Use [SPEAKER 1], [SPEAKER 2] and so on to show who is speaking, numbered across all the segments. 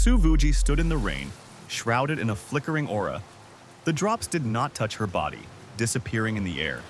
[SPEAKER 1] Suvuji stood in the rain, shrouded in a flickering aura. The drops did not touch her body, disappearing in the air,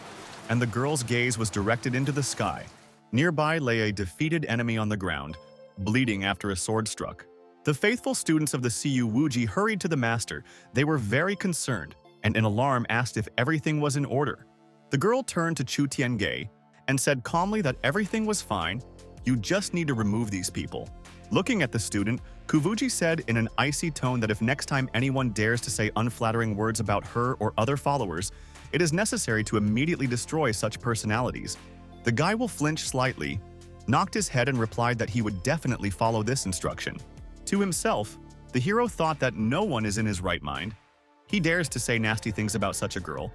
[SPEAKER 1] and the girl's gaze was directed into the sky. Nearby lay a defeated enemy on the ground, bleeding after a sword struck. The faithful students of the Siyu Wuji hurried to the master. They were very concerned, and in alarm asked if everything was in order. The girl turned to Chu Tiange and said calmly that everything was fine. You just need to remove these people. Looking at the student, Kuvuji said in an icy tone that if next time anyone dares to say unflattering words about her or other followers, it is necessary to immediately destroy such personalities. The guy will flinch slightly, knocked his head and replied that he would definitely follow this instruction. To himself, the hero thought that no one is in his right mind. He dares to say nasty things about such a girl,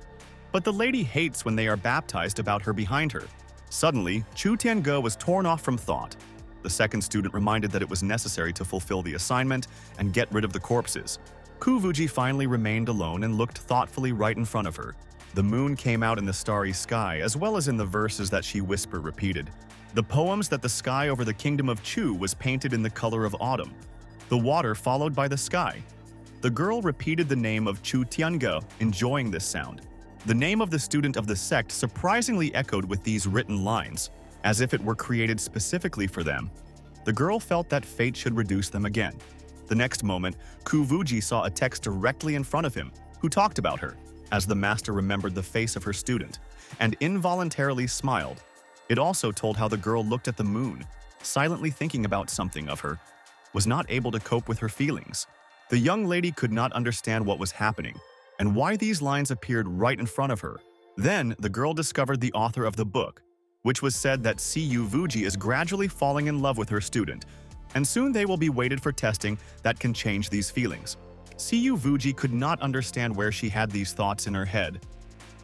[SPEAKER 1] but the lady hates when they are baptized about her behind her. Suddenly, Chu Tiange was torn off from thought. The second student reminded that it was necessary to fulfill the assignment and get rid of the corpses. Kuvuji finally remained alone and looked thoughtfully right in front of her. The moon came out in the starry sky, as well as in the verses that she whisper repeated. The poems that the sky over the kingdom of Chu was painted in the color of autumn. The water followed by the sky. The girl repeated the name of Chu Tiange, enjoying this sound. The name of the student of the sect surprisingly echoed with these written lines, as if it were created specifically for them. The girl felt that fate should reduce them again. The next moment, Kuvuji saw a text directly in front of him, who talked about her, as the master remembered the face of her student, and involuntarily smiled. It also told how the girl looked at the moon, silently thinking about something of her, was not able to cope with her feelings. The young lady could not understand what was happening, and why these lines appeared right in front of her. Then, the girl discovered the author of the book, which was said that Siyu Wuji is gradually falling in love with her student, and soon they will be waited for testing that can change these feelings. Siyu Wuji could not understand where she had these thoughts in her head,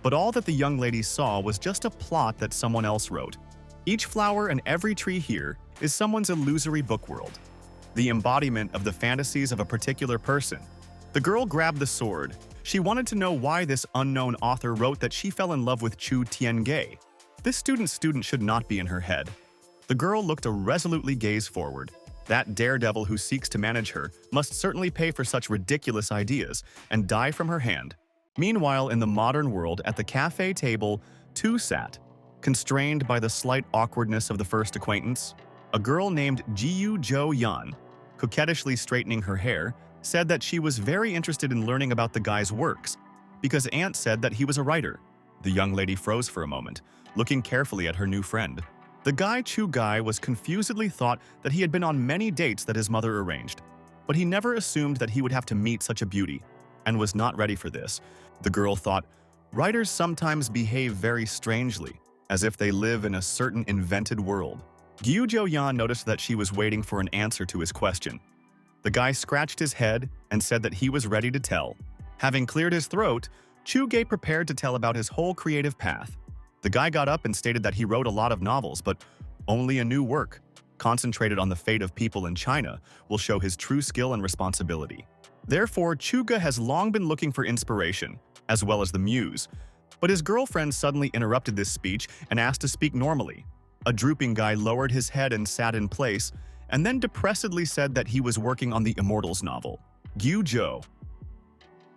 [SPEAKER 1] but all that the young lady saw was just a plot that someone else wrote. Each flower and every tree here is someone's illusory book world, the embodiment of the fantasies of a particular person. The girl grabbed the sword. She wanted to know why this unknown author wrote that she fell in love with Chu Tiange. This student should not be in her head. The girl looked to resolutely gaze forward. That daredevil who seeks to manage her must certainly pay for such ridiculous ideas and die from her hand. Meanwhile, in the modern world, at the cafe table, two sat, constrained by the slight awkwardness of the first acquaintance. A girl named Jiyu Jo Yan, coquettishly straightening her hair, said that she was very interested in learning about the guy's works, because Aunt said that he was a writer. The young lady froze for a moment, looking carefully at her new friend. The guy Chu Guy was confusedly thought that he had been on many dates that his mother arranged, but he never assumed that he would have to meet such a beauty, and was not ready for this. The girl thought, writers sometimes behave very strangely, as if they live in a certain invented world. Gyu Joyan noticed that she was waiting for an answer to his question. The guy scratched his head and said that he was ready to tell. Having cleared his throat, Chu Gei prepared to tell about his whole creative path. The guy got up and stated that he wrote a lot of novels, but only a new work, concentrated on the fate of people in China, will show his true skill and responsibility. Therefore, Chuga has long been looking for inspiration, as well as the muse. But his girlfriend suddenly interrupted this speech and asked to speak normally. A drooping guy lowered his head and sat in place, and then depressedly said that he was working on the Immortals novel. Gyu Zhou.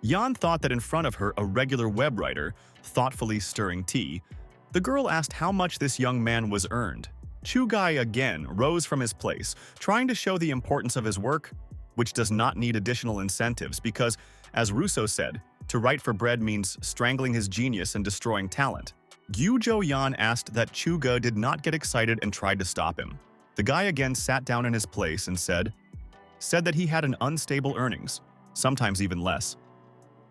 [SPEAKER 1] Yan thought that in front of her a regular web writer, thoughtfully stirring tea. The girl asked how much this young man was earned. Chu Guy again rose from his place, trying to show the importance of his work, which does not need additional incentives because, as Rousseau said, to write for bread means strangling his genius and destroying talent. Gyu Zhou asked that Chu Ge did not get excited and tried to stop him. The guy again sat down in his place and said that he had an unstable earnings, sometimes even less.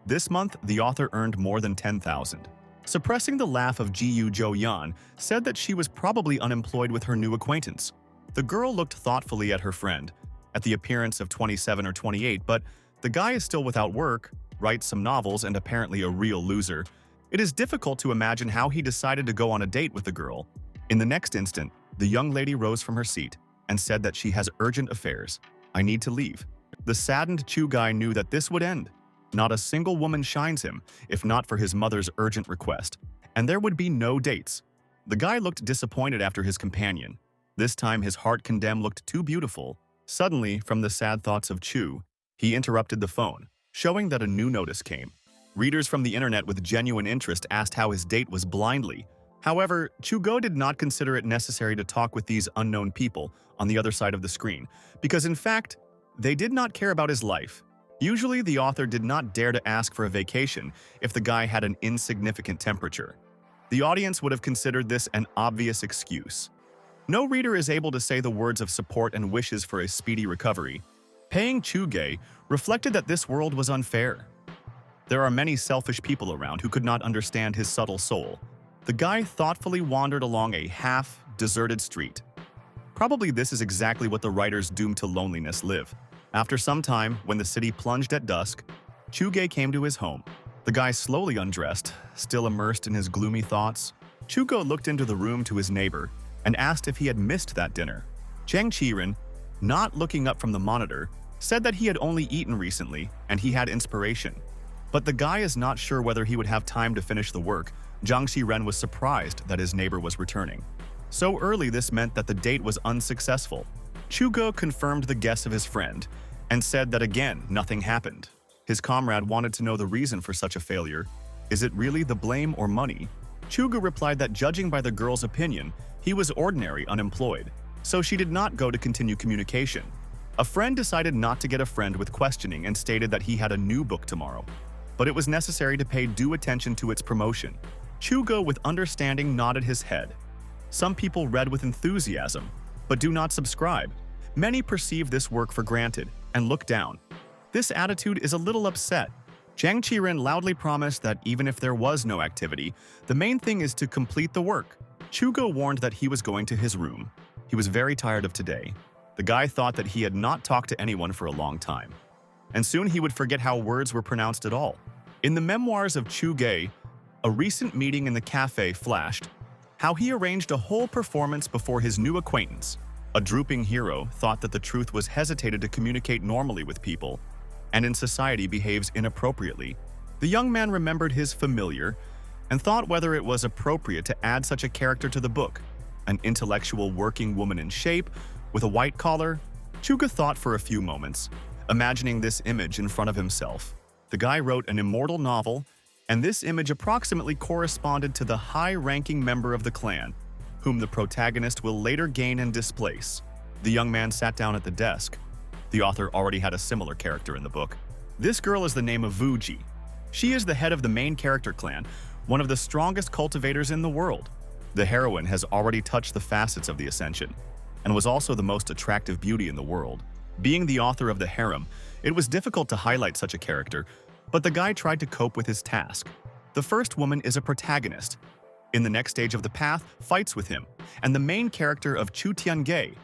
[SPEAKER 1] This month, the author earned more than 10,000. Suppressing the laugh of Jiyu Zhou said that she was probably unemployed with her new acquaintance. The girl looked thoughtfully at her friend, at the appearance of 27 or 28, but the guy is still without work, writes some novels, and apparently a real loser. It is difficult to imagine how he decided to go on a date with the girl. In the next instant, the young lady rose from her seat and said that she has urgent affairs. I need to leave. The saddened Chu Guy knew that this would end. Not a single woman shines him, if not for his mother's urgent request, and there would be no dates. The guy looked disappointed after his companion. This time his heart condemned looked too beautiful, Suddenly, from the sad thoughts of Chu, he interrupted the phone, showing that a new notice came. Readers from the internet with genuine interest asked how his date was blindly. However, Chugo did not consider it necessary to talk with these unknown people on the other side of the screen, because in fact, they did not care about his life. Usually, the author did not dare to ask for a vacation if the guy had an insignificant temperature. The audience would have considered this an obvious excuse. No reader is able to say the words of support and wishes for a speedy recovery. Paying Chuge reflected that this world was unfair. There are many selfish people around who could not understand his subtle soul. The guy thoughtfully wandered along a half-deserted street. Probably this is exactly what the writers doomed to loneliness live. After some time, when the city plunged at dusk, Chuge came to his home. The guy slowly undressed, still immersed in his gloomy thoughts. Chugo looked into the room to his neighbor and asked if he had missed that dinner. Chang Qiren, not looking up from the monitor, said that he had only eaten recently and he had inspiration. But the guy is not sure whether he would have time to finish the work. Jiang Xiren was surprised that his neighbor was returning. So early this meant that the date was unsuccessful. Chugo confirmed the guess of his friend and said that again nothing happened. His comrade wanted to know the reason for such a failure. Is it really the blame or money? Chugo replied that judging by the girl's opinion, he was ordinary unemployed, so she did not go to continue communication. A friend decided not to get a friend with questioning and stated that he had a new book tomorrow, but it was necessary to pay due attention to its promotion. Chugo, with understanding, nodded his head. Some people read with enthusiasm, but do not subscribe. Many perceive this work for granted and look down. This attitude is a little upset. Jiang Qiren loudly promised that even if there was no activity, the main thing is to complete the work. Chugo warned that he was going to his room. He was very tired of today. The guy thought that he had not talked to anyone for a long time, and soon he would forget how words were pronounced at all. In the memoirs of Chu Ge, a recent meeting in the cafe flashed how he arranged a whole performance before his new acquaintance. A drooping hero thought that the truth was hesitated to communicate normally with people, and in society behaves inappropriately. The young man remembered his familiar and thought whether it was appropriate to add such a character to the book. An intellectual working woman in shape, with a white collar. Chuga thought for a few moments, imagining this image in front of himself. The guy wrote an immortal novel, and this image approximately corresponded to the high-ranking member of the clan, whom the protagonist will later gain and displace. The young man sat down at the desk. The author already had a similar character in the book. This girl is the name of Vuji. She is the head of the main character clan, one of the strongest cultivators in the world. The heroine has already touched the facets of the ascension, and was also the most attractive beauty in the world. Being the author of the harem, it was difficult to highlight such a character, but the guy tried to cope with his task. The first woman is a protagonist. In the next stage of the path, fights with him, and the main character of Chu Tiange,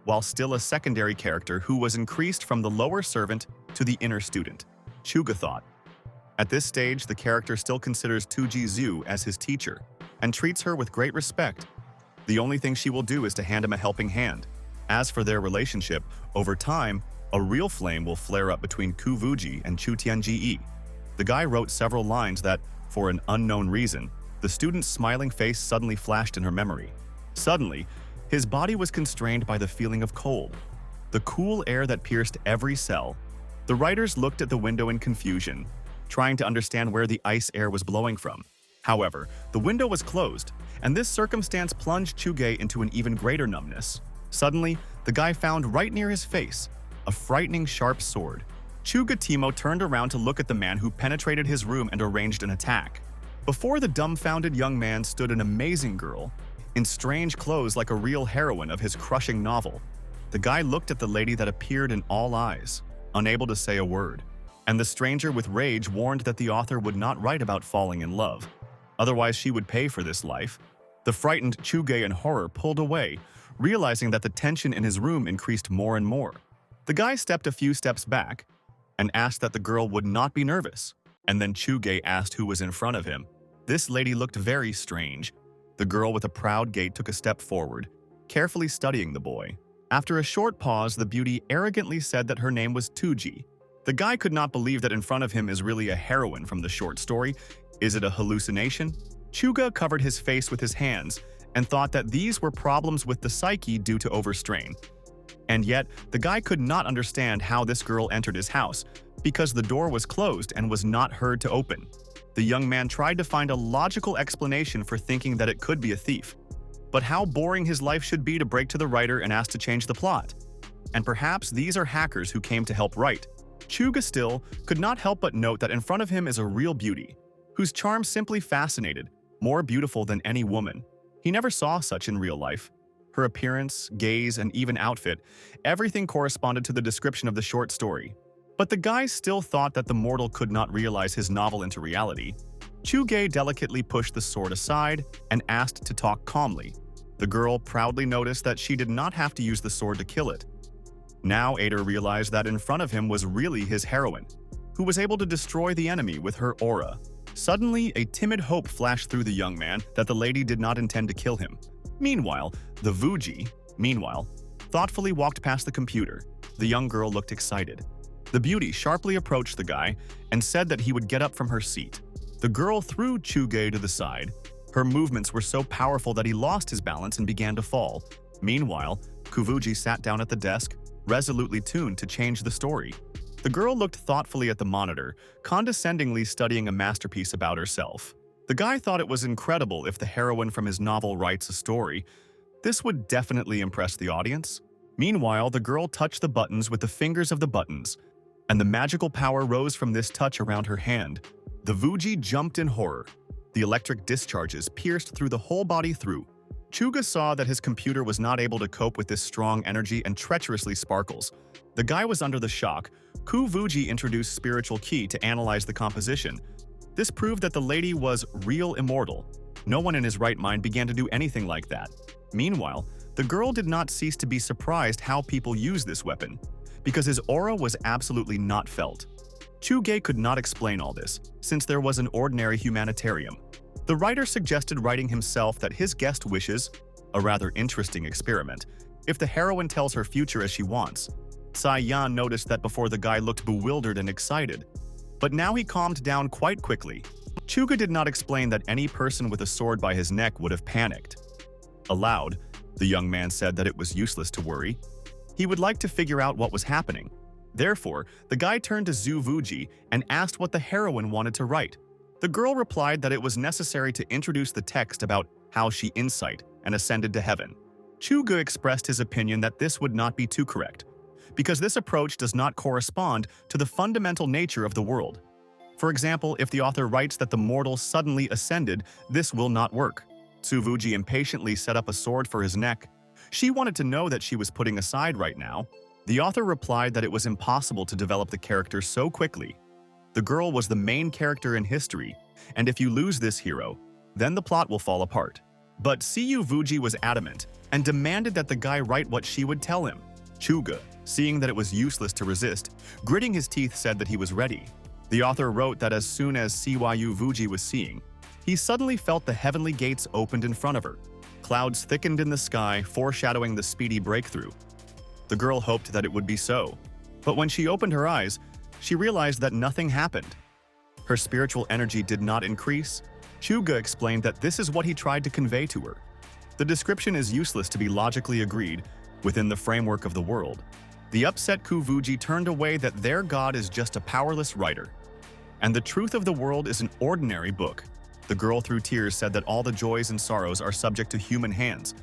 [SPEAKER 1] while still a secondary character who was increased from the lower servant to the inner student. Chuga thought. At this stage, the character still considers Tu Ji Zhu as his teacher, and treats her with great respect. The only thing she will do is to hand him a helping hand. As for their relationship, over time, a real flame will flare up between Ku Vuji and Chu Tianji. The guy wrote several lines that, for an unknown reason, the student's smiling face suddenly flashed in her memory. Suddenly, his body was constrained by the feeling of cold, the cool air that pierced every cell. The writers looked at the window in confusion, trying to understand where the ice air was blowing from. However, the window was closed, and this circumstance plunged Chuge into an even greater numbness. Suddenly, the guy found right near his face a frightening sharp sword. Chuga Timo turned around to look at the man who penetrated his room and arranged an attack. Before the dumbfounded young man stood an amazing girl, in strange clothes like a real heroine of his crushing novel. The guy looked at the lady that appeared in all eyes, unable to say a word, and the stranger with rage warned that the author would not write about falling in love. Otherwise, she would pay for this life. The frightened Chuge in horror pulled away, realizing that the tension in his room increased more and more. The guy stepped a few steps back and asked that the girl would not be nervous, and then Chuge asked who was in front of him. This lady looked very strange. The girl with a proud gait took a step forward, carefully studying the boy. After a short pause, the beauty arrogantly said that her name was Tuji. The guy could not believe that in front of him is really a heroine from the short story. Is it a hallucination? Chuga covered his face with his hands and thought that these were problems with the psyche due to overstrain. And yet, the guy could not understand how this girl entered his house, because the door was closed and was not heard to open. The young man tried to find a logical explanation for thinking that it could be a thief. But how boring his life should be to break to the writer and ask to change the plot. And perhaps these are hackers who came to help write. Chuga still could not help but note that in front of him is a real beauty, whose charm simply fascinated, more beautiful than any woman. He never saw such in real life. Her appearance, gaze, and even outfit, everything corresponded to the description of the short story. But the guy still thought that the mortal could not realize his novel into reality. Chuge delicately pushed the sword aside and asked to talk calmly. The girl proudly noticed that she did not have to use the sword to kill it. Now Ader realized that in front of him was really his heroine, who was able to destroy the enemy with her aura. Suddenly, a timid hope flashed through the young man that the lady did not intend to kill him. Meanwhile, the Vuji, thoughtfully walked past the computer. The young girl looked excited. The beauty sharply approached the guy and said that he would get up from her seat. The girl threw Chuge to the side. Her movements were so powerful that he lost his balance and began to fall. Meanwhile, Kuvuji sat down at the desk, resolutely tuned to change the story. The girl looked thoughtfully at the monitor, condescendingly studying a masterpiece about herself. The guy thought it was incredible if the heroine from his novel writes a story. This would definitely impress the audience. Meanwhile, the girl touched the buttons with the fingers of the buttons, and the magical power rose from this touch around her hand. The Vuji jumped in horror. The electric discharges pierced through the whole body through. Chuga saw that his computer was not able to cope with this strong energy and treacherously sparkles. The guy was under the shock. Ku Vuji introduced spiritual ki to analyze the composition. This proved that the lady was real immortal. No one in his right mind began to do anything like that. Meanwhile, the girl did not cease to be surprised how people use this weapon, because his aura was absolutely not felt. Chuge could not explain all this, since there was an ordinary humanitarium. The writer suggested writing himself that his guest wishes, a rather interesting experiment, if the heroine tells her future as she wants. Tsai Yan noticed that before the guy looked bewildered and excited, but now he calmed down quite quickly. Chuga did not explain that any person with a sword by his neck would have panicked. Aloud, the young man said that it was useless to worry. He would like to figure out what was happening. Therefore, the guy turned to Zhu Vuji and asked what the heroine wanted to write. The girl replied that it was necessary to introduce the text about how she insight and ascended to heaven. Chuga expressed his opinion that this would not be too correct, because this approach does not correspond to the fundamental nature of the world. For example, if the author writes that the mortal suddenly ascended, this will not work. Tsuvuji impatiently set up a sword for his neck. She wanted to know that she was putting aside right now. The author replied that it was impossible to develop the character so quickly. The girl was the main character in history, and if you lose this hero, then the plot will fall apart. But Siyu Vuji was adamant and demanded that the guy write what she would tell him. Chuga, seeing that it was useless to resist, gritting his teeth, said that he was ready. The author wrote that as soon as Siyu Vuji was seeing, he suddenly felt the heavenly gates opened in front of her. Clouds thickened in the sky, foreshadowing the speedy breakthrough. The girl hoped that it would be so, but when she opened her eyes, she realized that nothing happened. Her spiritual energy did not increase. Chuga explained that this is what he tried to convey to her. The description is useless to be logically agreed within the framework of the world. The upset Kuvuji turned away that their god is just a powerless writer, and the truth of the world is an ordinary book. The girl through tears said that all the joys and sorrows are subject to human hands,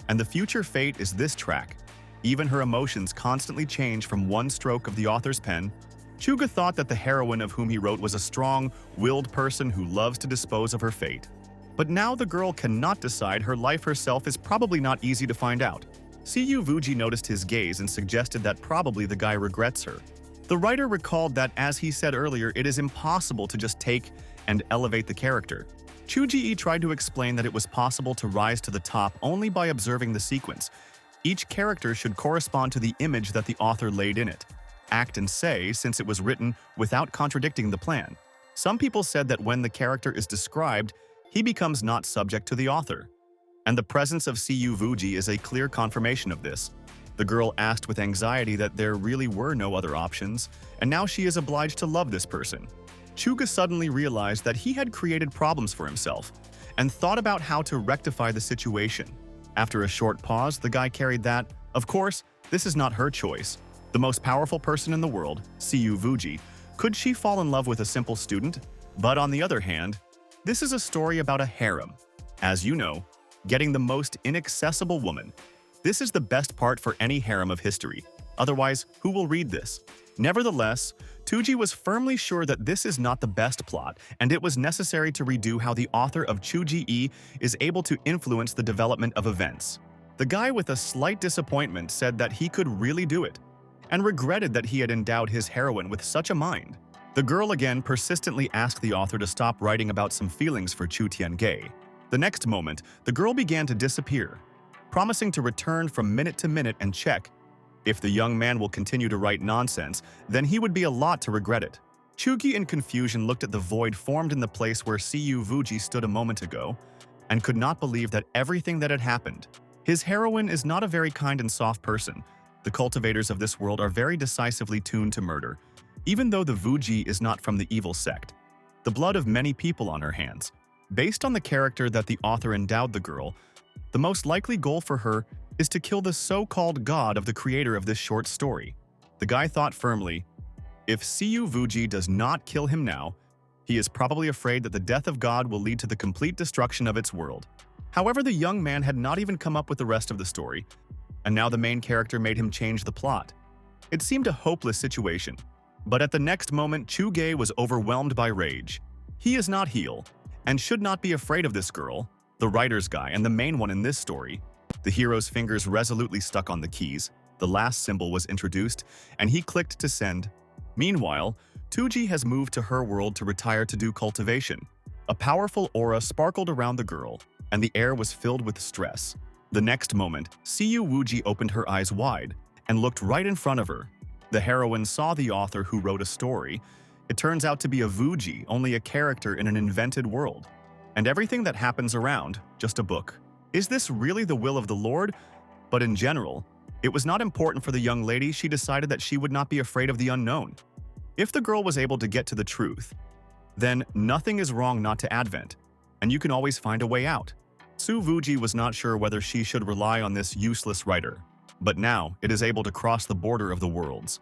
[SPEAKER 1] and the future fate is this track. Even her emotions constantly change from one stroke of the author's pen. Chuga thought that the heroine of whom he wrote was a strong-willed person who loves to dispose of her fate. But now the girl cannot decide her life herself is probably not easy to find out. Siyu Vuji noticed his gaze and suggested that probably the guy regrets her. The writer recalled that, as he said earlier, it is impossible to just take and elevate the character. Chuji tried to explain that it was possible to rise to the top only by observing the sequence. Each character should correspond to the image that the author laid in it. Act and say, since it was written without contradicting the plan. Some people said that when the character is described, he becomes not subject to the author. And the presence of Siyu Vuji is a clear confirmation of this. The girl asked with anxiety that there really were no other options, and now she is obliged to love this person. Chuga suddenly realized that he had created problems for himself, and thought about how to rectify the situation. After a short pause, the guy carried that, of course, This is not her choice. The most powerful person in the world, Siyu Vuji, could she fall in love with a simple student? But on the other hand, this is a story about a harem. As you know, getting the most inaccessible woman. This is the best part for any harem of history. Otherwise, who will read this? Nevertheless, Tuji was firmly sure that this is not the best plot, and it was necessary to redo how the author of Chuji-e is able to influence the development of events. The guy with a slight disappointment said that he could really do it, and regretted that he had endowed his heroine with such a mind. The girl again persistently asked the author to stop writing about some feelings for Chu Tian-ge. The next moment, the girl began to disappear, promising to return from minute to minute and check. If the young man will continue to write nonsense, then he would be a lot to regret it. Chugi in confusion looked at the void formed in the place where Siyu Vuji stood a moment ago, and could not believe that everything that had happened. His heroine is not a very kind and soft person. The cultivators of this world are very decisively tuned to murder, even though the Vuji is not from the evil sect. The blood of many people on her hands. Based on the character that the author endowed the girl, the most likely goal for her is to kill the so-called god of the creator of this short story. The guy thought firmly, if Siyu Vuji does not kill him now, he is probably afraid that the death of God will lead to the complete destruction of its world. However, the young man had not even come up with the rest of the story, and now the main character made him change the plot. It seemed a hopeless situation, but at the next moment Chu-ge was overwhelmed by rage. He is not heel, and should not be afraid of this girl, the writer's guy and the main one in this story. The hero's fingers resolutely stuck on the keys, the last symbol was introduced, and he clicked to send. Meanwhile, Tuji has moved to her world to retire to do cultivation. A powerful aura sparkled around the girl, and the air was filled with stress. The next moment, Siyu Wuji opened her eyes wide and looked right in front of her. The heroine saw the author who wrote a story. It turns out to be a Vuji, only a character in an invented world. And everything that happens around, just a book. Is this really the will of the Lord? But in general, it was not important for the young lady. She decided that she would not be afraid of the unknown. If the girl was able to get to the truth, then nothing is wrong not to advent, and you can always find a way out. Su Vuji was not sure whether she should rely on this useless writer, but now it is able to cross the border of the worlds.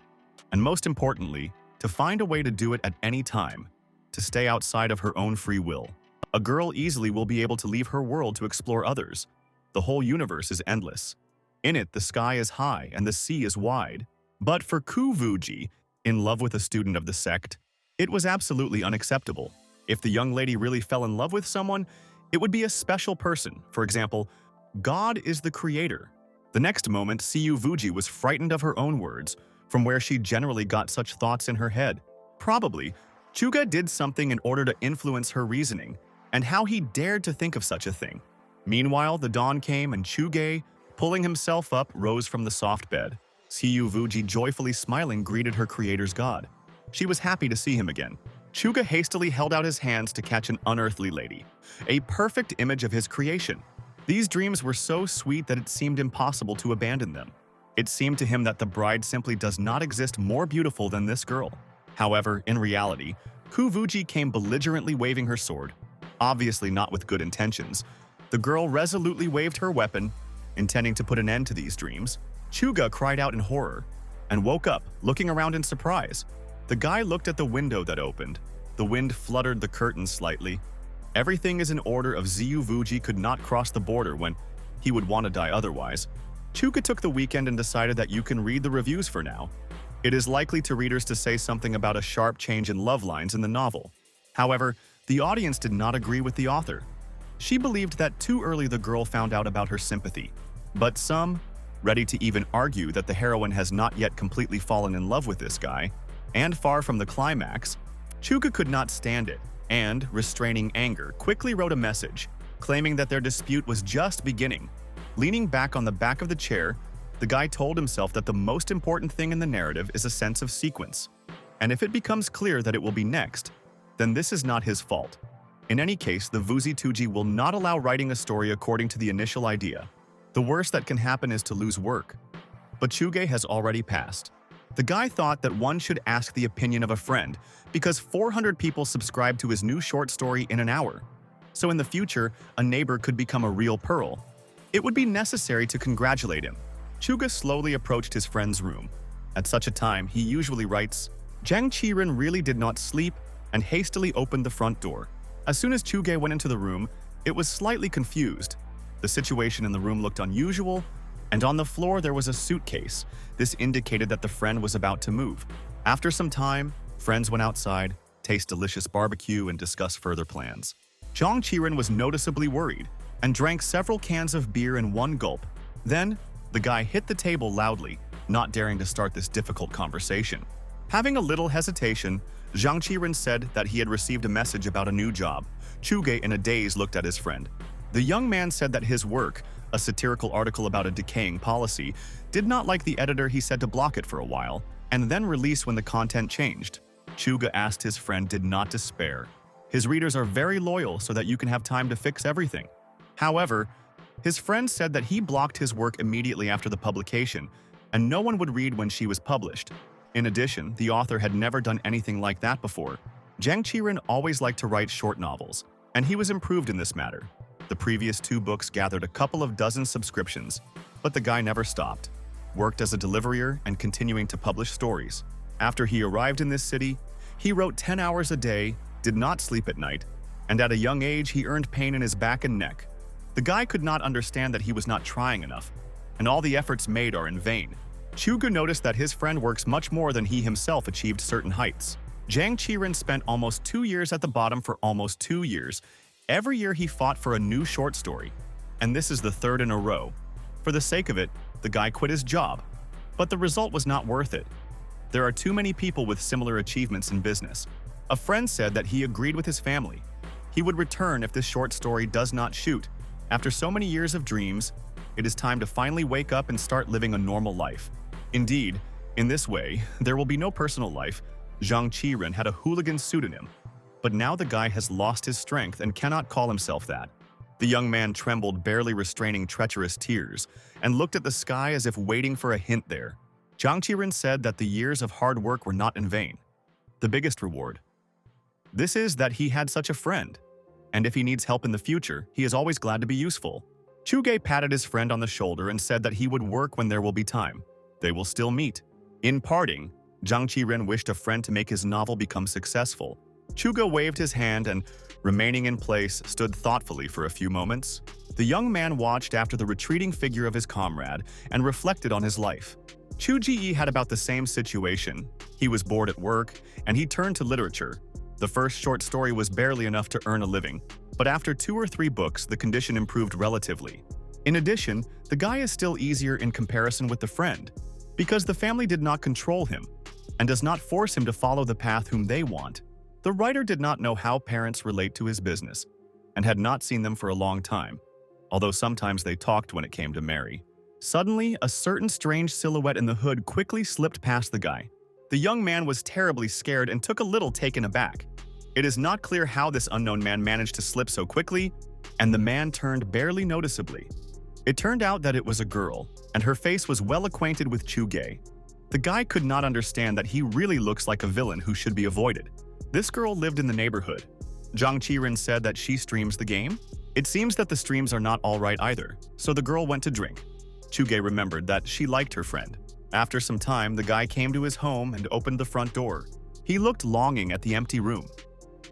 [SPEAKER 1] And most importantly, to find a way to do it at any time, to stay outside of her own free will. A girl easily will be able to leave her world to explore others. The whole universe is endless. In it, the sky is high and the sea is wide. But for Ku Vuji, in love with a student of the sect, it was absolutely unacceptable. If the young lady really fell in love with someone, it would be a special person. For example, God is the creator. The next moment, Siyu Vuji was frightened of her own words, from where she generally got such thoughts in her head. Probably, Chuga did something in order to influence her reasoning, and how he dared to think of such a thing. Meanwhile, the dawn came and Chuge, pulling himself up, rose from the soft bed. Siyu Vuji, joyfully smiling, greeted her creator's god. She was happy to see him again. Chuga hastily held out his hands to catch an unearthly lady, a perfect image of his creation. These dreams were so sweet that it seemed impossible to abandon them. It seemed to him that the bride simply does not exist more beautiful than this girl. However, in reality, Ku Vuji came belligerently waving her sword, obviously not with good intentions. The girl resolutely waved her weapon, intending to put an end to these dreams. Chuga cried out in horror and woke up, looking around in surprise. The guy looked at the window that opened. The wind fluttered the curtains slightly. Everything is in order. Of Siyu Vuji could not cross the border when he would want to die otherwise. Chuga took the weekend and decided that you can read the reviews for now. It is likely to readers to say something about a sharp change in love lines in the novel. However, the audience did not agree with the author. She believed that too early the girl found out about her sympathy. But some, ready to even argue that the heroine has not yet completely fallen in love with this guy, and far from the climax, Chuga could not stand it, and, restraining anger, quickly wrote a message, claiming that their dispute was just beginning. Leaning back on the back of the chair, the guy told himself that the most important thing in the narrative is a sense of sequence. And if it becomes clear that it will be next, then this is not his fault. In any case, the Vuzi Tuji will not allow writing a story according to the initial idea. The worst that can happen is to lose work. But Chuge has already passed. The guy thought that one should ask the opinion of a friend because 400 people subscribed to his new short story in an hour. So in the future, a neighbor could become a real pearl. It would be necessary to congratulate him. Chuga slowly approached his friend's room. At such a time, he usually writes, Jang Chirin really did not sleep and hastily opened the front door. As soon as Chuge went into the room, it was slightly confused. The situation in the room looked unusual, and on the floor there was a suitcase. This indicated that the friend was about to move. After some time, friends went outside, taste delicious barbecue, and discuss further plans. Jang Chirin was noticeably worried and drank several cans of beer in one gulp. Then, the guy hit the table loudly, not daring to start this difficult conversation. Having a little hesitation, Jang Chirin said that he had received a message about a new job. Chuge in a daze looked at his friend. The young man said that his work, a satirical article about a decaying policy, did not like the editor. He said to block it for a while, and then release when the content changed. Chuga asked his friend did not despair. His readers are very loyal so that you can have time to fix everything. However, his friend said that he blocked his work immediately after the publication, and no one would read when she was published. In addition, the author had never done anything like that before. Jang Chirin always liked to write short novels, and he was improved in this matter. The previous 2 books gathered a couple of dozen subscriptions, but the guy never stopped, worked as a deliverer and continuing to publish stories. After he arrived in this city, he wrote 10 hours a day, did not sleep at night, and at a young age he earned pain in his back and neck. The guy could not understand that he was not trying enough, and all the efforts made are in vain. Chugu noticed that his friend works much more than he himself achieved certain heights. Jang Chirin spent almost 2 years at the bottom for almost 2 years. Every year he fought for a new short story, and this is the 3rd in a row. For the sake of it, the guy quit his job. But the result was not worth it. There are too many people with similar achievements in business. A friend said that he agreed with his family. He would return if this short story does not shoot. After so many years of dreams, it is time to finally wake up and start living a normal life. Indeed, in this way, there will be no personal life. Jang Chirin had a hooligan pseudonym, but now the guy has lost his strength and cannot call himself that. The young man trembled, barely restraining treacherous tears, and looked at the sky as if waiting for a hint there. Jang Chirin said that the years of hard work were not in vain. The biggest reward. This is that he had such a friend, and if he needs help in the future, he is always glad to be useful. Chuge patted his friend on the shoulder and said that he would work when there will be time. They will still meet. In parting, Jang Chirin wished a friend to make his novel become successful. Chuga waved his hand and, remaining in place, stood thoughtfully for a few moments. The young man watched after the retreating figure of his comrade and reflected on his life. Chu Ji had about the same situation. He was bored at work, and he turned to literature. The first short story was barely enough to earn a living, but after 2 or 3 books, the condition improved relatively. In addition, the guy is still easier in comparison with the friend, because the family did not control him and does not force him to follow the path whom they want. The writer did not know how parents relate to his business and had not seen them for a long time, although sometimes they talked when it came to Mary. Suddenly, a certain strange silhouette in the hood quickly slipped past the guy. The young man was terribly scared and took a little taken aback. It is not clear how this unknown man managed to slip so quickly, and the man turned barely noticeably. It turned out that it was a girl, and her face was well acquainted with Chuge. The guy could not understand that he really looks like a villain who should be avoided. This girl lived in the neighborhood. Jang Chirin said that she streams the game. It seems that the streams are not all right either, so the girl went to drink. Chuge remembered that she liked her friend. After some time, the guy came to his home and opened the front door. He looked longing at the empty room,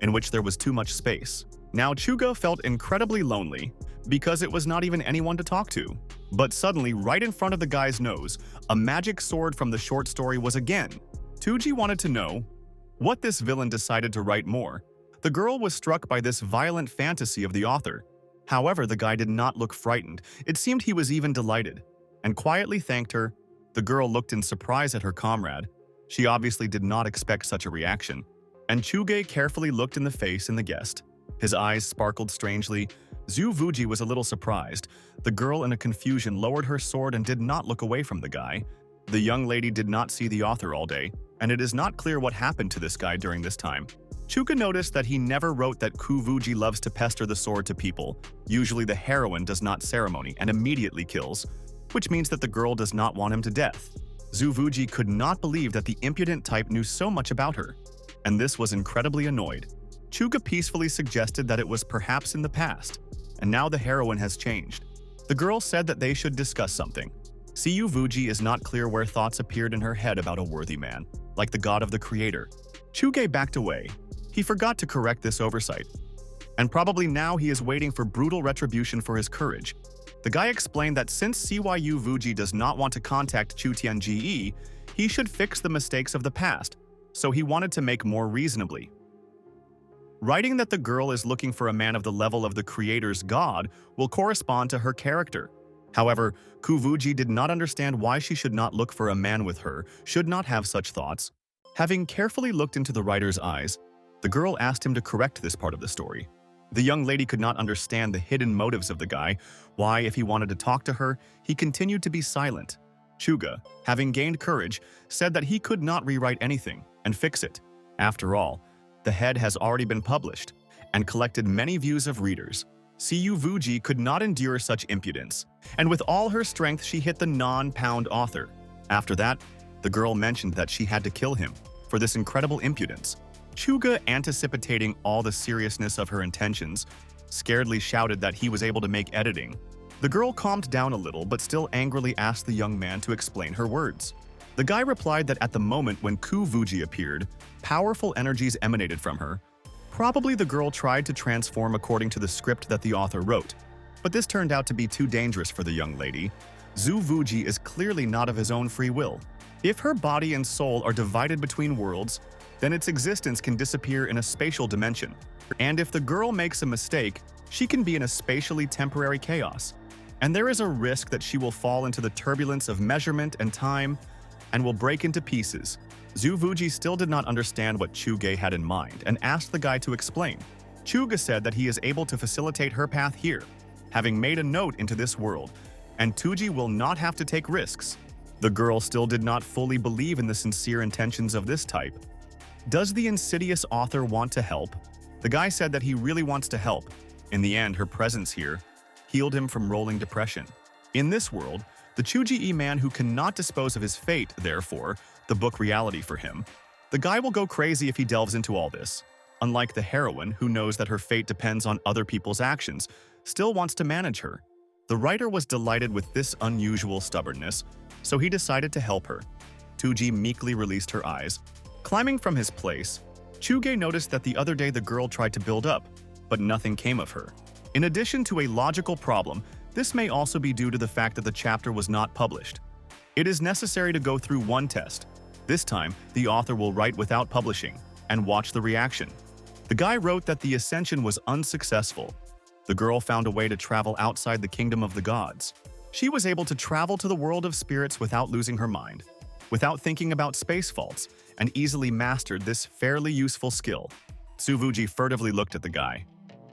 [SPEAKER 1] in which there was too much space. Now Chuga felt incredibly lonely because it was not even anyone to talk to. But suddenly, right in front of the guy's nose, a magic sword from the short story was again. Tuji wanted to know what this villain decided to write more. The girl was struck by this violent fantasy of the author. However, the guy did not look frightened. It seemed he was even delighted, and quietly thanked her. The girl looked in surprise at her comrade. She obviously did not expect such a reaction. And Chuge carefully looked in the face in the guest. His eyes sparkled strangely. Zhu Vuji was a little surprised. The girl in a confusion lowered her sword and did not look away from the guy. The young lady did not see the author all day, and it is not clear what happened to this guy during this time. Chuka noticed that he never wrote that Ku Vuji loves to pester the sword to people. Usually the heroine does not ceremony and immediately kills, which means that the girl does not want him to death. Zhu Vuji could not believe that the impudent type knew so much about her, and this was incredibly annoyed. Chuga peacefully suggested that it was perhaps in the past, and now the heroine has changed. The girl said that they should discuss something. Siyu Vuji is not clear where thoughts appeared in her head about a worthy man, like the god of the creator. Chuge backed away. He forgot to correct this oversight. And probably now he is waiting for brutal retribution for his courage. The guy explained that since Cyu Vuji does not want to contact Chu Tianjie, he should fix the mistakes of the past, so he wanted to make more reasonably. Writing that the girl is looking for a man of the level of the creator's god will correspond to her character. However, Kuvuji did not understand why she should not look for a man with her, should not have such thoughts. Having carefully looked into the writer's eyes, the girl asked him to correct this part of the story. The young lady could not understand the hidden motives of the guy, why, if he wanted to talk to her, he continued to be silent. Chuga, having gained courage, said that he could not rewrite anything and fix it. After all, the head has already been published and collected many views of readers. Siyu Vuji could not endure such impudence, and with all her strength she hit the non-pound author. After that, the girl mentioned that she had to kill him for this incredible impudence. Chuga, anticipating all the seriousness of her intentions, scaredly shouted that he was able to make editing. The girl calmed down a little but still angrily asked the young man to explain her words. The guy replied that at the moment when Ku Vuji appeared, powerful energies emanated from her. Probably the girl tried to transform according to the script that the author wrote, but this turned out to be too dangerous for the young lady. Zhu Vuji is clearly not of his own free will. If her body and soul are divided between worlds, then its existence can disappear in a spatial dimension. And if the girl makes a mistake, she can be in a spatially temporary chaos. And there is a risk that she will fall into the turbulence of measurement and time and will break into pieces. Zhu Vuji still did not understand what Chuge had in mind and asked the guy to explain. Chuge said that he is able to facilitate her path here, having made a note into this world, and Tuji will not have to take risks. The girl still did not fully believe in the sincere intentions of this type. Does the insidious author want to help? The guy said that he really wants to help. In the end, her presence here healed him from rolling depression. In this world, the Chuji man who cannot dispose of his fate, therefore, the book reality for him. The guy will go crazy if he delves into all this. Unlike the heroine, who knows that her fate depends on other people's actions, still wants to manage her. The writer was delighted with this unusual stubbornness, so he decided to help her. Tuji meekly released her eyes. Climbing from his place, Chuge noticed that the other day the girl tried to build up, but nothing came of her. In addition to a logical problem, this may also be due to the fact that the chapter was not published. It is necessary to go through one test. This time, the author will write without publishing and watch the reaction. The guy wrote that the ascension was unsuccessful. The girl found a way to travel outside the kingdom of the gods. She was able to travel to the world of spirits without losing her mind, without thinking about space faults, and easily mastered this fairly useful skill. Suvuji furtively looked at the guy.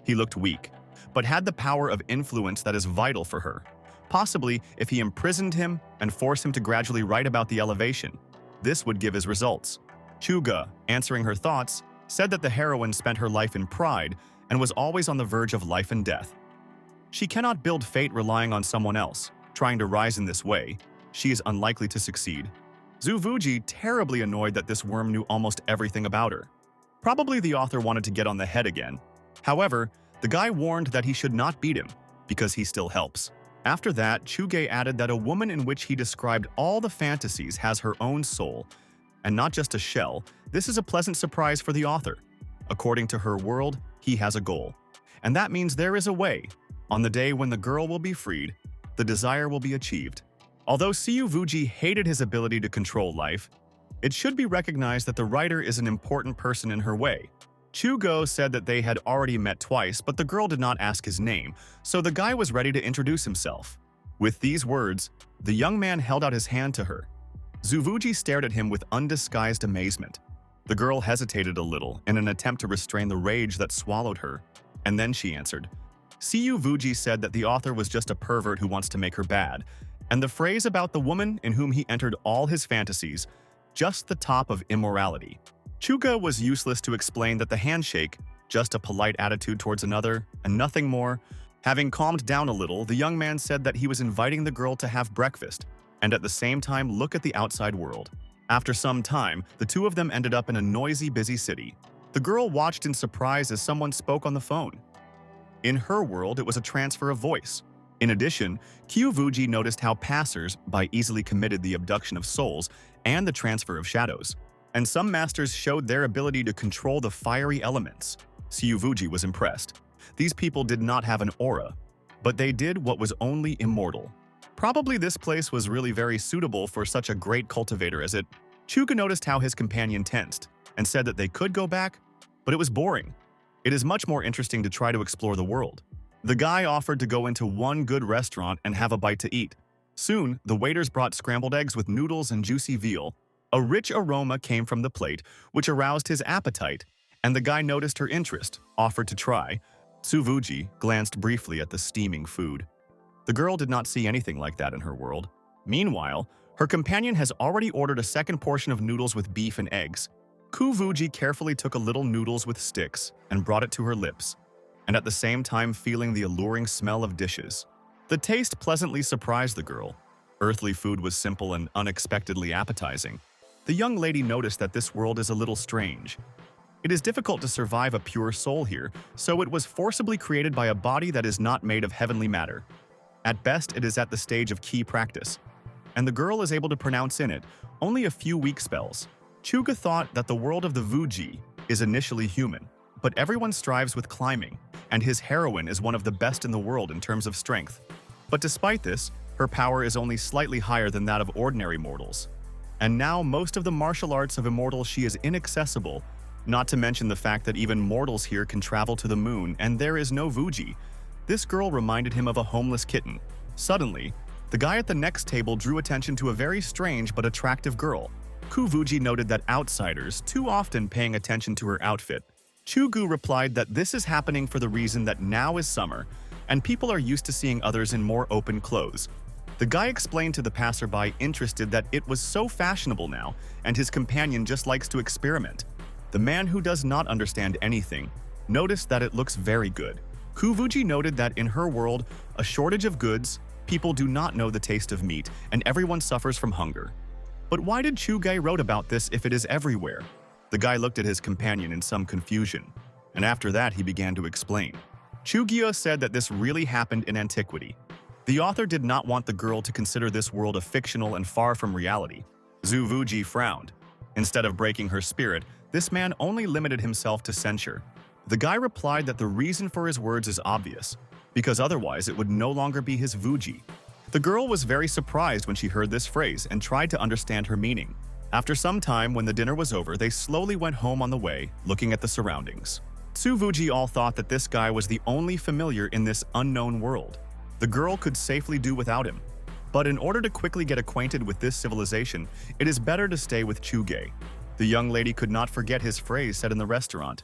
[SPEAKER 1] He looked weak, but had the power of influence that is vital for her. Possibly, if he imprisoned him and forced him to gradually write about the elevation, this would give his results. Chuga, answering her thoughts, said that the heroine spent her life in pride and was always on the verge of life and death. She cannot build fate relying on someone else. Trying to rise in this way, she is unlikely to succeed. Zuvuji, terribly annoyed that this worm knew almost everything about her. Probably the author wanted to get on the head again. However, the guy warned that he should not beat him, because he still helps. After that, Chuge added that a woman in which he described all the fantasies has her own soul, and not just a shell. This is a pleasant surprise for the author. According to her world, he has a goal. And that means there is a way. On the day when the girl will be freed, the desire will be achieved. Although Siyu Vuji hated his ability to control life, it should be recognized that the writer is an important person in her way. Chugo said that they had already met twice, but the girl did not ask his name, so the guy was ready to introduce himself. With these words, the young man held out his hand to her. Zuvuji stared at him with undisguised amazement. The girl hesitated a little in an attempt to restrain the rage that swallowed her, and then she answered. Siyu Vuji said that the author was just a pervert who wants to make her bad, and the phrase about the woman in whom he entered all his fantasies, just the top of immorality. Chuga was useless to explain that the handshake, just a polite attitude towards another, and nothing more. Having calmed down a little, the young man said that he was inviting the girl to have breakfast, and at the same time look at the outside world. After some time, the two of them ended up in a noisy, busy city. The girl watched in surprise as someone spoke on the phone. In her world, it was a transfer of voice. In addition, Kyuvuji noticed how passers-by easily committed the abduction of souls and the transfer of shadows, and some masters showed their ability to control the fiery elements. Kyuvuji was impressed. These people did not have an aura, but they did what was only immortal. Probably this place was really very suitable for such a great cultivator as it. Chuga noticed how his companion tensed and said that they could go back, but it was boring. It is much more interesting to try to explore the world. The guy offered to go into one good restaurant and have a bite to eat. Soon, the waiters brought scrambled eggs with noodles and juicy veal. A rich aroma came from the plate, which aroused his appetite, and the guy noticed her interest, offered to try. Tsuvuji glanced briefly at the steaming food. The girl did not see anything like that in her world. Meanwhile, her companion has already ordered a second portion of noodles with beef and eggs. Kyuvuji carefully took a little noodles with sticks and brought it to her lips, and at the same time feeling the alluring smell of dishes. The taste pleasantly surprised the girl. Earthly food was simple and unexpectedly appetizing. The young lady noticed that this world is a little strange. It is difficult to survive a pure soul here, so it was forcibly created by a body that is not made of heavenly matter. At best, it is at the stage of key practice, and the girl is able to pronounce in it only a few weak spells. Chuga thought that the world of the Vuji is initially human, but everyone strives with climbing, and his heroine is one of the best in the world in terms of strength. But despite this, her power is only slightly higher than that of ordinary mortals. And now most of the martial arts of immortals she is inaccessible, not to mention the fact that even mortals here can travel to the moon and there is no Vuji. This girl reminded him of a homeless kitten. Suddenly, the guy at the next table drew attention to a very strange but attractive girl. Kyuvuji noted that outsiders too often paying attention to her outfit. Chugu replied that this is happening for the reason that now is summer, and people are used to seeing others in more open clothes. The guy explained to the passerby interested that it was so fashionable now, and his companion just likes to experiment. The man who does not understand anything noticed that it looks very good. Kyuvuji noted that in her world, a shortage of goods, people do not know the taste of meat, and everyone suffers from hunger. But why did Chugai wrote about this if it is everywhere? The guy looked at his companion in some confusion, and after that he began to explain. Chugyo said that this really happened in antiquity. The author did not want the girl to consider this world a fictional and far from reality. Zuvuji frowned. Instead of breaking her spirit, this man only limited himself to censure. The guy replied that the reason for his words is obvious, because otherwise it would no longer be his Vuji. The girl was very surprised when she heard this phrase and tried to understand her meaning. After some time, when the dinner was over, they slowly went home on the way, looking at the surroundings. Tsuvuji all thought that this guy was the only familiar in this unknown world. The girl could safely do without him. But in order to quickly get acquainted with this civilization, it is better to stay with Chuge. The young lady could not forget his phrase said in the restaurant.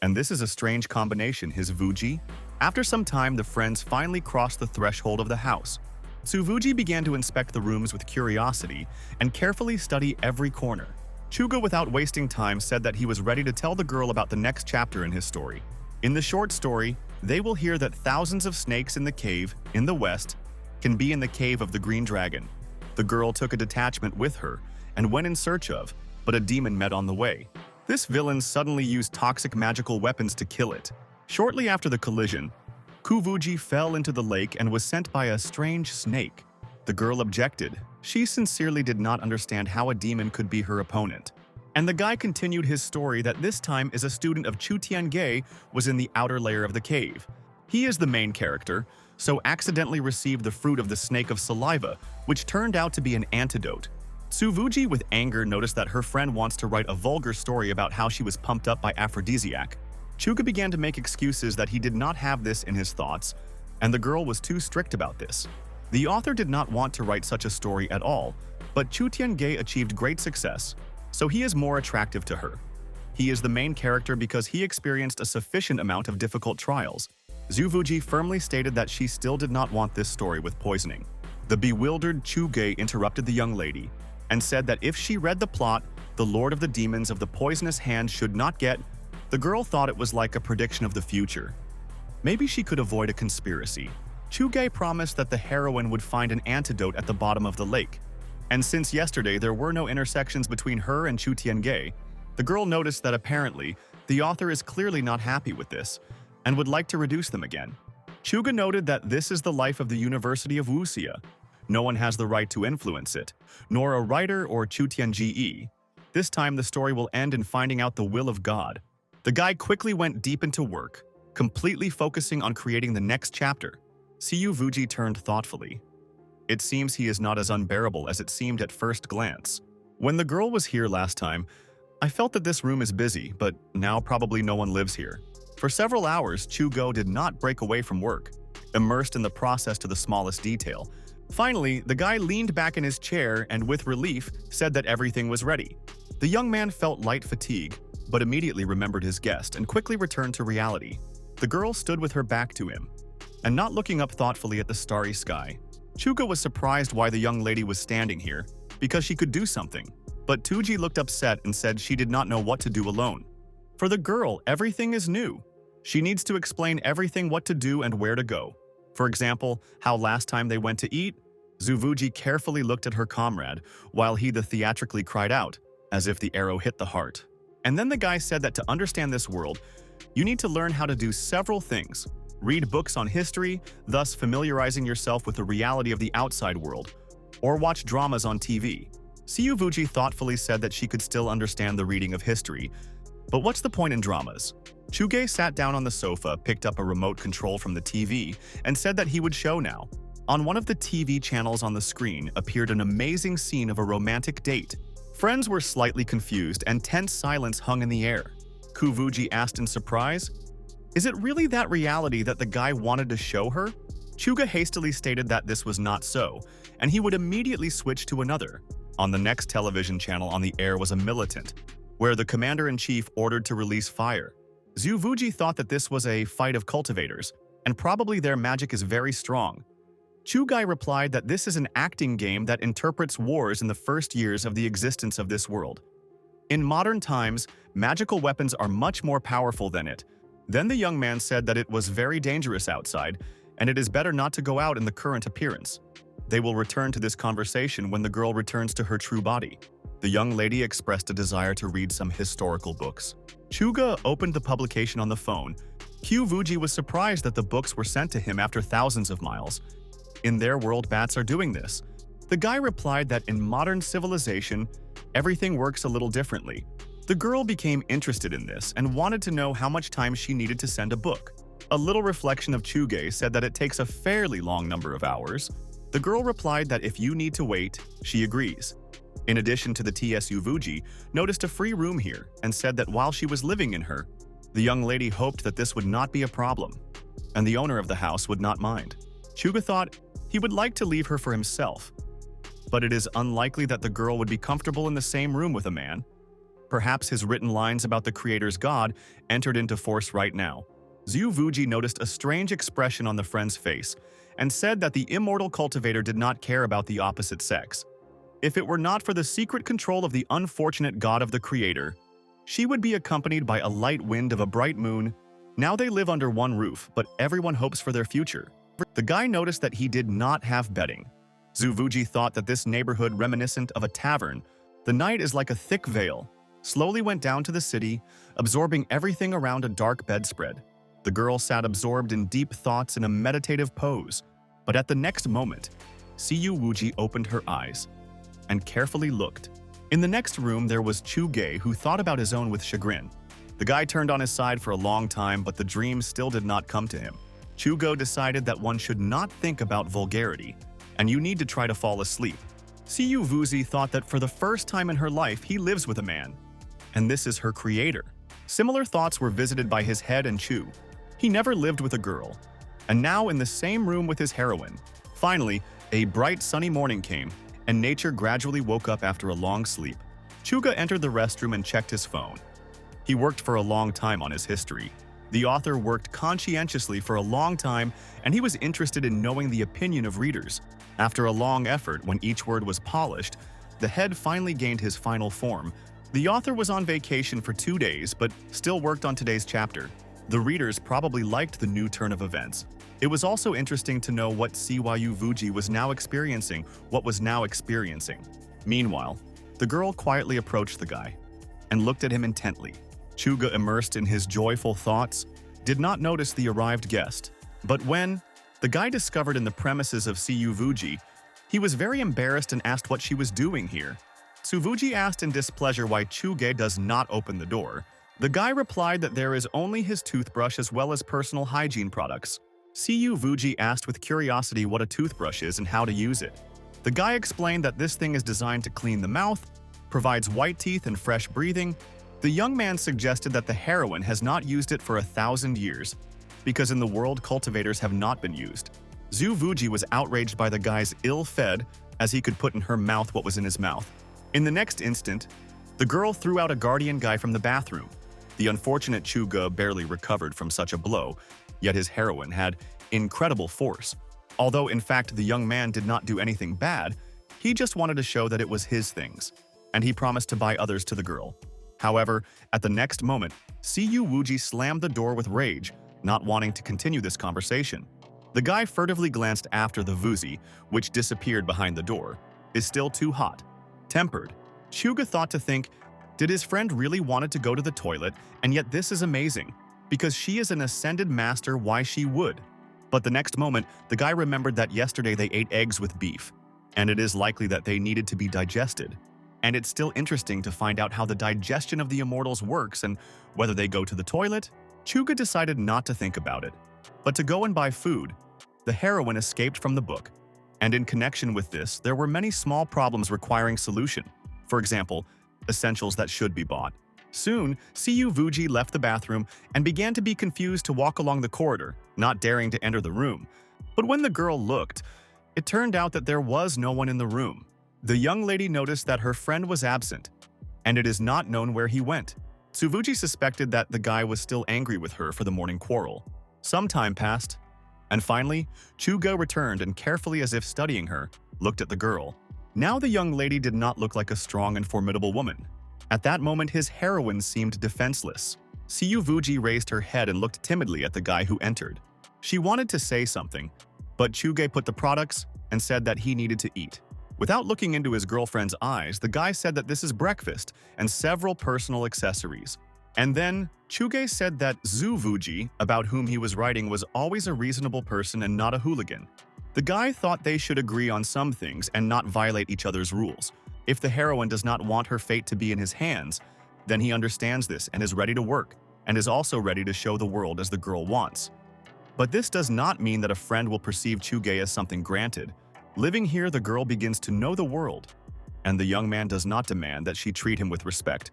[SPEAKER 1] And this is a strange combination, his Vuji. After some time, the friends finally crossed the threshold of the house. Tsuvuji began to inspect the rooms with curiosity and carefully study every corner. Chuga, without wasting time, said that he was ready to tell the girl about the next chapter in his story. In the short story, they will hear that thousands of snakes in the cave, in the west, can be in the cave of the Green Dragon. The girl took a detachment with her and went in search of, but a demon met on the way. This villain suddenly used toxic magical weapons to kill it. Shortly after the collision, Kyuvuji fell into the lake and was sent by a strange snake. The girl objected. She sincerely did not understand how a demon could be her opponent. And the guy continued his story that this time is a student of Chu Tiange was in the outer layer of the cave. He is the main character, so accidentally received the fruit of the snake of saliva, which turned out to be an antidote. Tsuvuji, with anger, noticed that her friend wants to write a vulgar story about how she was pumped up by aphrodisiac. Chuga began to make excuses that he did not have this in his thoughts, and the girl was too strict about this. The author did not want to write such a story at all, but Chu Tiange achieved great success, so he is more attractive to her. He is the main character because he experienced a sufficient amount of difficult trials. Zuvuji firmly stated that she still did not want this story with poisoning. The bewildered Chuge interrupted the young lady and said that if she read the plot, the Lord of the Demons of the Poisonous Hand should not get. The girl thought it was like a prediction of the future. Maybe she could avoid a conspiracy. Chuge promised that the heroine would find an antidote at the bottom of the lake. And since yesterday there were no intersections between her and Chu Tiange, the girl noticed that apparently the author is clearly not happy with this and would like to reduce them again. Chuga noted that this is the life of the University of Wuxia. No one has the right to influence it, nor a writer or Chutian-ge. This time the story will end in finding out the will of God. The guy quickly went deep into work, completely focusing on creating the next chapter. Siyu Vuji turned thoughtfully. It seems he is not as unbearable as it seemed at first glance. When the girl was here last time, I felt that this room is busy, but now probably no one lives here. For several hours, Chugo did not break away from work, immersed in the process to the smallest detail. Finally, the guy leaned back in his chair and with relief said that everything was ready. The young man felt light fatigue, but immediately remembered his guest and quickly returned to reality. The girl stood with her back to him, and not looking up thoughtfully at the starry sky. Chuga was surprised why the young lady was standing here, because she could do something. But Tuji looked upset and said she did not know what to do alone. For the girl, everything is new. She needs to explain everything what to do and where to go. For example, how last time they went to eat, Zuvuji carefully looked at her comrade, while he theatrically cried out, as if the arrow hit the heart. And then the guy said that to understand this world, you need to learn how to do several things. Read books on history, thus familiarizing yourself with the reality of the outside world, or watch dramas on TV. Siyuvuji thoughtfully said that she could still understand the reading of history, but what's the point in dramas? Chuge sat down on the sofa, picked up a remote control from the TV, and said that he would show now. On one of the TV channels on the screen appeared an amazing scene of a romantic date. Friends were slightly confused and tense silence hung in the air. Kuvuji asked in surprise, "Is it really that reality that the guy wanted to show her?" Chuga hastily stated that this was not so, and he would immediately switch to another. On the next television channel on the air was a militant, where the commander-in-chief ordered to release fire. Zuvuji thought that this was a fight of cultivators, and probably their magic is very strong. Chugai replied that this is an acting game that interprets wars in the first years of the existence of this world. In modern times, magical weapons are much more powerful than it. Then the young man said that it was very dangerous outside, and it is better not to go out in the current appearance. They will return to this conversation when the girl returns to her true body. The young lady expressed a desire to read some historical books. Chuga opened the publication on the phone. Kyuvuji was surprised that the books were sent to him after thousands of miles. In their world, bats are doing this. The guy replied that in modern civilization, everything works a little differently. The girl became interested in this and wanted to know how much time she needed to send a book. A little reflection of Chuge said that it takes a fairly long number of hours. The girl replied that if you need to wait, she agrees. In addition to the TSU Vuji, noticed a free room here and said that while she was living in her, the young lady hoped that this would not be a problem, and the owner of the house would not mind. Chuga thought he would like to leave her for himself, but it is unlikely that the girl would be comfortable in the same room with a man. Perhaps his written lines about the creator's god entered into force right now. Zhu Vuji noticed a strange expression on the friend's face and said that the immortal cultivator did not care about the opposite sex. If it were not for the secret control of the unfortunate god of the creator, she would be accompanied by a light wind of a bright moon. Now they live under one roof, but everyone hopes for their future. The guy noticed that he did not have bedding. Zuvuji thought that this neighborhood reminiscent of a tavern. The night is like a thick veil. Slowly went down to the city, absorbing everything around a dark bedspread. The girl sat absorbed in deep thoughts in a meditative pose. But at the next moment, Siyu Wuji opened her eyes and carefully looked. In the next room, there was Chuge, who thought about his own with chagrin. The guy turned on his side for a long time, but the dream still did not come to him. Chugo decided that one should not think about vulgarity, and you need to try to fall asleep. Siyu Vuzi thought that for the first time in her life, he lives with a man, and this is her creator. Similar thoughts were visited by his head and Chu. He never lived with a girl, and now in the same room with his heroine. Finally, a bright sunny morning came, and nature gradually woke up after a long sleep. Chuga entered the restroom and checked his phone. He worked for a long time on his history. The author worked conscientiously for a long time, and he was interested in knowing the opinion of readers. After a long effort, when each word was polished, the head finally gained his final form. The author was on vacation for 2 days, but still worked on today's chapter. The readers probably liked the new turn of events. It was also interesting to know what Siwayu Vuji was now experiencing, Meanwhile, the girl quietly approached the guy and looked at him intently. Chuga, immersed in his joyful thoughts, did not notice the arrived guest. But when the guy discovered in the premises of Suvuji, he was very embarrassed and asked what she was doing here. Suvuji asked in displeasure why Chuge does not open the door. The guy replied that there is only his toothbrush as well as personal hygiene products. Suvuji asked with curiosity what a toothbrush is and how to use it. The guy explained that this thing is designed to clean the mouth, provides white teeth and fresh breathing. The young man suggested that the heroine has not used it for 1,000 years, because in the world cultivators have not been used. Suvuji was outraged by the guy's ill-fed, as he could put in her mouth what was in his mouth. In the next instant, the girl threw out a guardian guy from the bathroom. The unfortunate Chuga barely recovered from such a blow, yet his heroine had incredible force. Although in fact the young man did not do anything bad, he just wanted to show that it was his things, and he promised to buy others to the girl. However, at the next moment, Suvuji slammed the door with rage, not wanting to continue this conversation. The guy furtively glanced after the Vuzi, which disappeared behind the door. Is still too hot. Tempered. Chuga thought to think, did his friend really wanted to go to the toilet, and yet this is amazing, because she is an ascended master, why she would. But the next moment, the guy remembered that yesterday they ate eggs with beef, and it is likely that they needed to be digested. And it's still interesting to find out how the digestion of the immortals works and whether they go to the toilet. Chuga decided not to think about it, but to go and buy food. The heroine escaped from the book, and in connection with this, there were many small problems requiring solution. For example, essentials that should be bought. Soon, Suvuji left the bathroom and began to be confused to walk along the corridor, not daring to enter the room. But when the girl looked, it turned out that there was no one in the room. The young lady noticed that her friend was absent, and it is not known where he went. Suvuji suspected that the guy was still angry with her for the morning quarrel. Some time passed, and finally, Chuga returned and carefully, as if studying her, looked at the girl. Now the young lady did not look like a strong and formidable woman. At that moment, his heroine seemed defenseless. Suvuji raised her head and looked timidly at the guy who entered. She wanted to say something, but Chuge put the products and said that he needed to eat. Without looking into his girlfriend's eyes, the guy said that this is breakfast and several personal accessories. And then, Chuge said that Suvuji, about whom he was writing, was always a reasonable person and not a hooligan. The guy thought they should agree on some things and not violate each other's rules. If the heroine does not want her fate to be in his hands, then he understands this and is ready to work, and is also ready to show the world as the girl wants. But this does not mean that a friend will perceive Chuge as something granted. Living here, the girl begins to know the world, and the young man does not demand that she treat him with respect,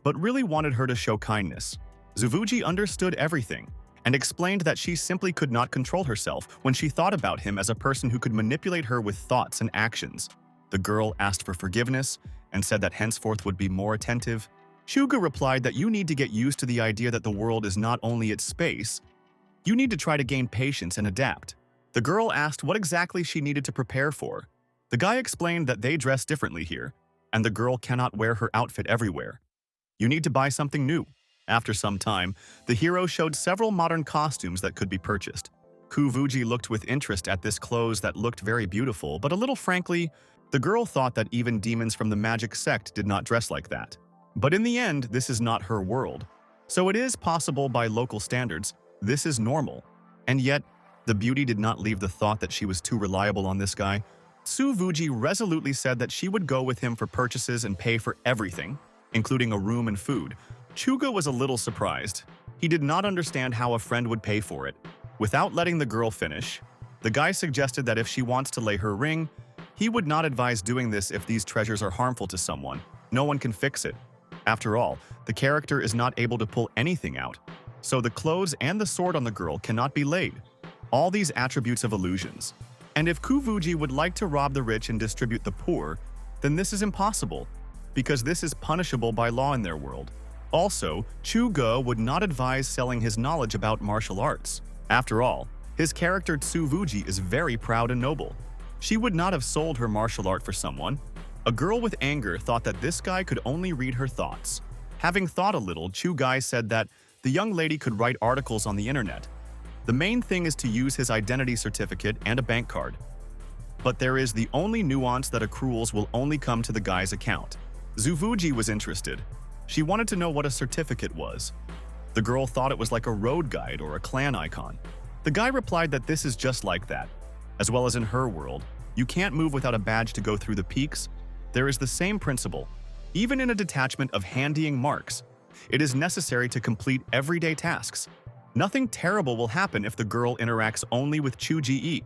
[SPEAKER 1] but really wanted her to show kindness. Suvuji understood everything and explained that she simply could not control herself when she thought about him as a person who could manipulate her with thoughts and actions. The girl asked for forgiveness and said that henceforth would be more attentive. Chuga replied that you need to get used to the idea that the world is not only its space. You need to try to gain patience and adapt. The girl asked what exactly she needed to prepare for. The guy explained that they dress differently here, and the girl cannot wear her outfit everywhere. You need to buy something new. After some time, the hero showed several modern costumes that could be purchased. Suvuji looked with interest at this clothes that looked very beautiful, but a little frankly, the girl thought that even demons from the magic sect did not dress like that. But in the end, this is not her world. So it is possible by local standards, this is normal. And yet, the beauty did not leave the thought that she was too reliable on this guy. Suvuji resolutely said that she would go with him for purchases and pay for everything, including a room and food. Chuga was a little surprised. He did not understand how a friend would pay for it. Without letting the girl finish, the guy suggested that if she wants to lay her ring, he would not advise doing this if these treasures are harmful to someone. No one can fix it. After all, the character is not able to pull anything out, so the clothes and the sword on the girl cannot be laid. All these attributes of illusions. And if Suvuji would like to rob the rich and distribute the poor, then this is impossible, because this is punishable by law in their world. Also, Chuga would not advise selling his knowledge about martial arts. After all, his character Suvuji is very proud and noble. She would not have sold her martial art for someone. A girl with anger thought that this guy could only read her thoughts. Having thought a little, Chugai said that the young lady could write articles on the internet. The main thing is to use his identity certificate and a bank card. But there is the only nuance that accruals will only come to the guy's account. Suvuji was interested. She wanted to know what a certificate was. The girl thought it was like a road guide or a clan icon. The guy replied that this is just like that. As well as in her world, you can't move without a badge to go through the peaks. There is the same principle. Even in a detachment of handying marks, it is necessary to complete everyday tasks. Nothing terrible will happen if the girl interacts only with Chu-Ji-e.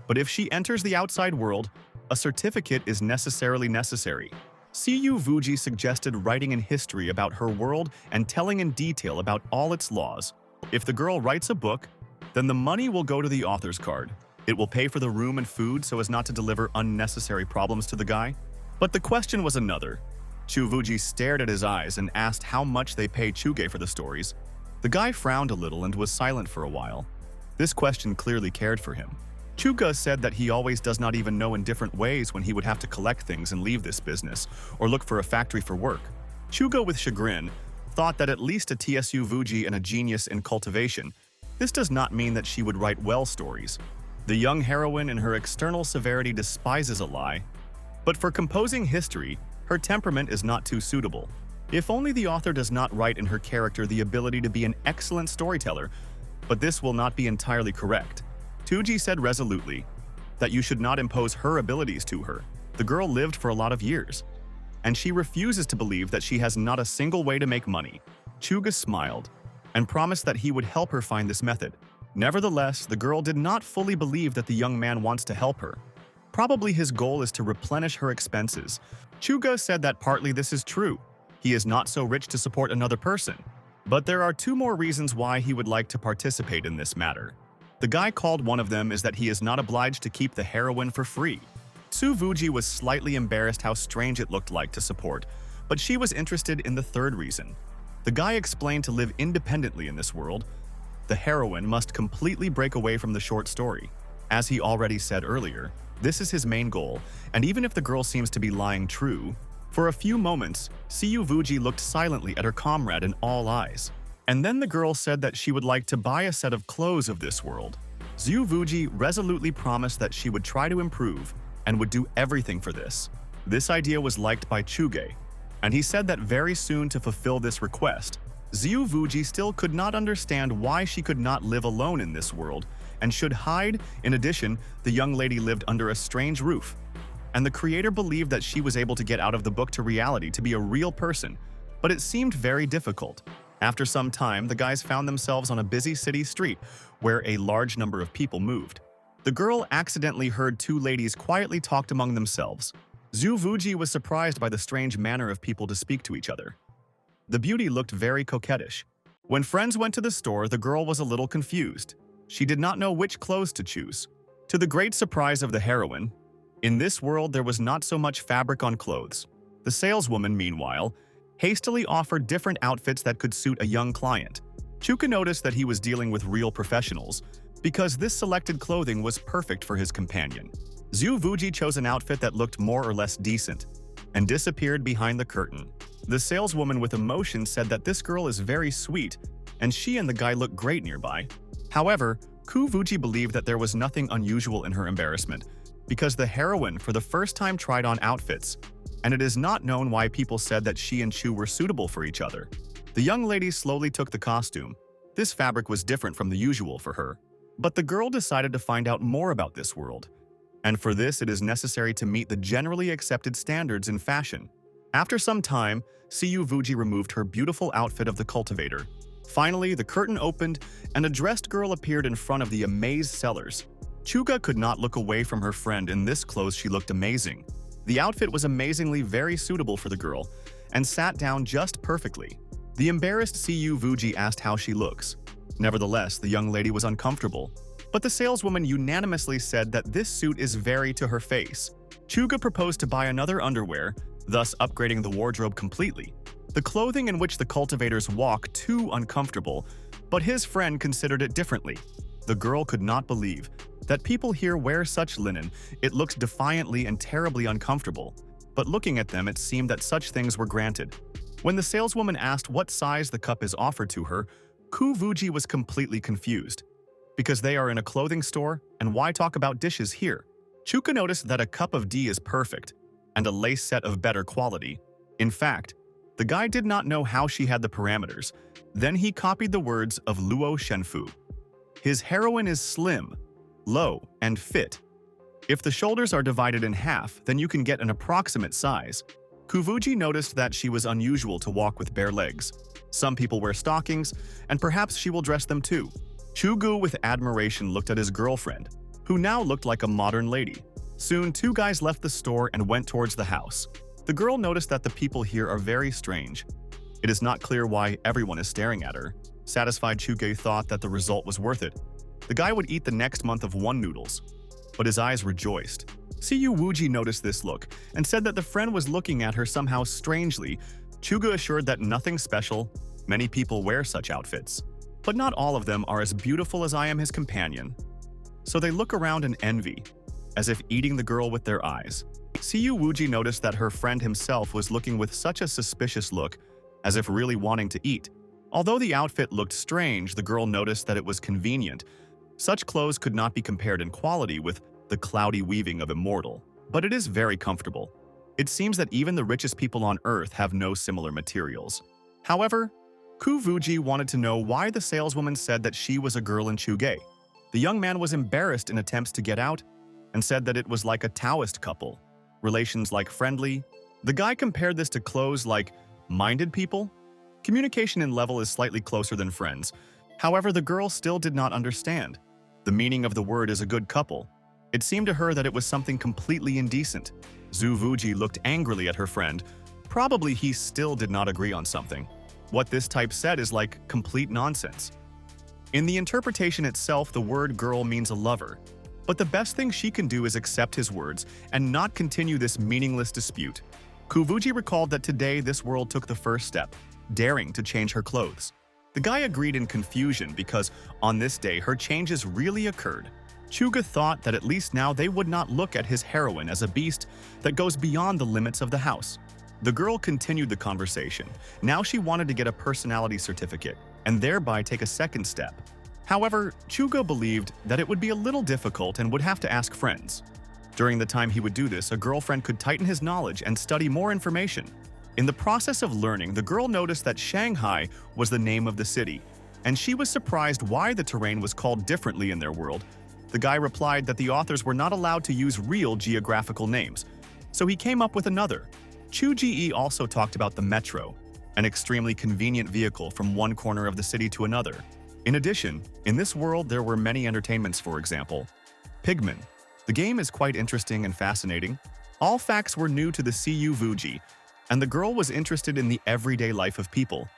[SPEAKER 1] But if she enters the outside world, a certificate is necessarily necessary. Siyu Vuji suggested writing in history about her world and telling in detail about all its laws. If the girl writes a book, then the money will go to the author's card. It will pay for the room and food so as not to deliver unnecessary problems to the guy. But the question was another. Chu Vuji stared at his eyes and asked how much they pay Chuge for the stories. The guy frowned a little and was silent for a while. This question clearly cared for him. Chuga said that he always does not even know in different ways when he would have to collect things and leave this business, or look for a factory for work. Chuga, with chagrin, thought that at least a TSU Vuji and a genius in cultivation. This does not mean that she would write well stories. The young heroine in her external severity despises a lie. But for composing history, her temperament is not too suitable. If only the author does not write in her character the ability to be an excellent storyteller, but this will not be entirely correct. Tuji said resolutely that you should not impose her abilities to her. The girl lived for a lot of years, and she refuses to believe that she has not a single way to make money. Chuga smiled and promised that he would help her find this method. Nevertheless, the girl did not fully believe that the young man wants to help her. Probably his goal is to replenish her expenses. Chuga said that partly this is true. He is not so rich to support another person. But there are two more reasons why he would like to participate in this matter. The guy called one of them is that he is not obliged to keep the heroine for free. Su Vuji was slightly embarrassed how strange it looked like to support, but she was interested in the third reason. The guy explained to live independently in this world, the heroine must completely break away from the short story. As he already said earlier, this is his main goal, and even if the girl seems to be lying true, for a few moments, Siyu Vuji looked silently at her comrade in all eyes. And then the girl said that she would like to buy a set of clothes of this world. Zhu Vuji resolutely promised that she would try to improve and would do everything for this. This idea was liked by Chuge, and he said that very soon to fulfill this request. Zhu Vuji still could not understand why she could not live alone in this world and should hide. In addition, the young lady lived under a strange roof, and the creator believed that she was able to get out of the book to reality to be a real person, but it seemed very difficult. After some time, the guys found themselves on a busy city street where a large number of people moved. The girl accidentally heard two ladies quietly talked among themselves. Zhu Vuji was surprised by the strange manner of people to speak to each other. The beauty looked very coquettish. When friends went to the store, the girl was a little confused. She did not know which clothes to choose. To the great surprise of the heroine, in this world there was not so much fabric on clothes. The saleswoman, meanwhile, hastily offered different outfits that could suit a young client. Chuka noticed that he was dealing with real professionals, because this selected clothing was perfect for his companion. Zhu Vuji chose an outfit that looked more or less decent, and disappeared behind the curtain. The saleswoman with emotion said that this girl is very sweet, and she and the guy look great nearby. However, Ku Vuji believed that there was nothing unusual in her embarrassment, because the heroine for the first time tried on outfits, and it is not known why people said that she and Chu were suitable for each other. The young lady slowly took the costume. This fabric was different from the usual for her. But the girl decided to find out more about this world. And for this, it is necessary to meet the generally accepted standards in fashion. After some time, Siyu Vuji removed her beautiful outfit of the cultivator. Finally, the curtain opened, and a dressed girl appeared in front of the amazed sellers. Chuga could not look away from her friend. In this clothes, she looked amazing. The outfit was amazingly very suitable for the girl, and sat down just perfectly. The embarrassed Siyu Vuji asked how she looks. Nevertheless, the young lady was uncomfortable, but the saleswoman unanimously said that this suit is very to her face. Chuga proposed to buy another underwear, thus upgrading the wardrobe completely. The clothing in which the cultivators walk too uncomfortable, but his friend considered it differently. The girl could not believe that people here wear such linen. It looked defiantly and terribly uncomfortable, but looking at them it seemed that such things were granted. When the saleswoman asked what size the cup is offered to her, Ku Vuji was completely confused. Because they are in a clothing store, and why talk about dishes here? Chuka noticed that a cup of D is perfect, and a lace set of better quality. In fact, the guy did not know how she had the parameters. Then he copied the words of Luo Shenfu. His heroine is slim, low, and fit. If the shoulders are divided in half, then you can get an approximate size. Kuvuji noticed that she was unusual to walk with bare legs. Some people wear stockings, and perhaps she will dress them too. Chugu with admiration looked at his girlfriend, who now looked like a modern lady. Soon, two guys left the store and went towards the house. The girl noticed that the people here are very strange. It is not clear why everyone is staring at her. Satisfied, Chuge thought that the result was worth it. The guy would eat the next month of one noodles, but his eyes rejoiced. Siyu Wuji noticed this look and said that the friend was looking at her somehow strangely. Chuga assured that nothing special. Many people wear such outfits, but not all of them are as beautiful as I am his companion. So they look around in envy, as if eating the girl with their eyes. Siyu Wuji noticed that her friend himself was looking with such a suspicious look, as if really wanting to eat. Although the outfit looked strange, the girl noticed that it was convenient. Such clothes could not be compared in quality with the cloudy weaving of immortal, but it is very comfortable. It seems that even the richest people on Earth have no similar materials. However, Kuvuji wanted to know why the saleswoman said that she was a girl in Chuge. The young man was embarrassed in attempts to get out and said that it was like a Taoist couple, relations like friendly. The guy compared this to clothes like minded people. Communication in level is slightly closer than friends. However, the girl still did not understand. The meaning of the word is a good couple. It seemed to her that it was something completely indecent. Zhu Vuji looked angrily at her friend. Probably he still did not agree on something. What this type said is like complete nonsense. In the interpretation itself, the word girl means a lover. But the best thing she can do is accept his words and not continue this meaningless dispute. Kuvuji recalled that today this world took the first step, daring to change her clothes. The guy agreed in confusion because on this day her changes really occurred. Chuga thought that at least now they would not look at his heroine as a beast that goes beyond the limits of the house. The girl continued the conversation. Now she wanted to get a personality certificate and thereby take a second step. However, Chuga believed that it would be a little difficult and would have to ask friends. During the time he would do this, a girlfriend could tighten his knowledge and study more information. In the process of learning, the girl noticed that Shanghai was the name of the city, and she was surprised why the terrain was called differently in their world. The guy replied that the authors were not allowed to use real geographical names, so he came up with another. Chu Ji also talked about the metro, an extremely convenient vehicle from one corner of the city to another. In addition, in this world there were many entertainments, for example, Pigman. The game is quite interesting and fascinating. All facts were new to the Siyu Vuji, and the girl was interested in the everyday life of people.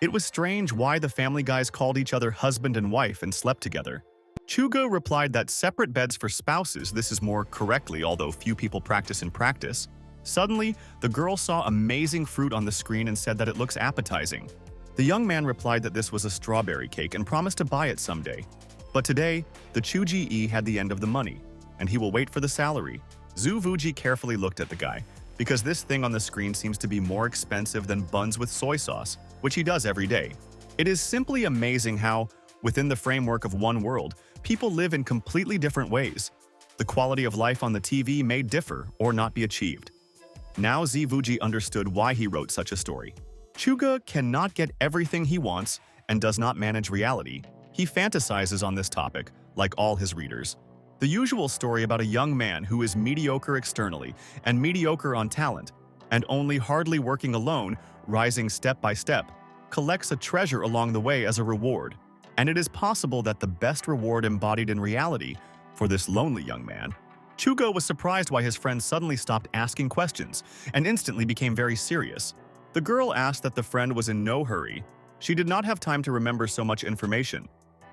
[SPEAKER 1] It was strange why the family guys called each other husband and wife and slept together. Chugo replied that separate beds for spouses, this is more correctly, although few people practice in practice. Suddenly, the girl saw amazing fruit on the screen and said that it looks appetizing. The young man replied that this was a strawberry cake and promised to buy it someday. But today, the Chuji had the end of the money, and he will wait for the salary. Zhu Vuji carefully looked at the guy, because this thing on the screen seems to be more expensive than buns with soy sauce, which he does every day. It is simply amazing how, within the framework of one world, people live in completely different ways. The quality of life on the TV may differ or not be achieved. Now Zivuji understood why he wrote such a story. Chuga cannot get everything he wants and does not manage reality. He fantasizes on this topic, like all his readers. The usual story about a young man who is mediocre externally and mediocre on talent, and only hardly working alone, rising step by step, collects a treasure along the way as a reward. And it is possible that the best reward embodied in reality for this lonely young man. Chugo was surprised why his friend suddenly stopped asking questions and instantly became very serious. The girl asked that the friend was in no hurry. She did not have time to remember so much information,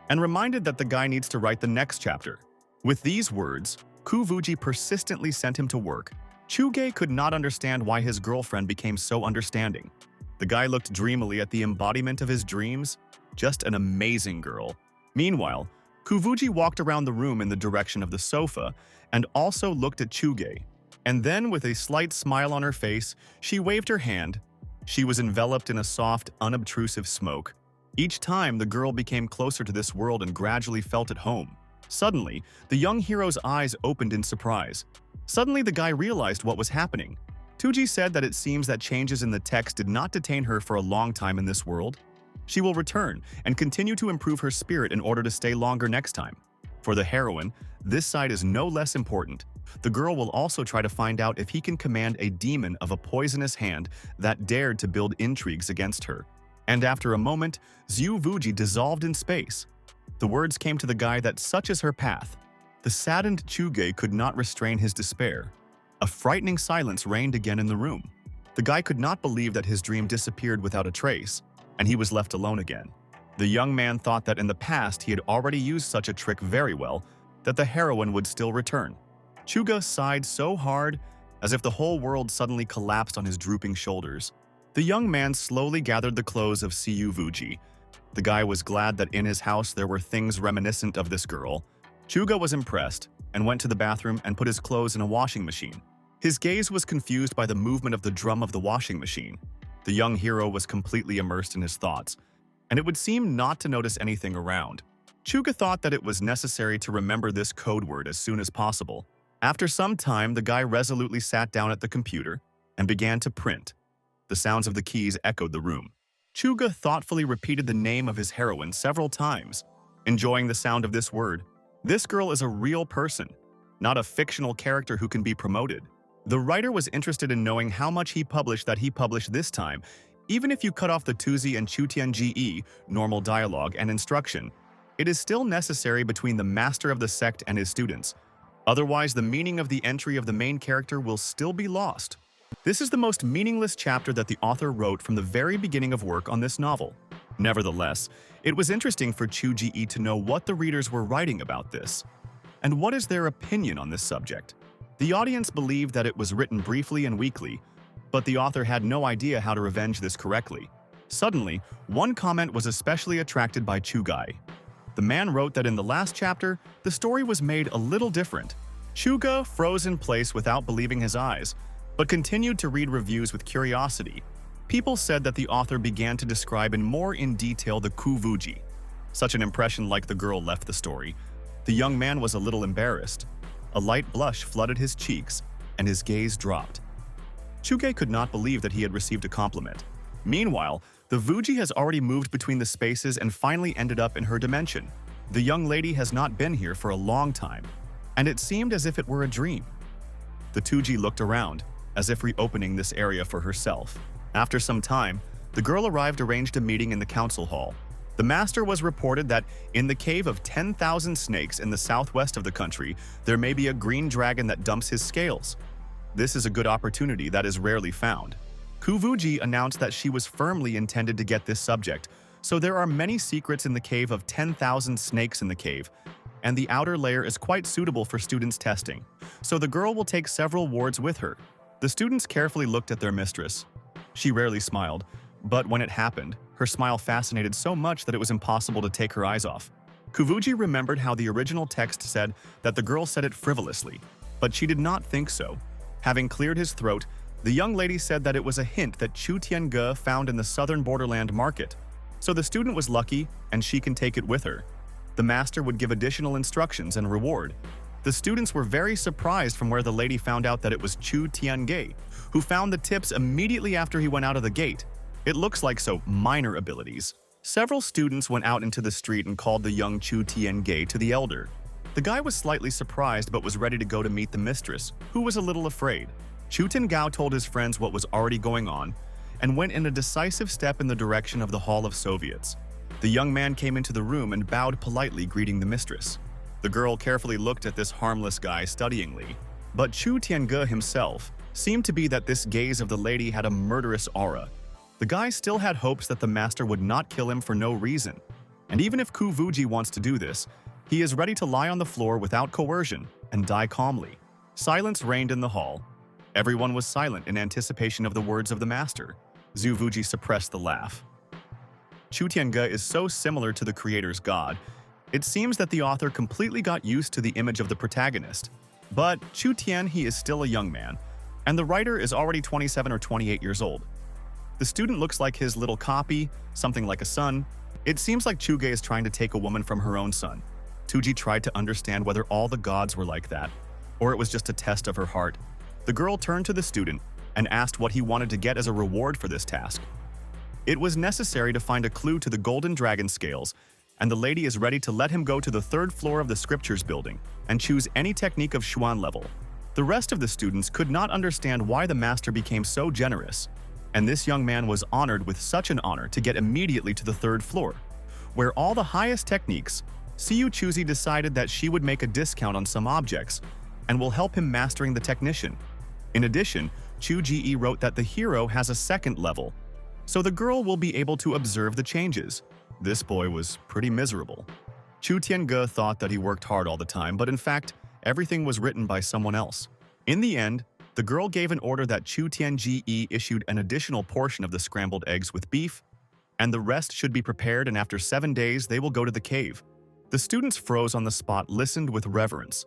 [SPEAKER 1] and reminded that the guy needs to write the next chapter. With these words, Kuvuji persistently sent him to work. Chuge could not understand why his girlfriend became so understanding. The guy looked dreamily at the embodiment of his dreams. Just an amazing girl. Meanwhile, Kuvuji walked around the room in the direction of the sofa and also looked at Chuge. And then, with a slight smile on her face, she waved her hand. She was enveloped in a soft, unobtrusive smoke. Each time, the girl became closer to this world and gradually felt at home. Suddenly, the young hero's eyes opened in surprise. Suddenly, the guy realized what was happening. Tuji said that it seems that changes in the text did not detain her for a long time in this world. She will return and continue to improve her spirit in order to stay longer next time. For the heroine, this side is no less important. The girl will also try to find out if he can command a demon of a poisonous hand that dared to build intrigues against her. And after a moment, Zhu Vuji dissolved in space. The words came to the guy that such is her path. The saddened Chuge could not restrain his despair. A frightening silence reigned again in the room. The guy could not believe that his dream disappeared without a trace, and he was left alone again. The young man thought that in the past he had already used such a trick very well, that the heroine would still return. Chuga sighed so hard, as if the whole world suddenly collapsed on his drooping shoulders. The young man slowly gathered the clothes of Siyu Vuji. The guy was glad that in his house there were things reminiscent of this girl. Chuga was impressed and went to the bathroom and put his clothes in a washing machine. His gaze was confused by the movement of the drum of the washing machine. The young hero was completely immersed in his thoughts, and it would seem not to notice anything around. Chuga thought that it was necessary to remember this code word as soon as possible. After some time, the guy resolutely sat down at the computer and began to print. The sounds of the keys echoed the room. Chuga thoughtfully repeated the name of his heroine several times, enjoying the sound of this word. This girl is a real person, not a fictional character who can be promoted. The writer was interested in knowing how much he published this time. Even if you cut off the Tuzi and Chutian-ge, normal dialogue and instruction, it is still necessary between the master of the sect and his students. Otherwise, the meaning of the entry of the main character will still be lost. This is the most meaningless chapter that the author wrote from the very beginning of work on this novel. Nevertheless, it was interesting for Chu Ji to know what the readers were writing about this, and what is their opinion on this subject. The audience believed that it was written briefly and weakly, but the author had no idea how to revenge this correctly. Suddenly, one comment was especially attracted by Chugai. The man wrote that in the last chapter, the story was made a little different. Chuga froze in place without believing his eyes, but continued to read reviews with curiosity. People said that the author began to describe in detail the Kuvuji. Such an impression like the girl left the story. The young man was a little embarrassed. A light blush flooded his cheeks, and his gaze dropped. Chuge could not believe that he had received a compliment. Meanwhile, the Vuji has already moved between the spaces and finally ended up in her dimension. The young lady has not been here for a long time, and it seemed as if it were a dream. The Tuji looked around, as if reopening this area for herself. After some time, the girl arranged a meeting in the council hall. The master was reported that in the cave of 10,000 snakes in the southwest of the country, there may be a green dragon that dumps his scales. This is a good opportunity that is rarely found. Kuvuji announced that she was firmly intended to get this subject, so there are many secrets in the cave of 10,000 snakes in the cave, and the outer layer is quite suitable for students' testing, so the girl will take several wards with her. The students carefully looked at their mistress. She rarely smiled, but when it happened, her smile fascinated so much that it was impossible to take her eyes off. Kuvuji remembered how the original text said that the girl said it frivolously, but she did not think so. Having cleared his throat, the young lady said that it was a hint that Chu Tienge found in the southern borderland market. So the student was lucky, and she can take it with her. The master would give additional instructions and reward. The students were very surprised from where the lady found out that it was Chu Tienge, who found the tips immediately after he went out of the gate. It looks like so minor abilities. Several students went out into the street and called the young Chu Tienge to the elder. The guy was slightly surprised but was ready to go to meet the mistress, who was a little afraid. Chu Tengao told his friends what was already going on and went in a decisive step in the direction of the Hall of Soviets. The young man came into the room and bowed politely, greeting the mistress. The girl carefully looked at this harmless guy studyingly, but Chu Tienge himself seemed to be that this gaze of the lady had a murderous aura. The guy still had hopes that the master would not kill him for no reason, and even if Kuvuji wants to do this, he is ready to lie on the floor without coercion and die calmly. Silence reigned in the hall. Everyone was silent in anticipation of the words of the master. Zhu Vuji suppressed the laugh. Chu Tienge is so similar to the creator's god, it seems that the author completely got used to the image of the protagonist. But Chu Tian, he is still a young man, and the writer is already 27 or 28 years old. The student looks like his little copy, something like a son. It seems like Chuge is trying to take a woman from her own son. Tuji tried to understand whether all the gods were like that, or it was just a test of her heart. The girl turned to the student and asked what he wanted to get as a reward for this task. It was necessary to find a clue to the golden dragon scales, and the lady is ready to let him go to the third floor of the scriptures building and choose any technique of Xuan level. The rest of the students could not understand why the master became so generous, and this young man was honored with such an honor to get immediately to the third floor, where all the highest techniques. Siyu Chuzi decided that she would make a discount on some objects and will help him mastering the technician. In addition, Chu Ji wrote that the hero has a second level, so the girl will be able to observe the changes. This boy was pretty miserable. Chu Tiange thought that he worked hard all the time, but in fact, everything was written by someone else. In the end, the girl gave an order that Chu Tianji issued an additional portion of the scrambled eggs with beef, and the rest should be prepared, and after 7 days they will go to the cave. The students froze on the spot, listened with reverence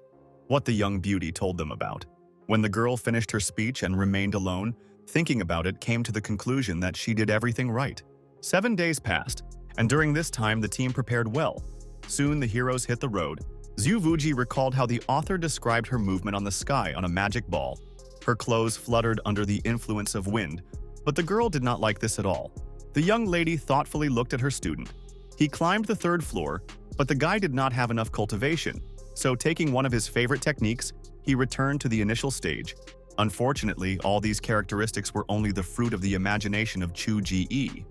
[SPEAKER 1] what the young beauty told them about. When the girl finished her speech and remained alone, thinking about it, came to the conclusion that she did everything right. 7 days passed, and during this time the team prepared well. Soon the heroes hit the road. Zhu Wuji recalled how the author described her movement on the sky on a magic ball. Her clothes fluttered under the influence of wind, but the girl did not like this at all. The young lady thoughtfully looked at her student. He climbed the third floor, but the guy did not have enough cultivation, so taking one of his favorite techniques, he returned to the initial stage. Unfortunately, all these characteristics were only the fruit of the imagination of Chu Ji.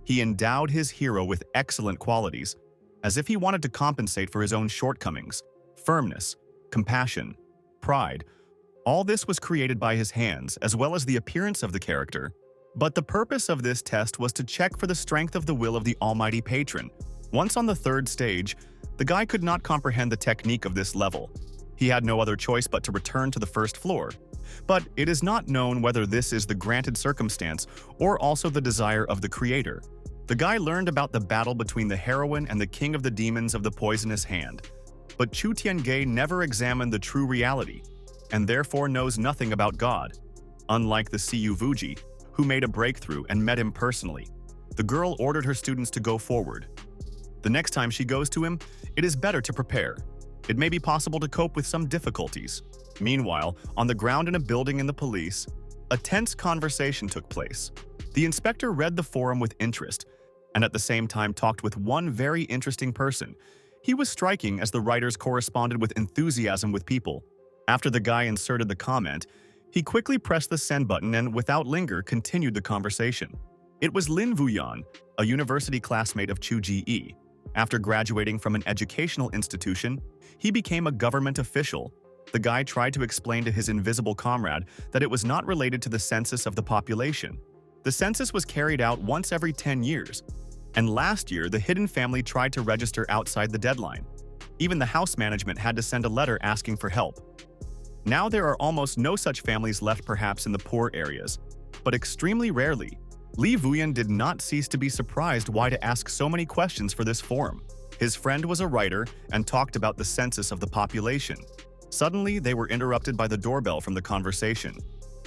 [SPEAKER 1] He endowed his hero with excellent qualities, as if he wanted to compensate for his own shortcomings: firmness, compassion, pride. All this was created by his hands, as well as the appearance of the character. But the purpose of this test was to check for the strength of the will of the Almighty Patron. Once on the third stage, the guy could not comprehend the technique of this level. He had no other choice but to return to the first floor. But it is not known whether this is the granted circumstance or also the desire of the creator. The guy learned about the battle between the heroine and the king of the demons of the poisonous hand. But Chu Tiange never examined the true reality, and therefore knows nothing about God. Unlike the Siyu Wuji, who made a breakthrough and met him personally, the girl ordered her students to go forward. The next time she goes to him, it is better to prepare. It may be possible to cope with some difficulties. Meanwhile, on the ground in a building in the police, a tense conversation took place. The inspector read the forum with interest, and at the same time talked with one very interesting person. He was striking as the writers corresponded with enthusiasm with people. After the guy inserted the comment, he quickly pressed the send button and, without linger, continued the conversation. It was Lin Vuyan, a university classmate of Chu Ji. After graduating from an educational institution, he became a government official. The guy tried to explain to his invisible comrade that it was not related to the census of the population. The census was carried out once every 10 years, and last year the hidden family tried to register outside the deadline. Even the house management had to send a letter asking for help. Now there are almost no such families left, perhaps in the poor areas, but extremely rarely. Li Vuyan did not cease to be surprised why to ask so many questions for this forum. His friend was a writer and talked about the census of the population. Suddenly, they were interrupted by the doorbell from the conversation.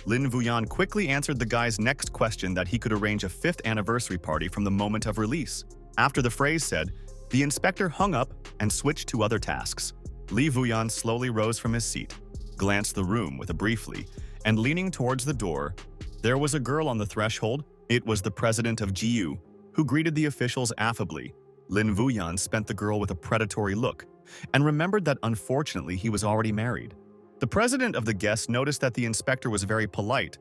[SPEAKER 1] Lin Vuyan quickly answered the guy's next question that he could arrange a 5th anniversary party from the moment of release. After the phrase said, the inspector hung up and switched to other tasks. Li Vuyan slowly rose from his seat, glanced the room with a briefly, and leaning towards the door, there was a girl on the threshold. It was the president of GU, who greeted the officials affably. Lin Vuyan spent the girl with a predatory look, and remembered that unfortunately he was already married. The president of the guests noticed that the inspector was very polite,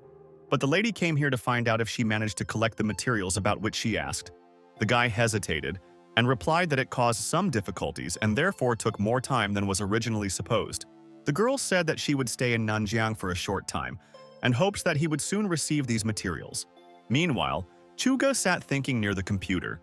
[SPEAKER 1] but the lady came here to find out if she managed to collect the materials about which she asked. The guy hesitated, and replied that it caused some difficulties and therefore took more time than was originally supposed. The girl said that she would stay in Nanjiang for a short time, and hopes that he would soon receive these materials. Meanwhile, Chuga sat thinking near the computer.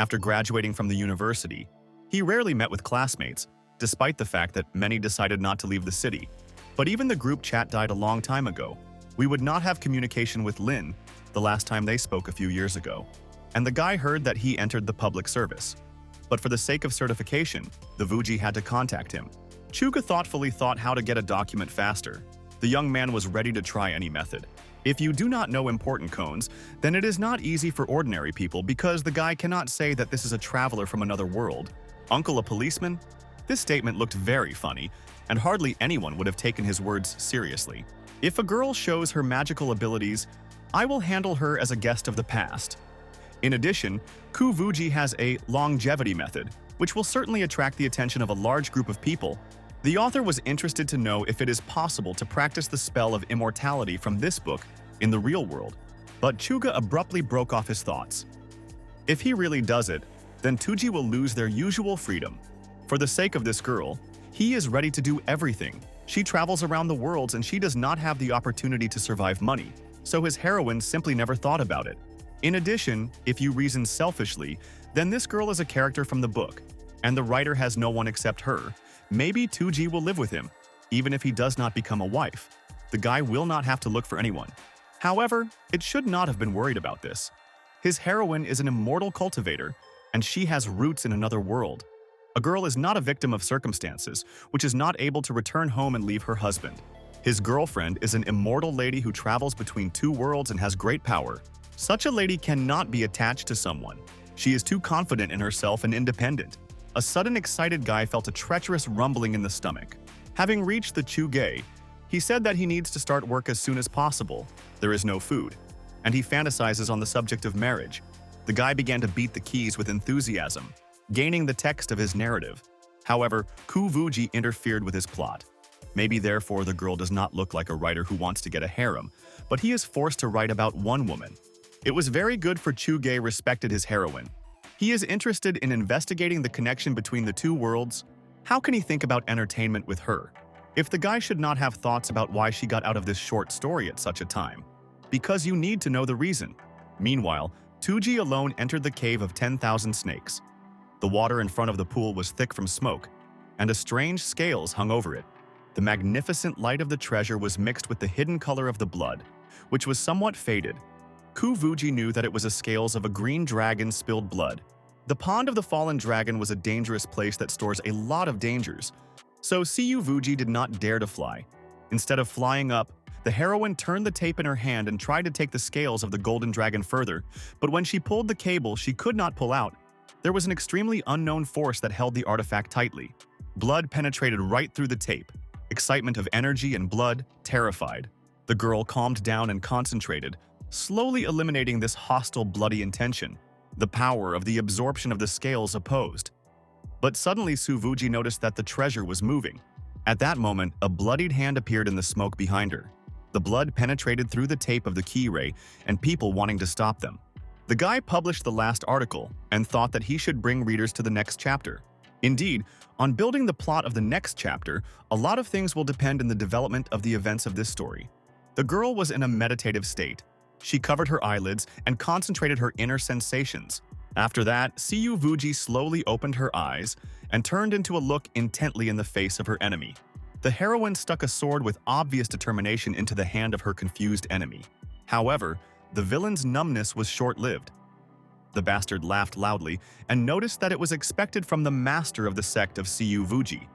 [SPEAKER 1] After graduating from the university, he rarely met with classmates, despite the fact that many decided not to leave the city. But even the group chat died a long time ago. We would not have communication with Lin the last time they spoke a few years ago. And the guy heard that he entered the public service. But for the sake of certification, the Vuji had to contact him. Chuga thoughtfully thought how to get a document faster. The young man was ready to try any method. If you do not know important cones, then it is not easy for ordinary people because the guy cannot say that this is a traveler from another world. Uncle a policeman? This statement looked very funny, and hardly anyone would have taken his words seriously. If a girl shows her magical abilities, I will handle her as a guest of the past. In addition, Kuvuji has a longevity method, which will certainly attract the attention of a large group of people. The author was interested to know if it is possible to practice the spell of immortality from this book in the real world, but Chuga abruptly broke off his thoughts. If he really does it, then Tuji will lose their usual freedom. For the sake of this girl, he is ready to do everything. She travels around the world and she does not have the opportunity to survive money, so his heroine simply never thought about it. In addition, if you reason selfishly, then this girl is a character from the book, and the writer has no one except her. Maybe Tuji will live with him, even if he does not become a wife. The guy will not have to look for anyone. However, it should not have been worried about this. His heroine is an immortal cultivator, and she has roots in another world. A girl is not a victim of circumstances, which is not able to return home and leave her husband. His girlfriend is an immortal lady who travels between two worlds and has great power. Such a lady cannot be attached to someone. She is too confident in herself and independent. A sudden excited guy felt a treacherous rumbling in the stomach. Having reached the Chuge, he said that he needs to start work as soon as possible. There is no food, and he fantasizes on the subject of marriage. The guy began to beat the keys with enthusiasm, gaining the text of his narrative. However, Kuvuji interfered with his plot. Maybe therefore the girl does not look like a writer who wants to get a harem, but he is forced to write about one woman. It was very good for Chuge respected his heroine. He is interested in investigating the connection between the two worlds. How can he think about entertainment with her? If the guy should not have thoughts about why she got out of this short story at such a time. Because you need to know the reason. Meanwhile, Tuji alone entered the cave of 10,000 snakes. The water in front of the pool was thick from smoke, and a strange scales hung over it. The magnificent light of the treasure was mixed with the hidden color of the blood, which was somewhat faded. Kuvuji knew that it was the scales of a green dragon spilled blood. The pond of the fallen dragon was a dangerous place that stores a lot of dangers, so Siyuvuji did not dare to fly. Instead of flying up, the heroine turned the tape in her hand and tried to take the scales of the golden dragon further, but when she pulled the cable, she could not pull out. There was an extremely unknown force that held the artifact tightly. Blood penetrated right through the tape. Excitement of energy and blood, terrified. The girl calmed down and concentrated, slowly eliminating this hostile bloody intention. The power of the absorption of the scales opposed. But suddenly Suvuji noticed that the treasure was moving. At that moment, a bloodied hand appeared in the smoke behind her. The blood penetrated through the tape of the key ray, and people wanting to stop them. The guy published the last article and thought that he should bring readers to the next chapter. Indeed, on building the plot of the next chapter, a lot of things will depend on the development of the events of this story. The girl was in a meditative state. She covered her eyelids and concentrated her inner sensations. After that, Siyuvuji slowly opened her eyes and turned into a look intently in the face of her enemy. The heroine stuck a sword with obvious determination into the hand of her confused enemy. However, the villain's numbness was short-lived. The bastard laughed loudly and noticed that it was expected from the master of the sect of Siyuvuji.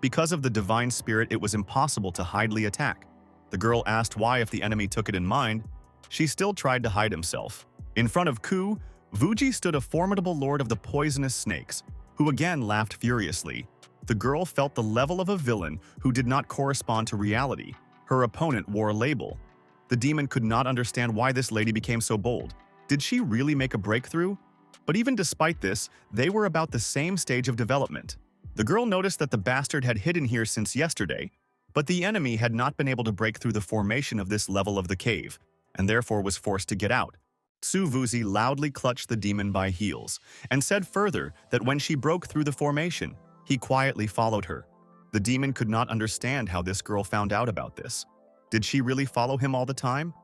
[SPEAKER 1] Because of the divine spirit, it was impossible to hidely attack. The girl asked why if the enemy took it in mind. She still tried to hide himself. In front of Ku, Vuji stood a formidable lord of the poisonous snakes, who again laughed furiously. The girl felt the level of a villain who did not correspond to reality. Her opponent wore a label. The demon could not understand why this lady became so bold. Did she really make a breakthrough? But even despite this, they were about the same stage of development. The girl noticed that the bastard had hidden here since yesterday, but the enemy had not been able to break through the formation of this level of the cave, and therefore was forced to get out. Suvuzi loudly clutched the demon by heels, and said further that when she broke through the formation, he quietly followed her. The demon could not understand how this girl found out about this. Did she really follow him all the time?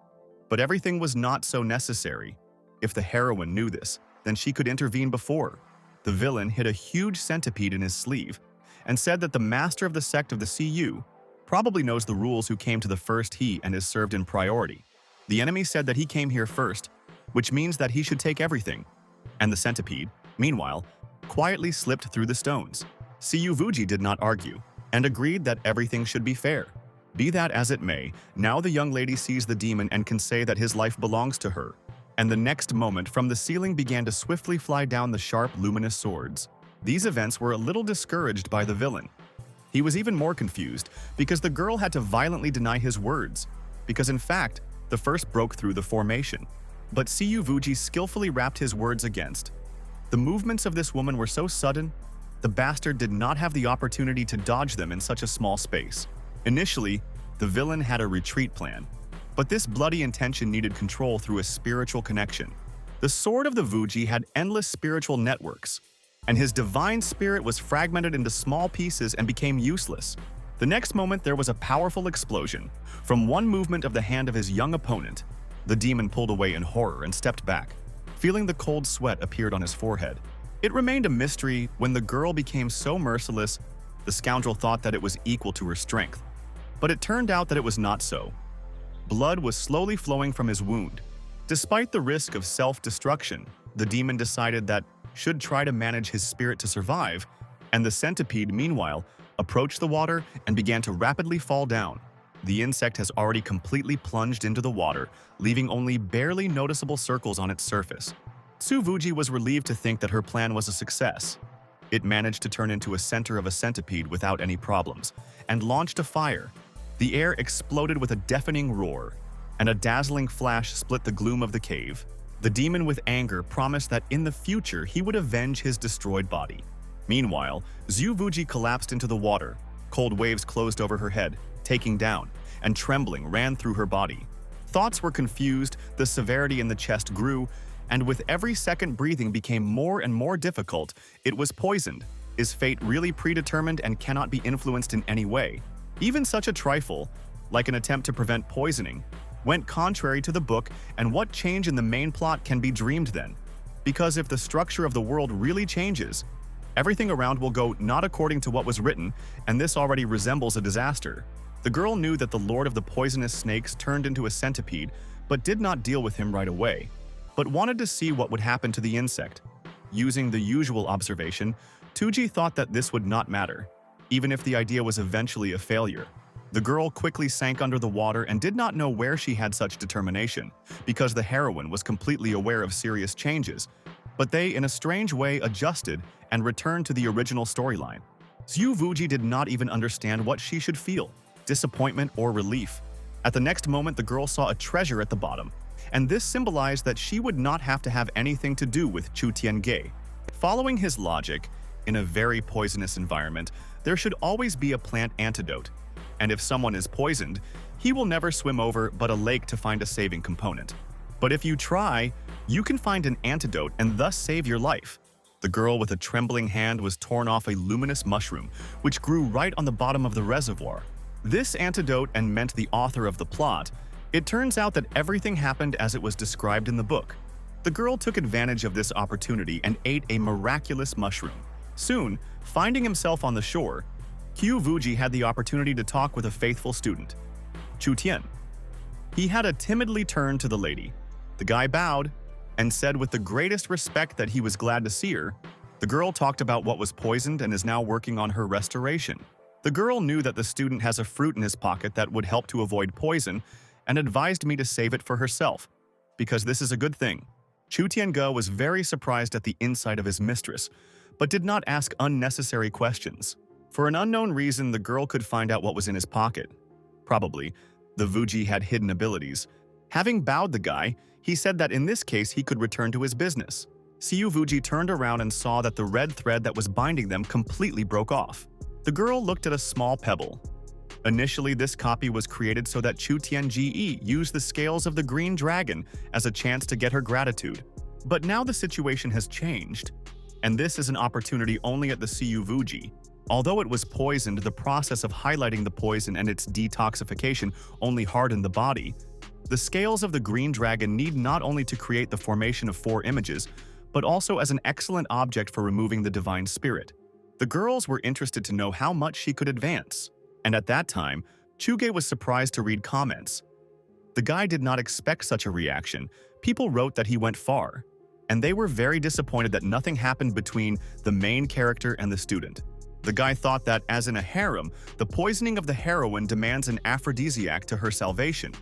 [SPEAKER 1] But everything was not so necessary. If the heroine knew this, then she could intervene before. The villain hid a huge centipede in his sleeve, and said that the master of the sect of the CU probably knows the rules who came to the first he and is served in priority. The enemy said that he came here first, which means that he should take everything. And the centipede, meanwhile, quietly slipped through the stones. Siyuvuji did not argue, and agreed that everything should be fair. Be that as it may, now the young lady sees the demon and can say that his life belongs to her. And the next moment, from the ceiling began to swiftly fly down the sharp, luminous swords. These events were a little discouraged by the villain. He was even more confused, because the girl had to violently deny his words, because in fact, the first broke through the formation. but Siyu Vuji skillfully wrapped his words against. The movements of this woman were so sudden, the bastard did not have the opportunity to dodge them in such a small space. Initially, the villain had a retreat plan, but this bloody intention needed control through a spiritual connection. The sword of the Vuji had endless spiritual networks, and his divine spirit was fragmented into small pieces and became useless. The next moment, there was a powerful explosion. From one movement of the hand of his young opponent, the demon pulled away in horror and stepped back. Feeling the cold sweat appeared on his forehead. It remained a mystery when the girl became so merciless, the scoundrel thought that it was equal to her strength. But it turned out that it was not so. Blood was slowly flowing from his wound. Despite the risk of self-destruction, the demon decided that should try to manage his spirit to survive, and the centipede, meanwhile, approached the water and began to rapidly fall down. The insect has already completely plunged into the water, leaving only barely noticeable circles on its surface. Tsuvuji was relieved to think that her plan was a success. It managed to turn into a center of a centipede without any problems, and launched a fire. The air exploded with a deafening roar, and a dazzling flash split the gloom of the cave. The demon, with anger, promised that in the future he would avenge his destroyed body. Meanwhile, Tsuvuji collapsed into the water. Cold waves closed over her head, taking down, and trembling ran through her body. Thoughts were confused, the severity in the chest grew, and with every second breathing became more and more difficult. It was poisoned. Is fate really predetermined and cannot be influenced in any way? Even such a trifle, like an attempt to prevent poisoning, went contrary to the book, and what change in the main plot can be dreamed then? Because if the structure of the world really changes, everything around will go not according to what was written, and this already resembles a disaster. The girl knew that the Lord of the Poisonous Snakes turned into a centipede, but did not deal with him right away, but wanted to see what would happen to the insect. Using the usual observation, Tuji thought that this would not matter, even if the idea was eventually a failure. The girl quickly sank under the water and did not know where she had such determination, because the heroine was completely aware of serious changes, but they, in a strange way, adjusted and returned to the original storyline. Tsuvuji did not even understand what she should feel, disappointment or relief. At the next moment, the girl saw a treasure at the bottom, and this symbolized that she would not have to have anything to do with Chu Tiange. Following his logic, in a very poisonous environment, there should always be a plant antidote, and if someone is poisoned, he will never swim over but a lake to find a saving component. But if you try, you can find an antidote and thus save your life. The girl with a trembling hand was torn off a luminous mushroom, which grew right on the bottom of the reservoir. This antidote and meant the author of the plot. It turns out that everything happened as it was described in the book. The girl took advantage of this opportunity and ate a miraculous mushroom. Soon, finding himself on the shore, Qiu Vuji had the opportunity to talk with a faithful student, Chu Tian. He had a timidly turned to the lady. The guy bowed and said with the greatest respect that he was glad to see her. The girl talked about what was poisoned and is now working on her restoration. The girl knew that the student has a fruit in his pocket that would help to avoid poison and advised me to save it for herself, because this is a good thing. Chu Tiange was very surprised at the insight of his mistress, but did not ask unnecessary questions. For an unknown reason, the girl could find out what was in his pocket. Probably, the Vuji had hidden abilities. Having bowed the guy, he said that in this case he could return to his business. Siyu Vuji turned around and saw that the red thread that was binding them completely broke off. The girl looked at a small pebble. Initially, this copy was created so that Chu Tianji used the scales of the green dragon as a chance to get her gratitude. But now the situation has changed, and this is an opportunity only at the Siyu Vuji. Although it was poisoned, the process of highlighting the poison and its detoxification only hardened the body. The scales of the green dragon need not only to create the formation of 4 images, but also as an excellent object for removing the divine spirit. The girls were interested to know how much she could advance, and at that time, Chuge was surprised to read comments. The guy did not expect such a reaction. People wrote that he went far, and they were very disappointed that nothing happened between the main character and the student. The guy thought that, as in a harem, the poisoning of the heroine demands an aphrodisiac to her salvation,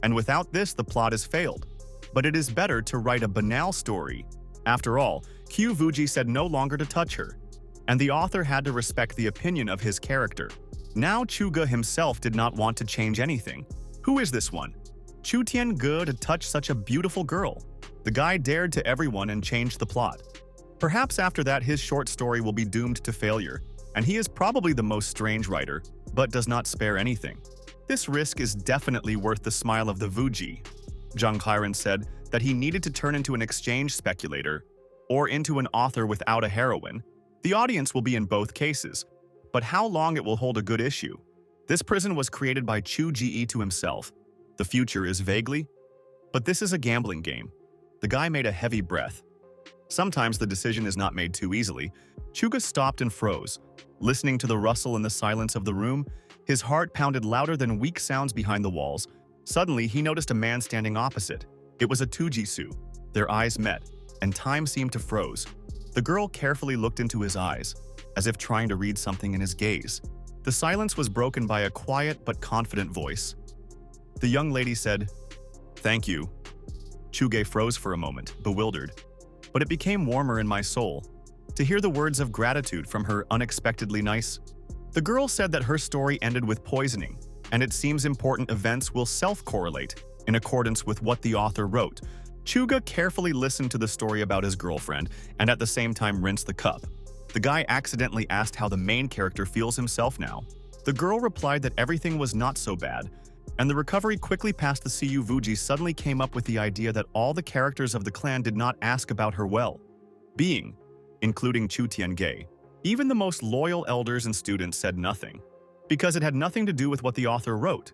[SPEAKER 1] and without this the plot has failed. But it is better to write a banal story. After all, Qiu Vuji said no longer to touch her, and the author had to respect the opinion of his character. Now Chuge himself did not want to change anything. Who is this one? Chu Tiange to touch such a beautiful girl? The guy dared to everyone and changed the plot. Perhaps after that his short story will be doomed to failure, and he is probably the most strange writer, but does not spare anything. This risk is definitely worth the smile of the Vuji. Jung Kyron said that he needed to turn into an exchange speculator or into an author without a heroine. The audience will be in both cases, but how long it will hold a good issue? This prison was created by Chu Ji to himself. The future is vaguely, but this is a gambling game. The guy made a heavy breath. Sometimes the decision is not made too easily. Chuga stopped and froze. Listening to the rustle in the silence of the room, his heart pounded louder than weak sounds behind the walls. Suddenly, he noticed a man standing opposite. It was a Tujisu. Their eyes met, and time seemed to froze. The girl carefully looked into his eyes, as if trying to read something in his gaze. The silence was broken by a quiet but confident voice. The young lady said, "Thank you." Chuge froze for a moment, bewildered. But it became warmer in my soul to hear the words of gratitude from her unexpectedly nice. The girl said that her story ended with poisoning, and it seems important events will self-correlate in accordance with what the author wrote. Chuga carefully listened to the story about his girlfriend and at the same time rinsed the cup. The guy accidentally asked how the main character feels himself now. The girl replied that everything was not so bad, and the recovery quickly past the Cu Vuji suddenly came up with the idea that all the characters of the clan did not ask about her well-being, including Chu Tiange. Even the most loyal elders and students said nothing, because it had nothing to do with what the author wrote.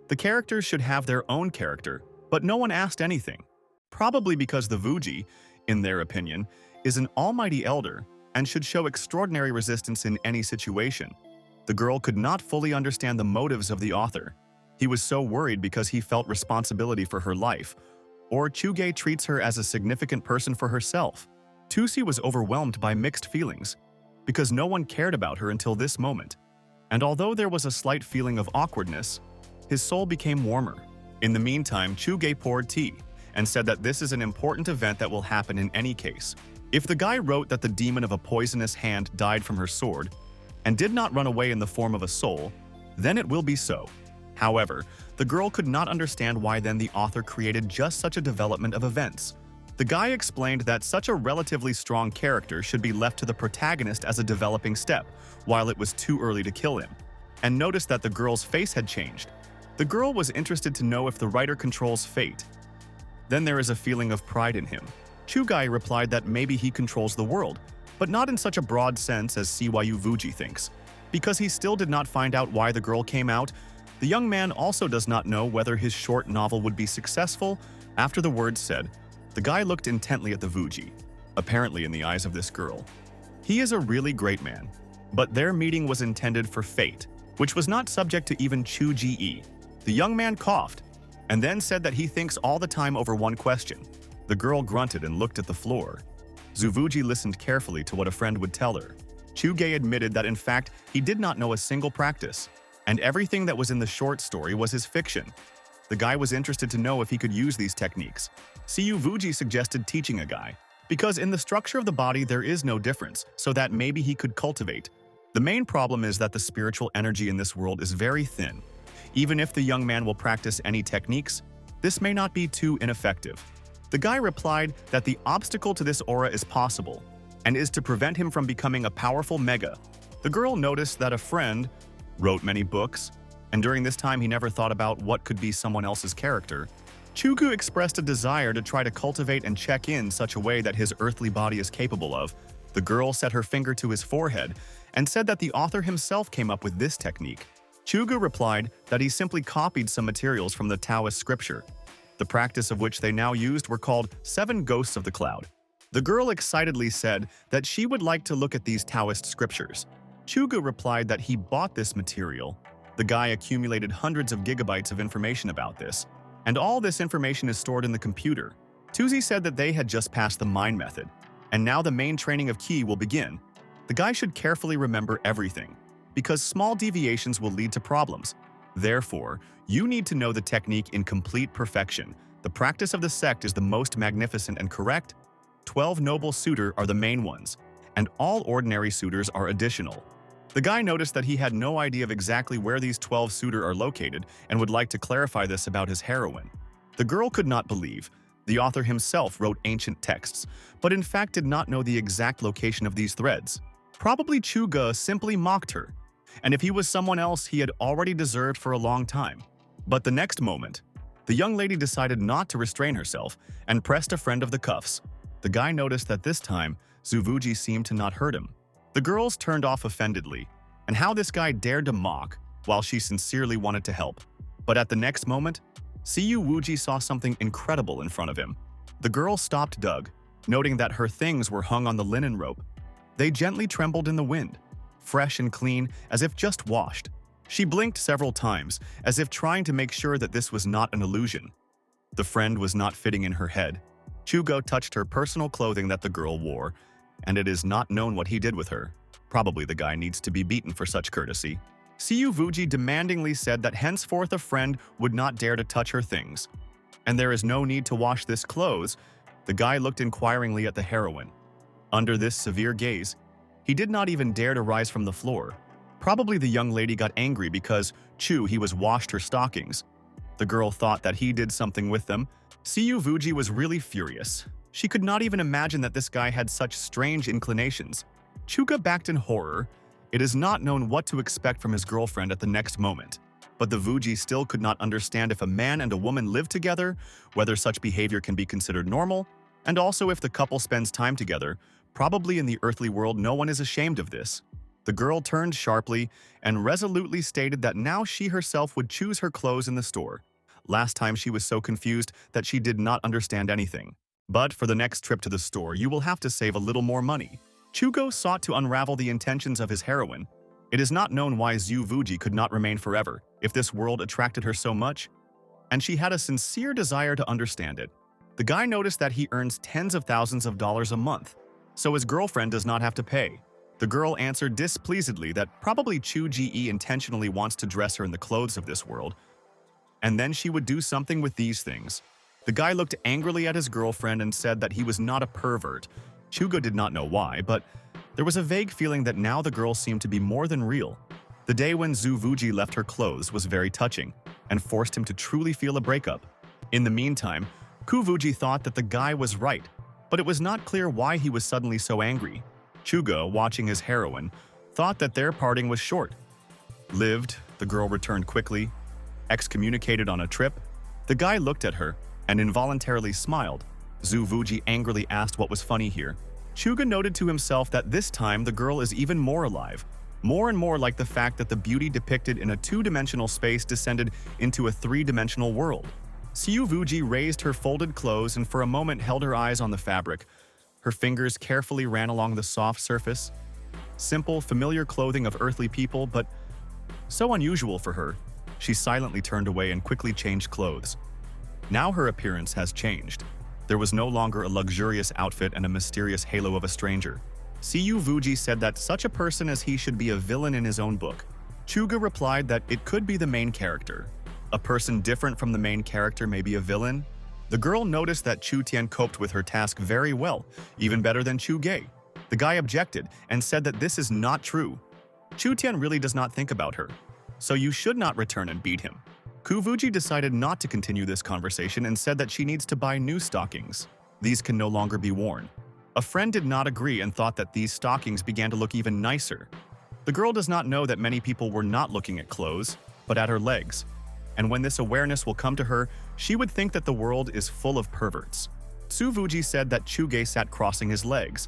[SPEAKER 1] The characters should have their own character, but no one asked anything. Probably because the Vuji, in their opinion, is an almighty elder and should show extraordinary resistance in any situation. The girl could not fully understand the motives of the author. He was so worried because he felt responsibility for her life, or Chuge treats her as a significant person for herself. Tusi was overwhelmed by mixed feelings, because no one cared about her until this moment. And although there was a slight feeling of awkwardness, his soul became warmer. In the meantime, Chuge poured tea and said that this is an important event that will happen in any case. If the guy wrote that the demon of a poisonous hand died from her sword and did not run away in the form of a soul, then it will be so. However, the girl could not understand why then the author created just such a development of events. The guy explained that such a relatively strong character should be left to the protagonist as a developing step, while it was too early to kill him, and noticed that the girl's face had changed. The girl was interested to know if the writer controls fate. Then there is a feeling of pride in him. Chugai replied that maybe he controls the world, but not in such a broad sense as Cyu Vuji thinks. Because he still did not find out why the girl came out, the young man also does not know whether his short novel would be successful. After the words said, the guy looked intently at the Vuji, apparently in the eyes of this girl. He is a really great man, but their meeting was intended for fate, which was not subject to even Chu Ji. The young man coughed, and then said that he thinks all the time over one question. The girl grunted and looked at the floor. Zuvuji listened carefully to what a friend would tell her. Chuge admitted that in fact he did not know a single practice, and everything that was in the short story was his fiction. The guy was interested to know if he could use these techniques. Cyu Vuji suggested teaching a guy, because in the structure of the body there is no difference, so that maybe he could cultivate. The main problem is that the spiritual energy in this world is very thin. Even if the young man will practice any techniques, this may not be too ineffective. The guy replied that the obstacle to this aura is possible, and is to prevent him from becoming a powerful mega. The girl noticed that a friend wrote many books, and during this time he never thought about what could be someone else's character. Chugu expressed a desire to try to cultivate and check in such a way that his earthly body is capable of. The girl set her finger to his forehead and said that the author himself came up with this technique. Chugu replied that he simply copied some materials from the Taoist scripture, the practice of which they now used were called 7 Ghosts of the Cloud. The girl excitedly said that she would like to look at these Taoist scriptures. Chugu replied that he bought this material. The guy accumulated hundreds of gigabytes of information about this, and all this information is stored in the computer. Tuzi said that they had just passed the mind method, and now the main training of Qi will begin. The guy should carefully remember everything, because small deviations will lead to problems. Therefore, you need to know the technique in complete perfection. The practice of the sect is the most magnificent and correct. 12 noble suitor are the main ones, and all ordinary suitors are additional. The guy noticed that he had no idea of exactly where these 12 suitor are located and would like to clarify this about his heroine. The girl could not believe The author himself wrote ancient texts, but in fact did not know the exact location of these threads. Probably Chuga simply mocked her, and if he was someone else, he had already deserved for a long time. But the next moment, the young lady decided not to restrain herself and pressed a friend of the cuffs. The guy noticed that this time, Zuvuji seemed to not hurt him. The girls turned off offendedly, and how this guy dared to mock while she sincerely wanted to help. But at the next moment, Siyu Wuji saw something incredible in front of him. The girl stopped Doug, noting that her things were hung on the linen rope. They gently trembled in the wind, fresh and clean as if just washed. She blinked several times, as if trying to make sure that this was not an illusion. The friend was not fitting in her head. Chugo touched her personal clothing that the girl wore, and it is not known what he did with her. Probably the guy needs to be beaten for such courtesy. Siyu Vuji demandingly said that henceforth a friend would not dare to touch her things. And there is no need to wash this clothes. The guy looked inquiringly at the heroine. Under this severe gaze, he did not even dare to rise from the floor. Probably the young lady got angry because he was washed her stockings. The girl thought that he did something with them. Siyu Vuji was really furious. She could not even imagine that this guy had such strange inclinations. Chuga backed in horror. It is not known what to expect from his girlfriend at the next moment. But the Vuji still could not understand if a man and a woman live together, whether such behavior can be considered normal, and also if the couple spends time together. Probably in the earthly world no one is ashamed of this. The girl turned sharply and resolutely stated that now she herself would choose her clothes in the store. Last time she was so confused that she did not understand anything. But for the next trip to the store, you will have to save a little more money. Chugo sought to unravel the intentions of his heroine. It is not known why Zhu Vuji could not remain forever, if this world attracted her so much, and she had a sincere desire to understand it. The guy noticed that he earns tens of thousands of dollars a month, so his girlfriend does not have to pay. The girl answered displeasedly that probably Chu Ji intentionally wants to dress her in the clothes of this world, and then she would do something with these things. The guy looked angrily at his girlfriend and said that he was not a pervert. Chugo did not know why, but there was a vague feeling that now the girl seemed to be more than real. The day when Zhu Vuji left her clothes was very touching and forced him to truly feel a breakup. In the meantime, Ku Vuji thought that the guy was right, but it was not clear why he was suddenly so angry. Chugo, watching his heroine, thought that their parting was short. Lived, the girl returned quickly. Excommunicated on a trip, the guy looked at her and involuntarily smiled. Zhu Vuji angrily asked what was funny here. Chuga noted to himself that this time the girl is even more alive, more and more like the fact that the beauty depicted in a two-dimensional space descended into a three-dimensional world. Siyu Vuji raised her folded clothes and for a moment held her eyes on the fabric. Her fingers carefully ran along the soft surface. Simple, familiar clothing of earthly people, but so unusual for her. She silently turned away and quickly changed clothes. Now her appearance has changed. There was no longer a luxurious outfit and a mysterious halo of a stranger. Siyu Vuji said that such a person as he should be a villain in his own book. Chuga replied that it could be the main character. A person different from the main character may be a villain. The girl noticed that Chu Tian coped with her task very well, even better than Chu Gei. The guy objected and said that this is not true. Chu Tian really does not think about her, so you should not return and beat him. Ku Vuji decided not to continue this conversation and said that she needs to buy new stockings. These can no longer be worn. A friend did not agree and thought that these stockings began to look even nicer. The girl does not know that many people were not looking at clothes, but at her legs. And when this awareness will come to her, she would think that the world is full of perverts. Zhu Vuji said that Chuge sat crossing his legs.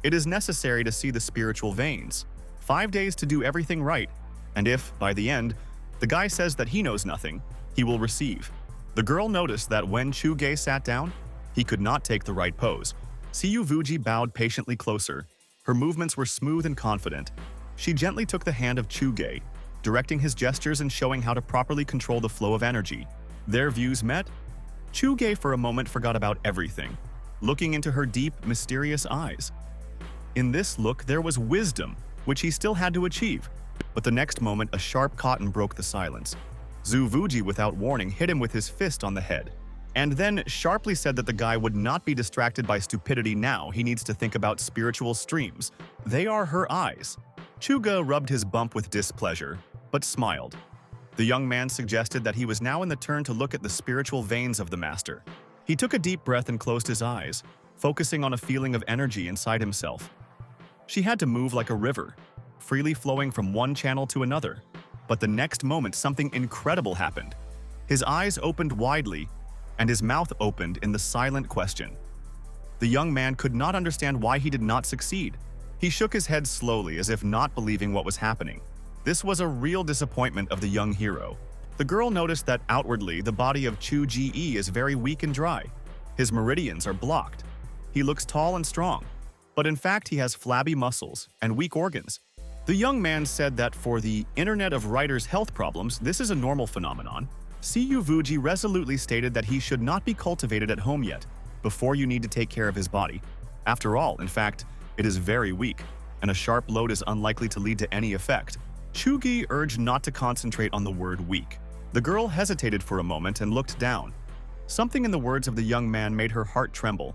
[SPEAKER 1] It is necessary to see the spiritual veins. 5 days to do everything right, and if, by the end, the guy says that he knows nothing, he will receive. The girl noticed that when Chuge sat down, he could not take the right pose. Siyu Vuji bowed patiently closer. Her movements were smooth and confident. She gently took the hand of Chuge, directing his gestures and showing how to properly control the flow of energy. Their views met. Chuge for a moment forgot about everything, looking into her deep, mysterious eyes. In this look, there was wisdom, which he still had to achieve. But the next moment, a sharp cotton broke the silence. Zhu Vuji, without warning, hit him with his fist on the head, and then sharply said that the guy would not be distracted by stupidity now. He needs to think about spiritual streams. They are her eyes. Chuga rubbed his bump with displeasure, but smiled. The young man suggested that he was now in the turn to look at the spiritual veins of the master. He took a deep breath and closed his eyes, focusing on a feeling of energy inside himself. She had to move like a river, freely flowing from one channel to another. But the next moment, something incredible happened. His eyes opened widely, and his mouth opened in the silent question. The young man could not understand why he did not succeed. He shook his head slowly, as if not believing what was happening. This was a real disappointment of the young hero. The girl noticed that outwardly, the body of Chu Ji is very weak and dry. His meridians are blocked. He looks tall and strong, but in fact he has flabby muscles and weak organs. The young man said that for the Internet of Writers' health problems, this is a normal phenomenon. Siyu Vuji resolutely stated that he should not be cultivated at home yet, before you need to take care of his body. After all, in fact, it is very weak, and a sharp load is unlikely to lead to any effect. Chugi urged not to concentrate on the word weak. The girl hesitated for a moment and looked down. Something in the words of the young man made her heart tremble.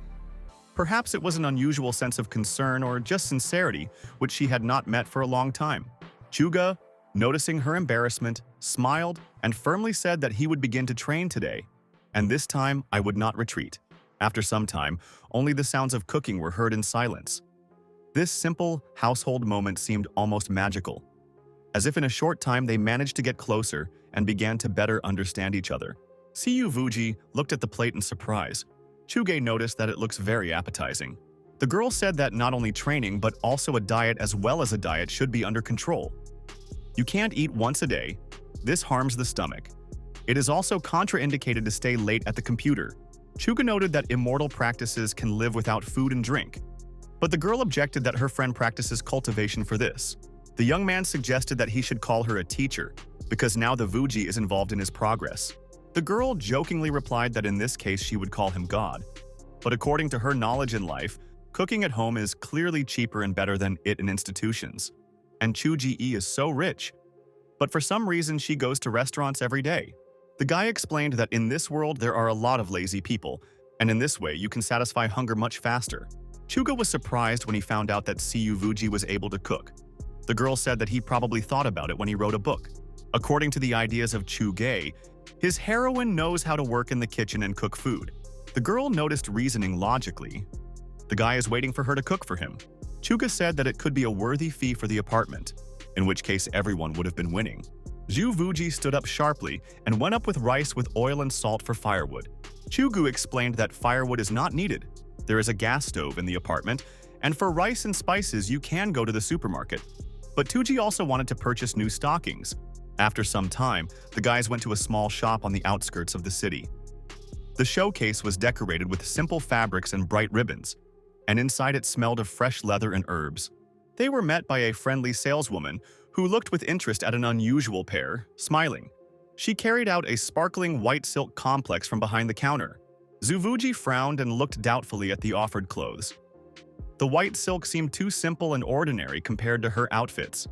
[SPEAKER 1] Perhaps it was an unusual sense of concern or just sincerity, which she had not met for a long time. Chuga, noticing her embarrassment, smiled and firmly said that he would begin to train today, and this time I would not retreat. After some time, only the sounds of cooking were heard in silence. This simple household moment seemed almost magical. As if in a short time they managed to get closer and began to better understand each other. Siyu Vuji looked at the plate in surprise. Chuge noticed that it looks very appetizing. The girl said that not only training but also a diet as well as a diet should be under control. You can't eat once a day. This harms the stomach. It is also contraindicated to stay late at the computer. Chuga noted that immortal practices can live without food and drink. But the girl objected that her friend practices cultivation for this. The young man suggested that he should call her a teacher, because now the Vuji is involved in his progress. The girl jokingly replied that in this case she would call him God. But according to her knowledge in life, cooking at home is clearly cheaper and better than it in institutions. And Chu Ji is so rich. But for some reason she goes to restaurants every day. The guy explained that in this world there are a lot of lazy people, and in this way you can satisfy hunger much faster. Chuga was surprised when he found out that Siyu Vuji was able to cook. The girl said that he probably thought about it when he wrote a book. According to the ideas of Chuge, his heroine knows how to work in the kitchen and cook food. The girl noticed reasoning logically. The guy is waiting for her to cook for him. Chuga said that it could be a worthy fee for the apartment, in which case everyone would have been winning. Zhu Vuji stood up sharply and went up with rice with oil and salt for firewood. Chugu explained that firewood is not needed. There is a gas stove in the apartment, and for rice and spices you can go to the supermarket. But Tuji also wanted to purchase new stockings. After some time, the guys went to a small shop on the outskirts of the city. The showcase was decorated with simple fabrics and bright ribbons, and inside it smelled of fresh leather and herbs. They were met by a friendly saleswoman who looked with interest at an unusual pair, smiling. She carried out a sparkling white silk complex from behind the counter. Zuvuji frowned and looked doubtfully at the offered clothes. The white silk seemed too simple and ordinary compared to her outfits.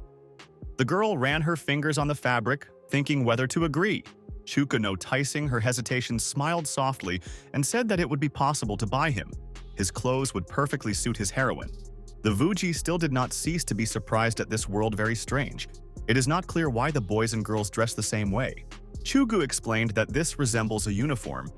[SPEAKER 1] The girl ran her fingers on the fabric, thinking whether to agree. Chuka, noticing her hesitation, smiled softly and said that it would be possible to buy him. His clothes would perfectly suit his heroine. The Vuji still did not cease to be surprised at this world very strange. It is not clear why the boys and girls dress the same way. Chugu explained that this resembles a uniform.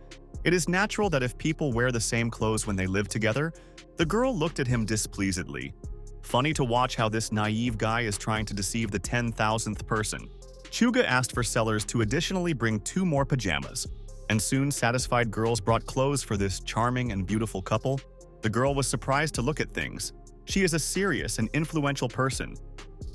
[SPEAKER 1] It is natural that if people wear the same clothes when they live together. The girl looked at him displeasedly. Funny to watch how this naive guy is trying to deceive the 10,000th person. Chuga asked for sellers to additionally bring 2 more pajamas, and soon satisfied girls brought clothes for this charming and beautiful couple. The girl was surprised to look at things. She is a serious and influential person,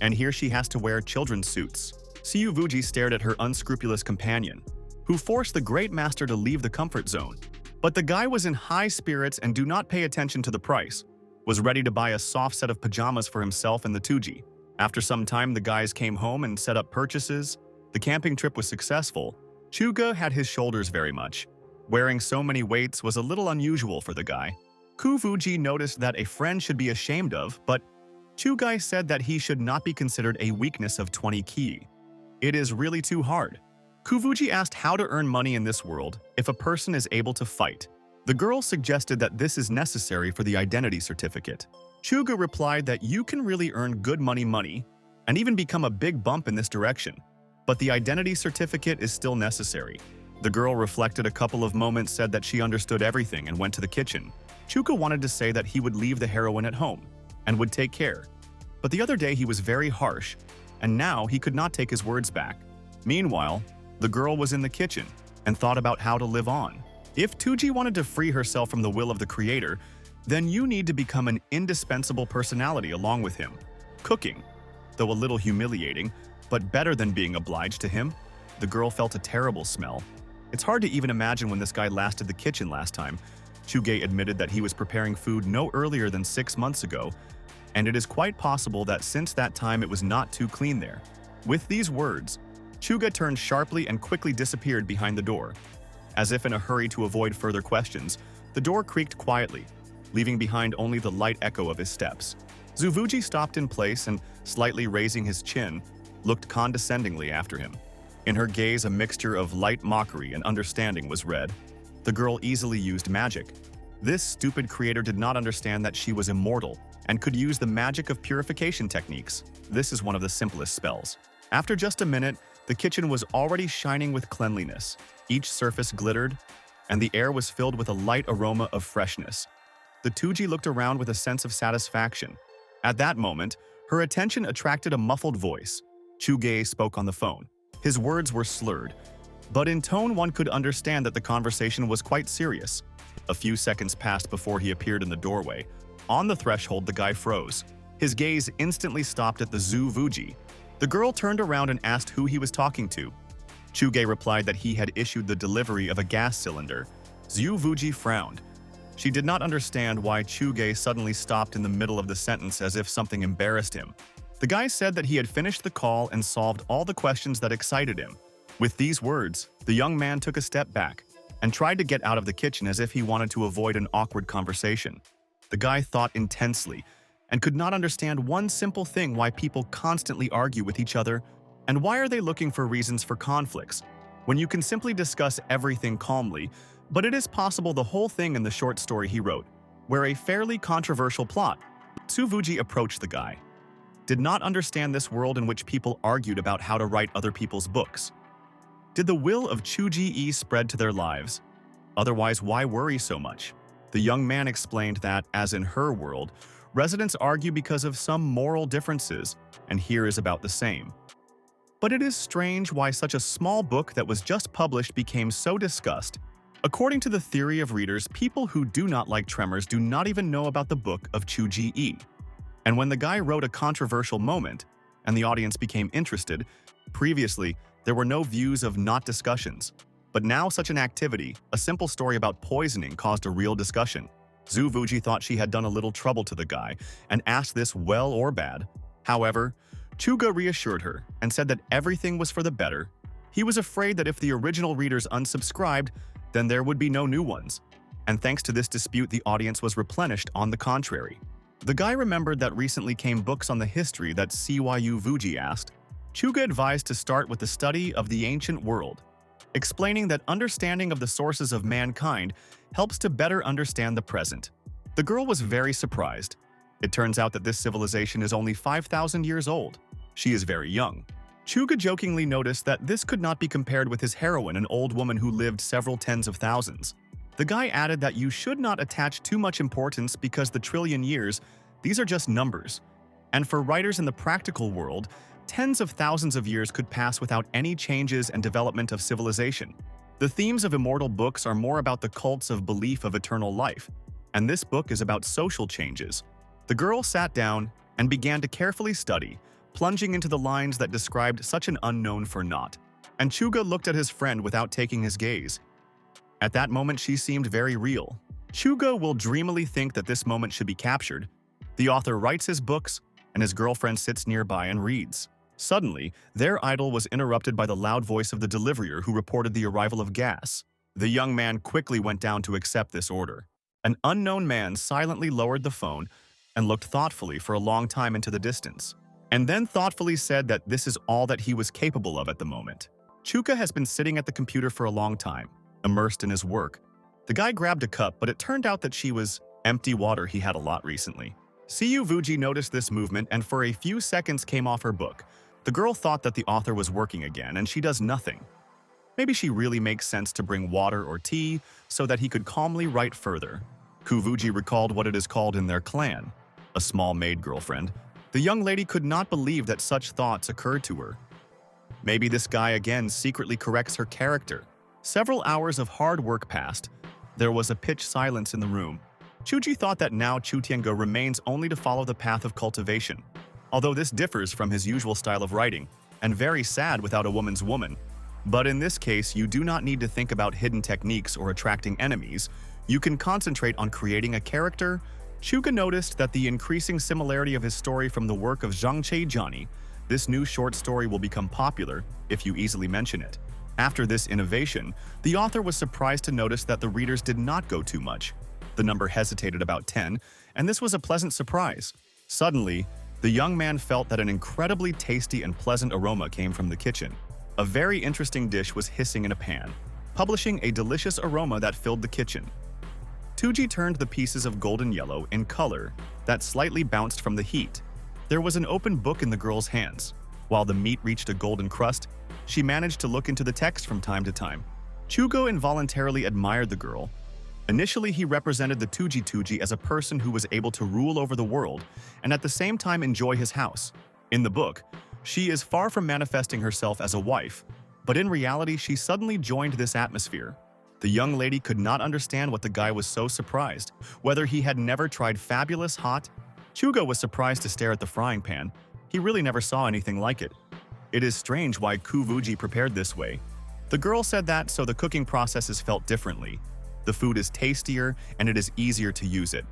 [SPEAKER 1] and here she has to wear children's suits. Siyu Vuji stared at her unscrupulous companion, who forced the great master to leave the comfort zone. But the guy was in high spirits and do not pay attention to the price, was ready to buy a soft set of pajamas for himself and the Tuji. After some time, the guys came home and set up purchases. The camping trip was successful. Chuga had his shoulders very much. Wearing so many weights was a little unusual for the guy. Kuvuji noticed that a friend should be ashamed of, but Chugai said that he should not be considered a weakness of 20 ki. It is really too hard. Kuvuji asked how to earn money in this world if a person is able to fight. The girl suggested that this is necessary for the identity certificate. Chuga replied that you can really earn good money and even become a big bump in this direction, but the identity certificate is still necessary. The girl reflected a couple of moments, said that she understood everything, and went to the kitchen. Chuka wanted to say that he would leave the heroine at home and would take care. But the other day he was very harsh, and now he could not take his words back. Meanwhile, the girl was in the kitchen and thought about how to live on. If Tuji wanted to free herself from the will of the creator, then you need to become an indispensable personality along with him. Cooking, though a little humiliating, but better than being obliged to him. The girl felt a terrible smell. It's hard to even imagine when this guy lasted the kitchen last time. Chuge admitted that he was preparing food no earlier than 6 months ago, and it is quite possible that since that time it was not too clean there. With these words, Chuga turned sharply and quickly disappeared behind the door. As if in a hurry to avoid further questions, the door creaked quietly, leaving behind only the light echo of his steps. Zuvuji stopped in place and, slightly raising his chin, looked condescendingly after him. In her gaze, a mixture of light mockery and understanding was read. The girl easily used magic. This stupid creator did not understand that she was immortal and could use the magic of purification techniques. This is one of the simplest spells. After just a minute, the kitchen was already shining with cleanliness. Each surface glittered, and the air was filled with a light aroma of freshness. The Tuji looked around with a sense of satisfaction. At that moment, her attention attracted a muffled voice. Chuge spoke on the phone. His words were slurred, but in tone one could understand that the conversation was quite serious. A few seconds passed before he appeared in the doorway. On the threshold, the guy froze. His gaze instantly stopped at the Zuvuji. The girl turned around and asked who he was talking to. Chuge replied that he had issued the delivery of a gas cylinder. Zuvuji frowned. She did not understand why Chuge suddenly stopped in the middle of the sentence as if something embarrassed him. The guy said that he had finished the call and solved all the questions that excited him. With these words, the young man took a step back and tried to get out of the kitchen as if he wanted to avoid an awkward conversation. The guy thought intensely and could not understand one simple thing: why people constantly argue with each other, and why are they looking for reasons for conflicts when you can simply discuss everything calmly. But it is possible the whole thing in the short story he wrote, where a fairly controversial plot. Tsuvuji approached the guy. Did not understand this world in which people argued about how to write other people's books. Did the will of Chuji spread to their lives? Otherwise, why worry so much? The young man explained that, as in her world, residents argue because of some moral differences, and here is about the same. But it is strange why such a small book that was just published became so discussed. According to the theory of readers, people who do not like Tremors do not even know about the book of Chuji. And when the guy wrote a controversial moment, and the audience became interested, previously, there were no views of not discussions. But now such an activity, a simple story about poisoning, caused a real discussion. Zuvuji thought she had done a little trouble to the guy and asked this well or bad. However, Chuga reassured her and said that everything was for the better. He was afraid that if the original readers unsubscribed, then there would be no new ones. And thanks to this dispute, the audience was replenished on the contrary. The guy remembered that recently came books on the history that Cyu Vuji asked. Chuga advised to start with the study of the ancient world, explaining that understanding of the sources of mankind helps to better understand the present. The girl was very surprised. It turns out that this civilization is only 5,000 years old. She is very young. Chuga jokingly noticed that this could not be compared with his heroine, an old woman who lived several tens of thousands. The guy added that you should not attach too much importance because the trillion years, these are just numbers. And for writers in the practical world, tens of thousands of years could pass without any changes and development of civilization. The themes of immortal books are more about the cults of belief of eternal life, and this book is about social changes. The girl sat down and began to carefully study, plunging into the lines that described such an unknown for naught. And Chuga looked at his friend without taking his gaze. At that moment, she seemed very real. Chuga will dreamily think that this moment should be captured. The author writes his books, and his girlfriend sits nearby and reads. Suddenly, their idyll was interrupted by the loud voice of the deliverer who reported the arrival of gas. The young man quickly went down to accept this order. An unknown man silently lowered the phone and looked thoughtfully for a long time into the distance, and then thoughtfully said that this is all that he was capable of at the moment. Chuka has been sitting at the computer for a long time, immersed in his work. The guy grabbed a cup, but it turned out that she was empty water. He had a lot recently. Cyu Vuji noticed this movement and for a few seconds came off her book. The girl thought that the author was working again, and she does nothing. Maybe she really makes sense to bring water or tea so that he could calmly write further. Kuvuji recalled what it is called in their clan, a small maid girlfriend. The young lady could not believe that such thoughts occurred to her. Maybe this guy again secretly corrects her character. Several hours of hard work passed. There was a pitch silence in the room. Chuji thought that now Chu Tiango remains only to follow the path of cultivation. Although this differs from his usual style of writing, and very sad without a woman's woman. But in this case, you do not need to think about hidden techniques or attracting enemies. You can concentrate on creating a character. Chuga noticed that the increasing similarity of his story from the work of Zhang Chejiani. This new short story will become popular if you easily mention it. After this innovation, the author was surprised to notice that the readers did not go too much. The number hesitated about 10, and this was a pleasant surprise. Suddenly, the young man felt that an incredibly tasty and pleasant aroma came from the kitchen. A very interesting dish was hissing in a pan, publishing a delicious aroma that filled the kitchen. Tuji turned the pieces of golden yellow in color that slightly bounced from the heat. There was an open book in the girl's hands. While the meat reached a golden crust, she managed to look into the text from time to time. Chugo involuntarily admired the girl. Initially, he represented the Tuji as a person who was able to rule over the world and at the same time enjoy his house. In the book, she is far from manifesting herself as a wife, but in reality, she suddenly joined this atmosphere. The young lady could not understand what the guy was so surprised, whether he had never tried fabulous hot. Chugo was surprised to stare at the frying pan. He really never saw anything like it. It is strange why Kuvuji prepared this way. The girl said that so the cooking processes felt differently. The food is tastier and it is easier to use it.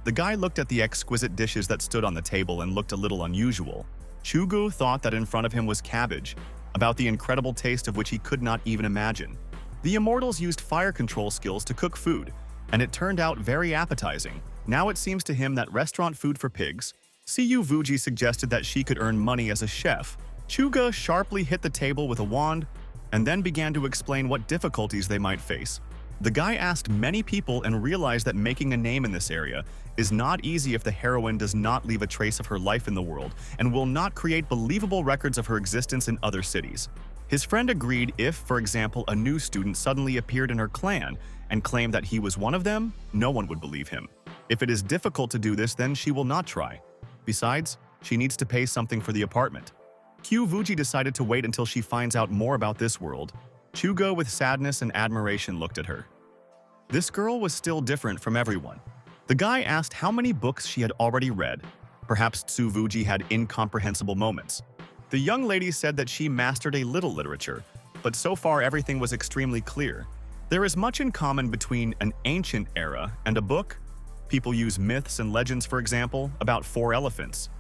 [SPEAKER 1] The guy looked at the exquisite dishes that stood on the table and looked a little unusual. Chugu thought that in front of him was cabbage, about the incredible taste of which he could not even imagine. The immortals used fire control skills to cook food, and it turned out very appetizing. Now it seems to him that restaurant food for pigs. Siyu Vuji suggested that she could earn money as a chef. Chuga sharply hit the table with a wand and then began to explain what difficulties they might face. The guy asked many people and realized that making a name in this area is not easy if the heroine does not leave a trace of her life in the world and will not create believable records of her existence in other cities. His friend agreed if, for example, a new student suddenly appeared in her clan and claimed that he was one of them, no one would believe him. If it is difficult to do this, then she will not try. Besides, she needs to pay something for the apartment. Kyu Vuji decided to wait until she finds out more about this world. Chugo, with sadness and admiration, looked at her. This girl was still different from everyone. The guy asked how many books she had already read. Perhaps Tsuvuji had incomprehensible moments. The young lady said that she mastered a little literature, but so far everything was extremely clear. There is much in common between an ancient era and a book. People use myths and legends, for example, about 4 elephants.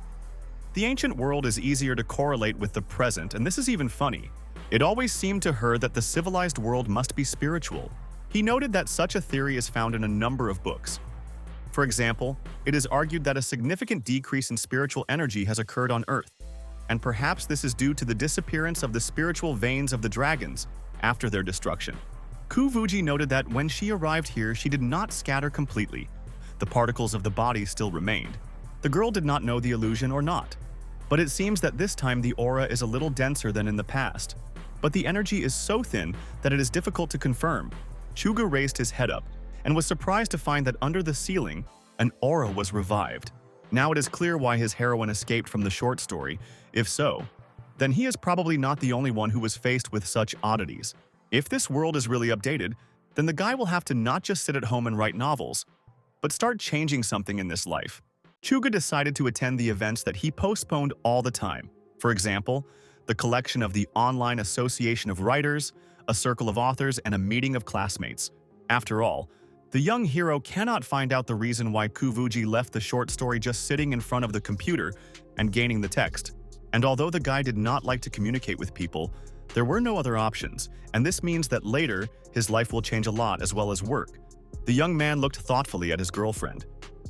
[SPEAKER 1] The ancient world is easier to correlate with the present, and this is even funny. It always seemed to her that the civilized world must be spiritual. He noted that such a theory is found in a number of books. For example, it is argued that a significant decrease in spiritual energy has occurred on Earth, and perhaps this is due to the disappearance of the spiritual veins of the dragons after their destruction. Kuvuji noted that when she arrived here, she did not scatter completely. The particles of the body still remained. The girl did not know the illusion or not, but it seems that this time the aura is a little denser than in the past. But the energy is so thin that it is difficult to confirm. Chuga raised his head up and was surprised to find that under the ceiling, an aura was revived. Now it is clear why his heroine escaped from the short story. If so, then he is probably not the only one who was faced with such oddities. If this world is really updated, then the guy will have to not just sit at home and write novels, but start changing something in this life. Chuga decided to attend the events that he postponed all the time. For example, the collection of the Online Association of Writers, a circle of authors, and a meeting of classmates. After all, the young hero cannot find out the reason why Kuvuji left the short story just sitting in front of the computer and gaining the text. And although the guy did not like to communicate with people, there were no other options, and this means that later, his life will change a lot as well as work. The young man looked thoughtfully at his girlfriend,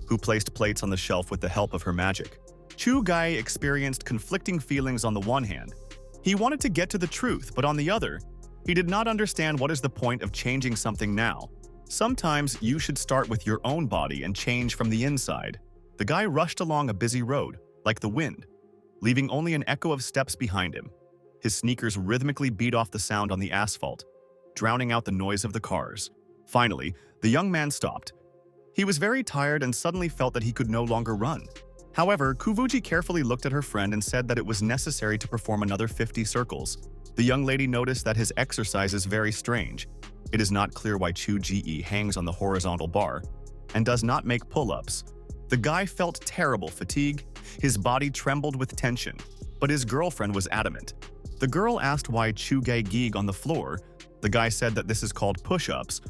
[SPEAKER 1] who placed plates on the shelf with the help of her magic. Chu Gai experienced conflicting feelings. On the one hand, he wanted to get to the truth, but on the other, he did not understand what is the point of changing something now. Sometimes you should start with your own body and change from the inside. The guy rushed along a busy road, like the wind, leaving only an echo of steps behind him. His sneakers rhythmically beat off the sound on the asphalt. drowning out the noise of the cars. Finally, the young man stopped. He was very tired and suddenly felt that he could no longer run. However, Kuvuji carefully looked at her friend and said that it was necessary to perform another 50 circles. The young lady noticed that his exercise is very strange. It is not clear why Chu-ji hangs on the horizontal bar and does not make pull-ups. The guy felt terrible fatigue. His body trembled with tension, but his girlfriend was adamant. The girl asked why Chu-ge gig on the floor. The guy said that this is called push-ups,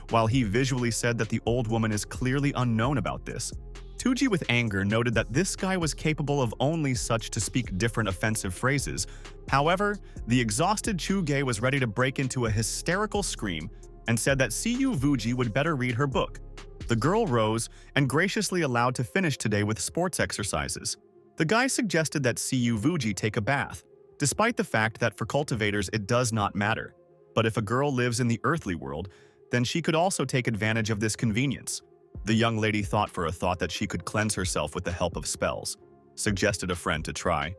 [SPEAKER 1] while he visually said that the old woman is clearly unknown about this. Tuji with anger noted that this guy was capable of only such to speak different offensive phrases. However, the exhausted Chu-ge was ready to break into a hysterical scream and said that Siyu Vuji would better read her book. The girl rose and graciously allowed to finish today with sports exercises. The guy suggested that Siyu Vuji take a bath, despite the fact that for cultivators it does not matter. But if a girl lives in the earthly world, then she could also take advantage of this convenience. The young lady thought for a thought that she could cleanse herself with the help of spells, suggested a friend to try.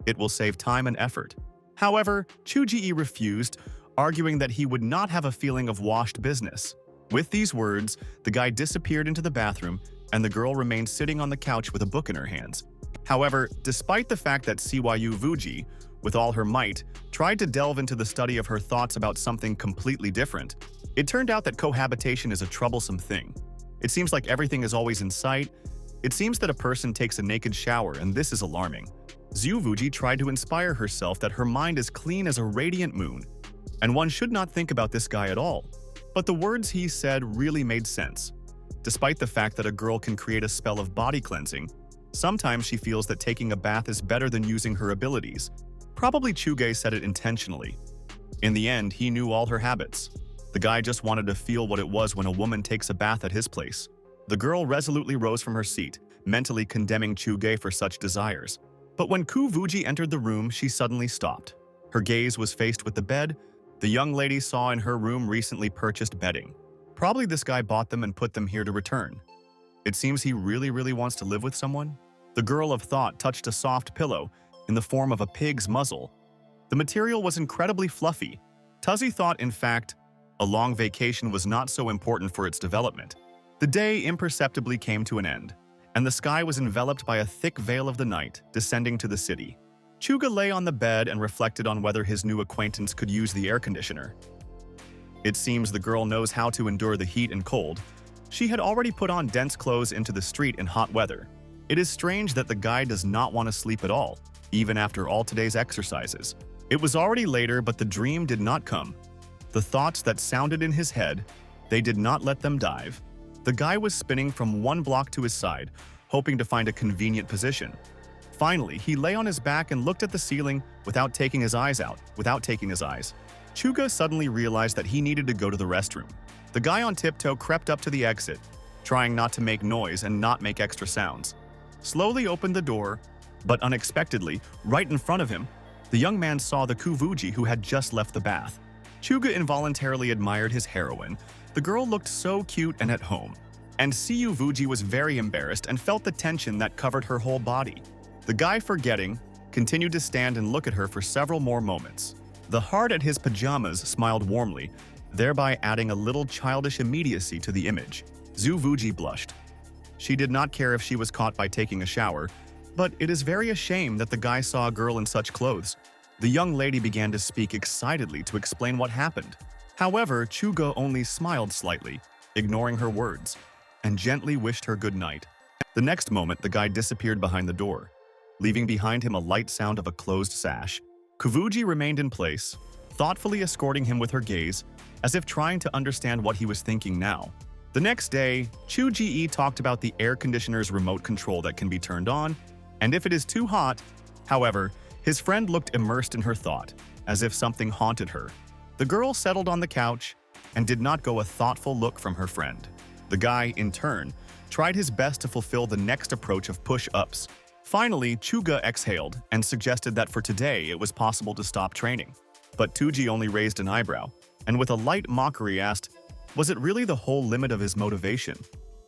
[SPEAKER 1] It will save time and effort. However, Chu-ji refused, arguing that he would not have a feeling of washed business. With these words, the guy disappeared into the bathroom, and the girl remained sitting on the couch with a book in her hands. However, despite the fact that Siyu Vuji, with all her might, tried to delve into the study of her thoughts about something completely different, it turned out that cohabitation is a troublesome thing. It seems like everything is always in sight. It seems that a person takes a naked shower, and this is alarming. Zhu Vuji tried to inspire herself that her mind is clean as a radiant moon, and one should not think about this guy at all. But the words he said really made sense. Despite the fact that a girl can create a spell of body cleansing, sometimes she feels that taking a bath is better than using her abilities. Probably Chu-ge said it intentionally. In the end, he knew all her habits. The guy just wanted to feel what it was when a woman takes a bath at his place. The girl resolutely rose from her seat, mentally condemning Chu-ge for such desires. But when Ku-vuji entered the room, she suddenly stopped. Her gaze was faced with the bed. The young lady saw in her room recently purchased bedding. Probably this guy bought them and put them here to return. It seems he really wants to live with someone. The girl of thought touched a soft pillow in the form of a pig's muzzle. The material was incredibly fluffy. Tuzzy thought, in fact, a long vacation was not so important for its development. The day imperceptibly came to an end, and the sky was enveloped by a thick veil of the night descending to the city. Chuga lay on the bed and reflected on whether his new acquaintance could use the air conditioner. It seems the girl knows how to endure the heat and cold. She had already put on dense clothes into the street in hot weather. It is strange that the guy does not want to sleep at all, even after all today's exercises. It was already later, but the dream did not come. The thoughts that sounded in his head, they did not let them dive. The guy was spinning from one block to his side, hoping to find a convenient position. Finally, he lay on his back and looked at the ceiling without taking his eyes. Chuga suddenly realized that he needed to go to the restroom. The guy on tiptoe crept up to the exit, trying not to make noise and not make extra sounds. Slowly opened the door, but unexpectedly, right in front of him, the young man saw the Kuvuji who had just left the bath. Chuga involuntarily admired his heroine. The girl looked so cute and at home, and Siyu Vuji was very embarrassed and felt the tension that covered her whole body. The guy, forgetting, continued to stand and look at her for several more moments. The heart at his pajamas smiled warmly, thereby adding a little childish immediacy to the image. Zhu Vuji blushed. She did not care if she was caught by taking a shower, but it is very a shame that the guy saw a girl in such clothes. The young lady began to speak excitedly to explain what happened. However, Chuga only smiled slightly, ignoring her words, and gently wished her good night. The next moment, the guy disappeared behind the door, leaving behind him a light sound of a closed sash. Kuvuji remained in place, thoughtfully escorting him with her gaze, as if trying to understand what he was thinking now. The next day, Chu-ji talked about the air conditioner's remote control that can be turned on, and if it is too hot. However, his friend looked immersed in her thought, as if something haunted her. The girl settled on the couch and did not go a thoughtful look from her friend. The guy, in turn, tried his best to fulfill the next approach of push-ups. Finally, Chuga exhaled and suggested that for today it was possible to stop training. But Tuji only raised an eyebrow, and with a light mockery asked, was it really the whole limit of his motivation?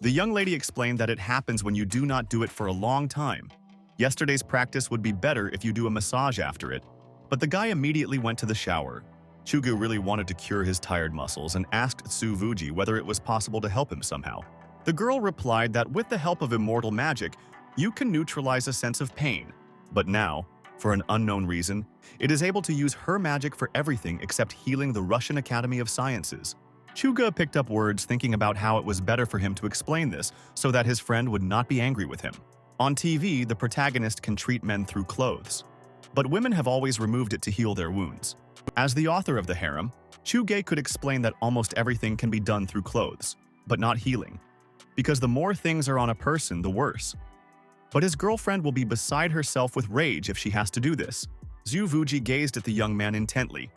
[SPEAKER 1] The young lady explained that it happens when you do not do it for a long time. Yesterday's practice would be better if you do a massage after it, but the guy immediately went to the shower. Chuga really wanted to cure his tired muscles and asked Su Vuji whether it was possible to help him somehow. The girl replied that with the help of immortal magic, you can neutralize a sense of pain. But now, for an unknown reason, it is able to use her magic for everything except healing the Russian Academy of Sciences. Chuga picked up words thinking about how it was better for him to explain this so that his friend would not be angry with him. On TV, the protagonist can treat men through clothes, but women have always removed it to heal their wounds. As the author of the harem, Chuge could explain that almost everything can be done through clothes, but not healing, because the more things are on a person, the worse. But his girlfriend will be beside herself with rage if she has to do this. Zhu Vuji gazed at the young man intently.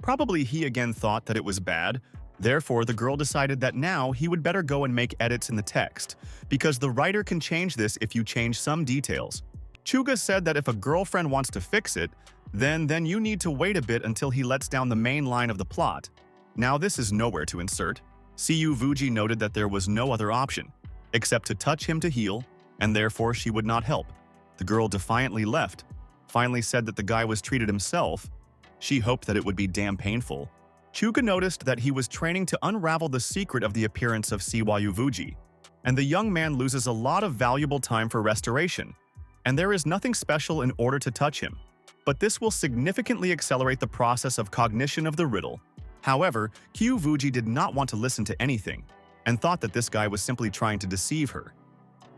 [SPEAKER 1] Probably he again thought that it was bad, therefore the girl decided that now he would better go and make edits in the text, because the writer can change this if you change some details. Chuga said that if a girlfriend wants to fix it, then you need to wait a bit until he lets down the main line of the plot. Now this is nowhere to insert. Siyu Vuji noted that there was no other option, except to touch him to heal, and therefore she would not help. The girl defiantly left, finally said that the guy was treated himself. She hoped that it would be damn painful. Chuga noticed that he was training to unravel the secret of the appearance of Siwayu Vuji, and the young man loses a lot of valuable time for restoration, and there is nothing special in order to touch him. But this will significantly accelerate the process of cognition of the riddle. However, Kyu Vuji did not want to listen to anything, and thought that this guy was simply trying to deceive her.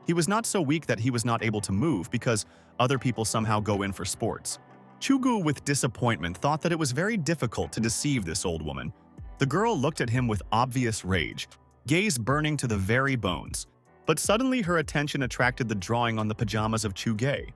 [SPEAKER 1] He was not so weak that he was not able to move because other people somehow go in for sports. Chugu, with disappointment, thought that it was very difficult to deceive this old woman. The girl looked at him with obvious rage, gaze burning to the very bones. But suddenly her attention attracted the drawing on the pajamas of Chuge.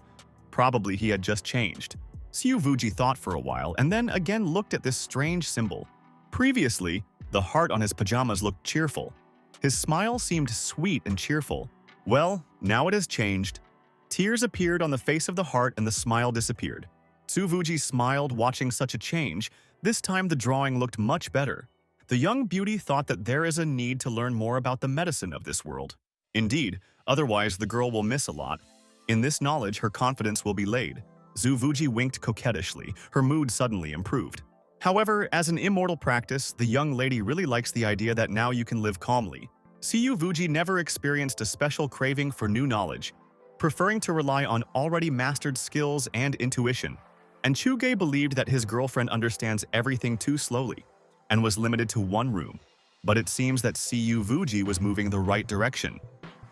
[SPEAKER 1] Probably he had just changed. Siu Vuji thought for a while and then again looked at this strange symbol. Previously, the heart on his pajamas looked cheerful. His smile seemed sweet and cheerful. Well, now it has changed. Tears appeared on the face of the heart and the smile disappeared. Su Vuji smiled watching such a change. This time the drawing looked much better. The young beauty thought that there is a need to learn more about the medicine of this world. Indeed, otherwise the girl will miss a lot. In this knowledge, her confidence will be laid. Zhu Vuji winked coquettishly. Her mood suddenly improved. However, as an immortal practice, the young lady really likes the idea that now you can live calmly. Siyu Vuji never experienced a special craving for new knowledge, preferring to rely on already mastered skills and intuition. And Chuge believed that his girlfriend understands everything too slowly, and was limited to one room. But it seems that Siyu Vuji was moving the right direction.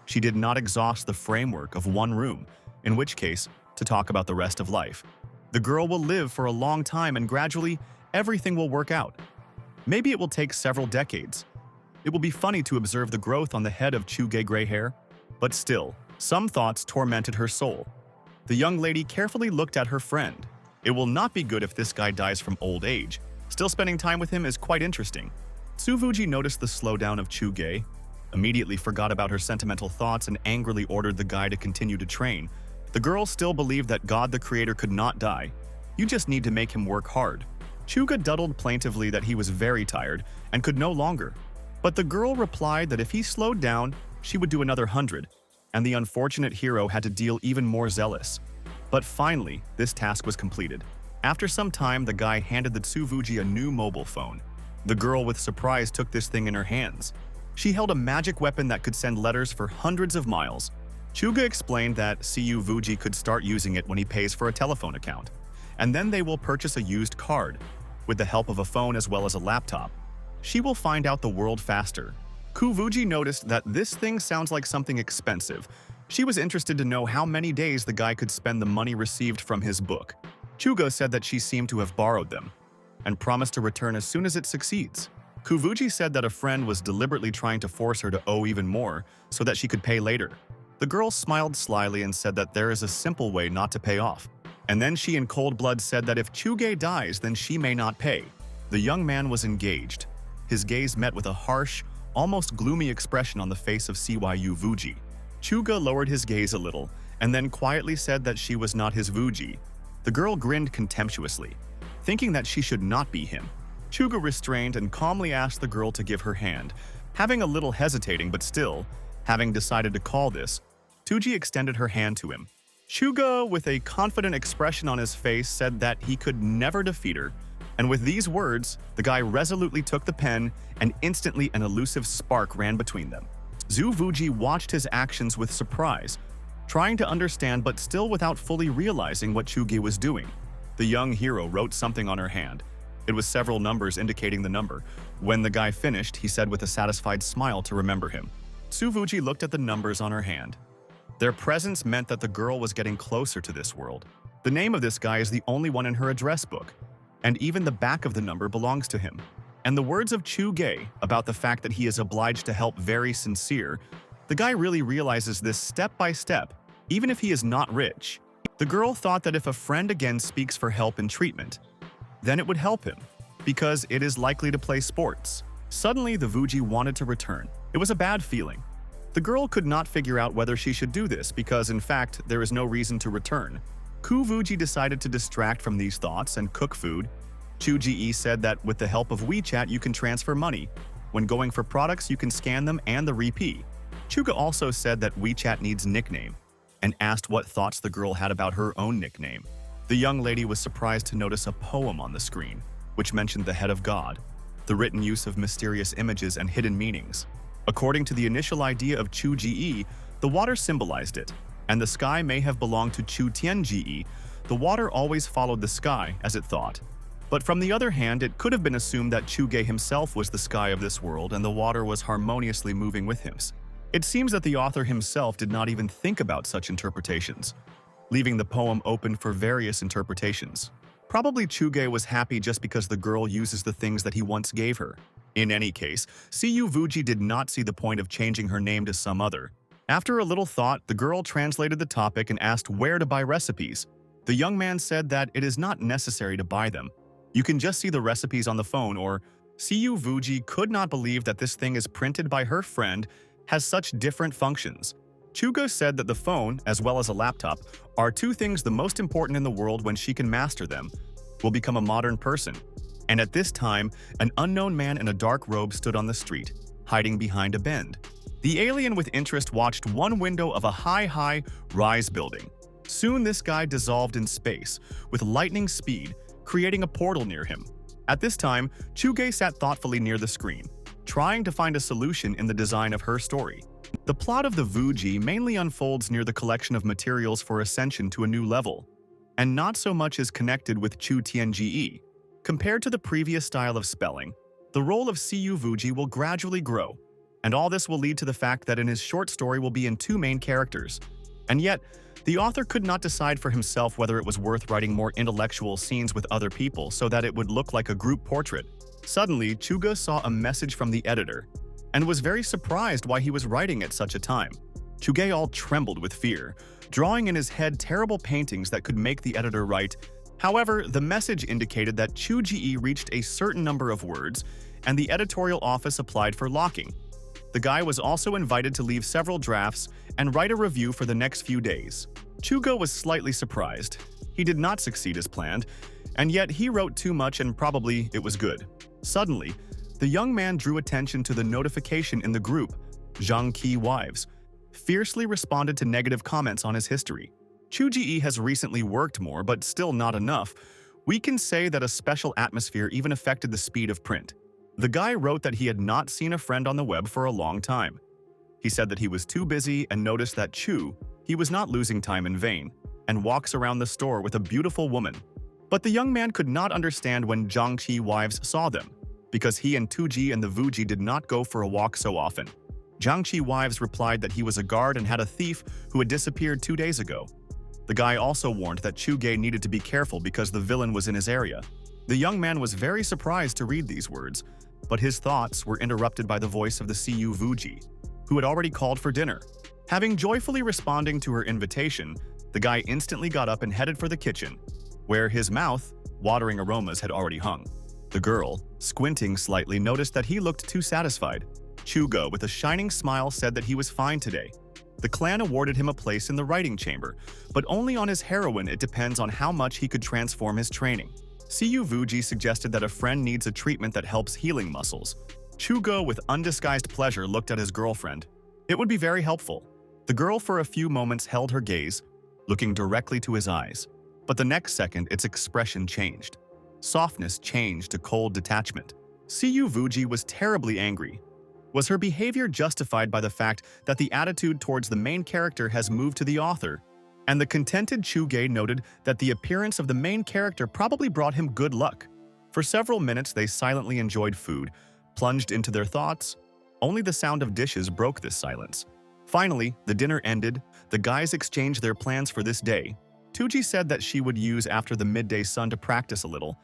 [SPEAKER 1] She did not exhaust the framework of one room, in which case, to talk about the rest of life. The girl will live for a long time and gradually, everything will work out. Maybe it will take several decades. It will be funny to observe the growth on the head of Chuge gray hair, but still, some thoughts tormented her soul. The young lady carefully looked at her friend. It will not be good if this guy dies from old age. Still spending time with him is quite interesting. Tsuvuji noticed the slowdown of Chuge, immediately forgot about her sentimental thoughts and angrily ordered the guy to continue to train. The girl still believed that God the Creator could not die. You just need to make him work hard. Chuga dudled plaintively that he was very tired and could no longer. But the girl replied that if he slowed down, she would do another 100, and the unfortunate hero had to deal even more zealous. But finally, this task was completed. After some time, the guy handed the Tsuvuji a new mobile phone. The girl with surprise took this thing in her hands. She held a magic weapon that could send letters for hundreds of miles. Chuga explained that Siyu Vuji could start using it when he pays for a telephone account, and then they will purchase a used card, with the help of a phone as well as a laptop. She will find out the world faster. Kuvuji noticed that this thing sounds like something expensive. She was interested to know how many days the guy could spend the money received from his book. Chuga said that she seemed to have borrowed them, and promised to return as soon as it succeeds. Kuvuji said that a friend was deliberately trying to force her to owe even more so that she could pay later. The girl smiled slyly and said that there is a simple way not to pay off. And then she in cold blood said that if Chuge dies, then she may not pay. The young man was engaged. His gaze met with a harsh, almost gloomy expression on the face of Siyu Vuji. Chuga lowered his gaze a little, and then quietly said that she was not his Vuji. The girl grinned contemptuously, thinking that she should not be him. Chuga restrained and calmly asked the girl to give her hand, having a little hesitating but still, having decided to call this, Tuji extended her hand to him. Chuga, with a confident expression on his face, said that he could never defeat her, And with these words, the guy resolutely took the pen, and instantly an elusive spark ran between them. Zhu Vuji watched his actions with surprise, trying to understand but still without fully realizing what Chuge was doing. The young hero wrote something on her hand. It was several numbers indicating the number. When the guy finished, he said with a satisfied smile to remember him. Zhu Vuji looked at the numbers on her hand. Their presence meant that the girl was getting closer to this world. The name of this guy is the only one in her address book, and even the back of the number belongs to him. And the words of Chuge about the fact that he is obliged to help very sincere. The guy really realizes this step by step, even if he is not rich. The girl thought that if a friend again speaks for help in treatment, then it would help him, because it is likely to play sports. Suddenly, the Vuji wanted to return. It was a bad feeling. The girl could not figure out whether she should do this because, in fact, there is no reason to return. Ku Vuji decided to distract from these thoughts and cook food. Chu Ji said that with the help of WeChat you can transfer money. When going for products, you can scan them and the rupee. Chuga also said that WeChat needs nickname, and asked what thoughts the girl had about her own nickname. The young lady was surprised to notice a poem on the screen, which mentioned the head of God, the written use of mysterious images and hidden meanings. According to the initial idea of Chu Ji, the water symbolized it, and the sky may have belonged to Chu Tian Ji. The water always followed the sky, as it thought. But from the other hand, it could have been assumed that Chu Ge himself was the sky of this world and the water was harmoniously moving with him. It seems that the author himself did not even think about such interpretations, leaving the poem open for various interpretations. Probably Chu Ge was happy just because the girl uses the things that he once gave her. In any case, Cu Vuji did not see the point of changing her name to some other. After a little thought, the girl translated the topic and asked where to buy recipes. The young man said that it is not necessary to buy them. You can just see the recipes on the phone, or Cu Vuji could not believe that this thing is printed by her friend has such different functions. Chugo said that the phone, as well as a laptop, are two things the most important in the world. When she can master them, will become a modern person. And at this time, an unknown man in a dark robe stood on the street, hiding behind a bend. The alien with interest watched one window of a high-rise building. Soon this guy dissolved in space, with lightning speed, creating a portal near him. At this time, Chuge sat thoughtfully near the screen, trying to find a solution in the design of her story. The plot of the Vuji mainly unfolds near the collection of materials for ascension to a new level, and not so much is connected with Chu Tianji. Compared to the previous style of spelling, the role of Cu Vuji will gradually grow, and all this will lead to the fact that in his short story will be in two main characters. And yet, the author could not decide for himself whether it was worth writing more intellectual scenes with other people so that it would look like a group portrait. Suddenly, Chuga saw a message from the editor, and was very surprised why he was writing at such a time. Chuge all trembled with fear, drawing in his head terrible paintings that could make the editor write. However, the message indicated that Chu Ji reached a certain number of words, and the editorial office applied for locking. The guy was also invited to leave several drafts and write a review for the next few days. Chugo was slightly surprised. He did not succeed as planned, and yet he wrote too much and probably it was good. Suddenly, the young man drew attention to the notification in the group. Zhang Qi Wives fiercely responded to negative comments on his history. Chu Ji has recently worked more, but still not enough. We can say that a special atmosphere even affected the speed of print. The guy wrote that he had not seen a friend on the web for a long time. He said that he was too busy and noticed that he was not losing time in vain, and walks around the store with a beautiful woman. But the young man could not understand when Zhang Qi Wives saw them, because he and Tuji and the Vuji did not go for a walk so often. Zhang Qi Wives replied that he was a guard and had a thief who had disappeared 2 days ago. The guy also warned that Chu Ge needed to be careful because the villain was in his area. The young man was very surprised to read these words, but his thoughts were interrupted by the voice of the Cu Vuji, who had already called for dinner. Having joyfully responding to her invitation, the guy instantly got up and headed for the kitchen, where his mouth, watering aromas had already hung. The girl, squinting slightly, noticed that he looked too satisfied. Chugo, with a shining smile, said that he was fine today. The clan awarded him a place in the writing chamber, but only on his heroine it depends on how much he could transform his training. Cu Vuji suggested that a friend needs a treatment that helps healing muscles. Chugo, with undisguised pleasure, looked at his girlfriend. It would be very helpful. The girl for a few moments held her gaze, looking directly to his eyes, but the next second its expression changed. softness changed to cold detachment. Siyu Vuji was terribly angry. Was her behavior justified by the fact that the attitude towards the main character has moved to the author? And the contented Chuge noted that the appearance of the main character probably brought him good luck. For several minutes, they silently enjoyed food, plunged into their thoughts. Only the sound of dishes broke this silence. Finally, the dinner ended. The guys exchanged their plans for this day. Tuji said that she would use after the midday sun to practice a little,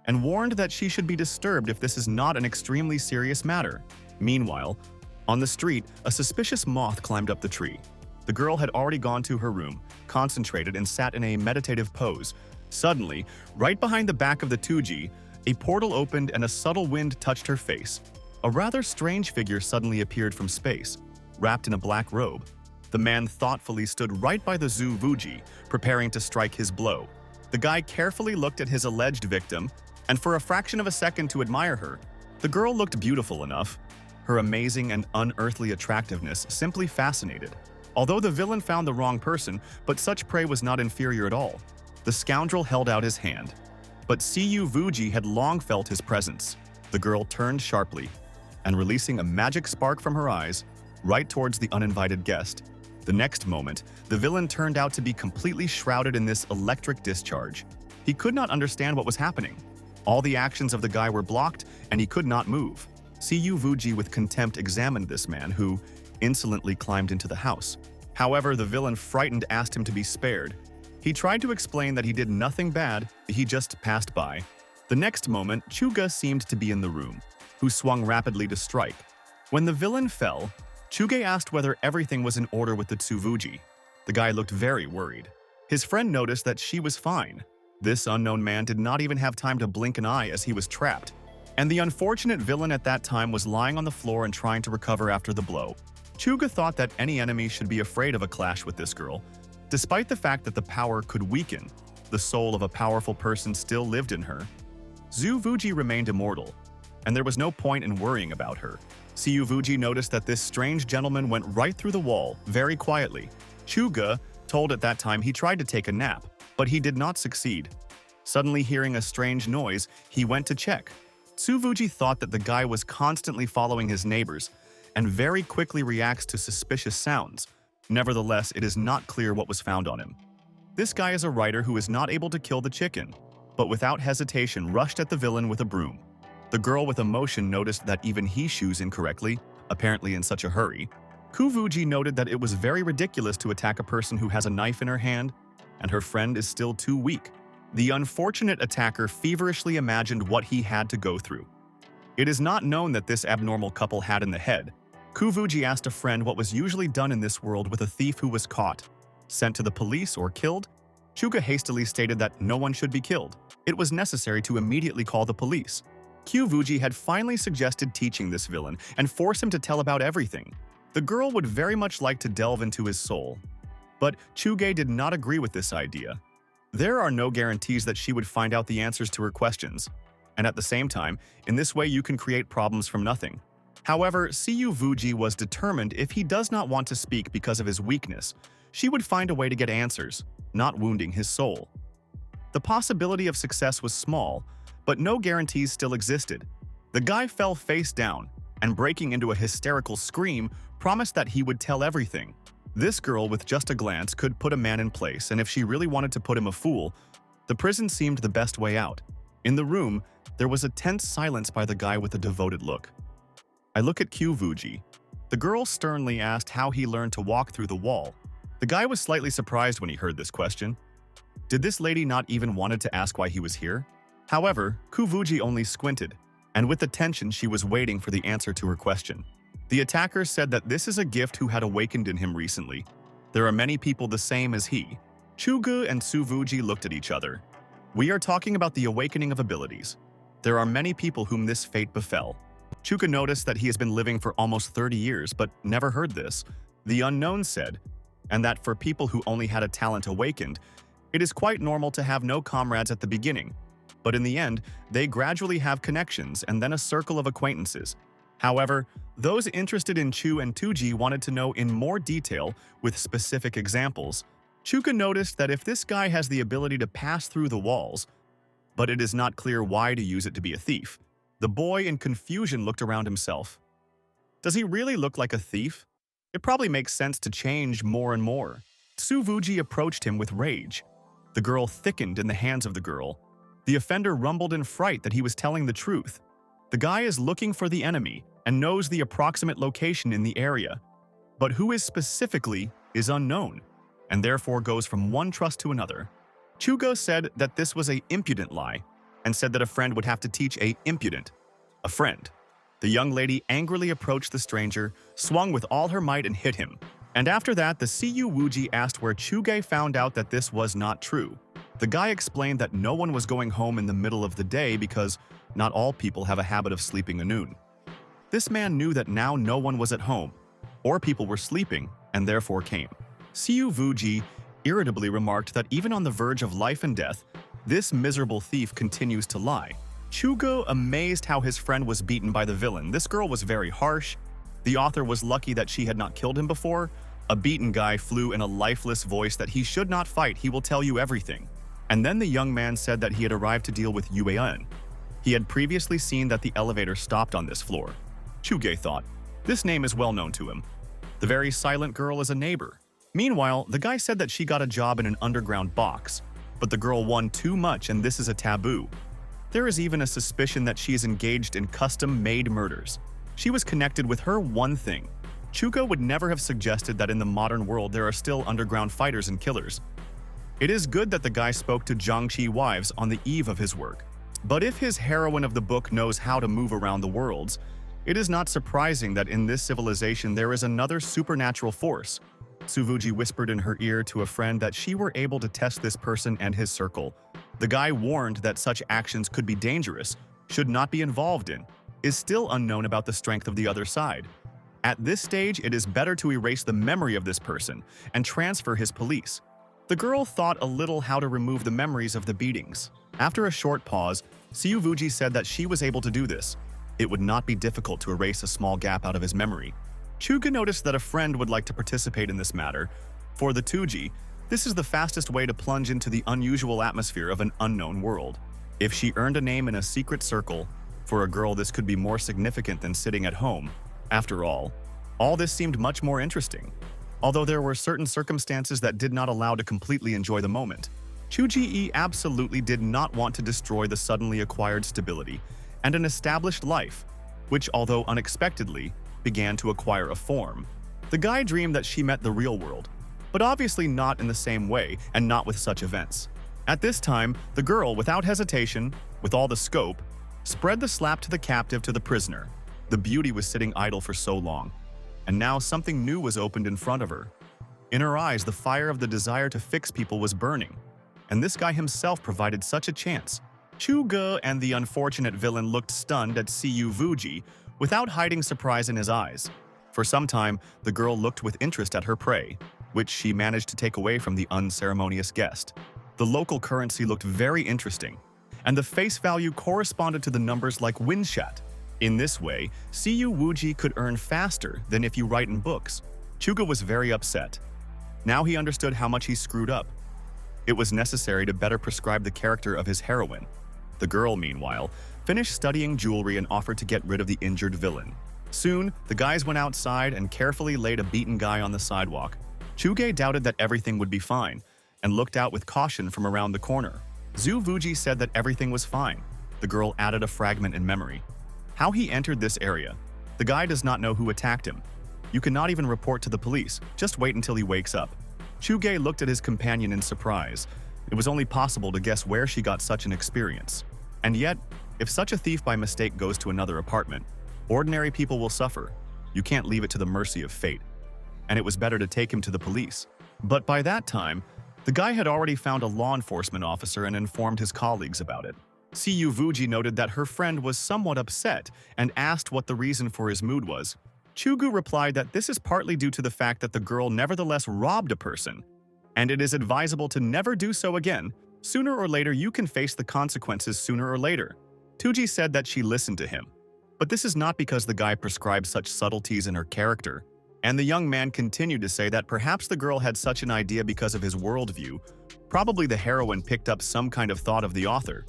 [SPEAKER 1] and warned that she should be disturbed if this is not an extremely serious matter. Meanwhile, on the street, a suspicious moth climbed up the tree. The girl had already gone to her room, concentrated and sat in a meditative pose. Suddenly, right behind the back of the Tuji, a portal opened and a subtle wind touched her face. A rather strange figure suddenly appeared from space, wrapped in a black robe. The man thoughtfully stood right by the Zu Vuji, preparing to strike his blow. The guy carefully looked at his alleged victim, and for a fraction of a second to admire her. The girl looked beautiful enough. Her amazing and unearthly attractiveness simply fascinated. Although the villain found the wrong person, but such prey was not inferior at all. The scoundrel held out his hand. But Siyu Vuji had long felt his presence. The girl turned sharply, and releasing a magic spark from her eyes, right towards the uninvited guest. The next moment, the villain turned out to be completely shrouded in this electric discharge. He could not understand what was happening. All the actions of the guy were blocked, and he could not move. Siyu Vuji with contempt examined this man, who insolently climbed into the house. However, the villain, frightened, asked him to be spared. He tried to explain that he did nothing bad, he just passed by. The next moment, Chuga seemed to be in the room, who swung rapidly to strike. When the villain fell, Chuge asked whether everything was in order with the Tsuvuji. The guy looked very worried. His friend noticed that she was fine. This unknown man did not even have time to blink an eye as he was trapped. And the unfortunate villain at that time was lying on the floor and trying to recover after the blow. Chuga thought that any enemy should be afraid of a clash with this girl. Despite the fact that the power could weaken, the soul of a powerful person still lived in her. Zu Vuji remained immortal, and there was no point in worrying about her. Siyu Vuji noticed that this strange gentleman went right through the wall, very quietly. Chuga told at that time he tried to take a nap, but he did not succeed. Suddenly hearing a strange noise, he went to check. Tsuvuji thought that the guy was constantly following his neighbors, and very quickly reacts to suspicious sounds. Nevertheless, it is not clear what was found on him. This guy is a writer who is not able to kill the chicken, but without hesitation rushed at the villain with a broom. The girl with emotion noticed that even he shoes incorrectly, apparently in such a hurry. Kuvuji noted that it was very ridiculous to attack a person who has a knife in her hand, and her friend is still too weak. The unfortunate attacker feverishly imagined what he had to go through. It is not known that this abnormal couple had in the head. Kuvuji asked a friend what was usually done in this world with a thief who was caught. Sent to the police or killed? Chuga hastily stated that no one should be killed. It was necessary to immediately call the police. Kuvuji had finally suggested teaching this villain and force him to tell about everything. The girl would very much like to delve into his soul. But Chuge did not agree with this idea. There are no guarantees that she would find out the answers to her questions. And at the same time, in this way you can create problems from nothing. However, Siyu Vuji was determined if he does not want to speak because of his weakness, she would find a way to get answers, not wounding his soul. The possibility of success was small, but no guarantees still existed. The guy fell face down, and breaking into a hysterical scream, promised that he would tell everything. This girl, with just a glance, could put a man in place, and if she really wanted to put him a fool, the prison seemed the best way out. In the room, there was a tense silence by the guy with a devoted look. I look at Kuvuji. The girl sternly asked how he learned to walk through the wall. The guy was slightly surprised when he heard this question. Did this lady not even wanted to ask why he was here? However, Kuvuji only squinted, and with attention she was waiting for the answer to her question. The attacker said that this is a gift who had awakened in him recently. There are many people the same as he. Chugu and Suvuji looked at each other. We are talking about the awakening of abilities. There are many people whom this fate befell. Chuka noticed that he has been living for almost 30 years but never heard this. The unknown said, and that for people who only had a talent awakened, it is quite normal to have no comrades at the beginning. But in the end, they gradually have connections and then a circle of acquaintances. However, those interested in Chu and Tuji wanted to know in more detail with specific examples. Chuka noticed that if this guy has the ability to pass through the walls, but it is not clear why to use it to be a thief. The boy in confusion looked around himself. Does he really look like a thief? It probably makes sense to change more and more. Suvuji approached him with rage. The girl thickened in the hands of the girl. The offender rumbled in fright that he was telling the truth. The guy is looking for the enemy and knows the approximate location in the area, but who is specifically is unknown, and therefore goes from one trust to another. Chugo said that this was a impudent lie, and said that a friend would have to teach a friend. The young lady angrily approached the stranger, swung with all her might and hit him. And after that, the Cu Wuji asked where Chuge found out that this was not true. The guy explained that no one was going home in the middle of the day because not all people have a habit of sleeping at noon. This man knew that now no one was at home, or people were sleeping, and therefore came. Siu Vuji irritably remarked that even on the verge of life and death, this miserable thief continues to lie. Chugo amazed how his friend was beaten by the villain. This girl was very harsh. The author was lucky that she had not killed him before. A beaten guy flew in a lifeless voice that he should not fight, he will tell you everything. And then the young man said that he had arrived to deal with Yuan. He had previously seen that the elevator stopped on this floor. Chuge thought, this name is well known to him. The very silent girl is a neighbor. Meanwhile, the guy said that she got a job in an underground box, but the girl won too much and this is a taboo. There is even a suspicion that she is engaged in custom-made murders. She was connected with her one thing. Chuko would never have suggested that in the modern world there are still underground fighters and killers. It is good that the guy spoke to Jiangqi wives on the eve of his work. But if his heroine of the book knows how to move around the worlds, it is not surprising that in this civilization there is another supernatural force. Suvuji whispered in her ear to a friend that she were able to test this person and his circle. The guy warned that such actions could be dangerous, should not be involved in, is still unknown about the strength of the other side. At this stage, it is better to erase the memory of this person and transfer his police. The girl thought a little how to remove the memories of the beatings. After a short pause, Siuvuji said that she was able to do this. It would not be difficult to erase a small gap out of his memory. Chuga noticed that a friend would like to participate in this matter. For the Tuji, this is the fastest way to plunge into the unusual atmosphere of an unknown world. If she earned a name in a secret circle, for a girl this could be more significant than sitting at home. After all this seemed much more interesting. Although there were certain circumstances that did not allow to completely enjoy the moment. Chuji-e absolutely did not want to destroy the suddenly acquired stability and an established life, which, although unexpectedly, began to acquire a form. The guy dreamed that she met the real world, but obviously not in the same way and not with such events. At this time, the girl, without hesitation, with all the scope, spread the slap to the captive to the prisoner. The beauty was sitting idle for so long, and now something new was opened in front of her. In her eyes, the fire of the desire to fix people was burning, and this guy himself provided such a chance. Chuge and the unfortunate villain looked stunned at Siu Vuji without hiding surprise in his eyes. For some time, the girl looked with interest at her prey, which she managed to take away from the unceremonious guest. The local currency looked very interesting, and the face value corresponded to the numbers like Winshat. In this way, Siu Wuji could earn faster than if you write in books. Chuga was very upset. Now he understood how much he screwed up. It was necessary to better prescribe the character of his heroine. The girl, meanwhile, finished studying jewelry and offered to get rid of the injured villain. Soon, the guys went outside and carefully laid a beaten guy on the sidewalk. Chuge doubted that everything would be fine and looked out with caution from around the corner. Zhu Vuji said that everything was fine. The girl added a fragment in memory. How he entered this area. The guy does not know who attacked him. You cannot even report to the police. Just wait until he wakes up. Chuge looked at his companion in surprise. It was only possible to guess where she got such an experience. And yet, if such a thief by mistake goes to another apartment, ordinary people will suffer. You can't leave it to the mercy of fate. And it was better to take him to the police. But by that time, the guy had already found a law enforcement officer and informed his colleagues about it. Siu Vuji noted that her friend was somewhat upset and asked what the reason for his mood was. Chugu replied that this is partly due to the fact that the girl nevertheless robbed a person, and it is advisable to never do so again. Sooner or later, you can face the consequences sooner or later. Tuji said that she listened to him. But this is not because the guy prescribed such subtleties in her character. And the young man continued to say that perhaps the girl had such an idea because of his worldview. Probably the heroine picked up some kind of thought of the author.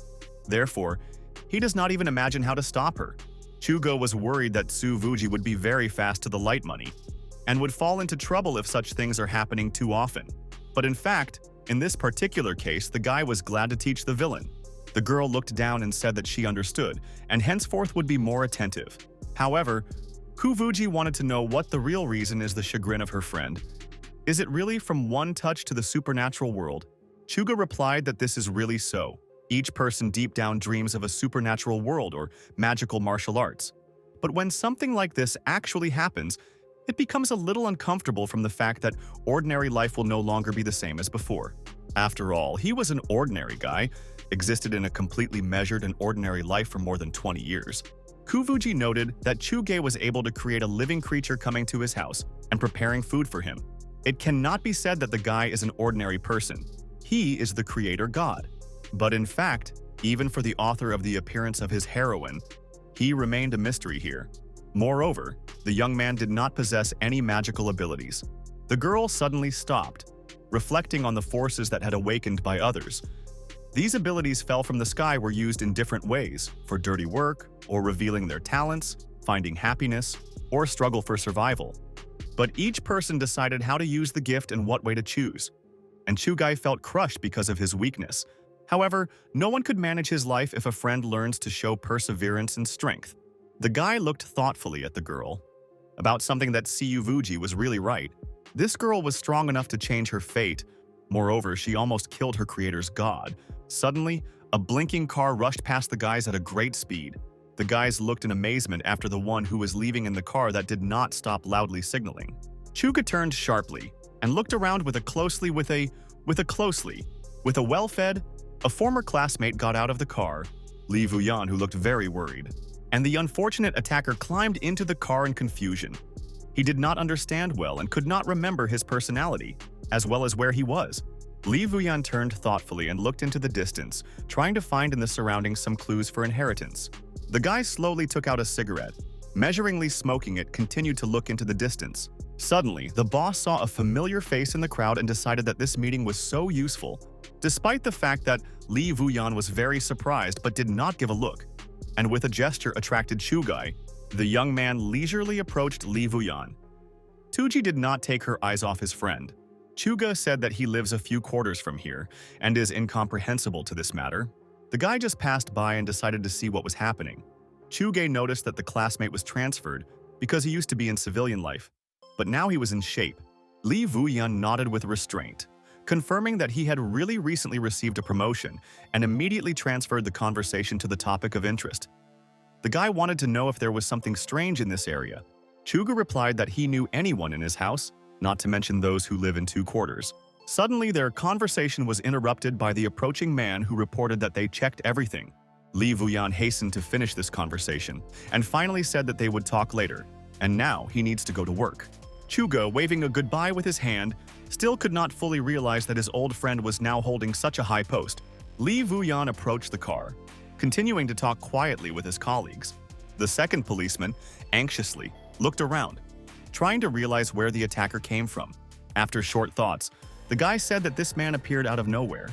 [SPEAKER 1] Therefore, he does not even imagine how to stop her. Chugo was worried that Su Vuji would be very fast to the light money and would fall into trouble if such things are happening too often. But in fact, in this particular case, the guy was glad to teach the villain. The girl looked down and said that she understood, and henceforth would be more attentive. However, Vuji wanted to know what the real reason is the chagrin of her friend. Is it really from one touch to the supernatural world? Chuga replied that this is really so. Each person deep down dreams of a supernatural world or magical martial arts. But when something like this actually happens, it becomes a little uncomfortable from the fact that ordinary life will no longer be the same as before. After all, he was an ordinary guy, existed in a completely measured and ordinary life for more than 20 years. Kuvuji noted that Chuge was able to create a living creature coming to his house and preparing food for him. It cannot be said that the guy is an ordinary person. He is the creator god. But in fact, even for the author of the appearance of his heroine, he remained a mystery here. Moreover, the young man did not possess any magical abilities. The girl suddenly stopped, reflecting on the forces that had awakened by others. These abilities fell from the sky were used in different ways, for dirty work, or revealing their talents, finding happiness, or struggle for survival. But each person decided how to use the gift and what way to choose. And Chugai felt crushed because of his weakness. However, no one could manage his life if a friend learns to show perseverance and strength. The guy looked thoughtfully at the girl. About something that Siyu Vuji was really right. This girl was strong enough to change her fate. Moreover, she almost killed her creator's god. Suddenly, a blinking car rushed past the guys at a great speed. The guys looked in amazement after the one who was leaving in the car that did not stop loudly signaling. Chuga turned sharply and looked around with a well-fed, a former classmate got out of the car, Li Vuyan, who looked very worried, and the unfortunate attacker climbed into the car in confusion. He did not understand well and could not remember his personality, as well as where he was. Li Vuyan turned thoughtfully and looked into the distance, trying to find in the surroundings some clues for inheritance. The guy slowly took out a cigarette. Measuringly smoking it, continued to look into the distance. Suddenly, the boss saw a familiar face in the crowd and decided that this meeting was so useful, despite the fact that Li Vuyan was very surprised but did not give a look, and with a gesture attracted Chugai. The young man leisurely approached Li Vuyan. Tuji did not take her eyes off his friend. Chuga said that he lives a few quarters from here and is incomprehensible to this matter. The guy just passed by and decided to see what was happening. Chuge noticed that the classmate was transferred because he used to be in civilian life, but now he was in shape. Li Vuyan nodded with restraint, confirming that he had really recently received a promotion and immediately transferred the conversation to the topic of interest. The guy wanted to know if there was something strange in this area. Chuga replied that he knew anyone in his house, not to mention those who live in 2 quarters. Suddenly, their conversation was interrupted by the approaching man who reported that they checked everything. Li Vuyan hastened to finish this conversation and finally said that they would talk later, and now he needs to go to work. Chuga, waving a goodbye with his hand, still could not fully realize that his old friend was now holding such a high post. Li Vuyan approached the car, continuing to talk quietly with his colleagues. The second policeman, anxiously, looked around, trying to realize where the attacker came from. After short thoughts, the guy said that this man appeared out of nowhere.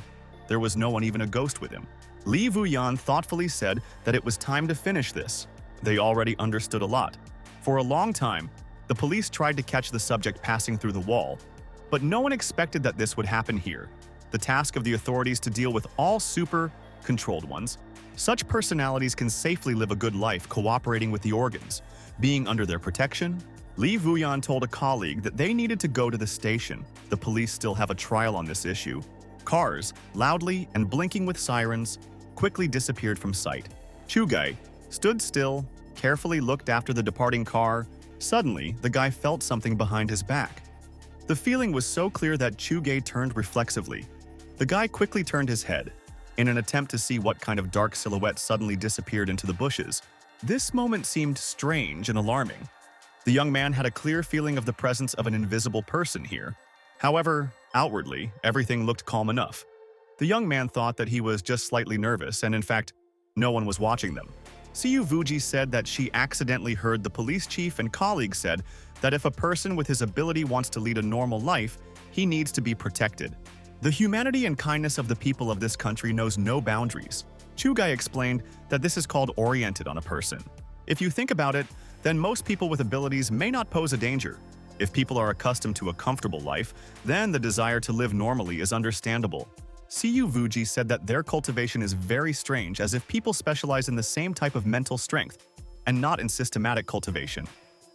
[SPEAKER 1] There was no one, even a ghost, with him. Li Vuyan thoughtfully said that it was time to finish this. They already understood a lot. For a long time, the police tried to catch the subject passing through the wall, but no one expected that this would happen here. The task of the authorities to deal with all super-controlled ones. Such personalities can safely live a good life cooperating with the organs, being under their protection. Li Vuyan told a colleague that they needed to go to the station. The police still have a trial on this issue. Cars, loudly and blinking with sirens, quickly disappeared from sight. Chugai stood still, carefully looked after the departing car. Suddenly, the guy felt something behind his back. The feeling was so clear that Chugai turned reflexively. The guy quickly turned his head, in an attempt to see what kind of dark silhouette suddenly disappeared into the bushes. This moment seemed strange and alarming. The young man had a clear feeling of the presence of an invisible person here. However, outwardly, everything looked calm enough. The young man thought that he was just slightly nervous, and in fact, no one was watching them. Siyu Vuji said that she accidentally heard the police chief and colleague said that if a person with his ability wants to lead a normal life, he needs to be protected. The humanity and kindness of the people of this country knows no boundaries. Chugai explained that this is called oriented on a person. If you think about it, then most people with abilities may not pose a danger. If people are accustomed to a comfortable life, then the desire to live normally is understandable. Siyu Vuji said that their cultivation is very strange, as if people specialize in the same type of mental strength and not in systematic cultivation.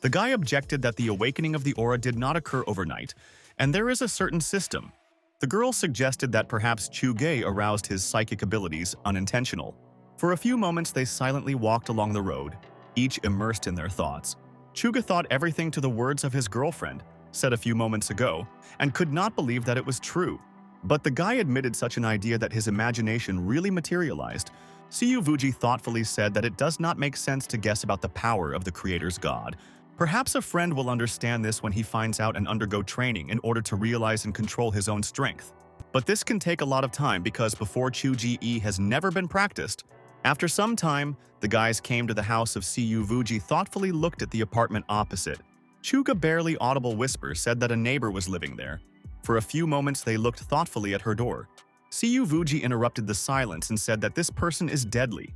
[SPEAKER 1] The guy objected that the awakening of the aura did not occur overnight, and there is a certain system. The girl suggested that perhaps Chugai aroused his psychic abilities unintentional. For a few moments they silently walked along the road, each immersed in their thoughts. Chuga thought everything to the words of his girlfriend, said a few moments ago, and could not believe that it was true. But the guy admitted such an idea that his imagination really materialized. Siyu Vuji thoughtfully said that it does not make sense to guess about the power of the creator's god. Perhaps a friend will understand this when he finds out and undergo training in order to realize and control his own strength. But this can take a lot of time because before Chuji-e has never been practiced. After some time, the guys came to the house of Siyu Vuji thoughtfully looked at the apartment opposite. Chuga barely audible whisper said that a neighbor was living there. For a few moments they looked thoughtfully at her door. Siyu Vuji interrupted the silence and said that this person is deadly.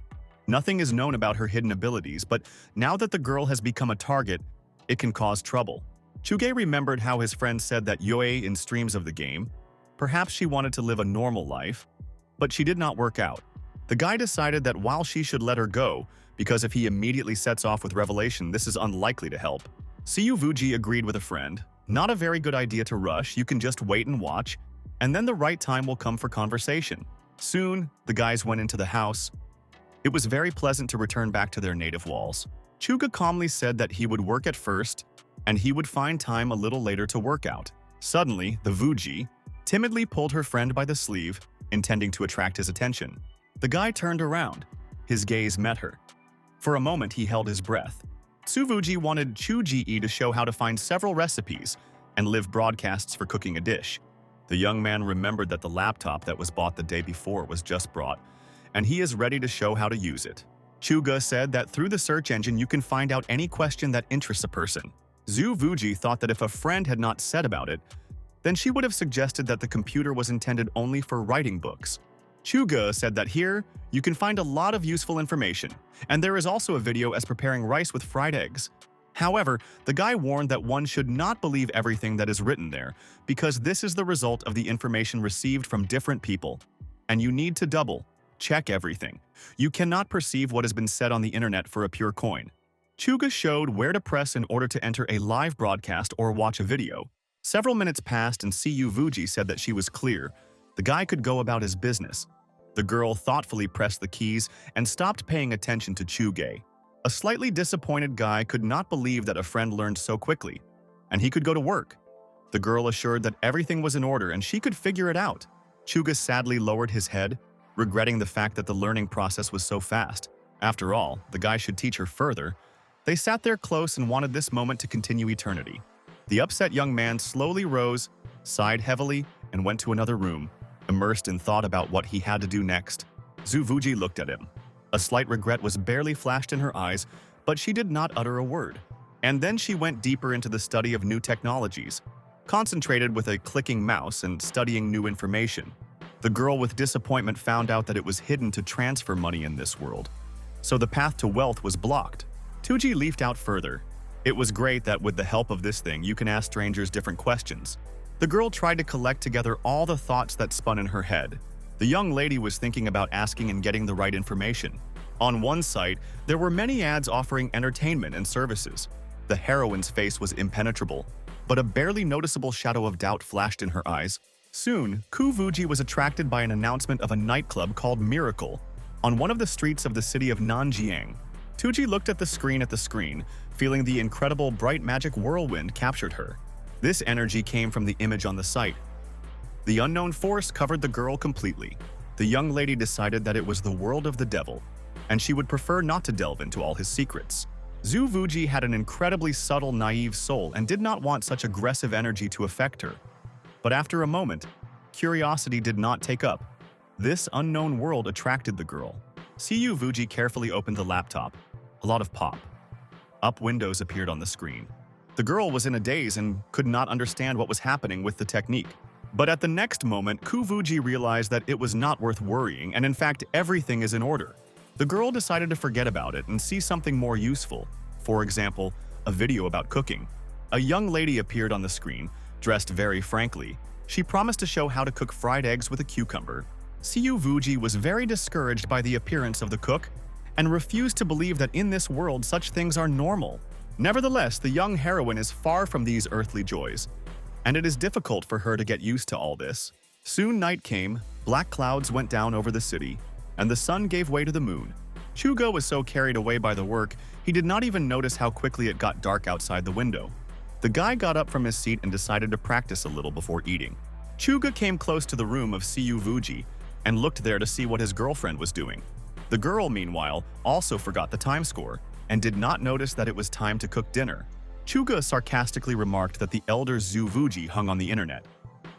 [SPEAKER 1] Nothing is known about her hidden abilities, but now that the girl has become a target, it can cause trouble. Chuge remembered how his friend said that Yoe in streams of the game. Perhaps she wanted to live a normal life, but she did not work out. The guy decided that while she should let her go, because if he immediately sets off with revelation, this is unlikely to help. Siyu Vuji agreed with a friend. Not a very good idea to rush, you can just wait and watch, and then the right time will come for conversation. Soon, the guys went into the house. It was very pleasant to return back to their native walls. Chuga calmly said that he would work at first, and he would find time a little later to work out. Suddenly, the Vuji timidly pulled her friend by the sleeve, intending to attract his attention. The guy turned around. His gaze met her. For a moment, he held his breath. Tsuvuji wanted Chuji-e to show how to find several recipes and live broadcasts for cooking a dish. The young man remembered that the laptop that was bought the day before was just brought, and he is ready to show how to use it. Chuga said that through the search engine you can find out any question that interests a person. Zhu Vuji thought that if a friend had not said about it, then she would have suggested that the computer was intended only for writing books. Chuga said that here, you can find a lot of useful information, and there is also a video as preparing rice with fried eggs. However, the guy warned that one should not believe everything that is written there, because this is the result of the information received from different people, and you need to check everything. You cannot perceive what has been said on the internet for a pure coin. Chuga showed where to press in order to enter a live broadcast or watch a video. Several minutes passed and Siyu Vuji said that she was clear. The guy could go about his business. The girl thoughtfully pressed the keys and stopped paying attention to Chuge. A slightly disappointed guy could not believe that a friend learned so quickly, and he could go to work. The girl assured that everything was in order and she could figure it out. Chuga sadly lowered his head, regretting the fact that the learning process was so fast. After all, the guy should teach her further. They sat there close and wanted this moment to continue eternity. The upset young man slowly rose, sighed heavily, and went to another room, immersed in thought about what he had to do next. Zhu Vuji looked at him. A slight regret was barely flashed in her eyes, but she did not utter a word. And then she went deeper into the study of new technologies, concentrated with a clicking mouse and studying new information. The girl with disappointment found out that it was hidden to transfer money in this world. So the path to wealth was blocked. Tuji leafed out further. It was great that with the help of this thing, you can ask strangers different questions. The girl tried to collect together all the thoughts that spun in her head. The young lady was thinking about asking and getting the right information. On one site, there were many ads offering entertainment and services. The heroine's face was impenetrable, but a barely noticeable shadow of doubt flashed in her eyes. Soon, Ku Vuji was attracted by an announcement of a nightclub called Miracle on one of the streets of the city of Nanjiang. Tuji looked at the screen, feeling the incredible bright magic whirlwind captured her. This energy came from the image on the site. The unknown force covered the girl completely. The young lady decided that it was the world of the devil, and she would prefer not to delve into all his secrets. Zhu Vuji had an incredibly subtle, naive soul and did not want such aggressive energy to affect her. But after a moment, curiosity did not take up. This unknown world attracted the girl. Siyu Vuji carefully opened the laptop. A lot of pop. Up windows appeared on the screen. The girl was in a daze and could not understand what was happening with the technique. But at the next moment, Kuvuji realized that it was not worth worrying, and in fact, everything is in order. The girl decided to forget about it and see something more useful. For example, a video about cooking. A young lady appeared on the screen, dressed very frankly. She promised to show how to cook fried eggs with a cucumber. Kuvuji was very discouraged by the appearance of the cook and refused to believe that in this world such things are normal. Nevertheless, the young heroine is far from these earthly joys, and it is difficult for her to get used to all this. Soon night came, black clouds went down over the city, and the sun gave way to the moon. Chugo was so carried away by the work, he did not even notice how quickly it got dark outside the window. The guy got up from his seat and decided to practice a little before eating. Chuga came close to the room of Kuvuji and looked there to see what his girlfriend was doing. The girl, meanwhile, also forgot the time score and did not notice that it was time to cook dinner. Chuga sarcastically remarked that the elder Zuvuji hung on the internet,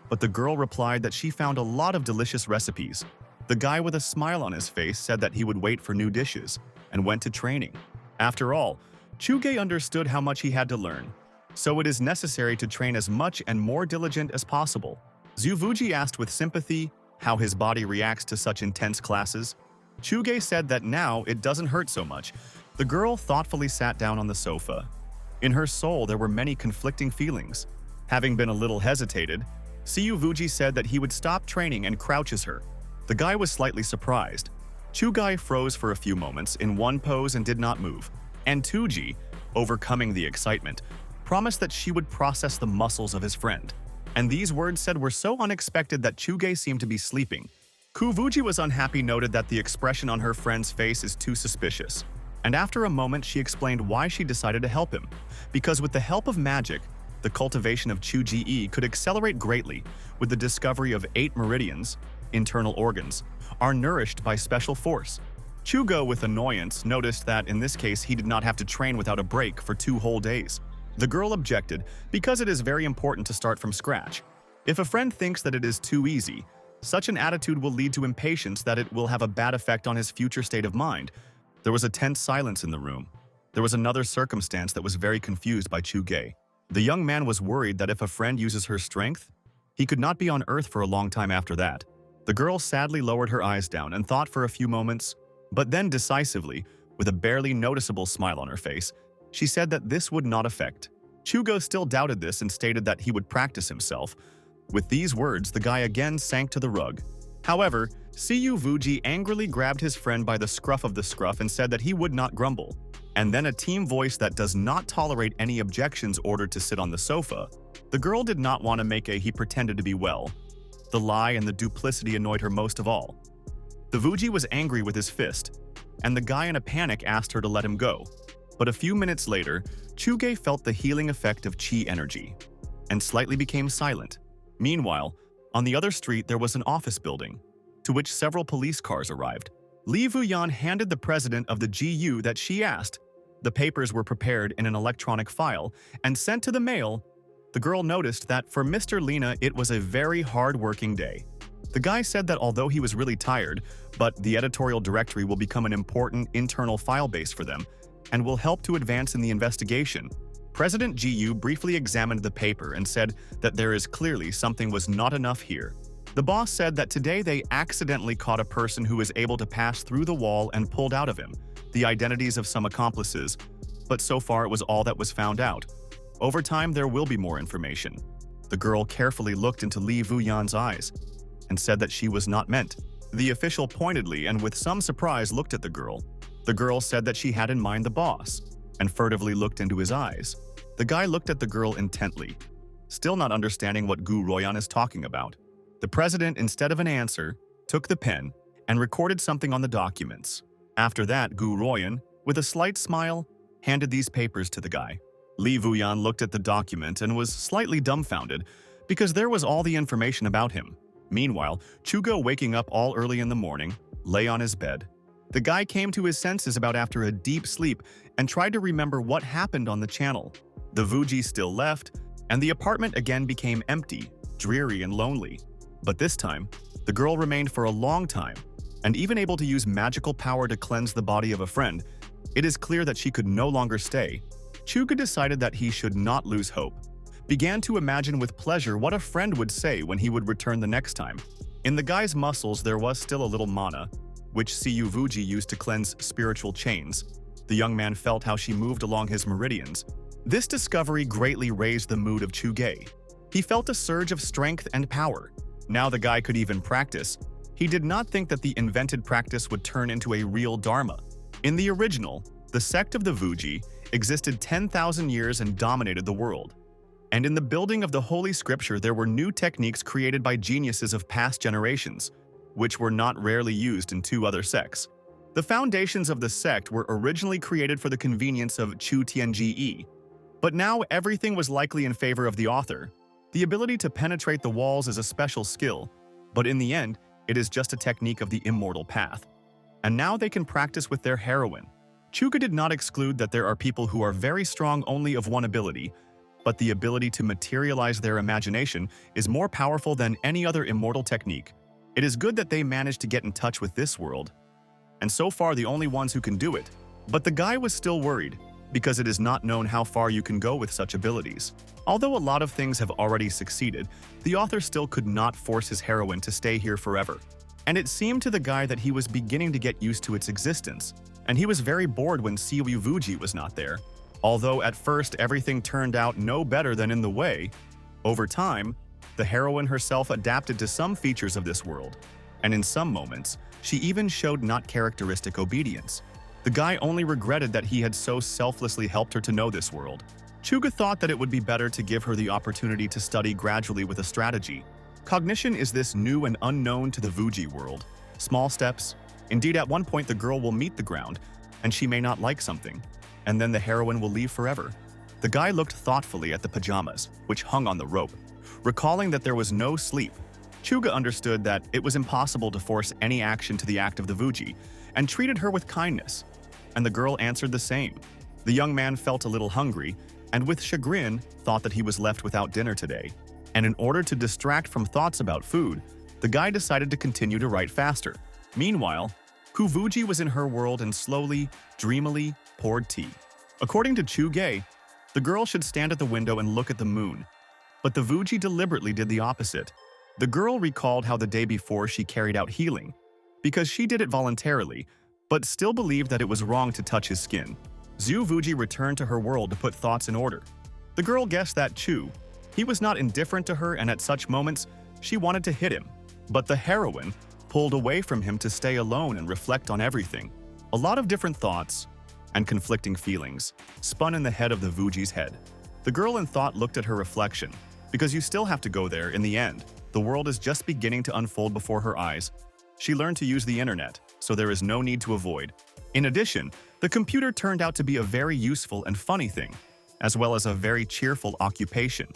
[SPEAKER 1] but the girl replied that she found a lot of delicious recipes. The guy with a smile on his face said that he would wait for new dishes and went to training. After all, Chuge understood how much he had to learn, so it is necessary to train as much and more diligent as possible. Zuvuji asked with sympathy how his body reacts to such intense classes. Chuge said that now it doesn't hurt so much. The girl thoughtfully sat down on the sofa. In her soul, there were many conflicting feelings. Having been a little hesitated, Kuvuji said that he would stop training and crouches her. The guy was slightly surprised. Chugai froze for a few moments in one pose and did not move. And Tuji, overcoming the excitement, promised that she would process the muscles of his friend. And these words said were so unexpected that Chuge seemed to be sleeping. Kuvuji was unhappy, noted that the expression on her friend's face is too suspicious. And after a moment, she explained why she decided to help him. Because with the help of magic, the cultivation of Chuji could accelerate greatly. With the discovery of 8 meridians, internal organs, are nourished by special force. Chugo, with annoyance, noticed that in this case he did not have to train without a break for 2 whole days. The girl objected because it is very important to start from scratch. If a friend thinks that it is too easy, such an attitude will lead to impatience that it will have a bad effect on his future state of mind. There was a tense silence in the room. There was another circumstance that was very confused by Chuge. The young man was worried that if a friend uses her strength, he could not be on Earth for a long time after that. The girl sadly lowered her eyes down and thought for a few moments, but then decisively, with a barely noticeable smile on her face, she said that this would not affect. Chugo still doubted this and stated that he would practice himself. With these words, the guy again sank to the rug. However, Kuvuji angrily grabbed his friend by the scruff of the scruff and said that he would not grumble. And then a team voice that does not tolerate any objections ordered to sit on the sofa. The girl did not want to make a he pretended to be well. The lie and the duplicity annoyed her most of all. The Vuji was angry with his fist, and the guy in a panic asked her to let him go. But a few minutes later, Chuge felt the healing effect of chi energy, and slightly became silent. Meanwhile, on the other street there was an office building, to which several police cars arrived. Li Vuyan handed the president of the GU that she asked. The papers were prepared in an electronic file and sent to the mail. The girl noticed that for Mr. Lina it was a very hard-working day. The guy said that although he was really tired, but the editorial directory will become an important internal file base for them and will help to advance in the investigation. President GU briefly examined the paper and said that there is clearly something was not enough here. The boss said that today they accidentally caught a person who was able to pass through the wall and pulled out of him the identities of some accomplices, but so far it was all that was found out. Over time, there will be more information. The girl carefully looked into Li Vuyan's eyes and said that she was not meant. The official pointedly and with some surprise looked at the girl. The girl said that she had in mind the boss and furtively looked into his eyes. The guy looked at the girl intently, still not understanding what Gu Royan is talking about. The president, instead of an answer, took the pen and recorded something on the documents. After that, Gu Royan, with a slight smile, handed these papers to the guy. Li Vuyan looked at the document and was slightly dumbfounded because there was all the information about him. Meanwhile, Chugo, waking up all early in the morning, lay on his bed. The guy came to his senses about after a deep sleep and tried to remember what happened on the channel. The Vuji still left, and the apartment again became empty, dreary and lonely. But this time, the girl remained for a long time, and even able to use magical power to cleanse the body of a friend. It is clear that she could no longer stay. Chuga decided that he should not lose hope, began to imagine with pleasure what a friend would say when he would return the next time. In the guy's muscles there was still a little mana, which Vuji used to cleanse spiritual chains. The young man felt how she moved along his meridians. This discovery greatly raised the mood of Chuge. He felt a surge of strength and power. Now the guy could even practice. He did not think that the invented practice would turn into a real dharma. In the original, the sect of the Vuji existed 10,000 years and dominated the world. And in the building of the Holy Scripture there were new techniques created by geniuses of past generations, which were not rarely used in two other sects. The foundations of the sect were originally created for the convenience of Chu Tianji, but now everything was likely in favor of the author. The ability to penetrate the walls is a special skill, but in the end, it is just a technique of the immortal path. And now they can practice with their heroine. Chuga did not exclude that there are people who are very strong only of one ability, but the ability to materialize their imagination is more powerful than any other immortal technique. It is good that they managed to get in touch with this world, and so far the only ones who can do it. But the guy was still worried, because it is not known how far you can go with such abilities. Although a lot of things have already succeeded, the author still could not force his heroine to stay here forever. And it seemed to the guy that he was beginning to get used to its existence, and he was very bored when Vuji was not there. Although at first everything turned out no better than in the way, over time, the heroine herself adapted to some features of this world, and in some moments, she even showed not characteristic obedience. The guy only regretted that he had so selflessly helped her to know this world. Chuga thought that it would be better to give her the opportunity to study gradually with a strategy. Cognition is this new and unknown to the Vuji world. Small steps. Indeed, at one point the girl will meet the ground, and she may not like something, and then the heroine will leave forever. The guy looked thoughtfully at the pajamas, which hung on the rope, recalling that there was no sleep. Chuga understood that it was impossible to force any action to the act of the Vuji, and treated her with kindness. And the girl answered the same. The young man felt a little hungry, and with chagrin thought that he was left without dinner today. And in order to distract from thoughts about food, the guy decided to continue to write faster. Meanwhile, Vuji was in her world and slowly, dreamily poured tea. According to Chuge, the girl should stand at the window and look at the moon. But the Vuji deliberately did the opposite. The girl recalled how the day before she carried out healing, because she did it voluntarily, but still believed that it was wrong to touch his skin. Vuji returned to her world to put thoughts in order. The girl guessed that he was not indifferent to her, and at such moments, she wanted to hit him. But the heroine pulled away from him to stay alone and reflect on everything. A lot of different thoughts and conflicting feelings spun in the head of the Vuji's head. The girl in thought looked at her reflection, because you still have to go there in the end. The world is just beginning to unfold before her eyes. She learned to use the internet, so there is no need to avoid. In addition, the computer turned out to be a very useful and funny thing, as well as a very cheerful occupation.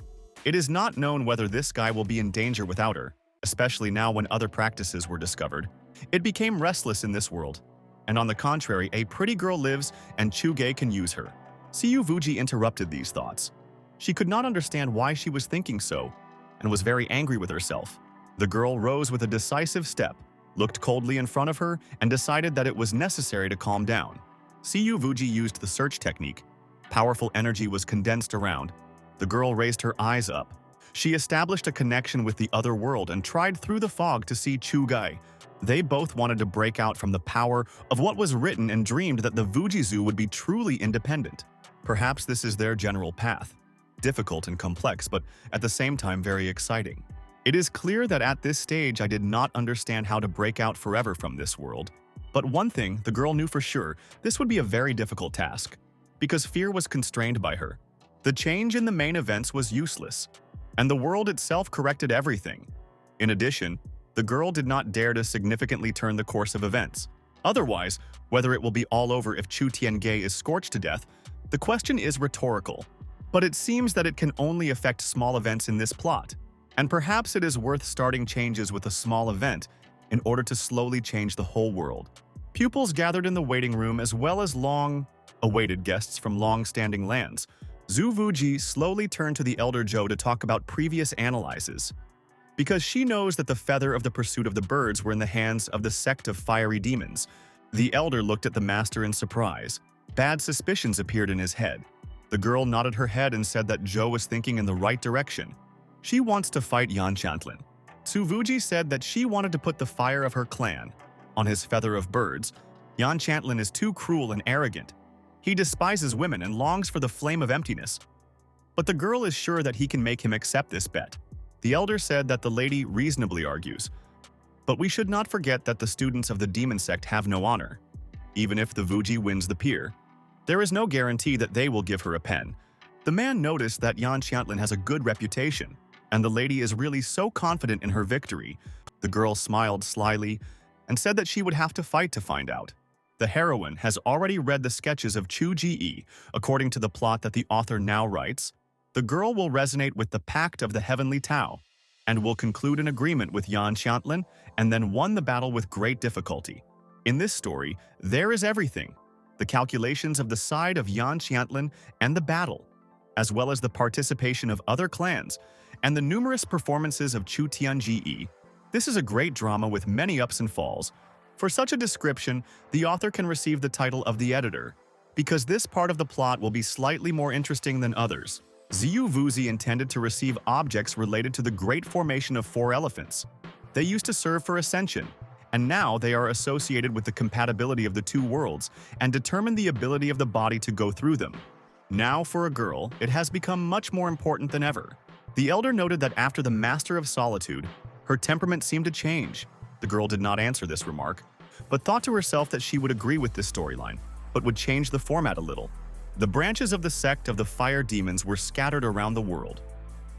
[SPEAKER 1] It is not known whether this guy will be in danger without her, especially now when other practices were discovered. It became restless in this world, and on the contrary, a pretty girl lives and Chuge can use her. Vuji interrupted these thoughts. She could not understand why she was thinking so, and was very angry with herself. The girl rose with a decisive step, looked coldly in front of her, and decided that it was necessary to calm down. Vuji used the search technique. Powerful energy was condensed around. The girl raised her eyes up. She established a connection with the other world and tried through the fog to see Chugai. They both wanted to break out from the power of what was written and dreamed that the Vujizu would be truly independent. Perhaps this is their general path. Difficult and complex, but at the same time very exciting. It is clear that at this stage I did not understand how to break out forever from this world. But one thing the girl knew for sure, this would be a very difficult task, because fear was constrained by her. The change in the main events was useless, and the world itself corrected everything. In addition, the girl did not dare to significantly turn the course of events. Otherwise, whether it will be all over if Chu Tiange is scorched to death, the question is rhetorical. But it seems that it can only affect small events in this plot, and perhaps it is worth starting changes with a small event in order to slowly change the whole world. Pupils gathered in the waiting room as well as long-awaited guests from long-standing lands. Vuji slowly turned to the elder Zhou to talk about previous analyses, because she knows that the feather of the pursuit of the birds were in the hands of the sect of fiery demons. The elder looked at the master in surprise. Bad suspicions appeared in his head. The girl nodded her head and said that Zhou was thinking in the right direction. She wants to fight Yan Chantlin. Suvuji said that she wanted to put the fire of her clan on his feather of birds. Yan Chantlin is too cruel and arrogant. He despises women and longs for the flame of emptiness. But the girl is sure that he can make him accept this bet. The elder said that the lady reasonably argues. But we should not forget that the students of the demon sect have no honor. Even if the Vuji wins the peer, there is no guarantee that they will give her a pen. The man noticed that Yan Chantlin has a good reputation, and the lady is really so confident in her victory. The girl smiled slyly and said that she would have to fight to find out. The heroine has already read the sketches of Chu Ji. According to the plot that the author now writes, the girl will resonate with the Pact of the Heavenly Tao and will conclude an agreement with Yan Chantlin and then won the battle with great difficulty. In this story, there is everything: the calculations of the side of Yan Chantlin and the battle, as well as the participation of other clans and the numerous performances of Chu Tianji. This is a great drama with many ups and falls. For such a description, the author can receive the title of the editor, because this part of the plot will be slightly more interesting than others. Ziyu Vuzi intended to receive objects related to the great formation of 4 elephants. They used to serve for ascension, and now they are associated with the compatibility of the 2 worlds and determine the ability of the body to go through them. Now, for a girl, it has become much more important than ever. The elder noted that after the Master of Solitude, her temperament seemed to change. The girl did not answer this remark, but thought to herself that she would agree with this storyline, but would change the format a little. The branches of the sect of the fire demons were scattered around the world.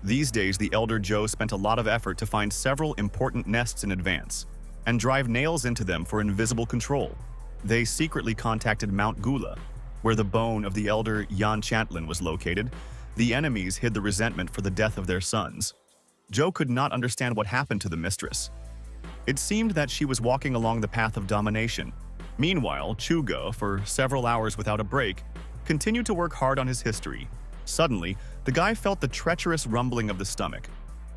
[SPEAKER 1] These days, the elder Zhou spent a lot of effort to find several important nests in advance and drive nails into them for invisible control. They secretly contacted Mount Gula, where the bone of the elder Yan Chantlin was located. The enemies hid the resentment for the death of their sons. Zhou could not understand what happened to the mistress. It seemed that she was walking along the path of domination. Meanwhile, Chugo, for several hours without a break, continued to work hard on his history. Suddenly, the guy felt the treacherous rumbling of the stomach,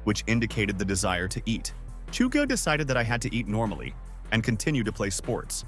[SPEAKER 1] which indicated the desire to eat. Chugo decided that I had to eat normally and continue to play sports.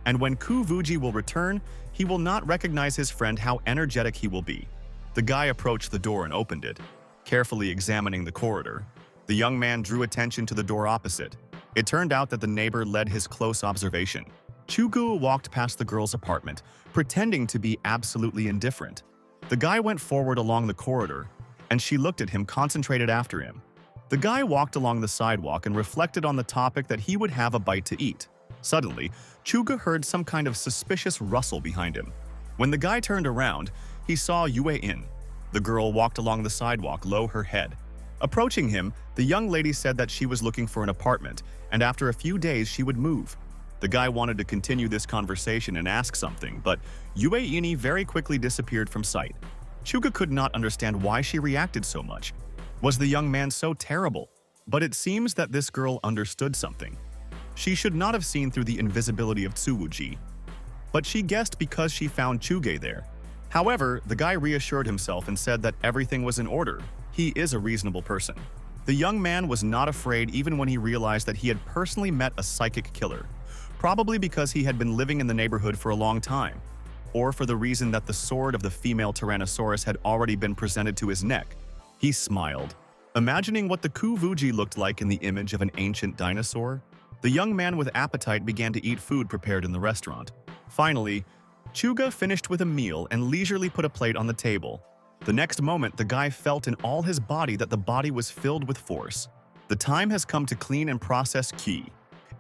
[SPEAKER 1] And when Ku Vuji will return, he will not recognize his friend how energetic he will be. The guy approached the door and opened it, carefully examining the corridor. The young man drew attention to the door opposite. It turned out that the neighbor led his close observation. Chugu walked past the girl's apartment, pretending to be absolutely indifferent. The guy went forward along the corridor, and she looked at him, concentrated after him. The guy walked along the sidewalk and reflected on the topic that he would have a bite to eat. Suddenly, Chuga heard some kind of suspicious rustle behind him. When the guy turned around, he saw Yue In. The girl walked along the sidewalk, low her head. Approaching him, the young lady said that she was looking for an apartment, and after a few days she would move. The guy wanted to continue this conversation and ask something, but Yue Ini very quickly disappeared from sight. Chuga could not understand why she reacted so much. Was the young man so terrible? But it seems that this girl understood something. She should not have seen through the invisibility of Tsuwuji, but she guessed because she found Chuge there. However, the guy reassured himself and said that everything was in order. He is a reasonable person. The young man was not afraid even when he realized that he had personally met a psychic killer, probably because he had been living in the neighborhood for a long time, or for the reason that the sword of the female Tyrannosaurus had already been presented to his neck. He smiled, imagining what the Kuvuji looked like in the image of an ancient dinosaur. The young man with appetite began to eat food prepared in the restaurant. Finally, Chuga finished with a meal and leisurely put a plate on the table. The next moment, the guy felt in all his body that the body was filled with force. The time has come to clean and process qi,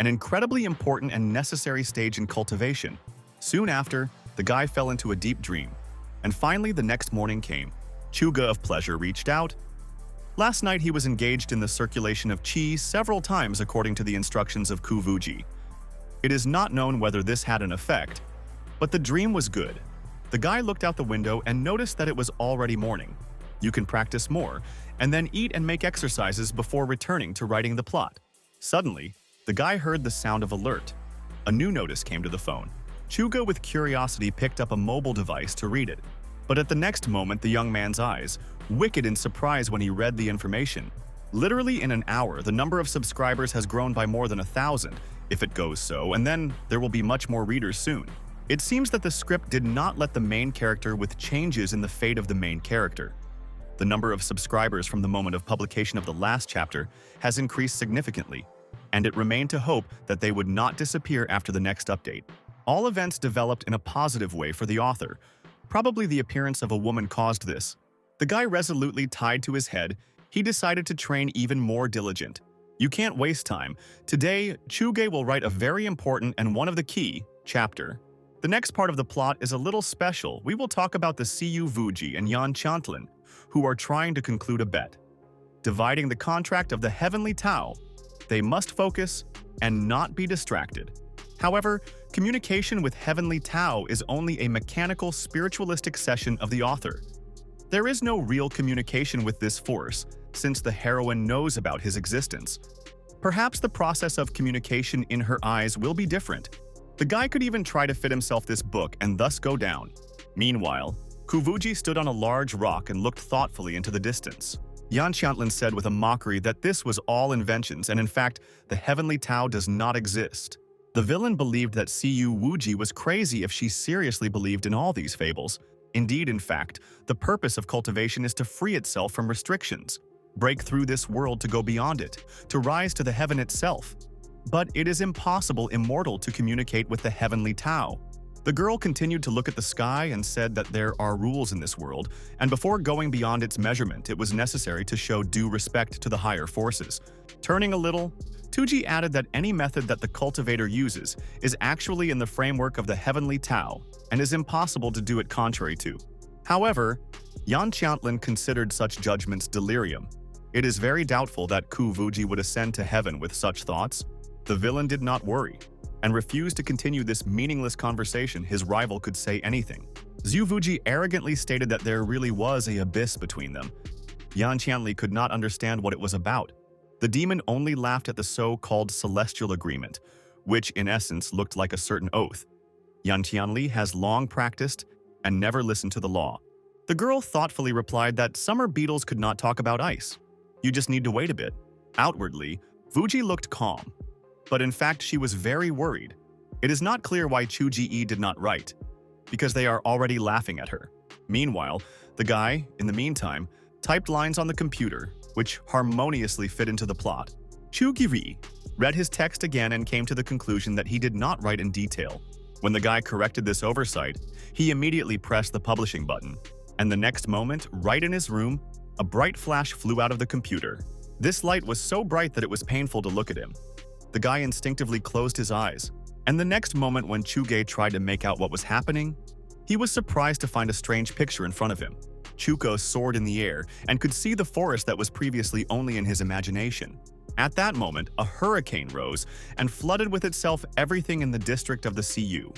[SPEAKER 1] an incredibly important and necessary stage in cultivation. Soon after, the guy fell into a deep dream. And finally, the next morning came. Chuga of pleasure reached out. Last night he was engaged in the circulation of qi several times according to the instructions of Kuvuji. It is not known whether this had an effect, but the dream was good. The guy looked out the window and noticed that it was already morning. You can practice more, and then eat and make exercises before returning to writing the plot. Suddenly, the guy heard the sound of alert. A new notice came to the phone. Chuga with curiosity picked up a mobile device to read it. But at the next moment, the young man's eyes, wicked in surprise when he read the information. Literally in an hour, the number of subscribers has grown by more than 1,000, if it goes so, and then there will be much more readers soon. It seems that the script did not let the main character with changes in the fate of the main character. The number of subscribers from the moment of publication of the last chapter has increased significantly, and it remained to hope that they would not disappear after the next update. All events developed in a positive way for the author. Probably the appearance of a woman caused this. The guy resolutely tied to his head, he decided to train even more diligent. You can't waste time. Today, Chuge will write a very important and one of the key chapter. The next part of the plot is a little special. We will talk about the Siyu Vuji and Yan Chantlin, who are trying to conclude a bet. Dividing the contract of the Heavenly Tao, they must focus and not be distracted. However, communication with Heavenly Tao is only a mechanical spiritualistic session of the author. There is no real communication with this force, since the heroine knows about his existence. Perhaps the process of communication in her eyes will be different. The guy could even try to fit himself this book and thus go down. Meanwhile, Kuvuji stood on a large rock and looked thoughtfully into the distance. Yan Chantlin said with a mockery that this was all inventions and in fact, the Heavenly Tao does not exist. The villain believed that Siyu Wuji was crazy if she seriously believed in all these fables. Indeed, in fact, the purpose of cultivation is to free itself from restrictions, break through this world to go beyond it, to rise to the heaven itself. But it is impossible immortal to communicate with the Heavenly Tao. The girl continued to look at the sky and said that there are rules in this world, and before going beyond its measurement, it was necessary to show due respect to the higher forces. Turning a little, Tuji added that any method that the cultivator uses is actually in the framework of the Heavenly Tao and is impossible to do it contrary to. However, Yan Chantlin considered such judgments delirium. It is very doubtful that Ku Vuji would ascend to heaven with such thoughts. The villain did not worry and refused to continue this meaningless conversation. His rival could say anything. Zhu Vuji arrogantly stated that there really was an abyss between them. Yan Qianli could not understand what it was about. The demon only laughed at the so-called celestial agreement, which in essence looked like a certain oath. Yan Qianli has long practiced and never listened to the law. The girl thoughtfully replied that summer beetles could not talk about ice. You just need to wait a bit. Outwardly, Vuji looked calm, but in fact she was very worried. It is not clear why Chu Ji did not write, because they are already laughing at her. Meanwhile, the guy, in the meantime, typed lines on the computer, which harmoniously fit into the plot. Chu Giri read his text again and came to the conclusion that he did not write in detail. When the guy corrected this oversight, he immediately pressed the publishing button, and the next moment, right in his room, a bright flash flew out of the computer. This light was so bright that it was painful to look at him. The guy instinctively closed his eyes, and the next moment when Chuge tried to make out what was happening, he was surprised to find a strange picture in front of him. Chuko soared in the air and could see the forest that was previously only in his imagination. At that moment, a hurricane rose and flooded with itself everything in the district of the Siyu.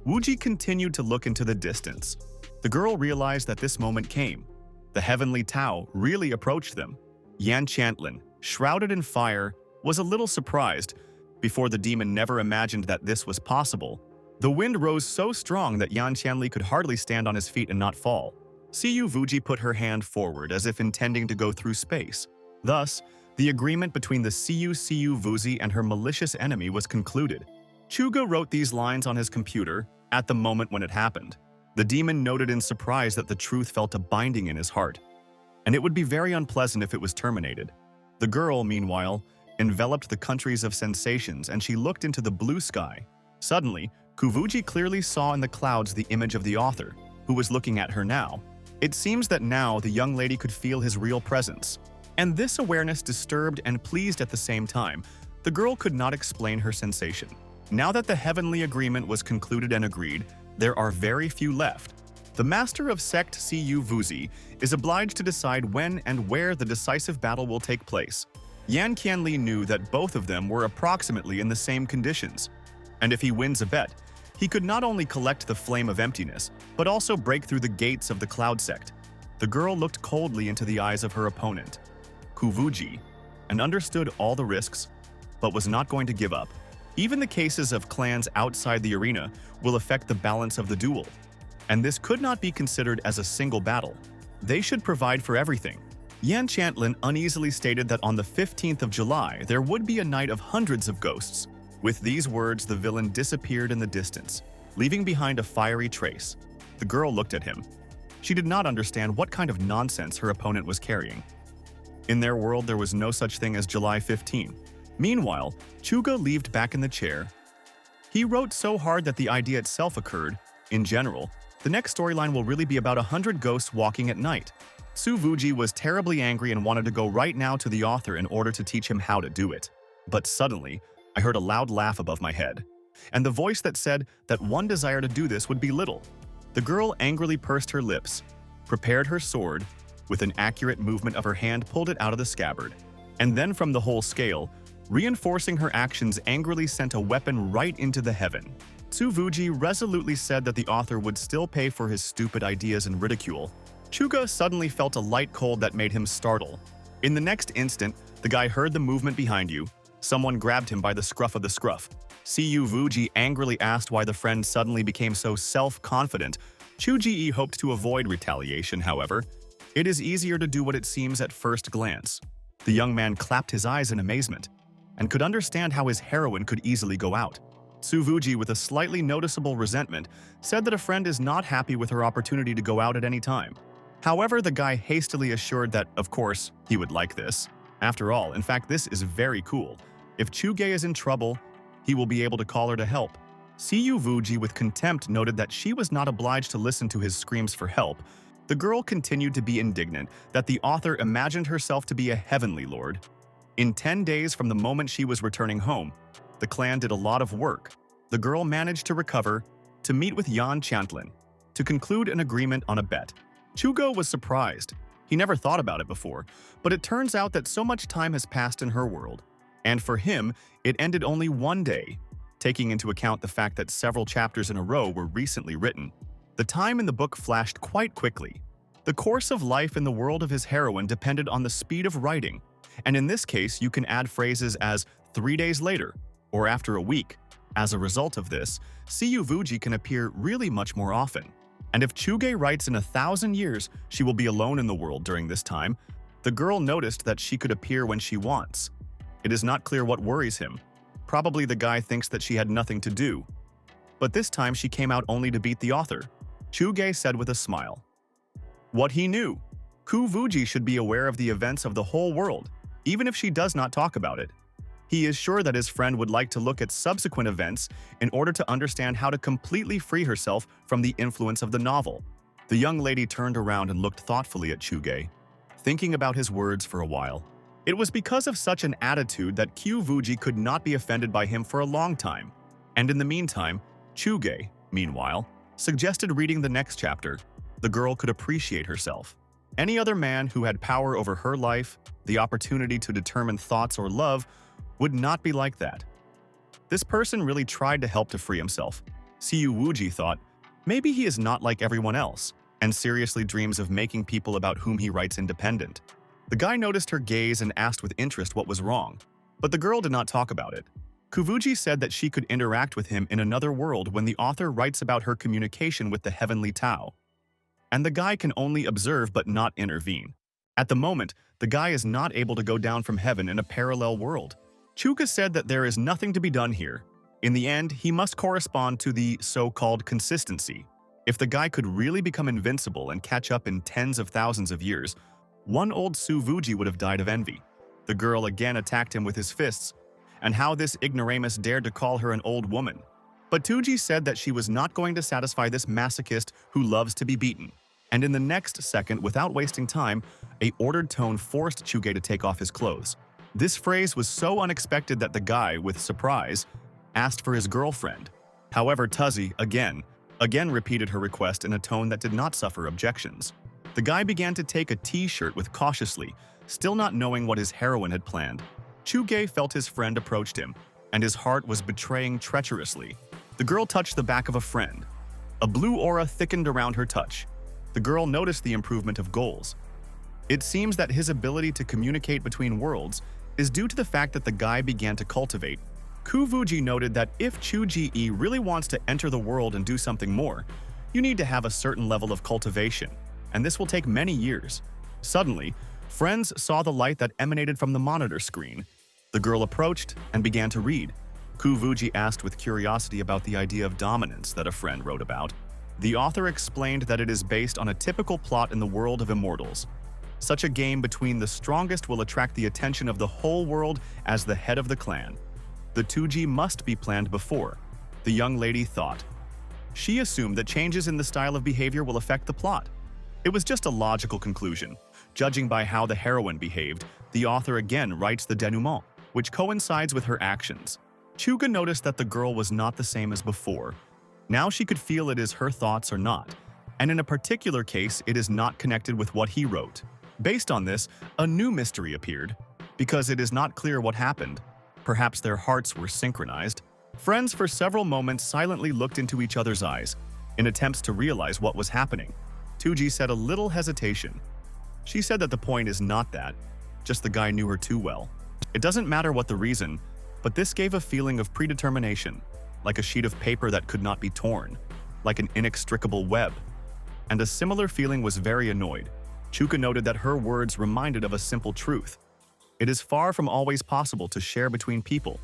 [SPEAKER 1] Wuji continued to look into the distance. The girl realized that this moment came. The Heavenly Tao really approached them. Yan Chantlin, shrouded in fire, was a little surprised. Before the demon never imagined that this was possible. The wind rose so strong that Yan Qianli could hardly stand on his feet and not fall. Siyu Vuji put her hand forward as if intending to go through space. Thus, the agreement between the Siyu Vuzi and her malicious enemy was concluded. Chuga wrote these lines on his computer at the moment when it happened. The demon noted in surprise that the truth felt a binding in his heart, and it would be very unpleasant if it was terminated. The girl, meanwhile, enveloped the countries of sensations and she looked into the blue sky. Suddenly, Kuvuji clearly saw in the clouds the image of the author, who was looking at her now. It seems that now the young lady could feel his real presence. And this awareness disturbed and pleased at the same time. The girl could not explain her sensation. Now that the heavenly agreement was concluded and agreed, there are very few left. The master of sect Siyu Vuzi is obliged to decide when and where the decisive battle will take place. Yan Qianli knew that both of them were approximately in the same conditions, and if he wins a bet, he could not only collect the flame of emptiness, but also break through the gates of the cloud sect. The girl looked coldly into the eyes of her opponent, Kuvuji, and understood all the risks, but was not going to give up. Even the cases of clans outside the arena will affect the balance of the duel, and this could not be considered as a single battle. They should provide for everything. Yan Chantlin uneasily stated that on the 15th of July, there would be a night of hundreds of ghosts. With these words, the villain disappeared in the distance, leaving behind a fiery trace. The girl looked at him. She did not understand what kind of nonsense her opponent was carrying. In their world, there was no such thing as July 15. Meanwhile, Chuga leaned back in the chair. He wrote so hard that the idea itself occurred. In general, the next storyline will really be about 100 ghosts walking at night. Suvuji was terribly angry and wanted to go right now to the author in order to teach him how to do it. But suddenly, I heard a loud laugh above my head, and the voice that said that one desire to do this would be little. The girl angrily pursed her lips, prepared her sword, with an accurate movement of her hand pulled it out of the scabbard, and then from the whole scale, reinforcing her actions, angrily sent a weapon right into the heaven. Suvuji resolutely said that the author would still pay for his stupid ideas and ridicule. Chuga suddenly felt a light cold that made him startle. In the next instant, the guy heard the movement behind you. Someone grabbed him by the scruff of the scruff. Suvuji angrily asked why the friend suddenly became so self-confident. Chuji hoped to avoid retaliation, however. It is easier to do what it seems at first glance. The young man clapped his eyes in amazement, and could understand how his heroine could easily go out. Suvuji, with a slightly noticeable resentment, said that a friend is not happy with her opportunity to go out at any time. However, the guy hastily assured that, of course, he would like this. After all, in fact, this is very cool. If Chuge is in trouble, he will be able to call her to help. Suvuji, with contempt, noted that she was not obliged to listen to his screams for help. The girl continued to be indignant that the author imagined herself to be a heavenly lord. In 10 days from the moment she was returning home, the clan did a lot of work. The girl managed to recover, to meet with Yan Chantlin, to conclude an agreement on a bet. Chugo was surprised. He never thought about it before, but it turns out that so much time has passed in her world. And for him, it ended only one day, taking into account the fact that several chapters in a row were recently written. The time in the book flashed quite quickly. The course of life in the world of his heroine depended on the speed of writing, and in this case, you can add phrases as 3 days later, or after a week. As a result of this, Suvuji can appear really much more often. And if Chuge writes in 1,000 years, she will be alone in the world during this time. The girl noticed that she could appear when she wants. It is not clear what worries him. Probably the guy thinks that she had nothing to do. But this time she came out only to beat the author. Chuge said with a smile. What he knew. Kuvuji should be aware of the events of the whole world, even if she does not talk about it. He is sure that his friend would like to look at subsequent events in order to understand how to completely free herself from the influence of the novel. The young lady turned around and looked thoughtfully at Chuge, thinking about his words for a while. It was because of such an attitude that Kyuvuji could not be offended by him for a long time. And in the meantime, Chuge, meanwhile, suggested reading the next chapter. The girl could appreciate herself. Any other man who had power over her life, the opportunity to determine thoughts or love, would not be like that. This person really tried to help to free himself. Suvuji thought, maybe he is not like everyone else, and seriously dreams of making people about whom he writes independent. The guy noticed her gaze and asked with interest what was wrong, but the girl did not talk about it. Kuvuji said that she could interact with him in another world when the author writes about her communication with the heavenly Tao. And the guy can only observe but not intervene. At the moment, the guy is not able to go down from heaven in a parallel world. Chuka said that there is nothing to be done here. In the end, he must correspond to the so-called consistency. If the guy could really become invincible and catch up in tens of thousands of years, one old Suvuji would have died of envy. The girl again attacked him with his fists, and how this ignoramus dared to call her an old woman. But Tuji said that she was not going to satisfy this masochist who loves to be beaten. And in the next second, without wasting time, a ordered tone forced Chuge to take off his clothes. This phrase was so unexpected that the guy, with surprise, asked for his girlfriend. However, Tuzi, again repeated her request in a tone that did not suffer objections. The guy began to take a t-shirt with cautiously, still not knowing what his heroine had planned. Chuge felt his friend approached him, and his heart was betraying treacherously. The girl touched the back of a friend. A blue aura thickened around her touch. The girl noticed the improvement of goals. It seems that his ability to communicate between worlds is due to the fact that the guy began to cultivate. Kuvuji noted that if Chuji really wants to enter the world and do something more, you need to have a certain level of cultivation, and this will take many years. Suddenly, friends saw the light that emanated from the monitor screen. The girl approached and began to read. Kuvuji asked with curiosity about the idea of dominance that a friend wrote about. The author explained that it is based on a typical plot in the world of immortals. Such a game between the strongest will attract the attention of the whole world as the head of the clan. The 2G must be planned before, the young lady thought. She assumed that changes in the style of behavior will affect the plot. It was just a logical conclusion. Judging by how the heroine behaved, the author again writes the denouement, which coincides with her actions. Chuga noticed that the girl was not the same as before. Now she could feel it is her thoughts or not, and in a particular case, it is not connected with what he wrote. Based on this, a new mystery appeared. Because it is not clear what happened, perhaps their hearts were synchronized. Friends for several moments silently looked into each other's eyes, in attempts to realize what was happening. 2G said a little hesitation. She said that the point is not that, just the guy knew her too well. It doesn't matter what the reason, but this gave a feeling of predetermination, like a sheet of paper that could not be torn, like an inextricable web. And a similar feeling was very annoyed. Chuka noted that her words reminded of a simple truth. It is far from always possible to share between people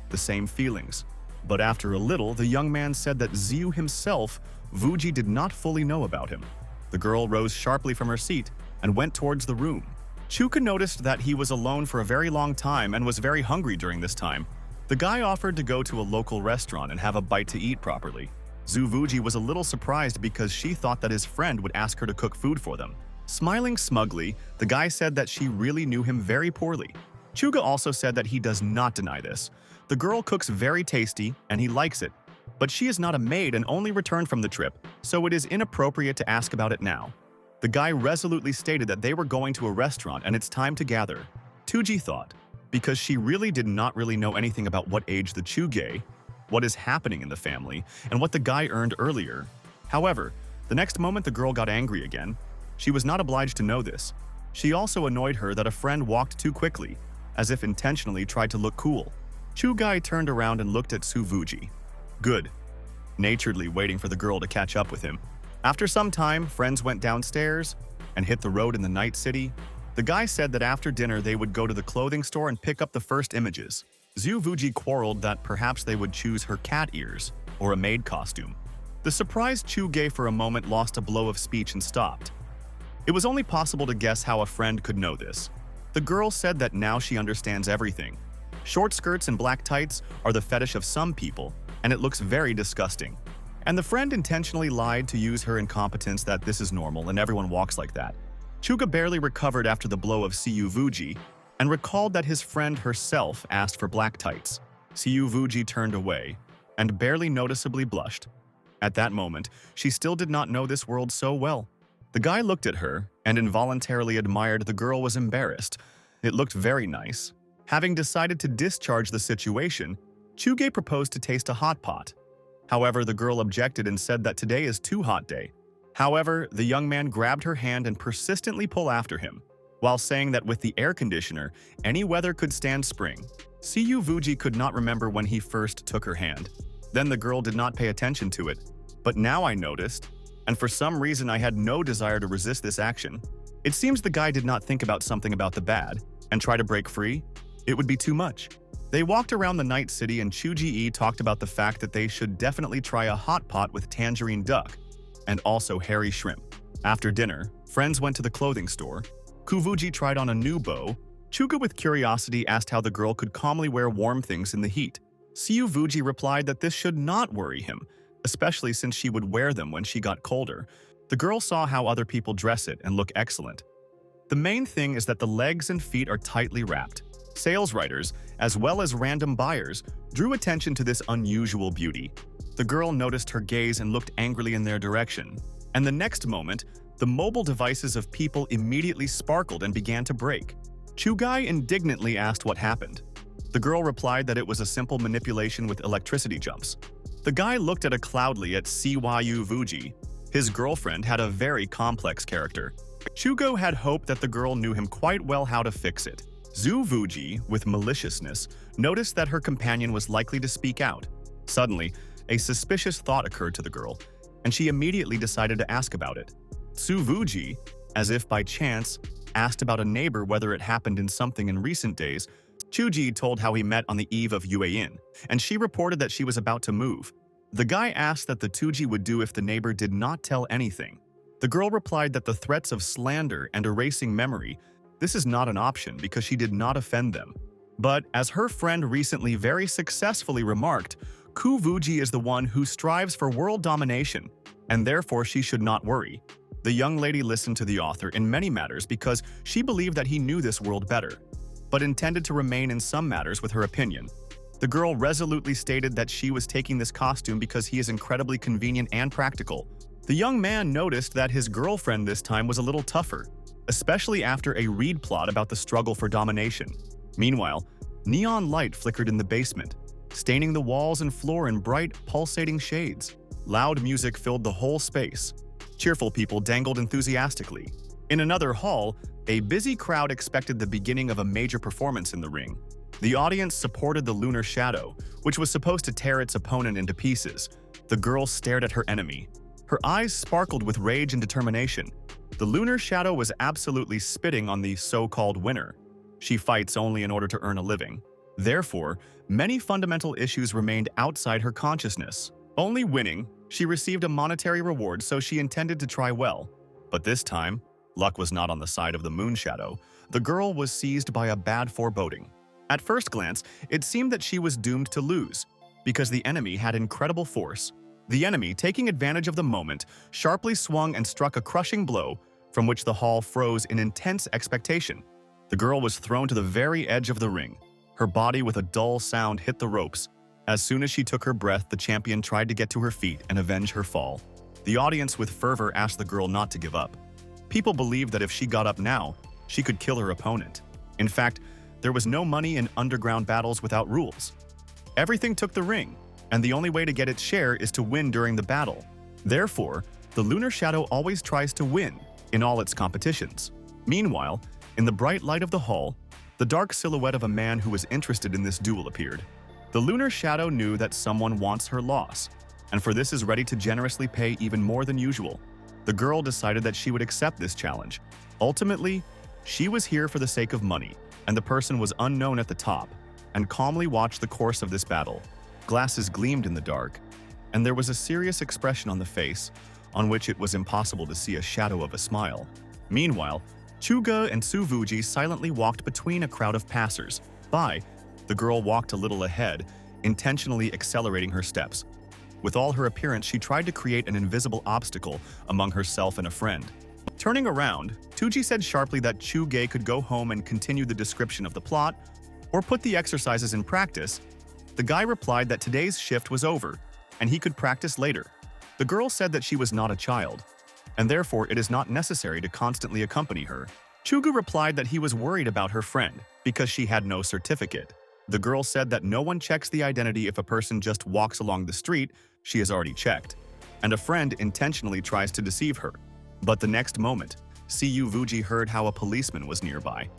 [SPEAKER 1] the same feelings. But after a little, the young man said that Ziu himself, Vuji did not fully know about him. The girl rose sharply from her seat and went towards the room. Chuka noticed that he was alone for a very long time and was very hungry during this time. The guy offered to go to a local restaurant and have a bite to eat properly. Zhu Vuji was a little surprised because she thought that his friend would ask her to cook food for them. Smiling smugly, the guy said that she really knew him very poorly. Chuga also said that he does not deny this. The girl cooks very tasty and he likes it, but she is not a maid and only returned from the trip, so it is inappropriate to ask about it now. The guy resolutely stated that they were going to a restaurant and it's time to gather. 2G thought, because she really did not really know anything about what age the Chuge, what is happening in the family, and what the guy earned earlier. However, the next moment the girl got angry again. She was not obliged to know this. She also annoyed her that a friend walked too quickly, as if intentionally tried to look cool. Chugai turned around and looked at Suvuji. Good. Naturedly waiting for the girl to catch up with him. After some time, friends went downstairs and hit the road in the night city. The guy said that after dinner they would go to the clothing store and pick up the first images. Zuvuji quarreled that perhaps they would choose her cat ears or a maid costume. The surprised Chuge for a moment lost a blow of speech and stopped. It was only possible to guess how a friend could know this. The girl said that now she understands everything. Short skirts and black tights are the fetish of some people, and it looks very disgusting. And the friend intentionally lied to use her incompetence that this is normal and everyone walks like that. Chuga barely recovered after the blow of Siyu Vuji and recalled that his friend herself asked for black tights. Siyu Vuji turned away and barely noticeably blushed. At that moment, she still did not know this world so well. The guy looked at her and involuntarily admired the girl was embarrassed. It looked very nice. Having decided to discharge the situation, Chuge proposed to taste a hot pot. However, the girl objected and said that today is too hot day. However, the young man grabbed her hand and persistently pulled after him, while saying that with the air conditioner, any weather could stand spring. Siyu Vuji could not remember when he first took her hand. Then the girl did not pay attention to it. But now I noticed, and for some reason I had no desire to resist this action. It seems the guy did not think about something about the bad, and try to break free. It would be too much. They walked around the night city and Chuji-e talked about the fact that they should definitely try a hot pot with tangerine duck, and also hairy shrimp. After dinner, friends went to the clothing store. Kuvuji tried on a new bow. Chuga with curiosity asked how the girl could calmly wear warm things in the heat. Siyu Vuji replied that this should not worry him, especially since she would wear them when she got colder. The girl saw how other people dress it and look excellent. The main thing is that the legs and feet are tightly wrapped. Sales writers, as well as random buyers, drew attention to this unusual beauty. The girl noticed her gaze and looked angrily in their direction. And the next moment, the mobile devices of people immediately sparkled and began to break. Chugai indignantly asked what happened. The girl replied that it was a simple manipulation with electricity jumps. The guy looked at cloudedly at Cyu Vuji. His girlfriend had a very complex character. Chugo had hoped that the girl knew him quite well how to fix it. Zhu Vuji, with maliciousness, noticed that her companion was likely to speak out. Suddenly, a suspicious thought occurred to the girl, and she immediately decided to ask about it. Zhu Vuji, as if by chance, asked about a neighbor whether it happened in something in recent days. Chuji told how he met on the eve of Yuein, and she reported that she was about to move. The guy asked that the Tuji would do if the neighbor did not tell anything. The girl replied that the threats of slander and erasing memory, this is not an option because she did not offend them. But as her friend recently very successfully remarked, Kuvuji is the one who strives for world domination, and therefore she should not worry. The young lady listened to the author in many matters because she believed that he knew this world better, but intended to remain in some matters with her opinion. The girl resolutely stated that she was taking this costume because he is incredibly convenient and practical. The young man noticed that his girlfriend this time was a little tougher, especially after a read plot about the struggle for domination. Meanwhile, neon light flickered in the basement, staining the walls and floor in bright, pulsating shades. Loud music filled the whole space. Cheerful people dangled enthusiastically. In another hall, a busy crowd expected the beginning of a major performance in the ring. The audience supported the lunar shadow, which was supposed to tear its opponent into pieces. The girl stared at her enemy. Her eyes sparkled with rage and determination. The lunar shadow was absolutely spitting on the so-called winner. She fights only in order to earn a living. Therefore, many fundamental issues remained outside her consciousness. Only winning, she received a monetary reward, so she intended to try well. But this time, luck was not on the side of the moon shadow. The girl was seized by a bad foreboding. At first glance, it seemed that she was doomed to lose, because the enemy had incredible force. The enemy, taking advantage of the moment, sharply swung and struck a crushing blow, from which the hall froze in intense expectation. The girl was thrown to the very edge of the ring. Her body with a dull sound hit the ropes. As soon as she took her breath, the champion tried to get to her feet and avenge her fall. The audience with fervor asked the girl not to give up. People believed that if she got up now, she could kill her opponent. In fact, there was no money in underground battles without rules. Everything took the ring, and the only way to get its share is to win during the battle. Therefore, the lunar shadow always tries to win in all its competitions. Meanwhile, in the bright light of the hall, the dark silhouette of a man who was interested in this duel appeared. The lunar shadow knew that someone wants her loss, and for this is ready to generously pay even more than usual. The girl decided that she would accept this challenge. Ultimately, she was here for the sake of money, and the person was unknown at the top, and calmly watched the course of this battle. Glasses gleamed in the dark, and there was a serious expression on the face, on which it was impossible to see a shadow of a smile. Meanwhile, Chuga and Suvuji silently walked between a crowd of passers-by. The girl walked a little ahead, intentionally accelerating her steps. With all her appearance, she tried to create an invisible obstacle among herself and a friend. Turning around, Tuji said sharply that Chuge could go home and continue the description of the plot, or put the exercises in practice. The guy replied that today's shift was over, and he could practice later. The girl said that she was not a child, and therefore it is not necessary to constantly accompany her. Chugu replied that he was worried about her friend, because she had no certificate. The girl said that no one checks the identity if a person just walks along the street, she is already checked, and a friend intentionally tries to deceive her. But the next moment, Cu Vuji heard how a policeman was nearby,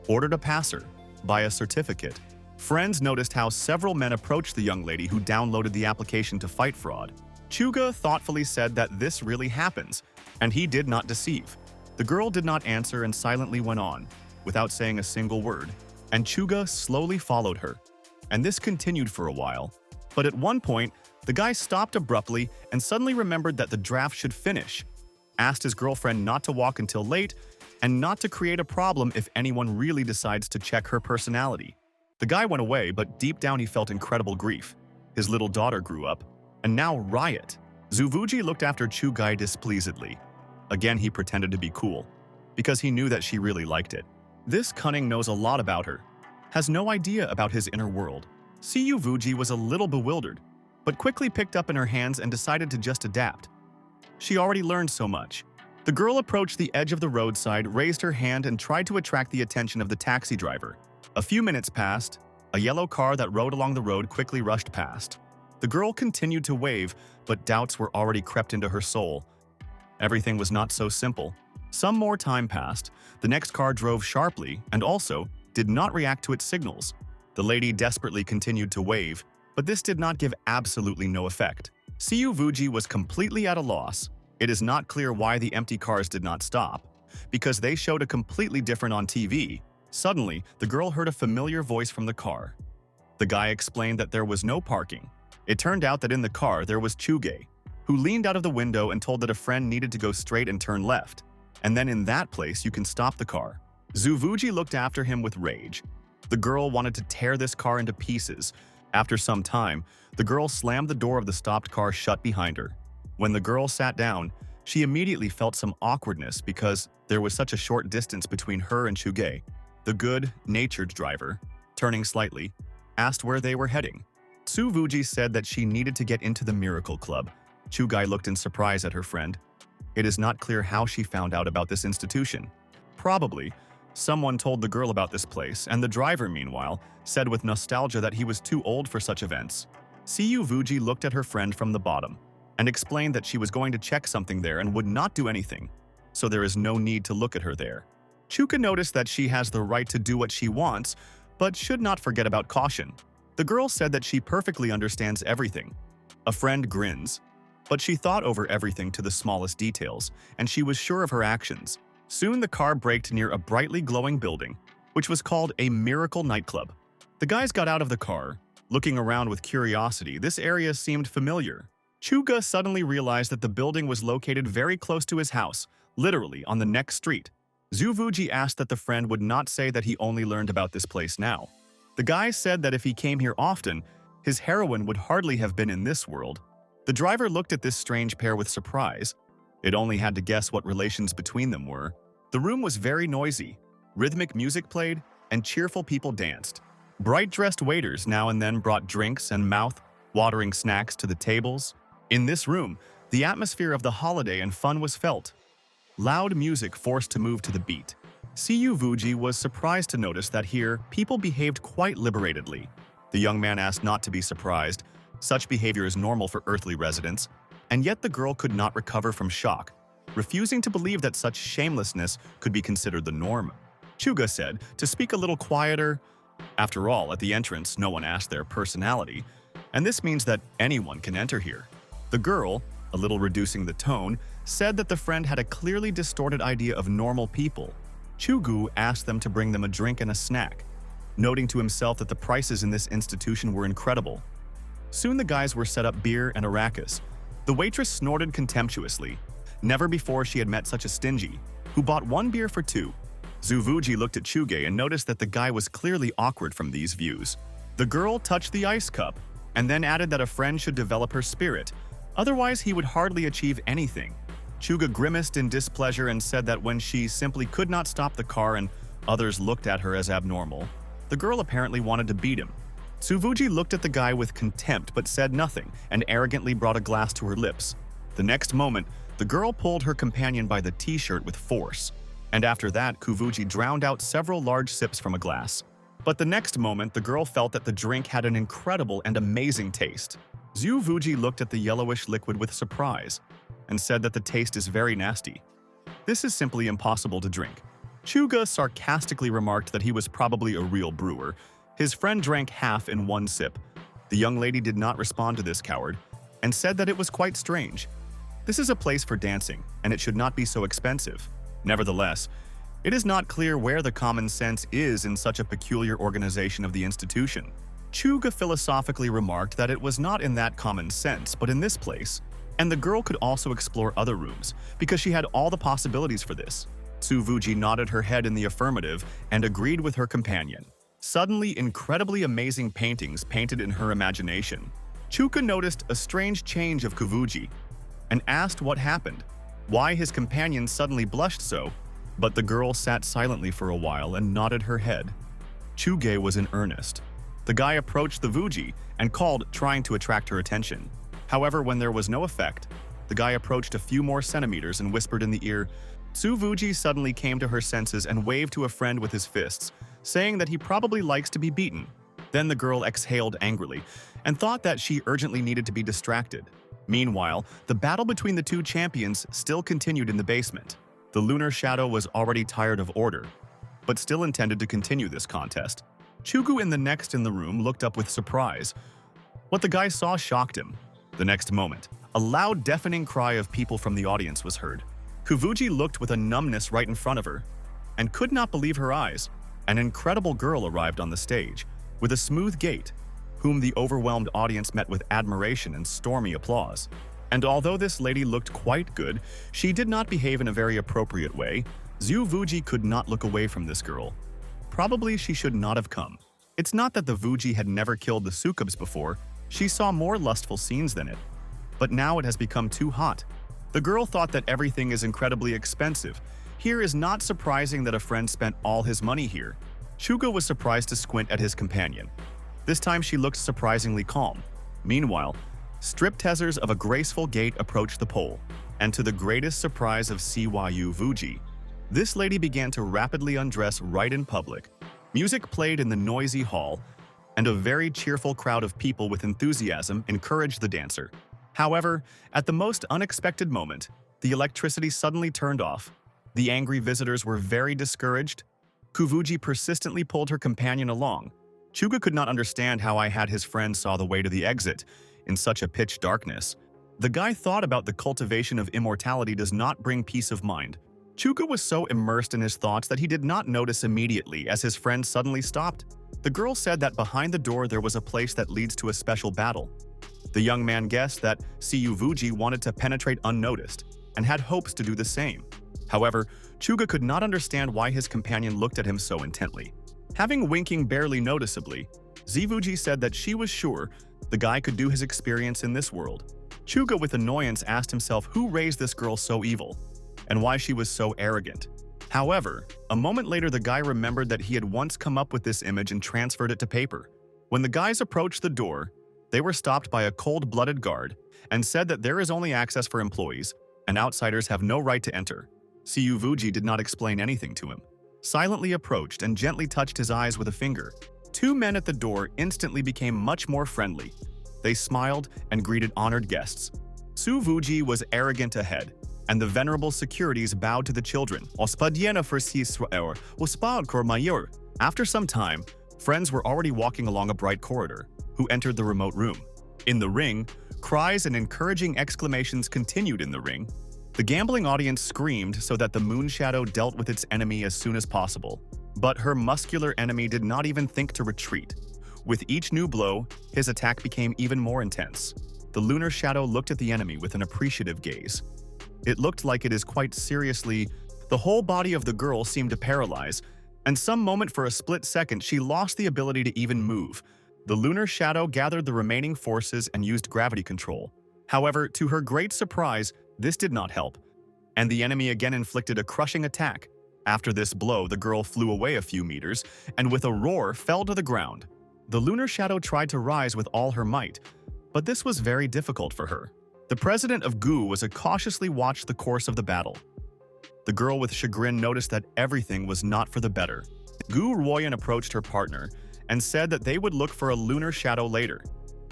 [SPEAKER 1] ordered a passer, by a certificate. Friends noticed how several men approached the young lady who downloaded the application to fight fraud. Chuga thoughtfully said that this really happens, and he did not deceive. The girl did not answer and silently went on, without saying a single word, and Chuga slowly followed her. And this continued for a while. But at one point, the guy stopped abruptly and suddenly remembered that the draft should finish, asked his girlfriend not to walk until late, and not to create a problem if anyone really decides to check her personality. The guy went away, but deep down he felt incredible grief. His little daughter grew up, and now Riot. Zuvuji looked after Chugai displeasedly. Again, he pretended to be cool, because he knew that she really liked it. This cunning knows a lot about her, has no idea about his inner world. Cu Vuji was a little bewildered, but quickly picked up in her hands and decided to just adapt. She already learned so much. The girl approached the edge of the roadside, raised her hand, and tried to attract the attention of the taxi driver. A few minutes passed. A yellow car that rode along the road quickly rushed past. The girl continued to wave, but doubts were already crept into her soul. Everything was not so simple. Some more time passed. The next car drove sharply and also did not react to its signals. The lady desperately continued to wave, but this did not give absolutely no effect. Cu Vuji was completely at a loss. It is not clear why the empty cars did not stop, because they showed a completely different on TV. Suddenly, the girl heard a familiar voice from the car. The guy explained that there was no parking. It turned out that in the car there was Chuge, who leaned out of the window and told that a friend needed to go straight and turn left. And then in that place you can stop the car. Zuvuji looked after him with rage. The girl wanted to tear this car into pieces. After some time, the girl slammed the door of the stopped car shut behind her. When the girl sat down, she immediately felt some awkwardness because there was such a short distance between her and Chuge. The good-natured driver, turning slightly, asked where they were heading. Tsuvuji said that she needed to get into the Miracle Club. Chugai looked in surprise at her friend. It is not clear how she found out about this institution. Probably, someone told the girl about this place, and the driver, meanwhile, said with nostalgia that he was too old for such events. Tsuvuji looked at her friend from the bottom and explained that she was going to check something there and would not do anything, so there is no need to look at her there. Chuka noticed that she has the right to do what she wants, but should not forget about caution. The girl said that she perfectly understands everything. A friend grins, but she thought over everything to the smallest details, and she was sure of her actions. Soon the car braked near a brightly glowing building, which was called a Miracle Nightclub. The guys got out of the car, looking around with curiosity. This area seemed familiar. Chuga suddenly realized that the building was located very close to his house, literally on the next street. Zuvuji asked that the friend would not say that he only learned about this place now. The guy said that if he came here often, his heroine would hardly have been in this world. The driver looked at this strange pair with surprise. It only had to guess what relations between them were. The room was very noisy. Rhythmic music played, and cheerful people danced. Bright-dressed waiters now and then brought drinks and mouth-watering snacks to the tables. In this room, the atmosphere of the holiday and fun was felt. Loud music forced to move to the beat. Tsuvuji was surprised to notice that here, people behaved quite liberatedly. The young man asked not to be surprised. Such behavior is normal for earthly residents, and yet the girl could not recover from shock, refusing to believe that such shamelessness could be considered the norm. Chuga said to speak a little quieter. After all, at the entrance, no one asked their personality, and this means that anyone can enter here. The girl, a little reducing the tone, said that the friend had a clearly distorted idea of normal people. Chugu asked them to bring them a drink and a snack, noting to himself that the prices in this institution were incredible. Soon the guys were set up beer and arrakis. The waitress snorted contemptuously. Never before she had met such a stingy, who bought one beer for two. Zuvuji looked at Chuge and noticed that the guy was clearly awkward from these views. The girl touched the ice cup, and then added that a friend should develop her spirit, otherwise he would hardly achieve anything. Chuga grimaced in displeasure and said that when she simply could not stop the car and others looked at her as abnormal, the girl apparently wanted to beat him. Tsuvuji looked at the guy with contempt but said nothing and arrogantly brought a glass to her lips. The next moment, the girl pulled her companion by the t-shirt with force, and after that, Kuvuji drowned out several large sips from a glass. But the next moment, the girl felt that the drink had an incredible and amazing taste. Zuvuji looked at the yellowish liquid with surprise and said that the taste is very nasty. This is simply impossible to drink. Chuga sarcastically remarked that he was probably a real brewer. His friend drank half in one sip. The young lady did not respond to this coward and said that it was quite strange. This is a place for dancing, and it should not be so expensive. Nevertheless, it is not clear where the common sense is in such a peculiar organization of the institution. Chuga philosophically remarked that it was not in that common sense, but in this place, and the girl could also explore other rooms, because she had all the possibilities for this. Tsuvuji nodded her head in the affirmative and agreed with her companion. Suddenly, incredibly amazing paintings painted in her imagination. Chuka noticed a strange change of Kuvuji and asked what happened, why his companion suddenly blushed so, but the girl sat silently for a while and nodded her head. Chuge was in earnest. The guy approached the Vuji and called, trying to attract her attention. However, when there was no effect, the guy approached a few more centimeters and whispered in the ear. Tsuvuji suddenly came to her senses and waved to a friend with his fists, saying that he probably likes to be beaten. Then the girl exhaled angrily and thought that she urgently needed to be distracted. Meanwhile, the battle between the two champions still continued in the basement. The lunar shadow was already tired of order, but still intended to continue this contest. Chugu in the room looked up with surprise. What the guy saw shocked him. The next moment, a loud deafening cry of people from the audience was heard. Kuvuji looked with a numbness right in front of her and could not believe her eyes. An incredible girl arrived on the stage, with a smooth gait, whom the overwhelmed audience met with admiration and stormy applause. And although this lady looked quite good, she did not behave in a very appropriate way. Zhu Vuji could not look away from this girl. Probably she should not have come. It's not that the Vuji had never killed the Sukubs before, she saw more lustful scenes than it. But now it has become too hot. The girl thought that everything is incredibly expensive. Here is not surprising that a friend spent all his money here. Chuga was surprised to squint at his companion. This time she looked surprisingly calm. Meanwhile, stripteasers of a graceful gait approached the pole, and to the greatest surprise of Cyu Vuji, this lady began to rapidly undress right in public. Music played in the noisy hall, and a very cheerful crowd of people with enthusiasm encouraged the dancer. However, at the most unexpected moment, the electricity suddenly turned off. The angry visitors were very discouraged. Kuvuji persistently pulled her companion along. Chuga could not understand how I had his friend saw the way to the exit in such a pitch darkness. The guy thought about the cultivation of immortality does not bring peace of mind. Chuga was so immersed in his thoughts that he did not notice immediately as his friend suddenly stopped. The girl said that behind the door there was a place that leads to a special battle. The young man guessed that Cyu Vuji wanted to penetrate unnoticed and had hopes to do the same. However, Chuga could not understand why his companion looked at him so intently. Having winking barely noticeably, Zivuji said that she was sure the guy could do his experience in this world. Chuga with annoyance asked himself who raised this girl so evil, and why she was so arrogant. However, a moment later the guy remembered that he had once come up with this image and transferred it to paper. When the guys approached the door, they were stopped by a cold-blooded guard and said that there is only access for employees and outsiders have no right to enter. Cyu Vuji did not explain anything to him. Silently approached and gently touched his eyes with a finger. Two men at the door instantly became much more friendly. They smiled and greeted honored guests. Cyu Vuji was arrogant ahead, and the venerable securities bowed to the children. After some time, friends were already walking along a bright corridor, who entered the remote room. In the ring, cries and encouraging exclamations continued in the ring. The gambling audience screamed so that the moon shadow dealt with its enemy as soon as possible. But her muscular enemy did not even think to retreat. With each new blow, his attack became even more intense. The lunar shadow looked at the enemy with an appreciative gaze. It looked like it is quite seriously. The whole body of the girl seemed to paralyze, and some moment for a split second she lost the ability to even move. The lunar shadow gathered the remaining forces and used gravity control. However, to her great surprise, this did not help, and the enemy again inflicted a crushing attack. After this blow, the girl flew away a few meters, and with a roar fell to the ground. The lunar shadow tried to rise with all her might, but this was very difficult for her. The president of Gu was cautiously watched the course of the battle. The girl with chagrin noticed that everything was not for the better. Gu Ruoyan approached her partner and said that they would look for a lunar shadow later.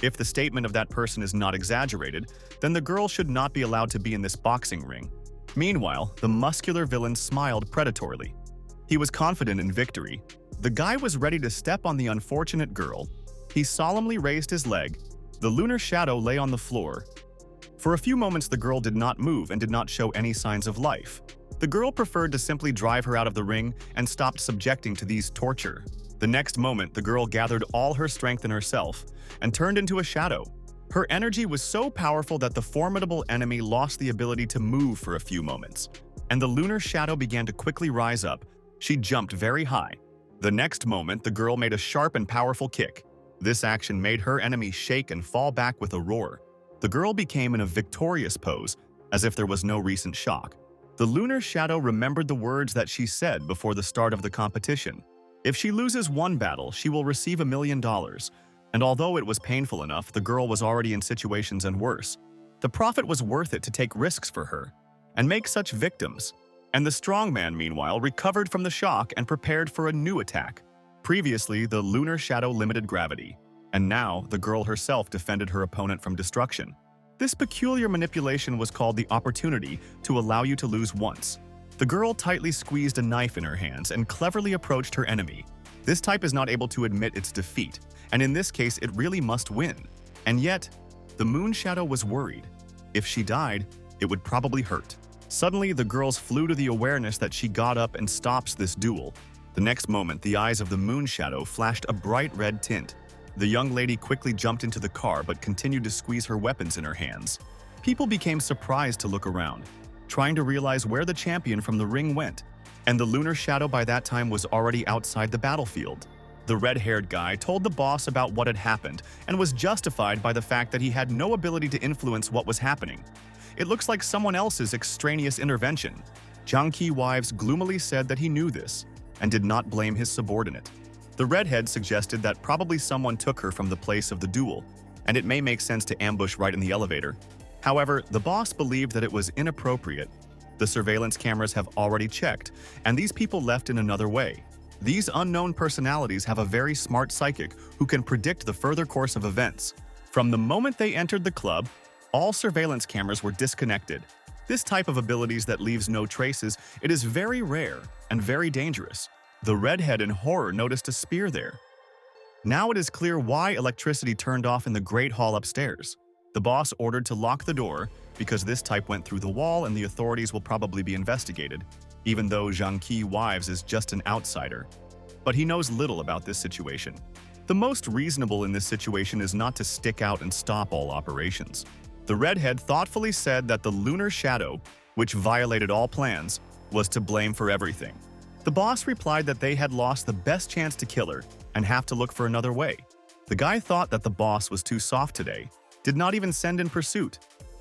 [SPEAKER 1] If the statement of that person is not exaggerated, then the girl should not be allowed to be in this boxing ring. Meanwhile, the muscular villain smiled predatorily. He was confident in victory. The guy was ready to step on the unfortunate girl. He solemnly raised his leg. The lunar shadow lay on the floor. For a few moments the girl did not move and did not show any signs of life. The girl preferred to simply drive her out of the ring and stopped subjecting to these torture. The next moment, the girl gathered all her strength in herself and turned into a shadow. Her energy was so powerful that the formidable enemy lost the ability to move for a few moments, and the lunar shadow began to quickly rise up. She jumped very high. The next moment, the girl made a sharp and powerful kick. This action made her enemy shake and fall back with a roar. The girl became in a victorious pose, as if there was no recent shock. The lunar shadow remembered the words that she said before the start of the competition. If she loses one battle, she will receive $1 million. And although it was painful enough, the girl was already in situations and worse. The profit was worth it to take risks for her and make such victims. And the strongman, meanwhile, recovered from the shock and prepared for a new attack. Previously, the lunar shadow limited gravity, and now the girl herself defended her opponent from destruction. This peculiar manipulation was called the opportunity to allow you to lose once. The girl tightly squeezed a knife in her hands and cleverly approached her enemy. This type is not able to admit its defeat, and in this case it really must win. And yet, the moon shadow was worried. If she died, it would probably hurt. Suddenly, the girls flew to the awareness that she got up and stops this duel. The next moment, the eyes of the moon shadow flashed a bright red tint. The young lady quickly jumped into the car but continued to squeeze her weapons in her hands. People became surprised to look around, trying to realize where the champion from the ring went, and the lunar shadow by that time was already outside the battlefield. The red-haired guy told the boss about what had happened and was justified by the fact that he had no ability to influence what was happening. It looks like someone else's extraneous intervention. Jiang Qi wives gloomily said that he knew this and did not blame his subordinate. The redhead suggested that probably someone took her from the place of the duel, and it may make sense to ambush right in the elevator. However, the boss believed that it was inappropriate. The surveillance cameras have already checked, and these people left in another way. These unknown personalities have a very smart psychic who can predict the further course of events. From the moment they entered the club, all surveillance cameras were disconnected. This type of abilities that leaves no traces, it is very rare and very dangerous. The redhead in horror noticed a spear there. Now it is clear why electricity turned off in the Great Hall upstairs. The boss ordered to lock the door because this type went through the wall and the authorities will probably be investigated, even though Jiang Qi wives is just an outsider. But he knows little about this situation. The most reasonable in this situation is not to stick out and stop all operations. The redhead thoughtfully said that the lunar shadow, which violated all plans, was to blame for everything. The boss replied that they had lost the best chance to kill her and have to look for another way. The guy thought that the boss was too soft today, did not even send in pursuit,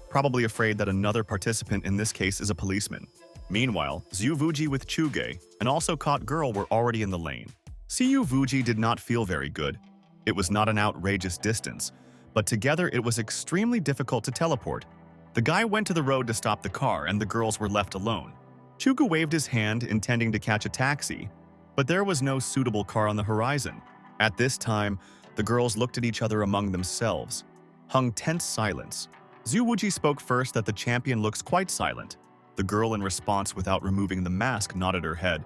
[SPEAKER 1] probably afraid that another participant in this case is a policeman. Meanwhile, Zhu Wuji with Chuge, an also caught girl, were already in the lane. Zhu Wuji did not feel very good. It was not an outrageous distance, but together it was extremely difficult to teleport. The guy went to the road to stop the car and the girls were left alone. Chuge waved his hand, intending to catch a taxi, but there was no suitable car on the horizon. At this time, the girls looked at each other among themselves. Hung tense silence. Zhu Wuji spoke first that the champion looks quite silent. The girl in response without removing the mask nodded her head,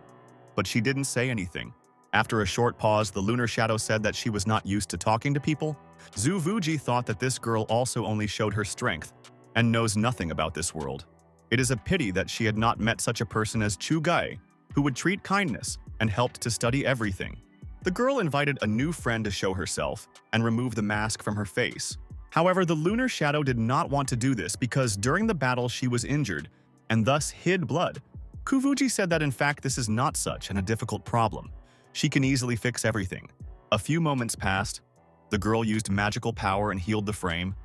[SPEAKER 1] but she didn't say anything. After a short pause, the lunar shadow said that she was not used to talking to people. Zhu Wuji thought that this girl also only showed her strength and knows nothing about this world. It is a pity that she had not met such a person as Chu Gai, who would treat kindness and helped to study everything. The girl invited a new friend to show herself and remove the mask from her face. However, the lunar shadow did not want to do this because during the battle she was injured and thus hid blood. Kuvuji said that in fact this is not such a difficult problem. She can easily fix everything. A few moments passed. The girl used magical power and healed the frame.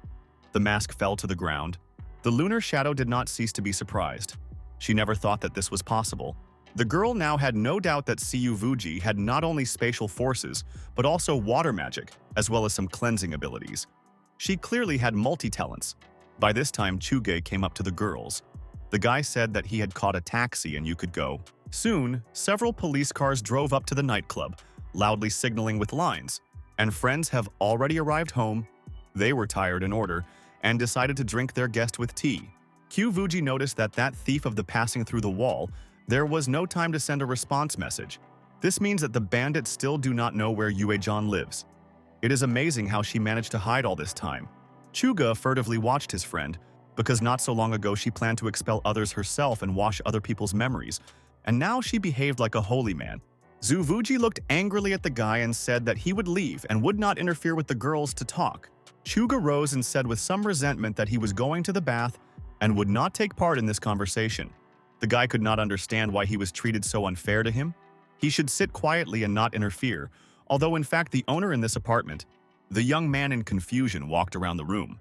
[SPEAKER 1] The mask fell to the ground. The lunar shadow did not cease to be surprised. She never thought that this was possible. The girl now had no doubt that Zhu Wuji had not only spatial forces, but also water magic, as well as some cleansing abilities. She clearly had multi-talents. By this time, Chuge came up to the girls. The guy said that he had caught a taxi and you could go. Soon, several police cars drove up to the nightclub, loudly signaling with lines. And friends have already arrived home. They were tired in order and decided to drink their guest with tea. Q Vuji noticed that thief of the passing through the wall, there was no time to send a response message. This means that the bandits still do not know where Yue Zhan lives. It is amazing how she managed to hide all this time. Chuga furtively watched his friend, because not so long ago she planned to expel others herself and wash other people's memories, and now she behaved like a holy man. Zhu Wuji looked angrily at the guy and said that he would leave and would not interfere with the girls to talk. Chuga rose and said with some resentment that he was going to the bath and would not take part in this conversation. The guy could not understand why he was treated so unfair to him. He should sit quietly and not interfere, although in fact the owner in this apartment, the young man in confusion walked around the room.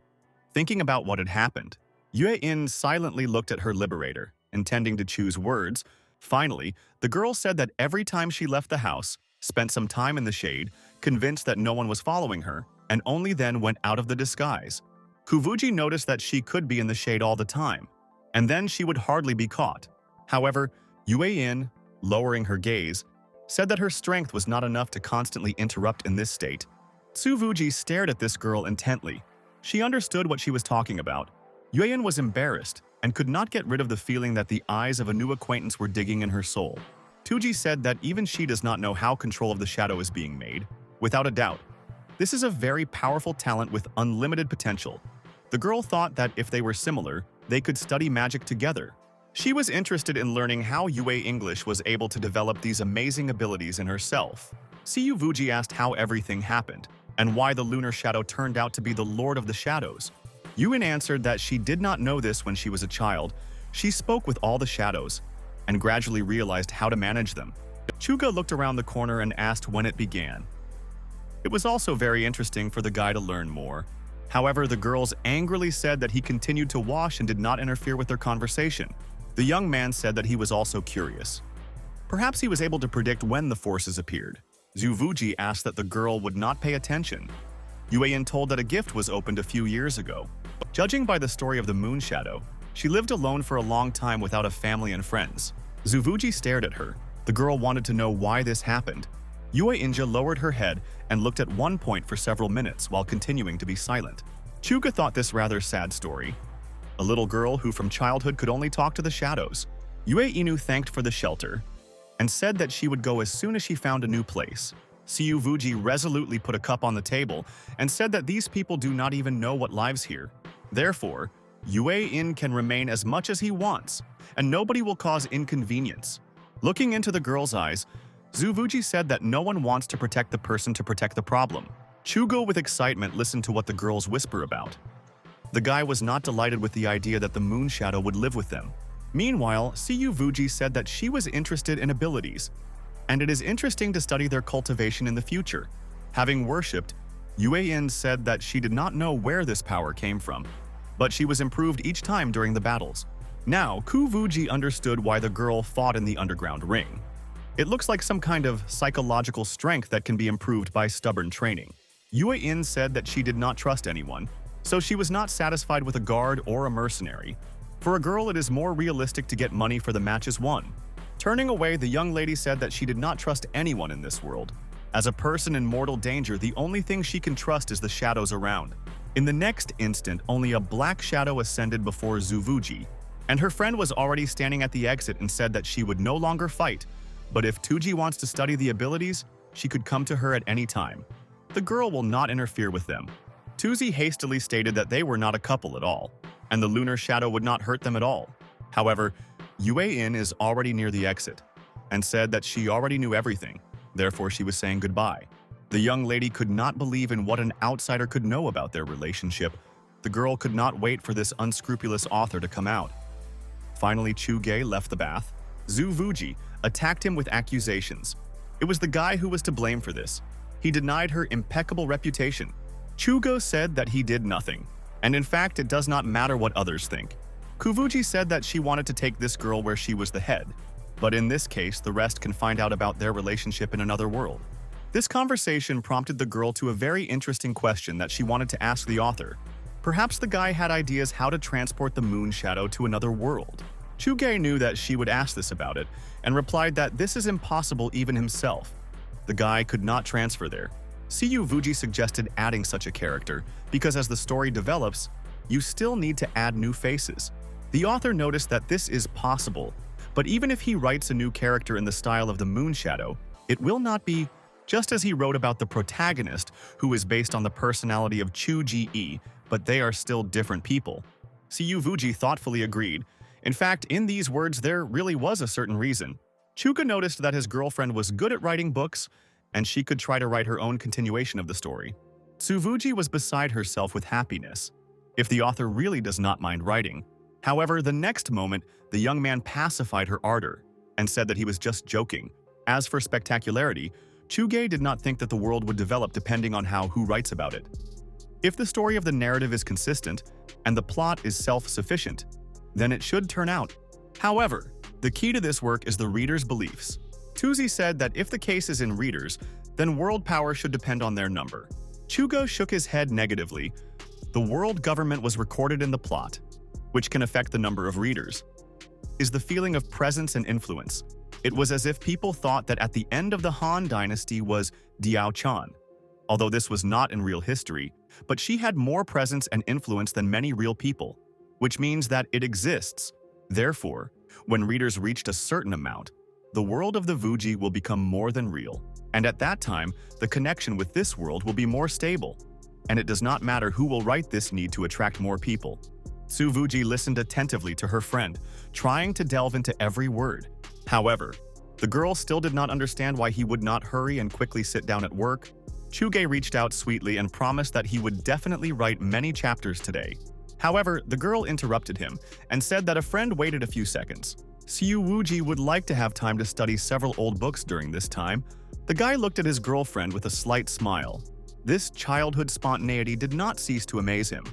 [SPEAKER 1] Thinking about what had happened, Yue In silently looked at her liberator, intending to choose words. Finally, the girl said that every time she left the house, spent some time in the shade, convinced that no one was following her, and only then went out of the disguise. Kuvuji noticed that she could be in the shade all the time, and then she would hardly be caught. However, Yue In, lowering her gaze, said that her strength was not enough to constantly interrupt in this state. Zhu Wuji stared at this girl intently. She understood what she was talking about. Yue In was embarrassed and could not get rid of the feeling that the eyes of a new acquaintance were digging in her soul. Tuji said that even she does not know how control of the shadow is being made. Without a doubt, this is a very powerful talent with unlimited potential. The girl thought that if they were similar, they could study magic together. She was interested in learning how Yue English was able to develop these amazing abilities in herself. Siyu Vuji asked how everything happened, and why the lunar shadow turned out to be the Lord of the Shadows. Yuen answered that she did not know this when she was a child. She spoke with all the shadows, and gradually realized how to manage them. Chuga looked around the corner and asked when it began. It was also very interesting for the guy to learn more. However, the girls angrily said that he continued to wash and did not interfere with their conversation. The young man said that he was also curious. Perhaps he was able to predict when the forces appeared. Zuvuji asked that the girl would not pay attention. Yueyin told that a gift was opened a few years ago. Judging by the story of the moon shadow, she lived alone for a long time without a family and friends. Zuvuji stared at her. The girl wanted to know why this happened. Yue Inja lowered her head and looked at one point for several minutes while continuing to be silent. Chuga thought this rather sad story. A little girl who from childhood could only talk to the shadows. Yue Inu thanked for the shelter and said that she would go as soon as she found a new place. Siyu Vuji resolutely put a cup on the table and said that these people do not even know what lives here. Therefore, Yue In can remain as much as he wants, and nobody will cause inconvenience. Looking into the girl's eyes, Zuvuji said that no one wants to protect the person to protect the problem. Chugo with excitement listened to what the girls whisper about. The guy was not delighted with the idea that the moon shadow would live with them. Meanwhile, Siyu Vuji said that she was interested in abilities, and it is interesting to study their cultivation in the future. Having worshipped, Yue In said that she did not know where this power came from, but she was improved each time during the battles. Now, Ku Vuji understood why the girl fought in the underground ring. It looks like some kind of psychological strength that can be improved by stubborn training. Yue In said that she did not trust anyone, so she was not satisfied with a guard or a mercenary. For a girl, it is more realistic to get money for the matches won. Turning away, the young lady said that she did not trust anyone in this world. As a person in mortal danger, the only thing she can trust is the shadows around. In the next instant, only a black shadow ascended before Zuvuji, and her friend was already standing at the exit and said that she would no longer fight, but if Tuji wants to study the abilities, she could come to her at any time. The girl will not interfere with them. Tuzi hastily stated that they were not a couple at all, and the lunar shadow would not hurt them at all. However, Yue In is already near the exit, and said that she already knew everything, therefore she was saying goodbye. The young lady could not believe in what an outsider could know about their relationship. The girl could not wait for this unscrupulous author to come out. Finally, Chuge left the bath. Zhu Vuji attacked him with accusations. It was the guy who was to blame for this. He denied her impeccable reputation. Chugo said that he did nothing, and in fact, it does not matter what others think. Kuvuji said that she wanted to take this girl where she was the head, but in this case, the rest can find out about their relationship in another world. This conversation prompted the girl to a very interesting question that she wanted to ask the author. Perhaps the guy had ideas how to transport the moon shadow to another world. Chuge knew that she would ask this about it, and replied that this is impossible even himself. The guy could not transfer there. Siyu Vuji suggested adding such a character, because as the story develops, you still need to add new faces. The author noticed that this is possible, but even if he writes a new character in the style of the moon shadow, it will not be just as he wrote about the protagonist, who is based on the personality of Chu Ji, but they are still different people. Siyu Vuji thoughtfully agreed. In fact, in these words, there really was a certain reason. Chuka noticed that his girlfriend was good at writing books, and she could try to write her own continuation of the story. Tsuvuji was beside herself with happiness, if the author really does not mind writing. However, the next moment, the young man pacified her ardor and said that he was just joking. As for spectacularity, Chuge did not think that the world would develop depending on who writes about it. If the story of the narrative is consistent and the plot is self-sufficient, then it should turn out. However, the key to this work is the reader's beliefs. Tuzi said that if the case is in readers, then world power should depend on their number. Chugo shook his head negatively. The world government was recorded in the plot, which can affect the number of readers. Is the feeling of presence and influence. It was as if people thought that at the end of the Han dynasty was Diao Chan, although this was not in real history, but she had more presence and influence than many real people, which means that it exists. Therefore, when readers reached a certain amount, the world of the Vuji will become more than real, and at that time, the connection with this world will be more stable, and it does not matter who will write this need to attract more people. Su Vuji listened attentively to her friend, trying to delve into every word. However, the girl still did not understand why he would not hurry and quickly sit down at work. Chuge reached out sweetly and promised that he would definitely write many chapters today. However, the girl interrupted him and said that a friend waited a few seconds. Su Wuji would like to have time to study several old books during this time. The guy looked at his girlfriend with a slight smile. This childhood spontaneity did not cease to amaze him.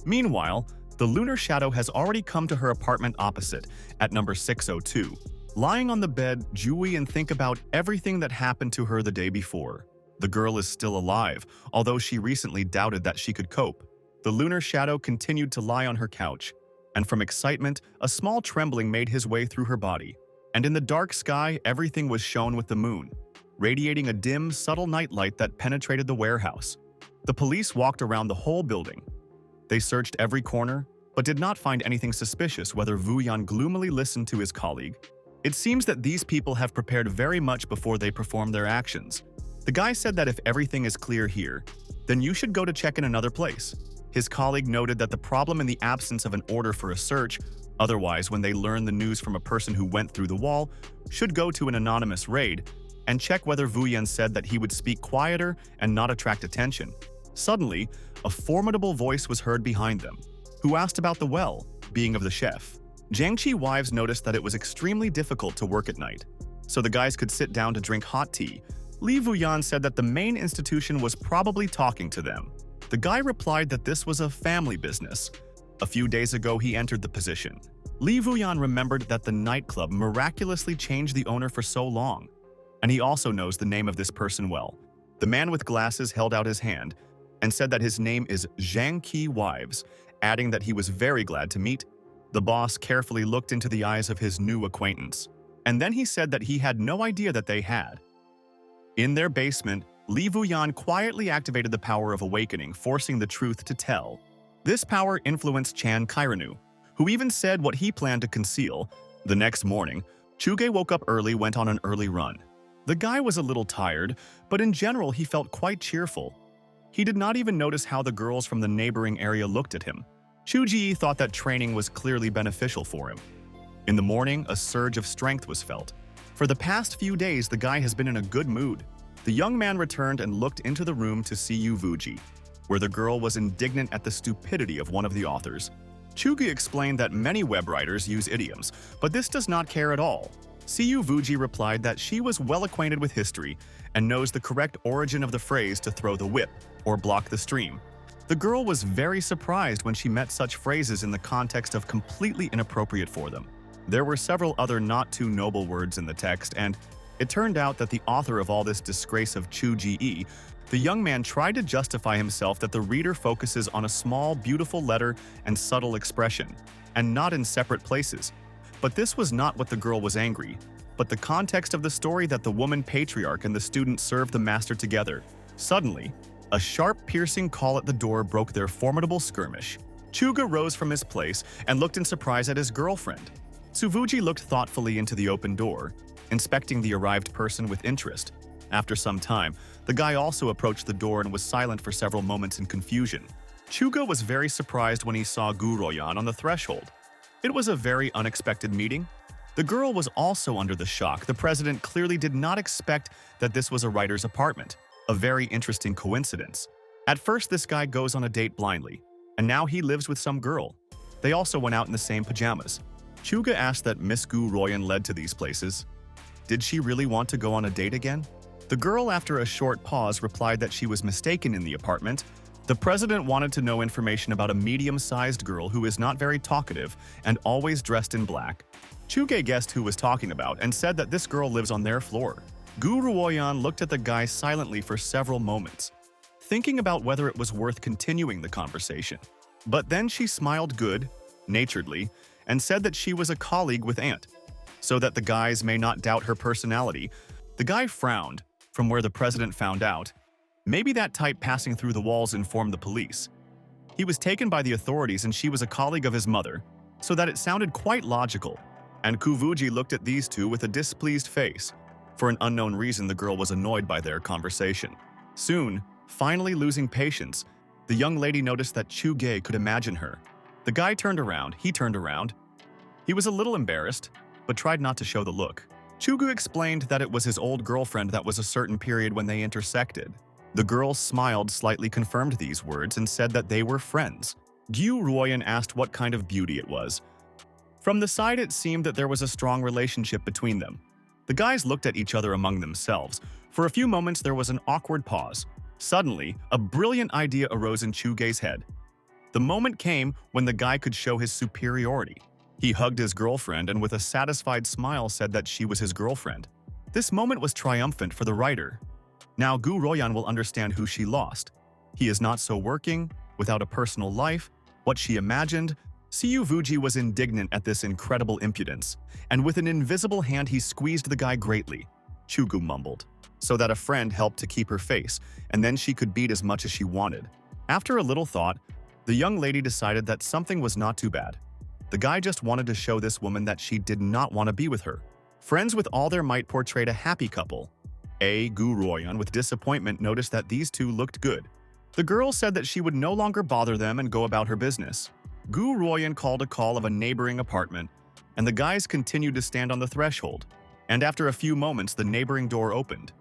[SPEAKER 1] Meanwhile, the lunar shadow has already come to her apartment opposite, at number 602. Lying on the bed, Jui and think about everything that happened to her the day before. The girl is still alive, although she recently doubted that she could cope. The lunar shadow continued to lie on her couch, and from excitement, a small trembling made his way through her body. And in the dark sky, everything was shone with the moon, radiating a dim, subtle nightlight that penetrated the warehouse. The police walked around the whole building. They searched every corner, but did not find anything suspicious whether Vu Yan gloomily listened to his colleague. It seems that these people have prepared very much before they perform their actions. The guy said that if everything is clear here, then you should go to check in another place. His colleague noted that the problem in the absence of an order for a search, otherwise when they learn the news from a person who went through the wall, should go to an anonymous raid and check whether Vu Yan said that he would speak quieter and not attract attention. Suddenly, a formidable voice was heard behind them, who asked about the well, being of the chef. Jiangqi wives noticed that it was extremely difficult to work at night, so the guys could sit down to drink hot tea. Li Vuyan said that the main institution was probably talking to them. The guy replied that this was a family business. A few days ago, he entered the position. Li Vuyan remembered that the nightclub miraculously changed the owner for so long, and he also knows the name of this person well. The man with glasses held out his hand and said that his name is Zhang Qi Wives, adding that he was very glad to meet. The boss carefully looked into the eyes of his new acquaintance, and then he said that he had no idea that they had. In their basement, Li Vuyan quietly activated the power of awakening, forcing the truth to tell. This power influenced Chan Kairanu, who even said what he planned to conceal. The next morning, Chuge woke up early, went on an early run. The guy was a little tired, but in general he felt quite cheerful. He did not even notice how the girls from the neighboring area looked at him. Chuji thought that training was clearly beneficial for him. In the morning, a surge of strength was felt. For the past few days, the guy has been in a good mood. The young man returned and looked into the room to see Yu Vuji, where the girl was indignant at the stupidity of one of the authors. Chugi explained that many web writers use idioms, but this does not care at all. Siyu Vuji replied that she was well acquainted with history and knows the correct origin of the phrase to throw the whip or block the stream. The girl was very surprised when she met such phrases in the context of completely inappropriate for them. There were several other not too noble words in the text, and it turned out that the author of all this disgrace of Chu Ji, the young man tried to justify himself that the reader focuses on a small, beautiful letter and subtle expression, and not in separate places. But this was not what the girl was angry, but the context of the story that the woman patriarch and the student served the master together. Suddenly, a sharp, piercing call at the door broke their formidable skirmish. Chuga rose from his place and looked in surprise at his girlfriend. Tsuvuji looked thoughtfully into the open door, inspecting the arrived person with interest. After some time, the guy also approached the door and was silent for several moments in confusion. Chuga was very surprised when he saw Gu Royan on the threshold. It was a very unexpected meeting. The girl was also under the shock. The president clearly did not expect that this was a writer's apartment. A very interesting coincidence. At first, this guy goes on a date blindly, and now he lives with some girl. They also went out in the same pajamas. Chuga asked that Miss Gu Royan led to these places. Did she really want to go on a date again? The girl, after a short pause, replied that she was mistaken in the apartment. The president wanted to know information about a medium-sized girl who is not very talkative and always dressed in black. Chuge guessed who was talking about and said that this girl lives on their floor. Gu Ruoyan looked at the guy silently for several moments, thinking about whether it was worth continuing the conversation. But then she smiled good-naturedly and said that she was a colleague with Ant, so that the guys may not doubt her personality. The guy frowned from where the president found out. Maybe that type passing through the walls informed the police. He was taken by the authorities and she was a colleague of his mother, so that it sounded quite logical. And Kuvuji looked at these two with a displeased face. For an unknown reason, the girl was annoyed by their conversation. Soon, finally losing patience, the young lady noticed that Chuge could imagine her. The guy turned around. He turned around. He was a little embarrassed, but tried not to show the look. Chugu explained that it was his old girlfriend that was a certain period when they intersected. The girl smiled, slightly confirmed these words, and said that they were friends. Gyu Ruoyan asked what kind of beauty it was. From the side, it seemed that there was a strong relationship between them. The guys looked at each other among themselves. For a few moments, there was an awkward pause. Suddenly, a brilliant idea arose in Chugai's head. The moment came when the guy could show his superiority. He hugged his girlfriend and with a satisfied smile said that she was his girlfriend. This moment was triumphant for the writer. Now Gu Royan will understand who she lost. He is not so working, without a personal life, what she imagined. Siyu Vuji was indignant at this incredible impudence, and with an invisible hand he squeezed the guy greatly. Chugu mumbled, so that a friend helped to keep her face, and then she could beat as much as she wanted. After a little thought, the young lady decided that something was not too bad. The guy just wanted to show this woman that she did not want to be with her. Friends with all their might portrayed a happy couple. Gu Royan, with disappointment, noticed that these two looked good. The girl said that she would no longer bother them and go about her business. Gu Royan called a call of a neighboring apartment, and the guys continued to stand on the threshold. And after a few moments, the neighboring door opened.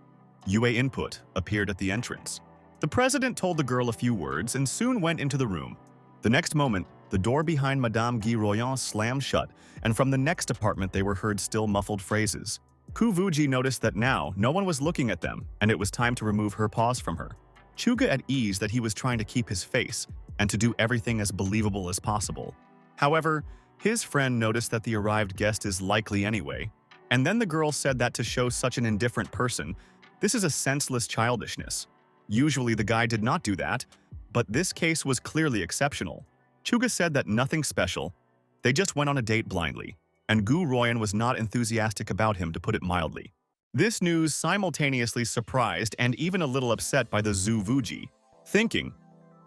[SPEAKER 1] Yue Input appeared at the entrance. The president told the girl a few words and soon went into the room. The next moment, the door behind Madame Guy Royan slammed shut, and from the next apartment they were heard still muffled phrases. Ku Vuji noticed that now no one was looking at them, and it was time to remove her paws from her. Chuga at ease that he was trying to keep his face and to do everything as believable as possible. However, his friend noticed that the arrived guest is likely anyway, and then the girl said that to show such an indifferent person, this is a senseless childishness. Usually the guy did not do that, but this case was clearly exceptional. Chuga said that nothing special, they just went on a date blindly, and Gu Royan was not enthusiastic about him, to put it mildly. This news simultaneously surprised and even a little upset by the Zhu Vuji. Thinking,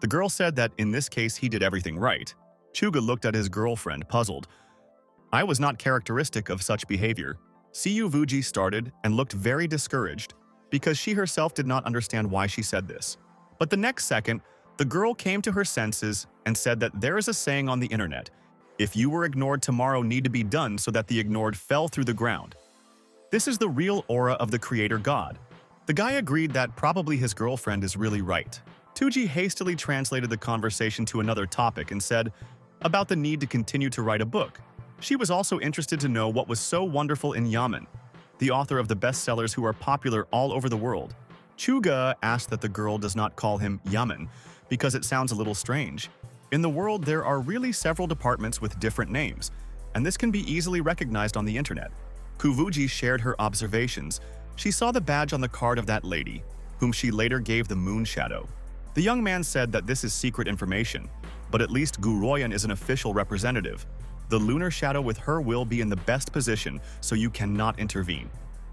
[SPEAKER 1] the girl said that in this case he did everything right. Chuga looked at his girlfriend, puzzled. I was not characteristic of such behavior. Siyu Vuji started and looked very discouraged, because she herself did not understand why she said this. But the next second, the girl came to her senses and said that there is a saying on the internet, if you were ignored tomorrow need to be done so that the ignored fell through the ground. This is the real aura of the creator god. The guy agreed that probably his girlfriend is really right. Tuji hastily translated the conversation to another topic and said about the need to continue to write a book. She was also interested to know what was so wonderful in Yamen, the author of the bestsellers who are popular all over the world. Chuga asked that the girl does not call him Yamen because it sounds a little strange. In the world, there are really several departments with different names, and this can be easily recognized on the internet. Kuvuji shared her observations. She saw the badge on the card of that lady, whom she later gave the moon shadow. The young man said that this is secret information, but at least Gu Royan is an official representative. The lunar shadow with her will be in the best position, so you cannot intervene.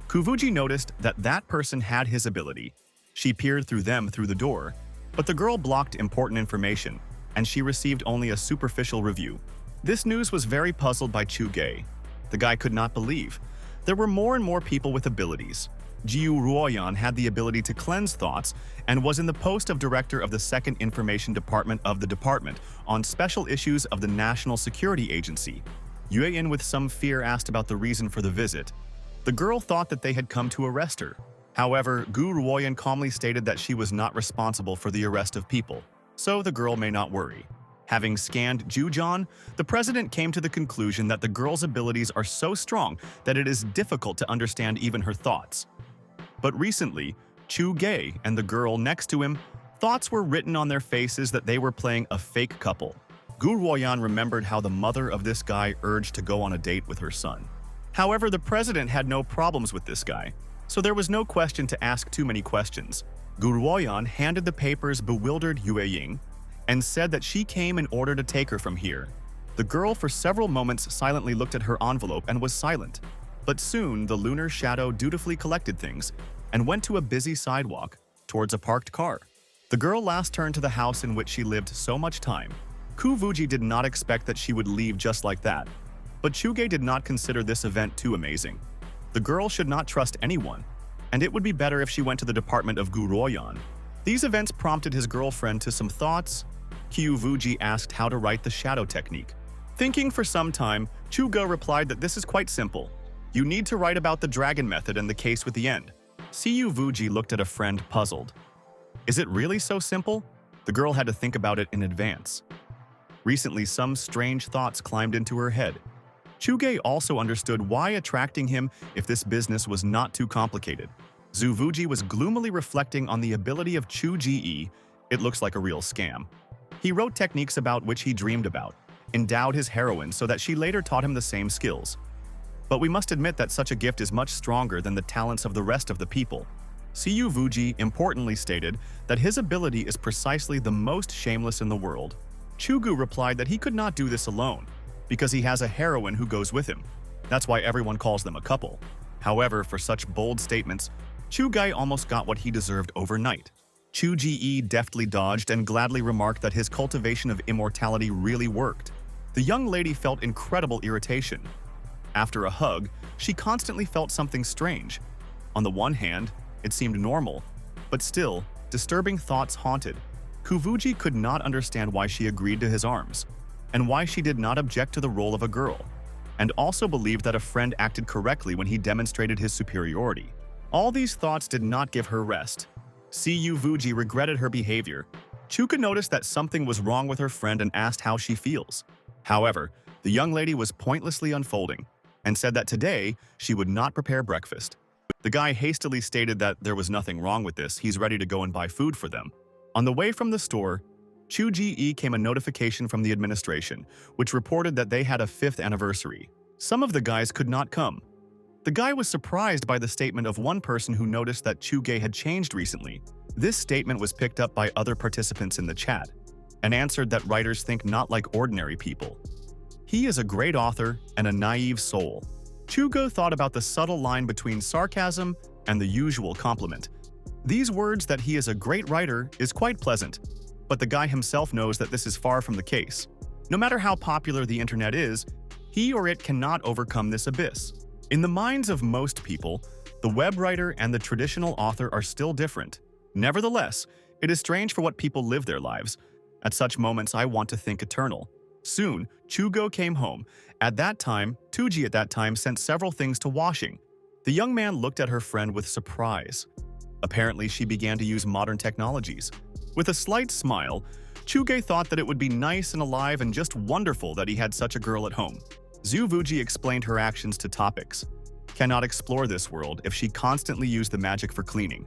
[SPEAKER 1] Kuvuji noticed that that person had his ability. She peered through them through the door, but the girl blocked important information, and she received only a superficial review. This news was very puzzled by Chuge. The guy could not believe. There were more and more people with abilities. Jiu Ruoyan had the ability to cleanse thoughts and was in the post of director of the Second Information Department of the department on special issues of the National Security Agency. Yueyin with some fear asked about the reason for the visit. The girl thought that they had come to arrest her. However, Gu Ruoyan calmly stated that she was not responsible for the arrest of people, so the girl may not worry. Having scanned Jujan, the president came to the conclusion that the girl's abilities are so strong that it is difficult to understand even her thoughts. But recently, Chu Gei and the girl next to him, thoughts were written on their faces that they were playing a fake couple. Gu Ruoyan remembered how the mother of this guy urged to go on a date with her son. However, the president had no problems with this guy, so there was no question to ask too many questions. Gu Ruoyan handed the papers bewildered Yue Ying and said that she came in order to take her from here. The girl for several moments silently looked at her envelope and was silent. But soon, the lunar shadow dutifully collected things and went to a busy sidewalk towards a parked car. The girl last turned to the house in which she lived so much time. Ku Vuji did not expect that she would leave just like that, but Chuge did not consider this event too amazing. The girl should not trust anyone, and it would be better if she went to the department of Gu Royan. These events prompted his girlfriend to some thoughts. Kyuvuji asked how to write the shadow technique. Thinking for some time, Chuga replied that this is quite simple. You need to write about the dragon method and the case with the end. Kyuvuji looked at a friend puzzled. Is it really so simple? The girl had to think about it in advance. Recently, some strange thoughts climbed into her head. Chuge also understood why attracting him if this business was not too complicated. Zuvuji was gloomily reflecting on the ability of Chu-Ji-e. It looks like a real scam. He wrote techniques about which he dreamed about, endowed his heroine so that she later taught him the same skills. But we must admit that such a gift is much stronger than the talents of the rest of the people. Kyuvuji importantly stated that his ability is precisely the most shameless in the world. Chugu replied that he could not do this alone, because he has a heroine who goes with him. That's why everyone calls them a couple. However, for such bold statements, Chugai almost got what he deserved overnight. Chu-Ji-e deftly dodged and gladly remarked that his cultivation of immortality really worked. The young lady felt incredible irritation. After a hug, she constantly felt something strange. On the one hand, it seemed normal, but still, disturbing thoughts haunted. Kuvuji could not understand why she agreed to his arms, and why she did not object to the role of a girl, and also believed that a friend acted correctly when he demonstrated his superiority. All these thoughts did not give her rest. Kyuvuji regretted her behavior. Chuka noticed that something was wrong with her friend and asked how she feels. However, the young lady was pointlessly unfolding, and said that today she would not prepare breakfast. The guy hastily stated that there was nothing wrong with this, he's ready to go and buy food for them. On the way from the store, Chu-Ji-e came a notification from the administration, which reported that they had a 5th anniversary. Some of the guys could not come. The guy was surprised by the statement of one person who noticed that Chuge had changed recently. This statement was picked up by other participants in the chat, and answered that writers think not like ordinary people. He is a great author and a naive soul. Chugo thought about the subtle line between sarcasm and the usual compliment. These words that he is a great writer is quite pleasant, but the guy himself knows that this is far from the case. No matter how popular the internet is, he or it cannot overcome this abyss. In the minds of most people, the web writer and the traditional author are still different. Nevertheless, it is strange for what people live their lives. At such moments, I want to think eternal. Soon, Chugo came home. Tuji at that time sent several things to washing. The young man looked at her friend with surprise. Apparently, she began to use modern technologies. With a slight smile, Chuge thought that it would be nice and alive and just wonderful that he had such a girl at home. Zuvuji explained her actions to topics. Cannot explore this world if she constantly used the magic for cleaning.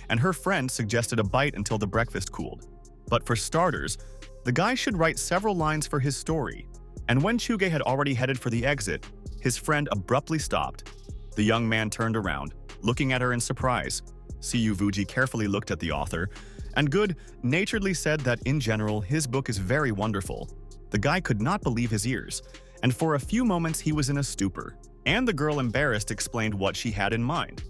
[SPEAKER 1] And her friend suggested a bite until the breakfast cooled. But for starters, the guy should write several lines for his story. And when Chuge had already headed for the exit, his friend abruptly stopped. The young man turned around, looking at her in surprise. Kyuvuji carefully looked at the author, and good-naturedly said that in general his book is very wonderful. The guy could not believe his ears, and for a few moments he was in a stupor, and the girl embarrassed explained what she had in mind.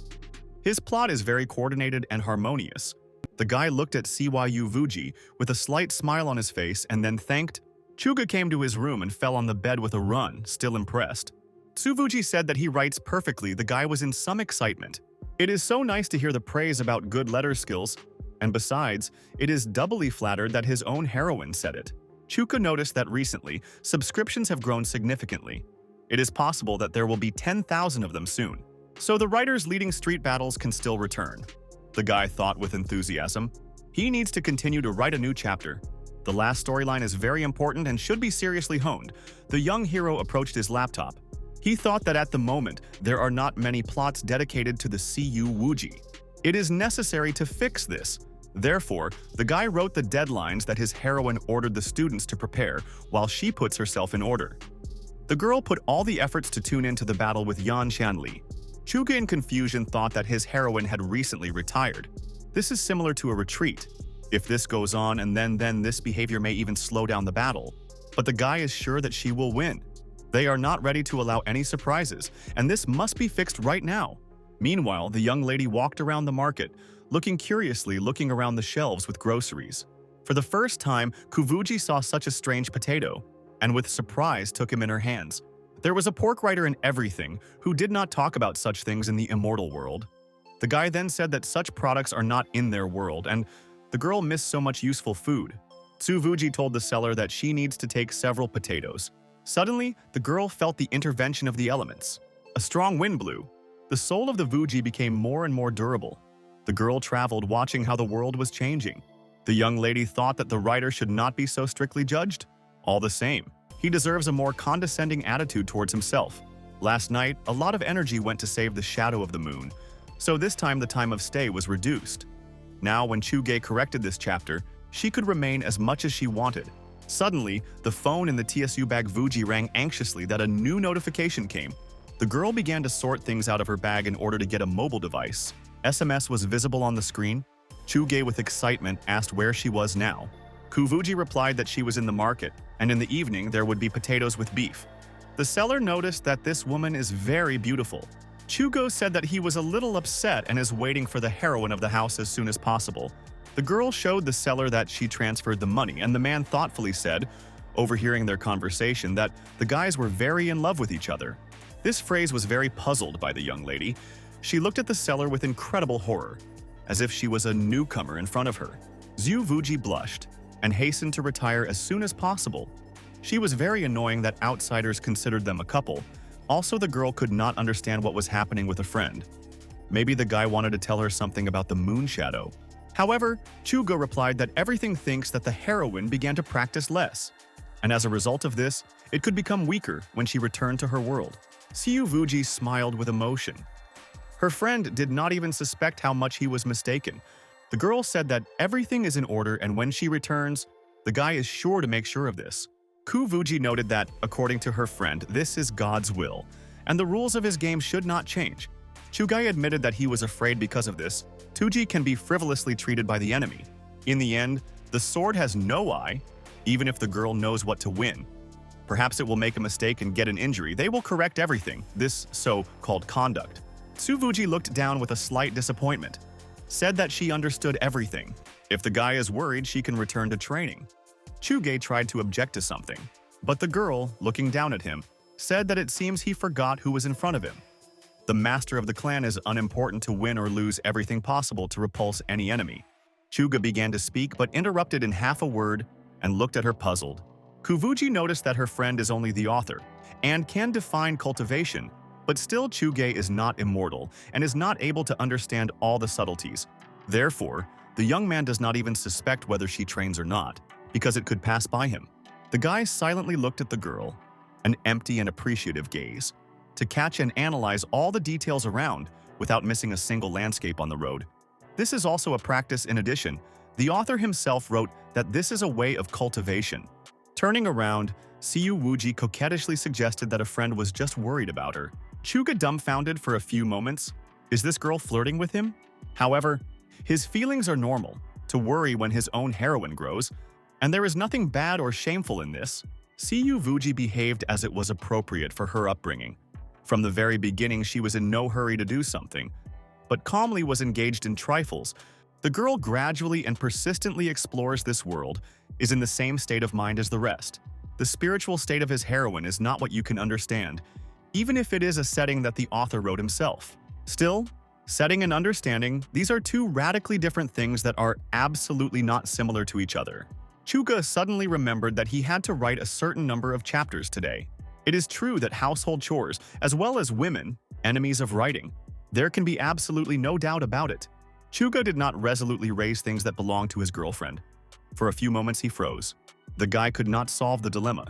[SPEAKER 1] His plot is very coordinated and harmonious. The guy looked at Kyuvuji with a slight smile on his face and then thanked. Chuga came to his room and fell on the bed with a run, still impressed. Tsuvuji said that he writes perfectly. The guy was in some excitement. It is so nice to hear the praise about good letter skills, and besides, it is doubly flattered that his own heroine said it. Chuka noticed that recently, subscriptions have grown significantly. It is possible that there will be 10,000 of them soon, so the writers leading street battles can still return. The guy thought with enthusiasm. He needs to continue to write a new chapter. The last storyline is very important and should be seriously honed. The young hero approached his laptop. He thought that at the moment, there are not many plots dedicated to the Kyuvuji. It is necessary to fix this. Therefore, the guy wrote the deadlines that his heroine ordered the students to prepare while she puts herself in order. The girl put all the efforts to tune into the battle with Yan Shanli. Chuga in confusion thought that his heroine had recently retired. This is similar to a retreat. If this goes on and then this behavior may even slow down the battle. But the guy is sure that she will win. They are not ready to allow any surprises, and this must be fixed right now. Meanwhile, the young lady walked around the market, looking around the shelves with groceries. For the first time, Kuvuji saw such a strange potato, and with surprise took him in her hands. There was a pork writer in everything who did not talk about such things in the immortal world. The guy then said that such products are not in their world, and The girl missed so much useful food. Tsuvuji told the seller that she needs to take several potatoes. Suddenly, the girl felt the intervention of the elements. A strong wind blew. The soul of the Vuji became more and more durable. The girl traveled, watching how the world was changing. The young lady thought that the writer should not be so strictly judged. All the same, he deserves a more condescending attitude towards himself. Last night, a lot of energy went to save the shadow of the moon, so this time the time of stay was reduced. Now, when Chuge corrected this chapter, she could remain as much as she wanted. Suddenly, the phone in the TSU bag Vuji rang anxiously that a new notification came. The girl began to sort things out of her bag in order to get a mobile device. SMS was visible on the screen. Chuge, with excitement, asked where she was now. Kuvuji replied that she was in the market, and in the evening there would be potatoes with beef. The seller noticed that this woman is very beautiful. Chugo said that he was a little upset and is waiting for the heroine of the house as soon as possible. The girl showed the seller that she transferred the money, and the man thoughtfully said, overhearing their conversation, that the guys were very in love with each other. This phrase was very puzzled by the young lady. She looked at the seller with incredible horror, as if she was a newcomer in front of her. Zhu Vuji blushed and hastened to retire as soon as possible. She was very annoying that outsiders considered them a couple. Also, the girl could not understand what was happening with a friend. Maybe the guy wanted to tell her something about the moon shadow. However, Chugo replied that everything thinks that the heroine began to practice less, and as a result of this, it could become weaker when she returned to her world. Siu Vuji smiled with emotion. Her friend did not even suspect how much he was mistaken. The girl said that everything is in order, and when she returns, the guy is sure to make sure of this. Ku Vuji noted that, according to her friend, this is God's will, and the rules of his game should not change. Chugai admitted that he was afraid because of this. Tuji can be frivolously treated by the enemy. In the end, the sword has no eye, even if the girl knows what to win. Perhaps it will make a mistake and get an injury. They will correct everything, this so-called conduct. Tsuvuji looked down with a slight disappointment, said that she understood everything. If the guy is worried, she can return to training. Chuge tried to object to something, but the girl, looking down at him, said that it seems he forgot who was in front of him. The master of the clan is unimportant to win or lose everything possible to repulse any enemy. Chuga began to speak but interrupted in half a word and looked at her puzzled. Kuvuji noticed that her friend is only the author and can define cultivation, but still Chuge is not immortal and is not able to understand all the subtleties. Therefore, the young man does not even suspect whether she trains or not, because it could pass by him. The guy silently looked at the girl, an empty and appreciative gaze, to catch and analyze all the details around without missing a single landscape on the road. This is also a practice in addition. The author himself wrote that this is a way of cultivation. Turning around, Siu Wuji coquettishly suggested that a friend was just worried about her. Chuga dumbfounded for a few moments. Is this girl flirting with him? However, his feelings are normal, to worry when his own heroine grows, and there is nothing bad or shameful in this. Siu Vuji behaved as it was appropriate for her upbringing. From the very beginning, she was in no hurry to do something, but calmly was engaged in trifles. The girl gradually and persistently explores this world, is in the same state of mind as the rest. The spiritual state of his heroine is not what you can understand, even if it is a setting that the author wrote himself. Still, setting and understanding, these are two radically different things that are absolutely not similar to each other. Chuga suddenly remembered that he had to write a certain number of chapters today. It is true that household chores, as well as women, enemies of writing. There can be absolutely no doubt about it. Chuga did not resolutely raise things that belonged to his girlfriend. For a few moments he froze. The guy could not solve the dilemma.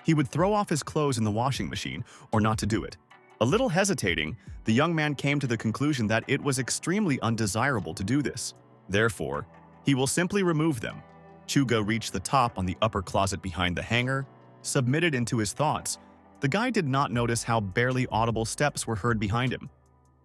[SPEAKER 1] He would throw off his clothes in the washing machine, or not to do it. A little hesitating, the young man came to the conclusion that it was extremely undesirable to do this. Therefore, he will simply remove them. Chuga reached the top on the upper closet behind the hanger, submitted into his thoughts. The guy did not notice how barely audible steps were heard behind him.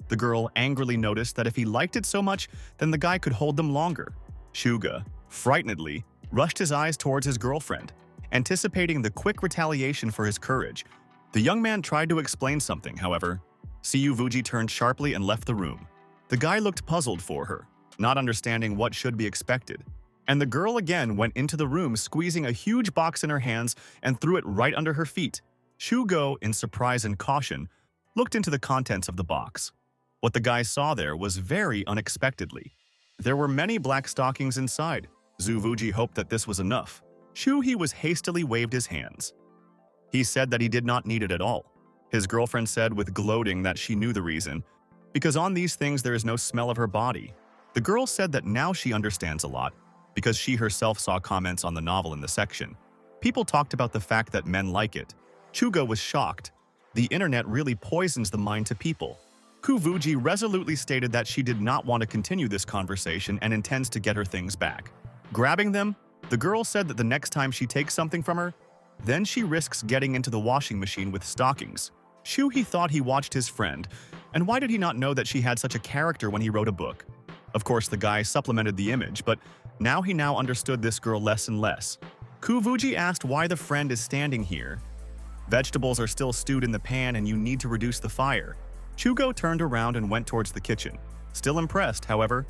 [SPEAKER 1] The girl angrily noticed that if he liked it so much, then the guy could hold them longer. Chuga, frightenedly, rushed his eyes towards his girlfriend, anticipating the quick retaliation for his courage. The young man tried to explain something, however. Siu Vuji turned sharply and left the room. The guy looked puzzled for her, not understanding what should be expected. And the girl again went into the room, squeezing a huge box in her hands and threw it right under her feet. Shugo, in surprise and caution, looked into the contents of the box. What the guy saw there was very unexpectedly. There were many black stockings inside. Zhu Wuji hoped that this was enough. Chu He was hastily waved his hands. He said that he did not need it at all. His girlfriend said with gloating that she knew the reason, because on these things there is no smell of her body. The girl said that now she understands a lot, because she herself saw comments on the novel in the section. People talked about the fact that men like it. Chuga was shocked. The internet really poisons the mind to people. Ku Vuji resolutely stated that she did not want to continue this conversation and intends to get her things back. Grabbing them, the girl said that the next time she takes something from her, then she risks getting into the washing machine with stockings. Shu He thought he watched his friend, and why did he not know that she had such a character when he wrote a book? Of course, the guy supplemented the image, but now he understood this girl less and less. Ku Vuji asked why the friend is standing here. Vegetables are still stewed in the pan and you need to reduce the fire. Chugo turned around and went towards the kitchen. Still impressed, however,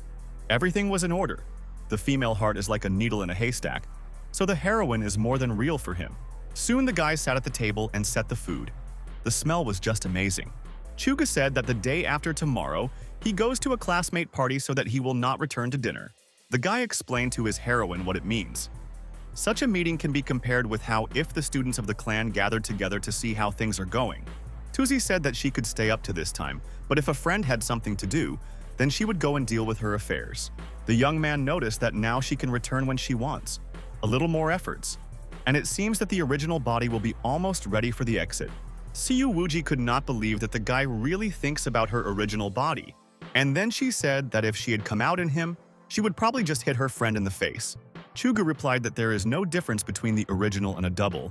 [SPEAKER 1] everything was in order. The female heart is like a needle in a haystack, so the heroine is more than real for him. Soon the guy sat at the table and set the food. The smell was just amazing. Chuga said that the day after tomorrow, he goes to a classmate party so that he will not return to dinner. The guy explained to his heroine what it means. Such a meeting can be compared with how if the students of the clan gathered together to see how things are going. Tuzi said that she could stay up to this time, but if a friend had something to do, then she would go and deal with her affairs. The young man noticed that now she can return when she wants. A little more efforts. And it seems that the original body will be almost ready for the exit. Siyu Wuji could not believe that the guy really thinks about her original body. And then she said that if she had come out in him, she would probably just hit her friend in the face. Chuga replied that there is no difference between the original and a double.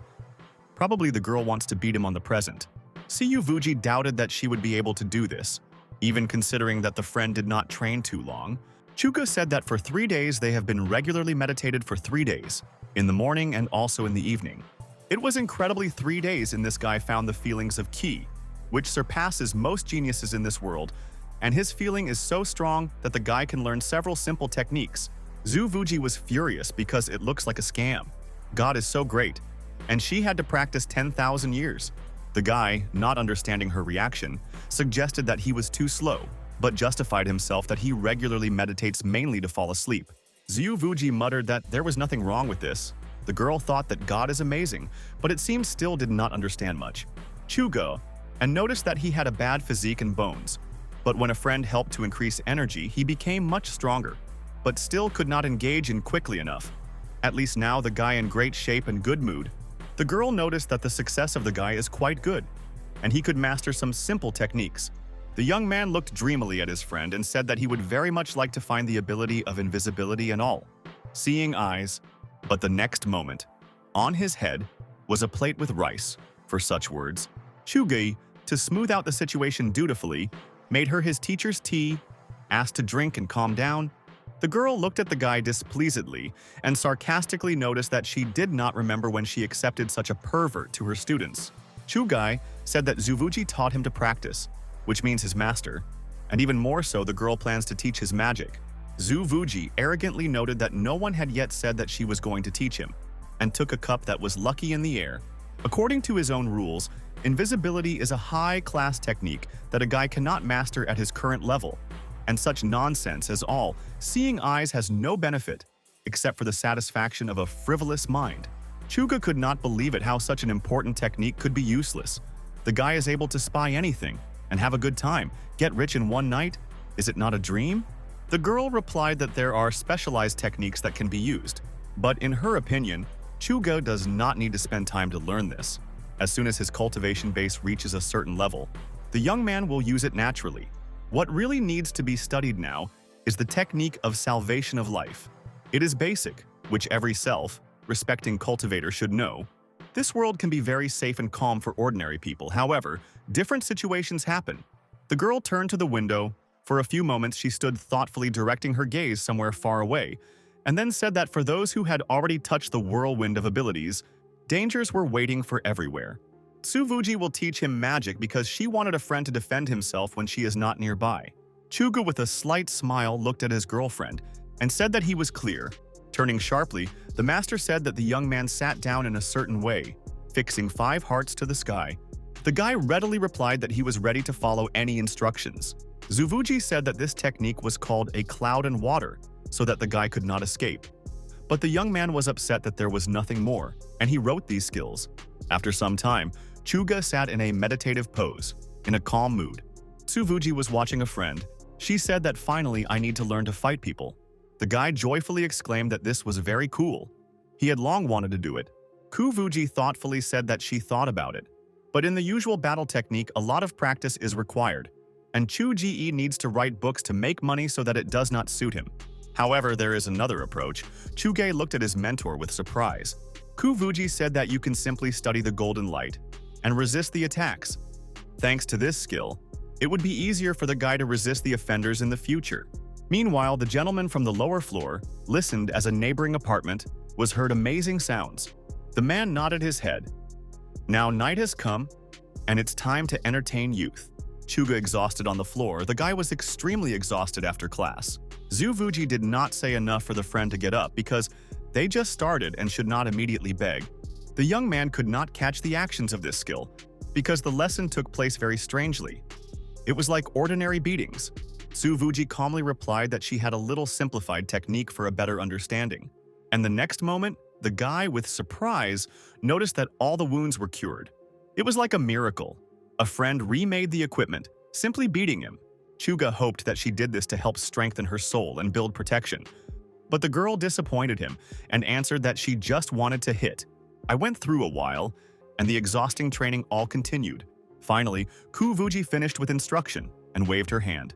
[SPEAKER 1] Probably the girl wants to beat him on the present. Siyu Vuji doubted that she would be able to do this, even considering that the friend did not train too long. Chuga said that for 3 days they have been regularly meditated for 3 days, in the morning and also in the evening. It was incredibly 3 days and this guy found the feelings of Qi, which surpasses most geniuses in this world, and his feeling is so strong that the guy can learn several simple techniques. Zhu Vuji was furious because it looks like a scam. God is so great, and she had to practice 10,000 years. The guy, not understanding her reaction, suggested that he was too slow, but justified himself that he regularly meditates mainly to fall asleep. Zhu Vuji muttered that there was nothing wrong with this. The girl thought that God is amazing, but it seems still did not understand much. Chugo, and noticed that he had a bad physique and bones. But when a friend helped to increase energy, he became much stronger, but still could not engage in quickly enough. At least now the guy in great shape and good mood. The girl noticed that the success of the guy is quite good, and he could master some simple techniques. The young man looked dreamily at his friend and said that he would very much like to find the ability of invisibility and all. Seeing eyes, but the next moment, on his head, was a plate with rice. For such words, Chugi, to smooth out the situation dutifully, made her his teacher's tea, asked to drink and calm down. The girl looked at the guy displeasedly and sarcastically noticed that she did not remember when she accepted such a pervert to her students. Chugai said that Zuvuji taught him to practice, which means his master, and even more so the girl plans to teach his magic. Zhu Vuji arrogantly noted that no one had yet said that she was going to teach him, and took a cup that was lucky in the air. According to his own rules, invisibility is a high-class technique that a guy cannot master at his current level. And such nonsense as all, seeing eyes has no benefit, except for the satisfaction of a frivolous mind. Chuga could not believe it how such an important technique could be useless. The guy is able to spy anything, and have a good time, get rich in one night? Is it not a dream? The girl replied that there are specialized techniques that can be used, but in her opinion, Chuga does not need to spend time to learn this. As soon as his cultivation base reaches a certain level, the young man will use it naturally. What really needs to be studied now is the technique of salvation of life. It is basic, which every self-respecting cultivator should know. This world can be very safe and calm for ordinary people. However, different situations happen. The girl turned to the window. For a few moments, she stood thoughtfully directing her gaze somewhere far away, and then said that for those who had already touched the whirlwind of abilities, dangers were waiting for everywhere. Tsuvuji will teach him magic because she wanted a friend to defend himself when she is not nearby. Chuga with a slight smile looked at his girlfriend and said that he was clear. Turning sharply, the master said that the young man sat down in a certain way, fixing 5 hearts to the sky. The guy readily replied that he was ready to follow any instructions. Zuvuji said that this technique was called a cloud and water, so that the guy could not escape. But the young man was upset that there was nothing more, and he wrote these skills. After some time, Chuga sat in a meditative pose, in a calm mood. Suvuji was watching a friend. She said that finally I need to learn to fight people. The guy joyfully exclaimed that this was very cool. He had long wanted to do it. Kuvuji thoughtfully said that she thought about it. But in the usual battle technique, a lot of practice is required, and Chu Ji needs to write books to make money so that it does not suit him. However, there is another approach. Chuge looked at his mentor with surprise. Kuvuji said that you can simply study the golden light and resist the attacks. Thanks to this skill, it would be easier for the guy to resist the offenders in the future. Meanwhile, the gentleman from the lower floor listened as a neighboring apartment was heard amazing sounds. The man nodded his head. Now night has come, and it's time to entertain youth. Chuga exhausted on the floor. The guy was extremely exhausted after class. Zuvuji did not say enough for the friend to get up because they just started and should not immediately beg. The young man could not catch the actions of this skill because the lesson took place very strangely. It was like ordinary beatings. Zuvuji calmly replied that she had a little simplified technique for a better understanding. And the next moment, the guy, with surprise, noticed that all the wounds were cured. It was like a miracle. A friend remade the equipment, simply beating him. Chuga hoped that she did this to help strengthen her soul and build protection. But the girl disappointed him and answered that she just wanted to hit. I went through a while, and the exhausting training all continued. Finally, Kuvuji finished with instruction and waved her hand.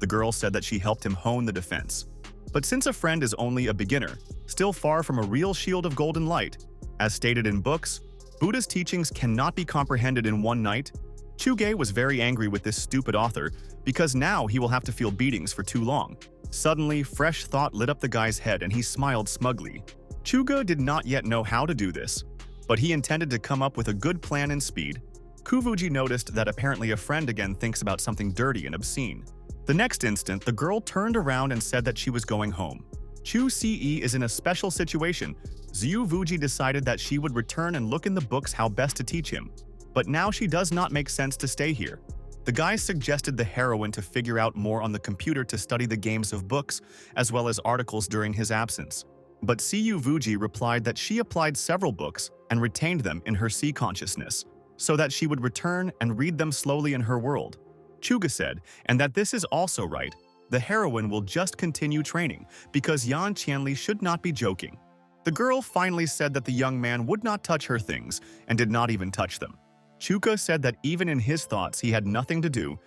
[SPEAKER 1] The girl said that she helped him hone the defense. But since a friend is only a beginner, still far from a real shield of golden light, as stated in books, Buddha's teachings cannot be comprehended in one night. Chuge was very angry with this stupid author because now he will have to feel beatings for too long. Suddenly, fresh thought lit up the guy's head and he smiled smugly. Chuga did not yet know how to do this, but he intended to come up with a good plan and speed. Kuvuji noticed that apparently a friend again thinks about something dirty and obscene. The next instant, the girl turned around and said that she was going home. Chu Ce is in a special situation. Zhu Vuji decided that she would return and look in the books how best to teach him. But now she does not make sense to stay here. The guy suggested the heroine to figure out more on the computer to study the games of books, as well as articles during his absence. But Siyu Vuji replied that she applied several books and retained them in her sea consciousness, so that she would return and read them slowly in her world. Chuga said, and that this is also right. The heroine will just continue training, because Yan Qianli should not be joking. The girl finally said that the young man would not touch her things, and did not even touch them. Chuka said that even in his thoughts he had nothing to do.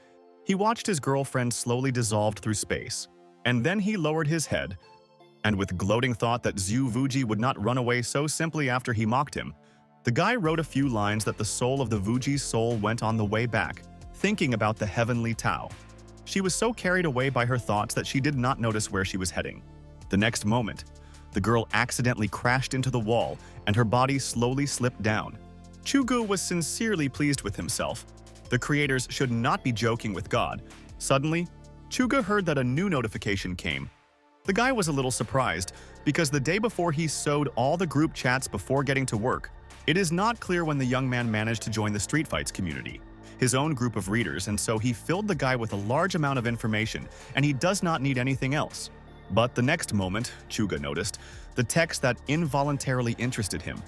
[SPEAKER 1] He watched his girlfriend slowly dissolved through space, and then he lowered his head. And with gloating thought that Zhu Vuji would not run away so simply after he mocked him, the guy wrote a few lines that the soul of the Vuji's soul went on the way back, thinking about the heavenly Tao. She was so carried away by her thoughts that she did not notice where she was heading. The next moment, the girl accidentally crashed into the wall and her body slowly slipped down. Chugu was sincerely pleased with himself. The creators should not be joking with God. Suddenly, Chuga heard that a new notification came. The guy was a little surprised because the day before he sewed all the group chats before getting to work. It is not clear when the young man managed to join the Street Fights community, his own group of readers, and so he filled the guy with a large amount of information, and he does not need anything else. But the next moment, Chuga noticed the text that involuntarily interested him.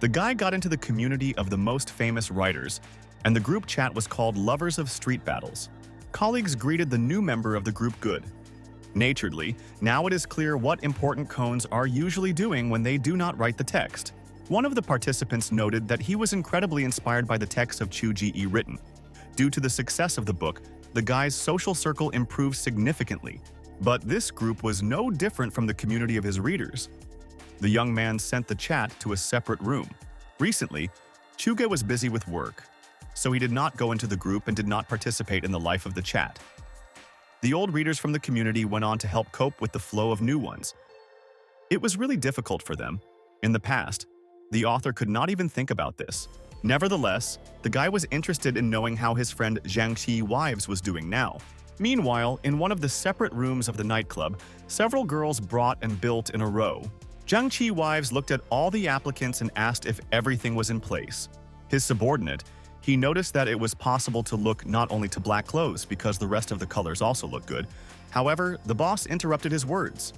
[SPEAKER 1] The guy got into the community of the most famous writers, and the group chat was called Lovers of Street Battles. Colleagues greeted the new member of the group good. Naturedly, now it is clear what important cones are usually doing when they do not write the text. One of the participants noted that he was incredibly inspired by the text of Chu Ji written. Due to the success of the book, the guy's social circle improved significantly. But this group was no different from the community of his readers. The young man sent the chat to a separate room. Recently, Chuge was busy with work, so he did not go into the group and did not participate in the life of the chat. The old readers from the community went on to help cope with the flow of new ones. It was really difficult for them. In the past, the author could not even think about this. Nevertheless, the guy was interested in knowing how his friend Zhang Qi Wives was doing now. Meanwhile, in one of the separate rooms of the nightclub, several girls brought and built in a row. Zhang Qi Wives looked at all the applicants and asked if everything was in place. His subordinate, he noticed that it was possible to look not only to black clothes because the rest of the colors also looked good. However, the boss interrupted his words.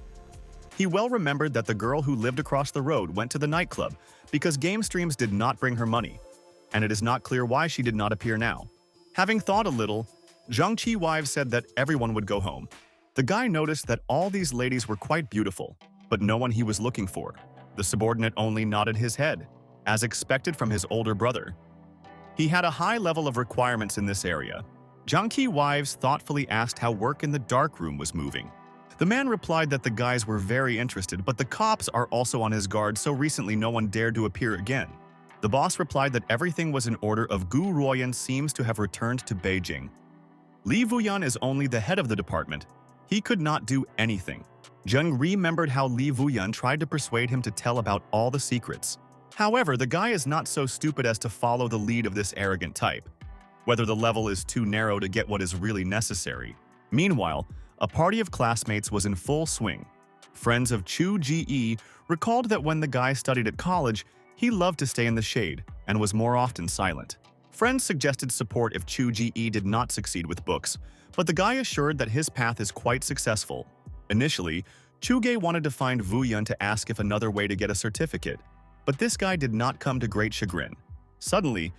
[SPEAKER 1] He well remembered that the girl who lived across the road went to the nightclub because game streams did not bring her money, and it is not clear why she did not appear now. Having thought a little, Zhang Qiwives said that everyone would go home. The guy noticed that all these ladies were quite beautiful, but no one he was looking for. The subordinate only nodded his head, as expected from his older brother. He had a high level of requirements in this area. Zhang Qiwives thoughtfully asked how work in the dark room was moving. The man replied that the guys were very interested, but the cops are also on his guard, so recently no one dared to appear again. The boss replied that everything was in order of Gu Ruoyan seems to have returned to Beijing. Li Vuyan is only the head of the department. He could not do anything. Zheng remembered how Li Vuyan tried to persuade him to tell about all the secrets. However, the guy is not so stupid as to follow the lead of this arrogant type, whether the level is too narrow to get what is really necessary. Meanwhile, a party of classmates was in full swing. Friends of Chu Ji recalled that when the guy studied at college, he loved to stay in the shade and was more often silent. Friends suggested support if Chu Ji did not succeed with books, but the guy assured that his path is quite successful. Initially, Chu Ge wanted to find Vu Yun to ask if another way to get a certificate, but this guy did not come to great chagrin. Suddenly,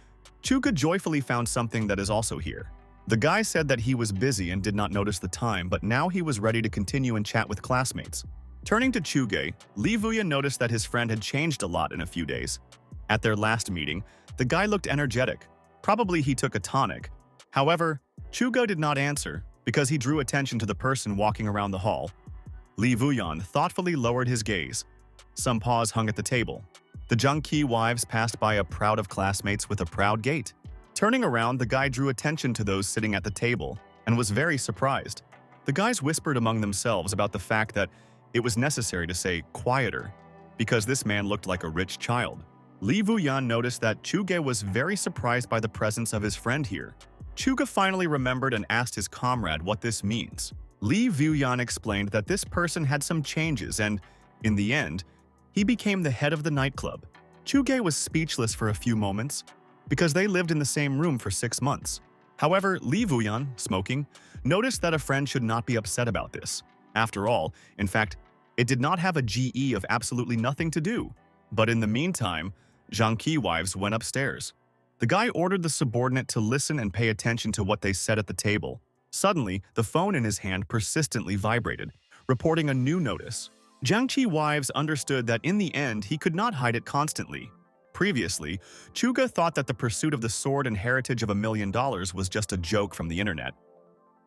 [SPEAKER 1] Chu Ge joyfully found something that is also here. The guy said that he was busy and did not notice the time, but now he was ready to continue and chat with classmates. Turning to Chu Ge, Li Vuyan noticed that his friend had changed a lot in a few days. At their last meeting, the guy looked energetic. Probably he took a tonic. However, Chu Ge did not answer because he drew attention to the person walking around the hall. Li Vuyan thoughtfully lowered his gaze. Some paws hung at the table. The Zhang Qiwives passed by a crowd of classmates with a proud gait. Turning around, the guy drew attention to those sitting at the table and was very surprised. The guys whispered among themselves about the fact that it was necessary to say quieter because this man looked like a rich child. Li Vuyan noticed that Chu Ge was very surprised by the presence of his friend here. Chu Ge finally remembered and asked his comrade what this means. Li Vuyan explained that this person had some changes and, in the end, he became the head of the nightclub. Chu Ge was speechless for a few moments because they lived in the same room for 6 months. However, Li Vuyan, smoking, noticed that a friend should not be upset about this. After all, in fact, it did not have a GE of absolutely nothing to do. But in the meantime, Zhang Qiwives went upstairs. The guy ordered the subordinate to listen and pay attention to what they said at the table. Suddenly, the phone in his hand persistently vibrated, reporting a new notice. Zhang Qiwives understood that in the end he could not hide it constantly. Previously, Chu Ge thought that the pursuit of the sword and heritage of $1 million was just a joke from the internet.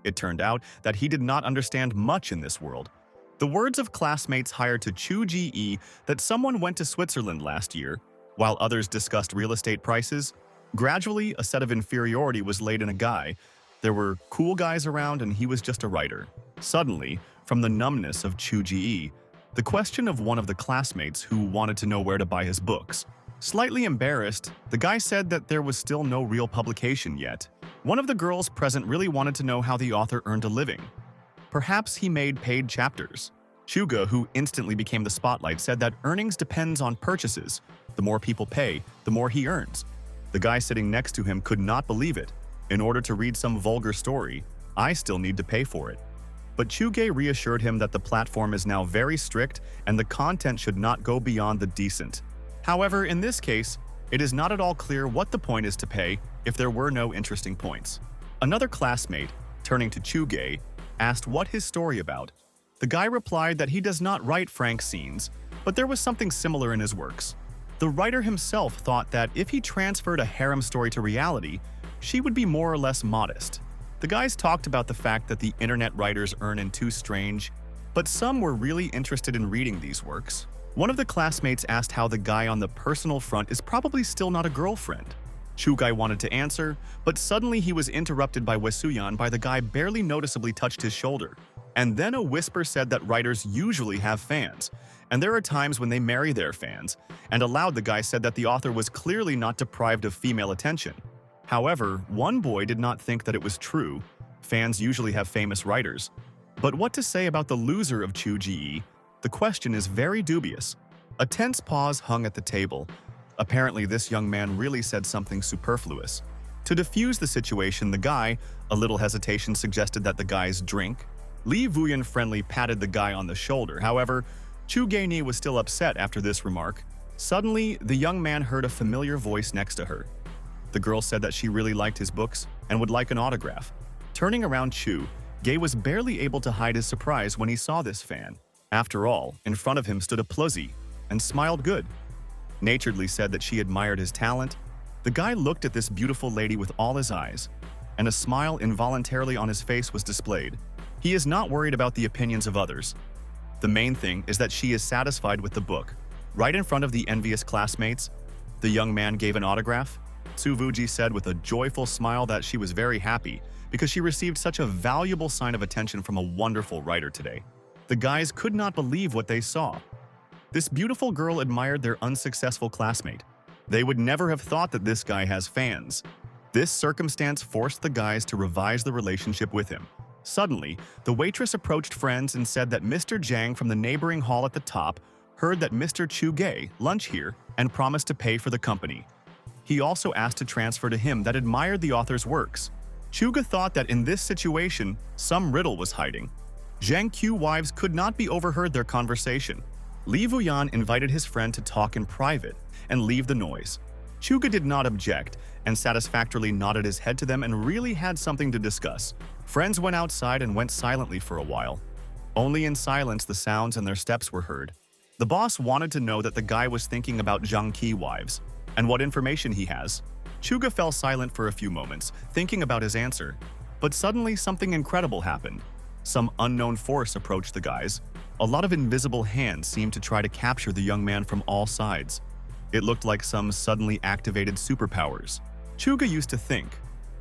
[SPEAKER 1] It turned out that he did not understand much in this world. The words of classmates hired to Chu Ji that someone went to Switzerland last year, while others discussed real estate prices. Gradually, a set of inferiority was laid in a guy. There were cool guys around and he was just a writer. Suddenly, from the numbness of Chu Ji, the question of one of the classmates who wanted to know where to buy his books. Slightly embarrassed, the guy said that there was still no real publication yet. One of the girls present really wanted to know how the author earned a living. Perhaps he made paid chapters. Chu Ge, who instantly became the spotlight, said that earnings depends on purchases. The more people pay, the more he earns. The guy sitting next to him could not believe it. In order to read some vulgar story, I still need to pay for it. But Chu Ge reassured him that the platform is now very strict and the content should not go beyond the decent. However, in this case, it is not at all clear what the point is to pay if there were no interesting points. Another classmate, turning to Chu Ge, asked what his story about. The guy replied that he does not write frank scenes, but there was something similar in his works. The writer himself thought that if he transferred a harem story to reality, she would be more or less modest. The guys talked about the fact that the internet writers earn in too strange, but some were really interested in reading these works. One of the classmates asked how the guy on the personal front is probably still not a girlfriend. Chu Ge wanted to answer, but suddenly he was interrupted by Wesuyan by the guy barely noticeably touched his shoulder. And then a whisper said that writers usually have fans, and there are times when they marry their fans, and aloud the guy said that the author was clearly not deprived of female attention. However, one boy did not think that it was true. Fans usually have famous writers. But what to say about the loser of Chu Ji? The question is very dubious. A tense pause hung at the table. Apparently, this young man really said something superfluous. To defuse the situation, the guy, a little hesitation, suggested that the guys drink. Li Vuyan friendly patted the guy on the shoulder. However, Chu Gaini was still upset after this remark. Suddenly, the young man heard a familiar voice next to her. The girl said that she really liked his books and would like an autograph. Turning around Chu, Gay was barely able to hide his surprise when he saw this fan. After all, in front of him stood a pluzzy and smiled good. Naturedly said that she admired his talent. The guy looked at this beautiful lady with all his eyes, and a smile involuntarily on his face was displayed. He is not worried about the opinions of others. The main thing is that she is satisfied with the book. Right in front of the envious classmates, the young man gave an autograph. Su Vuji said with a joyful smile that she was very happy because she received such a valuable sign of attention from a wonderful writer today. The guys could not believe what they saw. This beautiful girl admired their unsuccessful classmate. They would never have thought that this guy has fans. This circumstance forced the guys to revise the relationship with him. Suddenly, the waitress approached friends and said that Mr. Jiang from the neighboring hall at the top heard that Mr. Chu Gay lunch here and promised to pay for the company. He also asked to transfer to him that admired the author's works. Chuga thought that in this situation, some riddle was hiding. Zhang Q wives could not be overheard their conversation. Li Vuyan invited his friend to talk in private and leave the noise. Chuga did not object and satisfactorily nodded his head to them and really had something to discuss. Friends went outside and went silently for a while. Only in silence the sounds and their steps were heard. The boss wanted to know that the guy was thinking about Zhang Qi wives and what information he has. Chuga fell silent for a few moments, thinking about his answer. But suddenly something incredible happened. Some unknown force approached the guys. A lot of invisible hands seemed to try to capture the young man from all sides. It looked like some suddenly activated superpowers. Chuga used to think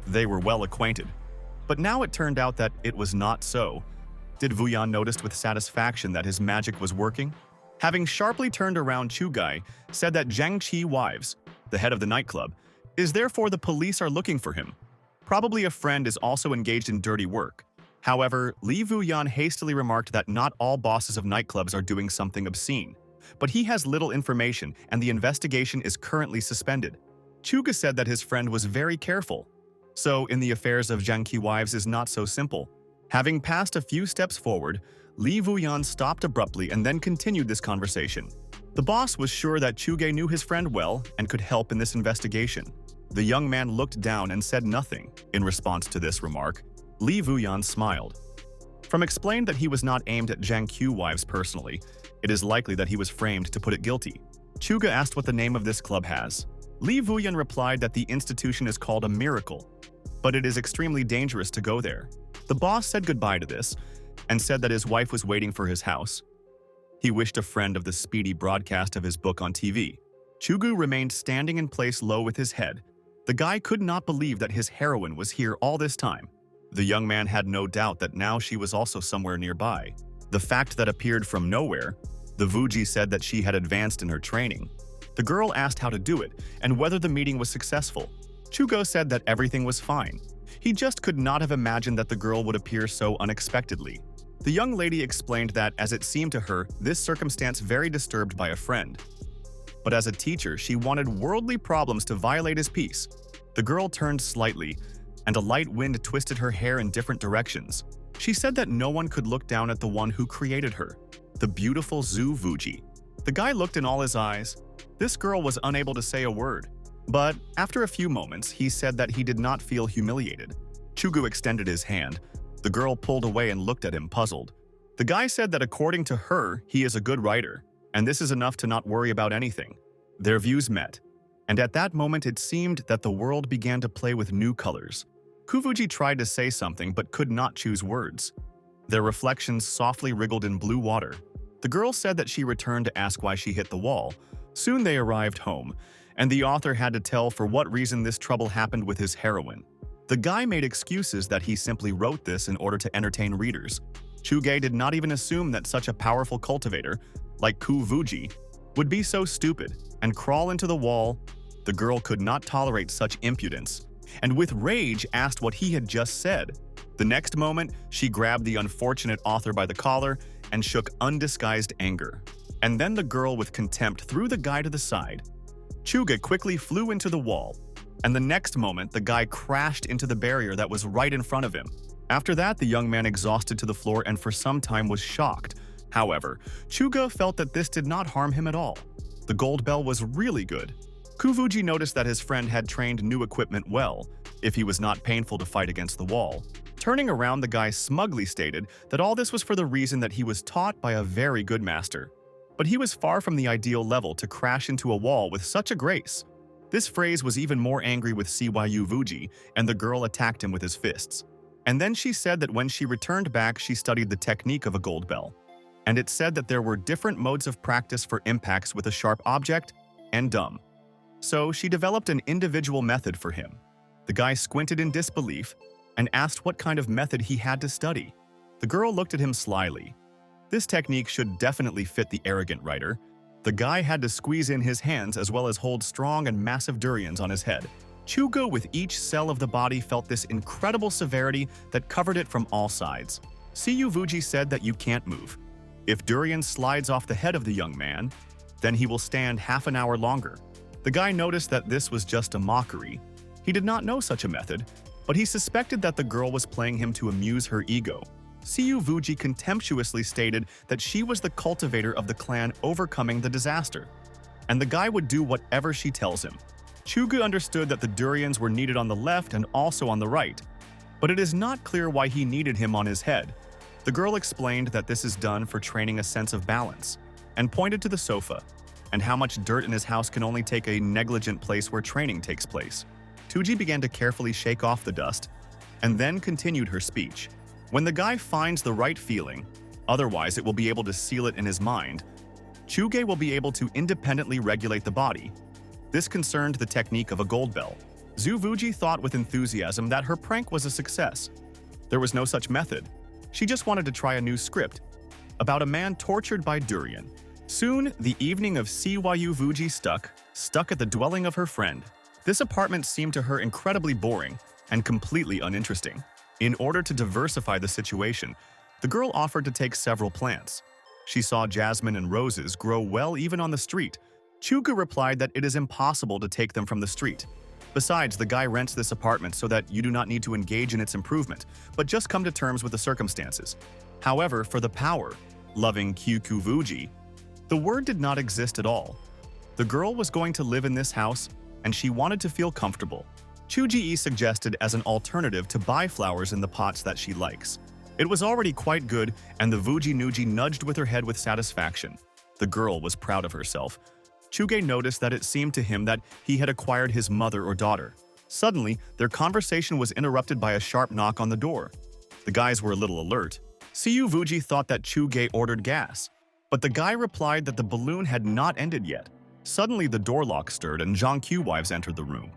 [SPEAKER 1] they were well acquainted. But now it turned out that it was not so. Did Vuyan notice with satisfaction that his magic was working? Having sharply turned around, Chugai said that Zhang Qi wives, the head of the nightclub, is therefore the police are looking for him. Probably a friend is also engaged in dirty work. However, Li Vuyan hastily remarked that not all bosses of nightclubs are doing something obscene. But he has little information and the investigation is currently suspended. Chuga said that his friend was very careful. So, in the affairs of Zhang Qi wives is not so simple. Having passed a few steps forward, Li Vuyan stopped abruptly and then continued this conversation. The boss was sure that Chuge knew his friend well and could help in this investigation. The young man looked down and said nothing. In response to this remark, Li Vuyan smiled. From explained that he was not aimed at Zhang Q wives personally, it is likely that he was framed to put it guilty. Chuga asked what the name of this club has. Li Vuyan replied that the institution is called a miracle, but it is extremely dangerous to go there. The boss said goodbye to this and said that his wife was waiting for his house. He wished a friend of the speedy broadcast of his book on TV. Chugu remained standing in place low with his head. The guy could not believe that his heroine was here all this time. The young man had no doubt that now she was also somewhere nearby. The fact that appeared from nowhere, the Vuji said that she had advanced in her training. The girl asked how to do it and whether the meeting was successful. Chugo said that everything was fine. He just could not have imagined that the girl would appear so unexpectedly. The young lady explained that, as it seemed to her, this circumstance very disturbed by a friend. But as a teacher, she wanted worldly problems to violate his peace. The girl turned slightly, and a light wind twisted her hair in different directions. She said that no one could look down at the one who created her, the beautiful Zhu Vuji. The guy looked in all his eyes. This girl was unable to say a word. But after a few moments, he said that he did not feel humiliated. Chugu extended his hand. The girl pulled away and looked at him, puzzled. The guy said that according to her, he is a good writer, and this is enough to not worry about anything. Their views met, and at that moment it seemed that the world began to play with new colors. Kuvuji tried to say something but could not choose words. Their reflections softly wriggled in blue water. The girl said that she returned to ask why she hit the wall. Soon they arrived home, and the author had to tell for what reason this trouble happened with his heroine. The guy made excuses that he simply wrote this in order to entertain readers. Chuge did not even assume that such a powerful cultivator, like Ku Vuji, would be so stupid and crawl into the wall. The girl could not tolerate such impudence, and with rage asked what he had just said. The next moment, she grabbed the unfortunate author by the collar and shook undisguised anger. And then the girl with contempt threw the guy to the side. Chuga quickly flew into the wall, and the next moment the guy crashed into the barrier that was right in front of him. After that, the young man exhausted to the floor and for some time was shocked However, Chuga felt that this did not harm him at all. The gold bell was really good. Kuvuji noticed that his friend had trained new equipment well, if he was not painful to fight against the wall. Turning around, the guy smugly stated that all this was for the reason that he was taught by a very good master. But he was far from the ideal level to crash into a wall with such a grace. This phrase was even more angry with Cyu Vuji, and the girl attacked him with his fists. And then she said that when she returned back, she studied the technique of a gold bell. And it said that there were different modes of practice for impacts with a sharp object and dumb. So she developed an individual method for him. The guy squinted in disbelief and asked what kind of method he had to study. The girl looked at him slyly. This technique should definitely fit the arrogant writer. The guy had to squeeze in his hands as well as hold strong and massive durians on his head. Chugo, with each cell of the body, felt this incredible severity that covered it from all sides. Cyu Vuji said that you can't move. If durian slides off the head of the young man, then he will stand half an hour longer. The guy noticed that this was just a mockery. He did not know such a method, but he suspected that the girl was playing him to amuse her ego. Cyu Vuji contemptuously stated that she was the cultivator of the clan overcoming the disaster, and the guy would do whatever she tells him. Chuga understood that the durians were needed on the left and also on the right, but it is not clear why he needed him on his head. The girl explained that this is done for training a sense of balance, and pointed to the sofa, and how much dirt in his house can only take a negligent place where training takes place. Tuji began to carefully shake off the dust, and then continued her speech. When the guy finds the right feeling, otherwise it will be able to seal it in his mind, Chuge will be able to independently regulate the body. This concerned the technique of a gold bell. Zhu Vuji thought with enthusiasm that her prank was a success. There was no such method. She just wanted to try a new script about a man tortured by durian. Soon, the evening of Cyu Vuji stuck at the dwelling of her friend. This apartment seemed to her incredibly boring and completely uninteresting. In order to diversify the situation, the girl offered to take several plants. She saw jasmine and roses grow well even on the street. Chuga replied that it is impossible to take them from the street. Besides, the guy rents this apartment so that you do not need to engage in its improvement, but just come to terms with the circumstances. However, for the power-loving Kyuku Vuji, the word did not exist at all. The girl was going to live in this house, and she wanted to feel comfortable. Chuji suggested as an alternative to buy flowers in the pots that she likes. It was already quite good, and the Vuji Nuji nudged with her head with satisfaction. The girl was proud of herself. Chuge noticed that it seemed to him that he had acquired his mother or daughter. Suddenly, their conversation was interrupted by a sharp knock on the door. The guys were a little alert. Cyu Vuji thought that Chuge ordered gas, but the guy replied that the balloon had not ended yet. Suddenly, the door lock stirred and Zhang Q wives entered the room.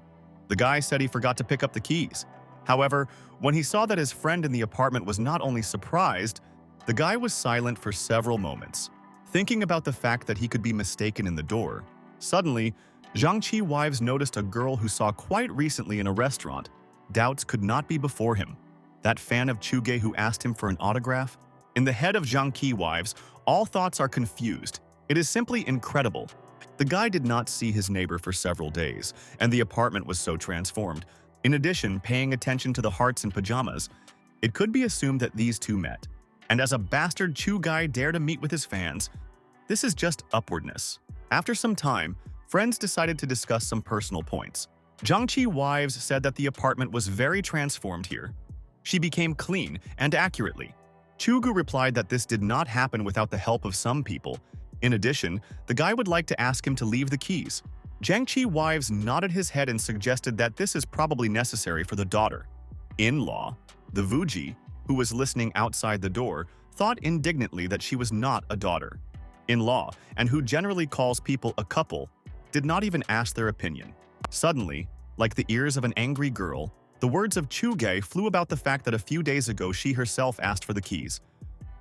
[SPEAKER 1] The guy said he forgot to pick up the keys. However, when he saw that his friend in the apartment was not only surprised, the guy was silent for several moments, thinking about the fact that he could be mistaken in the door. Suddenly, Zhang Qi wives noticed a girl who saw quite recently in a restaurant. Doubts could not be before him. That fan of Chuge who asked him for an autograph? In the head of Zhang Qi wives, all thoughts are confused. It is simply incredible. The guy did not see his neighbor for several days, and the apartment was so transformed. In addition, paying attention to the hearts in pajamas, it could be assumed that these two met. And as a bastard Chu guy dare to meet with his fans, this is just upwardness. After some time, friends decided to discuss some personal points. Zhang Qi wives said that the apartment was very transformed here. She became clean and accurately. Chugu replied that this did not happen without the help of some people. In addition, the guy would like to ask him to leave the keys. Zhang Qi wives nodded his head and suggested that this is probably necessary for the daughter. In-law, the Vuji, who was listening outside the door, thought indignantly that she was not a daughter. In-law, and who generally calls people a couple, did not even ask their opinion. Suddenly, like the ears of an angry girl, the words of Chuge flew about the fact that a few days ago she herself asked for the keys.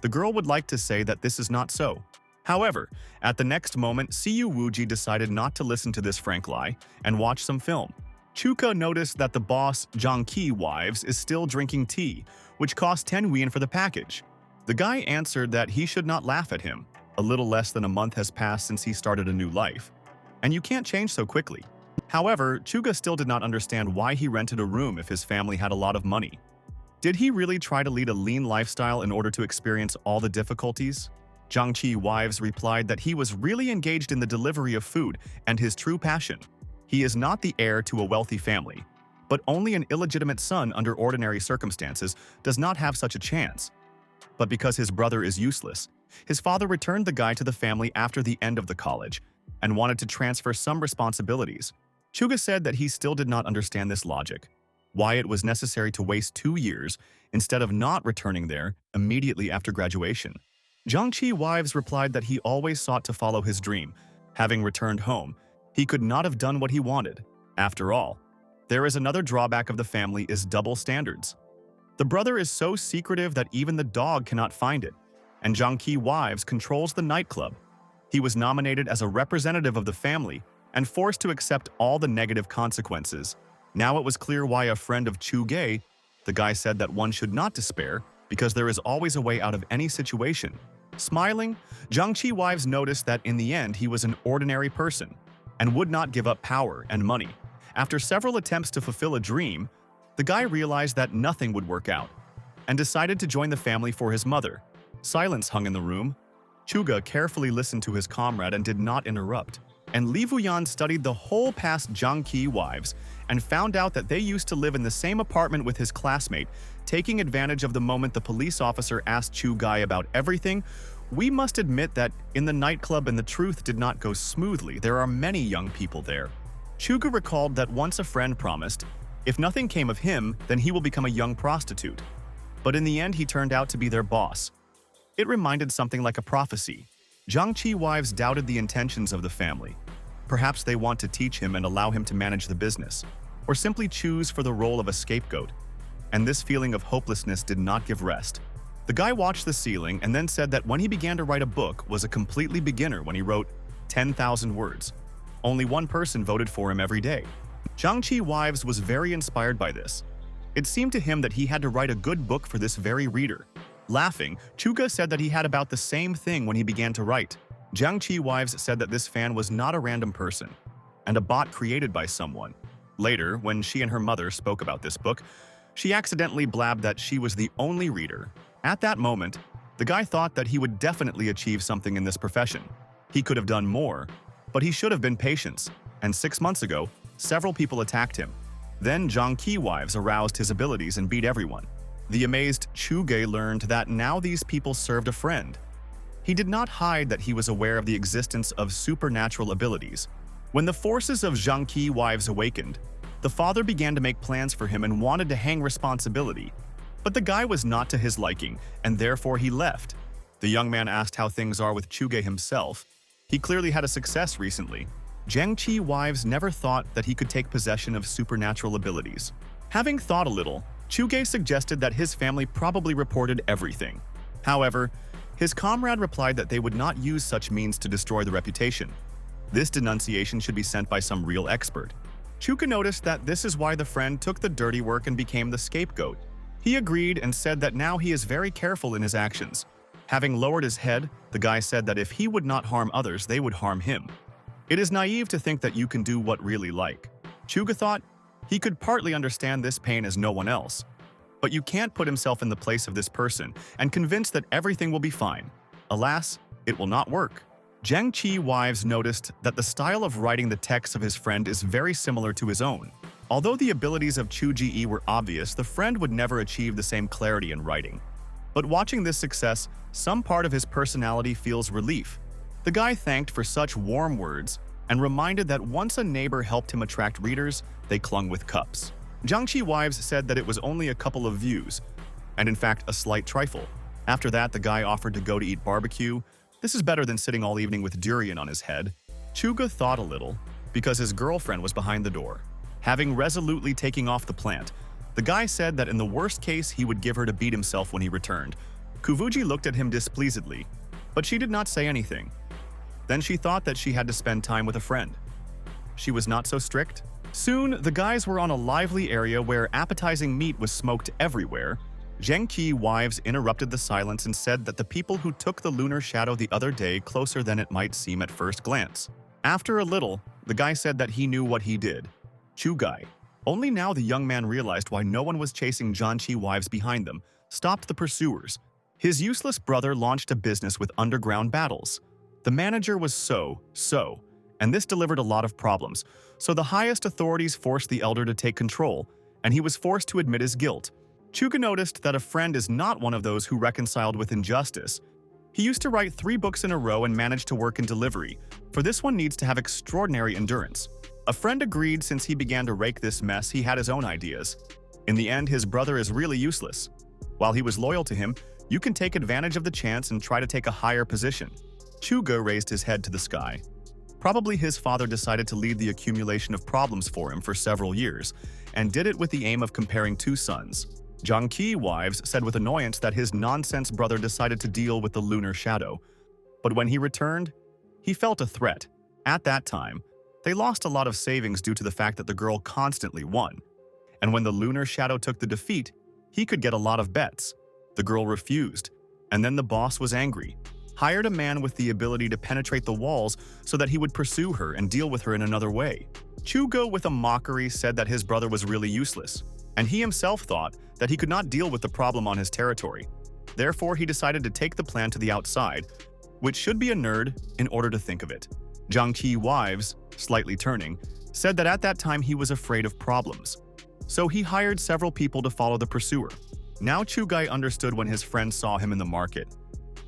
[SPEAKER 1] The girl would like to say that this is not so. However, at the next moment, Cyu Wuji decided not to listen to this frank lie and watch some film. Chuka noticed that the boss, Zhang Qi wives, is still drinking tea, which cost 10 yuan for the package. The guy answered that he should not laugh at him. A little less than a month has passed since he started a new life, and you can't change so quickly. However, Chuga still did not understand why he rented a room if his family had a lot of money. Did he really try to lead a lean lifestyle in order to experience all the difficulties? Zhang Qi wives replied that he was really engaged in the delivery of food and his true passion. He is not the heir to a wealthy family, but only an illegitimate son under ordinary circumstances does not have such a chance. But because his brother is useless, his father returned the guy to the family after the end of the college and wanted to transfer some responsibilities. Chuga said that he still did not understand this logic, why it was necessary to waste 2 years instead of not returning there immediately after graduation. Zhang Qi wives replied that he always sought to follow his dream. Having returned home, he could not have done what he wanted. After all, there is another drawback of the family is double standards. The brother is so secretive that even the dog cannot find it, and Zhang Qi wives controls the nightclub. He was nominated as a representative of the family and forced to accept all the negative consequences. Now it was clear why a friend of Chu Ge, the guy said that one should not despair because there is always a way out of any situation. Smiling, Zhang Qi wives noticed that in the end he was an ordinary person and would not give up power and money. After several attempts to fulfill a dream, the guy realized that nothing would work out and decided to join the family for his mother. Silence hung in the room. Chuga carefully listened to his comrade and did not interrupt. And Li Wuyan studied the whole past Zhang Qi wives and found out that they used to live in the same apartment with his classmate. Taking advantage of the moment the police officer asked Chu Gai about everything, we must admit that in the nightclub and the truth did not go smoothly. There are many young people there. Chuga recalled that once a friend promised, if nothing came of him, then he will become a young prostitute. But in the end, he turned out to be their boss. It reminded something like a prophecy. Zhang Qi wives doubted the intentions of the family. Perhaps they want to teach him and allow him to manage the business, or simply choose for the role of a scapegoat. And this feeling of hopelessness did not give rest. The guy watched the ceiling and then said that when he began to write a book was a completely beginner when he wrote 10,000 words. Only one person voted for him every day. Zhang Qi wives was very inspired by this. It seemed to him that he had to write a good book for this very reader. Laughing, Chuga said that he had about the same thing when he began to write. Zhang Qi wives said that this fan was not a random person, and a bot created by someone. Later, when she and her mother spoke about this book, she accidentally blabbed that she was the only reader. At that moment, the guy thought that he would definitely achieve something in this profession. He could have done more, but he should have been patient, and 6 months ago, several people attacked him. Then Zhang Qi wives aroused his abilities and beat everyone. The amazed Chu Ge learned that now these people served a friend. He did not hide that he was aware of the existence of supernatural abilities. When the forces of Zhang Qi wives awakened, the father began to make plans for him and wanted to hang responsibility. But the guy was not to his liking, and therefore he left. The young man asked how things are with Chu Ge himself. He clearly had a success recently. Zhang Qi wives never thought that he could take possession of supernatural abilities. Having thought a little, Chu Ge suggested that his family probably reported everything. However, his comrade replied that they would not use such means to destroy the reputation. This denunciation should be sent by some real expert. Chuka noticed that this is why the friend took the dirty work and became the scapegoat. He agreed and said that now he is very careful in his actions. Having lowered his head, the guy said that if he would not harm others, they would harm him. It is naive to think that you can do what really like. Chuga thought he could partly understand this pain as no one else. But you can't put himself in the place of this person and convince that everything will be fine. Alas, it will not work. Zhang Qi wives noticed that the style of writing the text of his friend is very similar to his own. Although the abilities of Chu Ji were obvious, the friend would never achieve the same clarity in writing. But watching this success, some part of his personality feels relief. The guy thanked for such warm words and reminded that once a neighbor helped him attract readers, they clung with cups. Zhang Qi wives said that it was only a couple of views, and in fact a slight trifle. After that, the guy offered to go to eat barbecue. This is better than sitting all evening with durian on his head. Chuga thought a little, because his girlfriend was behind the door. Having resolutely taken off the plant, the guy said that in the worst case he would give her to beat himself when he returned. Kuvuji looked at him displeasedly, but she did not say anything. Then she thought that she had to spend time with a friend. She was not so strict. Soon, the guys were on a lively area where appetizing meat was smoked everywhere. Zhang Qi wives interrupted the silence and said that the people who took the lunar shadow the other day closer than it might seem at first glance. After a little, the guy said that he knew what he did. Chu Gai. Only now the young man realized why no one was chasing Zhang Qi wives behind them, stopped the pursuers. His useless brother launched a business with underground battles. The manager was so, and this delivered a lot of problems, so the highest authorities forced the elder to take control, and he was forced to admit his guilt. Chuga noticed that a friend is not one of those who reconciled with injustice. He used to write 3 books in a row and managed to work in delivery. For this one needs to have extraordinary endurance. A friend agreed since he began to rake this mess, he had his own ideas. In the end, his brother is really useless. While he was loyal to him, you can take advantage of the chance and try to take a higher position. Chuga raised his head to the sky. Probably his father decided to lead the accumulation of problems for him for several years, and did it with the aim of comparing 2 sons. Jiangqi wives said with annoyance that his nonsense brother decided to deal with the lunar shadow. But when he returned, he felt a threat. At that time, they lost a lot of savings due to the fact that the girl constantly won. And when the lunar shadow took the defeat, he could get a lot of bets. The girl refused, and then the boss was angry, hired a man with the ability to penetrate the walls so that he would pursue her and deal with her in another way. Chugo, with a mockery, said that his brother was really useless, and he himself thought that he could not deal with the problem on his territory. Therefore, he decided to take the plan to the outside, which should be a nerd in order to think of it. Jiangqi wives, slightly turning, said that at that time he was afraid of problems. So he hired several people to follow the pursuer. Now Chugai understood when his friend saw him in the market.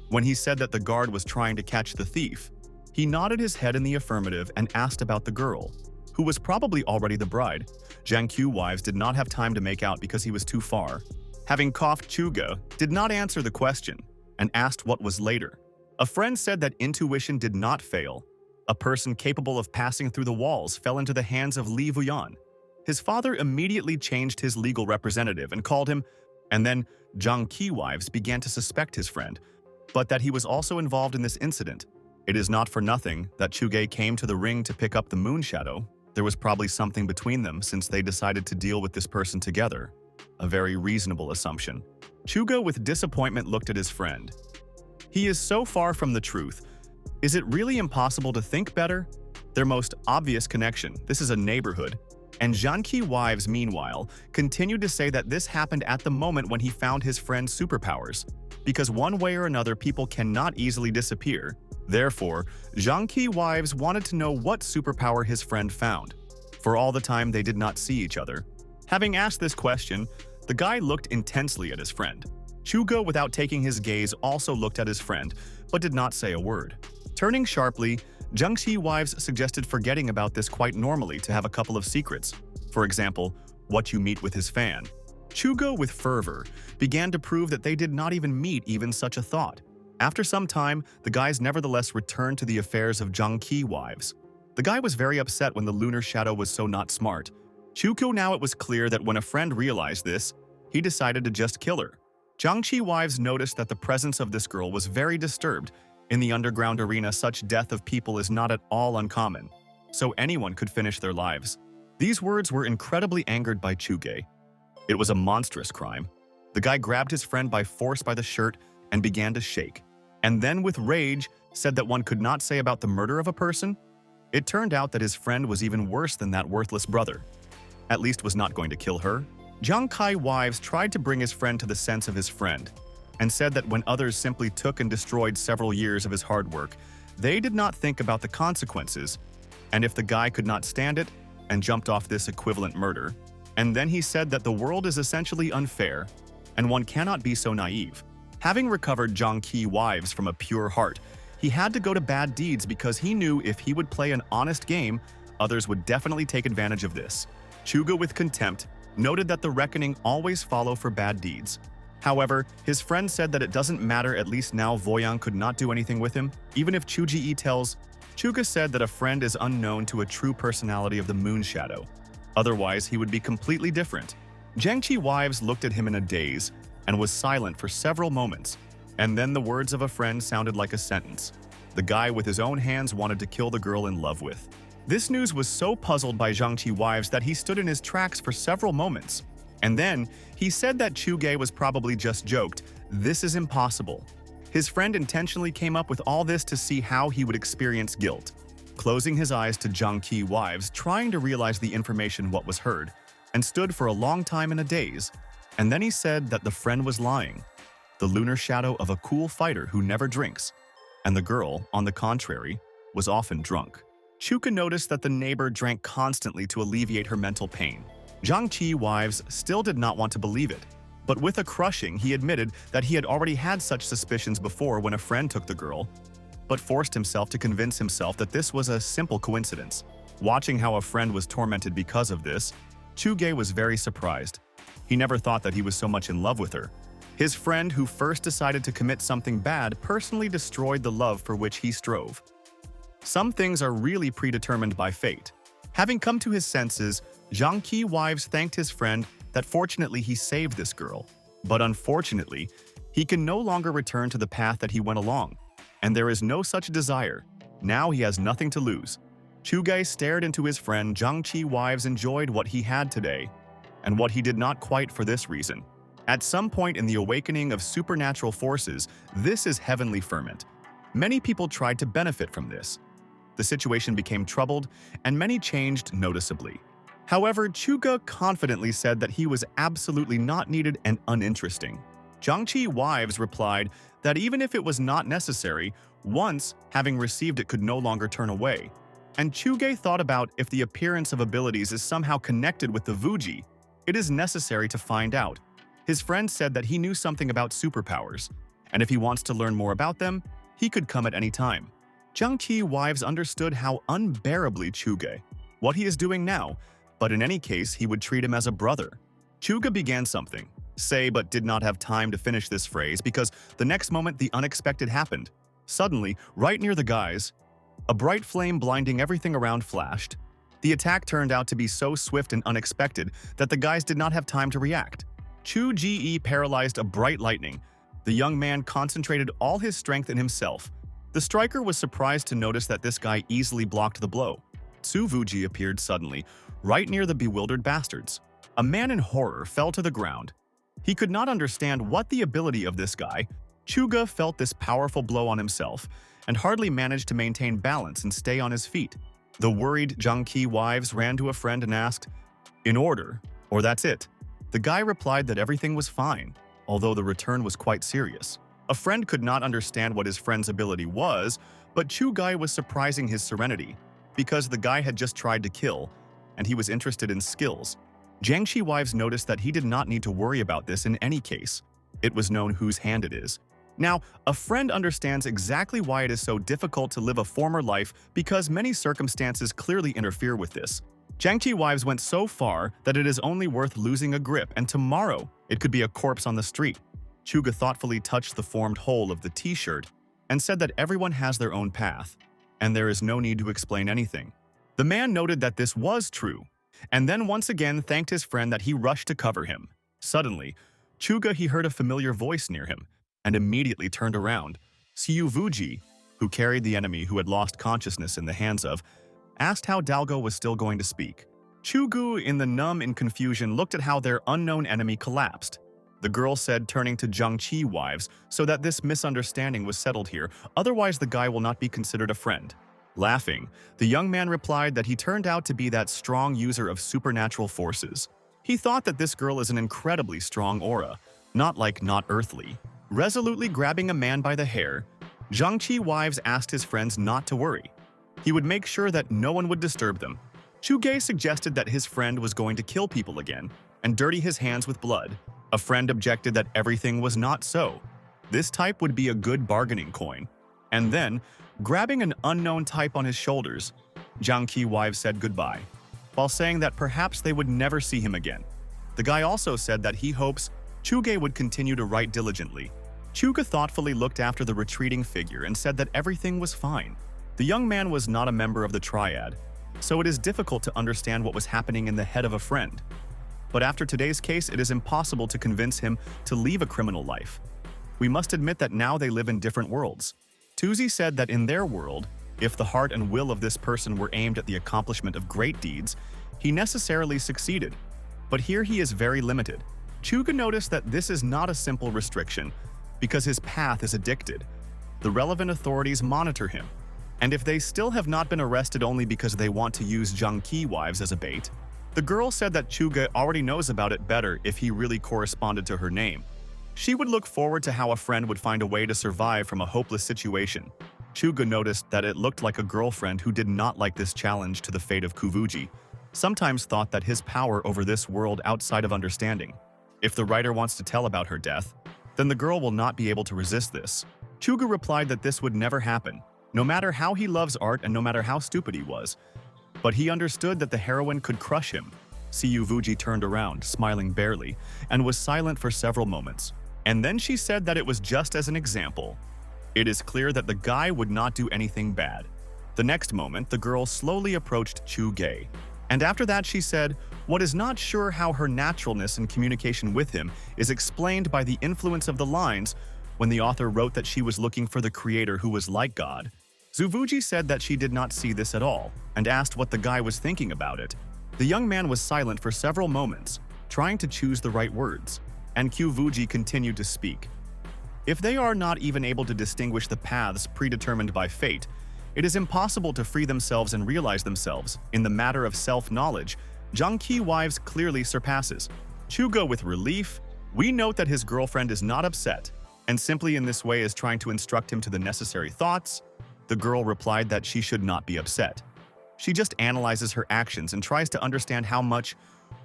[SPEAKER 1] When he said that the guard was trying to catch the thief, he nodded his head in the affirmative and asked about the girl, who was probably already the bride. Jiangqi wives did not have time to make out because he was too far. Having coughed, Chuga did not answer the question and asked what was later. A friend said that intuition did not fail. A person capable of passing through the walls fell into the hands of Li Vuyan. His father immediately changed his legal representative and called him, and then Jiangqi wives began to suspect his friend, but that he was also involved in this incident. It is not for nothing that Chuge came to the ring to pick up the moon shadow. There was probably something between them since they decided to deal with this person together. A very reasonable assumption. Chuga, with disappointment, looked at his friend. He is so far from the truth. Is it really impossible to think better? Their most obvious connection, this is a neighborhood. And Jiangqi wives, meanwhile, continued to say that this happened at the moment when he found his friend's superpowers. Because one way or another, people cannot easily disappear. Therefore, Jiangqi wives wanted to know what superpower his friend found. For all the time, they did not see each other. Having asked this question, the guy looked intensely at his friend. Chugo, without taking his gaze, also looked at his friend, but did not say a word. Turning sharply, Jiangqi wives suggested forgetting about this quite normally to have a couple of secrets. For example, what you meet with his fan. Chugo, with fervor, began to prove that they did not even meet even such a thought. After some time, the guys nevertheless returned to the affairs of Jiangqi wives. The guy was very upset when the lunar shadow was so not smart. Chugo, now it was clear that when a friend realized this, he decided to just kill her. Jiangqi wives noticed that the presence of this girl was very disturbed. In the underground arena, such death of people is not at all uncommon, so anyone could finish their lives. These words were incredibly angered by Chuge. It was a monstrous crime. The guy grabbed his friend by force by the shirt and began to shake, and then with rage said that one could not say about the murder of a person. It turned out that his friend was even worse than that worthless brother. At least was not going to kill her. Jiangqi wives tried to bring his friend to the sense of his friend, and said that when others simply took and destroyed several years of his hard work, they did not think about the consequences, and if the guy could not stand it, and jumped off this equivalent murder. And then he said that the world is essentially unfair, and one cannot be so naive. Having recovered Jiangqi wives from a pure heart, he had to go to bad deeds because he knew if he would play an honest game, others would definitely take advantage of this. Chuga, with contempt, noted that the reckoning always follow for bad deeds. However, his friend said that it doesn't matter, at least now Voyang could not do anything with him, even if Chuji tells. Chuga said that a friend is unknown to a true personality of the moon shadow. Otherwise, he would be completely different. Jiangqi wives looked at him in a daze and was silent for several moments, and then the words of a friend sounded like a sentence. The guy with his own hands wanted to kill the girl in love with. This news was so puzzled by Jiangqi wives that he stood in his tracks for several moments. And then, he said that Chuge was probably just joked. This is impossible. His friend intentionally came up with all this to see how he would experience guilt. Closing his eyes to Jiangqi wives, trying to realize the information what was heard, and stood for a long time in a daze. And then he said that the friend was lying. the lunar shadow of a cool fighter who never drinks, and the girl, on the contrary, was often drunk. Chuka noticed that the neighbor drank constantly to alleviate her mental pain. Zhang Qi wives still did not want to believe it, but with a crushing, he admitted that he had already had such suspicions before when a friend took the girl, but forced himself to convince himself that this was a simple coincidence. Watching how a friend was tormented because of this, Chuge was very surprised. He never thought that he was so much in love with her. His friend, who first decided to commit something bad, personally destroyed the love for which he strove. Some things are really predetermined by fate. Having come to his senses, Zhang Qi wives thanked his friend that fortunately he saved this girl. But unfortunately, he can no longer return to the path that he went along, and there is no such desire. Now he has nothing to lose. Chuge stared into his friend. Zhang Qi wives enjoyed what he had today, and what he did not quite for this reason. At some point in the awakening of supernatural forces, this is heavenly ferment. Many people tried to benefit from this. The situation became troubled, and many changed noticeably. However, Chuga confidently said that he was absolutely not needed and uninteresting. Zhang Qi wives replied that even if it was not necessary, once having received it could no longer turn away. And Chuge thought about if the appearance of abilities is somehow connected with the Vuji, it is necessary to find out. His friend said that he knew something about superpowers, and if he wants to learn more about them, he could come at any time. Zhang Qi wives understood how unbearably Chuge, what he is doing now, but in any case he would treat him as a brother. Chuga began something, say, but did not have time to finish this phrase because the next moment the unexpected happened. Suddenly, right near the guys, a bright flame blinding everything around flashed. The attack turned out to be so swift and unexpected that the guys did not have time to react. Chu Ji paralyzed a bright lightning. The young man concentrated all his strength in himself. The striker was surprised to notice that this guy easily blocked the blow. Su Vuji appeared suddenly, right near the bewildered bastards. A man in horror fell to the ground. He could not understand what the ability of this guy. Chuga felt this powerful blow on himself and hardly managed to maintain balance and stay on his feet. The worried Zhang Qi wives ran to a friend and asked, "In order, or that's it?" The guy replied that everything was fine, although the return was quite serious. A friend could not understand what his friend's ability was, but Chu Guy was surprising his serenity, because the guy had just tried to kill, and he was interested in skills. Jiangxi wives noticed that he did not need to worry about this in any case. It was known whose hand it is. Now, a friend understands exactly why it is so difficult to live a former life because many circumstances clearly interfere with this. Jiangxi wives went so far that it is only worth losing a grip, and tomorrow it could be a corpse on the street. Chuga thoughtfully touched the formed hole of the t-shirt and said that everyone has their own path, and there is no need to explain anything. The man noted that this was true, and then once again thanked his friend that he rushed to cover him. Suddenly, he heard a familiar voice near him, and immediately turned around. Siu Vuji, who carried the enemy who had lost consciousness in the hands of, asked how Dalgo was still going to speak. Chugu, in the numb in confusion, looked at how their unknown enemy collapsed. The girl said, turning to Jiangqi wives, so that this misunderstanding was settled here, otherwise the guy will not be considered a friend. Laughing, the young man replied that he turned out to be that strong user of supernatural forces. He thought that this girl is an incredibly strong aura, not earthly. Resolutely grabbing a man by the hair, Jiangqi wives asked his friends not to worry. He would make sure that no one would disturb them. Chuge suggested that his friend was going to kill people again and dirty his hands with blood. A friend objected that everything was not so. This type would be a good bargaining coin. And then, grabbing an unknown type on his shoulders, Jiangqi wives said goodbye, while saying that perhaps they would never see him again. The guy also said that he hopes Chuge would continue to write diligently. Chuga thoughtfully looked after the retreating figure and said that everything was fine. The young man was not a member of the triad, so it is difficult to understand what was happening in the head of a friend. But after today's case, it is impossible to convince him to leave a criminal life. We must admit that now they live in different worlds. Tuzi said that in their world, if the heart and will of this person were aimed at the accomplishment of great deeds, he necessarily succeeded. But here he is very limited. Chuga noticed that this is not a simple restriction, because his path is addicted. The relevant authorities monitor him, and if they still have not been arrested only because they want to use Jiangqi wives as a bait. The girl said that Chuga already knows about it better if he really corresponded to her name. She would look forward to how a friend would find a way to survive from a hopeless situation. Chuga noticed that it looked like a girlfriend who did not like this challenge to the fate of Kuvuji, sometimes thought that his power over this world outside of understanding. If the writer wants to tell about her death, then the girl will not be able to resist this. Chuga replied that this would never happen, no matter how he loves art and no matter how stupid he was. But he understood that the heroine could crush him. Siyuvuji turned around, smiling barely, and was silent for several moments. And then she said that it was just as an example. It is clear that the guy would not do anything bad. The next moment, the girl slowly approached Chuge. And after that she said, what is not sure how her naturalness in communication with him is explained by the influence of the lines when the author wrote that she was looking for the creator who was like God. Zuvuji said that she did not see this at all, and asked what the guy was thinking about it. The young man was silent for several moments, trying to choose the right words, and Kyuvuji continued to speak. If they are not even able to distinguish the paths predetermined by fate, it is impossible to free themselves and realize themselves. In the matter of self-knowledge, Jangki wives clearly surpasses. Chuga with relief, we note that his girlfriend is not upset, and simply in this way is trying to instruct him to the necessary thoughts. The girl replied that she should not be upset. She just analyzes her actions and tries to understand how much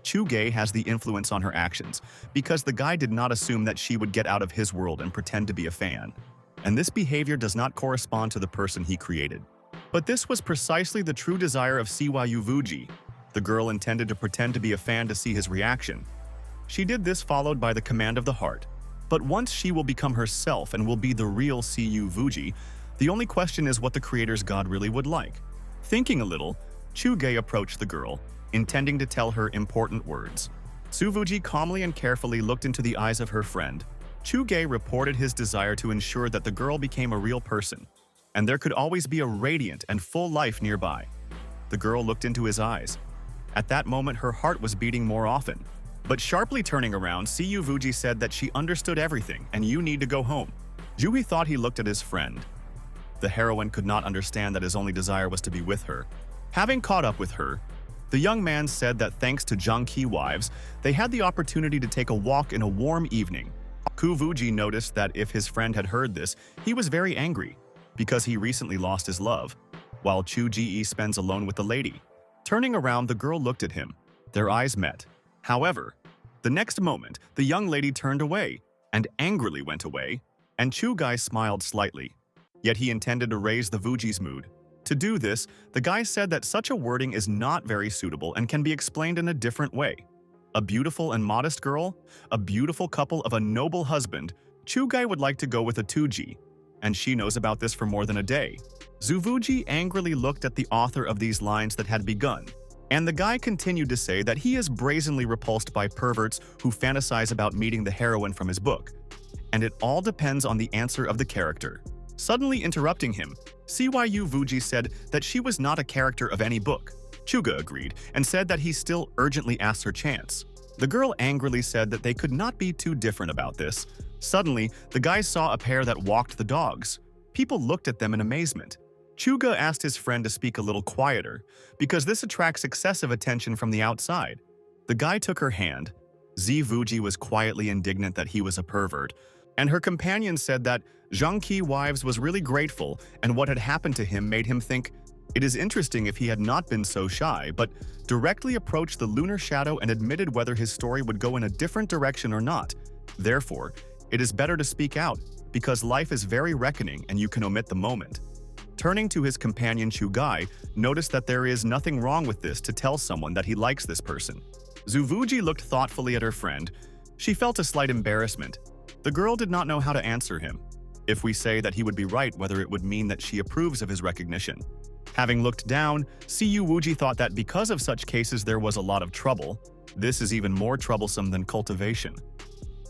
[SPEAKER 1] Chuge has the influence on her actions, because the guy did not assume that she would get out of his world and pretend to be a fan. And this behavior does not correspond to the person he created. But this was precisely the true desire of Siwayuvuji. The girl intended to pretend to be a fan to see his reaction. She did this followed by the command of the heart. But once she will become herself and will be the real Siyuvuji, the only question is what the creator's god really would like. Thinking a little, Chuge approached the girl, intending to tell her important words. Suvuji calmly and carefully looked into the eyes of her friend. Chuge reported his desire to ensure that the girl became a real person, and there could always be a radiant and full life nearby. The girl looked into his eyes. At that moment, her heart was beating more often. But sharply turning around, Siyuvuji said that she understood everything and you need to go home. Juhi thought he looked at his friend. The heroine could not understand that his only desire was to be with her. Having caught up with her, the young man said that thanks to Jangki wives, they had the opportunity to take a walk in a warm evening. Kuvuji noticed that if his friend had heard this, he was very angry, because he recently lost his love, while Chu-ji spends alone with the lady. Turning around, the girl looked at him. Their eyes met. However, the next moment, the young lady turned away, and angrily went away, and Chu-gai smiled slightly. Yet he intended to raise the Vuji's mood. To do this, the guy said that such a wording is not very suitable and can be explained in a different way. A beautiful and modest girl, a beautiful couple of a noble husband, Chugai would like to go with a Tuji, and she knows about this for more than a day. Zuvuji angrily looked at the author of these lines that had begun, and the guy continued to say that he is brazenly repulsed by perverts who fantasize about meeting the heroine from his book, and it all depends on the answer of the character. Suddenly interrupting him, Cyu Vuji said that she was not a character of any book. Chuga agreed and said that he still urgently asked her chance. The girl angrily said that they could not be too different about this. Suddenly, the guy saw a pair that walked the dogs. People looked at them in amazement. Chuga asked his friend to speak a little quieter, because this attracts excessive attention from the outside. The guy took her hand. Vuji was quietly indignant that he was a pervert, and her companion said that Zhangqi Wives was really grateful, and what had happened to him made him think it is interesting if he had not been so shy, but directly approached the lunar shadow and admitted whether his story would go in a different direction or not. Therefore, it is better to speak out, because life is very reckoning and you can omit the moment. Turning to his companion Chugai, noticed that there is nothing wrong with this to tell someone that he likes this person. Zuvuji looked thoughtfully at her friend. She felt a slight embarrassment. The girl did not know how to answer him. If we say that he would be right, whether it would mean that she approves of his recognition. Having looked down, Siyu Wuji thought that because of such cases there was a lot of trouble. This is even more troublesome than cultivation.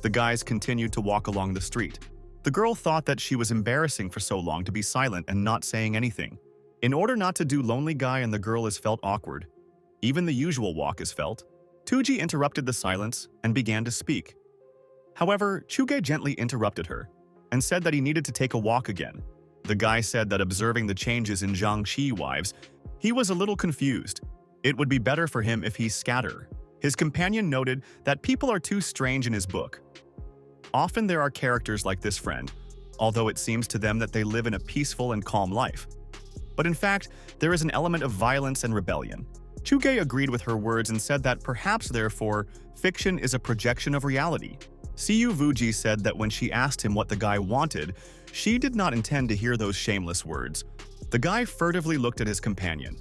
[SPEAKER 1] The guys continued to walk along the street. The girl thought that she was embarrassing for so long to be silent and not saying anything. In order not to do lonely guy and the girl is felt awkward. Even the usual walk is felt. Tuji interrupted the silence and began to speak. However, Chuge gently interrupted her and said that he needed to take a walk again. The guy said that observing the changes in Zhang Shi wives, he was a little confused. It would be better for him if he scatter. His companion noted that people are too strange in his book. Often there are characters like this friend, although it seems to them that they live in a peaceful and calm life. But in fact, there is an element of violence and rebellion. Chuge agreed with her words and said that perhaps, therefore, fiction is a projection of reality. Siyu Vuji said that when she asked him what the guy wanted, she did not intend to hear those shameless words. The guy furtively looked at his companion.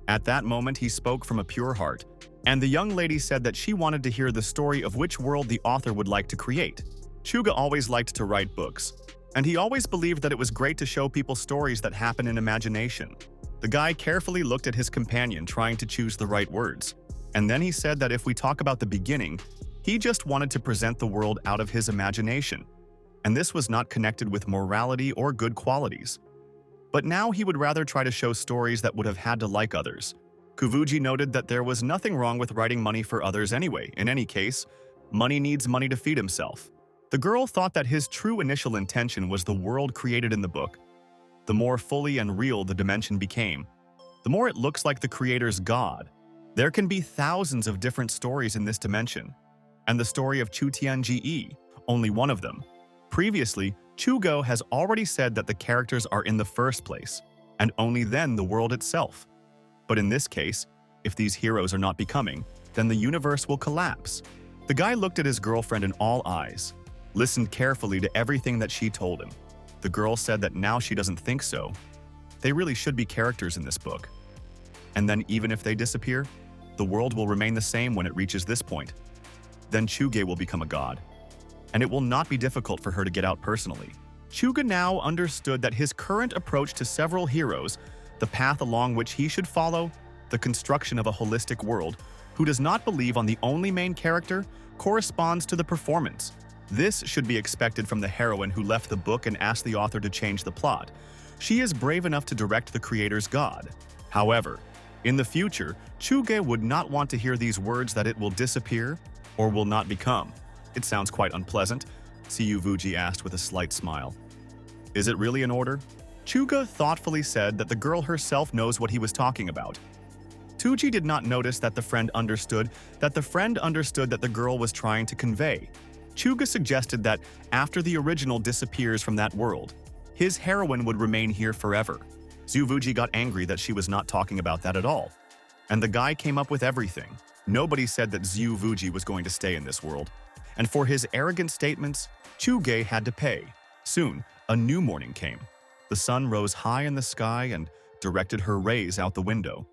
[SPEAKER 1] At that moment, he spoke from a pure heart, and the young lady said that she wanted to hear the story of which world the author would like to create. Chuga always liked to write books, and he always believed that it was great to show people stories that happen in imagination. The guy carefully looked at his companion, trying to choose the right words. And then he said that if we talk about the beginning, he just wanted to present the world out of his imagination. And this was not connected with morality or good qualities. But now he would rather try to show stories that would have had to like others. Kuvuji noted that there was nothing wrong with writing money for others anyway. In any case, money needs money to feed himself. The girl thought that his true initial intention was the world created in the book. The more fully and real the dimension became, the more it looks like the creator's God. There can be thousands of different stories in this dimension, and the story of Chu Tianji, only one of them. Previously, Chugo has already said that the characters are in the first place, and only then the world itself. But in this case, if these heroes are not becoming, then the universe will collapse. The guy looked at his girlfriend in all eyes, listened carefully to everything that she told him. The girl said that now she doesn't think so. They really should be characters in this book. And then even if they disappear, the world will remain the same when it reaches this point. Then Chuge will become a god. And it will not be difficult for her to get out personally. Chuga now understood that his current approach to several heroes, the path along which he should follow, the construction of a holistic world, who does not believe on the only main character, corresponds to the performance. This should be expected from the heroine who left the book and asked the author to change the plot. She is brave enough to direct the creator's god. However, in the future, Chuge would not want to hear these words that it will disappear or will not become. It sounds quite unpleasant, Siyu Vuji asked with a slight smile. Is it really in order? Chuga thoughtfully said that the girl herself knows what he was talking about. Tuji did not notice that the friend understood that the girl was trying to convey. Chuga suggested that after the original disappears from that world, his heroine would remain here forever. Zuvuji got angry that she was not talking about that at all. And the guy came up with everything. Nobody said that Zuvuji was going to stay in this world. And for his arrogant statements, Chuge had to pay. Soon, a new morning came. The sun rose high in the sky and directed her rays out the window.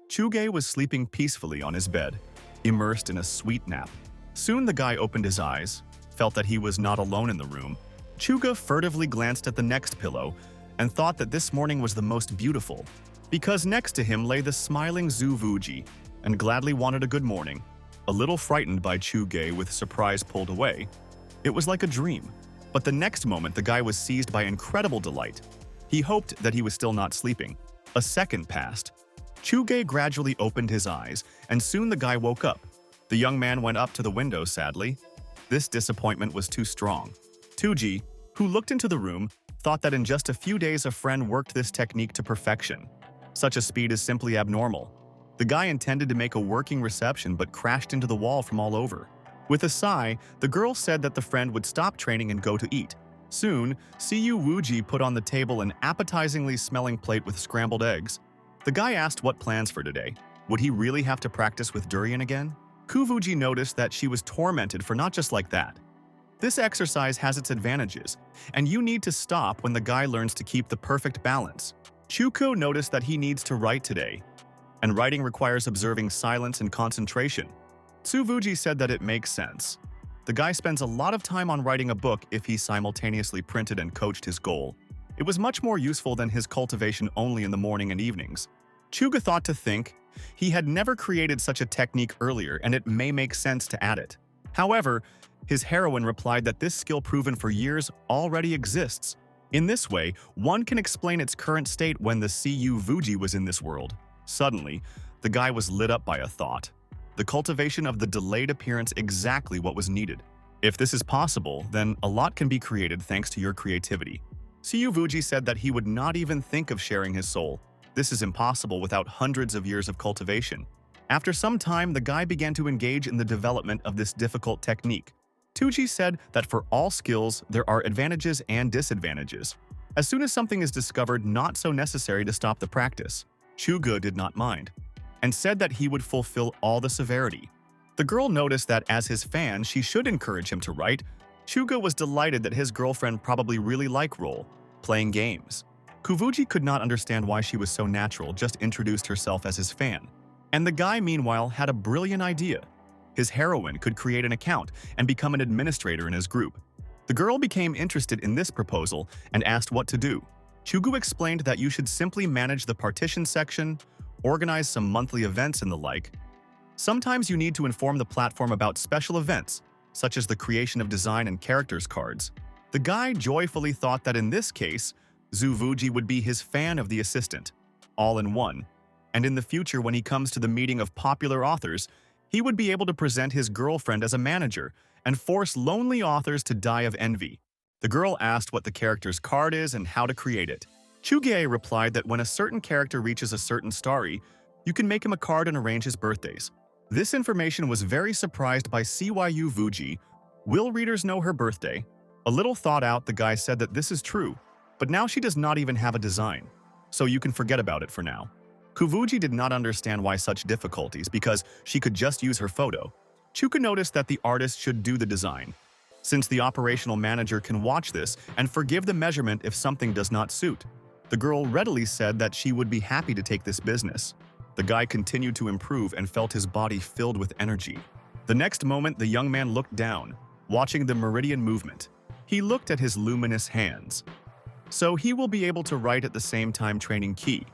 [SPEAKER 1] Chuge was sleeping peacefully on his bed, immersed in a sweet nap. Soon the guy opened his eyes, felt that he was not alone in the room. Chuga furtively glanced at the next pillow and thought that this morning was the most beautiful, because next to him lay the smiling Zuvuji and gladly wanted a good morning. A little frightened by Chuge with surprise pulled away, it was like a dream. But the next moment the guy was seized by incredible delight. He hoped that he was still not sleeping. A second passed. Chuge gradually opened his eyes, and soon the guy woke up. The young man went up to the window sadly. This disappointment was too strong. Tuji, who looked into the room, thought that in just a few days a friend worked this technique to perfection. Such a speed is simply abnormal. The guy intended to make a working reception but crashed into the wall from all over. With a sigh, the girl said that the friend would stop training and go to eat. Soon, Siyu Wuji put on the table an appetizingly smelling plate with scrambled eggs. The guy asked what plans for today. Would he really have to practice with durian again? Kuvuji noticed that she was tormented for not just like that. This exercise has its advantages, and you need to stop when the guy learns to keep the perfect balance. Chuko noticed that he needs to write today, and writing requires observing silence and concentration. Tsuvuji said that it makes sense. The guy spends a lot of time on writing a book if he simultaneously printed and coached his goal. It was much more useful than his cultivation only in the morning and evenings. Chuga thought to think, he had never created such a technique earlier and it may make sense to add it. However, his heroine replied that this skill proven for years already exists. In this way, one can explain its current state when the Siyu Vuji was in this world. Suddenly, the guy was lit up by a thought. The cultivation of the delayed appearance exactly what was needed. If this is possible, then a lot can be created thanks to your creativity. Siyu Vuji said that he would not even think of sharing his soul. This is impossible without hundreds of years of cultivation. After some time, the guy began to engage in the development of this difficult technique. Tuji said that for all skills, there are advantages and disadvantages. As soon as something is discovered not so necessary to stop the practice, Chuga did not mind, and said that he would fulfill all the severity. The girl noticed that as his fan, she should encourage him to write. Chuga was delighted that his girlfriend probably really liked playing games. Kuvuji could not understand why she was so natural, just introduced herself as his fan. And the guy, meanwhile, had a brilliant idea. His heroine could create an account and become an administrator in his group. The girl became interested in this proposal and asked what to do. Chugu explained that you should simply manage the partition section, organize some monthly events and the like. Sometimes you need to inform the platform about special events, such as the creation of design and characters cards. The guy joyfully thought that in this case, Zuvuji would be his fan of the assistant, all in one. And in the future, when he comes to the meeting of popular authors, he would be able to present his girlfriend as a manager and force lonely authors to die of envy. The girl asked what the character's card is and how to create it. Chugie replied that when a certain character reaches a certain story, you can make him a card and arrange his birthdays. This information was very surprised by CYU Vuji. Will readers know her birthday? A little thought out, the guy said that this is true, but now she does not even have a design, so you can forget about it for now. Kuvuji did not understand why such difficulties because she could just use her photo. Chuka noticed that the artist should do the design, since the operational manager can watch this and forgive the measurement if something does not suit. The girl readily said that she would be happy to take this business. The guy continued to improve and felt his body filled with energy. The next moment, the young man looked down, watching the meridian movement. He looked at his luminous hands. So he will be able to write at the same time training Ki.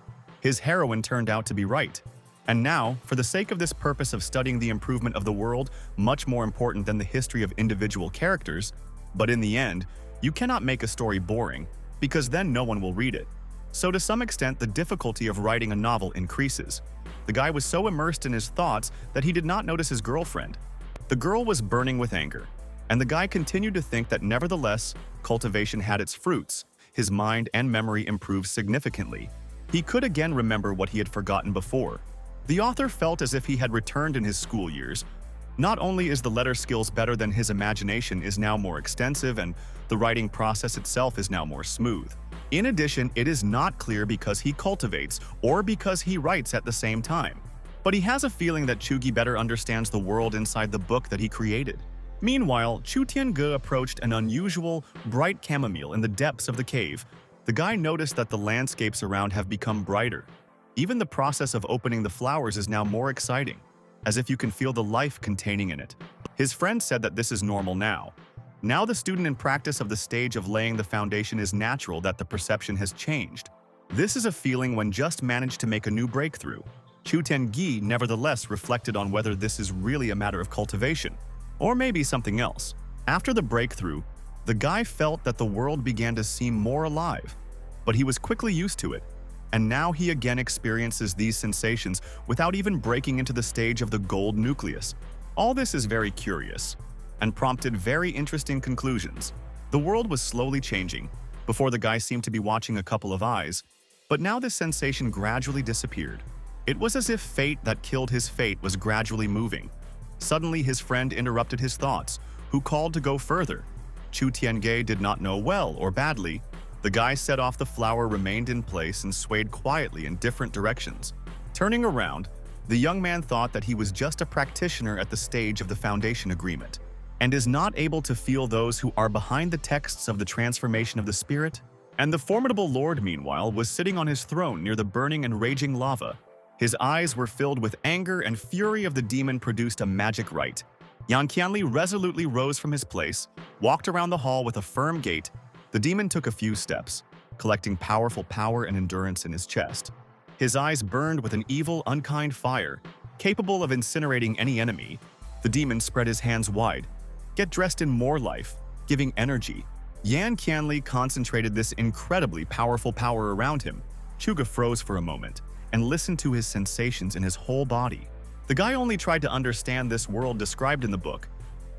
[SPEAKER 1] His heroine turned out to be right. And now, for the sake of this purpose of studying the improvement of the world, much more important than the history of individual characters, but in the end, you cannot make a story boring, because then no one will read it. So to some extent, the difficulty of writing a novel increases. The guy was so immersed in his thoughts that he did not notice his girlfriend. The girl was burning with anger, and the guy continued to think that nevertheless, cultivation had its fruits. His mind and memory improved significantly. He could again remember what he had forgotten before. The author felt as if he had returned in his school years. Not only is the letter skills better than his imagination is now more extensive and the writing process itself is now more smooth. In addition, it is not clear because he cultivates or because he writes at the same time. But he has a feeling that Chugi better understands the world inside the book that he created. Meanwhile, Chu Tiange approached an unusual, bright chamomile in the depths of the cave. The guy noticed that the landscapes around have become brighter. Even the process of opening the flowers is now more exciting, as if you can feel the life containing in it. His friend said that this is normal now. Now the student in practice of the stage of laying the foundation is natural that the perception has changed. This is a feeling when just managed to make a new breakthrough. Chu Tengi nevertheless reflected on whether this is really a matter of cultivation, or maybe something else. After the breakthrough, the guy felt that the world began to seem more alive, but he was quickly used to it, and now he again experiences these sensations without even breaking into the stage of the gold nucleus. All this is very curious, and prompted very interesting conclusions. The world was slowly changing. Before, the guy seemed to be watching a couple of eyes, but now this sensation gradually disappeared. It was as if fate that killed his fate was gradually moving. Suddenly, his friend interrupted his thoughts, who called to go further. Chu Tiange did not know well or badly. The guy set off the flower, remained in place, and swayed quietly in different directions. Turning around, the young man thought that he was just a practitioner at the stage of the foundation agreement, and is not able to feel those who are behind the texts of the transformation of the spirit. And the formidable lord, meanwhile, was sitting on his throne near the burning and raging lava. His eyes were filled with anger, and fury of the demon produced a magic rite. Yang Qianli resolutely rose from his place, walked around the hall with a firm gait. The demon took a few steps, collecting powerful power and endurance in his chest. His eyes burned with an evil, unkind fire, capable of incinerating any enemy. The demon spread his hands wide. Get dressed in more life, giving energy. Yan Qianli concentrated this incredibly powerful power around him. Chuga froze for a moment and listened to his sensations in his whole body. The guy only tried to understand this world described in the book,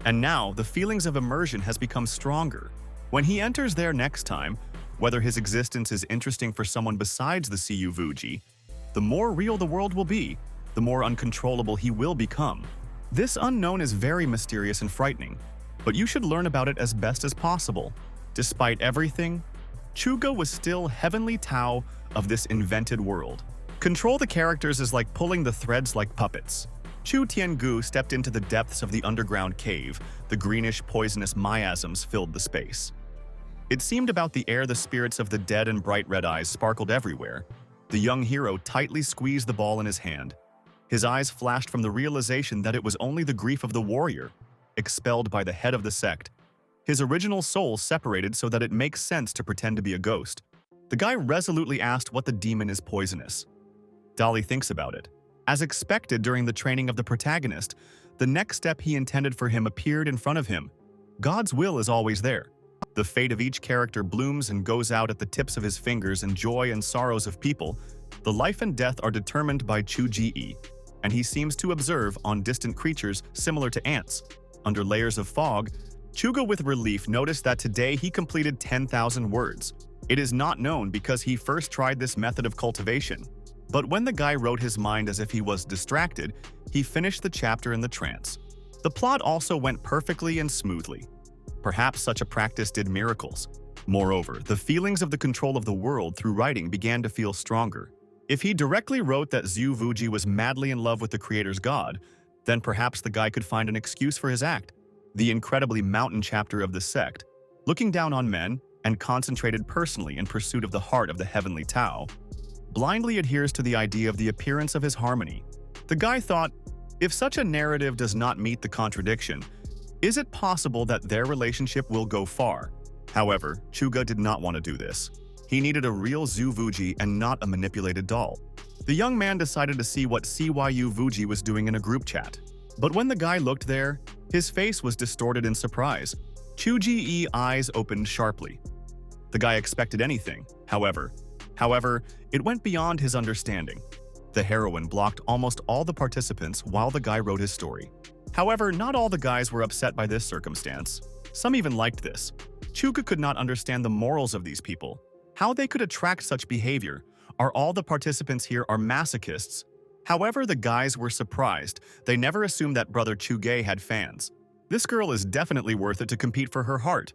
[SPEAKER 1] and now the feelings of immersion has become stronger. When he enters there next time, whether his existence is interesting for someone besides the CU Vuji, the more real the world will be, the more uncontrollable he will become. This unknown is very mysterious and frightening. but you should learn about it as best as possible. Despite everything, Chuga was still heavenly Tao of this invented world. Control the characters is like pulling the threads like puppets. Chu Tiangu stepped into the depths of the underground cave. The greenish, poisonous miasms filled the space. It seemed about the air the spirits of the dead and bright red eyes sparkled everywhere. The young hero tightly squeezed the ball in his hand. His eyes flashed from the realization that it was only the grief of the warrior, expelled by the head of the sect. His original soul separated so that it makes sense to pretend to be a ghost. The guy resolutely asked what the demon is poisonous. Dolly thinks about it. As expected during the training of the protagonist, the next step he intended for him appeared in front of him. God's will is always there. The fate of each character blooms and goes out at the tips of his fingers, and joy and sorrows of people. The life and death are determined by Chu Ji, and he seems to observe on distant creatures similar to ants. Under layers of fog, Chuga with relief noticed that today he completed 10,000 words. It is not known because he first tried this method of cultivation. But when the guy wrote his mind as if he was distracted, he finished the chapter in the trance. The plot also went perfectly and smoothly. Perhaps such a practice did miracles. Moreover, the feelings of the control of the world through writing began to feel stronger. If he directly wrote that Zhu Wuji was madly in love with the creator's god, then perhaps the guy could find an excuse for his act. The incredibly mountain chapter of the sect, looking down on men and concentrated personally in pursuit of the heart of the heavenly Tao, blindly adheres to the idea of the appearance of his harmony. The guy thought, if such a narrative does not meet the contradiction, is it possible that their relationship will go far? However, Chuga did not want to do this. He needed a real Zhu Wuji and not a manipulated doll. The young man decided to see what CYU Wuji was doing in a group chat. But when the guy looked there, his face was distorted in surprise. Chu Ji's eyes opened sharply. The guy expected anything, however, it went beyond his understanding. The heroine blocked almost all the participants while the guy wrote his story. However, not all the guys were upset by this circumstance. Some even liked this. Chuga could not understand the morals of these people. How they could attract such behavior. Are all the participants here are masochists? However, the guys were surprised. They never assumed that brother Chuge had fans. This girl is definitely worth it to compete for her heart.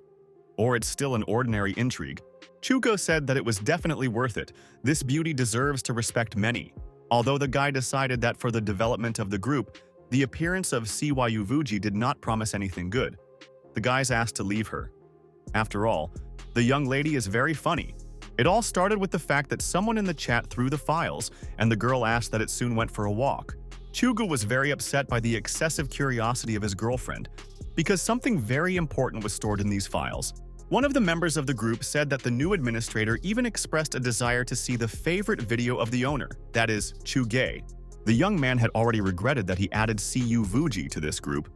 [SPEAKER 1] Or it's still an ordinary intrigue. Chugo said that it was definitely worth it. This beauty deserves to respect many. Although the guy decided that for the development of the group, the appearance of CYU Wuji did not promise anything good. The guys asked to leave her. After all, the young lady is very funny. It all started with the fact that someone in the chat threw the files, and the girl asked that it soon went for a walk. Chuga was very upset by the excessive curiosity of his girlfriend, because something very important was stored in these files. One of the members of the group said that the new administrator even expressed a desire to see the favorite video of the owner, that is, Chuge. The young man had already regretted that he added CU Wuji to this group.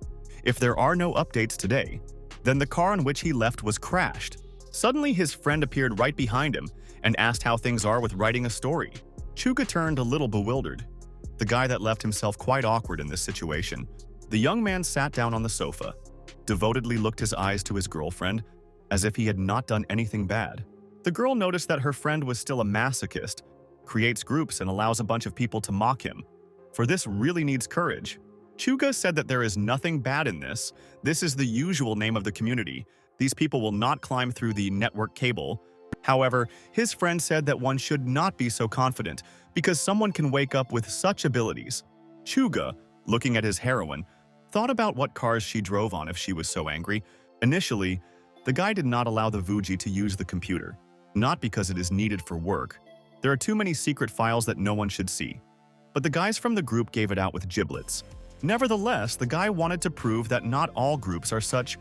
[SPEAKER 1] If there are no updates today, then the car in which he left was crashed. Suddenly his friend appeared right behind him and asked how things are with writing a story. Chuga turned a little bewildered. The guy that left himself quite awkward in this situation. The young man sat down on the sofa, devotedly looked his eyes to his girlfriend, as if he had not done anything bad. The girl noticed that her friend was still a masochist, creates groups and allows a bunch of people to mock him. For this really needs courage. Chuga said that there is nothing bad in this. This is the usual name of the community. These people will not climb through the network cable. However, his friend said that one should not be so confident because someone can wake up with such abilities. Chuga, looking at his heroine, thought about what cars she drove on if she was so angry. Initially, the guy did not allow the Wuji to use the computer, not because it is needed for work. There are too many secret files that no one should see. But the guys from the group gave it out with giblets. Nevertheless, the guy wanted to prove that not all groups are such.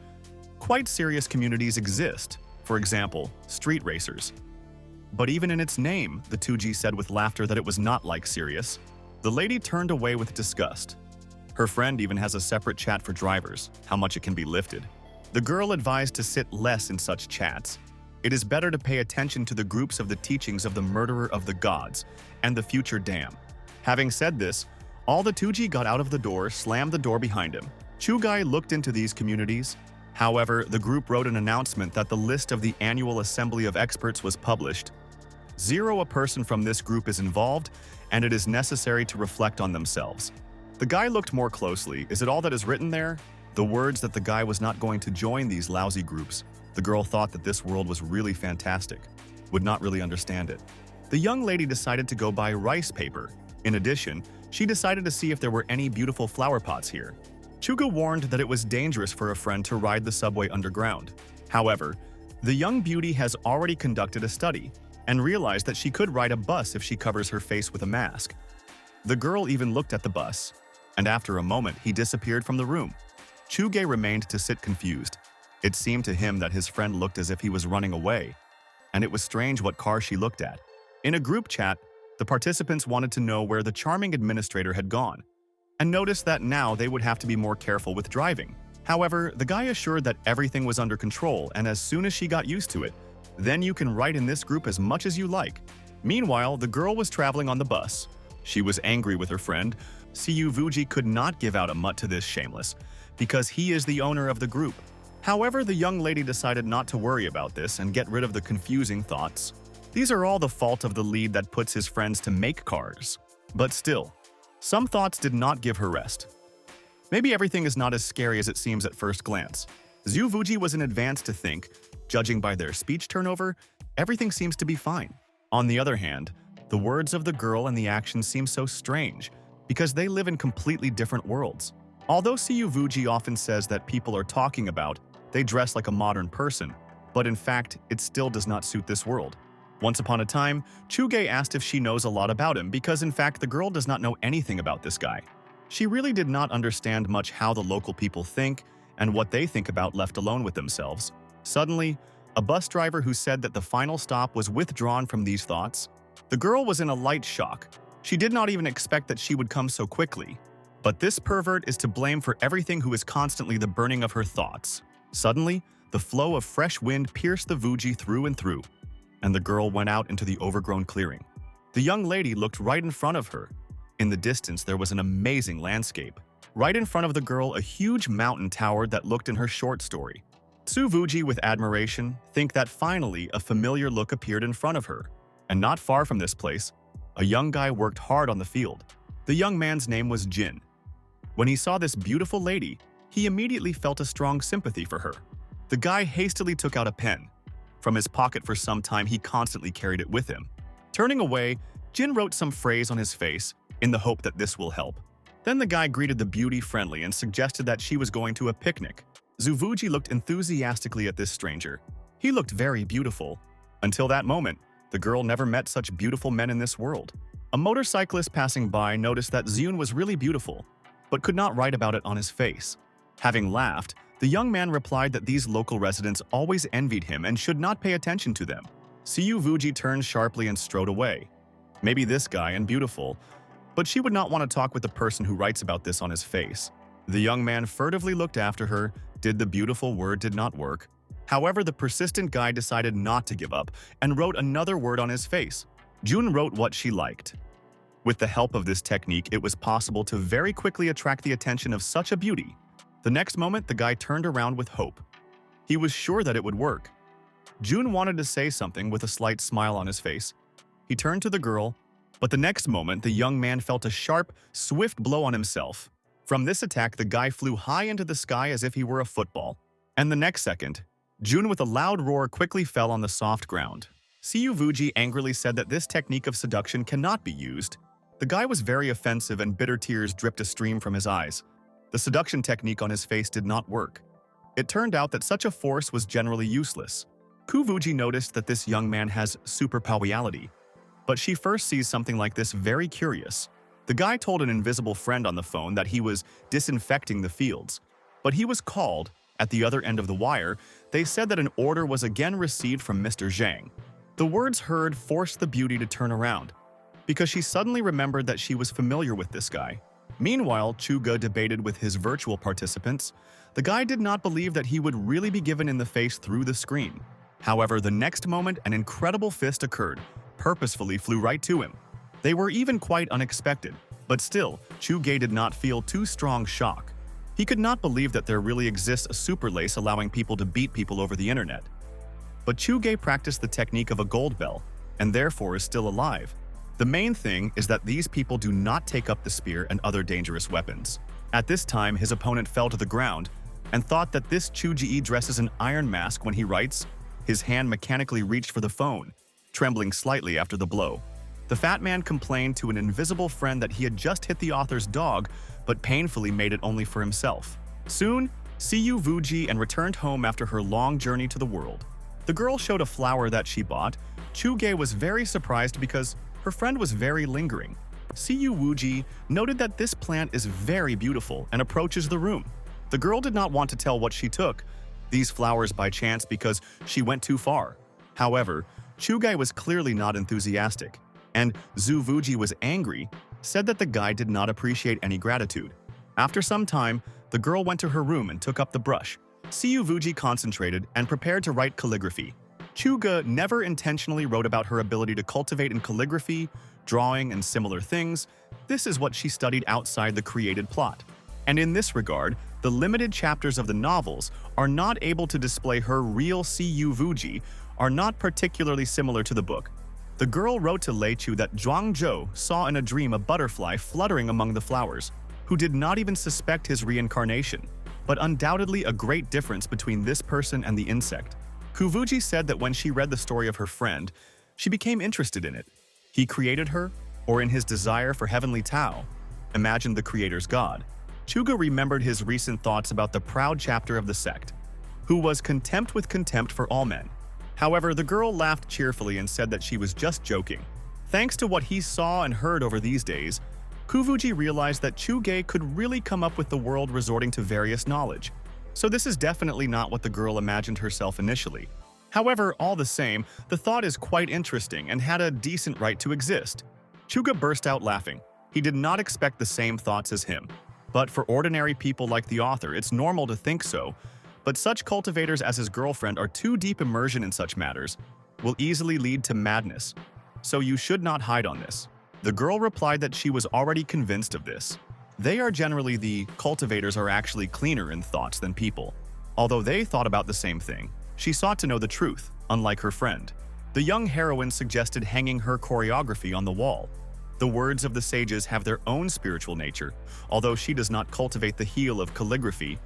[SPEAKER 1] Quite serious communities exist. For example, street racers. But even in its name, the 2G said with laughter that it was not like serious. The lady turned away with disgust. Her friend even has a separate chat for drivers, how much it can be lifted. The girl advised to sit less in such chats. It is better to pay attention to the groups of the teachings of the murderer of the gods and the future dam. Having said this, all the 2G got out of the door, slammed the door behind him. Chugai looked into these communities. However, the group wrote an announcement that the list of the annual assembly of experts was published. A person from this group is involved, and it is necessary to reflect on themselves. The guy looked more closely. Is it all that is written there? The words that the guy was not going to join these lousy groups. The girl thought that this world was really fantastic, would not really understand it. The young lady decided to go buy rice paper. In addition, she decided to see if there were any beautiful flower pots here. Chuga warned that it was dangerous for a friend to ride the subway underground. However, the young beauty has already conducted a study and realized that she could ride a bus if she covers her face with a mask. The girl even looked at the bus, and after a moment, he disappeared from the room. Chuge remained to sit confused. It seemed to him that his friend looked as if he was running away, and it was strange what car she looked at. In a group chat, the participants wanted to know where the charming administrator had gone, and noticed that now they would have to be more careful with driving. However, the guy assured that everything was under control, and as soon as she got used to it, then you can write in this group as much as you like. Meanwhile, the girl was traveling on the bus. She was angry with her friend. Siyu Vuji could not give out a mutt to this shameless, because he is the owner of the group. However, the young lady decided not to worry about this and get rid of the confusing thoughts. These are all the fault of the lead that puts his friends to make cars. But still, some thoughts did not give her rest. Maybe everything is not as scary as it seems at first glance. Zhu Vuji was in advance to think, judging by their speech turnover, everything seems to be fine. On the other hand, the words of the girl and the actions seem so strange because they live in completely different worlds. Although Siyu Vuji often says that people are talking about they dress like a modern person, but in fact, it still does not suit this world. Once upon a time, Chuge asked if she knows a lot about him because in fact the girl does not know anything about this guy. She really did not understand much how the local people think and what they think about left alone with themselves. Suddenly, a bus driver who said that the final stop was withdrawn from these thoughts. The girl was in a light shock. She did not even expect that she would come so quickly. But this pervert is to blame for everything who is constantly the burning of her thoughts. Suddenly, the flow of fresh wind pierced the Vuji through and through, and the girl went out into the overgrown clearing. The young lady looked right in front of her. In the distance, there was an amazing landscape. Right in front of the girl, a huge mountain towered that looked in her short story. Tsu Vuji, with admiration, think that finally a familiar look appeared in front of her. And not far from this place, a young guy worked hard on the field. The young man's name was Jin. When he saw this beautiful lady, he immediately felt a strong sympathy for her. The guy hastily took out a pen. From his pocket for some time, he constantly carried it with him. Turning away, Jin wrote some phrase on his face in the hope that this will help. Then the guy greeted the beauty friendly and suggested that she was going to a picnic. Zuvuji looked enthusiastically at this stranger. He looked very beautiful. Until that moment, the girl never met such beautiful men in this world. A motorcyclist passing by noticed that Zune was really beautiful, but could not write about it on his face. Having laughed, the young man replied that these local residents always envied him and should not pay attention to them. Siyu Vuji turned sharply and strode away. Maybe this guy and beautiful, but she would not want to talk with the person who writes about this on his face. The young man furtively looked after her. Did the beautiful word did not work. However, the persistent guy decided not to give up and wrote another word on his face. Jun wrote what she liked. With the help of this technique, it was possible to very quickly attract the attention of such a beauty. The next moment, the guy turned around with hope. He was sure that it would work. Jun wanted to say something with a slight smile on his face. He turned to the girl, but the next moment, the young man felt a sharp, swift blow on himself. From this attack, the guy flew high into the sky as if he were a football. And the next second, Jun with a loud roar quickly fell on the soft ground. Siyu Vuji angrily said that this technique of seduction cannot be used. The guy was very offensive and bitter tears dripped a stream from his eyes. The seduction technique on his face did not work. It turned out that such a force was generally useless. Kuvuji noticed that this young man has superpowerality, but she first sees something like this very curious. The guy told an invisible friend on the phone that he was disinfecting the fields, but he was called. At the other end of the wire, they said that an order was again received from Mr. Zhang. The words heard forced the beauty to turn around, because she suddenly remembered that she was familiar with this guy. Meanwhile, Chuga debated with his virtual participants. The guy did not believe that he would really be given in the face through the screen. However, the next moment, an incredible fist occurred, purposefully flew right to him. They were even quite unexpected, but still, Chuge did not feel too strong shock. He could not believe that there really exists a super lace allowing people to beat people over the internet. But Chuge practiced the technique of a gold bell, and therefore is still alive. The main thing is that these people do not take up the spear and other dangerous weapons. At this time, his opponent fell to the ground, and thought that this Chu-ji dresses an iron mask when he writes. His hand mechanically reached for the phone, trembling slightly after the blow. The fat man complained to an invisible friend that he had just hit the author's dog, but painfully made it only for himself. Soon, Siyu Vuji and returned home after her long journey to the world. The girl showed a flower that she bought. Chuge was very surprised because her friend was very lingering. Siyu Wuji noted that this plant is very beautiful and approaches the room. The girl did not want to tell what she took these flowers by chance because she went too far. However, Chuge was clearly not enthusiastic, and Zhu Vuji was angry, said that the guy did not appreciate any gratitude. After some time, the girl went to her room and took up the brush. Siyu Vuji concentrated and prepared to write calligraphy. Chuga never intentionally wrote about her ability to cultivate in calligraphy, drawing, and similar things. This is what she studied outside the created plot. And in this regard, the limited chapters of the novels are not able to display her real Siyu Vuji, are not particularly similar to the book. The girl wrote to Lei Chu that Zhuang Zhou saw in a dream a butterfly fluttering among the flowers, who did not even suspect his reincarnation, but undoubtedly a great difference between this person and the insect. Kuvuji said that when she read the story of her friend, she became interested in it. He created her, or in his desire for heavenly Tao, imagined the creator's god. Chuga remembered his recent thoughts about the proud chapter of the sect, who was contempt with contempt for all men. However, the girl laughed cheerfully and said that she was just joking. Thanks to what he saw and heard over these days, Kuvuji realized that Chuge could really come up with the world resorting to various knowledge. So this is definitely not what the girl imagined herself initially. However, all the same, the thought is quite interesting and had a decent right to exist. Chuga burst out laughing. He did not expect the same thoughts as him. But for ordinary people like the author, it's normal to think so. But such cultivators as his girlfriend are too deep immersion in such matters, will easily lead to madness. So you should not hide on this. The girl replied that she was already convinced of this. They are generally the cultivators are actually cleaner in thoughts than people. Although they thought about the same thing, she sought to know the truth, unlike her friend. The young heroine suggested hanging her choreography on the wall. The words of the sages have their own spiritual nature, although she does not cultivate the heel of calligraphy.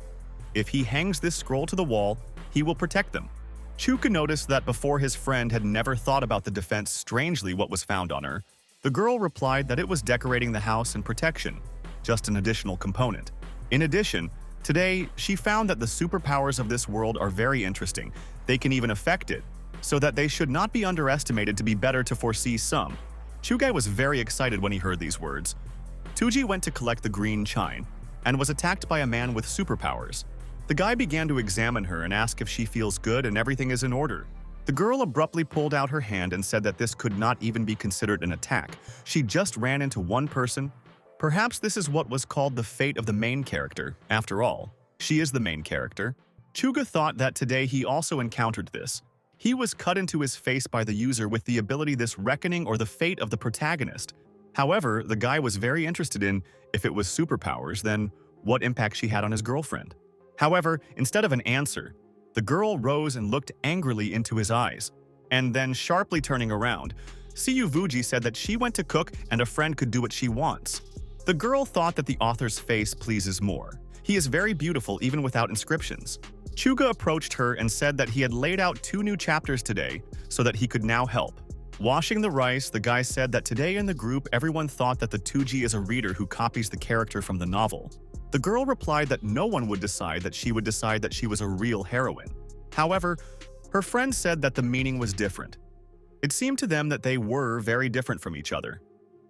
[SPEAKER 1] If he hangs this scroll to the wall, he will protect them. Chuka noticed that before his friend had never thought about the defense strangely what was found on her. The girl replied that it was decorating the house and protection, just an additional component. In addition, today she found that the superpowers of this world are very interesting. They can even affect it, so that they should not be underestimated to be better to foresee some. Chugai was very excited when he heard these words. Tuji went to collect the green chine and was attacked by a man with superpowers. The guy began to examine her and ask if she feels good and everything is in order. The girl abruptly pulled out her hand and said that this could not even be considered an attack. She just ran into one person. Perhaps this is what was called the fate of the main character. After all, she is the main character. Chuga thought that today he also encountered this. He was cut into his face by the user with the ability this reckoning or the fate of the protagonist. However, the guy was very interested in, if it was superpowers, then what impact she had on his girlfriend. However, instead of an answer, the girl rose and looked angrily into his eyes. And then, sharply turning around, Siyu Vuji said that she went to cook and a friend could do what she wants. The girl thought that the author's face pleases more. He is very beautiful even without inscriptions. Chuga approached her and said that he had laid out 2 new chapters today so that he could now help. Washing the rice, the guy said that today in the group everyone thought that the Tuji is a reader who copies the character from the novel. The girl replied that no one would decide that she was a real heroine. However, her friend said that the meaning was different. It seemed to them that they were very different from each other.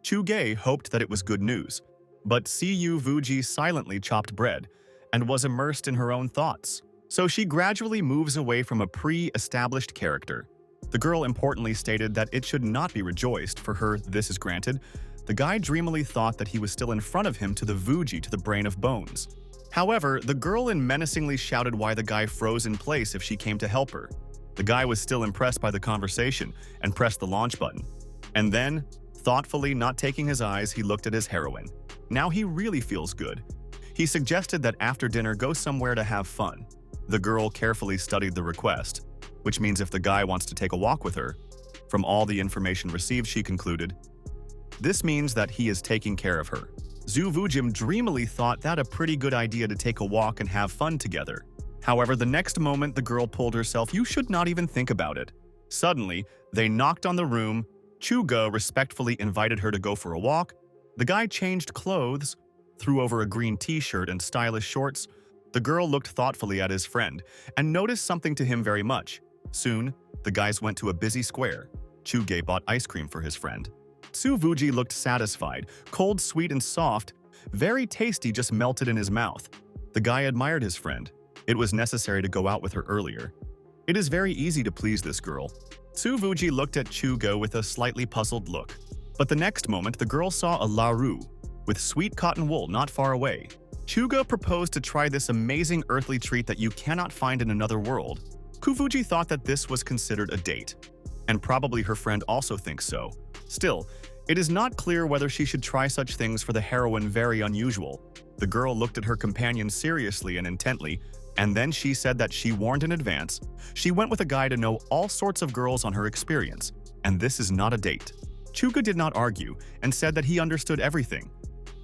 [SPEAKER 1] Chuge hoped that it was good news, but Siyu Vuji silently chopped bread and was immersed in her own thoughts. So she gradually moves away from a pre-established character. The girl importantly stated that it should not be rejoiced, for her this is granted. The guy dreamily thought that he was still in front of him to the Vuji to the brain of bones. However, the girl menacingly shouted why the guy froze in place if she came to help her. The guy was still impressed by the conversation and pressed the launch button. And then, thoughtfully not taking his eyes, he looked at his heroine. Now he really feels good. He suggested that after dinner go somewhere to have fun. The girl carefully studied the request, which means if the guy wants to take a walk with her. From all the information received, she concluded, this means that he is taking care of her. Zhu Vujim dreamily thought that a pretty good idea to take a walk and have fun together. However, the next moment the girl pulled herself, "You should not even think about it." Suddenly, they knocked on the room. Chuga respectfully invited her to go for a walk. The guy changed clothes, threw over a green t-shirt and stylish shorts. The girl looked thoughtfully at his friend and noticed something to him very much. Soon, the guys went to a busy square. Chuge bought ice cream for his friend. Zhu Vuji looked satisfied, cold, sweet, and soft. Very tasty, just melted in his mouth. The guy admired his friend. It was necessary to go out with her earlier. It is very easy to please this girl. Zhu Vuji looked at Chugo with a slightly puzzled look. But the next moment, the girl saw a laru with sweet cotton wool not far away. Chugo proposed to try this amazing earthly treat that you cannot find in another world. Kuvuji thought that this was considered a date, and probably her friend also thinks so. Still, it is not clear whether she should try such things for the heroine. Very unusual. The girl looked at her companion seriously and intently, and then she said that she warned in advance. She went with a guy to know all sorts of girls on her experience, and this is not a date. Chuga did not argue and said that he understood everything,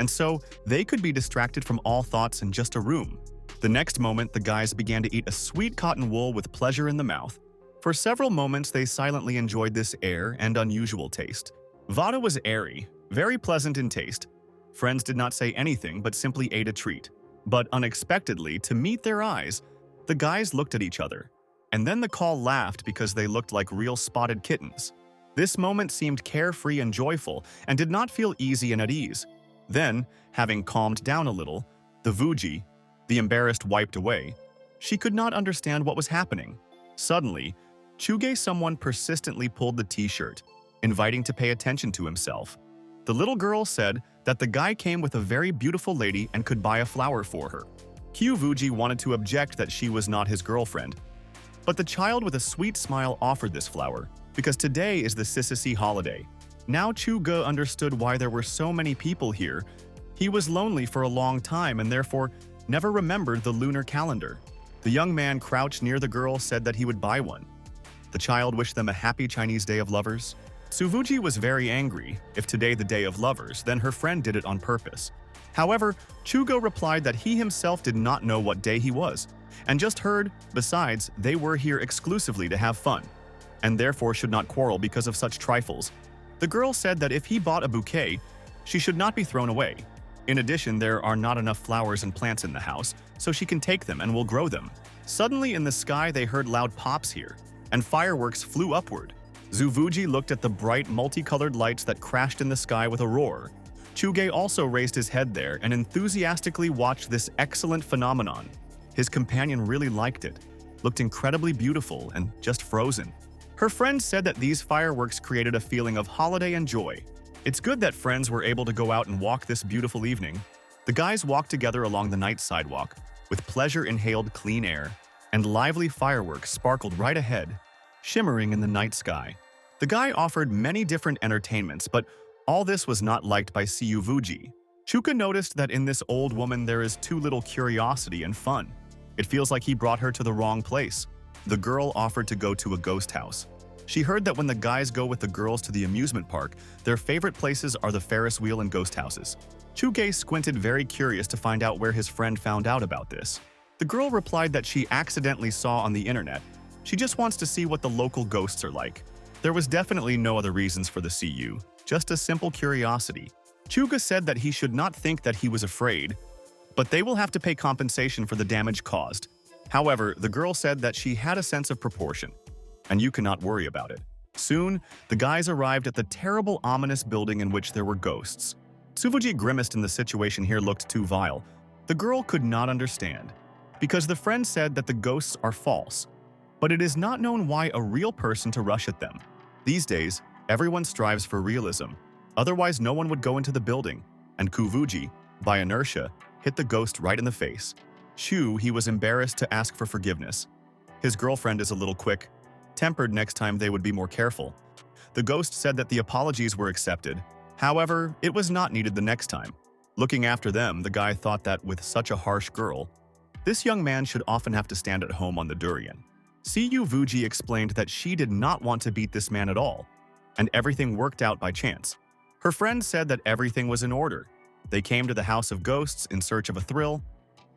[SPEAKER 1] and so they could be distracted from all thoughts in just a room. The next moment, the guys began to eat a sweet cotton wool with pleasure in the mouth. For several moments, they silently enjoyed this air and unusual taste. Vada was airy, very pleasant in taste. Friends did not say anything but simply ate a treat. But unexpectedly, to meet their eyes, the guys looked at each other. And then the call laughed because they looked like real spotted kittens. This moment seemed carefree and joyful and did not feel easy and at ease. Then, having calmed down a little, the Vuji, the embarrassed, wiped away. She could not understand what was happening. Suddenly, Chuge someone persistently pulled the t-shirt, inviting to pay attention to himself. The little girl said that the guy came with a very beautiful lady and could buy a flower for her. Kyu Vuji wanted to object that she was not his girlfriend, but the child with a sweet smile offered this flower, because today is the Sisisi holiday. Now Chuge understood why there were so many people here. He was lonely for a long time and therefore never remembered the lunar calendar. The young man crouched near the girl said that he would buy one. The child wished them a happy Chinese Day of Lovers. Suvuji was very angry. If today the Day of Lovers, then her friend did it on purpose. However, Chugo replied that he himself did not know what day he was, and just heard, besides, they were here exclusively to have fun, and therefore should not quarrel because of such trifles. The girl said that if he bought a bouquet, she should not be thrown away. In addition, there are not enough flowers and plants in the house, so she can take them and will grow them. Suddenly in the sky they heard loud pops here, and fireworks flew upward. Zuvuji looked at the bright, multicolored lights that crashed in the sky with a roar. Chuge also raised his head there and enthusiastically watched this excellent phenomenon. His companion really liked it, looked incredibly beautiful and just frozen. Her friend said that these fireworks created a feeling of holiday and joy. It's good that friends were able to go out and walk this beautiful evening. The guys walked together along the night sidewalk, with pleasure inhaled clean air, and lively fireworks sparkled right ahead, shimmering in the night sky. The guy offered many different entertainments, but all this was not liked by Siyu Vuji. Chuka noticed that in this old woman there is too little curiosity and fun. It feels like he brought her to the wrong place. The girl offered to go to a ghost house. She heard that when the guys go with the girls to the amusement park, their favorite places are the Ferris wheel and ghost houses. Chuge squinted, very curious to find out where his friend found out about this. The girl replied that she accidentally saw on the internet. She just wants to see what the local ghosts are like. There was definitely no other reasons for the CU, just a simple curiosity. Chuga said that he should not think that he was afraid, but they will have to pay compensation for the damage caused. However, the girl said that she had a sense of proportion, and you cannot worry about it. Soon, the guys arrived at the terrible, ominous building in which there were ghosts. Tsufuji grimaced, and the situation here looked too vile. The girl could not understand, because the friend said that the ghosts are false, but it is not known why a real person to rush at them. These days, everyone strives for realism, otherwise no one would go into the building, and Kuvuji, by inertia, hit the ghost right in the face. He was embarrassed to ask for forgiveness. His girlfriend is a little quick-tempered, next time they would be more careful. The ghost said that the apologies were accepted. However, it was not needed the next time. Looking after them, the guy thought that with such a harsh girl, this young man should often have to stand at home on the durian. Siyu Vuji explained that she did not want to beat this man at all, and everything worked out by chance. Her friend said that everything was in order. They came to the House of Ghosts in search of a thrill,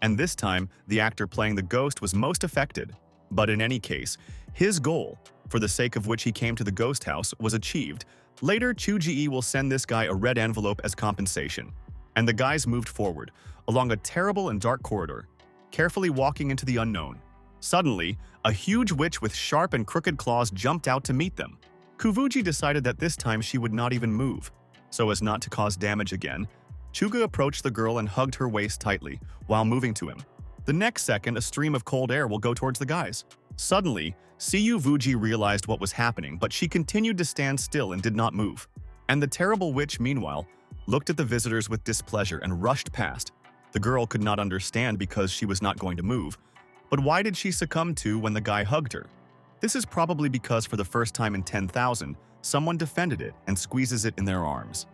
[SPEAKER 1] and this time, the actor playing the ghost was most affected. But in any case, his goal, for the sake of which he came to the ghost house, was achieved. Later, Chu Ji will send this guy a red envelope as compensation. And the guys moved forward, along a terrible and dark corridor, carefully walking into the unknown. Suddenly, a huge witch with sharp and crooked claws jumped out to meet them. Kuvuji decided that this time she would not even move. So as not to cause damage again, Chuga approached the girl and hugged her waist tightly while moving to him. The next second, a stream of cold air will go towards the guys. Suddenly, Siyu Vuji realized what was happening, but she continued to stand still and did not move. And the terrible witch, meanwhile, looked at the visitors with displeasure and rushed past. The girl could not understand because she was not going to move. But why did she succumb to when the guy hugged her? This is probably because for the first time in 10,000, someone defended it and squeezes it in their arms.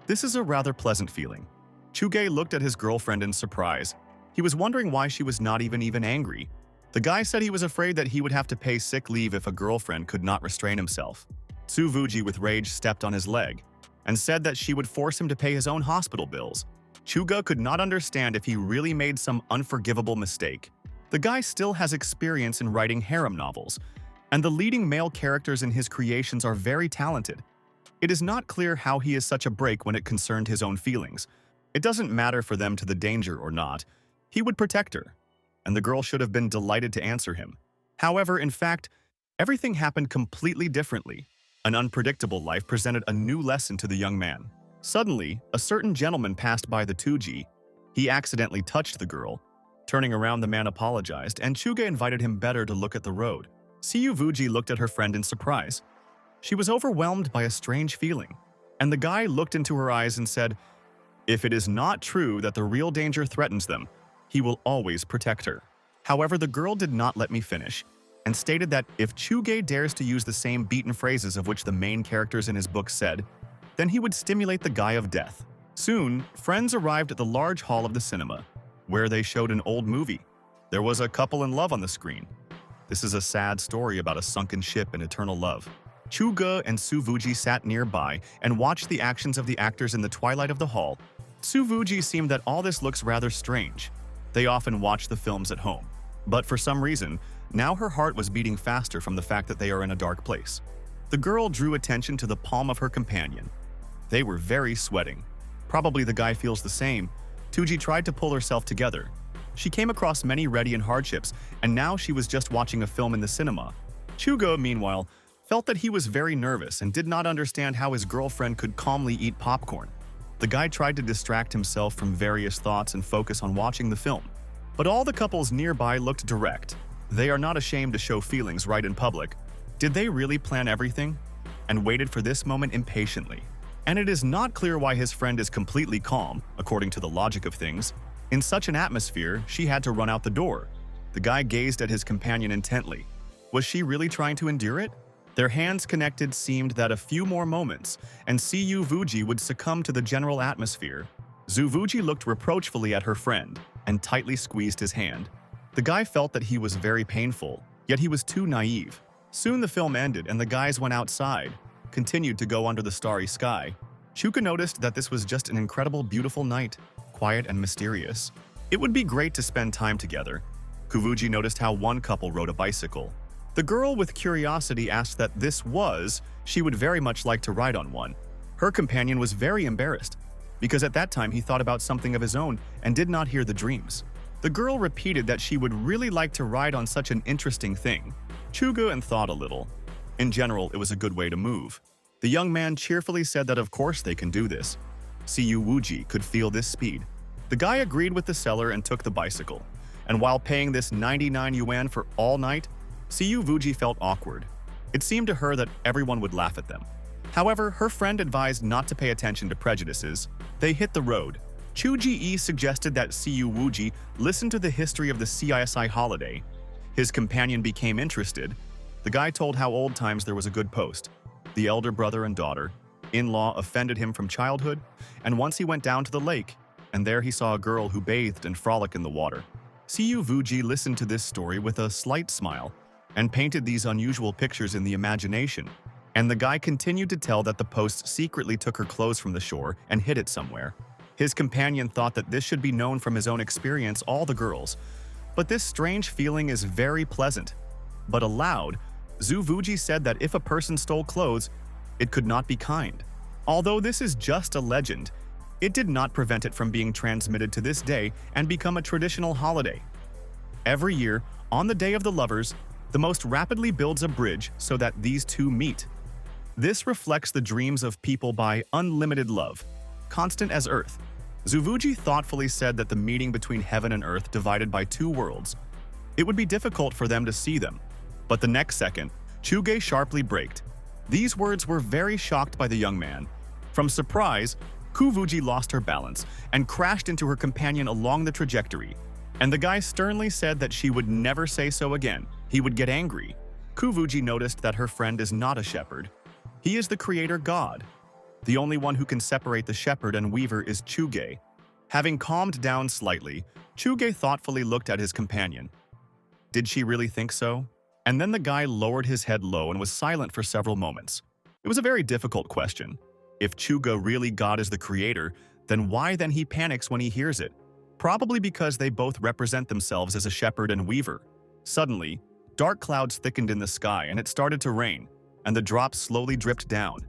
[SPEAKER 1] This is a rather pleasant feeling. Chuge looked at his girlfriend in surprise. He was wondering why she was not even angry. The guy said he was afraid that he would have to pay sick leave if a girlfriend could not restrain himself. Tsu Vuji with rage stepped on his leg and said that she would force him to pay his own hospital bills. Chuga could not understand if he really made some unforgivable mistake. The guy still has experience in writing harem novels, and the leading male characters in his creations are very talented. It is not clear how he is such a break when it concerned his own feelings. It doesn't matter for them to the danger or not. He would protect her, and the girl should have been delighted to answer him. However, in fact, everything happened completely differently. An unpredictable life presented a new lesson to the young man. Suddenly, a certain gentleman passed by the Tuji. He accidentally touched the girl. Turning around, the man apologized, and Chuga invited him better to look at the road. Siyu Vuji looked at her friend in surprise. She was overwhelmed by a strange feeling, and the guy looked into her eyes and said, "If it is not true that the real danger threatens them, he will always protect her." However, the girl did not let me finish, and stated that if Chuge dares to use the same beaten phrases of which the main characters in his book said, then he would stimulate the guy of death. Soon, friends arrived at the large hall of the cinema, where they showed an old movie. There was a couple in love on the screen. This is a sad story about a sunken ship and eternal love. Chuga and Suvuji sat nearby and watched the actions of the actors in the twilight of the hall. Suvuji seemed that all this looks rather strange. They often watch the films at home. But for some reason, now her heart was beating faster from the fact that they are in a dark place. The girl drew attention to the palm of her companion. They were very sweating. Probably the guy feels the same. Tuji tried to pull herself together. She came across many ready and hardships, and now she was just watching a film in the cinema. Chugo, meanwhile, felt that he was very nervous and did not understand how his girlfriend could calmly eat popcorn. The guy tried to distract himself from various thoughts and focus on watching the film. But all the couples nearby looked direct. They are not ashamed to show feelings right in public. Did they really plan everything? And waited for this moment impatiently. And it is not clear why his friend is completely calm, according to the logic of things. In such an atmosphere, she had to run out the door. The guy gazed at his companion intently. Was she really trying to endure it? Their hands connected seemed that a few more moments, and Siyu Vuji would succumb to the general atmosphere. Zuvuji looked reproachfully at her friend and tightly squeezed his hand. The guy felt that he was very painful, yet he was too naive. Soon the film ended and the guys went outside, continued to go under the starry sky. Chuka noticed that this was just an incredible, beautiful night, quiet and mysterious. It would be great to spend time together. Kuvuji noticed how one couple rode a bicycle. The girl with curiosity asked that she would very much like to ride on one. Her companion was very embarrassed, because at that time he thought about something of his own and did not hear the dreams. The girl repeated that she would really like to ride on such an interesting thing. Chuga and thought a little. In general, it was a good way to move. The young man cheerfully said that of course they can do this. Siyu Wuji could feel this speed. The guy agreed with the seller and took the bicycle. And while paying this 99 yuan for all night, Siyu Vuji felt awkward. It seemed to her that everyone would laugh at them. However, her friend advised not to pay attention to prejudices. They hit the road. Chu Ji-e suggested that Siyu Wuji listen to the history of the CISI holiday. His companion became interested. The guy told how old times there was a good post. The elder brother and daughter, in-law offended him from childhood, and once he went down to the lake, and there he saw a girl who bathed and frolicked in the water. Siyu Vuji listened to this story with a slight smile, and painted these unusual pictures in the imagination. And the guy continued to tell that the post secretly took her clothes from the shore and hid it somewhere. His companion thought that this should be known from his own experience, all the girls. But this strange feeling is very pleasant. But aloud, Zuvuji said that if a person stole clothes, it could not be kind. Although this is just a legend, it did not prevent it from being transmitted to this day and become a traditional holiday. Every year, on the Day of the Lovers, the most rapidly builds a bridge so that these two meet. This reflects the dreams of people by unlimited love, constant as earth. Zuvuji thoughtfully said that the meeting between heaven and earth divided by two worlds. It would be difficult for them to see them. But the next second, Chuge sharply braked. These words were very shocked by the young man. From surprise, Kuvuji lost her balance and crashed into her companion along the trajectory. And the guy sternly said that she would never say so again. He would get angry. Kuvuji noticed that her friend is not a shepherd. He is the creator god. The only one who can separate the shepherd and weaver is Chuge. Having calmed down slightly, Chuge thoughtfully looked at his companion. Did she really think so? And then the guy lowered his head low and was silent for several moments. It was a very difficult question. If Chuga really God is the creator, then why then he panics when he hears it? Probably because they both represent themselves as a shepherd and weaver. Suddenly, dark clouds thickened in the sky and it started to rain, and the drops slowly dripped down.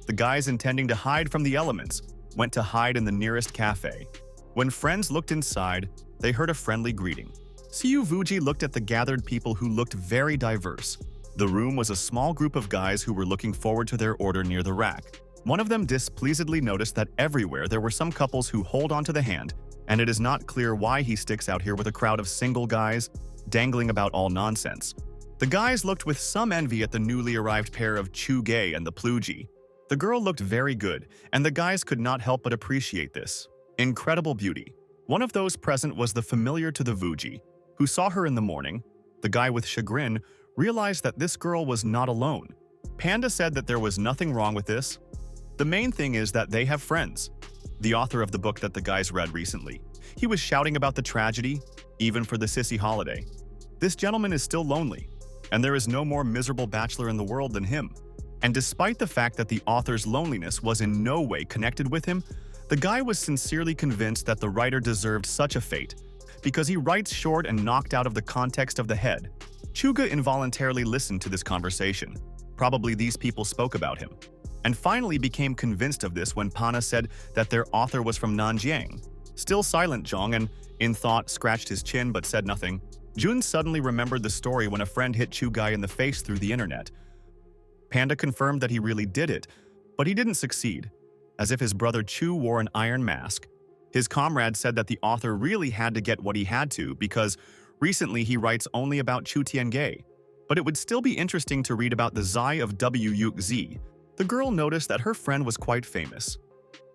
[SPEAKER 1] The guys intending to hide from the elements went to hide in the nearest cafe. When friends looked inside, they heard a friendly greeting. Zuvuji looked at the gathered people who looked very diverse. The room was a small group of guys who were looking forward to their order near the rack. One of them displeasedly noticed that everywhere there were some couples who hold onto the hand, and it is not clear why he sticks out here with a crowd of single guys dangling about all nonsense. The guys looked with some envy at the newly arrived pair of Chuge and the Pluji. The girl looked very good, and the guys could not help but appreciate this incredible beauty. One of those present was the familiar to the Vuji, who saw her in the morning. The guy with chagrin realized that this girl was not alone. Panda said that there was nothing wrong with this. The main thing is that they have friends. The author of the book that the guys read recently, he was shouting about the tragedy, even for the sissy holiday. This gentleman is still lonely, and there is no more miserable bachelor in the world than him. And despite the fact that the author's loneliness was in no way connected with him, the guy was sincerely convinced that the writer deserved such a fate, because he writes short and knocked out of the context of the head. Chuga involuntarily listened to this conversation. Probably these people spoke about him. And finally became convinced of this when Pana said that their author was from Nanjiang. Still silent, Zhong, and in thought scratched his chin but said nothing. Jun suddenly remembered the story when a friend hit Chugai in the face through the internet. Panda confirmed that he really did it, but he didn't succeed, as if his brother Chu wore an iron mask. His comrade said that the author really had to get what he had to because recently he writes only about Chu Tiange. But it would still be interesting to read about the Zai of W Yuk Z. The girl noticed that her friend was quite famous.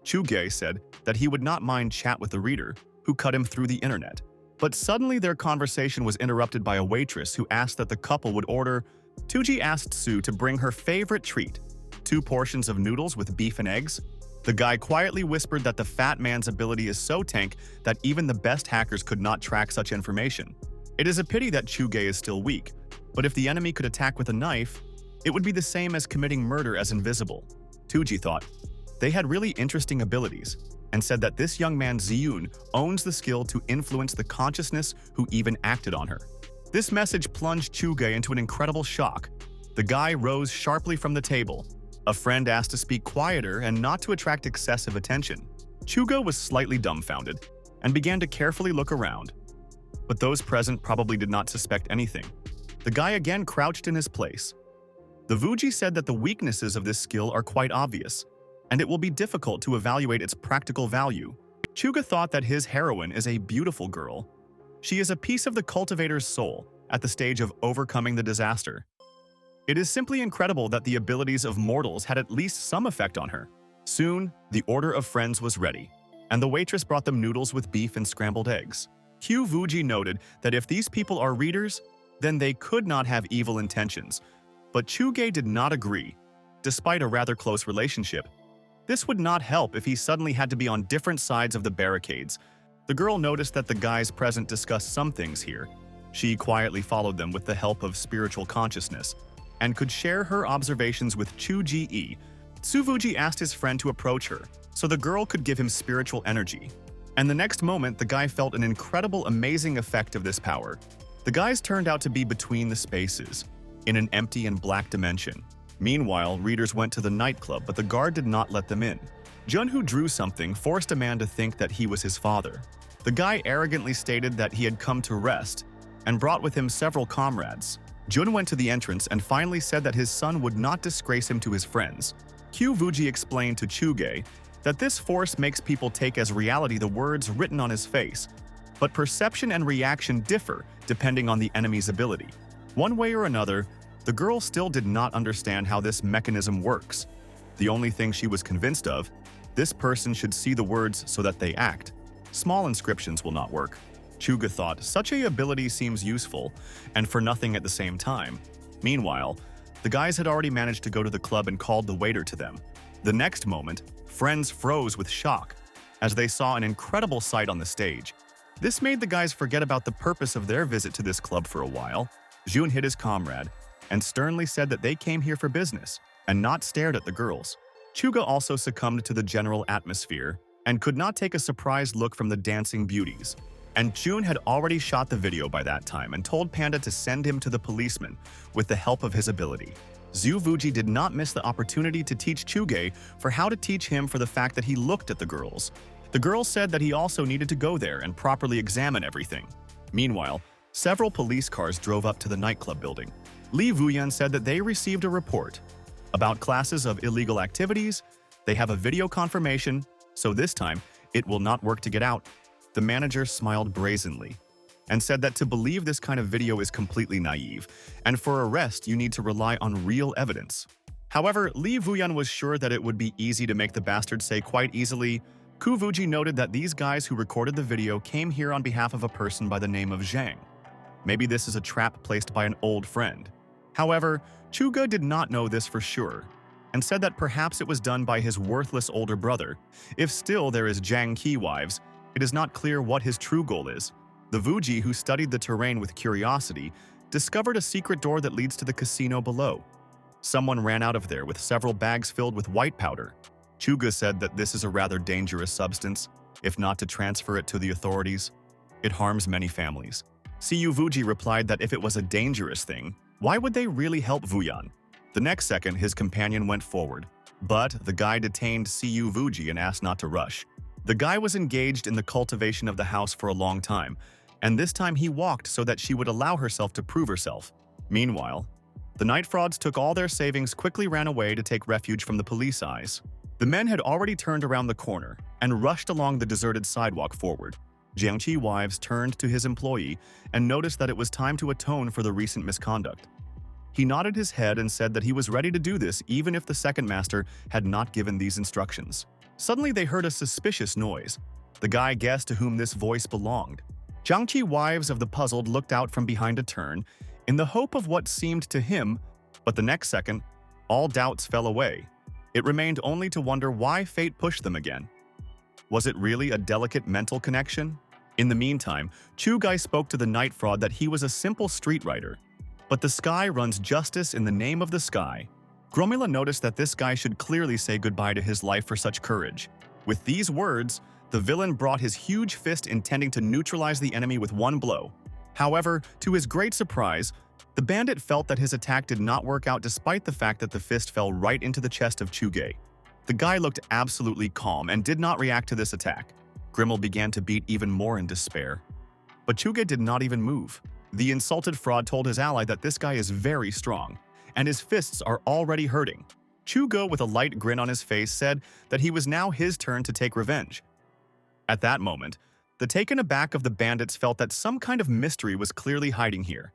[SPEAKER 1] Chu Ge said that he would not mind chat with the reader, who cut him through the internet. But suddenly their conversation was interrupted by a waitress who asked that the couple would order. Tuji asked Sue to bring her favorite treat, 2 portions of noodles with beef and eggs. The guy quietly whispered that the fat man's ability is so tank that even the best hackers could not track such information. It is a pity that Chuge is still weak, but if the enemy could attack with a knife, it would be the same as committing murder as invisible. Tuji thought. They had really interesting abilities, and said that this young man Ziyun owns the skill to influence the consciousness who even acted on her. This message plunged Chuge into an incredible shock. The guy rose sharply from the table. A friend asked to speak quieter and not to attract excessive attention. Chuga was slightly dumbfounded and began to carefully look around. But those present probably did not suspect anything. The guy again crouched in his place. The Vuji said that the weaknesses of this skill are quite obvious, and it will be difficult to evaluate its practical value. Chuga thought that his heroine is a beautiful girl. She is a piece of the cultivator's soul at the stage of overcoming the disaster. It is simply incredible that the abilities of mortals had at least some effect on her. Soon, the order of friends was ready, and the waitress brought them noodles with beef and scrambled eggs. Q Vuji noted that if these people are readers, then they could not have evil intentions. But Chuge did not agree, despite a rather close relationship. This would not help if he suddenly had to be on different sides of the barricades. The girl noticed that the guys present discussed some things here. She quietly followed them with the help of spiritual consciousness, and could share her observations with Chu Ji. Suvuji asked his friend to approach her, so the girl could give him spiritual energy. And the next moment, the guy felt an incredible, amazing effect of this power. The guys turned out to be between the spaces, in an empty and black dimension. Meanwhile, readers went to the nightclub, but the guard did not let them in. Jun, who drew something, forced a man to think that he was his father. The guy arrogantly stated that he had come to rest and brought with him several comrades. Jun went to the entrance and finally said that his son would not disgrace him to his friends. Kyu Vuji explained to Chuge that this force makes people take as reality the words written on his face, but perception and reaction differ depending on the enemy's ability. One way or another, the girl still did not understand how this mechanism works. The only thing she was convinced of, this person should see the words so that they act. Small inscriptions will not work. Chuga thought such a ability seems useful, and for nothing at the same time. Meanwhile, the guys had already managed to go to the club and called the waiter to them. The next moment, friends froze with shock as they saw an incredible sight on the stage. This made the guys forget about the purpose of their visit to this club for a while. Jun hit his comrade and sternly said that they came here for business and not stared at the girls. Chuga also succumbed to the general atmosphere and could not take a surprised look from the dancing beauties. And Jun had already shot the video by that time and told Panda to send him to the policeman with the help of his ability. Zhu Vuji did not miss the opportunity to teach Chuge for how to teach him for the fact that he looked at the girls. The girls said that he also needed to go there and properly examine everything. Meanwhile, several police cars drove up to the nightclub building. Li Vuyan said that they received a report about classes of illegal activities. They have a video confirmation, so this time, it will not work to get out. The manager smiled brazenly and said that to believe this kind of video is completely naive, and for arrest you need to rely on real evidence. However, Li Vuyan was sure that it would be easy to make the bastard say quite easily. Ku Vuji noted that these guys who recorded the video came here on behalf of a person by the name of Zhang. Maybe this is a trap placed by an old friend. However, Chuga did not know this for sure, and said that perhaps it was done by his worthless older brother. If still there is Zhang Qi wives, it is not clear what his true goal is. The Vuji, who studied the terrain with curiosity, discovered a secret door that leads to the casino below. Someone ran out of there with several bags filled with white powder. Chuga said that this is a rather dangerous substance. If not to transfer it to the authorities, it harms many families. Siyu Vuji replied that if it was a dangerous thing, why would they really help Vuyan? The next second, his companion went forward, but the guy detained Siyu Vuji and asked not to rush. The guy was engaged in the cultivation of the house for a long time, and this time he walked so that she would allow herself to prove herself. Meanwhile, the night frauds took all their savings, quickly ran away to take refuge from the police eyes. The men had already turned around the corner and rushed along the deserted sidewalk forward. Jiangqi wives turned to his employee and noticed that it was time to atone for the recent misconduct. He nodded his head and said that he was ready to do this even if the second master had not given these instructions. Suddenly they heard a suspicious noise. The guy guessed to whom this voice belonged. Jiangqi wives of the puzzled looked out from behind a turn in the hope of what seemed to him, but the next second, all doubts fell away. It remained only to wonder why fate pushed them again. Was it really a delicate mental connection? In the meantime, Chu Gai spoke to the night fraud that he was a simple street writer. But the sky runs justice in the name of the sky. Gromila noticed that this guy should clearly say goodbye to his life for such courage. With these words, the villain brought his huge fist intending to neutralize the enemy with one blow. However, to his great surprise, the bandit felt that his attack did not work out despite the fact that the fist fell right into the chest of Chuge. The guy looked absolutely calm and did not react to this attack. Grimmel began to beat even more in despair. But Chuge did not even move. The insulted fraud told his ally that this guy is very strong, and his fists are already hurting. Chugo, with a light grin on his face, said that he was now his turn to take revenge. At that moment, the taken aback of the bandits felt that some kind of mystery was clearly hiding here.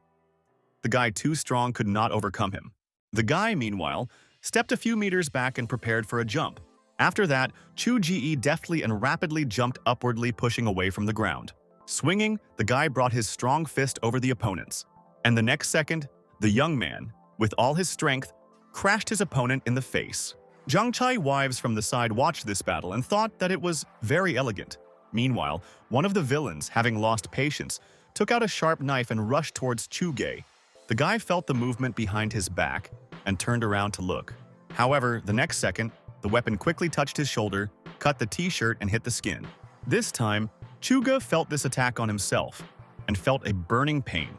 [SPEAKER 1] The guy too strong could not overcome him. The guy, meanwhile, stepped a few meters back and prepared for a jump. After that, Chu Ji deftly and rapidly jumped upwardly, pushing away from the ground. Swinging, the guy brought his strong fist over the opponents. And the next second, the young man, with all his strength, crashed his opponent in the face. Zhang Chai wives from the side watched this battle and thought that it was very elegant. Meanwhile, one of the villains, having lost patience, took out a sharp knife and rushed towards Chu Ge. The guy felt the movement behind his back and turned around to look. However, the next second, the weapon quickly touched his shoulder cut the t-shirt and hit the skin. This time, Chuga felt this attack on himself and felt a burning pain.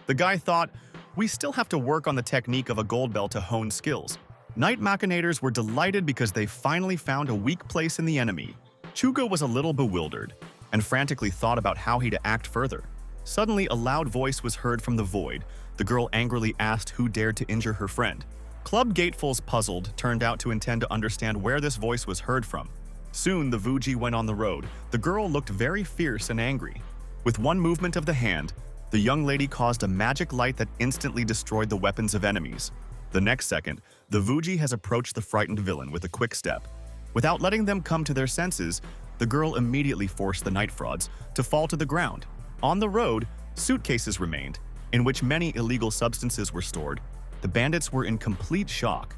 [SPEAKER 1] The guy thought, "We still have to work on the technique of a gold bell to hone skills." Night Machinators were delighted because they finally found a weak place in the enemy. Chuga was a little bewildered and frantically thought about how he to act further. Suddenly, a loud voice was heard from the void. The girl angrily asked who dared to injure her friend. Club Gatefuls, puzzled, turned out to intend to understand where this voice was heard from. Soon, the Vuji went on the road. The girl looked very fierce and angry. With one movement of the hand, the young lady caused a magic light that instantly destroyed the weapons of enemies. The next second, the Vuji has approached the frightened villain with a quick step. Without letting them come to their senses, the girl immediately forced the night frauds to fall to the ground. On the road, suitcases remained, in which many illegal substances were stored. The bandits were in complete shock.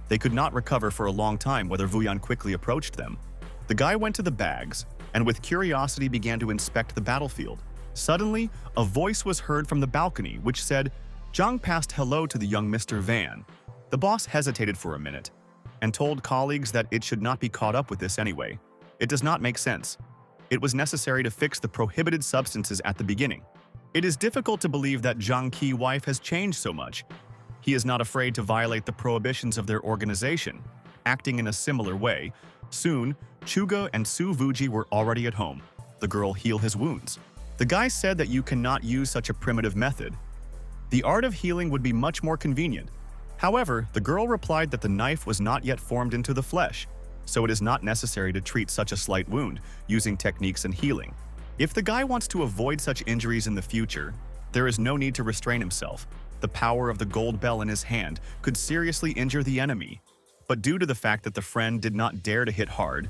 [SPEAKER 1] They could not recover for a long time whether Vuyan quickly approached them. The guy went to the bags and with curiosity began to inspect the battlefield. Suddenly, a voice was heard from the balcony which said, "Zhang passed hello to the young Mr. Van." The boss hesitated for a minute and told colleagues that it should not be caught up with this anyway. It does not make sense. It was necessary to fix the prohibited substances at the beginning. It is difficult to believe that Zhang Qi's wife has changed so much. He is not afraid to violate the prohibitions of their organization, acting in a similar way. Soon, Chuga and Su Vuji were already at home. The girl healed his wounds. The guy said that you cannot use such a primitive method. The art of healing would be much more convenient. However, the girl replied that the knife was not yet formed into the flesh, so it is not necessary to treat such a slight wound using techniques and healing. If the guy wants to avoid such injuries in the future, there is no need to restrain himself. The power of the gold bell in his hand could seriously injure the enemy. But due to the fact that the friend did not dare to hit hard,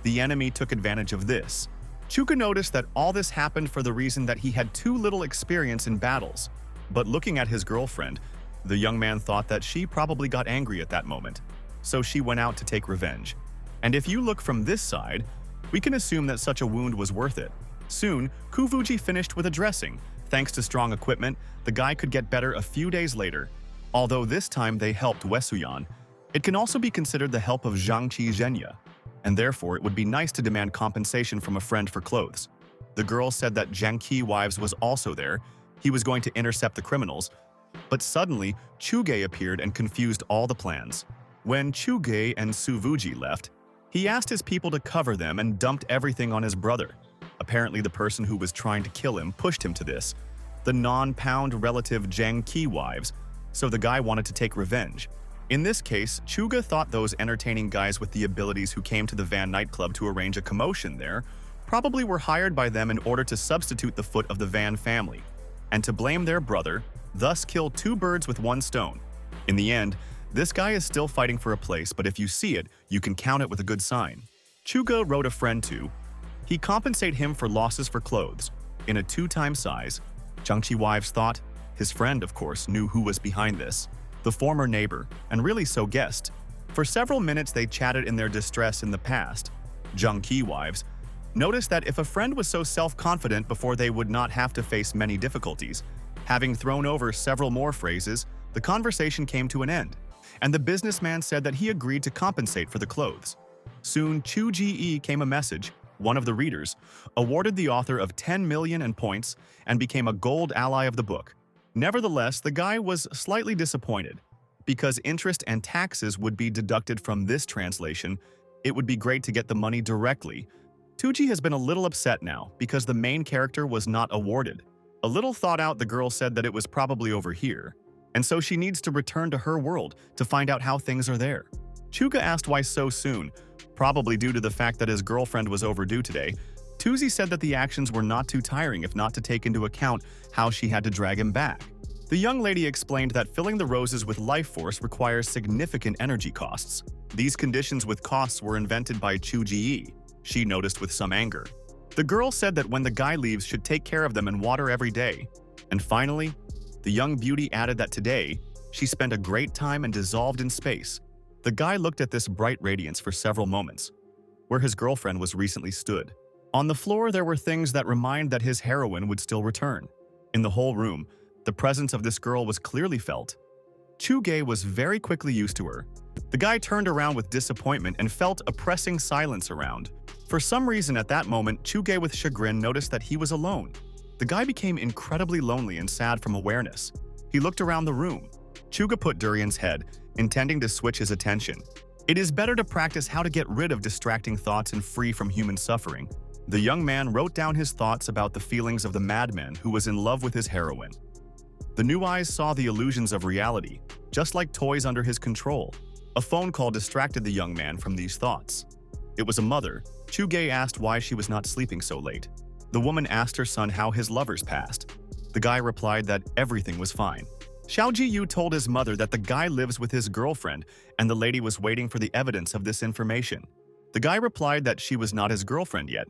[SPEAKER 1] the enemy took advantage of this. Chuka noticed that all this happened for the reason that he had too little experience in battles. But looking at his girlfriend, the young man thought that she probably got angry at that moment. So she went out to take revenge. And if you look from this side, we can assume that such a wound was worth it. Soon, Kuvuji finished with a dressing. Thanks to strong equipment, the guy could get better a few days later. Although this time they helped Wesuyan, it can also be considered the help of Zhangqi Zhenya, and therefore it would be nice to demand compensation from a friend for clothes. The girl said that Zhang Qi wives was also there. He was going to intercept the criminals. But suddenly, Chuge appeared and confused all the plans. When Chuge and Suvuji left, he asked his people to cover them and dumped everything on his brother. Apparently, the person who was trying to kill him pushed him to this. The non-pound relative Zhang Qi wives, so the guy wanted to take revenge. In this case, Chuga thought those entertaining guys with the abilities who came to the Van nightclub to arrange a commotion there probably were hired by them in order to substitute the foot of the Van family, and to blame their brother, thus kill two birds with one stone. In the end, this guy is still fighting for a place, but if you see it, you can count it with a good sign. Chuga wrote a friend to. He compensate him for losses for clothes, in a 2-time size. Zhangqi wives thought. His friend, of course, knew who was behind this. The former neighbor, and really so guessed. For several minutes they chatted in their distress in the past. Zhang Qi wives noticed that if a friend was so self-confident before they would not have to face many difficulties. Having thrown over several more phrases, the conversation came to an end, and the businessman said that he agreed to compensate for the clothes. Soon, Chu Ji came a message. One of the readers awarded the author of 10 million in points and became a gold ally of the book. Nevertheless, the guy was slightly disappointed. Because interest and taxes would be deducted from this translation, it would be great to get the money directly. Tuji has been a little upset now because the main character was not awarded. A little thought out, the girl said that it was probably over here, and so she needs to return to her world to find out how things are there. Chuga asked why so soon, probably due to the fact that his girlfriend was overdue today. Tuzi said that the actions were not too tiring if not to take into account how she had to drag him back. The young lady explained that filling the roses with life force requires significant energy costs. These conditions with costs were invented by Chu Ji. She noticed with some anger. The girl said that when the guy leaves should take care of them and water every day. And finally, the young beauty added that today, she spent a great time and dissolved in space. The guy looked at this bright radiance for several moments, where his girlfriend was recently stood. On the floor there were things that remind that his heroine would still return. In the whole room, the presence of this girl was clearly felt. Chuge was very quickly used to her. The guy turned around with disappointment and felt a pressing silence around. For some reason at that moment, Chuge with chagrin noticed that he was alone. The guy became incredibly lonely and sad from awareness. He looked around the room. Chuga put Durian's head, intending to switch his attention. It is better to practice how to get rid of distracting thoughts and free from human suffering. The young man wrote down his thoughts about the feelings of the madman who was in love with his heroine. The new eyes saw the illusions of reality, just like toys under his control. A phone call distracted the young man from these thoughts. It was a mother. Chuge asked why she was not sleeping so late. The woman asked her son how his lovers passed. The guy replied that everything was fine. Xiao Jiyu told his mother that the guy lives with his girlfriend and the lady was waiting for the evidence of this information. The guy replied that she was not his girlfriend yet,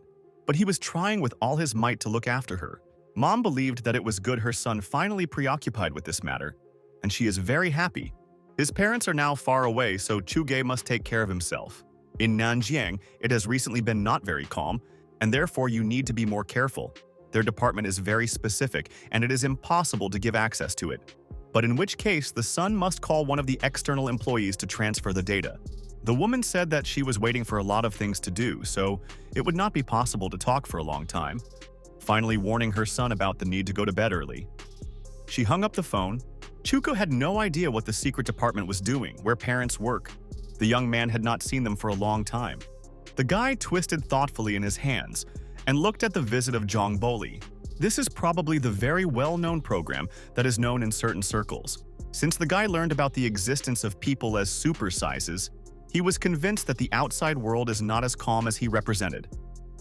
[SPEAKER 1] but he was trying with all his might to look after her. Mom believed that it was good her son finally preoccupied with this matter, and she is very happy. His parents are now far away, so Chuge must take care of himself. In Nanjiang, it has recently been not very calm, and therefore you need to be more careful. Their department is very specific, and it is impossible to give access to it. But in which case, the son must call one of the external employees to transfer the data. The woman said that she was waiting for a lot of things to do, so it would not be possible to talk for a long time, finally warning her son about the need to go to bed early. She hung up the phone. Chuko had no idea what the secret department was doing, where parents work. The young man had not seen them for a long time. The guy twisted thoughtfully in his hands and looked at the visit of Zhongboli. This is probably the very well-known program that is known in certain circles. Since the guy learned about the existence of people as super sizes, he was convinced that the outside world is not as calm as he represented.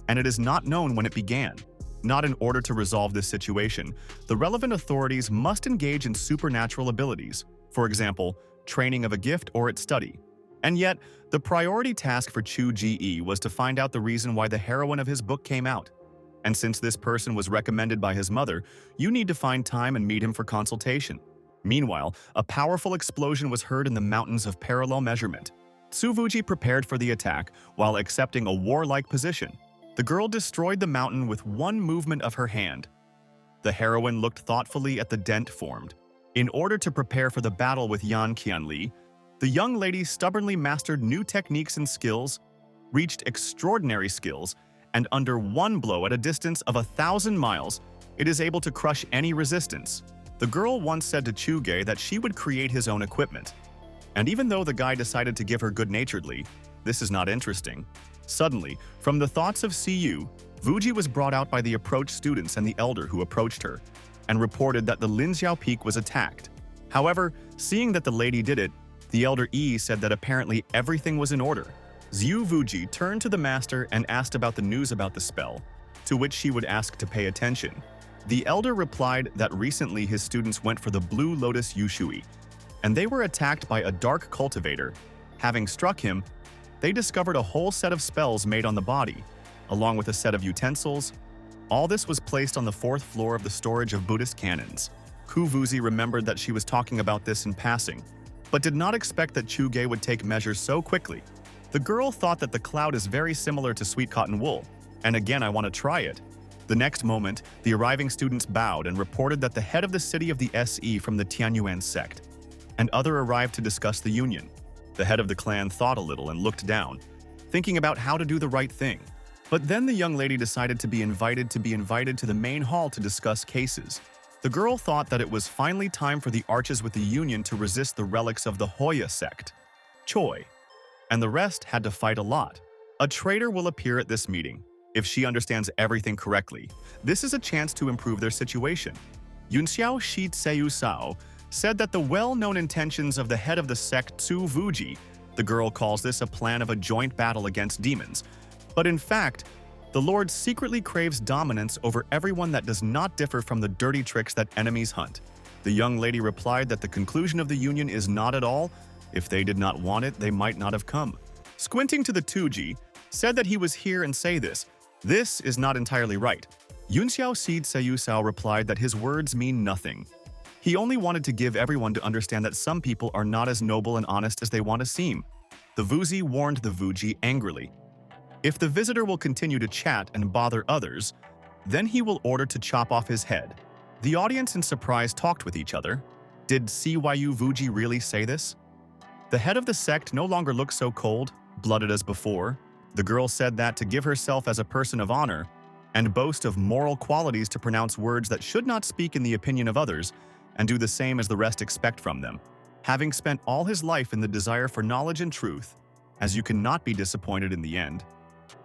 [SPEAKER 1] And it is not known when it began. Not in order to resolve this situation, the relevant authorities must engage in supernatural abilities, for example, training of a gift or its study. And yet, the priority task for Chu Ji was to find out the reason why the heroine of his book came out. And since this person was recommended by his mother, you need to find time and meet him for consultation. Meanwhile, a powerful explosion was heard in the mountains of parallel measurement. Tsuvuji prepared for the attack while accepting a warlike position. The girl destroyed the mountain with one movement of her hand. The heroine looked thoughtfully at the dent formed. In order to prepare for the battle with Yan Qianli, the young lady stubbornly mastered new techniques and skills, reached extraordinary skills, and under one blow at a distance of 1,000 miles, it is able to crush any resistance. The girl once said to Chuge that she would create his own equipment. And even though the guy decided to give her good-naturedly, this is not interesting. Suddenly, from the thoughts of Siyu, Vuji was brought out by the approached students and the elder who approached her, and reported that the Linxiao Peak was attacked. However, seeing that the lady did it, the elder Yi said that apparently everything was in order. Zhu Vuji turned to the master and asked about the news about the spell, to which she would ask to pay attention. The elder replied that recently his students went for the Blue Lotus Yushui, and they were attacked by a dark cultivator. Having struck him, they discovered a whole set of spells made on the body, along with a set of utensils. All this was placed on the 4th floor of the storage of Buddhist canons. Ku Vuzi remembered that she was talking about this in passing, but did not expect that Chuge would take measures so quickly. The girl thought that the cloud is very similar to sweet cotton wool, and again I want to try it. The next moment, the arriving students bowed and reported that the head of the city of the SE from the Tianyuan sect and other arrived to discuss the union. The head of the clan thought a little and looked down, thinking about how to do the right thing. But then the young lady decided to be invited to the main hall to discuss cases. The girl thought that it was finally time for the arches with the union to resist the relics of the Hoya sect, Choi, and the rest had to fight a lot. A traitor will appear at this meeting. If she understands everything correctly, this is a chance to improve their situation. Yunxiao Shi Tseu Sao said that the well-known intentions of the head of the sect Tsu Vuji, the girl calls this a plan of a joint battle against demons, but in fact, the Lord secretly craves dominance over everyone that does not differ from the dirty tricks that enemies hunt. The young lady replied that the conclusion of the union is not at all. If they did not want it, they might not have come. Squinting to the Tuji, said that he was here and say this. This is not entirely right. Yunxiao Seed Sayusao replied that his words mean nothing. He only wanted to give everyone to understand that some people are not as noble and honest as they want to seem. The Vuzi warned the Vuji angrily. If the visitor will continue to chat and bother others, then he will order to chop off his head. The audience in surprise talked with each other. Did CYU Vuji really say this? The head of the sect no longer looked so cold-blooded as before. The girl said that to give herself as a person of honor and boast of moral qualities to pronounce words that should not speak in the opinion of others and do the same as the rest expect from them. Having spent all his life in the desire for knowledge and truth, as you cannot be disappointed in the end,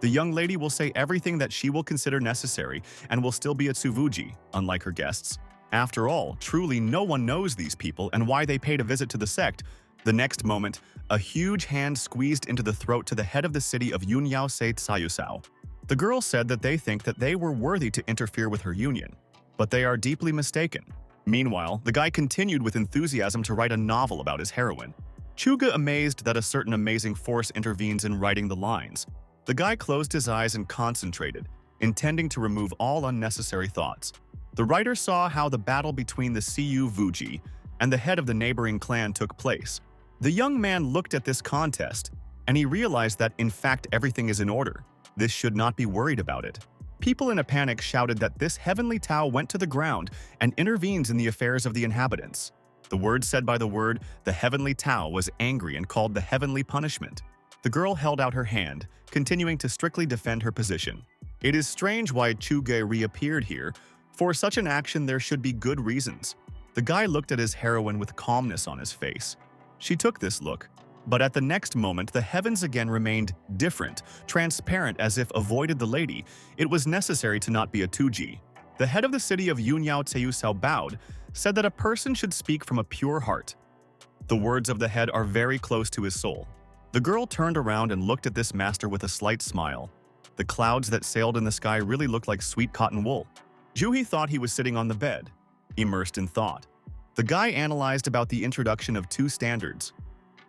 [SPEAKER 1] the young lady will say everything that she will consider necessary and will still be a Tsuvuji, unlike her guests. After all, truly no one knows these people and why they paid a visit to the sect. The next moment, a huge hand squeezed into the throat to the head of the city of Yunyao Se Tsayusao. The girl said that they think that they were worthy to interfere with her union, but they are deeply mistaken. Meanwhile, the guy continued with enthusiasm to write a novel about his heroine. Chuga amazed that a certain amazing force intervenes in writing the lines. The guy closed his eyes and concentrated, intending to remove all unnecessary thoughts. The writer saw how the battle between the CU Vuji and the head of the neighboring clan took place. The young man looked at this contest, and he realized that in fact everything is in order. This should not be worried about it. People in a panic shouted that this heavenly Tao went to the ground and intervenes in the affairs of the inhabitants. The word said by the word, the heavenly Tao was angry and called the heavenly punishment. The girl held out her hand, continuing to strictly defend her position. It is strange why Chuge reappeared here. For such an action there should be good reasons. The guy looked at his heroine with calmness on his face. She took this look, but at the next moment the heavens again remained different, transparent as if avoided the lady. It was necessary to not be a Tuji. The head of the city of Yunyao Tseyusao bowed, said that a person should speak from a pure heart. The words of the head are very close to his soul. The girl turned around and looked at this master with a slight smile. The clouds that sailed in the sky really looked like sweet cotton wool. Juhi thought he was sitting on the bed, immersed in thought. The guy analyzed about the introduction of two standards.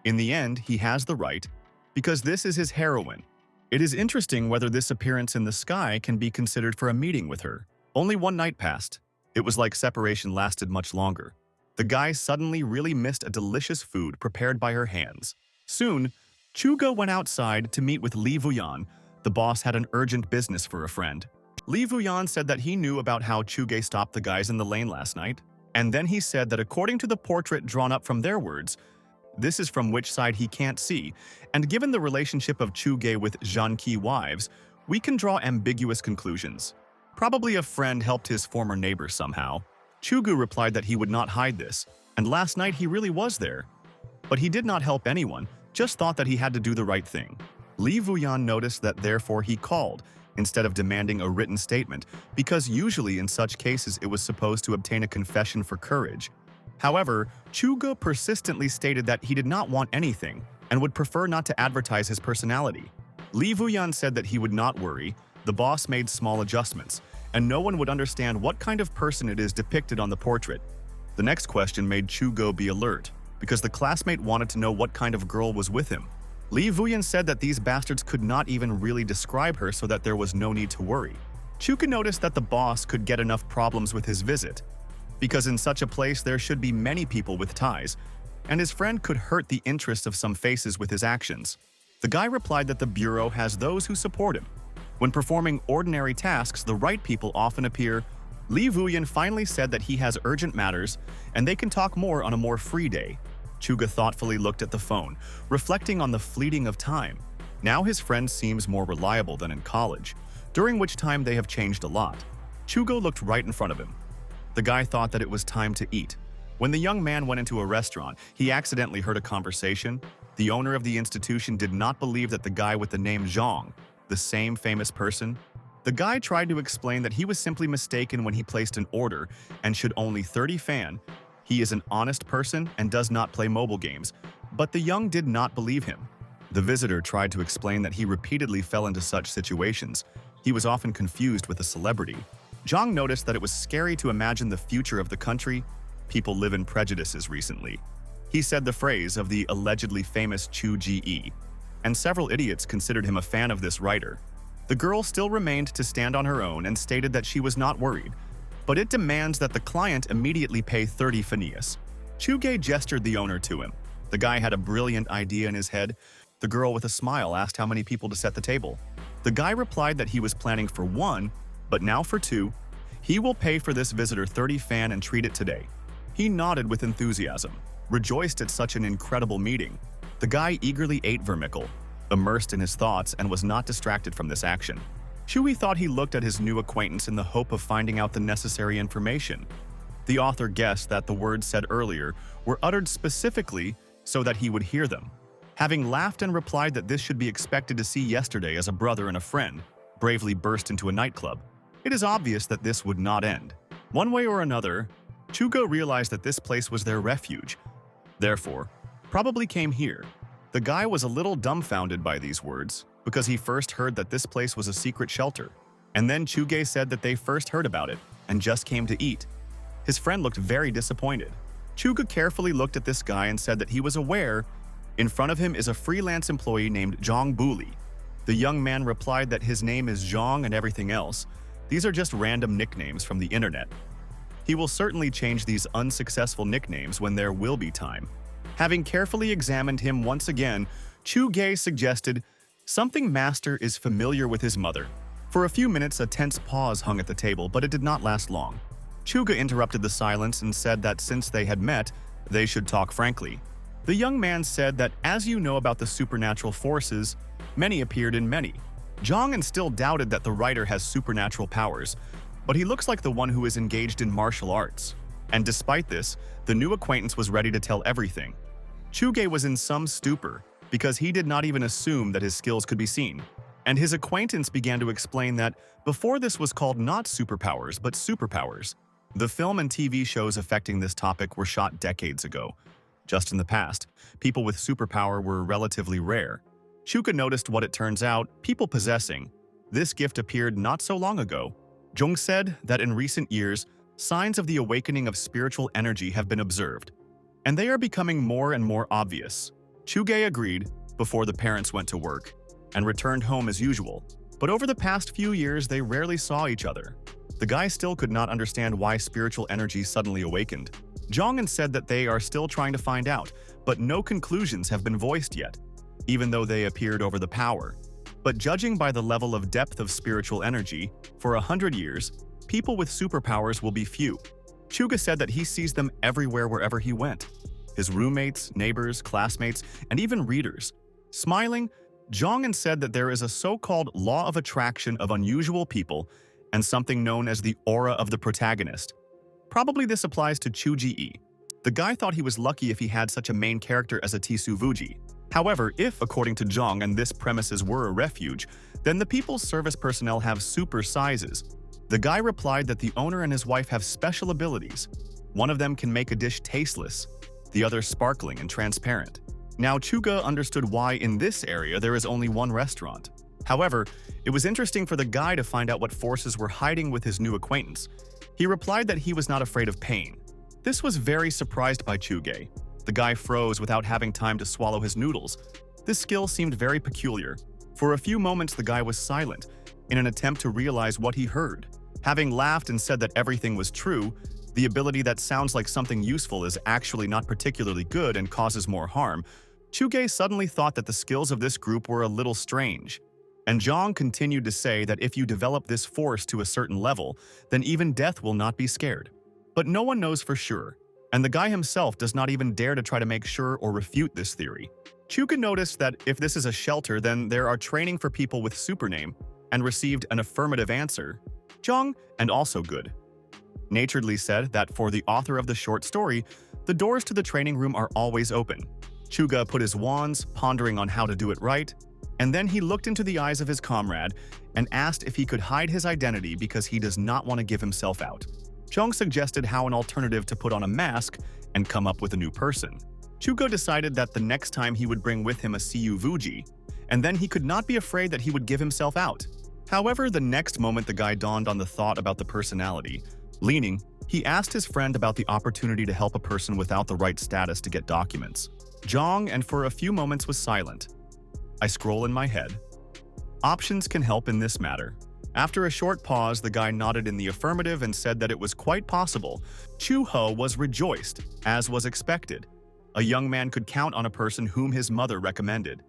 [SPEAKER 1] In the end, he has the right, because this is his heroine. It is interesting whether this appearance in the sky can be considered for a meeting with her. Only one night passed. It was like separation lasted much longer. The guy suddenly really missed a delicious food prepared by her hands. Soon, Chuga went outside to meet with Li Vuyan. The boss had an urgent business for a friend. Li Vuyan said that he knew about how Chuge stopped the guys in the lane last night, and then he said that according to the portrait drawn up from their words, this is from which side he can't see, and given the relationship of Chuge with Zhanqi wives, we can draw ambiguous conclusions. Probably a friend helped his former neighbor somehow. Chugu replied that he would not hide this, and last night he really was there. But he did not help anyone, just thought that he had to do the right thing. Li Vuyan noticed that therefore he called, instead of demanding a written statement, because usually in such cases it was supposed to obtain a confession for courage. However, Chuga persistently stated that he did not want anything and would prefer not to advertise his personality. Li Vuyan said that he would not worry. The boss made small adjustments, and no one would understand what kind of person it is depicted on the portrait. The next question made Chugo be alert, because the classmate wanted to know what kind of girl was with him. Li Vuyan said that these bastards could not even really describe her, so that there was no need to worry. Chuka noticed that the boss could get enough problems with his visit, because in such a place there should be many people with ties, and his friend could hurt the interests of some faces with his actions. The guy replied that the bureau has those who support him. When performing ordinary tasks, the right people often appear. Li Vuyan finally said that he has urgent matters, and they can talk more on a more free day. Chuga thoughtfully looked at the phone, reflecting on the fleeting of time. Now his friend seems more reliable than in college, during which time they have changed a lot. Chugo looked right in front of him. The guy thought that it was time to eat. When the young man went into a restaurant, he accidentally heard a conversation. The owner of the institution did not believe that the guy with the name Zhang, the same famous person. The guy tried to explain that he was simply mistaken when he placed an order and should only 30 fan. He is an honest person and does not play mobile games, but the young did not believe him. The visitor tried to explain that he repeatedly fell into such situations. He was often confused with a celebrity. Zhang noticed that it was scary to imagine the future of the country. People live in prejudices recently. He said the phrase of the allegedly famous Chu Ji, and several idiots considered him a fan of this writer. The girl still remained to stand on her own and stated that she was not worried, but it demands that the client immediately pay 30 Phineas. Chuge gestured the owner to him. The guy had a brilliant idea in his head. The girl with a smile asked how many people to set the table. The guy replied that he was planning for 1, but now for 2. He will pay for this visitor 30 fan and treat it today. He nodded with enthusiasm, rejoiced at such an incredible meeting. The guy eagerly ate vermicle, immersed in his thoughts, and was not distracted from this action. Chui thought he looked at his new acquaintance in the hope of finding out the necessary information. The author guessed that the words said earlier were uttered specifically so that he would hear them. Having laughed and replied that this should be expected to see yesterday as a brother and a friend, bravely burst into a nightclub. It is obvious that this would not end. One way or another, Chugo realized that this place was their refuge. Therefore, probably came here. The guy was a little dumbfounded by these words, because he first heard that this place was a secret shelter. And then Chuge said that they first heard about it and just came to eat. His friend looked very disappointed. Chuga carefully looked at this guy and said that he was aware in front of him is a freelance employee named Zhang Buli. The young man replied that his name is Zhang and everything else. These are just random nicknames from the internet. He will certainly change these unsuccessful nicknames when there will be time. Having carefully examined him once again, Chu Ge suggested, "Something master is familiar with his mother." For a few minutes, a tense pause hung at the table, but it did not last long. Chuga interrupted the silence and said that since they had met, they should talk frankly. The young man said that as you know about the supernatural forces, many appeared in many. Zhang still doubted that the writer has supernatural powers, but he looks like the one who is engaged in martial arts. And despite this, the new acquaintance was ready to tell everything. Chuge was in some stupor, because he did not even assume that his skills could be seen. And his acquaintance began to explain that before this was called not superpowers, but superpowers. The film and TV shows affecting this topic were shot decades ago. Just in the past, people with superpower were relatively rare. Chuka noticed what it turns out people possessing. This gift appeared not so long ago. Jung said that in recent years, signs of the awakening of spiritual energy have been observed, and they are becoming more and more obvious. Chuge agreed before the parents went to work and returned home as usual, but over the past few years they rarely saw each other. The guy still could not understand why spiritual energy suddenly awakened. Zhang said that they are still trying to find out, but no conclusions have been voiced yet, even though they appeared over the power. But judging by the level of depth of spiritual energy, for 100 years, people with superpowers will be few. Chuga said that he sees them everywhere wherever he went. His roommates, neighbors, classmates, and even readers. Smiling, Zhang said that there is a so-called law of attraction of unusual people and something known as the aura of the protagonist. Probably this applies to Chu Ji. The guy thought he was lucky if he had such a main character as a Tisu Vuji. However, if, according to Zhang and this premises were a refuge, then the people's service personnel have super sizes. The guy replied that the owner and his wife have special abilities. One of them can make a dish tasteless, the other sparkling and transparent. Now Chuga understood why in this area there is only one restaurant. However, it was interesting for the guy to find out what forces were hiding with his new acquaintance. He replied that he was not afraid of pain. This was very surprised by Chuge. The guy froze without having time to swallow his noodles. This skill seemed very peculiar. For a few moments the guy was silent, in an attempt to realize what he heard. Having laughed and said that everything was true, the ability that sounds like something useful is actually not particularly good and causes more harm, Chuge suddenly thought that the skills of this group were a little strange. And Zhang continued to say that if you develop this force to a certain level, then even death will not be scared. But no one knows for sure, and the guy himself does not even dare to try to make sure or refute this theory. Chuka noticed that if this is a shelter, then there are training for people with supername, and received an affirmative answer. Zhang, and also good. Naturedly said that for the author of the short story, the doors to the training room are always open. Chuga put his wands, pondering on how to do it right, and then he looked into the eyes of his comrade and asked if he could hide his identity because he does not want to give himself out. Zhang suggested how an alternative to put on a mask and come up with a new person. Chugo decided that the next time he would bring with him a Siyu Vuji, and then he could not be afraid that he would give himself out. However, the next moment the guy dawned on the thought about the personality. Leaning, he asked his friend about the opportunity to help a person without the right status to get documents. Zhang, and for a few moments was silent. I scroll in my head. Options can help in this matter. After a short pause, the guy nodded in the affirmative and said that it was quite possible. Chu Ho was rejoiced, as was expected. A young man could count on a person whom his mother recommended.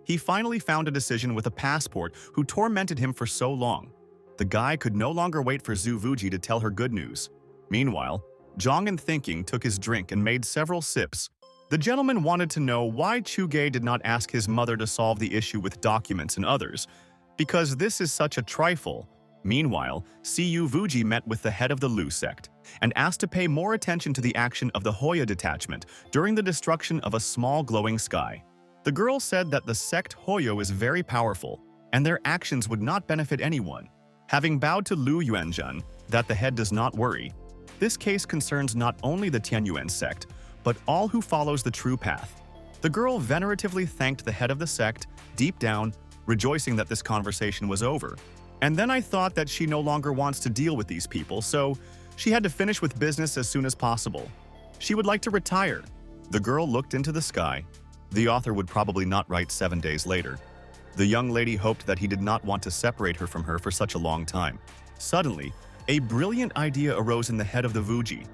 [SPEAKER 1] He finally found a decision with a passport who tormented him for so long. The guy could no longer wait for Zhu Vuji to tell her good news. Meanwhile, Zhang, in thinking, took his drink and made several sips. The gentleman wanted to know why Chuge did not ask his mother to solve the issue with documents and others, because this is such a trifle. Meanwhile, Siyu Vuji met with the head of the Lu sect and asked to pay more attention to the action of the Hoya detachment during the destruction of a small glowing sky. The girl said that the sect Hoyo is very powerful, and their actions would not benefit anyone. Having bowed to Lu Yuanzhen that the head does not worry, this case concerns not only the Tianyuan sect, but all who follows the true path. The girl veneratively thanked the head of the sect, deep down, rejoicing that this conversation was over. And then I thought that she no longer wants to deal with these people, so she had to finish with business as soon as possible. She would like to retire. The girl looked into the sky. The author would probably not write 7 days later. The young lady hoped that he did not want to separate her from her for such a long time. Suddenly, a brilliant idea arose in the head of the Vuji.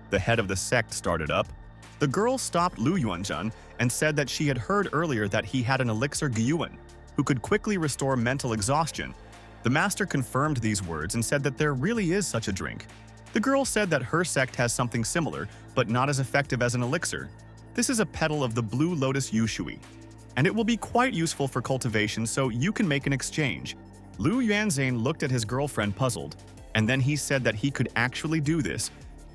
[SPEAKER 1] The head of the sect started up. The girl stopped Lu Yuanzhen and said that she had heard earlier that he had an elixir Gyuan, who could quickly restore mental exhaustion. The master confirmed these words and said that there really is such a drink. The girl said that her sect has something similar, but not as effective as an elixir. This is a petal of the blue lotus yushui, and it will be quite useful for cultivation, so you can make an exchange. Lu Yuanzhen looked at his girlfriend puzzled, and then he said that he could actually do this.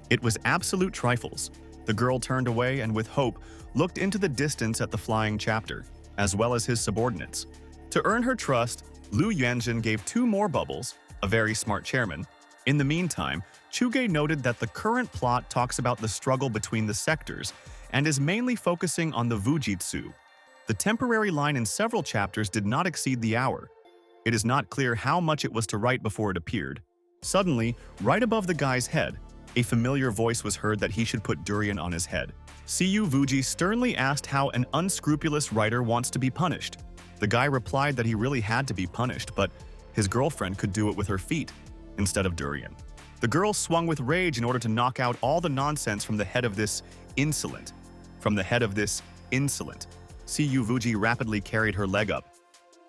[SPEAKER 1] It was absolute trifles. The girl turned away and with hope looked into the distance at the flying chapter, as well as his subordinates. To earn her trust, Lu Yuanzhen gave 2 more bubbles, a very smart chairman. In the meantime, Chuge noted that the current plot talks about the struggle between the sectors and is mainly focusing on the Vujitsu. The temporary line in several chapters did not exceed the hour. It is not clear how much it was to write before it appeared. Suddenly, right above the guy's head, a familiar voice was heard that he should put durian on his head. Siyu Vuji sternly asked how an unscrupulous writer wants to be punished. The guy replied that he really had to be punished, but his girlfriend could do it with her feet instead of durian. The girl swung with rage in order to knock out all the nonsense from the head of this insolent. Siyu Vuji rapidly carried her leg up.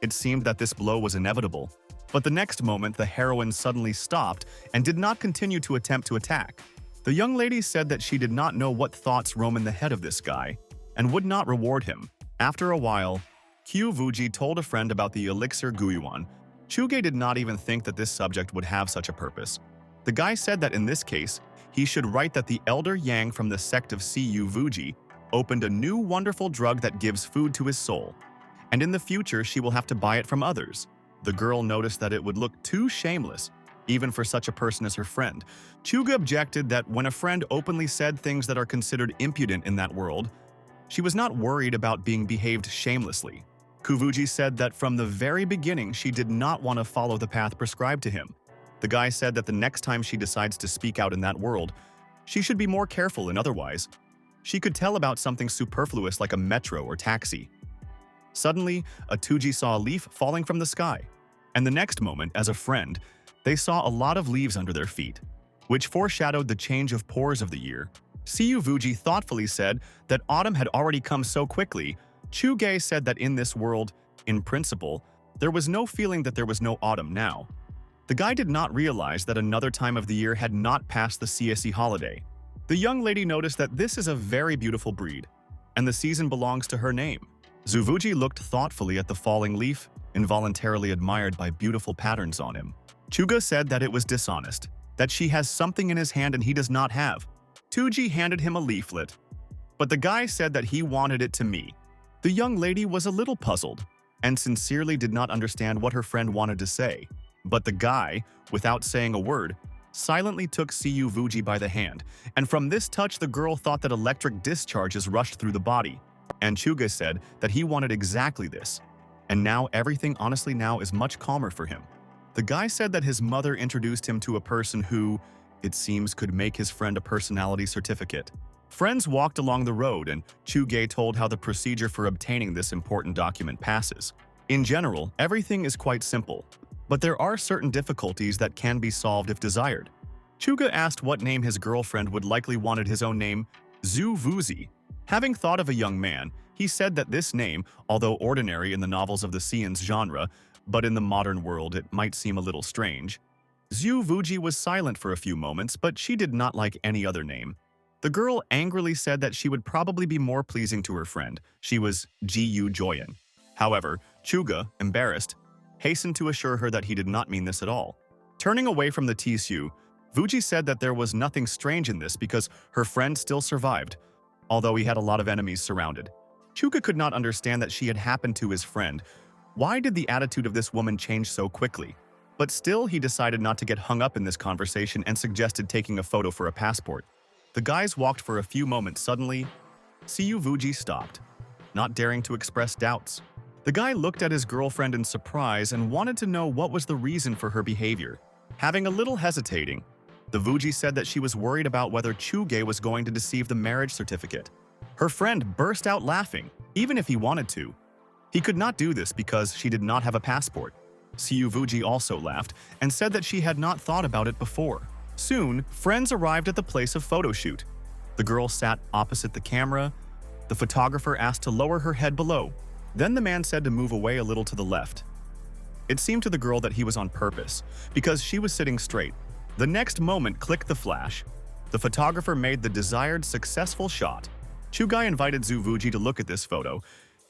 [SPEAKER 1] It seemed that this blow was inevitable, but the next moment the heroine suddenly stopped and did not continue to attempt to attack. The young lady said that she did not know what thoughts roam in the head of this guy and would not reward him. After a while, Kyu Vuji told a friend about the elixir Guyuan. Chuge did not even think that this subject would have such a purpose. The guy said that in this case, he should write that the elder Yang from the sect of Siyu Vuji opened a new wonderful drug that gives food to his soul, and in the future she will have to buy it from others. The girl noticed that it would look too shameless, even for such a person as her friend. Chuga objected that when a friend openly said things that are considered impudent in that world, she was not worried about being behaved shamelessly. Kuvuji said that from the very beginning she did not want to follow the path prescribed to him. The guy said that the next time she decides to speak out in that world, she should be more careful, and otherwise, she could tell about something superfluous like a metro or taxi. Suddenly, a Tuji saw a leaf falling from the sky, and the next moment, as a friend, they saw a lot of leaves under their feet, which foreshadowed the change of pores of the year. Siyu Vuji thoughtfully said that autumn had already come so quickly. Chuge said that in this world, in principle, there was no feeling that there was no autumn now. The guy did not realize that another time of the year had not passed the CSE holiday. The young lady noticed that this is a very beautiful breed, and the season belongs to her name. Zuvuji looked thoughtfully at the falling leaf, involuntarily admired by beautiful patterns on him. Chuga said that it was dishonest, that she has something in his hand and he does not have. Tuji handed him a leaflet, but the guy said that he wanted it to me. The young lady was a little puzzled and sincerely did not understand what her friend wanted to say. But the guy, without saying a word, silently took Siyu Vuji by the hand, and from this touch the girl thought that electric discharges rushed through the body. And Chuga said that he wanted exactly this, and now everything honestly now is much calmer for him. The guy said that his mother introduced him to a person who, it seems, could make his friend a personality certificate. Friends walked along the road, and Chuge told how the procedure for obtaining this important document passes. In general, everything is quite simple, but there are certain difficulties that can be solved if desired. Chuga asked what name his girlfriend would likely wanted his own name, Zhu Vuzi. Having thought of a young man, he said that this name, although ordinary in the novels of the Seance genre, but in the modern world it might seem a little strange. Zhu Vuji was silent for a few moments, but she did not like any other name. The girl angrily said that she would probably be more pleasing to her friend. She was Ji Joyan. However, Chuga, embarrassed, hastened to assure her that he did not mean this at all. Turning away from the Tsu, Vuji said that there was nothing strange in this because her friend still survived, although he had a lot of enemies surrounded. Chuga could not understand that she had happened to his friend. Why did the attitude of this woman change so quickly? But still, he decided not to get hung up in this conversation and suggested taking a photo for a passport. The guys walked for a few moments. Suddenly, Siyu Vuji stopped, not daring to express doubts. The guy looked at his girlfriend in surprise and wanted to know what was the reason for her behavior. Having a little hesitating, the Vuji said that she was worried about whether Chuge was going to deceive the marriage certificate. Her friend burst out laughing, even if he wanted to. He could not do this because she did not have a passport. Siyu Vuji also laughed and said that she had not thought about it before. Soon, friends arrived at the place of photo shoot. The girl sat opposite the camera. The photographer asked to lower her head below. Then the man said to move away a little to the left. It seemed to the girl that he was on purpose, because she was sitting straight. The next moment, clicked the flash. The photographer made the desired successful shot. Chugai invited Zhu Vuji to look at this photo.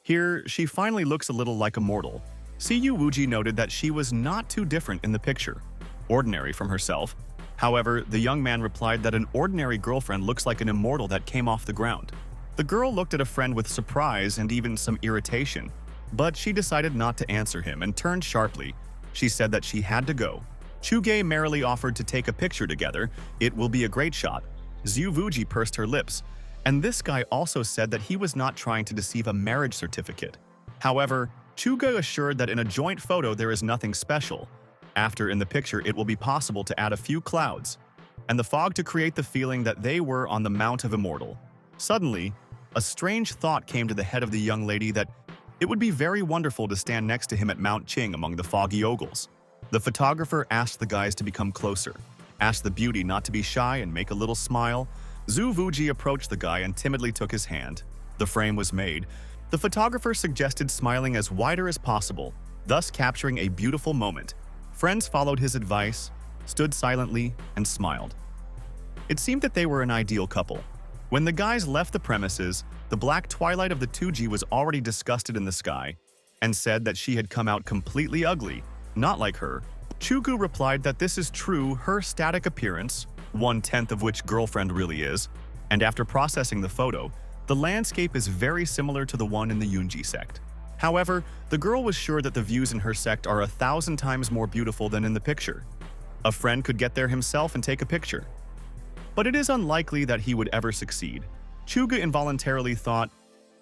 [SPEAKER 1] Here, she finally looks a little like a mortal. Siyu Wuji noted that she was not too different in the picture, ordinary from herself. However, the young man replied that an ordinary girlfriend looks like an immortal that came off the ground. The girl looked at a friend with surprise and even some irritation, but she decided not to answer him and turned sharply. She said that she had to go. Chuge merrily offered to take a picture together. It will be a great shot. Zhu Vuji pursed her lips, and this guy also said that he was not trying to deceive a marriage certificate. However, Chuga assured that in a joint photo there is nothing special. After, in the picture, it will be possible to add a few clouds and the fog to create the feeling that they were on the Mount of Immortal. Suddenly, a strange thought came to the head of the young lady that it would be very wonderful to stand next to him at Mount Qing among the foggy ogles. The photographer asked the guys to become closer, asked the beauty not to be shy and make a little smile. Zhu Vuji approached the guy and timidly took his hand. The frame was made. The photographer suggested smiling as wider as possible, thus capturing a beautiful moment. Friends followed his advice, stood silently, and smiled. It seemed that they were an ideal couple. When the guys left the premises, the black twilight of the 2G was already disgusted in the sky and said that she had come out completely ugly, not like her. Chugu replied that this is true, her static appearance, 1/10 of which girlfriend really is, and after processing the photo, the landscape is very similar to the one in the Yunji sect. However, the girl was sure that the views in her sect are 1,000 times more beautiful than in the picture. A friend could get there himself and take a picture. But it is unlikely that he would ever succeed. Chuga involuntarily thought,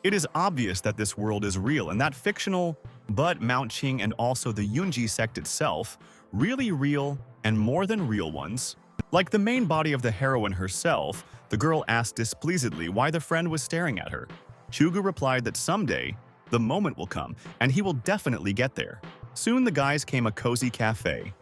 [SPEAKER 1] it is obvious that this world is real and that fictional, but Mount Qing and also the Yunji sect itself, really real and more than real ones. Like the main body of the heroine herself, the girl asked displeasedly why the friend was staring at her. Chuga replied that someday, the moment will come, and he will definitely get there. Soon the guys came a cozy cafe.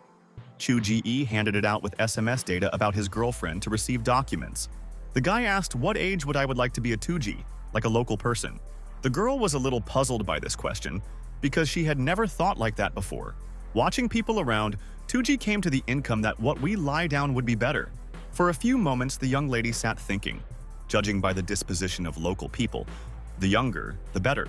[SPEAKER 1] Chu Ji handed it out with SMS data about his girlfriend to receive documents. The guy asked what age would I would like to be a 2G, like a local person. The girl was a little puzzled by this question, because she had never thought like that before. Watching people around, 2G came to the income that what we lie down would be better. For a few moments, the young lady sat thinking. Judging by the disposition of local people, the younger, the better.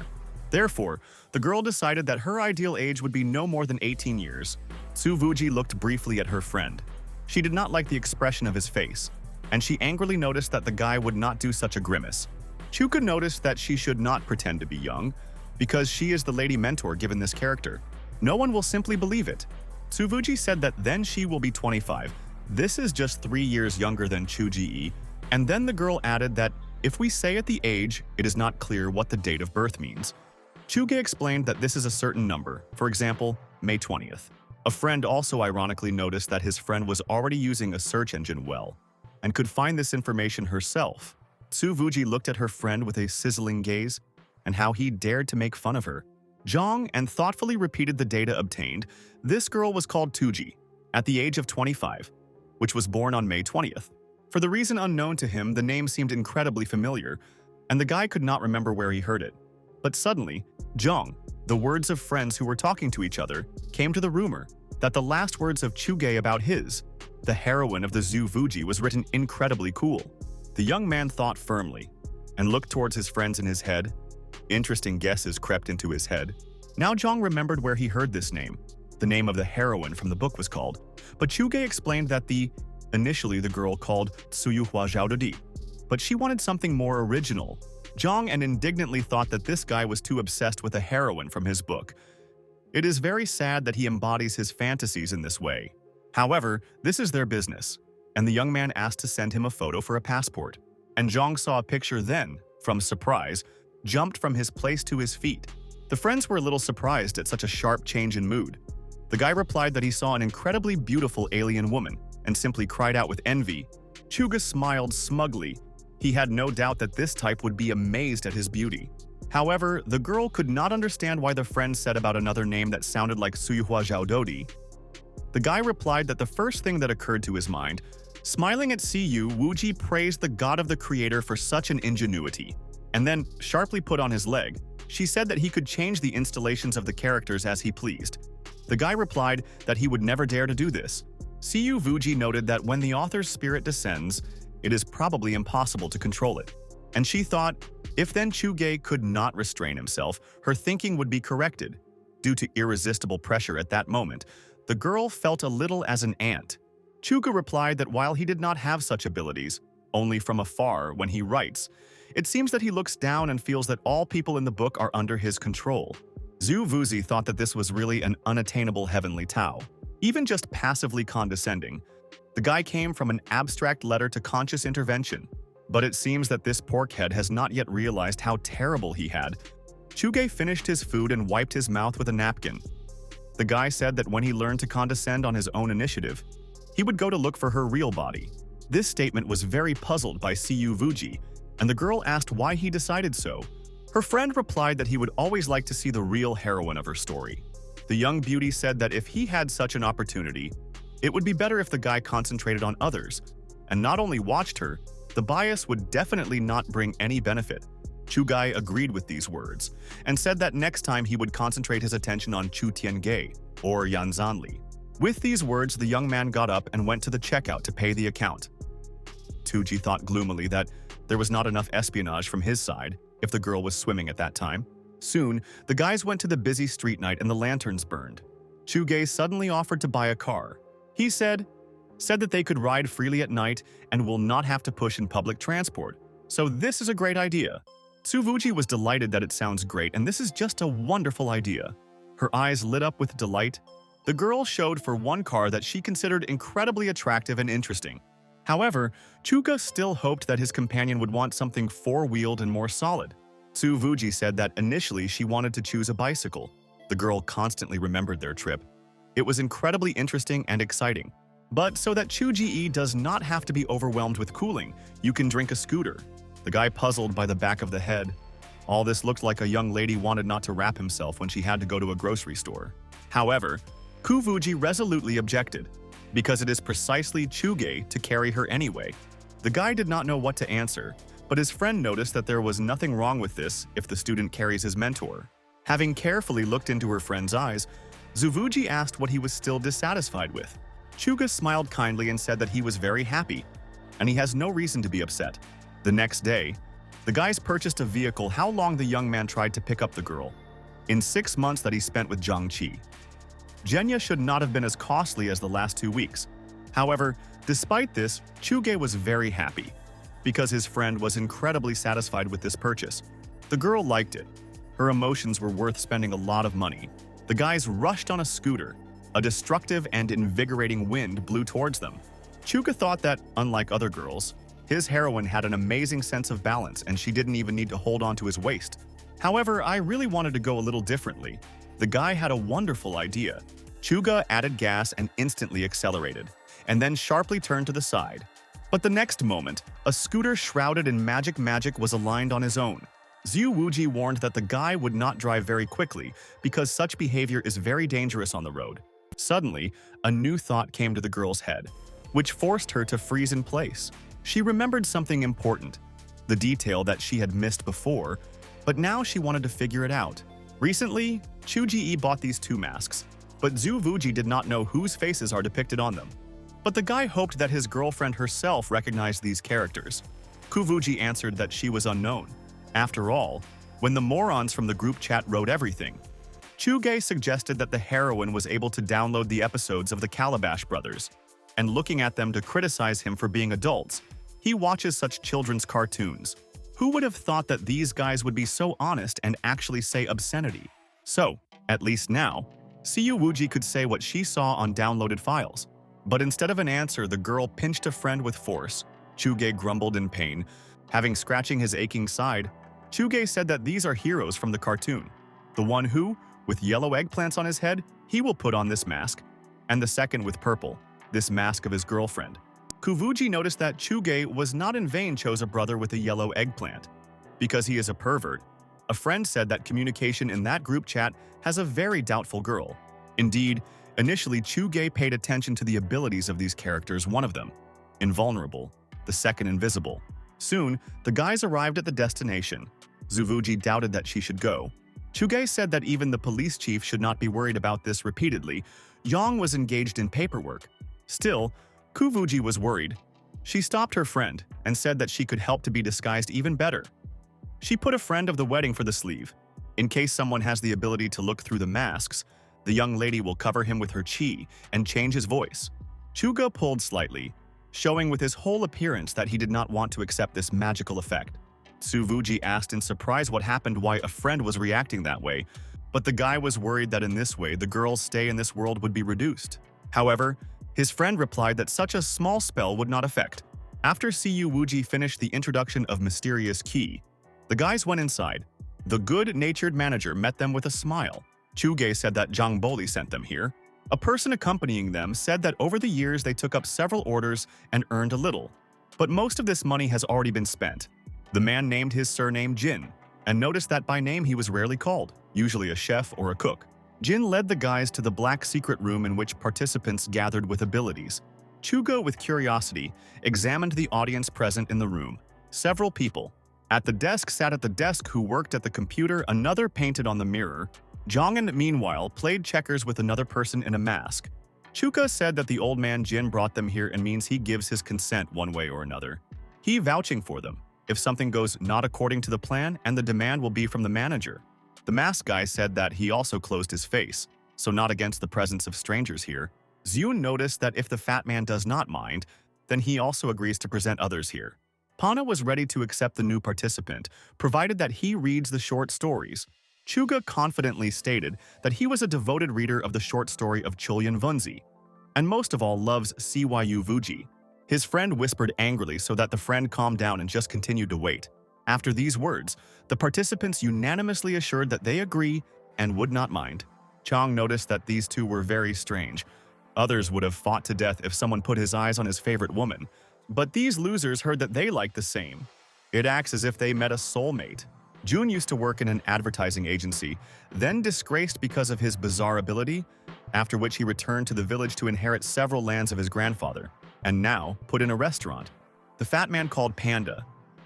[SPEAKER 1] Therefore, the girl decided that her ideal age would be no more than 18 years. Su Vuji looked briefly at her friend. She did not like the expression of his face, and she angrily noticed that the guy would not do such a grimace. Chuka noticed that she should not pretend to be young, because she is the lady mentor given this character. No one will simply believe it. Tsuvuji said that then she will be 25. This is just 3 years younger than Chuji, and then the girl added that if we say at the age, it is not clear what the date of birth means. Chuge explained that this is a certain number, for example, May 20th. A friend also ironically noticed that his friend was already using a search engine well, and could find this information herself. Tsuvuji looked at her friend with a sizzling gaze, and how he dared to make fun of her. Zhang and thoughtfully repeated the data obtained. This girl was called Tuji, at the age of 25, which was born on May 20th. For the reason unknown to him, the name seemed incredibly familiar, and the guy could not remember where he heard it. But suddenly, Zhang, the words of friends who were talking to each other, came to the rumor. that the last words of Chuge about the heroine of the Zhu Vuji, was written incredibly cool. The young man thought firmly and looked towards his friends in his head. Interesting guesses crept into his head. Now Zhang remembered where he heard this name. The name of the heroine from the book was called. But Chuge explained that initially the girl called Tsuyuhua Zhaododi, but she wanted something more original. Zhang and indignantly thought that this guy was too obsessed with a heroine from his book. It is very sad that he embodies his fantasies in this way. However, this is their business, and the young man asked to send him a photo for a passport. And Zhang saw a picture then, from surprise, jumped from his place to his feet. The friends were a little surprised at such a sharp change in mood. The guy replied that he saw an incredibly beautiful alien woman and simply cried out with envy. Chuga smiled smugly. He had no doubt that this type would be amazed at his beauty. However, the girl could not understand why the friend said about another name that sounded like Tsuyuhua Zhaododi. The guy replied that the first thing that occurred to his mind, smiling at Siyu, Wuji praised the god of the creator for such an ingenuity, and then sharply put on his leg. She said that he could change the installations of the characters as he pleased. The guy replied that he would never dare to do this. Siyu Vuji noted that when the author's spirit descends, it is probably impossible to control it. And she thought, if then Chuge could not restrain himself, her thinking would be corrected. Due to irresistible pressure at that moment, the girl felt a little as an ant. Chuga replied that while he did not have such abilities, only from afar when he writes, it seems that he looks down and feels that all people in the book are under his control. Zhu Vuzi thought that this was really an unattainable heavenly Tao, even just passively condescending. The guy came from an abstract letter to conscious intervention, but it seems that this porkhead has not yet realized how terrible he had. Chuge finished his food and wiped his mouth with a napkin. The guy said that when he learned to condescend on his own initiative, he would go to look for her real body. This statement was very puzzled by Siyu Vuji, and the girl asked why he decided so. Her friend replied that he would always like to see the real heroine of her story. The young beauty said that if he had such an opportunity, it would be better if the guy concentrated on others, and not only watched her, the bias would definitely not bring any benefit. Chugai agreed with these words, and said that next time he would concentrate his attention on Chu Tiange, or Yan Zanli. With these words, the young man got up and went to the checkout to pay the account. Tuji thought gloomily that there was not enough espionage from his side if the girl was swimming at that time. Soon, the guys went to the busy street night and the lanterns burned. Chuge suddenly offered to buy a car. He said that they could ride freely at night and will not have to push in public transport. So this is a great idea. Tsuvuji was delighted that it sounds great, and this is just a wonderful idea. Her eyes lit up with delight. The girl showed for one car that she considered incredibly attractive and interesting. However, Chuga still hoped that his companion would want something four-wheeled and more solid. Tsuvuji said that initially she wanted to choose a bicycle. The girl constantly remembered their trip. It was incredibly interesting and exciting. But so that Chuji does not have to be overwhelmed with cooling, you can drink a scooter. The guy puzzled by the back of the head. All this looked like a young lady wanted not to wrap himself when she had to go to a grocery store. However, Kuvuji resolutely objected, because it is precisely Chuge to carry her anyway. The guy did not know what to answer, but his friend noticed that there was nothing wrong with this if the student carries his mentor. Having carefully looked into her friend's eyes, Zuvuji asked what he was still dissatisfied with. Chuga smiled kindly and said that he was very happy, and he has no reason to be upset. The next day, the guys purchased a vehicle. How long the young man tried to pick up the girl. In 6 months that he spent with Zhang Qi. Genya should not have been as costly as the last 2 weeks. However, despite this, Chuge was very happy, because his friend was incredibly satisfied with this purchase. The girl liked it. Her emotions were worth spending a lot of money. The guys rushed on a scooter. A destructive and invigorating wind blew towards them. Chuga thought that, unlike other girls, his heroine had an amazing sense of balance and she didn't even need to hold on to his waist. However, I really wanted to go a little differently. The guy had a wonderful idea. Chuga added gas and instantly accelerated, and then sharply turned to the side. But the next moment, a scooter shrouded in magic was aligned on his own. Zhu Wuji warned that the guy would not drive very quickly because such behavior is very dangerous on the road. Suddenly, a new thought came to the girl's head, which forced her to freeze in place. She remembered something important, the detail that she had missed before, but now she wanted to figure it out. Recently, Chuji bought these 2 masks. but Zhu Wuji did not know whose faces are depicted on them. But the guy hoped that his girlfriend herself recognized these characters. Kuvuji answered that she was unknown. After all, when the morons from the group chat wrote everything, Chuge suggested that the heroine was able to download the episodes of the Calabash Brothers, and looking at them to criticize him for being adults, he watches such children's cartoons. Who would have thought that these guys would be so honest and actually say obscenity? So, at least now, Siyu Wuji could say what she saw on downloaded files. But instead of an answer, the girl pinched a friend with force. Chuge grumbled in pain. Having scratching his aching side, Chuge said that these are heroes from the cartoon. The one who, with yellow eggplants on his head, he will put on this mask. And the second with purple, this mask of his girlfriend. Kuvuji noticed that Chuge was not in vain chose a brother with a yellow eggplant. Because he is a pervert, a friend said that communication in that group chat has a very doubtful girl. Indeed, initially Chuge paid attention to the abilities of these characters, one of them, invulnerable, the second invisible. Soon, the guys arrived at the destination. Zuvuji doubted that she should go. Chuge said that even the police chief should not be worried about this repeatedly. Yang was engaged in paperwork. Still, Kuvuji was worried. She stopped her friend and said that she could help to be disguised even better. She put a friend of the wedding for the sleeve. In case someone has the ability to look through the masks, the young lady will cover him with her chi and change his voice. Chuga pulled slightly, showing with his whole appearance that he did not want to accept this magical effect. Suvuji asked in surprise what happened, why a friend was reacting that way, but the guy was worried that in this way the girl's stay in this world would be reduced. However, his friend replied that such a small spell would not affect. After Siyu Wuji finished the introduction of Mysterious Key, the guys went inside. The good-natured manager met them with a smile. Chuge said that Zhang Boli sent them here. A person accompanying them said that over the years they took up several orders and earned a little, but most of this money has already been spent. The man named his surname Jin, and noticed that by name he was rarely called, usually a chef or a cook. Jin led the guys to the black secret room in which participants gathered with abilities. Chugo, with curiosity, examined the audience present in the room. Several people. At the desk sat at the desk who worked at the computer, another painted on the mirror. Zhongan, meanwhile, played checkers with another person in a mask. Chuka said that the old man Jin brought them here and means he gives his consent one way or another. He vouching for them. If something goes not according to the plan, and the demand will be from the manager. The mask guy said that he also closed his face, so not against the presence of strangers here. Zune noticed that if the fat man does not mind, then he also agrees to present others here. Pana was ready to accept the new participant, provided that he reads the short stories. Chuga confidently stated that he was a devoted reader of the short story of Chulyan Vunzi, and most of all loves Cyu Vuji. His friend whispered angrily so that the friend calmed down and just continued to wait. After these words, the participants unanimously assured that they agree and would not mind. Chang noticed that these two were very strange. Others would have fought to death if someone put his eyes on his favorite woman. But these losers heard that they liked the same. It acts as if they met a soulmate. Jun used to work in an advertising agency, then disgraced because of his bizarre ability, after which he returned to the village to inherit several lands of his grandfather, and now put in a restaurant. The fat man called Panda.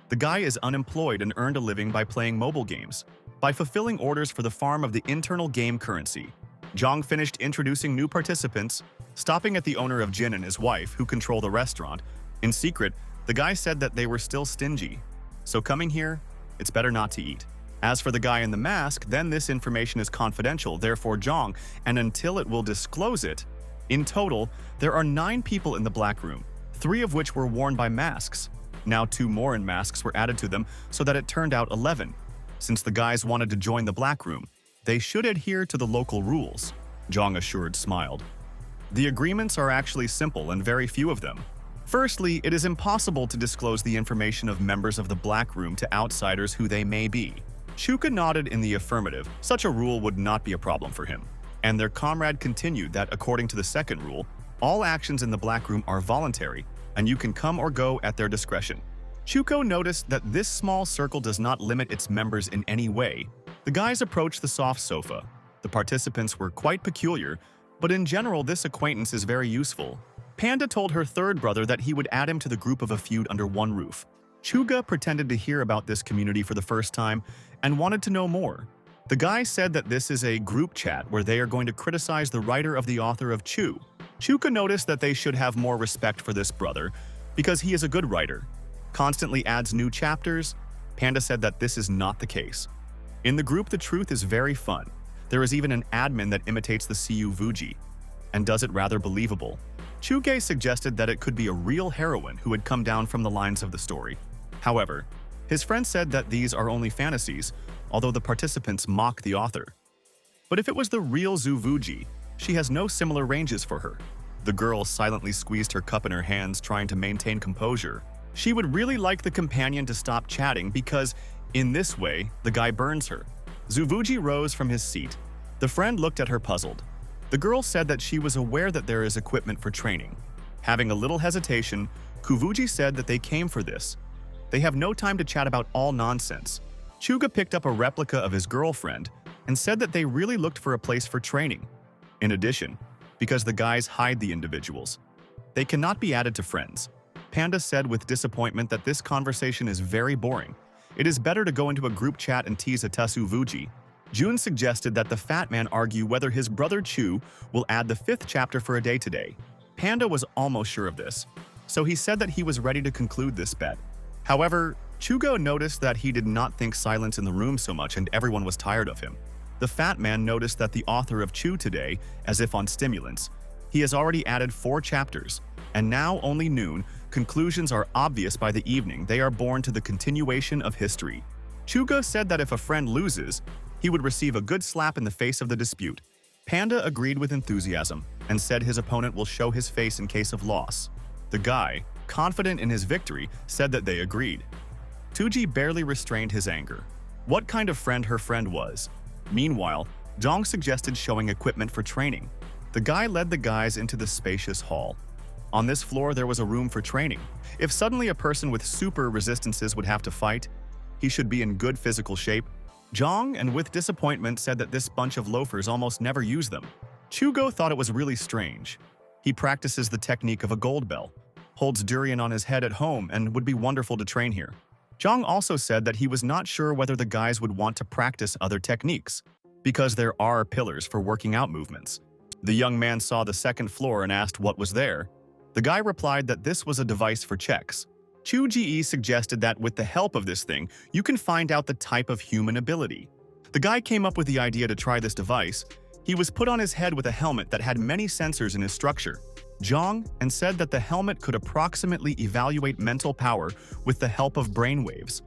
[SPEAKER 1] The guy is unemployed and earned a living by playing mobile games, by fulfilling orders for the farm of the internal game currency. Zhang finished introducing new participants, stopping at the owner of Jin and his wife, who control the restaurant. In secret, the guy said that they were still stingy, so coming here, it's better not to eat. As for the guy in the mask, then this information is confidential, therefore Zhang, and until it will disclose it. In total, there are 9 people in the black room, 3 of which were worn by masks. Now 2 more in masks were added to them so that it turned out 11. Since the guys wanted to join the black room, they should adhere to the local rules, Zhang assured smiled. The agreements are actually simple and very few of them. Firstly, it is impossible to disclose the information of members of the black room to outsiders who they may be. Shuka nodded in the affirmative. Such a rule would not be a problem for him. And their comrade continued that according to the second rule, all actions in the black room are voluntary, and you can come or go at their discretion. Chuko noticed that this small circle does not limit its members in any way. The guys approached the soft sofa. The participants were quite peculiar, but in general this acquaintance is very useful. Panda told her third brother that he would add him to the group of a feud under one roof. Chuga pretended to hear about this community for the first time and wanted to know more. The guy said that this is a group chat where they are going to criticize the writer of the author of Chu. Chuka noticed that they should have more respect for this brother because he is a good writer, constantly adds new chapters. Panda said that this is not the case. In the group, the truth is very fun. There is even an admin that imitates the Siu Vuji and does it rather believable. Chuge suggested that it could be a real heroine who had come down from the lines of the story. However, his friend said that these are only fantasies, although the participants mock the author. But if it was the real Zhu Vuji, she has no similar ranges for her. The girl silently squeezed her cup in her hands, trying to maintain composure. She would really like the companion to stop chatting because, in this way, the guy burns her. Zhu Vuji rose from his seat. The friend looked at her puzzled. The girl said that she was aware that there is equipment for training. Having a little hesitation, Kuvuji said that they came for this. They have no time to chat about all nonsense. Chuga picked up a replica of his girlfriend and said that they really looked for a place for training. In addition, because the guys hide the individuals, they cannot be added to friends. Panda said with disappointment that this conversation is very boring. It is better to go into a group chat and tease a Tasu Vuji. Jun suggested that the fat man argue whether his brother Chu will add the 5th chapter for a day today. Panda was almost sure of this, so he said that he was ready to conclude this bet. However, Chugo noticed that he did not think silence in the room so much and everyone was tired of him. The fat man noticed that the author of Chu today, as if on stimulants, he has already added 4 chapters, and now only noon, conclusions are obvious by the evening they are born to the continuation of history. Chugo said that if a friend loses, he would receive a good slap in the face of the dispute. Panda agreed with enthusiasm and said his opponent will show his face in case of loss. The guy, confident in his victory, said that they agreed. Tuji barely restrained his anger. What kind of friend her friend was. Meanwhile, Zhang suggested showing equipment for training. The guy led the guys into the spacious hall. On this floor, there was a room for training. If suddenly a person with super resistances would have to fight, he should be in good physical shape. Zhang, and with disappointment, said that this bunch of loafers almost never use them. Chugo thought it was really strange. He practices the technique of a gold bell, holds durian on his head at home, and would be wonderful to train here. Zhang also said that he was not sure whether the guys would want to practice other techniques, because there are pillars for working out movements. The young man saw the 2nd floor and asked what was there. The guy replied that this was a device for checks. Chu Ji suggested that with the help of this thing, you can find out the type of human ability. The guy came up with the idea to try this device. He was put on his head with a helmet that had many sensors in his structure. Zhang and said that the helmet could approximately evaluate mental power with the help of brainwaves,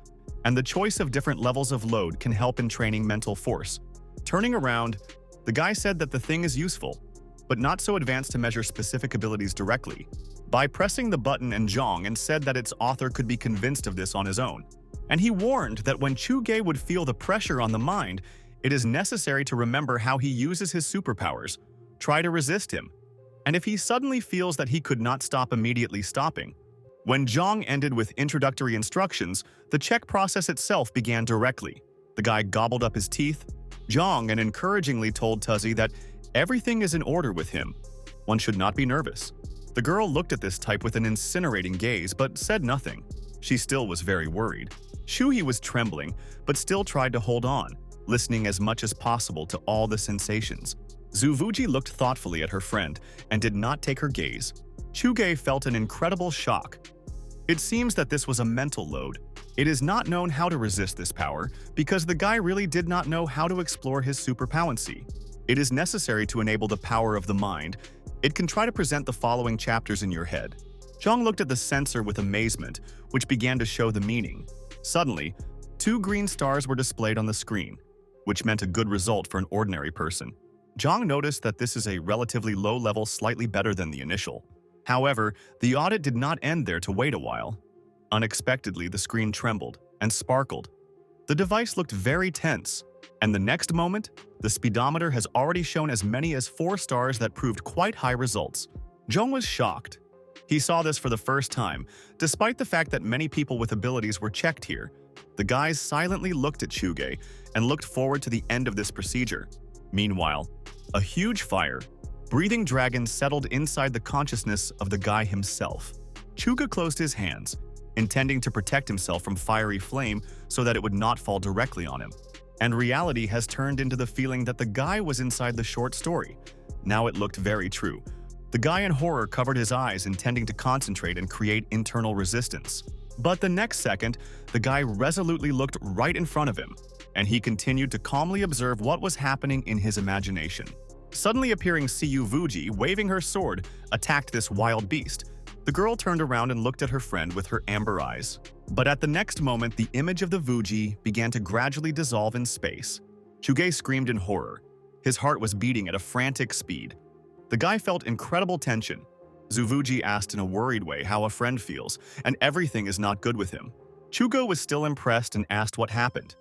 [SPEAKER 1] and the choice of different levels of load can help in training mental force. Turning around, the guy said that the thing is useful, but not so advanced to measure specific abilities directly. By pressing the button, and Zhang and said that its author could be convinced of this on his own. And he warned that when Chu Ge would feel the pressure on the mind, it is necessary to remember how he uses his superpowers. Try to resist him. And if he suddenly feels that he could not stop, immediately stopping. When Zhang ended with introductory instructions, the check process itself began directly. The guy gobbled up his teeth. Zhang and encouragingly told Tuzi that everything is in order with him. One should not be nervous. The girl looked at this type with an incinerating gaze but said nothing. She still was very worried. Shuhi was trembling but still tried to hold on, listening as much as possible to all the sensations. Zuvuji looked thoughtfully at her friend and did not take her gaze. Chuge felt an incredible shock. It seems that this was a mental load. It is not known how to resist this power because the guy really did not know how to explore his superpowency. It is necessary to enable the power of the mind. It can try to present the following chapters in your head. Zhang looked at the sensor with amazement, which began to show the meaning. Suddenly, 2 green stars were displayed on the screen, which meant a good result for an ordinary person. Zhang noticed that this is a relatively low level, slightly better than the initial. However, the audit did not end there to wait a while. Unexpectedly, the screen trembled and sparkled. The device looked very tense, and the next moment, the speedometer has already shown as many as 4 stars that proved quite high results. Zhang was shocked. He saw this for the first time, despite the fact that many people with abilities were checked here. The guys silently looked at Chuge and looked forward to the end of this procedure. Meanwhile, a huge fire, breathing dragon settled inside the consciousness of the guy himself. Chuga closed his hands, intending to protect himself from fiery flame so that it would not fall directly on him. and reality has turned into the feeling that the guy was inside the short story. Now it looked very true. The guy in horror covered his eyes, intending to concentrate and create internal resistance. But the next second, the guy resolutely looked right in front of him, and he continued to calmly observe what was happening in his imagination. Suddenly appearing Siyu Vuji, waving her sword, attacked this wild beast. The girl turned around and looked at her friend with her amber eyes. But at the next moment, the image of the Vuji began to gradually dissolve in space. Chuge screamed in horror. His heart was beating at a frantic speed. The guy felt incredible tension. Zuvuji asked in a worried way how a friend feels, and everything is not good with him. Chugo was still impressed and asked what happened.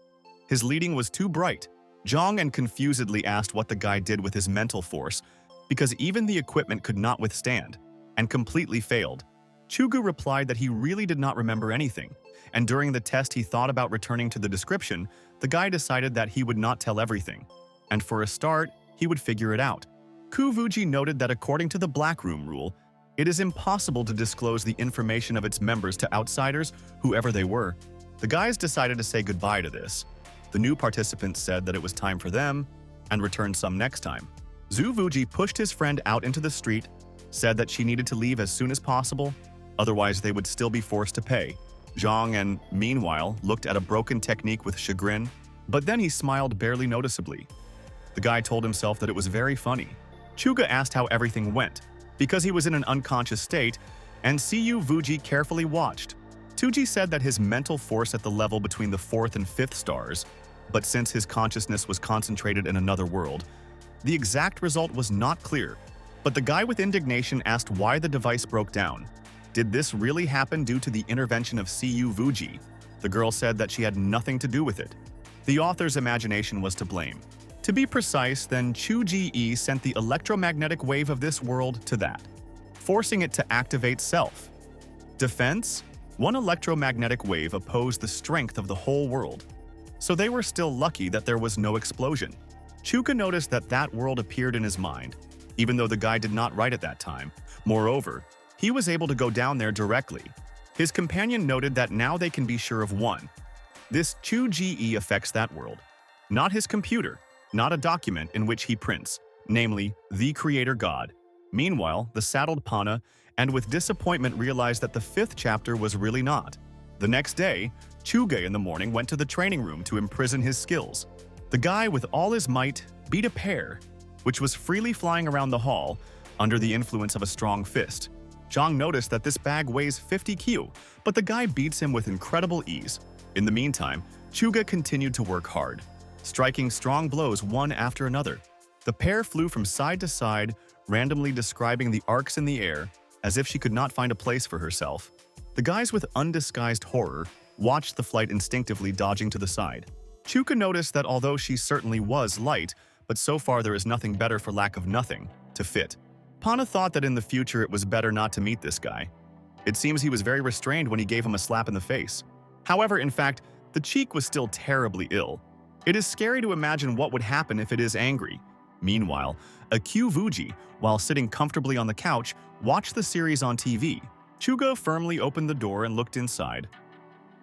[SPEAKER 1] His leading was too bright. Zhang and confusedly asked what the guy did with his mental force, because even the equipment could not withstand, and completely failed. Chugu replied that he really did not remember anything, and during the test he thought about returning to the description. The guy decided that he would not tell everything, and for a start, he would figure it out. Kuvuji noted that according to the Black Room rule, it is impossible to disclose the information of its members to outsiders, whoever they were. The guys decided to say goodbye to this. The new participants said that it was time for them, and returned some next time. Zuvuji pushed his friend out into the street, said that she needed to leave as soon as possible, otherwise they would still be forced to pay. Zhang and, meanwhile, looked at a broken technique with chagrin, but then he smiled barely noticeably. The guy told himself that it was very funny. Chuga asked how everything went, because he was in an unconscious state, and Siyu Vuji carefully watched. Tuji said that his mental force at the level between the 4th and 5th stars, but since his consciousness was concentrated in another world, the exact result was not clear. But the guy with indignation asked why the device broke down. Did this really happen due to the intervention of Siyu Vuji? The girl said that she had nothing to do with it. The author's imagination was to blame. To be precise, then Chu Ji sent the electromagnetic wave of this world to that, forcing it to activate self. Defense? One electromagnetic wave opposed the strength of the whole world. So they were still lucky that there was no explosion. Chuka noticed that that world appeared in his mind, even though the guy did not write at that time. Moreover, he was able to go down there directly. His companion noted that now they can be sure of one. This Chu Ji affects that world, not his computer, not a document in which he prints, namely, the Creator God. Meanwhile, the saddled Pana, and with disappointment realized that the 5th chapter was really not. The next day, Chuge in the morning went to the training room to imprison his skills. The guy with all his might beat a pear, which was freely flying around the hall under the influence of a strong fist. Zhang noticed that this bag weighs 50 kg, but the guy beats him with incredible ease. In the meantime, Chuga continued to work hard, striking strong blows one after another. The pair flew from side to side, randomly describing the arcs in the air, as if she could not find a place for herself. The guys with undisguised horror watched the flight instinctively dodging to the side. Chuka noticed that although she certainly was light, but so far there is nothing better for lack of nothing to fit. Pana thought that in the future it was better not to meet this guy. It seems he was very restrained when he gave him a slap in the face. However, in fact, the cheek was still terribly ill. It is scary to imagine what would happen if it is angry. Meanwhile, Akyu Vuji, while sitting comfortably on the couch, watched the series on TV. Chugo firmly opened the door and looked inside.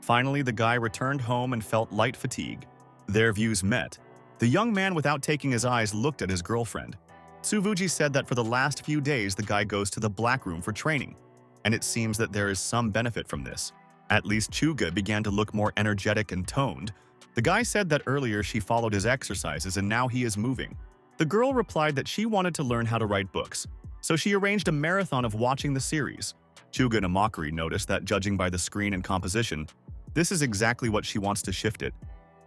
[SPEAKER 1] Finally, the guy returned home and felt light fatigue. Their views met. The young man, without taking his eyes, looked at his girlfriend. Tsuvuji said that for the last few days the guy goes to the Black Room for training, and it seems that there is some benefit from this. At least Chuga began to look more energetic and toned. The guy said that earlier she followed his exercises and now he is moving. The girl replied that she wanted to learn how to write books, so she arranged a marathon of watching the series. Chuga in a mockery noticed that judging by the screen and composition, this is exactly what she wants to shift it.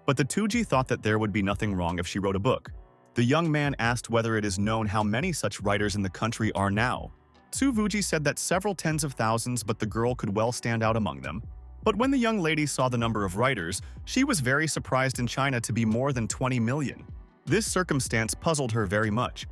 [SPEAKER 1] But the Tuji thought that there would be nothing wrong if she wrote a book. The young man asked whether it is known how many such writers in the country are now. Tsuvuji said that several tens of thousands, but the girl could well stand out among them. But when the young lady saw the number of writers, she was very surprised in China to be more than 20 million. This circumstance puzzled her very much.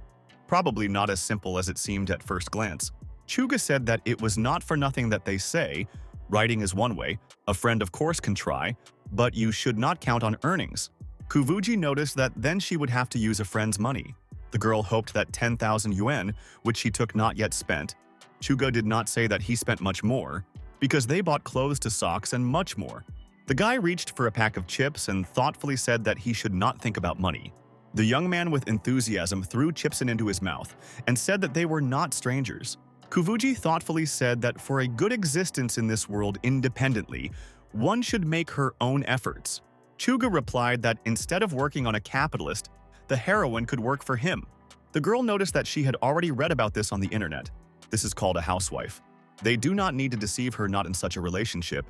[SPEAKER 1] Probably not as simple as it seemed at first glance. Chuga said that it was not for nothing that they say, writing is one way, a friend of course can try, but you should not count on earnings. Kuvuji noticed that then she would have to use a friend's money. The girl hoped that 10,000 yuan, which she took not yet spent. Chuga did not say that he spent much more, because they bought clothes to socks and much more. The guy reached for a pack of chips and thoughtfully said that he should not think about money. The young man with enthusiasm threw chips into his mouth and said that they were not strangers. Kuvuji thoughtfully said that for a good existence in this world independently, one should make her own efforts. Chuga replied that instead of working on a capitalist, the heroine could work for him. The girl noticed that she had already read about this on the internet. This is called a housewife. They do not need to deceive her not in such a relationship.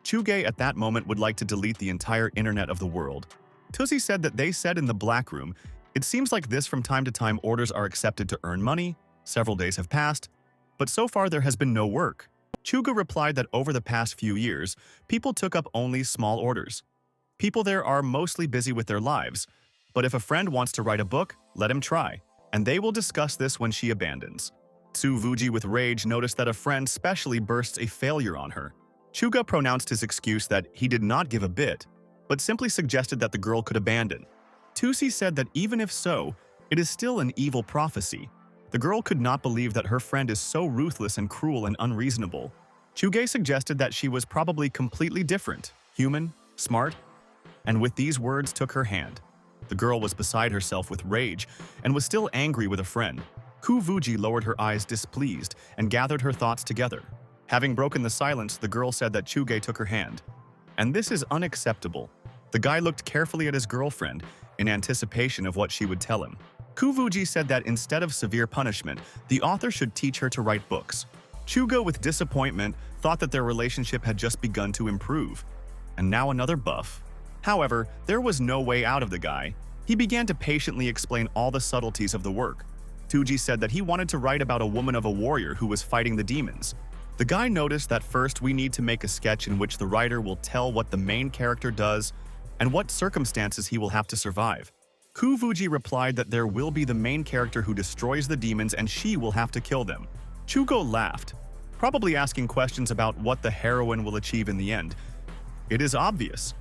[SPEAKER 1] Chuge at that moment would like to delete the entire internet of the world. Tusi said that they said in the black room, it seems like this from time to time orders are accepted to earn money. Several days have passed, but so far there has been no work. Chuga replied that over the past few years, people took up only small orders. People there are mostly busy with their lives, but if a friend wants to write a book, let him try, and they will discuss this when she abandons. Tsu Vuji with rage noticed that a friend specially bursts a failure on her. Chuga pronounced his excuse that he did not give a bit, but simply suggested that the girl could abandon. Tusi said that even if so, it is still an evil prophecy. The girl could not believe that her friend is so ruthless and cruel and unreasonable. Chuge suggested that she was probably completely different, human, smart, and with these words took her hand. The girl was beside herself with rage and was still angry with a friend. Kuvuji lowered her eyes displeased and gathered her thoughts together. Having broken the silence, the girl said that Chuge took her hand. And this is unacceptable. The guy looked carefully at his girlfriend in anticipation of what she would tell him. Kuvuji said that instead of severe punishment, the author should teach her to write books. Chugo, with disappointment, thought that their relationship had just begun to improve. And now another buff. However, there was no way out of the guy. He began to patiently explain all the subtleties of the work. Tuji said that he wanted to write about a woman of a warrior who was fighting the demons. The guy noticed that first we need to make a sketch in which the writer will tell what the main character does and what circumstances he will have to survive. Kuvuji replied that there will be the main character who destroys the demons and she will have to kill them. Chugo laughed, probably asking questions about what the heroine will achieve in the end. It is obvious.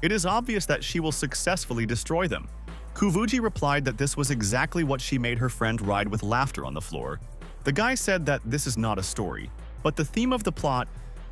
[SPEAKER 1] It is obvious that she will successfully destroy them. Kuvuji replied that this was exactly what she made her friend ride with laughter on the floor. The guy said that this is not a story, but the theme of the plot.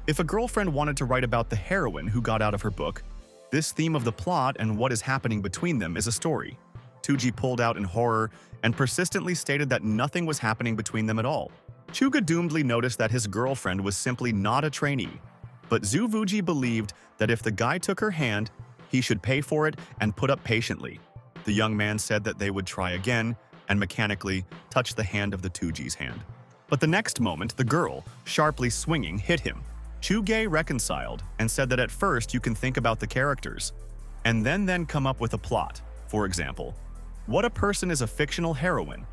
[SPEAKER 1] If a girlfriend wanted to write about the heroine who got out of her book, this theme of the plot and what is happening between them is a story. Tuji pulled out in horror and persistently stated that nothing was happening between them at all. Chuga doomedly noticed that his girlfriend was simply not a trainee, but Zuvuji believed that if the guy took her hand, he should pay for it and put up patiently. The young man said that they would try again and mechanically touch the hand of the Tuji's hand. But the next moment, the girl, sharply swinging, hit him. Chuge reconciled and said that at first you can think about the characters, and then come up with a plot. For example, what a person is a fictional heroine?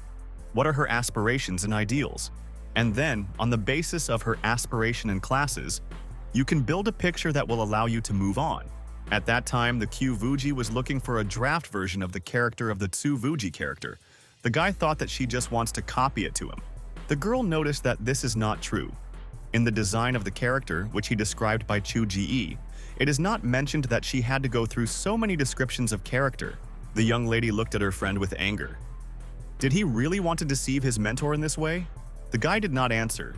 [SPEAKER 1] What are her aspirations and ideals? And then, on the basis of her aspiration and classes, you can build a picture that will allow you to move on. At that time, the Kyuvuji was looking for a draft version of the character of the Tsuvuji character. The guy thought that she just wants to copy it to him. The girl noticed that this is not true. In the design of the character, which he described by Chu-Ji-e, it is not mentioned that she had to go through so many descriptions of character. The young lady looked at her friend with anger. Did he really want to deceive his mentor in this way? The guy did not answer.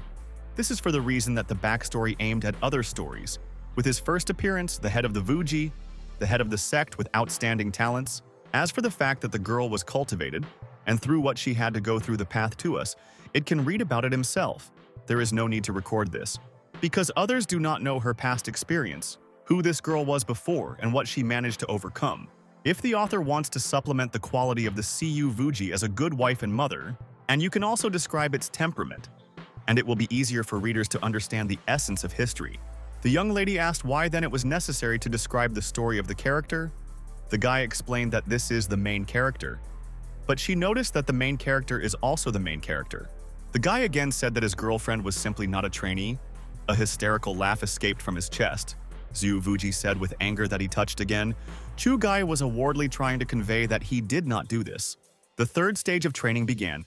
[SPEAKER 1] This is for the reason that the backstory aimed at other stories. With his first appearance, the head of the Vuji, the head of the sect with outstanding talents. As for the fact that the girl was cultivated, and through what she had to go through the path to us, it can read about it himself. There is no need to record this, because others do not know her past experience, who this girl was before, and what she managed to overcome. If the author wants to supplement the quality of the CU Vuji as a good wife and mother, and you can also describe its temperament, and it will be easier for readers to understand the essence of history. The young lady asked why then it was necessary to describe the story of the character. The guy explained that this is the main character, but she noticed that the main character is also the main character. The guy again said that his girlfriend was simply not a trainee. A hysterical laugh escaped from his chest. Zhu Vuji said with anger that he touched again. Chu Guy was awkwardly trying to convey that he did not do this. The third stage of training began.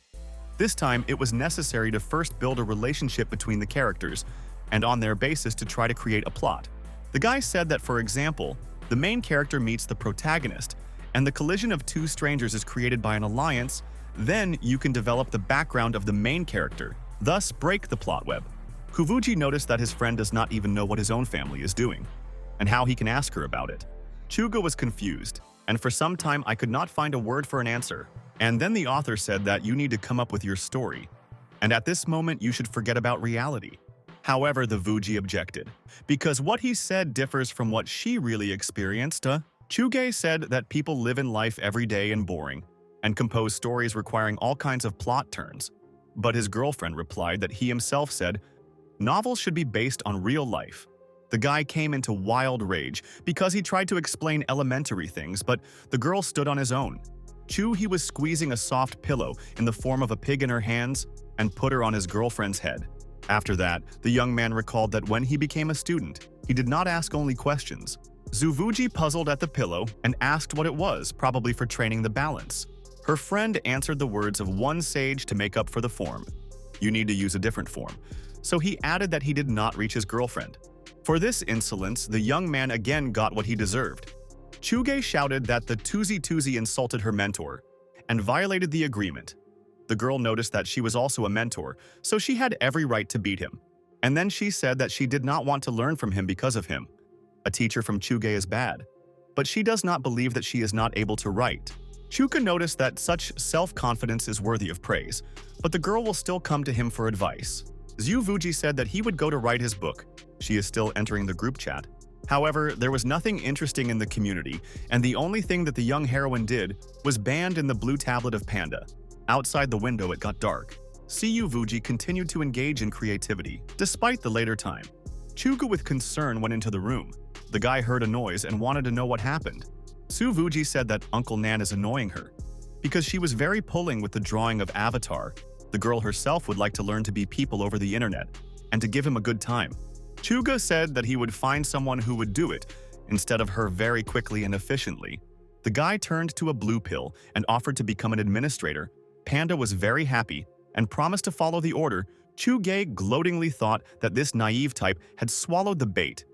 [SPEAKER 1] This time, it was necessary to first build a relationship between the characters, and on their basis to try to create a plot. The guy said that, for example, the main character meets the protagonist, and the collision of two strangers is created by an alliance. Then you can develop the background of the main character, thus break the plot web. Kuvuji noticed that his friend does not even know what his own family is doing. and how he can ask her about it. Chuga was confused, and for some time I could not find a word for an answer. And then the author said that you need to come up with your story, and at this moment you should forget about reality. However, the Vuji objected, because what he said differs from what she really experienced. Chuge said that people live in life every day and boring, and compose stories requiring all kinds of plot turns. But his girlfriend replied that he himself said, novels should be based on real life. The guy came into wild rage because he tried to explain elementary things, but the girl stood on his own. He was squeezing a soft pillow in the form of a pig in her hands and put her on his girlfriend's head. After that, the young man recalled that when he became a student, he did not ask only questions. Zuvuji puzzled at the pillow and asked what it was, probably for training the balance. Her friend answered the words of one sage to make up for the form. You need to use a different form. So he added that he did not reach his girlfriend. For this insolence, the young man again got what he deserved. Chuge shouted that the Tuzi insulted her mentor and violated the agreement. The girl noticed that she was also a mentor, so she had every right to beat him. And then she said that she did not want to learn from him because of him. A teacher from Chuge is bad, but she does not believe that she is not able to write. Chuka noticed that such self-confidence is worthy of praise, but the girl will still come to him for advice. Zuvuji said that he would go to write his book. She is still entering the group chat. However, there was nothing interesting in the community, and the only thing that the young heroine did was banned in the blue tablet of Panda. Outside the window, it got dark. Vuji continued to engage in creativity, despite the later time. Chuga with concern went into the room. The guy heard a noise and wanted to know what happened. Vuji said that Uncle Nan is annoying her, because she was very pulling with the drawing of Avatar. The girl herself would like to learn to be people over the internet, and to give him a good time. Chuga said that he would find someone who would do it, instead of her very quickly and efficiently. The guy turned to a blue pill and offered to become an administrator. Panda was very happy and promised to follow the order. Chuge gloatingly thought that this naive type had swallowed the bait,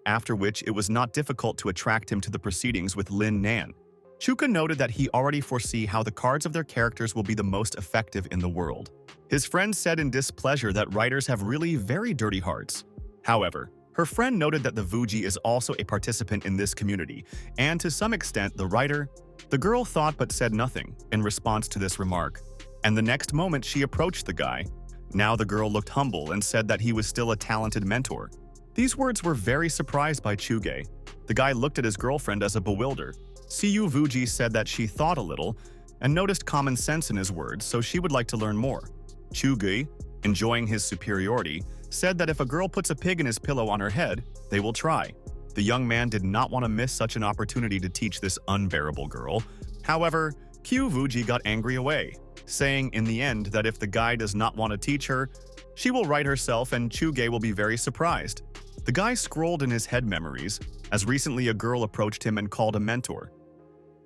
[SPEAKER 1] after which it was not difficult to attract him to the proceedings with Lin Nan. Chuka noted that he already foresee how the cards of their characters will be the most effective in the world. His friend said in displeasure that writers have really very dirty hearts. However, her friend noted that the Vuji is also a participant in this community, and to some extent the writer. The girl thought but said nothing in response to this remark, and the next moment she approached the guy. Now the girl looked humble and said that he was still a talented mentor. These words were very surprised by Chuge. The guy looked at his girlfriend as a bewilder. Siyu Vuji said that she thought a little and noticed common sense in his words, so she would like to learn more. Chuge, enjoying his superiority, said that if a girl puts a pig in his pillow on her head, they will try. The young man did not want to miss such an opportunity to teach this unbearable girl. However, Q Vuji got angry away, saying in the end that if the guy does not want to teach her, she will write herself and Chuge will be very surprised. The guy scrolled in his head memories, as recently a girl approached him and called a mentor.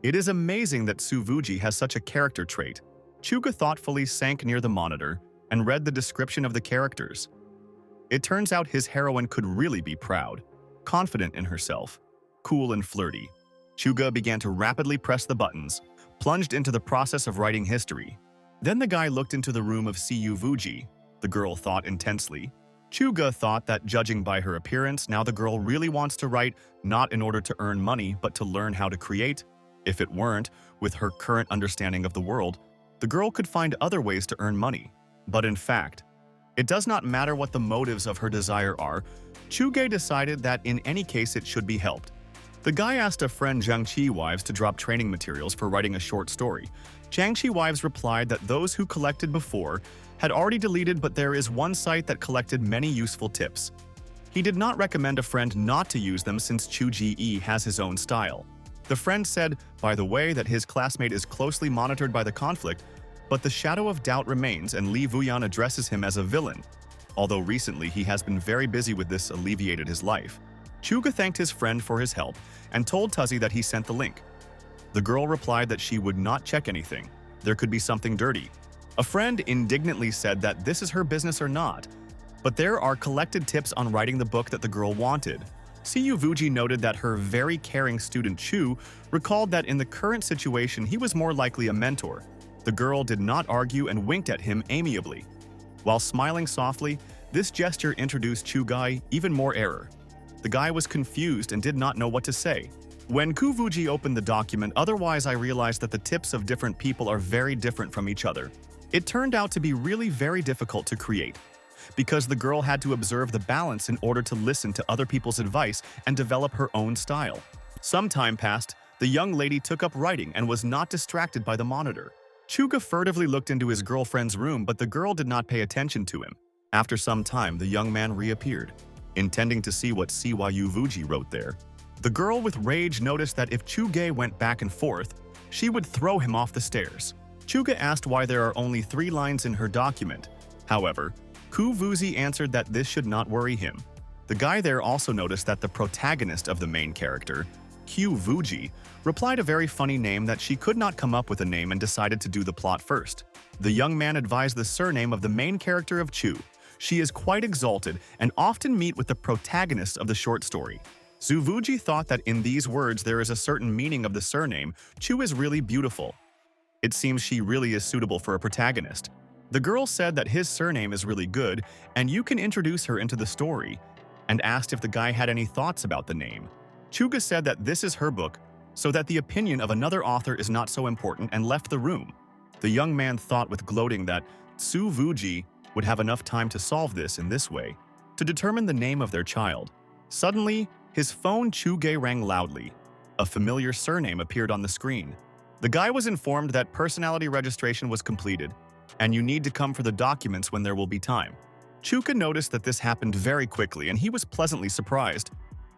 [SPEAKER 1] It is amazing that Suvuji has such a character trait. Chuga thoughtfully sank near the monitor and read the description of the characters. It turns out his heroine could really be proud, confident in herself, cool and flirty. Chuga began to rapidly press the buttons, plunged into the process of writing history. Then the guy looked into the room of Siyu Vuji. The girl thought intensely. Chuga thought that judging by her appearance, now the girl really wants to write not in order to earn money, but to learn how to create. If it weren't, with her current understanding of the world, the girl could find other ways to earn money. But in fact, it does not matter what the motives of her desire are. Chuge decided that in any case it should be helped. The guy asked a friend Jiangqi Wives to drop training materials for writing a short story. Jiangqi Wives replied that those who collected before had already deleted, but there is one site that collected many useful tips. He did not recommend a friend not to use them since Chu Ji has his own style. The friend said, by the way, that his classmate is closely monitored by the conflict, but the shadow of doubt remains and Li Vuyan addresses him as a villain. Although recently he has been very busy with this alleviated his life. Chuga thanked his friend for his help and told Tuzzy that he sent the link. The girl replied that she would not check anything. There could be something dirty. A friend indignantly said that this is her business or not, but there are collected tips on writing the book that the girl wanted. Siyu Vuji noted that her very caring student Chu recalled that in the current situation he was more likely a mentor. The girl did not argue and winked at him amiably. While smiling softly, this gesture introduced Chugai even more error. The guy was confused and did not know what to say. When Kuvuji opened the document, otherwise I realized that the tips of different people are very different from each other. It turned out to be really very difficult to create, because the girl had to observe the balance in order to listen to other people's advice and develop her own style. Some time passed, the young lady took up writing and was not distracted by the monitor. Chuga furtively looked into his girlfriend's room, but the girl did not pay attention to him. After some time, the young man reappeared, intending to see what Cyu Vuji wrote there. The girl with rage noticed that if Chuge went back and forth, she would throw him off the stairs. Chuga asked why there are only 3 lines in her document. However, Kuvuzi answered that this should not worry him. The guy there also noticed that the protagonist of the main character, Q Vuji, replied a very funny name that she could not come up with a name and decided to do the plot first. The young man advised the surname of the main character of Chu. She is quite exalted and often meet with the protagonist of the short story. Zuvuji thought that in these words there is a certain meaning of the surname. Chu is really beautiful. It seems she really is suitable for a protagonist. The girl said that his surname is really good and you can introduce her into the story, and asked if the guy had any thoughts about the name. Chuga said that this is her book, so that the opinion of another author is not so important, and left the room. The young man thought with gloating that Tsu Vuji would have enough time to solve this in this way, to determine the name of their child. Suddenly, his phone Chuge rang loudly. A familiar surname appeared on the screen. The guy was informed that personality registration was completed, and you need to come for the documents when there will be time. Chuka noticed that this happened very quickly, and he was pleasantly surprised.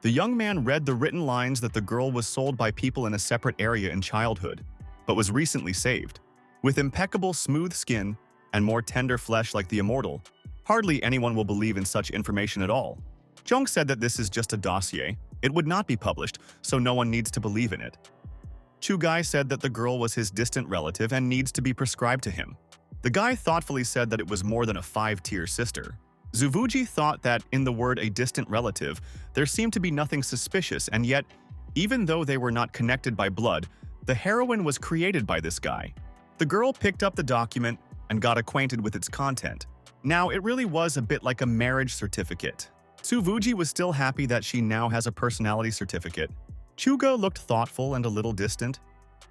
[SPEAKER 1] The young man read the written lines that the girl was sold by people in a separate area in childhood, but was recently saved. With impeccable smooth skin and more tender flesh like the immortal, hardly anyone will believe in such information at all. Jong said that this is just a dossier. It would not be published, so no one needs to believe in it. Chugai said that the girl was his distant relative and needs to be prescribed to him. The guy thoughtfully said that it was more than a 5-tier sister. Zuvuji thought that in the word a distant relative, there seemed to be nothing suspicious, and yet, even though they were not connected by blood, the heroine was created by this guy. The girl picked up the document and got acquainted with its content. Now, it really was a bit like a marriage certificate. Tsuvuji was still happy that she now has a personality certificate. Chugo looked thoughtful and a little distant.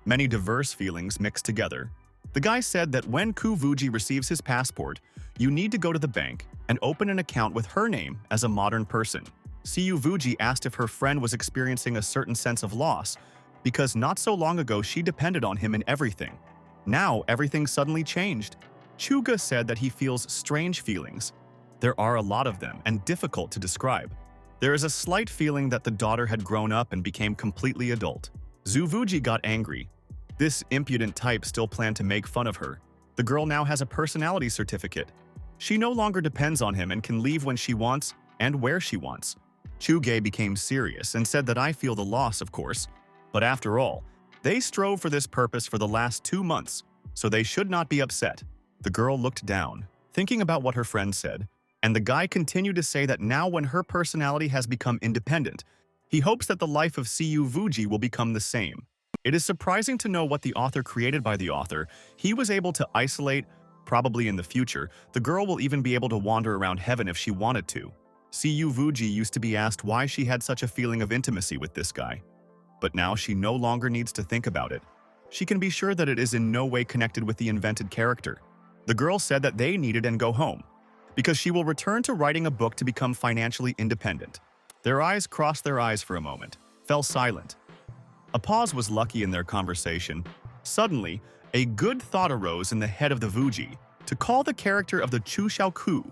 [SPEAKER 1] Many diverse feelings mixed together. The guy said that when Kuvuji receives his passport, you need to go to the bank and open an account with her name as a modern person. Vuji asked if her friend was experiencing a certain sense of loss, because not so long ago she depended on him in everything. Now everything suddenly changed. Chuga said that he feels strange feelings. There are a lot of them and difficult to describe. There is a slight feeling that the daughter had grown up and became completely adult. Zuvuji got angry. This impudent type still planned to make fun of her. The girl now has a personality certificate. She no longer depends on him and can leave when she wants and where she wants. Chuge became serious and said that I feel the loss, of course. But after all, they strove for this purpose for the last 2 months, so they should not be upset. The girl looked down, thinking about what her friend said, and the guy continued to say that now when her personality has become independent, he hopes that the life of Cu Vuji will become the same. It is surprising to know what the author created by the author. He was able to isolate, probably in the future, the girl will even be able to wander around heaven if she wanted to. Cu Vuji used to be asked why she had such a feeling of intimacy with this guy. But now she no longer needs to think about it. She can be sure that it is in no way connected with the invented character. The girl said that they needed and go home, because she will return to writing a book to become financially independent. Their eyes crossed their eyes for a moment, fell silent. A pause was lucky in their conversation. Suddenly, a good thought arose in the head of the Vuji, to call the character of the Chu Xiaoku.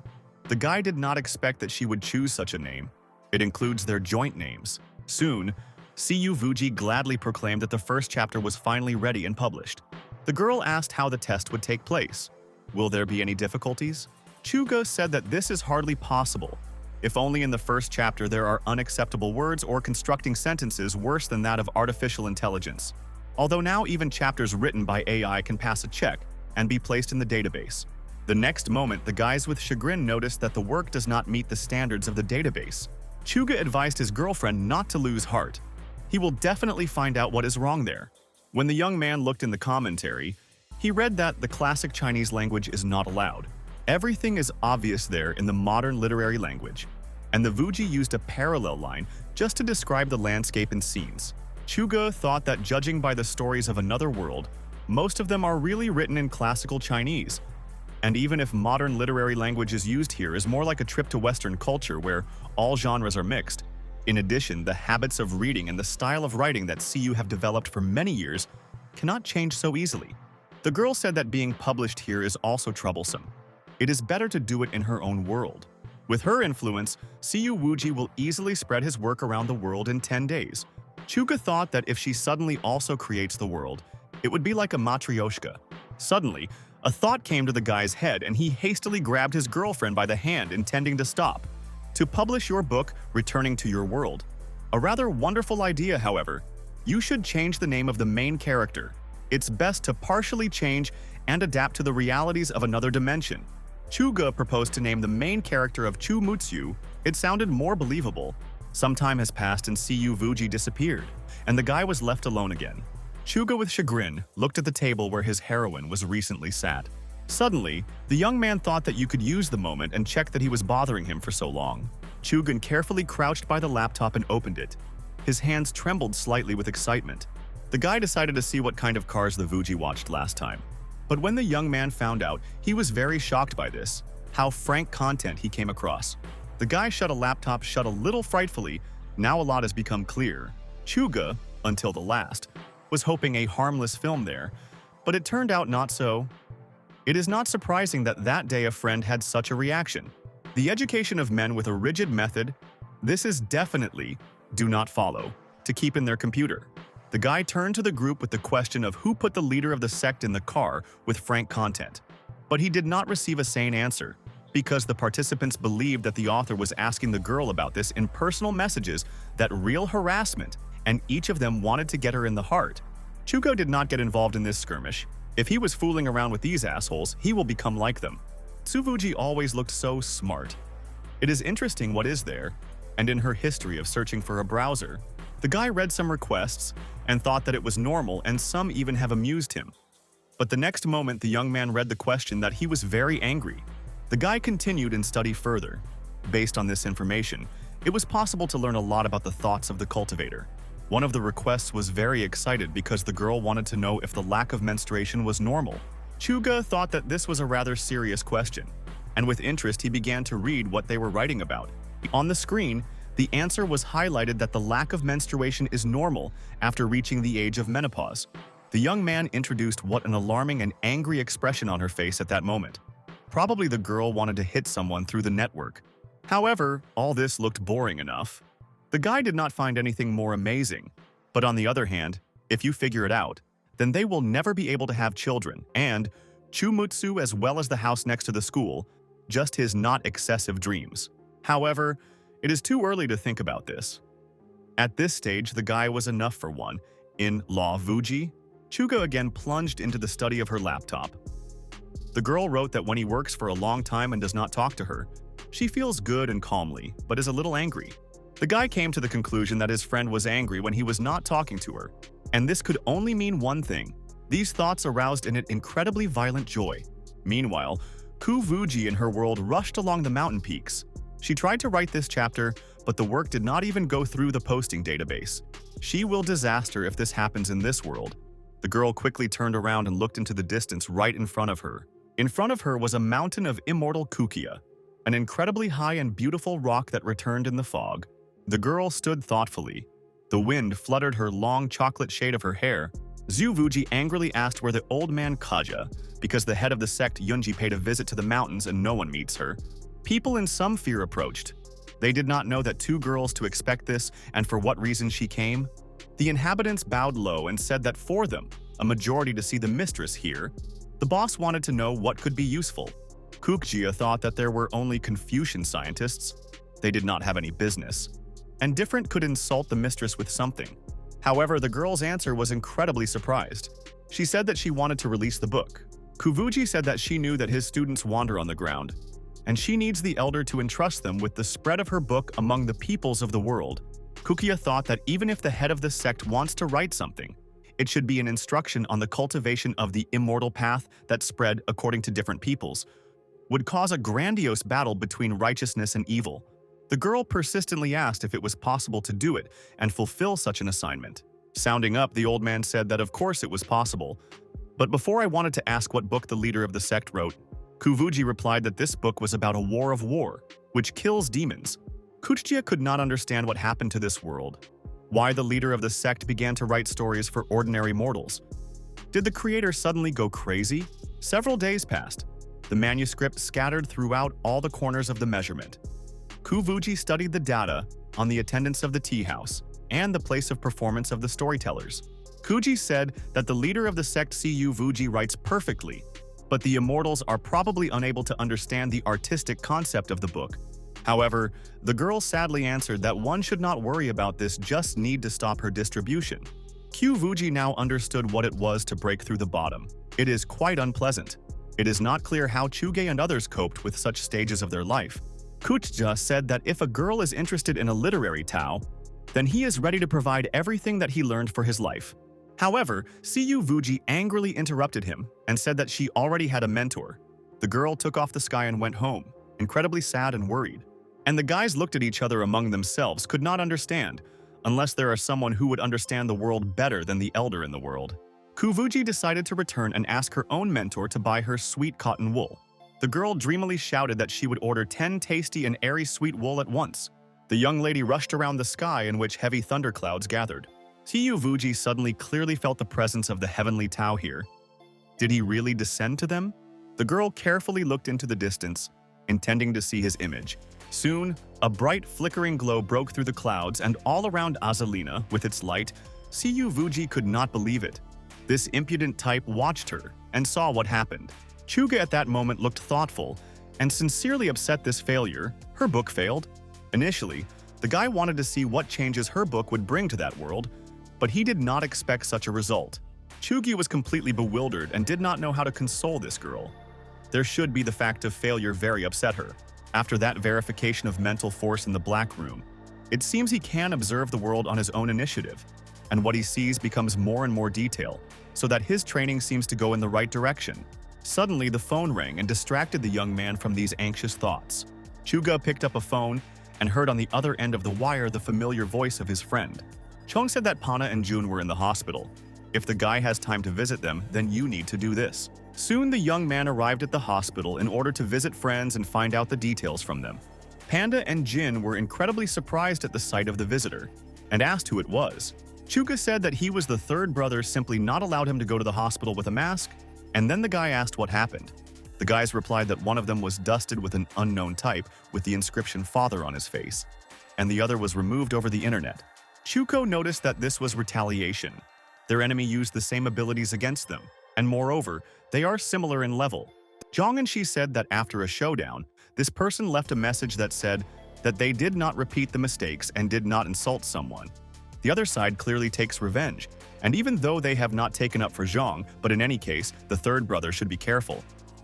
[SPEAKER 1] The guy did not expect that she would choose such a name. It includes their joint names. Soon, Cu Vuji gladly proclaimed that the first chapter was finally ready and published. The girl asked how the test would take place. Will there be any difficulties? Chuga said that this is hardly possible. If only in the first chapter there are unacceptable words or constructing sentences worse than that of artificial intelligence. Although now even chapters written by AI can pass a check and be placed in the database. The next moment, the guys with chagrin noticed that the work does not meet the standards of the database. Chuga advised his girlfriend not to lose heart. He will definitely find out what is wrong there. When the young man looked in the commentary, he read that the classic Chinese language is not allowed. Everything is obvious there in the modern literary language. and the Vuji used a parallel line just to describe the landscape and scenes. Chuge thought that judging by the stories of another world, most of them are really written in classical Chinese. And even if modern literary language is used here is more like a trip to Western culture where all genres are mixed. In addition, the habits of reading and the style of writing that CU have developed for many years cannot change so easily. The girl said that being published here is also troublesome. It is better to do it in her own world. With her influence, CU Wuji will easily spread his work around the world in 10 days. Chuge thought that if she suddenly also creates the world, it would be like a matryoshka. Suddenly, a thought came to the guy's head and he hastily grabbed his girlfriend by the hand, intending to stop. To publish your book, Returning to Your World. A rather wonderful idea, however. You should change the name of the main character. It's best to partially change and adapt to the realities of another dimension. Chuge proposed to name the main character of Chu Mutsu. It sounded more believable. Some time has passed and CU Vuji disappeared, and the guy was left alone again. Chuge, with chagrin, looked at the table where his heroine was recently sat. Suddenly, the young man thought that you could use the moment and check that he was bothering him for so long. Chuge carefully crouched by the laptop and opened it. His hands trembled slightly with excitement. The guy decided to see what kind of cars the Vuji watched last time. But when the young man found out, he was very shocked by this, how frank content he came across. The guy shut a laptop shut a little frightfully. Now a lot has become clear. Chuge, until the last, was hoping a harmless film there, but it turned out not so. It is not surprising that that day a friend had such a reaction. The education of men with a rigid method, this is definitely do not follow, to keep in their computer. The guy turned to the group with the question of who put the leader of the sect in the car with frank content. But he did not receive a sane answer, because the participants believed that the author was asking the girl about this in personal messages, that real harassment, and each of them wanted to get her in the heart. Chuge did not get involved in this skirmish. If he was fooling around with these assholes, he will become like them. Tsuvuji always looked so smart. It is interesting what is there, and in her history of searching for a browser, the guy read some requests and thought that it was normal, and some even have amused him. But the next moment the young man read the question that he was very angry. The guy continued and studied further. Based on this information, it was possible to learn a lot about the thoughts of the cultivator. One of the requests was very excited because the girl wanted to know if the lack of menstruation was normal. Chuge thought that this was a rather serious question, and with interest he began to read what they were writing about. On the screen, the answer was highlighted that the lack of menstruation is normal after reaching the age of menopause. The young man introduced what an alarming and angry expression on her face at that moment. Probably the girl wanted to hit someone through the network. However, all this looked boring enough. The guy did not find anything more amazing. But on the other hand, if you figure it out, then they will never be able to have children, and Chumutsu as well as the house next to the school, just his not excessive dreams. However, it is too early to think about this. At this stage, the guy was enough for one. In Law Vuji, Chuge again plunged into the study of her laptop. The girl wrote that when he works for a long time and does not talk to her, she feels good and calmly, but is a little angry. The guy came to the conclusion that his friend was angry when he was not talking to her, and this could only mean one thing. These thoughts aroused in it incredibly violent joy. Meanwhile, Ku Vuji in her world rushed along the mountain peaks. She tried to write this chapter, but the work did not even go through the posting database. She will disaster if this happens in this world. The girl quickly turned around and looked into the distance right in front of her. In front of her was a mountain of immortal Kukia, an incredibly high and beautiful rock that returned in the fog. The girl stood thoughtfully. The wind fluttered her long chocolate shade of her hair. Zhu Vuji angrily asked where the old man Kaja, because the head of the sect Yunji paid a visit to the mountains and no one meets her. People in some fear approached. They did not know that two girls to expect this and for what reason she came. The inhabitants bowed low and said that for them, a majority to see the mistress here. The boss wanted to know what could be useful. Kukjia thought that there were only Confucian scientists. They did not have any business. And Different could insult the mistress with something. However, the girl's answer was incredibly surprised. She said that she wanted to release the book. Kuvuji said that she knew that his students wander on the ground, and she needs the elder to entrust them with the spread of her book among the peoples of the world. Kukia thought that even if the head of the sect wants to write something, it should be an instruction on the cultivation of the immortal path that spread according to different peoples, would cause a grandiose battle between righteousness and evil. The girl persistently asked if it was possible to do it and fulfill such an assignment. Sounding up, the old man said that of course it was possible. But before I wanted to ask what book the leader of the sect wrote, Kuvuji replied that this book was about a war of war, which kills demons. Kuchia could not understand what happened to this world. Why the leader of the sect began to write stories for ordinary mortals. Did the creator suddenly go crazy? Several days passed. The manuscript scattered throughout all the corners of the measurement. Kuvuji studied the data on the attendance of the tea house and the place of performance of the storytellers. Kuji said that the leader of the sect Cu Vuji writes perfectly, but the immortals are probably unable to understand the artistic concept of the book. However, the girl sadly answered that one should not worry about this, just need to stop her distribution. Vuji now understood what it was to break through the bottom. It is quite unpleasant. It is not clear how Chuge and others coped with such stages of their life. Kuchja said that if a girl is interested in a literary Tao, then he is ready to provide everything that he learned for his life. However, Cu Vuji angrily interrupted him and said that she already had a mentor. The girl took off the sky and went home, incredibly sad and worried. And the guys looked at each other among themselves, could not understand, unless there are someone who would understand the world better than the elder in the world. Kuvuji decided to return and ask her own mentor to buy her sweet cotton wool. The girl dreamily shouted that she would order 10 tasty and airy sweet wool at once. The young lady rushed around the sky in which heavy thunderclouds gathered. Vuji suddenly clearly felt the presence of the heavenly Tao here. Did he really descend to them? The girl carefully looked into the distance, intending to see his image. Soon, a bright flickering glow broke through the clouds, and all around Azalina, with its light, Cu Vuji could not believe it. This impudent type watched her and saw what happened. Chuga at that moment looked thoughtful and sincerely upset this failure. Her book failed. Initially, the guy wanted to see what changes her book would bring to that world, but he did not expect such a result. Chugi was completely bewildered and did not know how to console this girl. There should be the fact of failure very upset her. After that verification of mental force in the black room, it seems he can observe the world on his own initiative, and what he sees becomes more and more detail, so that his training seems to go in the right direction. Suddenly, the phone rang and distracted the young man from these anxious thoughts. Chuga picked up a phone and heard on the other end of the wire the familiar voice of his friend. Chong said that Pana and Jun were in the hospital. If the guy has time to visit them, then you need to do this. Soon the young man arrived at the hospital in order to visit friends and find out the details from them. Panda and Jin were incredibly surprised at the sight of the visitor and asked who it was. Chuga said that he was the third brother, simply not allowed him to go to the hospital with a mask, and then the guy asked what happened. The guys replied that one of them was dusted with an unknown type with the inscription father on his face, and the other was removed over the internet. Chuko noticed that this was retaliation. Their enemy used the same abilities against them, and moreover, they are similar in level. Zhang and Shi said that after a showdown, this person left a message that said that they did not repeat the mistakes and did not insult someone. The other side clearly takes revenge, and even though they have not taken up for Zhang, but in any case, the third brother should be careful.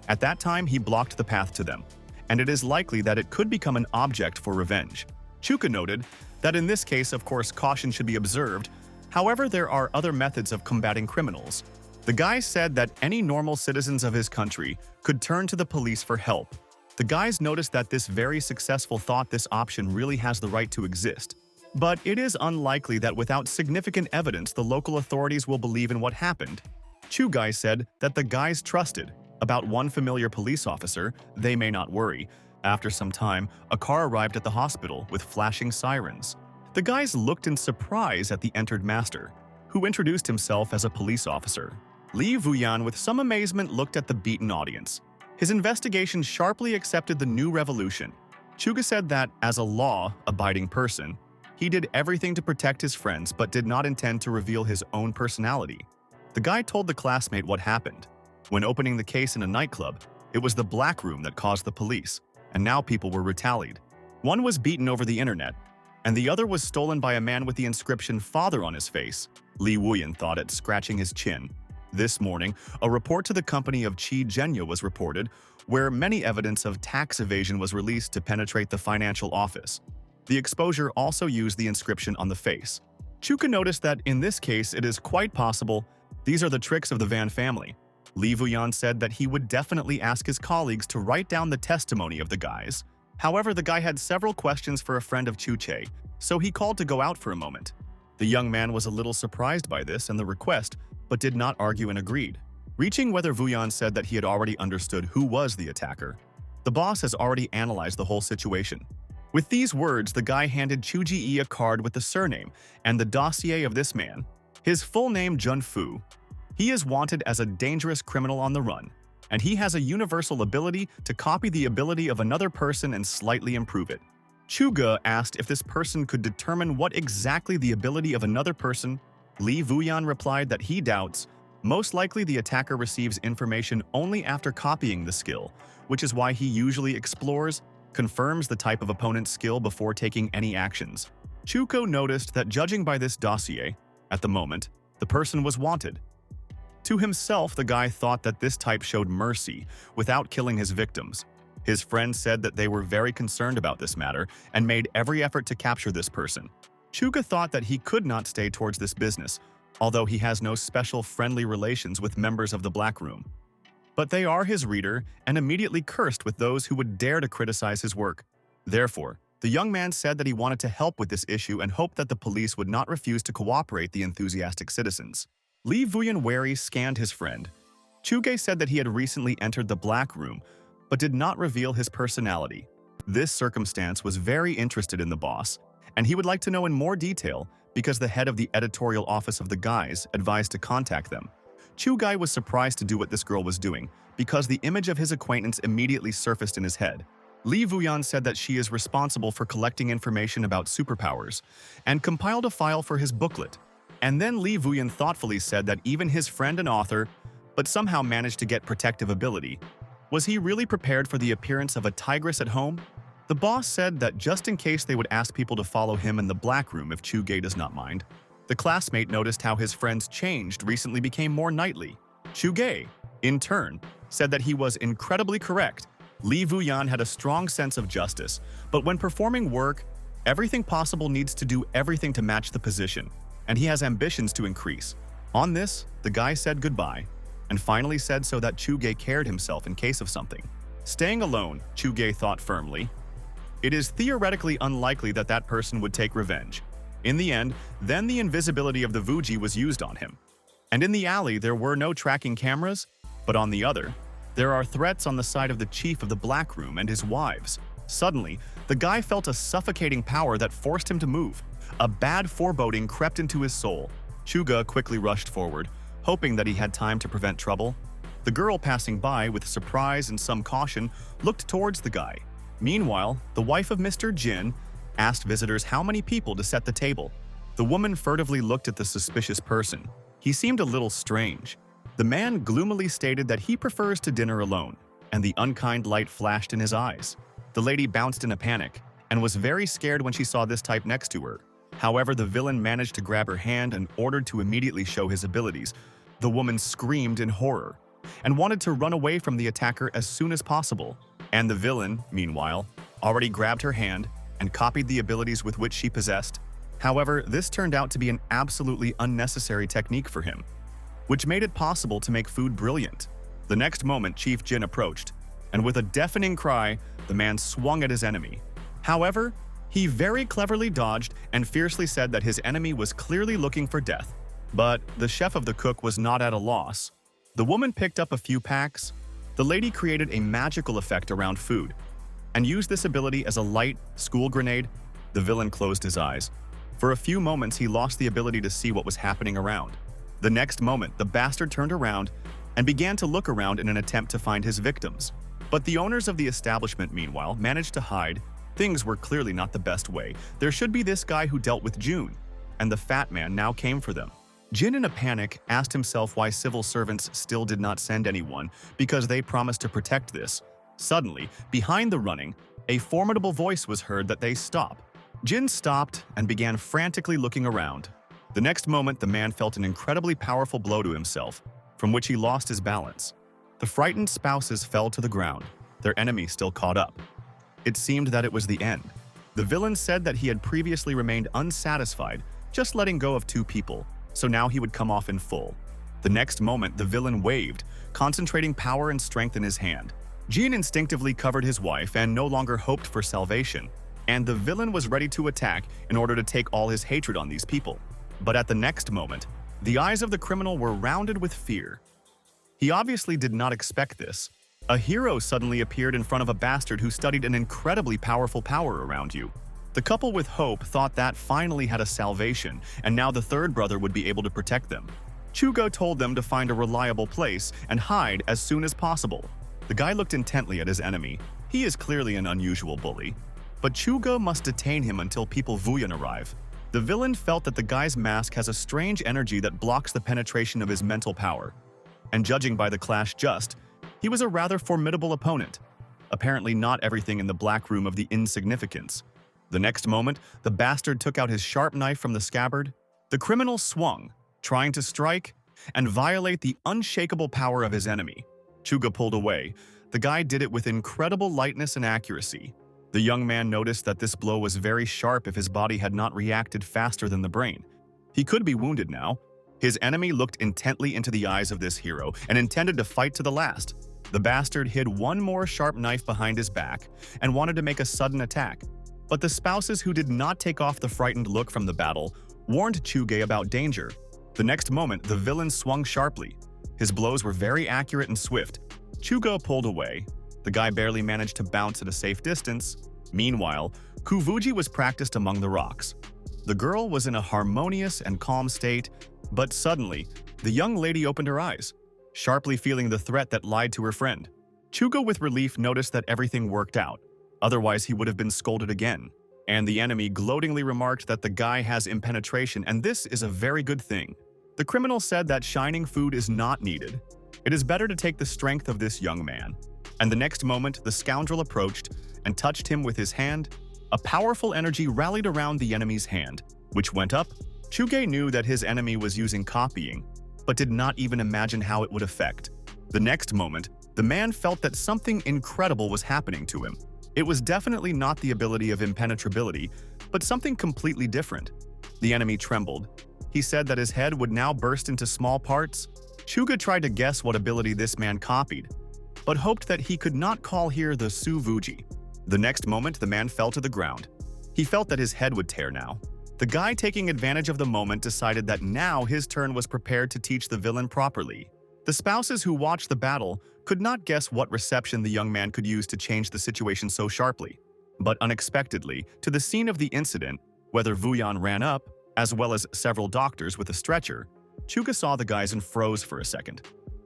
[SPEAKER 1] At that time, he blocked the path to them, and it is likely that it could become an object for revenge. Chuka noted that in this case, of course, caution should be observed. However, there are other methods of combating criminals. The guy said that any normal citizens of his country could turn to the police for help. The guys noticed that this very successful thought this option really has the right to exist. But it is unlikely that without significant evidence the local authorities will believe in what happened. Chu Guy said that the guys trusted about one familiar police officer, they may not worry. After some time, a car arrived at the hospital with flashing sirens. The guys looked in surprise at the entered master, who introduced himself as a police officer. Li Vuyan, with some amazement, looked at the beaten audience. His investigation sharply accepted the new revolution. Chuga said that, as a law-abiding person, he did everything to protect his friends but did not intend to reveal his own personality. The guy told the classmate what happened. When opening the case in a nightclub, it was the black room that caused the police, and now people were retaliated. One was beaten over the internet, and the other was stolen by a man with the inscription father on his face. Li Wuyan thought it, scratching his chin. This morning, a report to the company of Qi Zhenya was reported, where many evidence of tax evasion was released to penetrate the financial office. The exposure also used the inscription on the face. Chuka noticed that in this case it is quite possible these are the tricks of the Van family. Li Vuyan said that he would definitely ask his colleagues to write down the testimony of the guys. However, the guy had several questions for a friend of Chuche, so he called to go out for a moment. The young man was a little surprised by this and the request, but did not argue and agreed. Reaching whether Vuyan said that he had already understood who was the attacker. The boss has already analyzed the whole situation. With these words, the guy handed Chuji a card with the surname and the dossier of this man. His full name Jun Fu. He is wanted as a dangerous criminal on the run, and he has a universal ability to copy the ability of another person and slightly improve it. Chuga asked if this person could determine what exactly the ability of another person. Li Vuyan replied that he doubts. Most likely the attacker receives information only after copying the skill, which is why he usually explores, confirms the type of opponent's skill before taking any actions. Chuko noticed that judging by this dossier, at the moment, the person was wanted. To himself, the guy thought that this type showed mercy without killing his victims. His friend said that they were very concerned about this matter and made every effort to capture this person. Chuga thought that he could not stay towards this business, although he has no special friendly relations with members of the Black Room. But they are his reader and immediately cursed with those who would dare to criticize his work. Therefore, the young man said that he wanted to help with this issue and hoped that the police would not refuse to cooperate the enthusiastic citizens. Li Vuyan wary scanned his friend. Chuge said that he had recently entered the Black Room, but did not reveal his personality. This circumstance was very interested in the boss, and he would like to know in more detail because the head of the editorial office of the guys advised to contact them. Chugai was surprised to do what this girl was doing because the image of his acquaintance immediately surfaced in his head. Li Vuyan said that she is responsible for collecting information about superpowers and compiled a file for his booklet. And then Li Vuyan thoughtfully said that even his friend and author, but somehow managed to get protective ability. Was he really prepared for the appearance of a tigress at home? The boss said that just in case they would ask people to follow him in the Black Room if Chuge does not mind. The classmate noticed how his friends changed recently became more knightly. Chuge, in turn, said that he was incredibly correct. Li Vuyan had a strong sense of justice, but when performing work, everything possible needs to do everything to match the position, and he has ambitions to increase. On this, the guy said goodbye, and finally said so that Chuge cared himself in case of something. Staying alone, Chuge thought firmly. It is theoretically unlikely that that person would take revenge. In the end, then the invisibility of the Vuji was used on him. And in the alley, there were no tracking cameras, but on the other, there are threats on the side of the chief of the Black Room and his wives. Suddenly, the guy felt a suffocating power that forced him to move. A bad foreboding crept into his soul. Chuga quickly rushed forward, hoping that he had time to prevent trouble. The girl passing by, with surprise and some caution, looked towards the guy. Meanwhile, the wife of Mr. Jin asked visitors how many people to set the table. The woman furtively looked at the suspicious person. He seemed a little strange. The man gloomily stated that he prefers to dinner alone, and the unkind light flashed in his eyes. The lady bounced in a panic and was very scared when she saw this type next to her. However, the villain managed to grab her hand and ordered to immediately show his abilities. The woman screamed in horror and wanted to run away from the attacker as soon as possible. And the villain, meanwhile, already grabbed her hand and copied the abilities with which she possessed. However, this turned out to be an absolutely unnecessary technique for him, which made it possible to make food brilliant. The next moment, Chief Jin approached, and with a deafening cry, the man swung at his enemy. However, he very cleverly dodged and fiercely said that his enemy was clearly looking for death. But the chef of the cook was not at a loss. The woman picked up a few packs. The lady created a magical effect around food and used this ability as a light school grenade. The villain closed his eyes. For a few moments, he lost the ability to see what was happening around. The next moment, the bastard turned around and began to look around in an attempt to find his victims. But the owners of the establishment, meanwhile, managed to hide. Things were clearly not the best way. There should be this guy who dealt with June, and the fat man now came for them. Jin, in a panic, asked himself why civil servants still did not send anyone because they promised to protect this. Suddenly, behind the running, a formidable voice was heard that they stop. Jin stopped and began frantically looking around. The next moment, the man felt an incredibly powerful blow to himself, from which he lost his balance. The frightened spouses fell to the ground, their enemy still caught up. It seemed that it was the end. The villain said that he had previously remained unsatisfied, just letting go of 2 people, so now he would come off in full. The next moment, the villain waved, concentrating power and strength in his hand. Jin instinctively covered his wife and no longer hoped for salvation, and the villain was ready to attack in order to take all his hatred on these people. But at the next moment, the eyes of the criminal were rounded with fear. He obviously did not expect this. A hero suddenly appeared in front of a bastard who studied an incredibly powerful power around you. The couple with hope thought that finally had a salvation, and now the third brother would be able to protect them. Chugo told them to find a reliable place and hide as soon as possible. The guy looked intently at his enemy. He is clearly an unusual bully. But Chugo must detain him until people Vuyan arrive. The villain felt that the guy's mask has a strange energy that blocks the penetration of his mental power. And judging by the clash he was a rather formidable opponent. Apparently not everything in the black room of the insignificance. The next moment, the bastard took out his sharp knife from the scabbard. The criminal swung, trying to strike and violate the unshakable power of his enemy. Chuga pulled away. The guy did it with incredible lightness and accuracy. The young man noticed that this blow was very sharp if his body had not reacted faster than the brain. He could be wounded now. His enemy looked intently into the eyes of this hero and intended to fight to the last. The bastard hid one more sharp knife behind his back and wanted to make a sudden attack. But the spouses who did not take off the frightened look from the battle warned Chuge about danger. The next moment, the villain swung sharply. His blows were very accurate and swift. Chugo pulled away. The guy barely managed to bounce at a safe distance. Meanwhile, Kuvuji was practiced among the rocks. The girl was in a harmonious and calm state, but suddenly, the young lady opened her eyes, sharply feeling the threat that lied to her friend. Chugo with relief noticed that everything worked out. Otherwise, he would have been scolded again. And the enemy gloatingly remarked that the guy has impenetration, and this is a very good thing. The criminal said that shining food is not needed. It is better to take the strength of this young man. And the next moment, the scoundrel approached and touched him with his hand. A powerful energy rallied around the enemy's hand, which went up. Chuge knew that his enemy was using copying, but did not even imagine how it would affect. The next moment, the man felt that something incredible was happening to him. It was definitely not the ability of impenetrability, but something completely different. The enemy trembled. He said that his head would now burst into small parts. Chuga tried to guess what ability this man copied, but hoped that he could not call here the Suvuji. The next moment, the man fell to the ground. He felt that his head would tear now. The guy, taking advantage of the moment, decided that now his turn was prepared to teach the villain properly. The spouses who watched the battle could not guess what reception the young man could use to change the situation so sharply. But unexpectedly, to the scene of the incident, whether Vuyan ran up, as well as several doctors with a stretcher, Chuga saw the guys and froze for a second.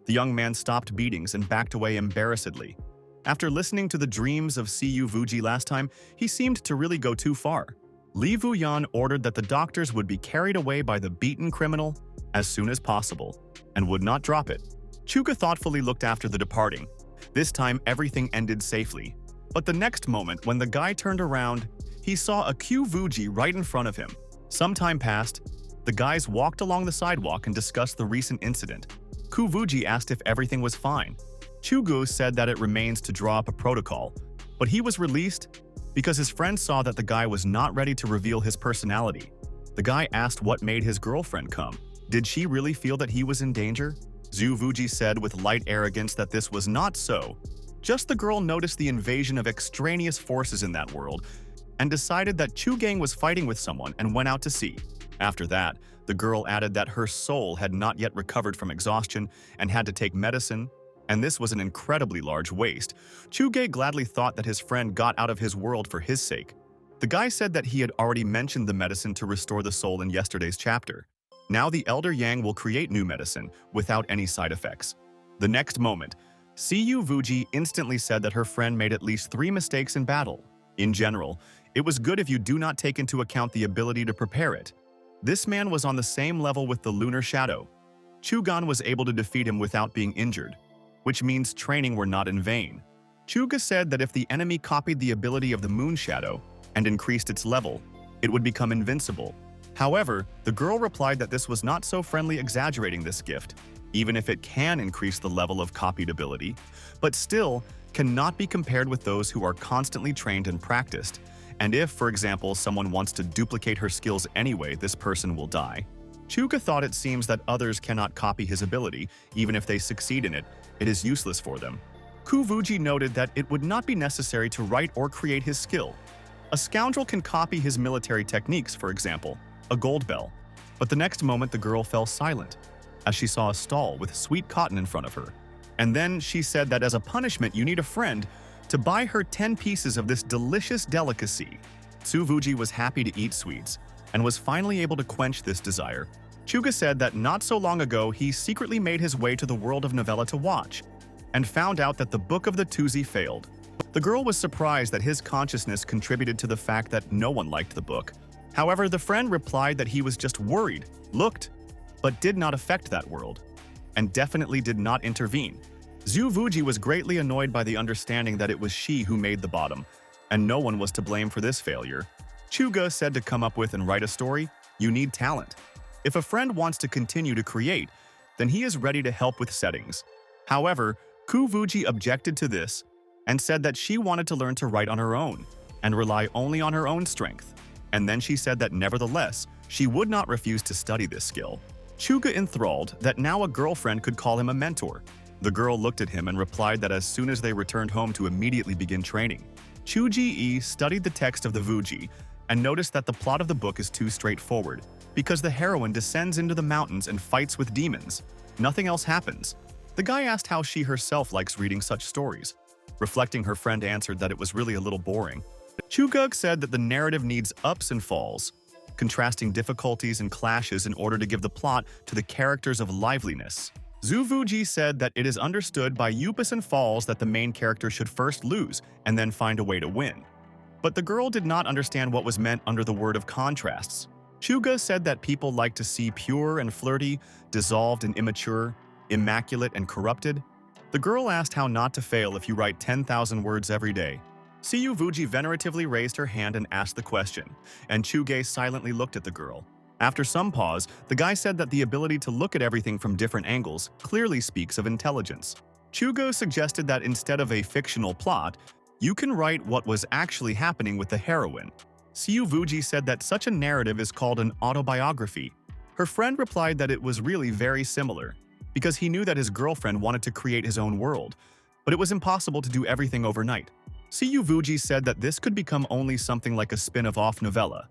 [SPEAKER 1] The young man stopped beatings and backed away embarrassedly. After listening to the dreams of Siyu Vuji last time, he seemed to really go too far. Li Vuyan ordered that the doctors would be carried away by the beaten criminal as soon as possible, and would not drop it. Chuga thoughtfully looked after the departing. This time, everything ended safely. But the next moment, when the guy turned around, he saw a Q Vuji right in front of him. Some time passed. The guys walked along the sidewalk and discussed the recent incident. Kuvuji asked if everything was fine. Chugu said that it remains to draw up a protocol, but he was released because his friend saw that the guy was not ready to reveal his personality. The guy asked what made his girlfriend come. Did she really feel that he was in danger? Zuvuji said with light arrogance that this was not so. Just the girl noticed the invasion of extraneous forces in that world and decided that Chugang was fighting with someone and went out to see. After that, the girl added that her soul had not yet recovered from exhaustion and had to take medicine, and this was an incredibly large waste. Chuge gladly thought that his friend got out of his world for his sake. The guy said that he had already mentioned the medicine to restore the soul in yesterday's chapter. Now the Elder Yang will create new medicine without any side effects. The next moment, Siyu Vuji instantly said that her friend made at least 3 mistakes in battle. In general, it was good if you do not take into account the ability to prepare it. This man was on the same level with the Lunar Shadow. Chugan was able to defeat him without being injured, which means training were not in vain. Chuga said that if the enemy copied the ability of the Moon Shadow and increased its level, it would become invincible. However, the girl replied that this was not so friendly, exaggerating this gift, even if it can increase the level of copied ability, but still cannot be compared with those who are constantly trained and practiced. And if, for example, someone wants to duplicate her skills anyway, this person will die. Chuga thought it seems that others cannot copy his ability, even if they succeed in it. It is useless for them. Kuvuji noted that it would not be necessary to write or create his skill. A scoundrel can copy his military techniques, for example, a gold bell. But the next moment the girl fell silent, as she saw a stall with sweet cotton in front of her. And then she said that as a punishment you need a friend to buy her 10 pieces of this delicious delicacy. Tsuvuji was happy to eat sweets, and was finally able to quench this desire. Chuga said that not so long ago he secretly made his way to the world of novella to watch, and found out that the Book of the Tuzi failed. The girl was surprised that his consciousness contributed to the fact that no one liked the book. However, the friend replied that he was just worried, looked, but did not affect that world, and definitely did not intervene. Tsuvuji was greatly annoyed by the understanding that it was she who made the bottom, and no one was to blame for this failure. Chuga said to come up with and write a story, you need talent. If a friend wants to continue to create, then he is ready to help with settings. However, Kuvuji objected to this and said that she wanted to learn to write on her own and rely only on her own strength. And then she said that nevertheless, she would not refuse to study this skill. Chuga enthralled that now a girlfriend could call him a mentor. The girl looked at him and replied that as soon as they returned home to immediately begin training. Chuji-e studied the text of the Vuji and noticed that the plot of the book is too straightforward, because the heroine descends into the mountains and fights with demons. Nothing else happens. The guy asked how she herself likes reading such stories. Reflecting, her friend answered that it was really a little boring. Chugug said that the narrative needs ups and falls, contrasting difficulties and clashes in order to give the plot to the characters of liveliness. Tsuvuji said that it is understood by ups and falls that the main character should first lose and then find a way to win. But the girl did not understand what was meant under the word of contrasts. Chuga said that people like to see pure and flirty, dissolved and immature, immaculate and corrupted. The girl asked how not to fail if you write 10,000 words every day. Tsuvuji veneratively raised her hand and asked the question, and Chuge silently looked at the girl. After some pause, the guy said that the ability to look at everything from different angles clearly speaks of intelligence. Chugo suggested that instead of a fictional plot, you can write what was actually happening with the heroine. Tsuvuji said that such a narrative is called an autobiography. Her friend replied that it was really very similar, because he knew that his girlfriend wanted to create his own world, but it was impossible to do everything overnight. Tsuvuji said that this could become only something like a spin-off novella,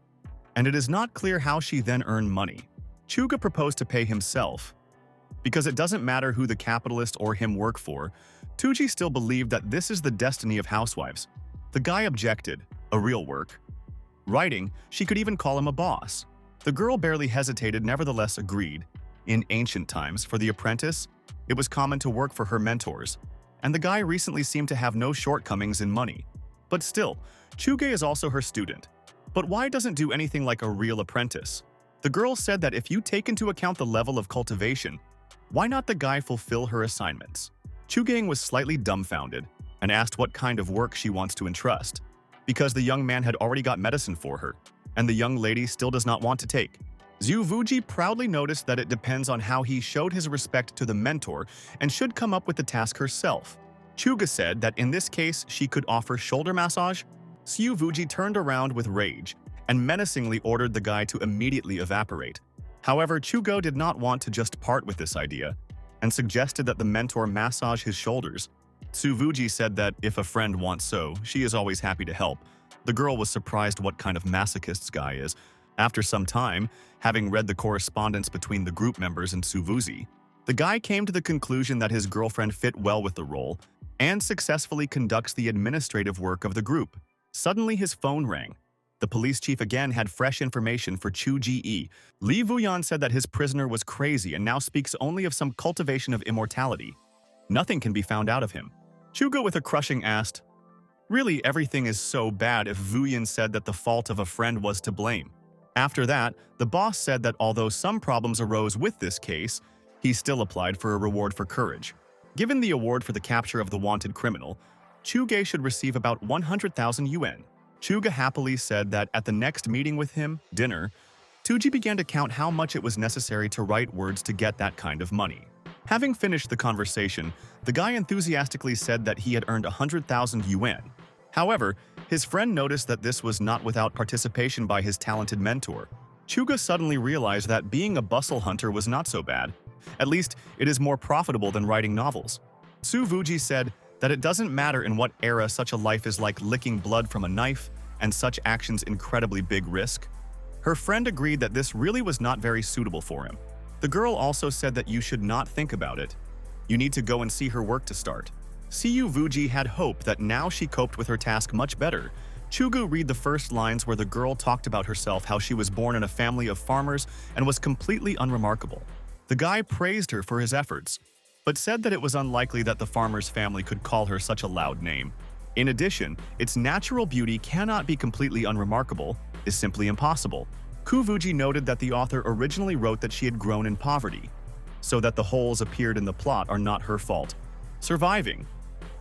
[SPEAKER 1] and it is not clear how she then earned money. Chuga proposed to pay himself. Because it doesn't matter who the capitalist or him work for, Tuji still believed that this is the destiny of housewives. The guy objected, a real work. Writing, she could even call him a boss. The girl barely hesitated, nevertheless agreed. In ancient times, for the apprentice, it was common to work for her mentors, and the guy recently seemed to have no shortcomings in money. But still, Chuge is also her student. But why doesn't do anything like a real apprentice? The girl said that if you take into account the level of cultivation, why not the guy fulfill her assignments? Chugang was slightly dumbfounded and asked what kind of work she wants to entrust, because the young man had already got medicine for her, and the young lady still does not want to take. Tsuvuji proudly noticed that it depends on how he showed his respect to the mentor and should come up with the task herself. Chuga said that in this case she could offer shoulder massage. Tsuvuji turned around with rage and menacingly ordered the guy to immediately evaporate. However, Chugo did not want to just part with this idea and suggested that the mentor massage his shoulders. Tsuvuji said that if a friend wants so, she is always happy to help. The girl was surprised what kind of masochist guy is. After some time, having read the correspondence between the group members and Tsuvuji, the guy came to the conclusion that his girlfriend fit well with the role and successfully conducts the administrative work of the group. Suddenly his phone rang. The police chief again had fresh information for Chu Ji-e. Li Vuyan said that his prisoner was crazy and now speaks only of some cultivation of immortality. Nothing can be found out of him. Chugo with a crushing asked, "Really, everything is so bad if Vuyan said that the fault of a friend was to blame?" After that, the boss said that although some problems arose with this case, he still applied for a reward for courage. Given the award for the capture of the wanted criminal, Chuge should receive about 100,000 yuan. Chuga happily said that at the next meeting with him, dinner, Tuji began to count how much it was necessary to write words to get that kind of money. Having finished the conversation, the guy enthusiastically said that he had earned 100,000 yuan. However, his friend noticed that this was not without participation by his talented mentor. Chuga suddenly realized that being a bustle hunter was not so bad. At least, it is more profitable than writing novels. Tsuvuji said, that it doesn't matter in what era such a life is like licking blood from a knife and such actions incredibly big risk. Her friend agreed that this really was not very suitable for him. The girl also said that you should not think about it. You need to go and see her work to start. Siyu Vuji had hope that now she coped with her task much better. Chugu read the first lines where the girl talked about herself, how she was born in a family of farmers and was completely unremarkable. The guy praised her for his efforts, but said that it was unlikely that the farmer's family could call her such a loud name. In addition, its natural beauty cannot be completely unremarkable, is simply impossible. Kuvuji noted that the author originally wrote that she had grown in poverty, so that the holes appeared in the plot are not her fault. Surviving.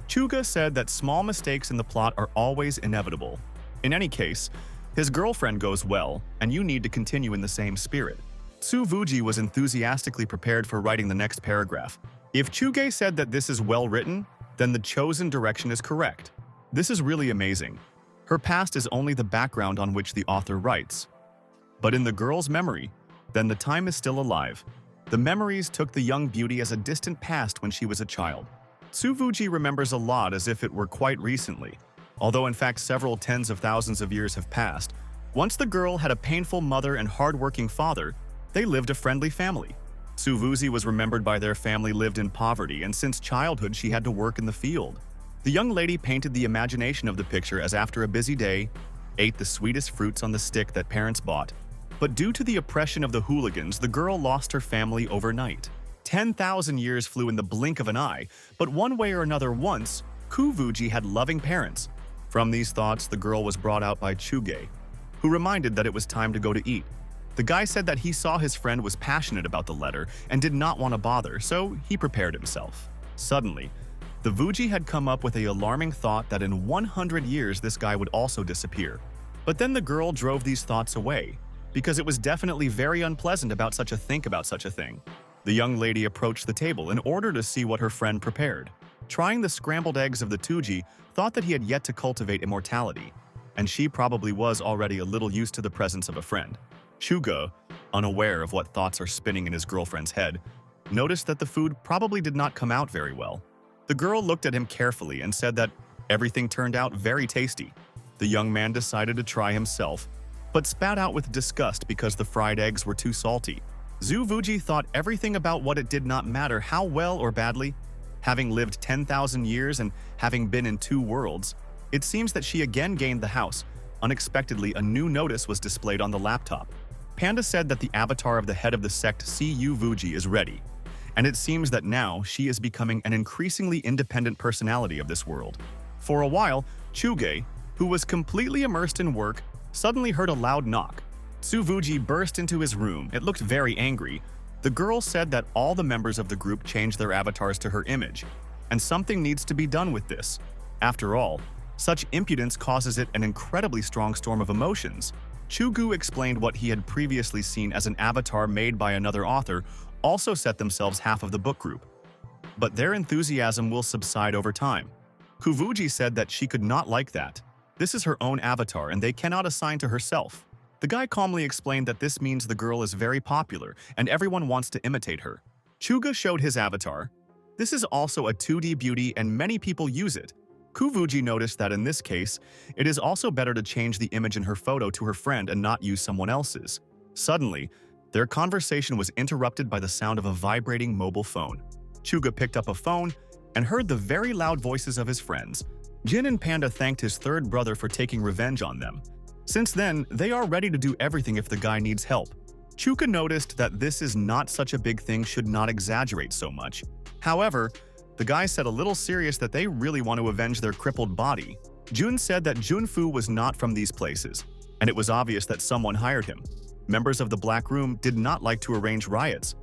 [SPEAKER 1] Chuga said that small mistakes in the plot are always inevitable. In any case, his girlfriend goes well, and you need to continue in the same spirit. Tsuvuji was enthusiastically prepared for writing the next paragraph. If Chuge said that this is well written, then the chosen direction is correct. This is really amazing. Her past is only the background on which the author writes. But in the girl's memory, then the time is still alive. The memories took the young beauty as a distant past when she was a child. Tsuvuji remembers a lot as if it were quite recently, although in fact several tens of thousands of years have passed. Once the girl had a painful mother and hard-working father, they lived a friendly family. Tsuvuji was remembered by their family lived in poverty, and since childhood she had to work in the field. The young lady painted the imagination of the picture as after a busy day, ate the sweetest fruits on the stick that parents bought. But due to the oppression of the hooligans, the girl lost her family overnight. 10,000 years flew in the blink of an eye, but one way or another once, Kuvuji had loving parents. From these thoughts, the girl was brought out by Chuge, who reminded that it was time to go to eat. The guy said that he saw his friend was passionate about the letter and did not want to bother, so he prepared himself. Suddenly, the Vuji had come up with an alarming thought that in 100 years this guy would also disappear. But then the girl drove these thoughts away, because it was definitely very unpleasant about such a thing. The young lady approached the table in order to see what her friend prepared. Trying the scrambled eggs of the Tuji, thought that he had yet to cultivate immortality, and she probably was already a little used to the presence of a friend. Chuga, unaware of what thoughts are spinning in his girlfriend's head, noticed that the food probably did not come out very well. The girl looked at him carefully and said that everything turned out very tasty. The young man decided to try himself, but spat out with disgust because the fried eggs were too salty. Tsuvuji thought everything about what it did not matter how well or badly. Having lived 10,000 years and having been in 2 worlds, it seems that she again gained the house. Unexpectedly, a new notice was displayed on the laptop. Panda said that the avatar of the head of the sect Siyu Vuji is ready, and it seems that now she is becoming an increasingly independent personality of this world. For a while, Chuge, who was completely immersed in work, suddenly heard a loud knock. Tsuvuji burst into his room. It looked very angry. The girl said that all the members of the group changed their avatars to her image, and something needs to be done with this. After all, such impudence causes it an incredibly strong storm of emotions. Chugu explained what he had previously seen as an avatar made by another author also set themselves half of the book group. But their enthusiasm will subside over time. Kuvuji said that she could not like that. This is her own avatar and they cannot assign to herself. The guy calmly explained that this means the girl is very popular and everyone wants to imitate her. Chuga showed his avatar. This is also a 2D beauty and many people use it. Kuvuji noticed that in this case, it is also better to change the image in her photo to her friend and not use someone else's. Suddenly, their conversation was interrupted by the sound of a vibrating mobile phone. Chuga picked up a phone and heard the very loud voices of his friends. Jin and Panda thanked his third brother for taking revenge on them. Since then, they are ready to do everything if the guy needs help. Chuka noticed that this is not such a big thing, should not exaggerate so much. However, the guy said a little serious that they really want to avenge their crippled body. Jun said that Junfu was not from these places, and it was obvious that someone hired him. Members of the Black Room did not like to arrange riots,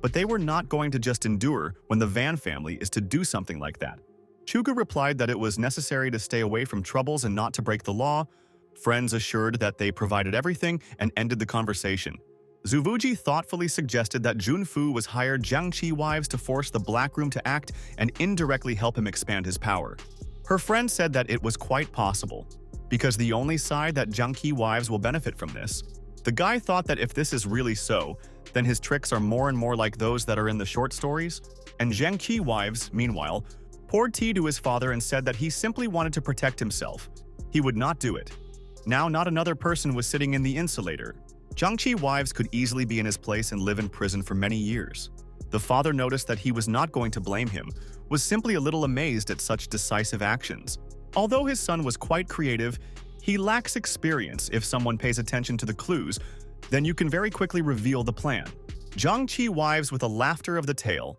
[SPEAKER 1] but they were not going to just endure when the Van family is to do something like that. Chuga replied that it was necessary to stay away from troubles and not to break the law. Friends assured that they provided everything and ended the conversation. Zuvuji thoughtfully suggested that Junfu was hired Jiangqi wives to force the Black Room to act and indirectly help him expand his power. Her friend said that it was quite possible, because the only side that Jiangqi wives will benefit from this. The guy thought that if this is really so, then his tricks are more and more like those that are in the short stories, and Jiangqi wives, meanwhile, poured tea to his father and said that he simply wanted to protect himself. He would not do it. Now not another person was sitting in the insulator. Jiangqi wives could easily be in his place and live in prison for many years. The father noticed that he was not going to blame him, was simply a little amazed at such decisive actions. Although his son was quite creative, he lacks experience. If someone pays attention to the clues, then you can very quickly reveal the plan. Jiangqi wives with a laughter of the tale.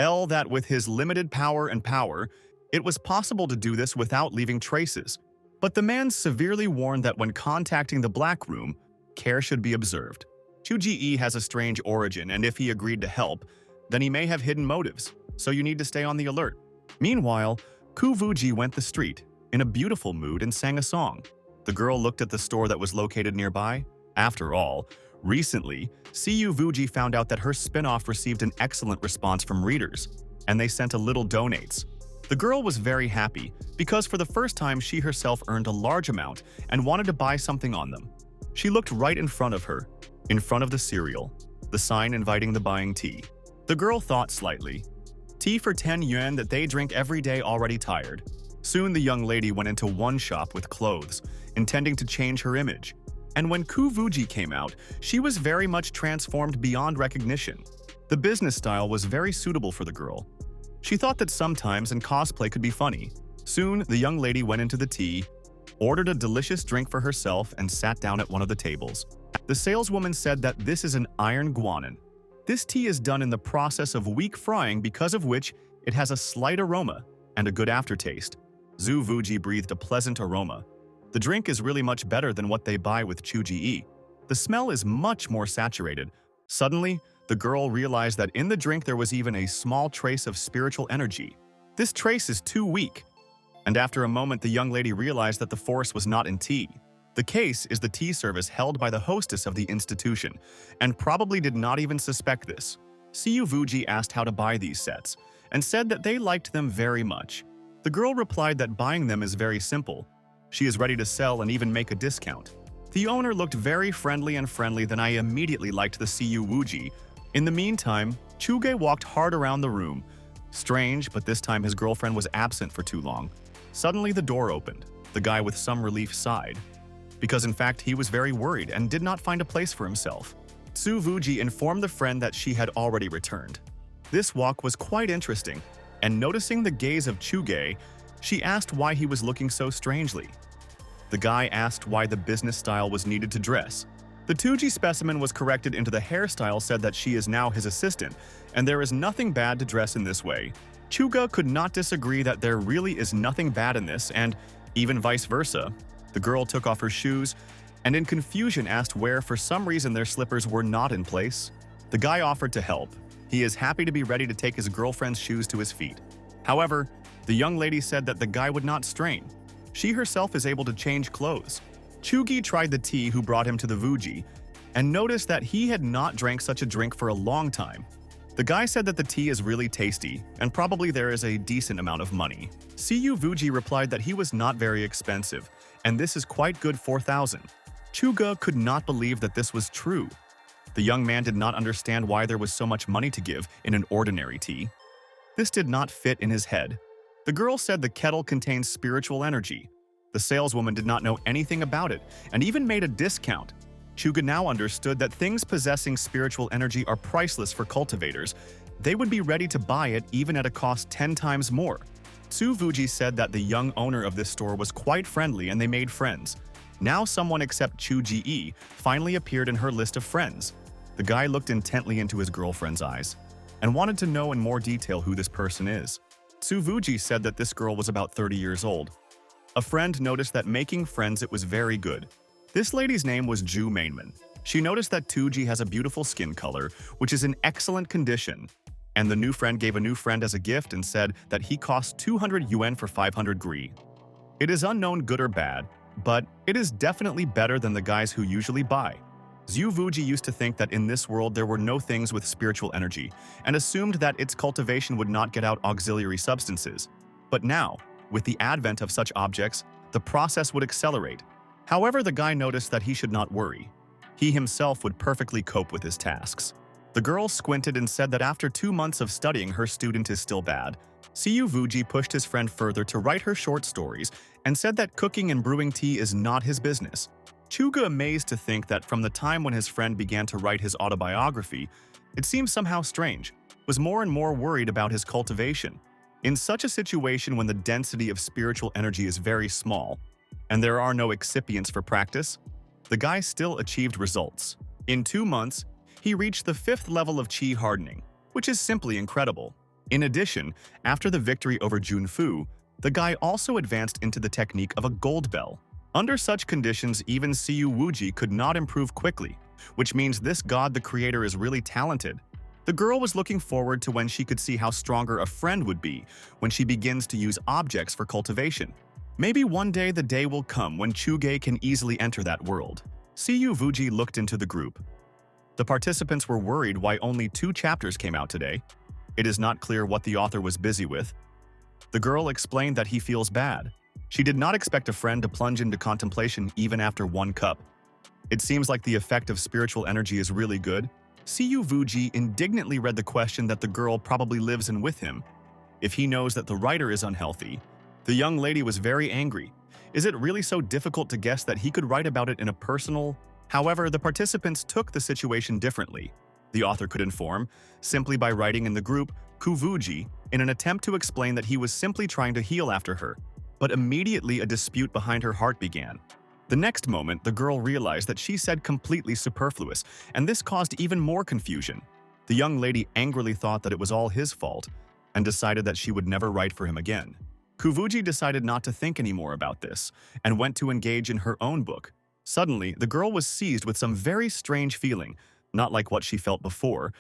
[SPEAKER 1] That with his limited power, it was possible to do this without leaving traces. But the man severely warned that when contacting the Black Room, care should be observed. Chu Ji has a strange origin, and if he agreed to help, then he may have hidden motives, so you need to stay on the alert. Meanwhile, Ku Vuji went the street, in a beautiful mood, and sang a song. The girl looked at the store that was located nearby. After all, recently, Cu Vuji found out that her spin-off received an excellent response from readers, and they sent a little donates. The girl was very happy, because for the first time she herself earned a large amount and wanted to buy something on them. She looked right in front of her, in front of the cereal, the sign inviting the buying tea. The girl thought slightly. Tea for 10 yuan that they drink every day, already tired. Soon the young lady went into one shop with clothes, intending to change her image. And when Ku Vuji came out, she was very much transformed beyond recognition. The business style was very suitable for the girl. She thought that sometimes in cosplay could be funny. Soon, the young lady went into the tea, ordered a delicious drink for herself, and sat down at one of the tables. The saleswoman said that this is an iron guanan. This tea is done in the process of weak frying, because of which it has a slight aroma and a good aftertaste. Zhu Vuji breathed a pleasant aroma. The drink is really much better than what they buy with Chu Ji. The smell is much more saturated. Suddenly, the girl realized that in the drink there was even a small trace of spiritual energy. This trace is too weak. And after a moment, the young lady realized that the force was not in tea. The case is the tea service held by the hostess of the institution, and probably did not even suspect this. Cu Vuji asked how to buy these sets, and said that they liked them very much. The girl replied that buying them is very simple. She is ready to sell and even make a discount. The owner looked very friendly, then I immediately liked the Cu Vuji. In the meantime, Chuge walked hard around the room. Strange, but this time his girlfriend was absent for too long. Suddenly the door opened. The guy with some relief sighed, because in fact he was very worried and did not find a place for himself. Su Vuji informed the friend that she had already returned. This walk was quite interesting, and noticing the gaze of Chuge, she asked why he was looking so strangely. The guy asked why the business style was needed to dress. The 2G specimen was corrected into the hairstyle, said that she is now his assistant, and there is nothing bad to dress in this way. Chuga could not disagree that there really is nothing bad in this, and even vice versa. The girl took off her shoes, and in confusion asked where for some reason their slippers were not in place. The guy offered to help. He is happy to be ready to take his girlfriend's shoes to his feet. However, the young lady said that the guy would not strain. She herself is able to change clothes. Chugi tried the tea who brought him to the Vuji, and noticed that he had not drank such a drink for a long time. The guy said that the tea is really tasty, and probably there is a decent amount of money. Cu Vuji replied that he was not very expensive, and this is quite good 4,000. Chuga could not believe that this was true. The young man did not understand why there was so much money to give in an ordinary tea. This did not fit in his head. The girl said the kettle contains spiritual energy. The saleswoman did not know anything about it, and even made a discount. Chuga now understood that things possessing spiritual energy are priceless for cultivators. They would be ready to buy it even at a cost 10 times more. Su Vuji said that the young owner of this store was quite friendly and they made friends. Now someone except Chu Ji finally appeared in her list of friends. The guy looked intently into his girlfriend's eyes and wanted to know in more detail who this person is. Su Vuji said that this girl was about 30 years old. A friend noticed that making friends it was very good. This lady's name was Ju Mainman. She noticed that 2G has a beautiful skin color, which is in excellent condition. And the new friend gave a new friend as a gift and said that he cost 200 yuan for 500 gri. It is unknown good or bad, but it is definitely better than the guys who usually buy. Zhu Vuji used to think that in this world there were no things with spiritual energy, and assumed that its cultivation would not get out auxiliary substances. But now, with the advent of such objects, the process would accelerate. However, the guy noticed that he should not worry. He himself would perfectly cope with his tasks. The girl squinted and said that after 2 months of studying, her student is still bad. Siyu Vuji pushed his friend further to write her short stories and said that cooking and brewing tea is not his business. Chuga, amazed to think that from the time when his friend began to write his autobiography, it seemed somehow strange, was more and more worried about his cultivation. In such a situation when the density of spiritual energy is very small, and there are no excipients for practice, the guy still achieved results. In 2 months, he reached the 5th level of Qi hardening, which is simply incredible. In addition, after the victory over Junfu, the guy also advanced into the technique of a gold bell. Under such conditions, even Siyu Wuji could not improve quickly, which means this god, the creator, is really talented. The girl was looking forward to when she could see how stronger a friend would be when she begins to use objects for cultivation. Maybe one day the day will come when Chuge can easily enter that world. Siyu Vuji looked into the group. The participants were worried why only 2 chapters came out today. It is not clear what the author was busy with. The girl explained that he feels bad. She did not expect a friend to plunge into contemplation even after 1 cup. It seems like the effect of spiritual energy is really good. Siyu Vuji indignantly read the question that the girl probably lives in with him. If he knows that the writer is unhealthy, the young lady was very angry. Is it really so difficult to guess that he could write about it in a personal? However, the participants took the situation differently. The author could inform, simply by writing in the group Kuvuji, in an attempt to explain that he was simply trying to heal after her. But immediately a dispute behind her heart began. The next moment, the girl realized that she said completely superfluous, and this caused even more confusion. The young lady angrily thought that it was all his fault, and decided that she would never write for him again. Kuvuji decided not to think anymore about this, and went to engage in her own book. Suddenly, the girl was seized with some very strange feeling, not like what she felt before,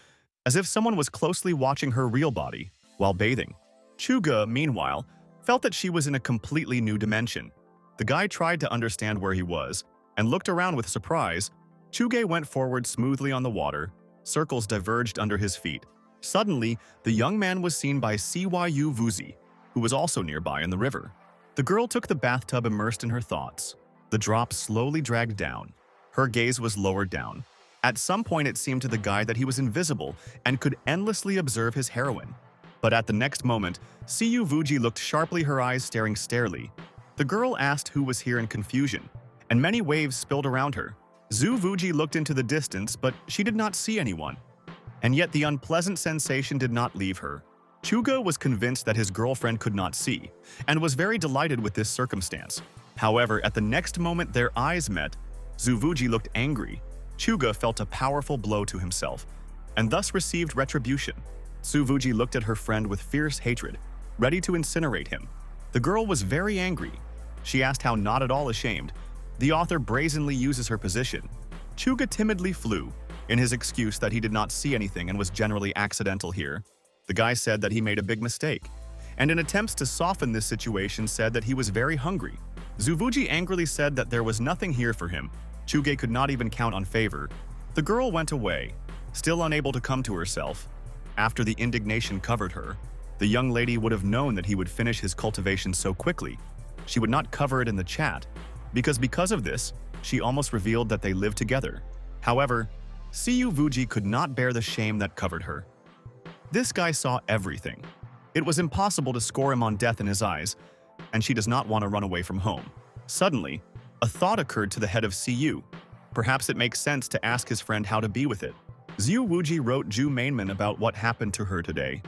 [SPEAKER 1] as if someone was closely watching her real body while bathing. Chuga, meanwhile, felt that she was in a completely new dimension. The guy tried to understand where he was and looked around with surprise. Chuge went forward smoothly on the water. Circles diverged under his feet. Suddenly, the young man was seen by Cyu Vuzi, who was also nearby in the river. The girl took the bathtub immersed in her thoughts. The drop slowly dragged down. Her gaze was lowered down. At some point, it seemed to the guy that he was invisible and could endlessly observe his heroine. But at the next moment, Siyu Vuji looked sharply, her eyes staring starely. The girl asked who was here in confusion, and many waves spilled around her. Zhu Vuji looked into the distance, but she did not see anyone. And yet the unpleasant sensation did not leave her. Chuga was convinced that his girlfriend could not see, and was very delighted with this circumstance. However, at the next moment their eyes met, Zhu Vuji looked angry. Chuga felt a powerful blow to himself, and thus received retribution. Zhu Vuji looked at her friend with fierce hatred, ready to incinerate him. The girl was very angry. She asked how not at all ashamed. The author brazenly uses her position. Chuga timidly flew, in his excuse that he did not see anything and was generally accidental here. The guy said that he made a big mistake, and in attempts to soften this situation said that he was very hungry. Zuvuji angrily said that there was nothing here for him. Chuge could not even count on favor. The girl went away, still unable to come to herself. After the indignation covered her, the young lady would have known that he would finish his cultivation so quickly. She would not cover it in the chat, because of this, she almost revealed that they lived together. However, Siyu Vuji could not bear the shame that covered her. This guy saw everything. It was impossible to score him on death in his eyes, and she does not want to run away from home. Suddenly, a thought occurred to the head of Siyu. Perhaps it makes sense to ask his friend how to be with it. Zhu Wuji wrote Ju Mainman about what happened to her today,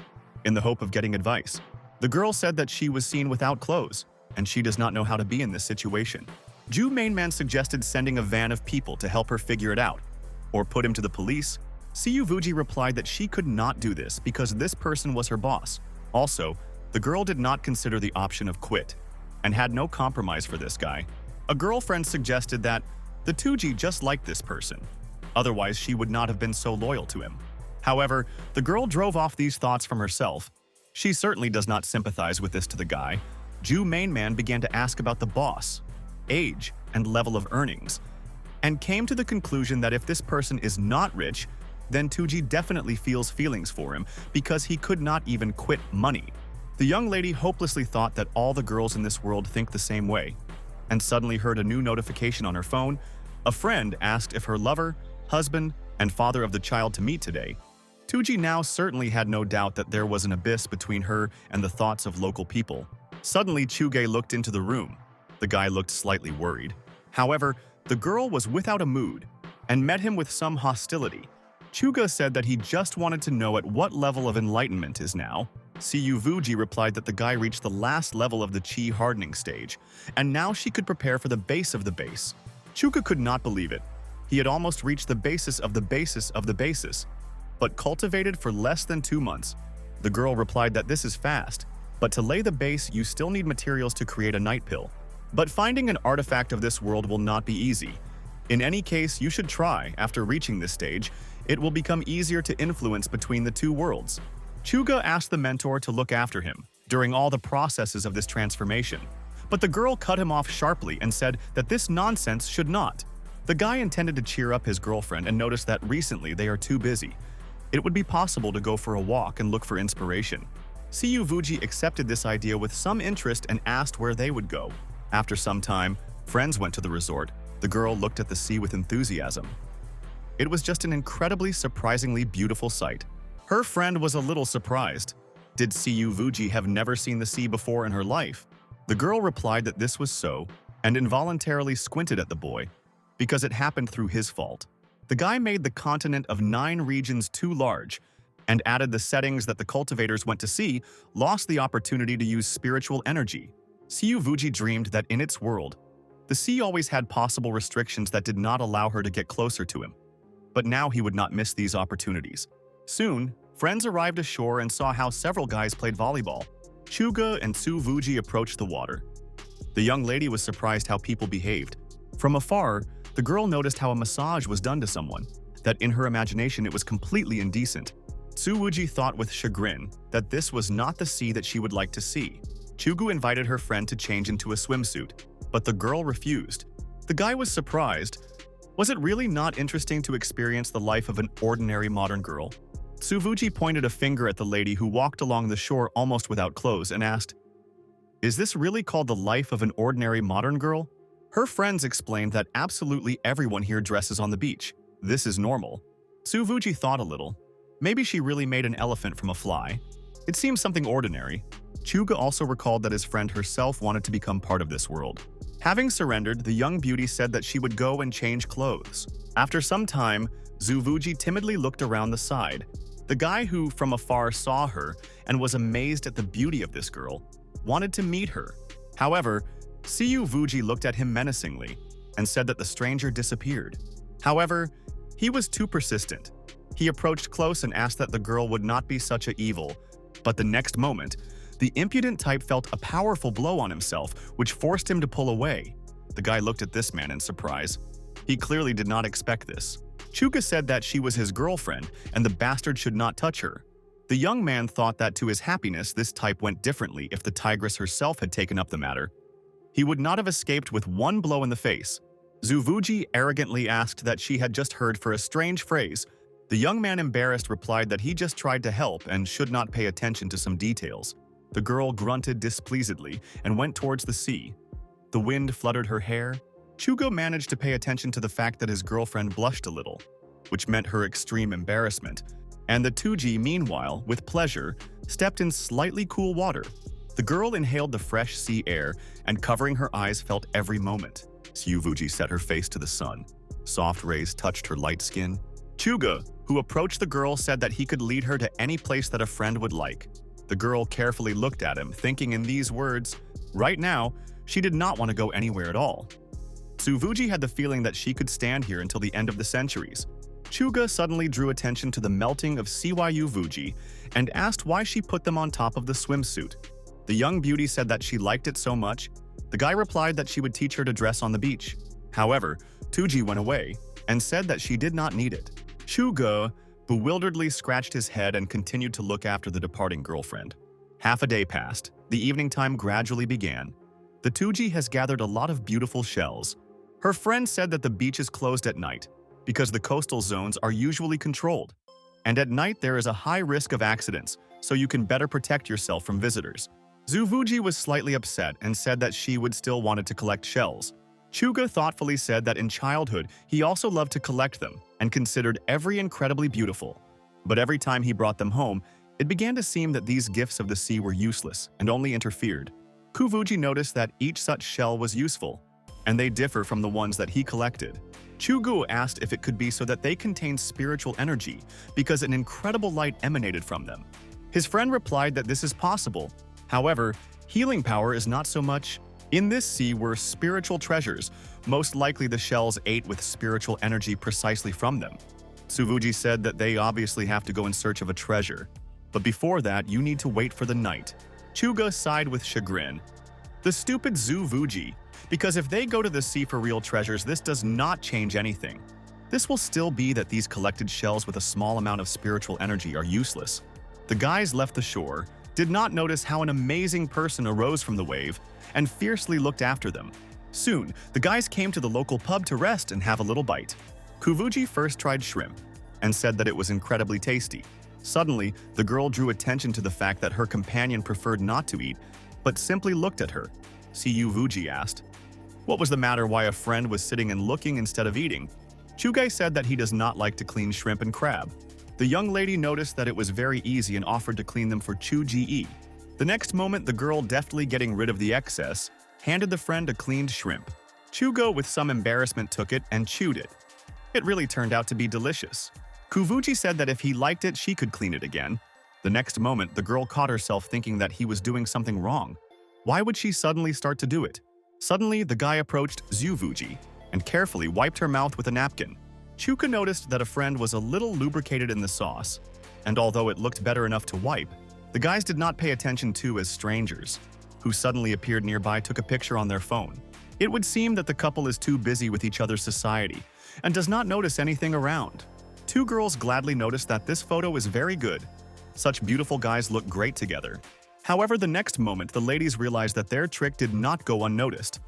[SPEAKER 1] in the hope of getting advice. The girl said that she was seen without clothes, and she does not know how to be in this situation. Ju Mainman suggested sending a van of people to help her figure it out, or put him to the police. Siyu Vuji replied that she could not do this because this person was her boss. Also, the girl did not consider the option of quit, and had no compromise for this guy. A girlfriend suggested that the Tuji just liked this person. Otherwise, she would not have been so loyal to him. However, the girl drove off these thoughts from herself. She certainly does not sympathize with this to the guy. Ju Mainman began to ask about the boss, age, and level of earnings, and came to the conclusion that if this person is not rich, then Tuji definitely feels feelings for him because he could not even quit money. The young lady hopelessly thought that all the girls in this world think the same way, and suddenly heard a new notification on her phone. A friend asked if her lover, husband, and father of the child to meet today. Tuji now certainly had no doubt that there was an abyss between her and the thoughts of local people. Suddenly, Chuge looked into the room. The guy looked slightly worried. However, the girl was without a mood and met him with some hostility. Chuga said that he just wanted to know at what level of enlightenment is now. Siyu Vuji replied that the guy reached the last level of the chi hardening stage, and now she could prepare for the base of the base. Chuga could not believe it. He had almost reached the basis of the basis of the basis, but cultivated for less than 2 months. The girl replied that this is fast, but to lay the base you still need materials to create a night pill. But finding an artifact of this world will not be easy. In any case, you should try. After reaching this stage, it will become easier to influence between the two worlds. Chuga asked the mentor to look after him during all the processes of this transformation, but the girl cut him off sharply and said that this nonsense should not. The guy intended to cheer up his girlfriend and noticed that recently they are too busy. It would be possible to go for a walk and look for inspiration. Siyu Vuji accepted this idea with some interest and asked where they would go. After some time, friends went to the resort. The girl looked at the sea with enthusiasm. It was just an incredibly surprisingly beautiful sight. Her friend was a little surprised. Did Siyu Vuji have never seen the sea before in her life? The girl replied that this was so, and involuntarily squinted at the boy, because it happened through his fault. The guy made the continent of 9 regions too large, and added the settings that the cultivators went to see, lost the opportunity to use spiritual energy. Siyu Vuji dreamed that in its world, the sea always had possible restrictions that did not allow her to get closer to him. But now he would not miss these opportunities. Soon, friends arrived ashore and saw how several guys played volleyball. Chuga and Su Vuji approached the water. The young lady was surprised how people behaved. From afar, the girl noticed how a massage was done to someone, that in her imagination it was completely indecent. Su Vuji thought with chagrin that this was not the sea that she would like to see. Chugu invited her friend to change into a swimsuit, but the girl refused. The guy was surprised. Was it really not interesting to experience the life of an ordinary modern girl? Suvuji pointed a finger at the lady who walked along the shore almost without clothes and asked, "Is this really called the life of an ordinary modern girl?" Her friends explained that absolutely everyone here dresses on the beach. This is normal. Suvuji thought a little. Maybe she really made an elephant from a fly. It seems something ordinary. Chuga also recalled that his friend herself wanted to become part of this world. Having surrendered, the young beauty said that she would go and change clothes. After some time, Zuvuji timidly looked around the side. The guy who from afar saw her and was amazed at the beauty of this girl wanted to meet her. However, Siyu Vuji looked at him menacingly and said that the stranger disappeared. However, he was too persistent. He approached close and asked that the girl would not be such an evil, but the next moment, the impudent type felt a powerful blow on himself, which forced him to pull away. The guy looked at this man in surprise. He clearly did not expect this. Chuka said that she was his girlfriend and the bastard should not touch her. The young man thought that to his happiness this type went differently if the tigress herself had taken up the matter. He would not have escaped with one blow in the face. Zuvuji arrogantly asked that she had just heard for a strange phrase. The young man embarrassed replied that he just tried to help and should not pay attention to some details. The girl grunted displeasedly and went towards the sea. The wind fluttered her hair. Chugo managed to pay attention to the fact that his girlfriend blushed a little, which meant her extreme embarrassment, and the Tuji, meanwhile, with pleasure, stepped in slightly cool water. The girl inhaled the fresh sea air and covering her eyes felt every moment. Syuvuji set her face to the sun. Soft rays touched her light skin. Chuga, who approached the girl, said that he could lead her to any place that a friend would like. The girl carefully looked at him, thinking in these words, right now, she did not want to go anywhere at all. Suvuji had the feeling that she could stand here until the end of the centuries. Chuga suddenly drew attention to the melting of Cyu Vuji and asked why she put them on top of the swimsuit. The young beauty said that she liked it so much. The guy replied that she would teach her to dress on the beach. However, Tuji went away and said that she did not need it. Chuga bewilderedly scratched his head and continued to look after the departing girlfriend. Half a day passed. The evening time gradually began. The Tuji has gathered a lot of beautiful shells. Her friend said that the beach is closed at night because the coastal zones are usually controlled. And at night there is a high risk of accidents, so you can better protect yourself from visitors. Zuvuji was slightly upset and said that she would still wanted to collect shells. Chuga thoughtfully said that in childhood he also loved to collect them and considered every incredibly beautiful. But every time he brought them home, it began to seem that these gifts of the sea were useless and only interfered. Kuvuji noticed that each such shell was useful, and they differ from the ones that he collected. Chugu asked if it could be so that they contained spiritual energy because an incredible light emanated from them. His friend replied that this is possible. However, healing power is not so much. In this sea were spiritual treasures. Most likely the shells ate with spiritual energy precisely from them. Suvuji said that they obviously have to go in search of a treasure. But before that, you need to wait for the night. Chuga sighed with chagrin. The stupid Zuvuji, because if they go to the sea for real treasures, this does not change anything. This will still be that these collected shells with a small amount of spiritual energy are useless. The guys left the shore, did not notice how an amazing person arose from the wave, and fiercely looked after them. Soon, the guys came to the local pub to rest and have a little bite. Kuvuji first tried shrimp, and said that it was incredibly tasty. Suddenly, the girl drew attention to the fact that her companion preferred not to eat, but simply looked at her. Vuji asked, what was the matter why a friend was sitting and looking instead of eating? Chugai said that he does not like to clean shrimp and crab. The young lady noticed that it was very easy and offered to clean them for Chu-ji-e. The next moment, the girl, deftly getting rid of the excess, handed the friend a cleaned shrimp. Chugo, with some embarrassment, took it and chewed it. It really turned out to be delicious. Kuvuji said that if he liked it, she could clean it again. The next moment, the girl caught herself thinking that he was doing something wrong. Why would she suddenly start to do it? Suddenly, the guy approached Zuvuji and carefully wiped her mouth with a napkin. Chuka noticed that a friend was a little lubricated in the sauce, and although it looked better enough to wipe, the guys did not pay attention to as strangers, who suddenly appeared nearby, took a picture on their phone. It would seem that the couple is too busy with each other's society and does not notice anything around. Two girls gladly noticed that this photo is very good. Such beautiful guys look great together. However, the next moment, the ladies realized that their trick did not go unnoticed.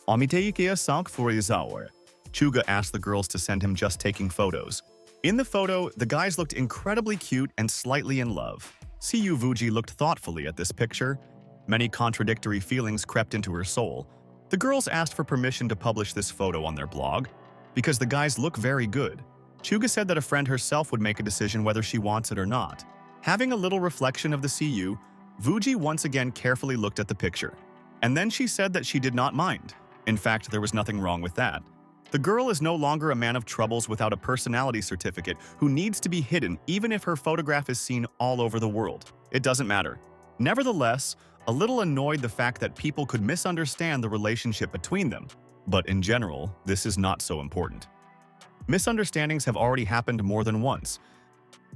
[SPEAKER 1] Amiteikia sank for Izawa. Chuga asked the girls to send him just taking photos. In the photo, the guys looked incredibly cute and slightly in love. Siyu Vuji looked thoughtfully at this picture. Many contradictory feelings crept into her soul. The girls asked for permission to publish this photo on their blog, because the guys look very good. Chuga said that a friend herself would make a decision whether she wants it or not. Having a little reflection of the Siyu, Vuji once again carefully looked at the picture. And then she said that she did not mind. In fact, there was nothing wrong with that. The girl is no longer a man of troubles without a personality certificate who needs to be hidden even if her photograph is seen all over the world. It doesn't matter. Nevertheless, a little annoyed the fact that people could misunderstand the relationship between them. But in general, this is not so important. Misunderstandings have already happened more than once.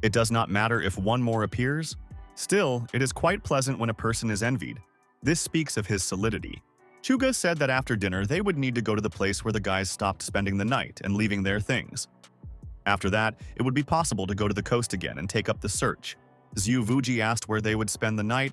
[SPEAKER 1] It does not matter if one more appears. Still, it is quite pleasant when a person is envied. This speaks of his solidity. Chuga said that after dinner they would need to go to the place where the guys stopped spending the night and leaving their things. After that, it would be possible to go to the coast again and take up the search. Zhu Vuji asked where they would spend the night.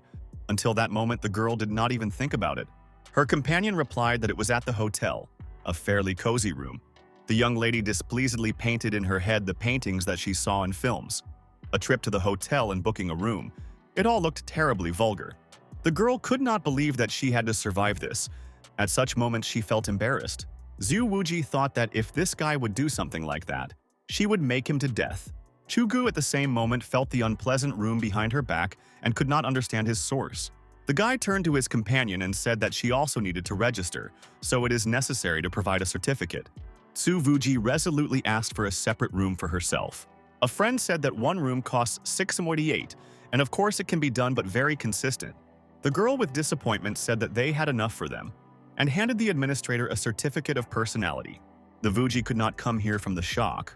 [SPEAKER 1] Until that moment, the girl did not even think about it. Her companion replied that it was at the hotel, a fairly cozy room. The young lady displeasedly painted in her head the paintings that she saw in films. A trip to the hotel and booking a room. It all looked terribly vulgar. The girl could not believe that she had to survive this. At such moments, she felt embarrassed. Zhu Wuji thought that if this guy would do something like that, she would make him to death. Chugu at the same moment felt the unpleasant room behind her back and could not understand his source. The guy turned to his companion and said that she also needed to register, so it is necessary to provide a certificate. Tsu Vuji resolutely asked for a separate room for herself. A friend said that one room costs 648, and of course it can be done but very consistent. The girl with disappointment said that they had enough for them, and handed the administrator a certificate of personality. The Vuji could not come here from the shock.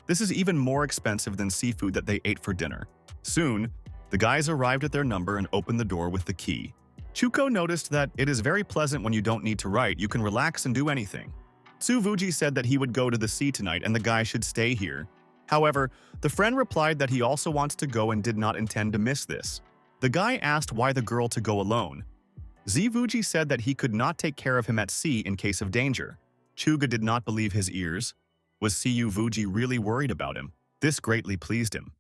[SPEAKER 1] This is even more expensive than seafood that they ate for dinner. Soon, the guys arrived at their number and opened the door with the key. Chuko noticed that it is very pleasant when you don't need to write, you can relax and do anything. Tsu Vuji said that he would go to the sea tonight and the guy should stay here. However, the friend replied that he also wants to go and did not intend to miss this. The guy asked why the girl to go alone. Zivuji said that he could not take care of him at sea in case of danger. Chuga did not believe his ears. Was Siyu Vuji really worried about him? This greatly pleased him.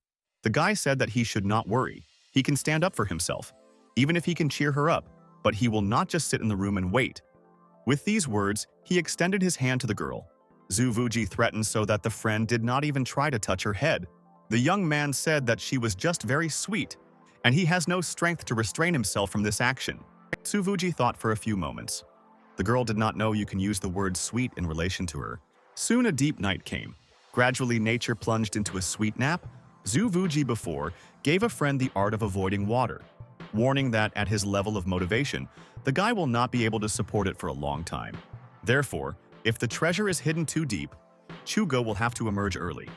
[SPEAKER 1] The guy said that he should not worry. He can stand up for himself, even if he can cheer her up, but he will not just sit in the room and wait. With these words, he extended his hand to the girl. Zhu Vuji threatened so that the friend did not even try to touch her head. The young man said that she was just very sweet, and he has no strength to restrain himself from this action. Tsuvuji thought for a few moments. The girl did not know you can use the word sweet in relation to her. Soon a deep night came. Gradually nature plunged into a sweet nap. Tsuvuji before gave a friend the art of avoiding water, warning that at his level of motivation, the guy will not be able to support it for a long time. Therefore, if the treasure is hidden too deep, Chugo will have to emerge early.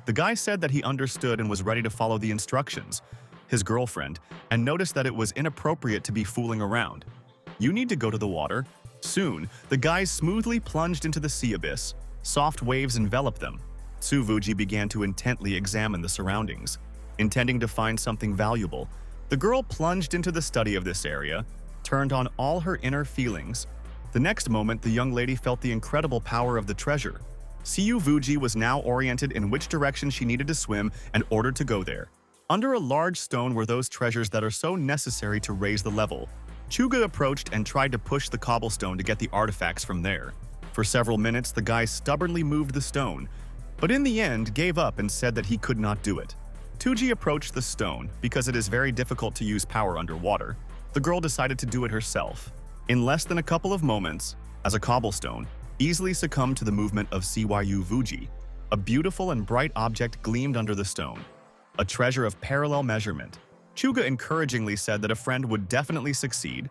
[SPEAKER 1] The guy said that he understood and was ready to follow the instructions, his girlfriend, and noticed that it was inappropriate to be fooling around. You need to go to the water. Soon, the guys smoothly plunged into the sea abyss. Soft waves enveloped them. Tsuvuji began to intently examine the surroundings, intending to find something valuable. The girl plunged into the study of this area, turned on all her inner feelings. The next moment, the young lady felt the incredible power of the treasure. Tsuvuji was now oriented in which direction she needed to swim and ordered to go there. Under a large stone were those treasures that are so necessary to raise the level. Chuga approached and tried to push the cobblestone to get the artifacts from there. For several minutes, the guy stubbornly moved the stone, but in the end gave up and said that he could not do it. Tuji approached the stone because it is very difficult to use power underwater. The girl decided to do it herself. In less than a couple of moments, as a cobblestone easily succumbed to the movement of Tsuvuji, a beautiful and bright object gleamed under the stone, a treasure of parallel measurement. Chuga encouragingly said that a friend would definitely succeed.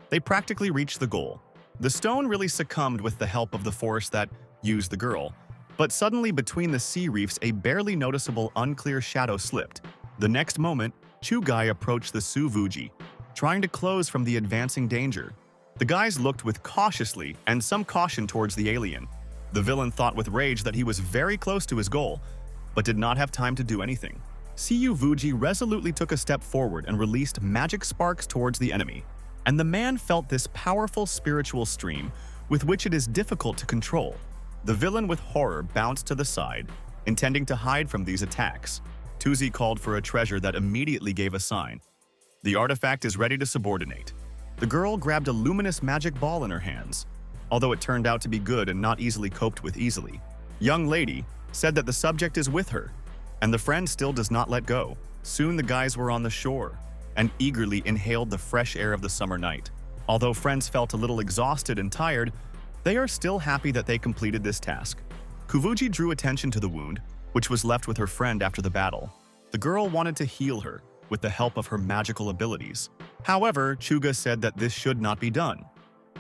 [SPEAKER 1] They practically reached the goal. The stone really succumbed with the help of the force that used the girl, but suddenly between the sea reefs a barely noticeable unclear shadow slipped. The next moment, Chugai approached the Tsuvuji, trying to close from the advancing danger. The guys looked with cautiously and some caution towards the alien. The villain thought with rage that he was very close to his goal, but did not have time to do anything. Tsuvuji resolutely took a step forward and released magic sparks towards the enemy, and the man felt this powerful spiritual stream with which it is difficult to control. The villain with horror bounced to the side, intending to hide from these attacks. Tuzi called for a treasure that immediately gave a sign. The artifact is ready to subordinate. The girl grabbed a luminous magic ball in her hands, although it turned out to be good and not easily coped with easily. Young lady said that the subject is with her, and the friend still does not let go. Soon the guys were on the shore and eagerly inhaled the fresh air of the summer night. Although friends felt a little exhausted and tired, they are still happy that they completed this task. Kuvuji drew attention to the wound, which was left with her friend after the battle. The girl wanted to heal her with the help of her magical abilities. However, Chuga said that this should not be done.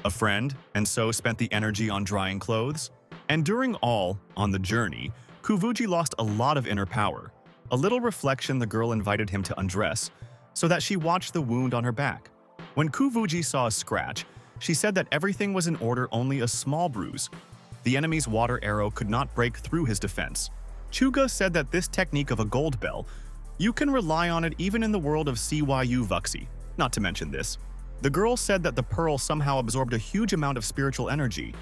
[SPEAKER 1] A friend, and so spent the energy on drying clothes. And during all on the journey, Kuvuji lost a lot of inner power. A little reflection, the girl invited him to undress, so that she watched the wound on her back. When Kuvuji saw a scratch, she said that everything was in order, only a small bruise. The enemy's water arrow could not break through his defense. Chuga said that this technique of a gold bell, you can rely on it even in the world of Cyu Vuxi, not to mention this. The girl said that the pearl somehow absorbed a huge amount of spiritual energy.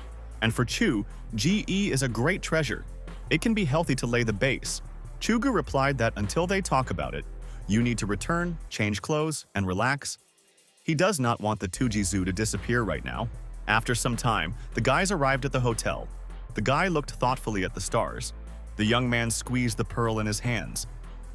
[SPEAKER 1] And for Chu, GE is a great treasure. It can be healthy to lay the base. Chuga replied that until they talk about it, you need to return, change clothes, and relax. He does not want the Tujizu to disappear right now. After some time, the guys arrived at the hotel. The guy looked thoughtfully at the stars. The young man squeezed the pearl in his hands.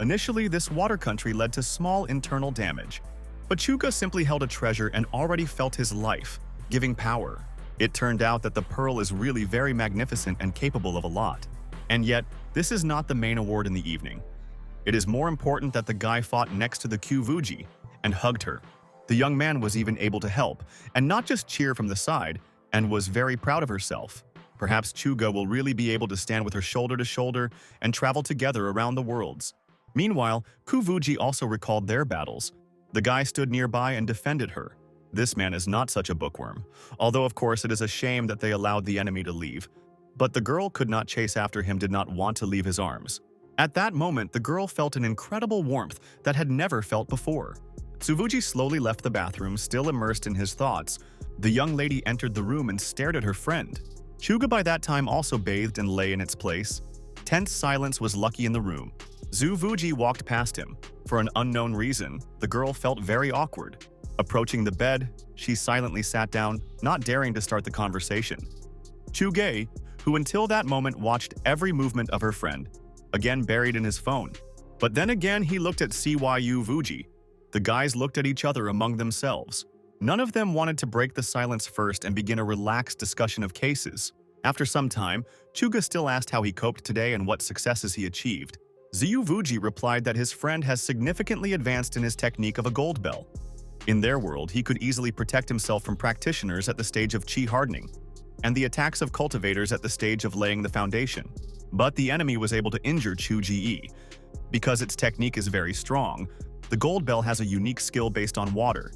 [SPEAKER 1] Initially, this water country led to small internal damage, but Chuga simply held a treasure and already felt his life, giving power. It turned out that the pearl is really very magnificent and capable of a lot. And yet, this is not the main award in the evening. It is more important that the guy fought next to the Kuvuji and hugged her. The young man was even able to help, and not just cheer from the side, and was very proud of herself. Perhaps Chuga will really be able to stand with her shoulder to shoulder and travel together around the worlds. Meanwhile, Kuvuji also recalled their battles. The guy stood nearby and defended her. This man is not such a bookworm, although of course it is a shame that they allowed the enemy to leave. But the girl could not chase after him, did not want to leave his arms. At that moment, the girl felt an incredible warmth that had never felt before. Tsuvuji slowly left the bathroom, still immersed in his thoughts. The young lady entered the room and stared at her friend. Chuga by that time also bathed and lay in its place. Tense silence was lucky in the room. Tsuvuji walked past him. For an unknown reason, the girl felt very awkward. Approaching the bed, she silently sat down, not daring to start the conversation. Chuge, who until that moment watched every movement of her friend, again buried in his phone. But then again, he looked at Cyu Vuji. The guys looked at each other among themselves. None of them wanted to break the silence first and begin a relaxed discussion of cases. After some time, Chuga still asked how he coped today and what successes he achieved. Zhu Vuji replied that his friend has significantly advanced in his technique of a gold bell. In their world, he could easily protect himself from practitioners at the stage of chi hardening, and the attacks of cultivators at the stage of laying the foundation. But the enemy was able to injure Chu Ji. Because its technique is very strong, the gold bell has a unique skill based on water.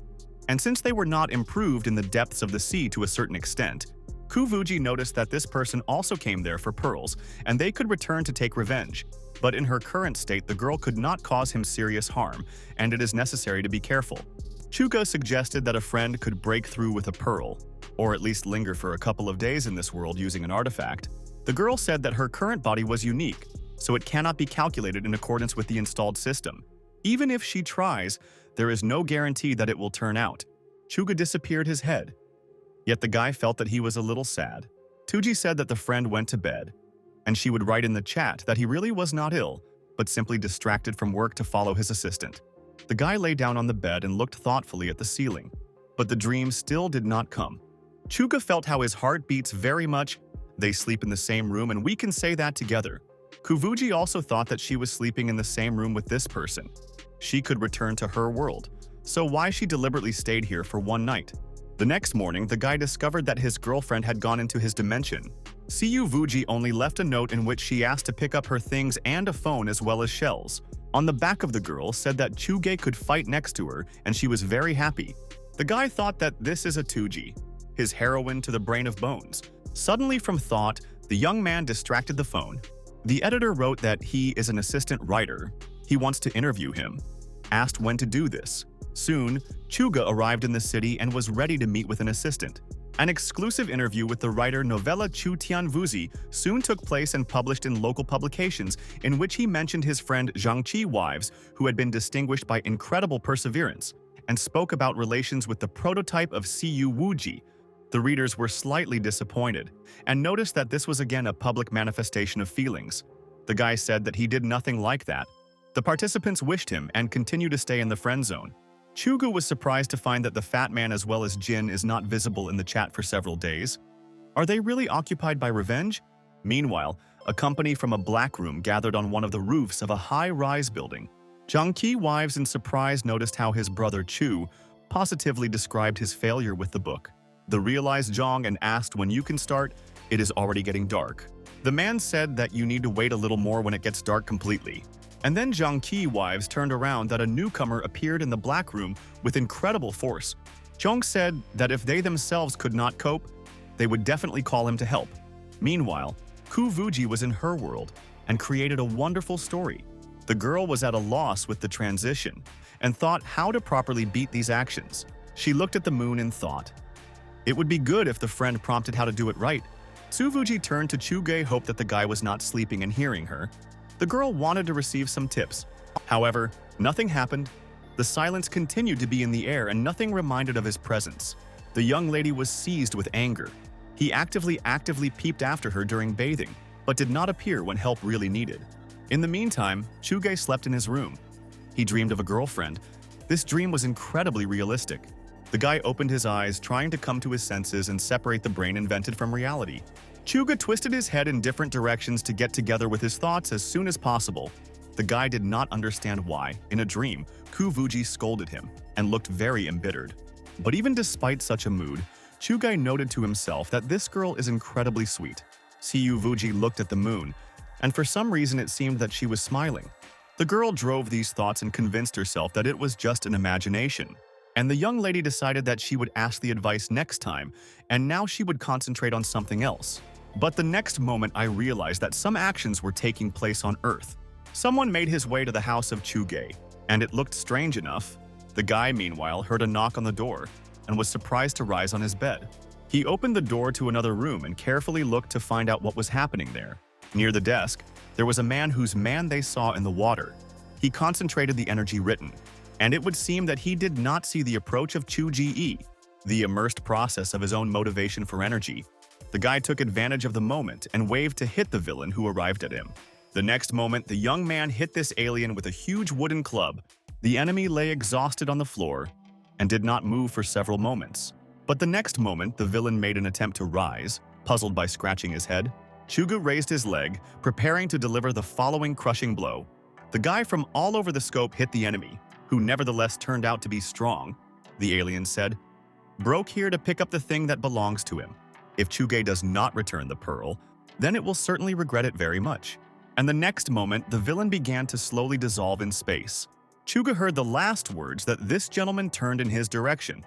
[SPEAKER 1] And since they were not improved in the depths of the sea to a certain extent, Ku Vuji noticed that this person also came there for pearls, and they could return to take revenge. But in her current state, the girl could not cause him serious harm, and it is necessary to be careful. Chuga suggested that a friend could break through with a pearl, or at least linger for a couple of days in this world using an artifact. The girl said that her current body was unique, so it cannot be calculated in accordance with the installed system. Even if she tries, there is no guarantee that it will turn out. Chuga disappeared his head. Yet the guy felt that he was a little sad. Tuji said that the friend went to bed, and she would write in the chat that he really was not ill, but simply distracted from work to follow his assistant. The guy lay down on the bed and looked thoughtfully at the ceiling, but the dream still did not come. Chuga felt how his heart beats very much. They sleep in the same room, and we can say that together. Kuvuji also thought that she was sleeping in the same room with this person. She could return to her world, so why she deliberately stayed here for one night? The next morning, the guy discovered that his girlfriend had gone into his dimension. Cyu Vuji only left a note in which she asked to pick up her things and a phone as well as shells. On the back of the girl said that Chuge could fight next to her, and she was very happy. The guy thought that this is a Tuji, his heroine to the brain of bones. Suddenly from thought, the young man distracted the phone. The editor wrote that he is an assistant writer. He wants to interview him. Asked when to do this. Soon, Chuga arrived in the city and was ready to meet with an assistant. An exclusive interview with the writer Novella Chu Tianvuzi soon took place and published in local publications, in which he mentioned his friend Zhang Qi wives, who had been distinguished by incredible perseverance, and spoke about relations with the prototype of Cyu Wuji. The readers were slightly disappointed, and noticed that this was again a public manifestation of feelings. The guy said that he did nothing like that. The participants wished him and continued to stay in the friend zone. Chugu was surprised to find that the fat man as well as Jin is not visible in the chat for several days. Are they really occupied by revenge? Meanwhile, a company from a black room gathered on one of the roofs of a high-rise building. Zhang Qi wives in surprise noticed how his brother Chu positively described his failure with the book. The realized Zhang and asked when you can start. It is already getting dark. The man said that you need to wait a little more when it gets dark completely. And then Zhang Qi wives turned around that a newcomer appeared in the black room with incredible force. Zhang said that if they themselves could not cope, they would definitely call him to help. Meanwhile, Ku Vuji was in her world and created a wonderful story. The girl was at a loss with the transition and thought how to properly beat these actions. She looked at the moon and thought, it would be good if the friend prompted how to do it right. Tsuvuji turned to Chuge, hoped that the guy was not sleeping and hearing her. The girl wanted to receive some tips. However, nothing happened. The silence continued to be in the air and nothing reminded of his presence. The young lady was seized with anger. He actively peeped after her during bathing, but did not appear when help really needed. In the meantime, Chuge slept in his room. He dreamed of a girlfriend. This dream was incredibly realistic. The guy opened his eyes, trying to come to his senses and separate the brain invented from reality. Chuga twisted his head in different directions to get together with his thoughts as soon as possible. The guy did not understand why, in a dream, Ku Vuji scolded him and looked very embittered. But even despite such a mood, Chugai noted to himself that this girl is incredibly sweet. Cyu Vuji looked at the moon, and for some reason it seemed that she was smiling. The girl drove these thoughts and convinced herself that it was just an imagination. And the young lady decided that she would ask the advice next time, and now she would concentrate on something else. But the next moment I realized that some actions were taking place on Earth. Someone made his way to the house of Chuge, and it looked strange enough. The guy, meanwhile, heard a knock on the door and was surprised to rise on his bed. He opened the door to another room and carefully looked to find out what was happening there. Near the desk, there was a man whose man they saw in the water. He concentrated the energy written, and it would seem that he did not see the approach of Chu Ji, the immersed process of his own motivation for energy. The guy took advantage of the moment and waved to hit the villain who arrived at him. The next moment, the young man hit this alien with a huge wooden club. The enemy lay exhausted on the floor and did not move for several moments. But the next moment, the villain made an attempt to rise, puzzled by scratching his head. Chuga raised his leg, preparing to deliver the following crushing blow. The guy from all over the scope hit the enemy, who nevertheless turned out to be strong. The alien said, "Broke here to pick up the thing that belongs to him. If Chuge does not return the pearl, then it will certainly regret it very much." And the next moment, the villain began to slowly dissolve in space. Chuga heard the last words that this gentleman turned in his direction,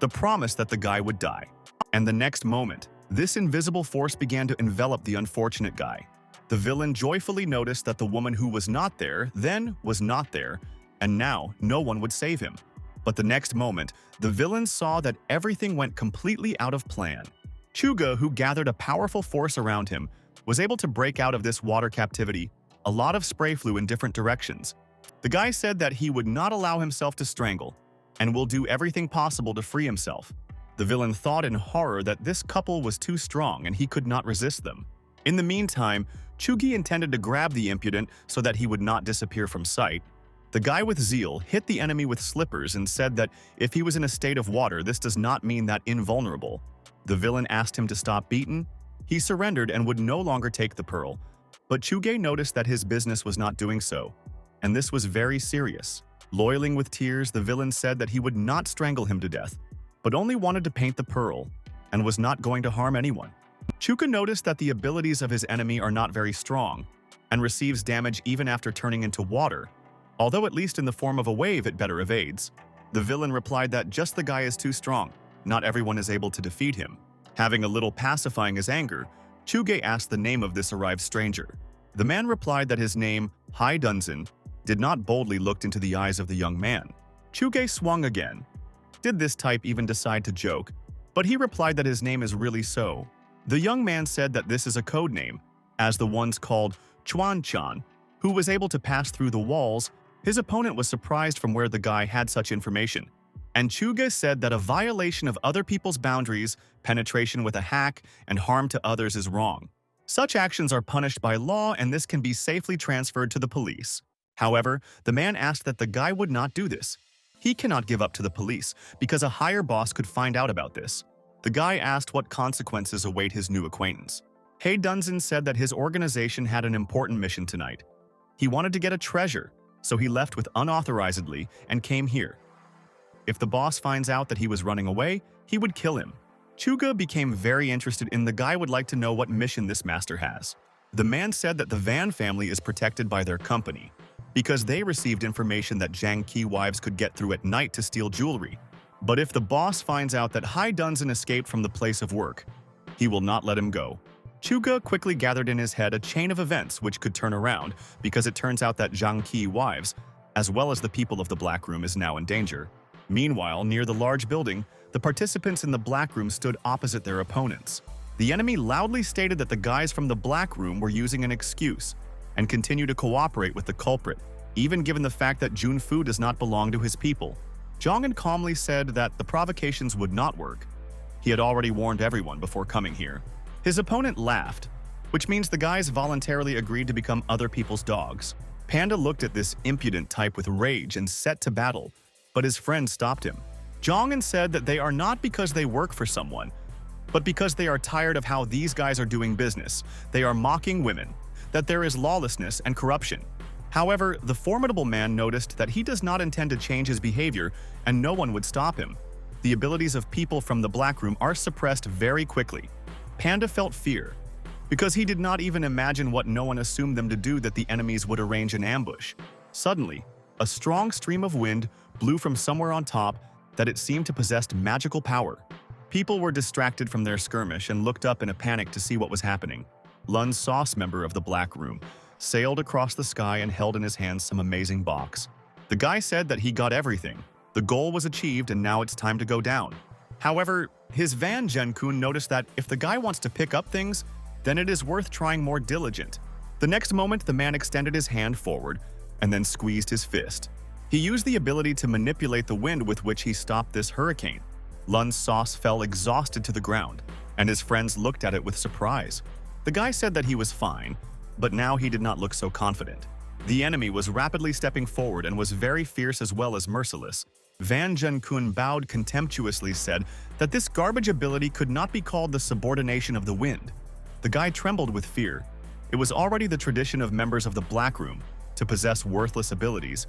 [SPEAKER 1] the promise that the guy would die. And the next moment, this invisible force began to envelop the unfortunate guy. The villain joyfully noticed that the woman who was not there then was not there, and now no one would save him. But the next moment, the villain saw that everything went completely out of plan. Chuga, who gathered a powerful force around him, was able to break out of this water captivity. A lot of spray flew in different directions. The guy said that he would not allow himself to strangle, and will do everything possible to free himself. The villain thought in horror that this couple was too strong and he could not resist them. In the meantime, Chugi intended to grab the impudent so that he would not disappear from sight. The guy with zeal hit the enemy with slippers and said that if he was in a state of water, this does not mean that invulnerable. The villain asked him to stop beating. He surrendered and would no longer take the pearl. But Chuge noticed that his business was not doing so, and this was very serious. Loiling with tears, the villain said that he would not strangle him to death, but only wanted to paint the pearl, and was not going to harm anyone. Chuka noticed that the abilities of his enemy are not very strong, and receives damage even after turning into water, although at least in the form of a wave it better evades. The villain replied that just the guy is too strong, not everyone is able to defeat him. Having a little pacifying his anger, Chuge asked the name of this arrived stranger. The man replied that his name, Hai Dunzin, did not boldly look into the eyes of the young man. Chuge swung again. Did this type even decide to joke? But he replied that his name is really so. The young man said that this is a code name, as the ones called Chuan Chan, who was able to pass through the walls. His opponent was surprised from where the guy had such information. And Chuga said that a violation of other people's boundaries, penetration with a hack, and harm to others is wrong. Such actions are punished by law, and this can be safely transferred to the police. However, the man asked that the guy would not do this. He cannot give up to the police, because a higher boss could find out about this. The guy asked what consequences await his new acquaintance. Hay Dunzin said that his organization had an important mission tonight. He wanted to get a treasure, so he left with unauthorizedly and came here. If the boss finds out that he was running away, he would kill him. Chuga became very interested in the guy would like to know what mission this master has. The man said that the Van family is protected by their company, because they received information that Jiang Qi wives could get through at night to steal jewelry. But if the boss finds out that Hai Dunzin escaped from the place of work, he will not let him go. Chuga quickly gathered in his head a chain of events which could turn around, because it turns out that Jiang Qi wives, as well as the people of the Black Room, is now in danger. Meanwhile, near the large building, the participants in the Black Room stood opposite their opponents. The enemy loudly stated that the guys from the Black Room were using an excuse and continue to cooperate with the culprit, even given the fact that Junfu does not belong to his people. Zhong'an calmly said that the provocations would not work. He had already warned everyone before coming here. His opponent laughed, which means the guys voluntarily agreed to become other people's dogs. Panda looked at this impudent type with rage and set to battle, but his friend stopped him. Zhong'an said that they are not because they work for someone, but because they are tired of how these guys are doing business. They are mocking women, that there is lawlessness and corruption. However, the formidable man noticed that he does not intend to change his behavior, and no one would stop him. The abilities of people from the Black Room are suppressed very quickly. Panda felt fear, because he did not even imagine what no one assumed them to do, that the enemies would arrange an ambush. Suddenly, a strong stream of wind blew from somewhere on top that it seemed to possess magical power. People were distracted from their skirmish and looked up in a panic to see what was happening. Lun Sauce, member of the Black Room, sailed across the sky and held in his hands some amazing box. The guy said that he got everything. The goal was achieved and now it's time to go down. However, his Van Genkun noticed that if the guy wants to pick up things, then it is worth trying more diligent. The next moment, the man extended his hand forward and then squeezed his fist. He used the ability to manipulate the wind with which he stopped this hurricane. Lun's sauce fell exhausted to the ground, and his friends looked at it with surprise. The guy said that he was fine, but now he did not look so confident. The enemy was rapidly stepping forward and was very fierce as well as merciless. Van Jun-kun bowed contemptuously, said that this garbage ability could not be called the subordination of the wind. The guy trembled with fear. It was already the tradition of members of the Black Room to possess worthless abilities.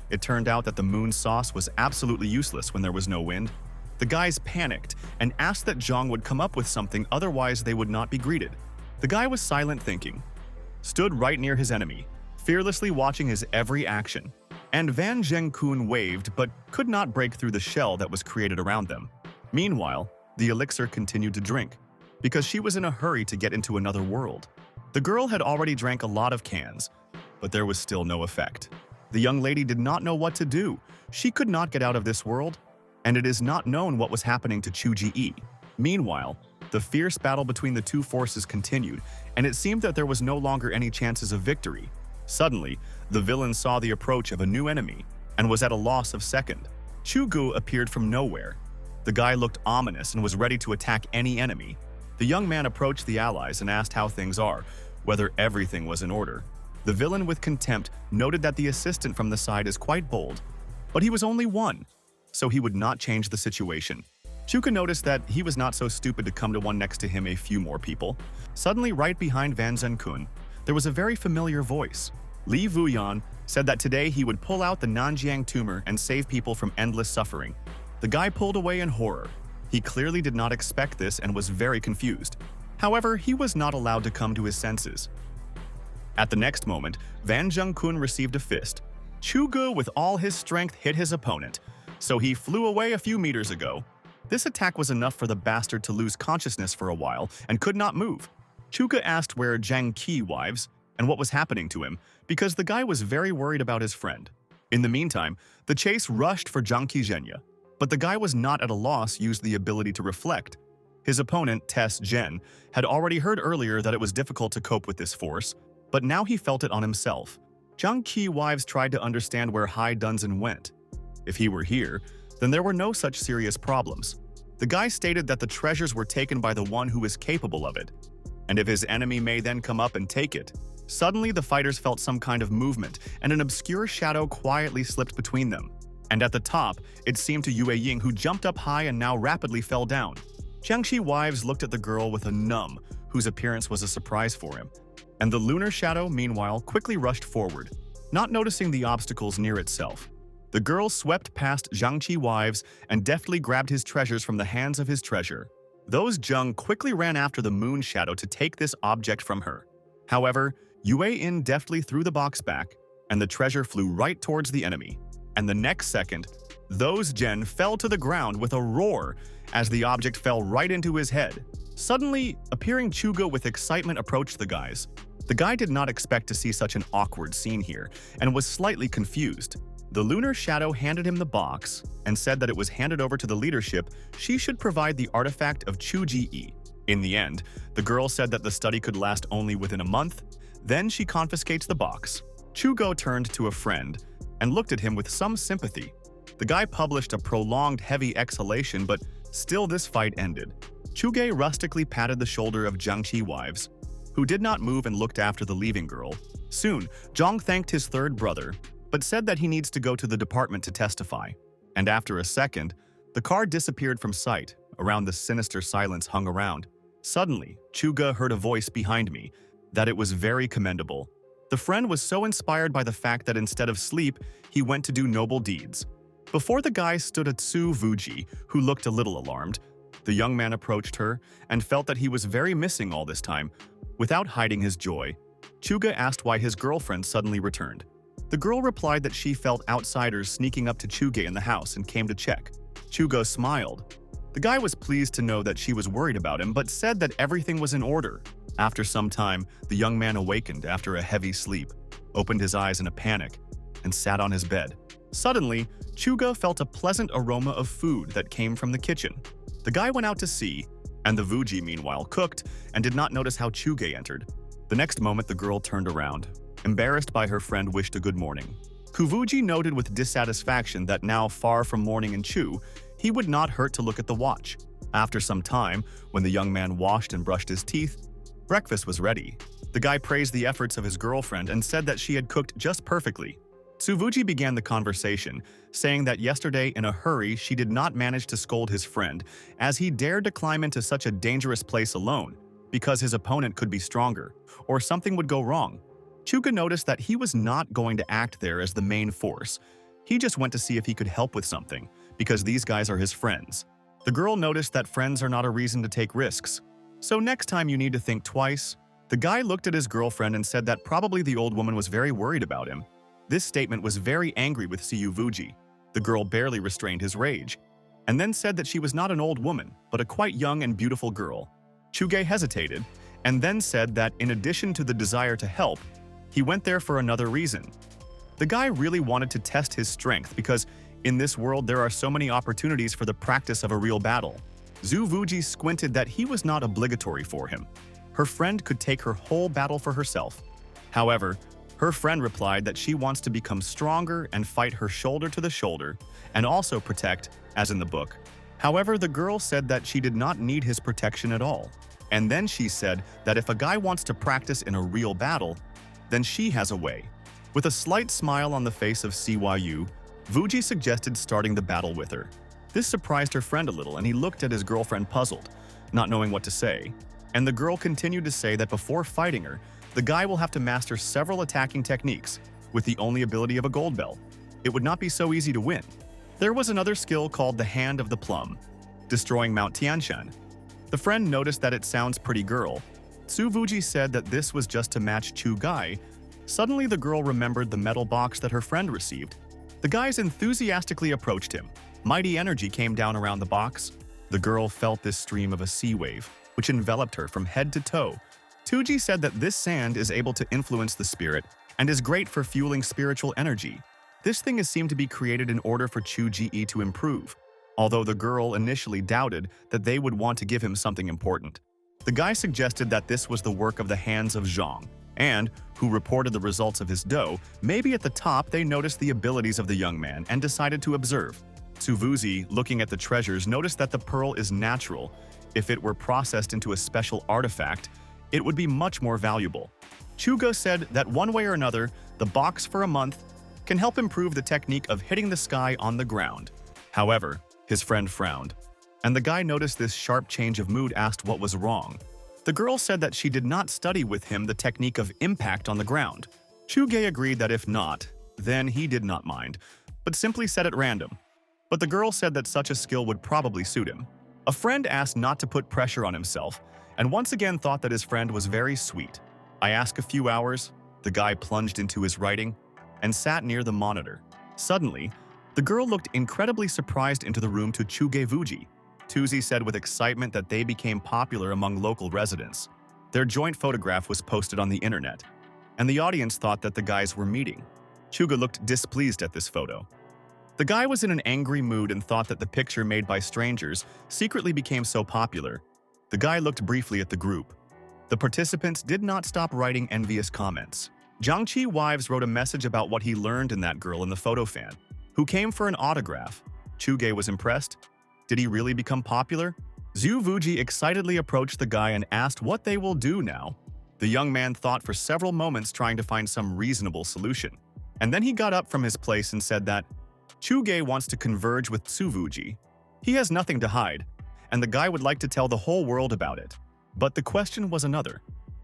[SPEAKER 1] It turned out that the moon sauce was absolutely useless when there was no wind. The guys panicked and asked that Zhang would come up with something, otherwise they would not be greeted. The guy was silent, thinking, stood right near his enemy, fearlessly watching his every action. And Van Jun-kun waved but could not break through the shell that was created around them. Meanwhile, the elixir continued to drink, because she was in a hurry to get into another world. The girl had already drank a lot of cans, but there was still no effect. The young lady did not know what to do. She could not get out of this world, and it is not known what was happening to Chu Ji-e. Meanwhile, the fierce battle between the two forces continued, and it seemed that there was no longer any chances of victory. Suddenly, the villain saw the approach of a new enemy and was at a loss of second. Chu Gu appeared from nowhere. The guy looked ominous and was ready to attack any enemy. The young man approached the allies and asked how things are, whether everything was in order. The villain, with contempt, noted that the assistant from the side is quite bold, but he was only one, so he would not change the situation. Chuka noticed that he was not so stupid to come to one next to him a few more people. Suddenly, right behind Van Jun-kun, there was a very familiar voice. Li Vuyan said that today he would pull out the Nanjiang tumor and save people from endless suffering. The guy pulled away in horror. He clearly did not expect this and was very confused. However, he was not allowed to come to his senses. At the next moment, Van Jun-kun received a fist. Chu Gu, with all his strength, hit his opponent, so he flew away a few meters ago. This attack was enough for the bastard to lose consciousness for a while and could not move. Chuka asked where Zhang Qi wives and what was happening to him, because the guy was very worried about his friend. In the meantime, the chase rushed for Zhang Qizhenya, but the guy was not at a loss, used the ability to reflect. His opponent, Tess Zhen, had already heard earlier that it was difficult to cope with this force, but now he felt it on himself. Zhang Qi wives tried to understand where Hai Dunzin went. If he were here, then there were no such serious problems. The guy stated that the treasures were taken by the one who is capable of it, and if his enemy may then come up and take it. Suddenly, the fighters felt some kind of movement, and an obscure shadow quietly slipped between them. And at the top, it seemed to Yue Ying, who jumped up high and now rapidly fell down. Jiangxi wives looked at the girl with a numb, whose appearance was a surprise for him. And the lunar shadow, meanwhile, quickly rushed forward, not noticing the obstacles near itself. The girl swept past Jiangxi wives and deftly grabbed his treasures from the hands of his treasure. Those Zheng quickly ran after the moon shadow to take this object from her. However, Yue Yin deftly threw the box back, and the treasure flew right towards the enemy. And the next second, those Zhen fell to the ground with a roar as the object fell right into his head. Suddenly, appearing Chuga with excitement approached the guys. The guy did not expect to see such an awkward scene here, and was slightly confused. The lunar shadow handed him the box and said that it was handed over to the leadership. She should provide the artifact of Chu Ji-e. In the end, the girl said that the study could last only within a month. Then she confiscates the box. Chugo turned to a friend and looked at him with some sympathy. The guy published a prolonged heavy exhalation, but still this fight ended. Chuge rustically patted the shoulder of Jiangxi wives, who did not move and looked after the leaving girl. Soon, Zhang thanked his third brother, but said that he needs to go to the department to testify. And after a second, the car disappeared from sight. Around the sinister silence hung around. Suddenly, Chuga heard a voice behind me, that it was very commendable. The friend was so inspired by the fact that instead of sleep, he went to do noble deeds. Before the guy stood a Tsu Vuji, who looked a little alarmed. The young man approached her and felt that he was very missing all this time. Without hiding his joy, Chuga asked why his girlfriend suddenly returned. The girl replied that she felt outsiders sneaking up to Chuge in the house and came to check. Chugo smiled. The guy was pleased to know that she was worried about him, but said that everything was in order. After some time, the young man awakened after a heavy sleep, opened his eyes in a panic, and sat on his bed. Suddenly, Chuga felt a pleasant aroma of food that came from the kitchen. The guy went out to see, and the Vuji meanwhile cooked and did not notice how Chuge entered. The next moment, the girl turned around. Embarrassed by her friend, wished a good morning. Kuvuji noted with dissatisfaction that now far from mourning in Chu, he would not hurt to look at the watch. After some time, when the young man washed and brushed his teeth, Breakfast was ready. The guy praised the efforts of his girlfriend and said that she had cooked just perfectly. Suvuji began the conversation, saying that yesterday in a hurry she did not manage to scold his friend as he dared to climb into such a dangerous place alone because his opponent could be stronger or something would go wrong. Chuga noticed that he was not going to act there as the main force. He just went to see if he could help with something because these guys are his friends. The girl noticed that friends are not a reason to take risks. So next time you need to think twice. The guy looked at his girlfriend and said that probably the old woman was very worried about him. This statement was very angry with Suvuji. The girl barely restrained his rage, and then said that she was not an old woman, but a quite young and beautiful girl. Chuge hesitated, and then said that in addition to the desire to help, he went there for another reason. The guy really wanted to test his strength because in this world there are so many opportunities for the practice of a real battle. Suvuji squinted that he was not obligatory for him. Her friend could take her whole battle for herself. However, her friend replied that she wants to become stronger and fight her shoulder to the shoulder and also protect, as in the book. However, the girl said that she did not need his protection at all. And then she said that if a guy wants to practice in a real battle, then she has a way. With a slight smile on the face of CYU, Vuji suggested starting the battle with her. This surprised her friend a little and he looked at his girlfriend puzzled, not knowing what to say. And the girl continued to say that before fighting her, the guy will have to master several attacking techniques with the only ability of a gold bell. It would not be so easy to win. There was another skill called the Hand of the Plum, destroying Mount Tianshan. The friend noticed that it sounds pretty girl. Suvuji said that this was just to match Chu Gai. Suddenly the girl remembered the metal box that her friend received. The guys enthusiastically approached him. Mighty energy came down around the box. The girl felt this stream of a sea wave, which enveloped her from head to toe. Tuji said that this sand is able to influence the spirit and is great for fueling spiritual energy. This thing is seemed to be created in order for Chu Ji to improve, although the girl initially doubted that they would want to give him something important. The guy suggested that this was the work of the hands of Zhang, and, who reported the results of his dough, maybe at the top they noticed the abilities of the young man and decided to observe. Suvuzi, looking at the treasures, noticed that the pearl is natural. If it were processed into a special artifact, it would be much more valuable. Chuga said that one way or another, the box for a month can help improve the technique of hitting the sky on the ground. However, his friend frowned, and the guy noticed this sharp change of mood, asked what was wrong. The girl said that she did not study with him the technique of impact on the ground. Chuge agreed that if not, then he did not mind, but simply said at random. But the girl said that such a skill would probably suit him. A friend asked not to put pressure on himself, and once again thought that his friend was very sweet. I asked a few hours, the guy plunged into his writing, and sat near the monitor. Suddenly, the girl looked incredibly surprised into the room to Chuge Vuji. Tuzi said with excitement that they became popular among local residents. Their joint photograph was posted on the internet, and the audience thought that the guys were meeting. Chuga looked displeased at this photo. The guy was in an angry mood and thought that the picture made by strangers secretly became so popular. The guy looked briefly at the group. The participants did not stop writing envious comments. Jiangqi Wives wrote a message about what he learned in that girl in the photo fan, who came for an autograph. Chuge was impressed. Did he really become popular? Zhu Vuji excitedly approached the guy and asked what they will do now. The young man thought for several moments, trying to find some reasonable solution. And then he got up from his place and said that Chuge wants to converge with Suvuji. He has nothing to hide, and the guy would like to tell the whole world about it. But the question was another,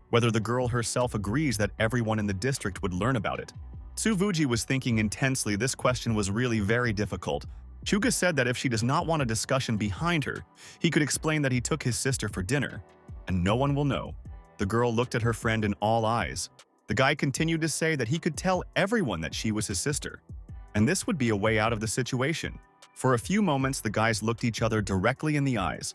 [SPEAKER 1] whether the girl herself agrees that everyone in the district would learn about it. Suvuji was thinking intensely. This question was really very difficult. Chuga said that if she does not want a discussion behind her, he could explain that he took his sister for dinner, and no one will know. The girl looked at her friend in all eyes. The guy continued to say that he could tell everyone that she was his sister, and this would be a way out of the situation. For a few moments, the guys looked each other directly in the eyes.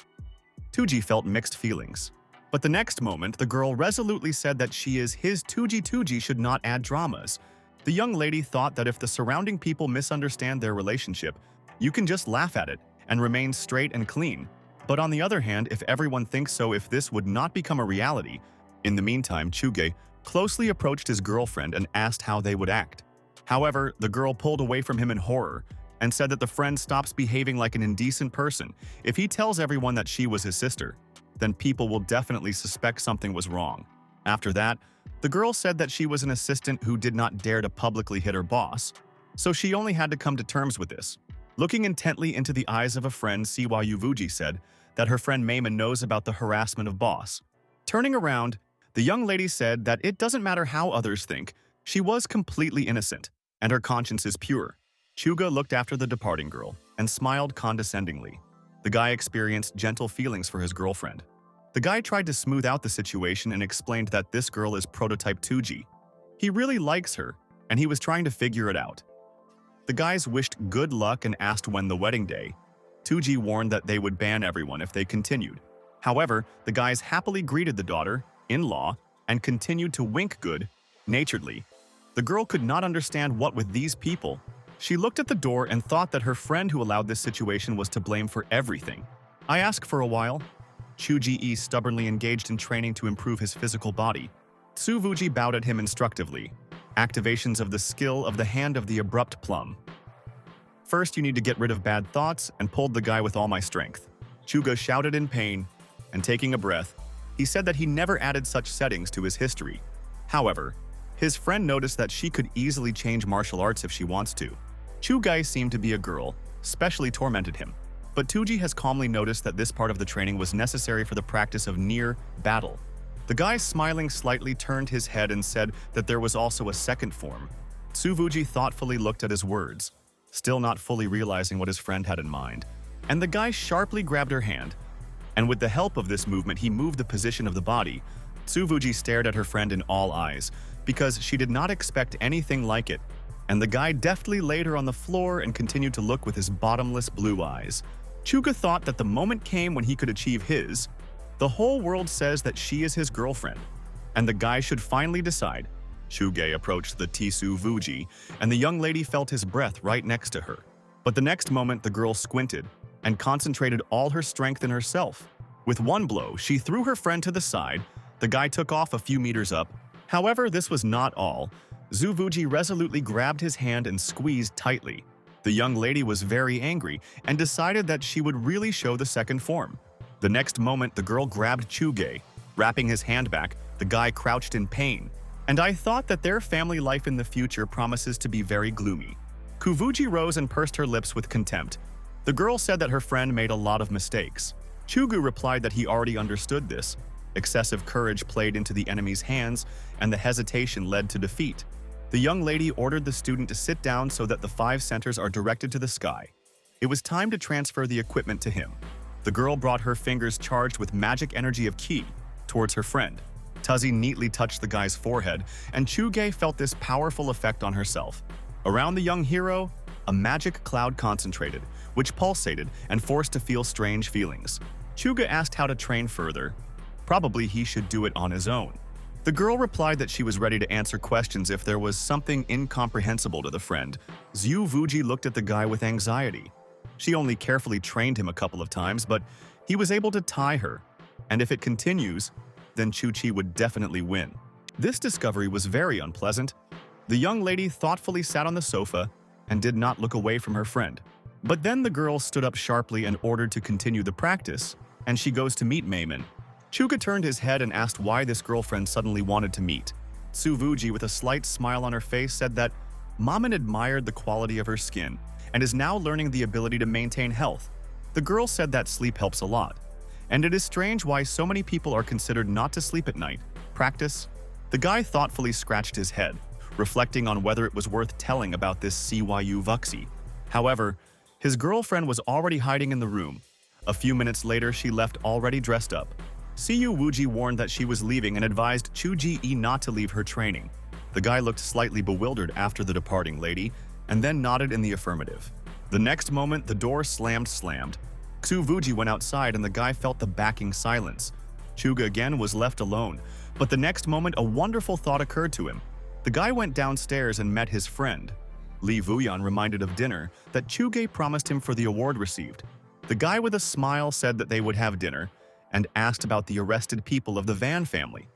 [SPEAKER 1] Tuji felt mixed feelings. But the next moment, the girl resolutely said that she is his. Tuji should not add dramas. The young lady thought that if the surrounding people misunderstand their relationship, you can just laugh at it and remain straight and clean. But on the other hand, if everyone thinks so, if this would not become a reality. In the meantime, Chuge closely approached his girlfriend and asked how they would act. However, the girl pulled away from him in horror and said that the friend stops behaving like an indecent person if he tells everyone that she was his sister. then people will definitely suspect something was wrong. After that, the girl said that she was an assistant who did not dare to publicly hit her boss, so she only had to come to terms with this. Looking intently into the eyes of a friend, Siwa Yuvuji said that her friend Mayman knows about the harassment of boss. Turning around, the young lady said that it doesn't matter how others think, she was completely innocent, and her conscience is pure. Chuga looked after the departing girl and smiled condescendingly. The guy experienced gentle feelings for his girlfriend. The guy tried to smooth out the situation and explained that this girl is prototype 2G. He really likes her, and he was trying to figure it out. The guys wished good luck and asked when the wedding day. 2G warned that they would ban everyone if they continued. However, the guys happily greeted the daughter-in-law and continued to wink good-naturedly. The girl could not understand what with these people. She looked at the door and thought that her friend who allowed this situation was to blame for everything. I asked for a while. Chu-ji stubbornly engaged in training to improve his physical body. Tsu-vuji bowed at him instructively. Activations of the skill of the hand of the abrupt plum. First, you need to get rid of bad thoughts, and pulled the guy with all my strength. Chuga shouted in pain, and taking a breath, he said that he never added such settings to his history. However, his friend noticed that she could easily change martial arts if she wants to. Chugai seemed to be a girl, specially tormented him. But Tuji has calmly noticed that this part of the training was necessary for the practice of near battle. The guy smiling slightly turned his head and said that there was also a second form. Tsuvuji thoughtfully looked at his words, still not fully realizing what his friend had in mind. And the guy sharply grabbed her hand. And with the help of this movement, he moved the position of the body. Tsuvuji stared at her friend in all eyes, because she did not expect anything like it. And the guy deftly laid her on the floor and continued to look with his bottomless blue eyes. Chuga thought that the moment came when he could achieve his. The whole world says that she is his girlfriend, and the guy should finally decide. Chuge approached the Tisu Vuji, and the young lady felt his breath right next to her. But the next moment, the girl squinted and concentrated all her strength in herself. With one blow, she threw her friend to the side. The guy took off a few meters up. However, this was not all. Zuvuji resolutely grabbed his hand and squeezed tightly. The young lady was very angry and decided that she would really show the second form. The next moment, the girl grabbed Chuge. Wrapping his hand back, the guy crouched in pain. And I thought that their family life in the future promises to be very gloomy. Kuvuji rose and pursed her lips with contempt. The girl said that her friend made a lot of mistakes. Chugu replied that he already understood this. Excessive courage played into the enemy's hands, and the hesitation led to defeat. The young lady ordered the student to sit down so that the 5 centers are directed to the sky. It was time to transfer the equipment to him. The girl brought her fingers charged with magic energy of ki towards her friend. Tuzzy neatly touched the guy's forehead, and Chuge felt this powerful effect on herself. Around the young hero, a magic cloud concentrated, which pulsated and forced to feel strange feelings. Chuga asked how to train further. Probably he should do it on his own. The girl replied that she was ready to answer questions if there was something incomprehensible to the friend. Zhu Vuji looked at the guy with anxiety. She only carefully trained him a couple of times, but he was able to tie her. And if it continues, then Chu-Chi would definitely win. This discovery was very unpleasant. The young lady thoughtfully sat on the sofa and did not look away from her friend. But then the girl stood up sharply and ordered to continue the practice, and she goes to meet Mayman. Chuga turned his head and asked why this girlfriend suddenly wanted to meet. Tsuvuji, with a slight smile on her face, said that Maman admired the quality of her skin and is now learning the ability to maintain health. The girl said that sleep helps a lot, and it is strange why so many people are considered not to sleep at night. Practice? The guy thoughtfully scratched his head, reflecting on whether it was worth telling about this CYU Vuxi. However, his girlfriend was already hiding in the room. A few minutes later, she left already dressed up. Siyu Wuji warned that she was leaving and advised Chu-Ji-e not to leave her training. The guy looked slightly bewildered after the departing lady, and then nodded in the affirmative. The next moment, the door slammed. Xu Vuji went outside and the guy felt the backing silence. Chuga again was left alone, but the next moment a wonderful thought occurred to him. The guy went downstairs and met his friend. Li Vuyan, reminded of dinner that Chuge promised him for the award received. The guy with a smile said that they would have dinner, and asked about the arrested people of the Van family.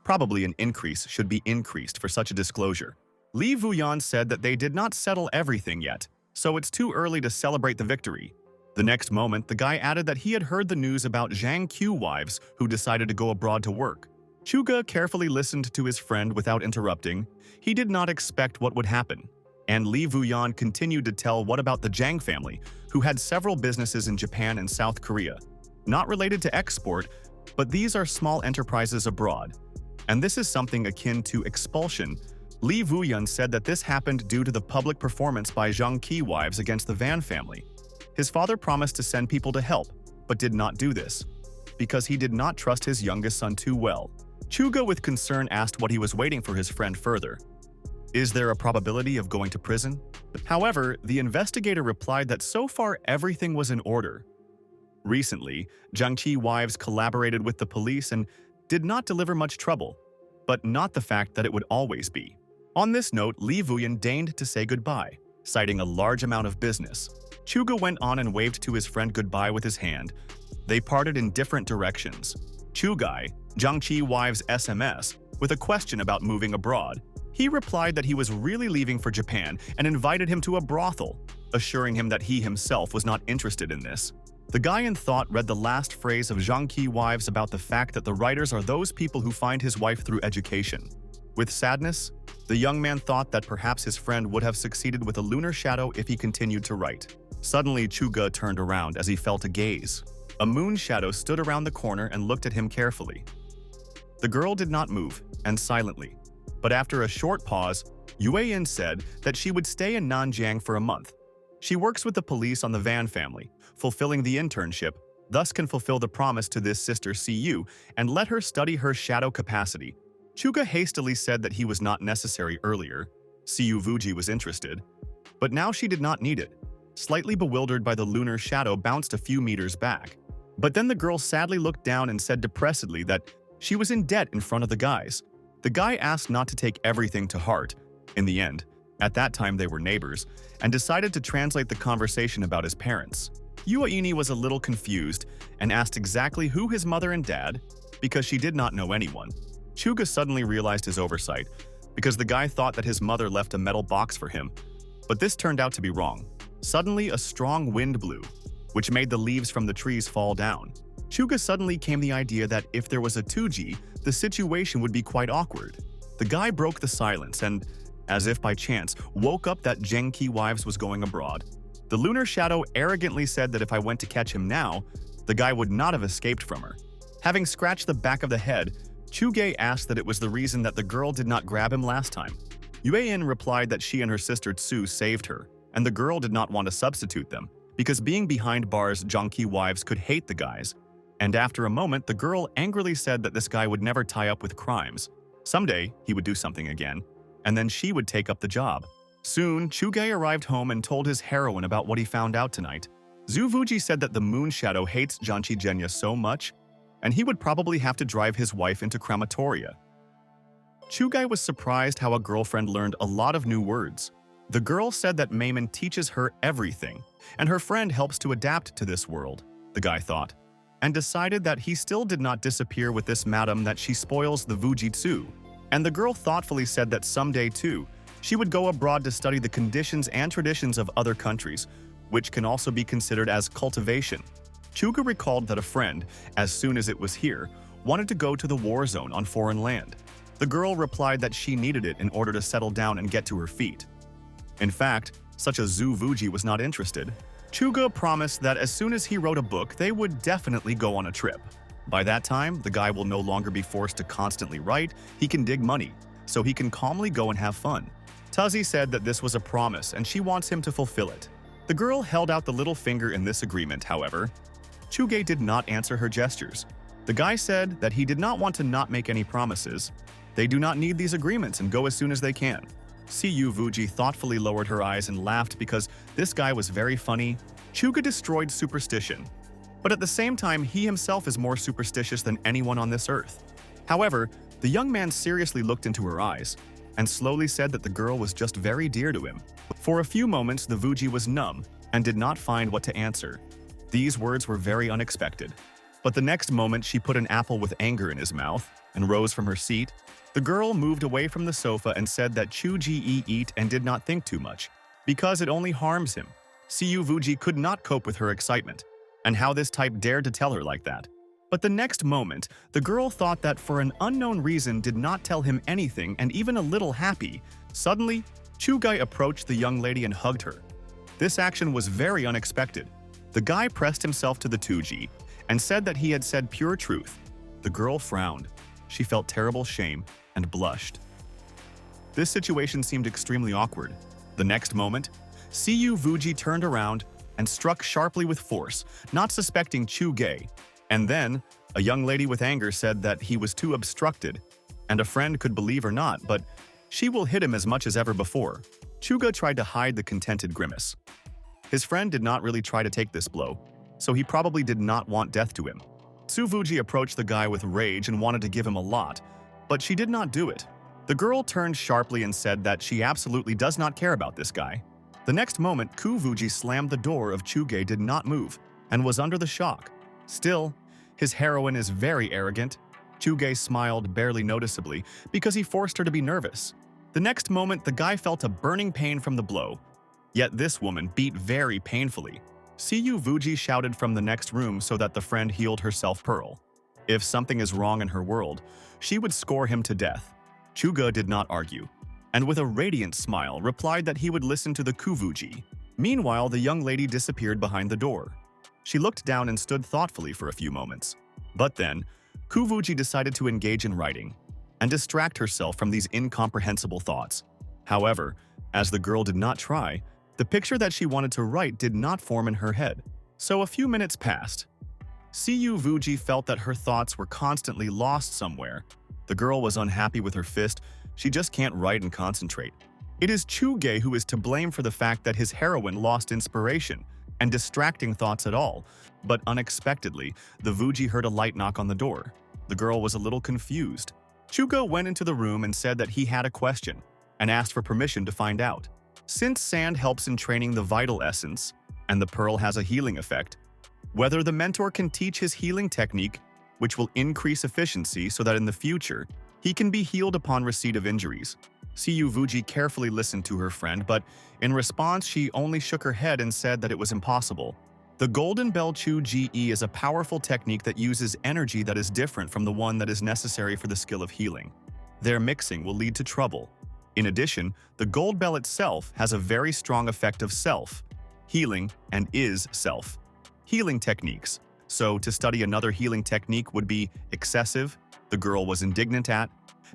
[SPEAKER 1] Probably an increase should be increased for such a disclosure. Li Vuyan said that they did not settle everything yet, so it's too early to celebrate the victory. The next moment, the guy added that he had heard the news about Zhang Q wives who decided to go abroad to work. Chuga carefully listened to his friend without interrupting. He did not expect what would happen. And Li Vuyan continued to tell what about the Zhang family, who had several businesses in Japan and South Korea. Not related to export, but these are small enterprises abroad. And this is something akin to expulsion. Li Vuyan said that this happened due to the public performance by Zhang Qi wives against the Van family. His father promised to send people to help, but did not do this, because he did not trust his youngest son too well. Chuga with concern asked what he was waiting for his friend further. Is there a probability of going to prison? However, the investigator replied that so far everything was in order. Recently, Zhang Qi wives collaborated with the police and did not deliver much trouble, but not the fact that it would always be. On this note, Li Vuyan deigned to say goodbye, citing a large amount of business. Chuga went on and waved to his friend goodbye with his hand. They parted in different directions. Chugai, Zhang Qi wives' SMS, with a question about moving abroad. He replied that he was really leaving for Japan and invited him to a brothel, assuring him that he himself was not interested in this. The guy in thought read the last phrase of Zhang Qi wives about the fact that the writers are those people who find his wife through education. With sadness, the young man thought that perhaps his friend would have succeeded with a lunar shadow if he continued to write. Suddenly, Chuga turned around as he felt a gaze. A moon shadow stood around the corner and looked at him carefully. The girl did not move, and silently. But after a short pause, Yueyin said that she would stay in Nanjiang for a month. She works with the police on the Van family, fulfilling the internship, thus can fulfill the promise to this sister Siyu and let her study her shadow capacity. Chuga hastily said that he was not necessary earlier. Siyu Vuji was interested, but now she did not need it. Slightly bewildered by the lunar shadow bounced a few meters back. But then the girl sadly looked down and said depressedly that she was in debt in front of the guys. The guy asked not to take everything to heart. In the end, at that time they were neighbors, and decided to translate the conversation about his parents. Yuaini was a little confused and asked exactly who his mother and dad, because she did not know anyone. Chuga suddenly realized his oversight, because the guy thought that his mother left a metal box for him. But this turned out to be wrong. Suddenly, a strong wind blew, which made the leaves from the trees fall down. Chuga suddenly came the idea that if there was a 2G, the situation would be quite awkward. The guy broke the silence and, as if by chance, woke up that Zhang Qi wives was going abroad. The lunar shadow arrogantly said that if I went to catch him now, the guy would not have escaped from her. Having scratched the back of the head, Chuge asked that it was the reason that the girl did not grab him last time. Yueyin replied that she and her sister Tsu saved her, and the girl did not want to substitute them, because being behind bars, Zhang Qi wives could hate the guys. And after a moment, the girl angrily said that this guy would never tie up with crimes. Someday, he would do something again, and then she would take up the job. Soon, Chuge arrived home and told his heroine about what he found out tonight. Zhu Vuji said that the moon shadow hates Janchi Jenya so much, and he would probably have to drive his wife into crematoria. Chugai was surprised how a girlfriend learned a lot of new words. The girl said that Mayman teaches her everything, and her friend helps to adapt to this world, the guy thought, and decided that he still did not disappear with this madam that she spoils the Vujitsu. And the girl thoughtfully said that someday too, she would go abroad to study the conditions and traditions of other countries, which can also be considered as cultivation. Chuga recalled that a friend, as soon as it was here, wanted to go to the war zone on foreign land. The girl replied that she needed it in order to settle down and get to her feet. In fact, such a Zhu Vuji was not interested. Chuga promised that as soon as he wrote a book, they would definitely go on a trip. By that time, the guy will no longer be forced to constantly write, he can dig money, so he can calmly go and have fun. Tuzzy said that this was a promise and she wants him to fulfill it. The girl held out the little finger in this agreement, however. Chuge did not answer her gestures. The guy said that he did not want to not make any promises. They do not need these agreements and go as soon as they can. Siyu Vuji thoughtfully lowered her eyes and laughed because this guy was very funny. Chuga destroyed superstition. But at the same time, he himself is more superstitious than anyone on this earth. However, the young man seriously looked into her eyes and slowly said that the girl was just very dear to him. For a few moments, the Vuji was numb and did not find what to answer. These words were very unexpected. But the next moment, she put an apple with anger in his mouth and rose from her seat. The girl moved away from the sofa and said that Chu Ji eat and did not think too much, because it only harms him. Siyu Vuji could not cope with her excitement, and how this type dared to tell her like that. But the next moment, the girl thought that for an unknown reason did not tell him anything and even a little happy. Suddenly, Chugai approached the young lady and hugged her. This action was very unexpected. The guy pressed himself to the 2G and said that he had said pure truth. The girl frowned. She felt terrible shame and blushed. This situation seemed extremely awkward. The next moment, Siyu Vuji turned around and struck sharply with force, not suspecting Chugai. And then, a young lady with anger said that he was too obstructed, and a friend could believe or not, but she will hit him as much as ever before. Chuga tried to hide the contented grimace. His friend did not really try to take this blow, so he probably did not want death to him. Tsuvuji approached the guy with rage and wanted to give him a lot, but she did not do it. The girl turned sharply and said that she absolutely does not care about this guy. The next moment, Kuvuji slammed the door of Chugai did not move and was under the shock. Still, his heroine is very arrogant. Chugai smiled barely noticeably because he forced her to be nervous. The next moment, the guy felt a burning pain from the blow. Yet this woman beat very painfully. Siyu Vuji shouted from the next room so that the friend healed herself pearl. If something is wrong in her world, she would score him to death. Chuga did not argue, and with a radiant smile replied that he would listen to the Kuvuji. Meanwhile, the young lady disappeared behind the door. She looked down and stood thoughtfully for a few moments. But then, Kuvuji decided to engage in writing and distract herself from these incomprehensible thoughts. However, as the girl did not try, the picture that she wanted to write did not form in her head. So a few minutes passed. Siyu Vuji felt that her thoughts were constantly lost somewhere. The girl was unhappy with her fist. She just can't write and concentrate. It is Chugai who is to blame for the fact that his heroine lost inspiration and distracting thoughts at all. But unexpectedly, the Vuji heard a light knock on the door. The girl was a little confused. Chuga went into the room and said that he had a question and asked for permission to find out. Since sand helps in training the vital essence and the pearl has a healing effect, whether the mentor can teach his healing technique, which will increase efficiency so that in the future, he can be healed upon receipt of injuries. Siyu Vuji carefully listened to her friend, but in response, she only shook her head and said that it was impossible. The Golden Bell Chu Ge is a powerful technique that uses energy that is different from the one that is necessary for the skill of healing. Their mixing will lead to trouble. In addition, the Gold Bell itself has a very strong effect of self, healing, and is self. Healing techniques. So to study another healing technique would be excessive, the girl was indignant at,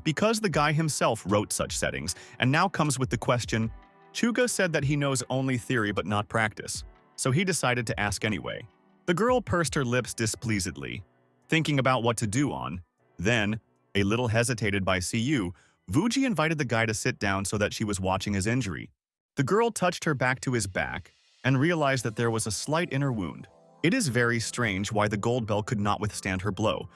[SPEAKER 1] because the guy himself wrote such settings, and now comes with the question. Chuga said that he knows only theory but not practice, so he decided to ask anyway. The girl pursed her lips displeasedly, thinking about what to do on. Then, a little hesitated by Siyu, Vuji invited the guy to sit down so that she was watching his injury. The girl touched her back to his back and realized that there was a slight inner wound. It is very strange why the gold bell could not withstand her blow,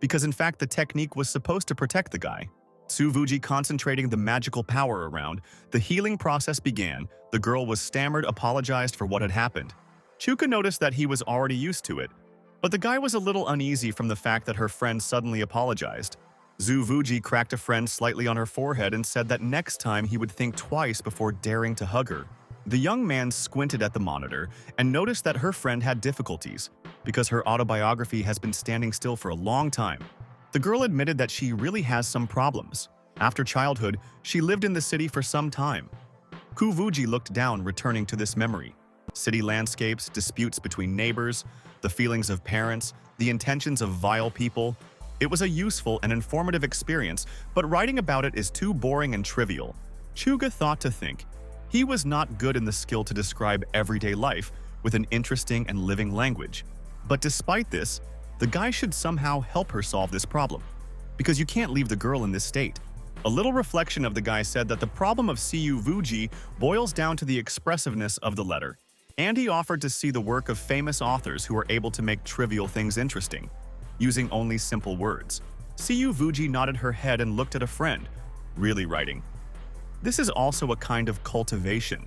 [SPEAKER 1] because in fact the technique was supposed to protect the guy. Tsuvuji concentrating the magical power around, the healing process began. The girl was stammered, apologized for what had happened. Chuka noticed that he was already used to it, but the guy was a little uneasy from the fact that her friend suddenly apologized. Tsuvuji cracked a friend slightly on her forehead and said that next time he would think twice before daring to hug her. The young man squinted at the monitor and noticed that her friend had difficulties because her autobiography has been standing still for a long time. The girl admitted that she really has some problems. After childhood, she lived in the city for some time. Kuvuji looked down, returning to this memory. City landscapes, disputes between neighbors, the feelings of parents, the intentions of vile people. It was a useful and informative experience, but writing about it is too boring and trivial. Chuga thought to think. He was not good in the skill to describe everyday life with an interesting and living language. But despite this, the guy should somehow help her solve this problem, because you can't leave the girl in this state. A little reflection of the guy said that the problem of Siyu Vuji boils down to the expressiveness of the letter, and he offered to see the work of famous authors who are able to make trivial things interesting, using only simple words. Siyu Vuji nodded her head and looked at a friend, really writing. This is also a kind of cultivation,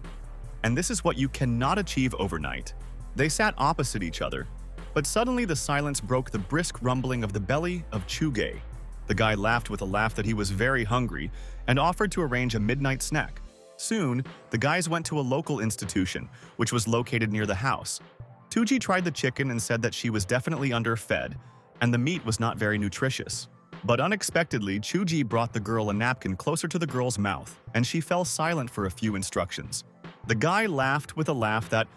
[SPEAKER 1] and this is what you cannot achieve overnight. They sat opposite each other, but suddenly the silence broke the brisk rumbling of the belly of Chugai. The guy laughed with a laugh that he was very hungry and offered to arrange a midnight snack. Soon, the guys went to a local institution, which was located near the house. Tuji tried the chicken and said that she was definitely underfed, and the meat was not very nutritious. But unexpectedly, Chuji brought the girl a napkin closer to the girl's mouth, and she fell silent for a few instructions. The guy laughed with a laugh that,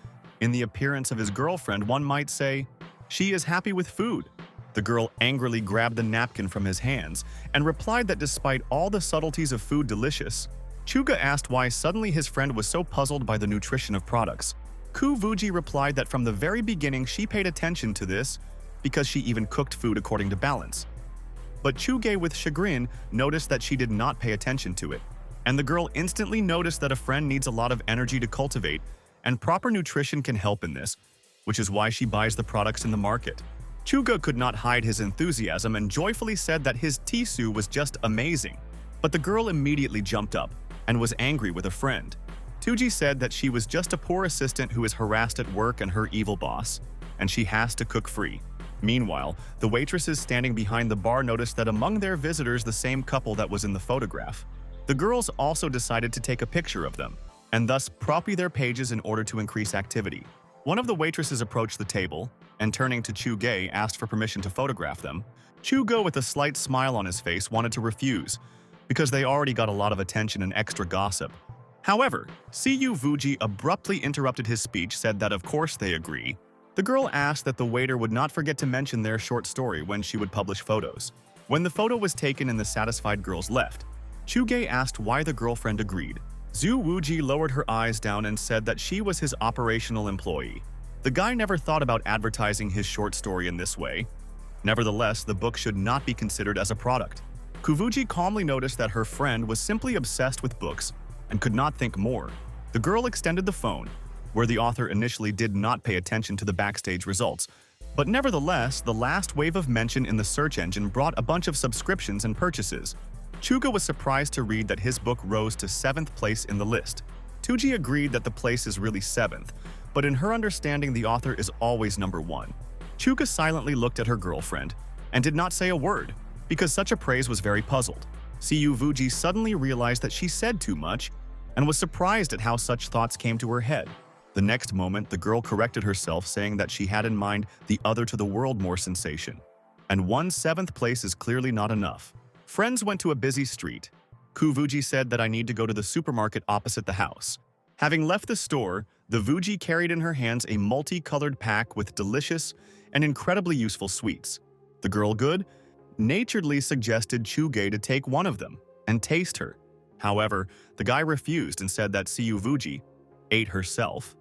[SPEAKER 1] in the appearance of his girlfriend, one might say, "She is happy with food." The girl angrily grabbed the napkin from his hands and replied that despite all the subtleties of food delicious, Chuga asked why suddenly his friend was so puzzled by the nutrition of products. Kuvuji replied that from the very beginning she paid attention to this because she even cooked food according to balance. But Chuge with chagrin noticed that she did not pay attention to it, and the girl instantly noticed that a friend needs a lot of energy to cultivate, and proper nutrition can help in this, which is why she buys the products in the market. Chuga could not hide his enthusiasm and joyfully said that his tisu was just amazing. But the girl immediately jumped up and was angry with a friend. Tuji said that she was just a poor assistant who is harassed at work and her evil boss, and she has to cook free. Meanwhile, the waitresses standing behind the bar noticed that among their visitors the same couple that was in the photograph. The girls also decided to take a picture of them, and thus copy their pages in order to increase activity. One of the waitresses approached the table, and turning to Chuge asked for permission to photograph them. Chugo with a slight smile on his face wanted to refuse, because they already got a lot of attention and extra gossip. However, Siyu Vuji abruptly interrupted his speech, said that of course they agree. The girl asked that the waiter would not forget to mention their short story when she would publish photos. When the photo was taken and the satisfied girls left, Chuge asked why the girlfriend agreed. Zhu Wuji lowered her eyes down and said that she was his operational employee. The guy never thought about advertising his short story in this way. Nevertheless, the book should not be considered as a product. Kuvuji calmly noticed that her friend was simply obsessed with books and could not think more. The girl extended the phone, where the author initially did not pay attention to the backstage results. But nevertheless, the last wave of mention in the search engine brought a bunch of subscriptions and purchases. Chuga was surprised to read that his book rose to 7th place in the list. Tuji agreed that the place is really 7th, but in her understanding the author is always number 1. Chuga silently looked at her girlfriend and did not say a word, because such a praise was very puzzled. Siyu Vuji suddenly realized that she said too much and was surprised at how such thoughts came to her head. The next moment, the girl corrected herself, saying that she had in mind the other to the world more sensation. And 7th place is clearly not enough. Friends went to a busy street. Kuvuji said that I need to go to the supermarket opposite the house. Having left the store, the Vuji carried in her hands a multicolored pack with delicious and incredibly useful sweets. The girl good-naturedly suggested Chuge to take one of them and taste her. However, the guy refused and said that Siyu Vuji ate herself.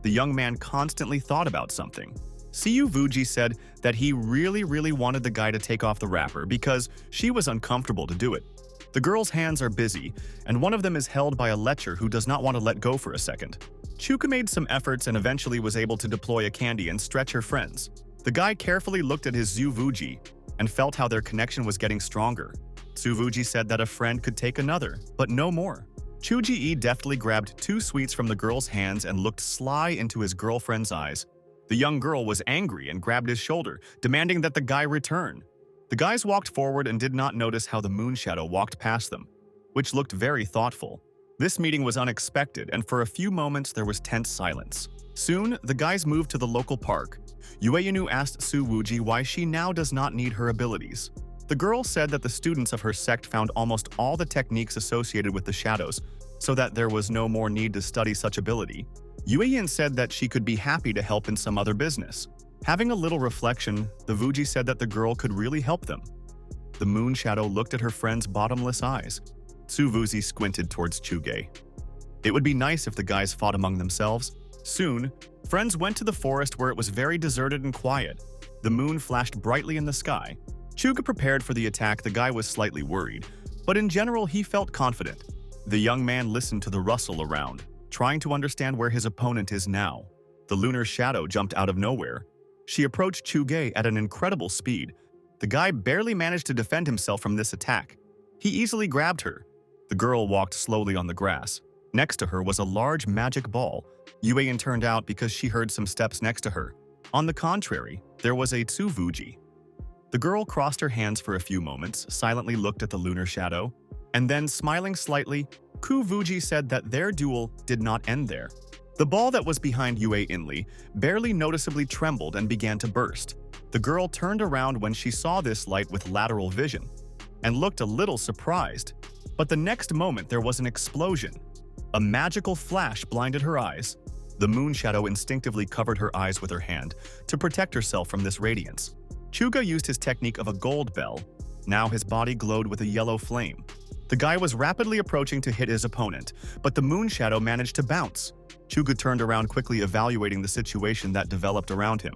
[SPEAKER 1] The young man constantly thought about something. Siyu Vuji said that he really wanted the guy to take off the wrapper because she was uncomfortable to do it. The girl's hands are busy, and one of them is held by a lecher who does not want to let go for a second. Chuka made some efforts and eventually was able to deploy a candy and stretch her friends. The guy carefully looked at his Zuvuji and felt how their connection was getting stronger. Zuvuji said that a friend could take another, but no more. Chuji-e deftly grabbed 2 sweets from the girl's hands and looked sly into his girlfriend's eyes. The young girl was angry and grabbed his shoulder, demanding that the guy return. The guys walked forward and did not notice how the moon shadow walked past them, which looked very thoughtful. This meeting was unexpected, and for a few moments there was tense silence. Soon, the guys moved to the local park. Yueyanu asked Su Wuji why she now does not need her abilities. The girl said that the students of her sect found almost all the techniques associated with the shadows, so that there was no more need to study such ability. Yueyin said that she could be happy to help in some other business. Having a little reflection, the Vuji said that the girl could really help them. The moon shadow looked at her friend's bottomless eyes. Su Vuji squinted towards Chuge. It would be nice if the guys fought among themselves. Soon, friends went to the forest where it was very deserted and quiet. The moon flashed brightly in the sky. Chuga prepared for the attack. The guy was slightly worried, but in general he felt confident. The young man listened to the rustle around, trying to understand where his opponent is now. The lunar shadow jumped out of nowhere. She approached Chuge at an incredible speed. The guy barely managed to defend himself from this attack. He easily grabbed her. The girl walked slowly on the grass. Next to her was a large magic ball. Yueyin turned out because she heard some steps next to her. On the contrary, there was a Tsuvuji. The girl crossed her hands for a few moments, silently looked at the lunar shadow, and then, smiling slightly, Kuvuji said that their duel did not end there. The ball that was behind Yue Inli barely noticeably trembled and began to burst. The girl turned around when she saw this light with lateral vision and looked a little surprised. But the next moment there was an explosion. A magical flash blinded her eyes. The moon shadow instinctively covered her eyes with her hand to protect herself from this radiance. Chuga used his technique of a gold bell. Now his body glowed with a yellow flame. The guy was rapidly approaching to hit his opponent, but the moon shadow managed to bounce. Chuga turned around quickly, evaluating the situation that developed around him.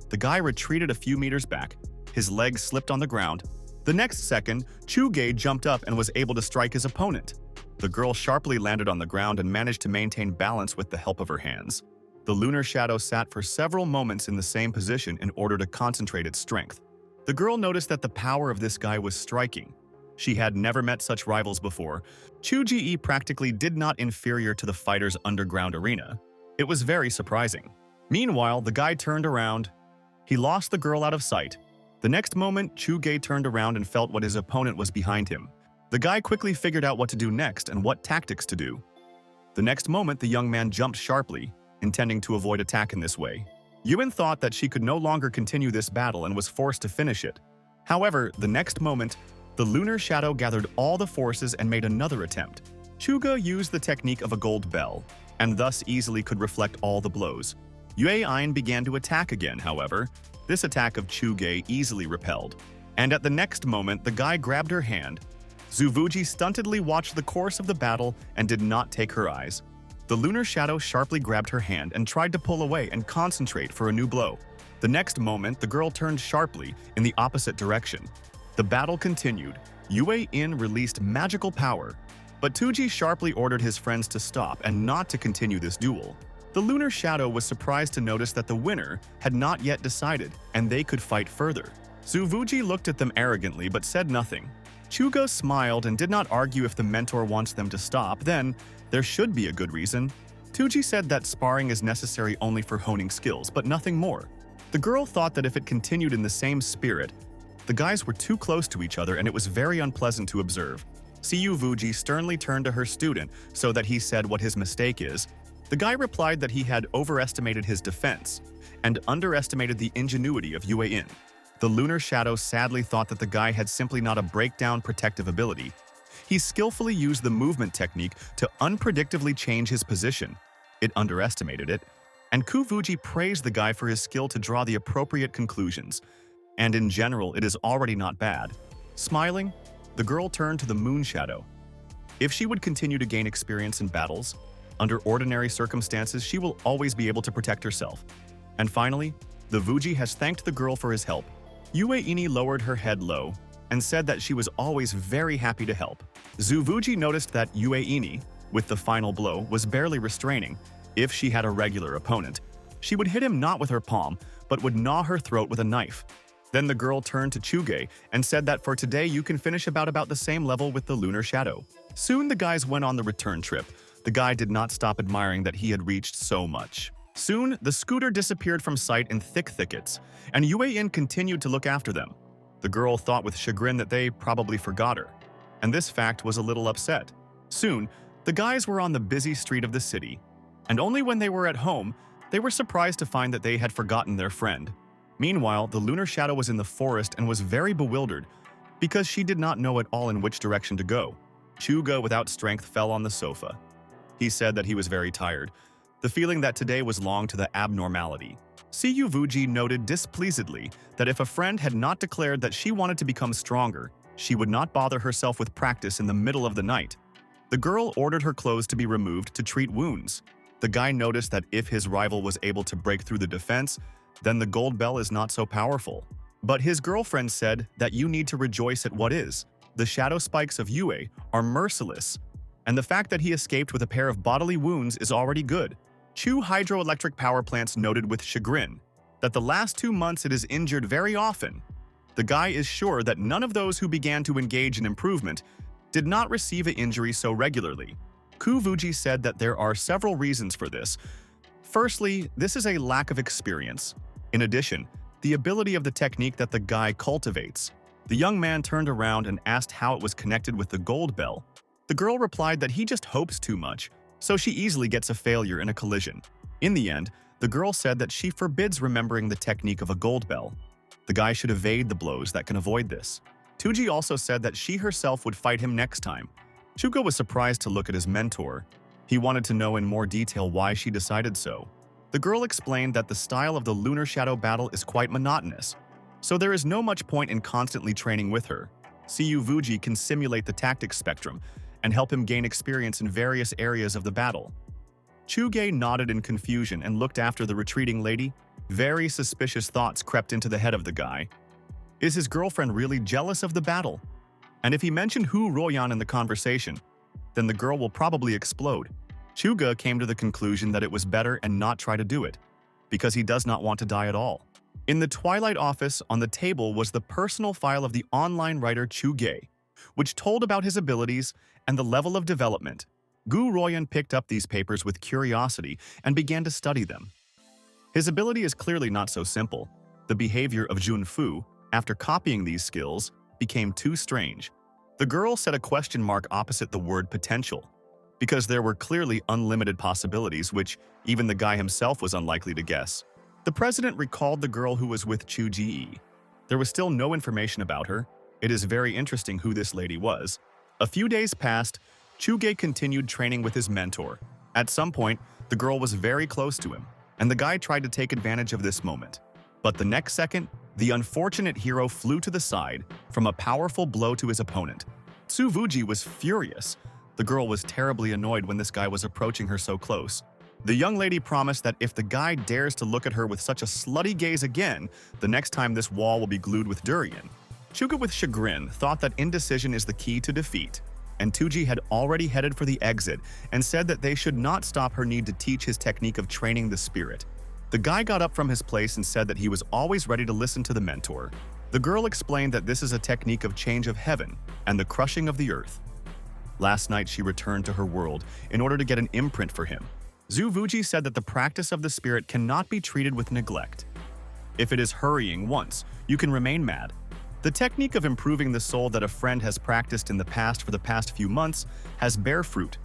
[SPEAKER 1] The guy retreated a few meters back. His legs slipped on the ground. The next second, Chuge jumped up and was able to strike his opponent. The girl sharply landed on the ground and managed to maintain balance with the help of her hands. The lunar shadow sat for several moments in the same position in order to concentrate its strength. The girl noticed that the power of this guy was striking. She had never met such rivals before. Chu-Ji practically did not inferior to the fighter's underground arena. It was very surprising. Meanwhile, the guy turned around. He lost the girl out of sight. The next moment, Chu-Ge turned around and felt what his opponent was behind him. The guy quickly figured out what to do next and what tactics to do. The next moment, the young man jumped sharply, intending to avoid attack in this way. Yuan thought that she could no longer continue this battle and was forced to finish it. However, the next moment, the lunar shadow gathered all the forces and made another attempt. Chuga used the technique of a gold bell, and thus easily could reflect all the blows. Yue Ein began to attack again, however. This attack of Chuge easily repelled. And at the next moment, the guy grabbed her hand. Zuvuji stuntedly watched the course of the battle and did not take her eyes. The lunar shadow sharply grabbed her hand and tried to pull away and concentrate for a new blow. The next moment, the girl turned sharply in the opposite direction. The battle continued. Yue In released magical power, but Tuji sharply ordered his friends to stop and not to continue this duel. The lunar shadow was surprised to notice that the winner had not yet decided, and they could fight further. Zuvuji looked at them arrogantly but said nothing. Chugo smiled and did not argue. If the mentor wants them to stop, then there should be a good reason. Tuji said that sparring is necessary only for honing skills, but nothing more. The girl thought that if it continued in the same spirit, the guys were too close to each other and it was very unpleasant to observe. Siyu Vuji sternly turned to her student so that he said what his mistake is. The guy replied that he had overestimated his defense and underestimated the ingenuity of Yue In. The lunar shadow sadly thought that the guy had simply not a breakdown protective ability. He skillfully used the movement technique to unpredictably change his position. It underestimated it, and Kuvuji praised the guy for his skill to draw the appropriate conclusions. And in general, it is already not bad. Smiling, the girl turned to the moon shadow. If she would continue to gain experience in battles, under ordinary circumstances, she will always be able to protect herself. And finally, the Vuji has thanked the girl for his help. Yue Ini lowered her head low and said that she was always very happy to help. Zuvuji noticed that Yue Ini, with the final blow, was barely restraining. If she had a regular opponent, she would hit him not with her palm, but would gnaw her throat with a knife. Then the girl turned to Chuge and said that for today you can finish about the same level with the lunar shadow. Soon the guys went on the return trip. The guy did not stop admiring that he had reached so much. Soon, the scooter disappeared from sight in thick thickets, and Yue In continued to look after them. The girl thought with chagrin that they probably forgot her, and this fact was a little upset. Soon, the guys were on the busy street of the city, and only when they were at home, they were surprised to find that they had forgotten their friend. Meanwhile, the lunar shadow was in the forest and was very bewildered because she did not know at all in which direction to go. Chuga, without strength, fell on the sofa. He said that he was very tired, the feeling that today was long to the abnormality. Siyu Vuji noted displeasedly that if a friend had not declared that she wanted to become stronger, she would not bother herself with practice in the middle of the night. The girl ordered her clothes to be removed to treat wounds. The guy noticed that if his rival was able to break through the defense, then the gold bell is not so powerful. But his girlfriend said that you need to rejoice at what is. The shadow spikes of Yue are merciless, and the fact that he escaped with a pair of bodily wounds is already good. Chu hydroelectric power plants noted with chagrin that the last 2 months it is injured very often. The guy is sure that none of those who began to engage in improvement did not receive an injury so regularly. Kuvuji said that there are several reasons for this. Firstly, this is a lack of experience. In addition, the ability of the technique that the guy cultivates. The young man turned around and asked how it was connected with the gold bell. The girl replied that he just hopes too much, so she easily gets a failure in a collision. In the end, the girl said that she forbids remembering the technique of a gold bell. The guy should evade the blows that can avoid this. Tuji also said that she herself would fight him next time. Chuga was surprised to look at his mentor. He wanted to know in more detail why she decided so. The girl explained that the style of the Lunar Shadow battle is quite monotonous, so there is no much point in constantly training with her. Siyu Vuji can simulate the tactics spectrum and help him gain experience in various areas of the battle. Chuge nodded in confusion and looked after the retreating lady. Very suspicious thoughts crept into the head of the guy. Is his girlfriend really jealous of the battle? And if he mentioned Hu Royan in the conversation, then the girl will probably explode. Chuga came to the conclusion that it was better and not try to do it, because he does not want to die at all. In the Twilight office, on the table was the personal file of the online writer Chuge, which told about his abilities and the level of development. Gu Royan picked up these papers with curiosity and began to study them. His ability is clearly not so simple. The behavior of Jun Fu, after copying these skills, became too strange. The girl set a question mark opposite the word potential, because there were clearly unlimited possibilities which even the guy himself was unlikely to guess. The president recalled the girl who was with Chu Ji. There was still no information about her. It is very interesting who this lady was. A few days passed. Chuge continued training with his mentor. At some point, the girl was very close to him, and the guy tried to take advantage of this moment. But the next second, the unfortunate hero flew to the side from a powerful blow to his opponent. Tsu Vuji was furious. The girl was terribly annoyed when this guy was approaching her so close. The young lady promised that if the guy dares to look at her with such a slutty gaze again, the next time this wall will be glued with durian. Chuga with chagrin thought that indecision is the key to defeat, and Tuji had already headed for the exit and said that they should not stop her need to teach his technique of training the spirit. The guy got up from his place and said that he was always ready to listen to the mentor. The girl explained that this is a technique of change of heaven and the crushing of the earth. Last night she returned to her world in order to get an imprint for him. Zhu Vuji said that the practice of the spirit cannot be treated with neglect. If it is hurrying once, you can remain mad. The technique of improving the soul that a friend has practiced in the past for the past few months has bear fruit,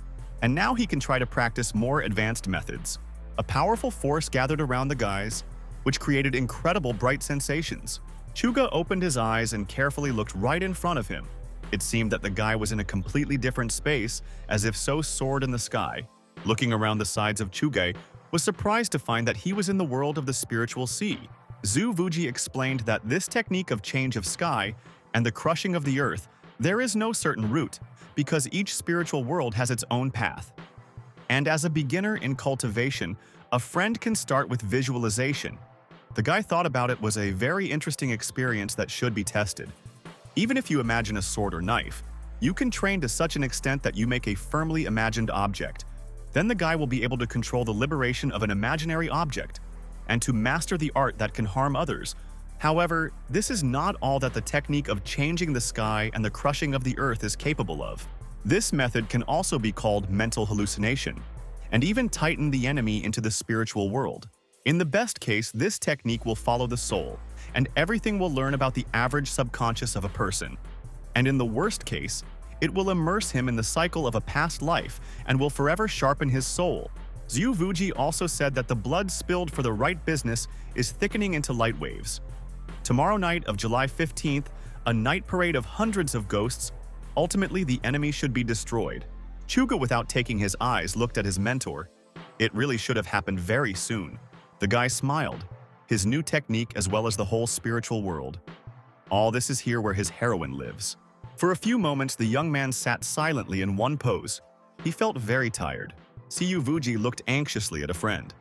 [SPEAKER 1] and now he can try to practice more advanced methods. A powerful force gathered around the guys, which created incredible bright sensations. Chuga opened his eyes and carefully looked right in front of him. It seemed that the guy was in a completely different space, as if so soared in the sky. Looking around the sides of Chuge, was surprised to find that he was in the world of the spiritual sea. Zhu Vuji explained that this technique of change of sky and the crushing of the earth, there is no certain route, because each spiritual world has its own path. And as a beginner in cultivation, a friend can start with visualization. The guy thought about it was a very interesting experience that should be tested. Even if you imagine a sword or knife, you can train to such an extent that you make a firmly imagined object. Then the guy will be able to control the liberation of an imaginary object and to master the art that can harm others. However, this is not all that the technique of changing the sky and the crushing of the earth is capable of. This method can also be called mental hallucination, and even tighten the enemy into the spiritual world. In the best case, this technique will follow the soul, and everything will learn about the average subconscious of a person. And in the worst case, it will immerse him in the cycle of a past life and will forever sharpen his soul. Zhu Vuji also said that the blood spilled for the right business is thickening into light waves. Tomorrow night of July 15th, a night parade of hundreds of ghosts. Ultimately, the enemy should be destroyed. Chuga, without taking his eyes, looked at his mentor. It really should have happened very soon. The guy smiled. His new technique as well as the whole spiritual world. All this is here where his heroine lives. For a few moments, the young man sat silently in one pose. He felt very tired. Siyu Vuji looked anxiously at a friend.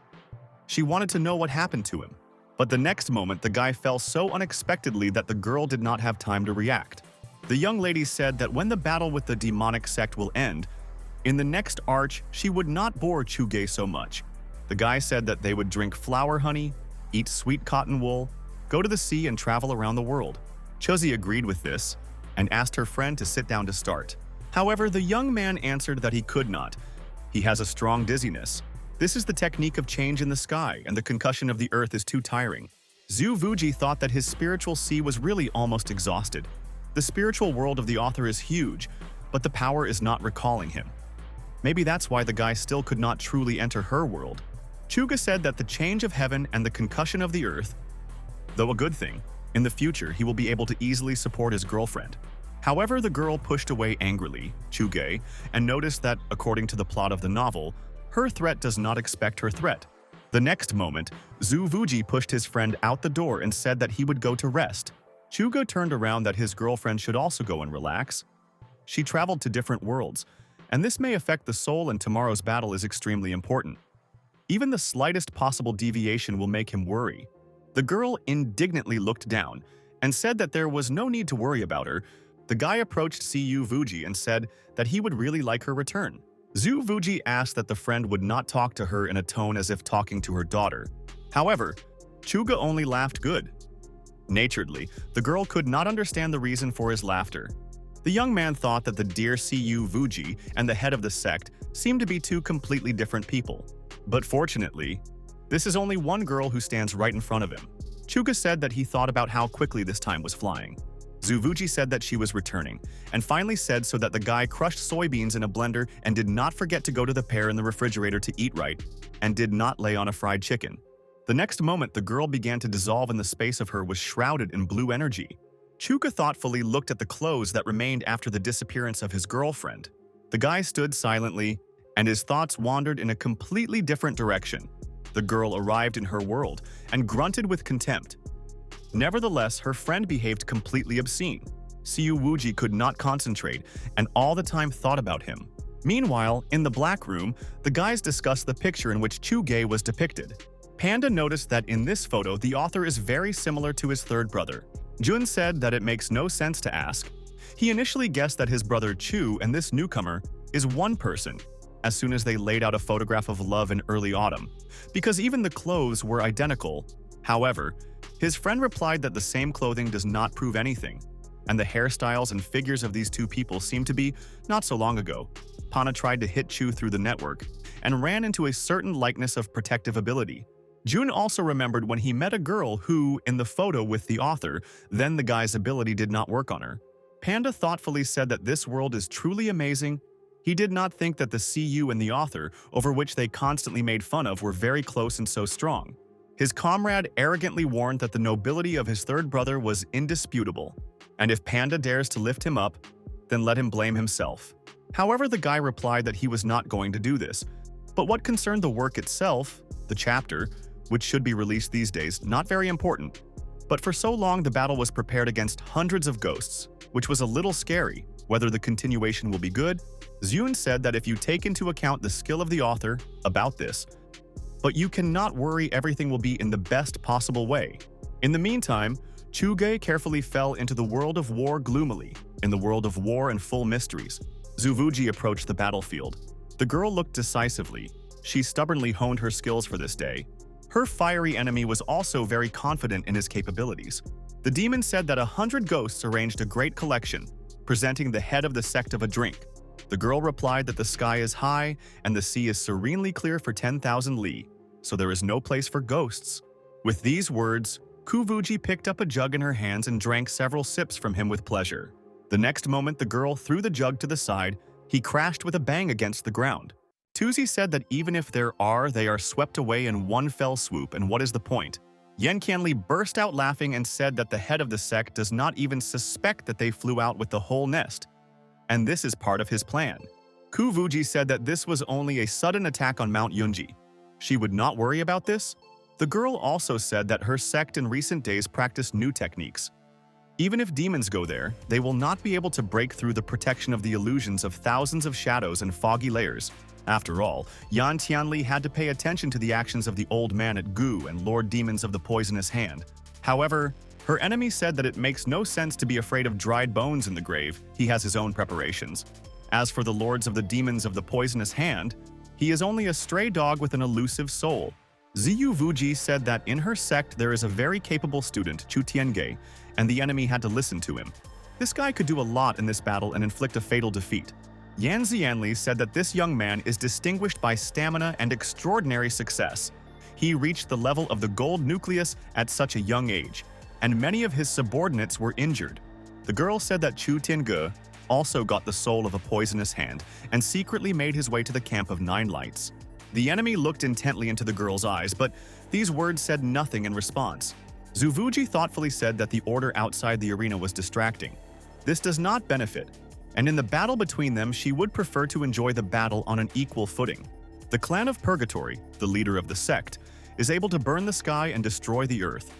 [SPEAKER 1] She wanted to know what happened to him. But the next moment, the guy fell so unexpectedly that the girl did not have time to react. The young lady said that when the battle with the demonic sect will end, in the next arch, she would not bore Chuge so much. The guy said that they would drink flower honey, eat sweet cotton wool, go to the sea and travel around the world. Chozi agreed with this and asked her friend to sit down to start. However, the young man answered that he could not. He has a strong dizziness. This is the technique of change in the sky, and the concussion of the earth is too tiring. Zhu Vuji thought that his spiritual sea was really almost exhausted. The spiritual world of the author is huge, but the power is not recalling him. Maybe that's why the guy still could not truly enter her world. Chuga said that the change of heaven and the concussion of the earth, though a good thing, in the future he will be able to easily support his girlfriend. However, the girl pushed away angrily, Chuge, and noticed that, according to the plot of the novel, her threat does not expect her threat. The next moment, Zhu Vuji pushed his friend out the door and said that he would go to rest. Chuga turned around that his girlfriend should also go and relax. She traveled to different worlds, and this may affect the soul, and tomorrow's battle is extremely important. Even the slightest possible deviation will make him worry. The girl indignantly looked down and said that there was no need to worry about her. The guy approached Zhu Vuji and said that he would really like her return. Zhu Vuji asked that the friend would not talk to her in a tone as if talking to her daughter. However, Chuga only laughed good-naturedly. The girl could not understand the reason for his laughter. The young man thought that the dear Zhu Vuji and the head of the sect seemed to be two completely different people. But fortunately, this is only one girl who stands right in front of him. Chuga said that he thought about how quickly this time was flying. Zhu Vuji said that she was returning, and finally said so that the guy crushed soybeans in a blender and did not forget to go to the pear in the refrigerator to eat right, and did not lay on a fried chicken. The next moment, the girl began to dissolve and the space of her was shrouded in blue energy. Chuga thoughtfully looked at the clothes that remained after the disappearance of his girlfriend. The guy stood silently, and his thoughts wandered in a completely different direction. The girl arrived in her world and grunted with contempt. Nevertheless, her friend behaved completely obscene. Zhu Vuji could not concentrate and all the time thought about him. Meanwhile, in the black room, the guys discussed the picture in which Chuge was depicted. Panda noticed that in this photo, the author is very similar to his third brother. Jun said that it makes no sense to ask. He initially guessed that his brother Chu and this newcomer is one person, as soon as they laid out a photograph of love in early autumn, because even the clothes were identical. However, his friend replied that the same clothing does not prove anything, and the hairstyles and figures of these two people seem to be not so long ago. Pana tried to hit Chu through the network and ran into a certain likeness of protective ability. Jun also remembered when he met a girl who, in the photo with the author, then the guy's ability did not work on her. Panda thoughtfully said that this world is truly amazing. He did not think that the CU and the author, over which they constantly made fun of, were very close and so strong. His comrade arrogantly warned that the nobility of his third brother was indisputable, and if Panda dares to lift him up, then let him blame himself. However, the guy replied that he was not going to do this. But what concerned the work itself, the chapter, which should be released these days, not very important. But for so long, the battle was prepared against hundreds of ghosts, which was a little scary. Whether the continuation will be good, Zune said that if you take into account the skill of the author about this, but you cannot worry, everything will be in the best possible way. In the meantime, Chuge carefully fell into the world of war gloomily. In the world of war and full mysteries, Zhu Vuji approached the battlefield. The girl looked decisively. She stubbornly honed her skills for this day. Her fiery enemy was also very confident in his capabilities. The demon said that 100 ghosts arranged a great collection, presenting the head of the sect of a drink. The girl replied that the sky is high and the sea is serenely clear for 10,000 li, so there is no place for ghosts. With these words, Kuvuji picked up a jug in her hands and drank several sips from him with pleasure. The next moment, the girl threw the jug to the side. He crashed with a bang against the ground. Tuzi said that even if they are swept away in one fell swoop, and what is the point? Yen Qianli burst out laughing and said that the head of the sect does not even suspect that they flew out with the whole nest, and this is part of his plan. Kuvuji said that this was only a sudden attack on Mount Yunji. She would not worry about this. The girl also said that her sect in recent days practiced new techniques. Even if demons go there, they will not be able to break through the protection of the illusions of thousands of shadows and foggy layers. After all, Yan Tianli had to pay attention to the actions of the old man at Gu and Lord Demons of the Poisonous Hand. However, her enemy said that it makes no sense to be afraid of dried bones in the grave. He has his own preparations. As for the Lords of the Demons of the Poisonous Hand, he is only a stray dog with an elusive soul. Ziyu Vuji said that in her sect there is a very capable student, Chu Tienge, and the enemy had to listen to him. This guy could do a lot in this battle and inflict a fatal defeat. Yan Xianli said that this young man is distinguished by stamina and extraordinary success. He reached the level of the gold nucleus at such a young age, and many of his subordinates were injured. The girl said that Chu Tienge also got the soul of a poisonous hand and secretly made his way to the camp of 9 lights. The enemy looked intently into the girl's eyes, but these words said nothing in response. Zuvuji thoughtfully said that the order outside the arena was distracting. This does not benefit, and in the battle between them, she would prefer to enjoy the battle on an equal footing. The clan of Purgatory, the leader of the sect, is able to burn the sky and destroy the earth.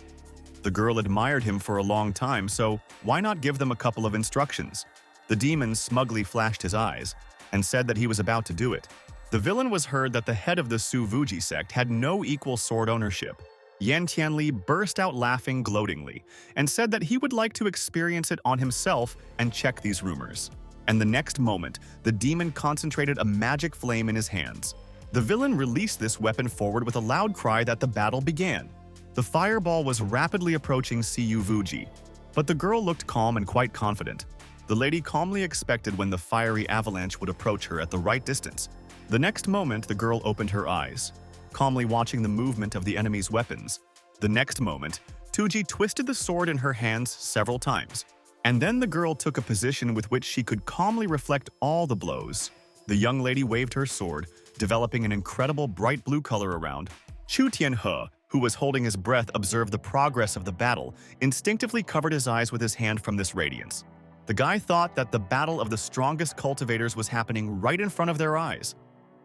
[SPEAKER 1] The girl admired him for a long time, so why not give them a couple of instructions? The demon smugly flashed his eyes and said that he was about to do it. The villain was heard that the head of the Zuvuji sect had no equal sword ownership. Yan Tianli burst out laughing gloatingly and said that he would like to experience it on himself and check these rumors. And the next moment, the demon concentrated a magic flame in his hands. The villain released this weapon forward with a loud cry that the battle began. The fireball was rapidly approaching Zuvuji, but the girl looked calm and quite confident. The lady calmly expected when the fiery avalanche would approach her at the right distance. The next moment, the girl opened her eyes, calmly watching the movement of the enemy's weapons. The next moment, Tuji twisted the sword in her hands several times, and then the girl took a position with which she could calmly reflect all the blows. The young lady waved her sword, developing an incredible bright blue color around. Chu Tianhe, who was holding his breath, observed the progress of the battle, instinctively covered his eyes with his hand from this radiance. The guy thought that the battle of the strongest cultivators was happening right in front of their eyes.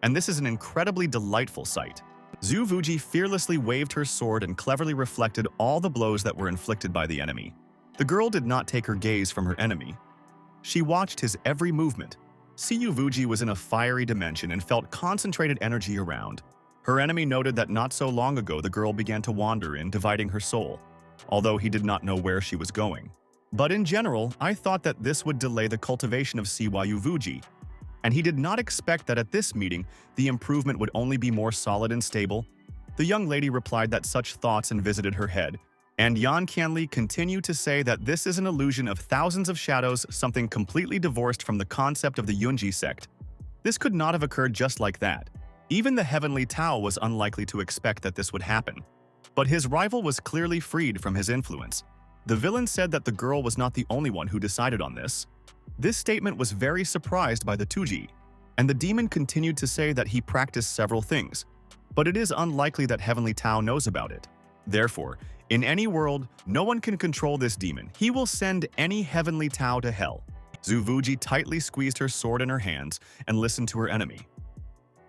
[SPEAKER 1] And this is an incredibly delightful sight. Zuvuji fearlessly waved her sword and cleverly reflected all the blows that were inflicted by the enemy. The girl did not take her gaze from her enemy. She watched his every movement. Zuvuji was in a fiery dimension and felt concentrated energy around. Her enemy noted that not so long ago the girl began to wander in, dividing her soul, although he did not know where she was going. But in general, I thought that this would delay the cultivation of Zuvuji, and he did not expect that at this meeting, the improvement would only be more solid and stable. The young lady replied that such thoughts visited her head, and Yan Qianli continued to say that this is an illusion of thousands of shadows, something completely divorced from the concept of the Yunji sect. This could not have occurred just like that. Even the Heavenly Tao was unlikely to expect that this would happen. But his rival was clearly freed from his influence. The villain said that the girl was not the only one who decided on this. This statement was very surprised by the Tuji, and the demon continued to say that he practiced several things, but it is unlikely that Heavenly Tao knows about it. Therefore, in any world, no one can control this demon. He will send any Heavenly Tao to hell. Zuvuji tightly squeezed her sword in her hands and listened to her enemy.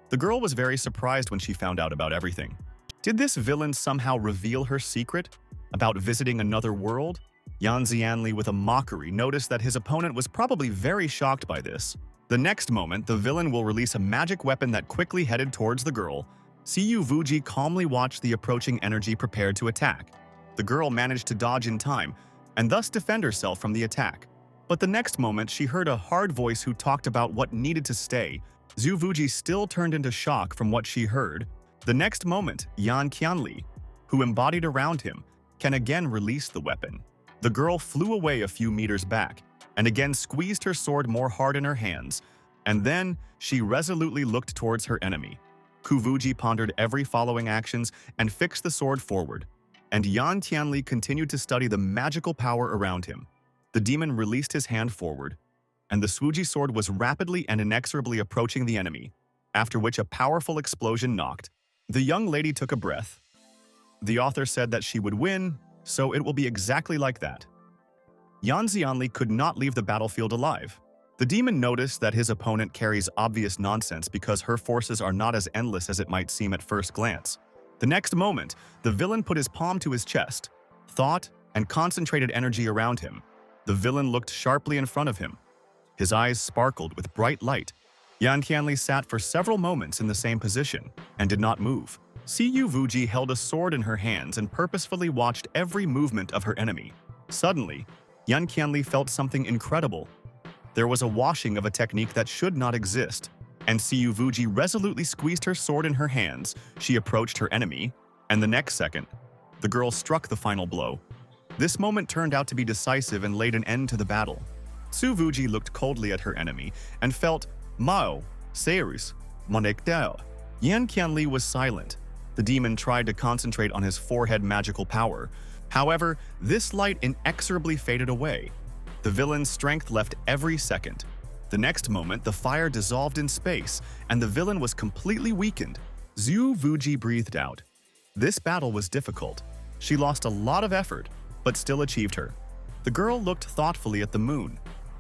[SPEAKER 1] The girl was very surprised when she found out about everything. Did this villain somehow reveal her secret about visiting another world? Yan Xianli, with a mockery, noticed that his opponent was probably very shocked by this. The next moment, the villain will release a magic weapon that quickly headed towards the girl. Zuvuji calmly watched the approaching energy prepared to attack. The girl managed to dodge in time and thus defend herself from the attack. But the next moment, she heard a hard voice who talked about what needed to stay. Zuvuji still turned into shock from what she heard. The next moment, Yan Qianli, who embodied around him, can again release the weapon. The girl flew away a few meters back and again squeezed her sword more hard in her hands, and then she resolutely looked towards her enemy. Kuvuji pondered every following actions and fixed the sword forward, and Yan Tianli continued to study the magical power around him. The demon released his hand forward, and the Suji sword was rapidly and inexorably approaching the enemy, after which a powerful explosion knocked. The young lady took a breath. The author said that she would win, so it will be exactly like that. Yan Xianli could not leave the battlefield alive. The demon noticed that his opponent carries obvious nonsense because her forces are not as endless as it might seem at first glance. The next moment, the villain put his palm to his chest, thought, and concentrated energy around him. The villain looked sharply in front of him. His eyes sparkled with bright light. Yan Qianli sat for several moments in the same position and did not move. Zuvuji held a sword in her hands and purposefully watched every movement of her enemy. Suddenly, Yan Qianli felt something incredible. There was a washing of a technique that should not exist, and Zuvuji resolutely squeezed her sword in her hands. She approached her enemy, and the next second, the girl struck the final blow. This moment turned out to be decisive and laid an end to the battle. Zuvuji looked coldly at her enemy and felt, Mao, Seirus, Monek Dao. Yan Qianli was silent. The demon tried to concentrate on his forehead magical power. However, this light inexorably faded away. The villain's strength left every second. The next moment, the fire dissolved in space, and the villain was completely weakened. Zhu Vuji breathed out. This battle was difficult. She lost a lot of effort, but still achieved her. The girl looked thoughtfully at the moon,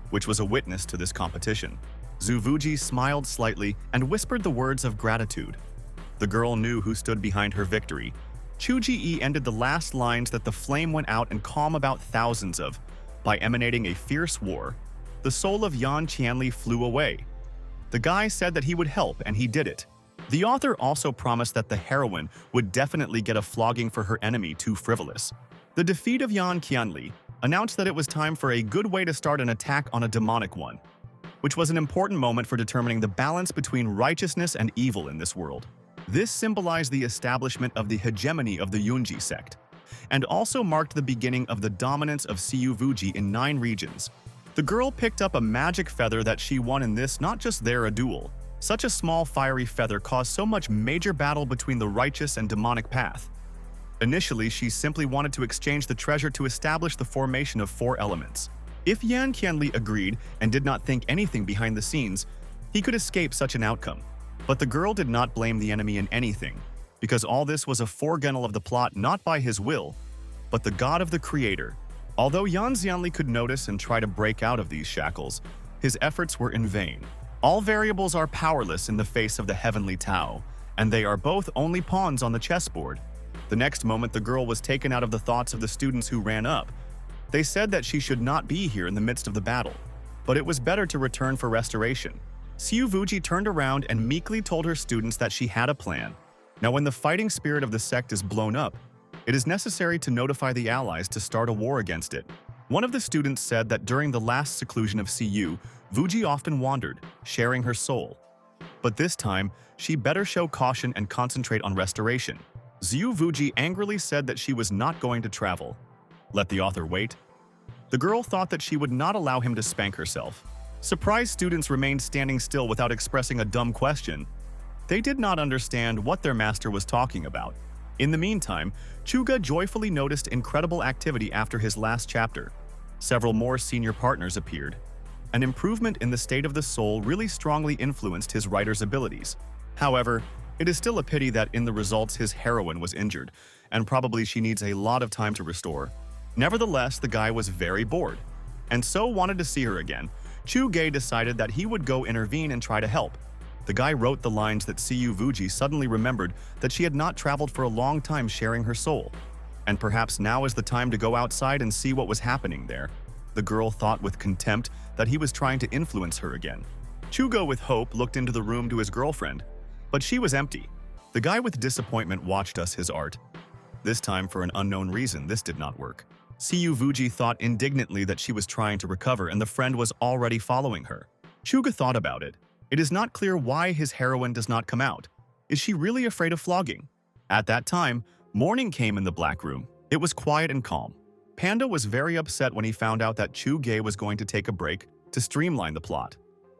[SPEAKER 1] which was a witness to this competition. Zhu Vuji smiled slightly and whispered the words of gratitude. The girl knew who stood behind her victory. Chu Ji ended the last lines that the flame went out and calm about thousands of, by emanating a fierce war. The soul of Yan Qianli flew away. The guy said that he would help, and he did it. The author also promised that the heroine would definitely get a flogging for her enemy too frivolous. The defeat of Yan Qianli announced that it was time for a good way to start an attack on a demonic one, which was an important moment for determining the balance between righteousness and evil in this world. This symbolized the establishment of the hegemony of the Yunji sect, and also marked the beginning of the dominance of Siyu Vuji in 9 regions. The girl picked up a magic feather that she won in this not just a duel. Such a small fiery feather caused so much major battle between the righteous and demonic path. Initially, she simply wanted to exchange the treasure to establish the formation of 4 elements. If Yan Qianli agreed and did not think anything behind the scenes, he could escape such an outcome. But the girl did not blame the enemy in anything, because all this was a foregunnel of the plot not by his will, but the God of the Creator. Although Yan Qianli could notice and try to break out of these shackles, his efforts were in vain. All variables are powerless in the face of the heavenly Tao, and they are both only pawns on the chessboard. The next moment, the girl was taken out of the thoughts of the students who ran up. They said that she should not be here in the midst of the battle, but it was better to return for restoration. Siyu Vuji turned around and meekly told her students that she had a plan. Now, when the fighting spirit of the sect is blown up, it is necessary to notify the allies to start a war against it. One of the students said that during the last seclusion of Siyu, Vuji often wandered, sharing her soul. But this time, she better show caution and concentrate on restoration. Zhu Vuji angrily said that she was not going to travel. Let the author wait. The girl thought that she would not allow him to spank herself. Surprised students remained standing still without expressing a dumb question. They did not understand what their master was talking about. In the meantime, Chuga joyfully noticed incredible activity after his last chapter. Several more senior partners appeared. An improvement in the state of the soul really strongly influenced his writer's abilities. However, it is still a pity that in the results his heroine was injured, and probably she needs a lot of time to restore. Nevertheless, the guy was very bored, and so wanted to see her again. Chu Gei decided that he would go intervene and try to help. The guy wrote the lines that Siyu Vuji suddenly remembered that she had not traveled for a long time sharing her soul. And perhaps now is the time to go outside and see what was happening there. The girl thought with contempt that he was trying to influence her again. Chugo with hope looked into the room to his girlfriend, but she was empty. The guy with disappointment watched us his art. This time, for an unknown reason, this did not work. Siyu Vuji thought indignantly that she was trying to recover and the friend was already following her. Chuga thought about it. It is not clear why his heroine does not come out. Is she really afraid of flogging? At that time, morning came in the black room. It was quiet and calm. Panda was very upset when he found out that Chu Gei was going to take a break to streamline the plot.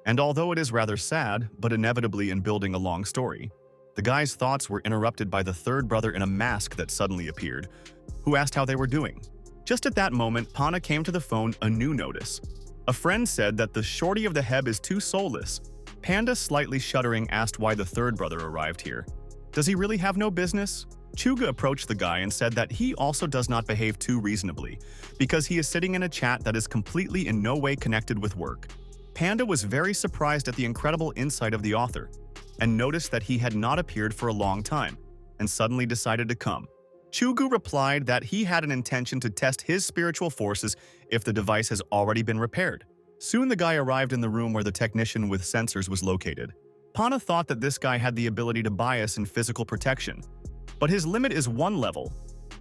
[SPEAKER 1] And although it is rather sad, but inevitably in building a long story, the guy's thoughts were interrupted by the third brother in a mask that suddenly appeared, who asked how they were doing. Just at that moment, Pana came to the phone a new notice. A friend said that the shorty of the Heb is too soulless. Panda, slightly shuddering, asked why the third brother arrived here. Does he really have no business? Chuga approached the guy and said that he also does not behave too reasonably, because he is sitting in a chat that is completely in no way connected with work. Panda was very surprised at the incredible insight of the author, and noticed that he had not appeared for a long time, and suddenly decided to come. Chugu replied that he had an intention to test his spiritual forces if the device has already been repaired. Soon the guy arrived in the room where the technician with sensors was located. Pana thought that this guy had the ability to bias in physical protection, but his limit is 1 level,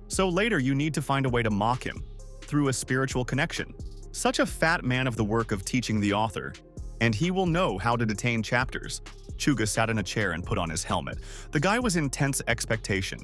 [SPEAKER 1] so later you need to find a way to mock him through a spiritual connection. Such a fat man of the work of teaching the author, and he will know how to detain chapters. Chuga sat in a chair and put on his helmet. The guy was in tense expectation.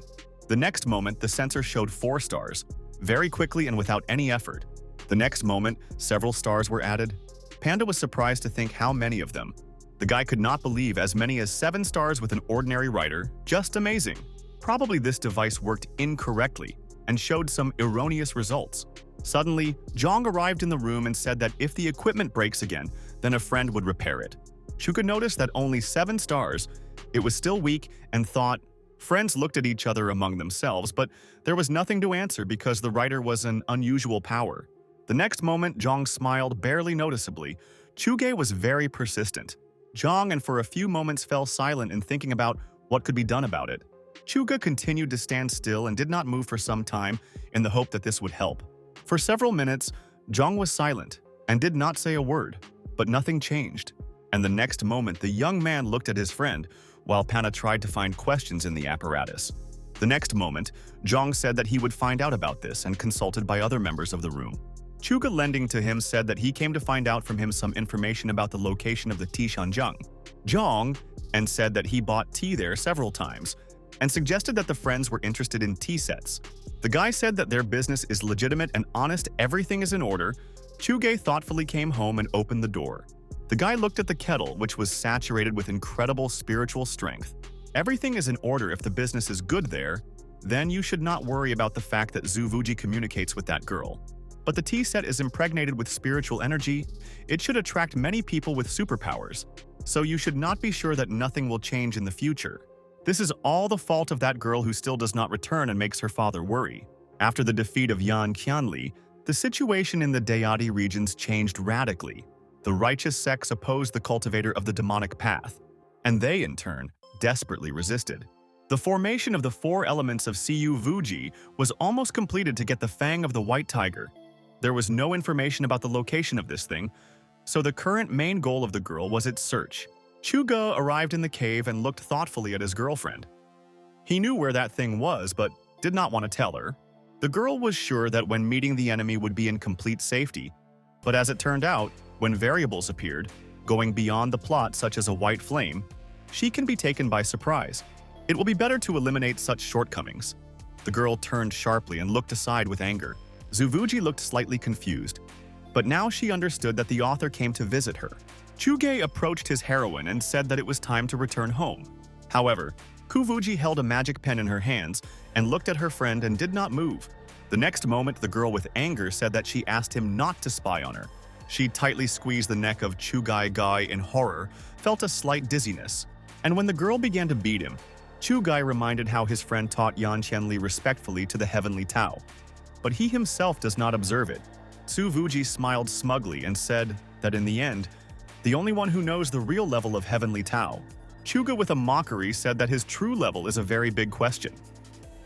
[SPEAKER 1] The next moment, the sensor showed 4 stars, very quickly and without any effort. The next moment, several stars were added. Panda was surprised to think how many of them. The guy could not believe as many as 7 stars with an ordinary writer. Just amazing. Probably this device worked incorrectly and showed some erroneous results. Suddenly, Jong arrived in the room and said that if the equipment breaks again, then a friend would repair it. Chuga noticed that only 7 stars. It was still weak and thought. Friends looked at each other among themselves, but there was nothing to answer because the writer was an unusual power. The next moment, Jong smiled barely noticeably. Chuge was very persistent. Jong and for a few moments fell silent in thinking about what could be done about it. Chuga continued to stand still and did not move for some time in the hope that this would help. For several minutes, Jong was silent and did not say a word, but nothing changed. And the next moment, the young man looked at his friend while Pana tried to find questions in the apparatus. The next moment, Jong said that he would find out about this and consulted by other members of the room. Chuga lending to him said that he came to find out from him some information about the location of the Tishanjung. Jong and said that he bought tea there several times and suggested that the friends were interested in tea sets. The guy said that their business is legitimate and honest, everything is in order. Chuge thoughtfully came home and opened the door. The guy looked at the kettle, which was saturated with incredible spiritual strength. Everything is in order if the business is good there, then you should not worry about the fact that Zhu Vuji communicates with that girl. But the tea set is impregnated with spiritual energy. It should attract many people with superpowers, so you should not be sure that nothing will change in the future. This is all the fault of that girl who still does not return and makes her father worry. After the defeat of Yan Qianli, the situation in the Dayati regions changed radically. The righteous sects opposed the cultivator of the demonic path, and they, in turn, desperately resisted. The formation of the 4 elements of Siyu Vuji was almost completed to get the fang of the white tiger. There was no information about the location of this thing, so the current main goal of the girl was its search. Chuga arrived in the cave and looked thoughtfully at his girlfriend. He knew where that thing was, but did not want to tell her. The girl was sure that when meeting the enemy would be in complete safety, but as it turned out, when variables appeared, going beyond the plot such as a white flame, she can be taken by surprise. It will be better to eliminate such shortcomings. The girl turned sharply and looked aside with anger. Zhu Vuji looked slightly confused, but now she understood that the author came to visit her. Chuge approached his heroine and said that it was time to return home. However, Kuvuji held a magic pen in her hands and looked at her friend and did not move. The next moment, the girl with anger said that she asked him not to spy on her. She tightly squeezed the neck of Chugai Gai in horror, felt a slight dizziness, and when the girl began to beat him, Chugai reminded how his friend taught Yan Qianli respectfully to the heavenly Tao. But he himself does not observe it. Su Vuji smiled smugly and said that in the end, the only one who knows the real level of heavenly Tao. Chuga with a mockery said that his true level is a very big question.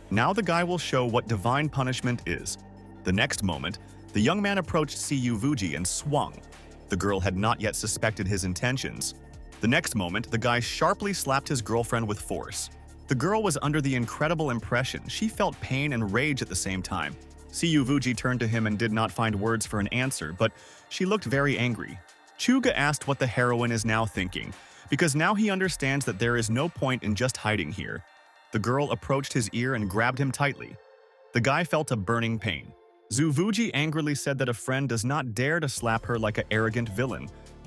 [SPEAKER 1] Now the guy will show what divine punishment is. The next moment, the young man approached Siyu Vuji and swung. The girl had not yet suspected his intentions. The next moment, the guy sharply slapped his girlfriend with force. The girl was under the incredible impression. She felt pain and rage at the same time. Siyu Vuji turned to him and did not find words for an answer, but she looked very angry. Chuga asked what the heroine is now thinking, because now he understands that there is no point in just hiding here. The girl approached his ear and grabbed him tightly. The guy felt a burning pain. Zhu Vuji angrily said that a friend does not dare to slap her like an arrogant villain.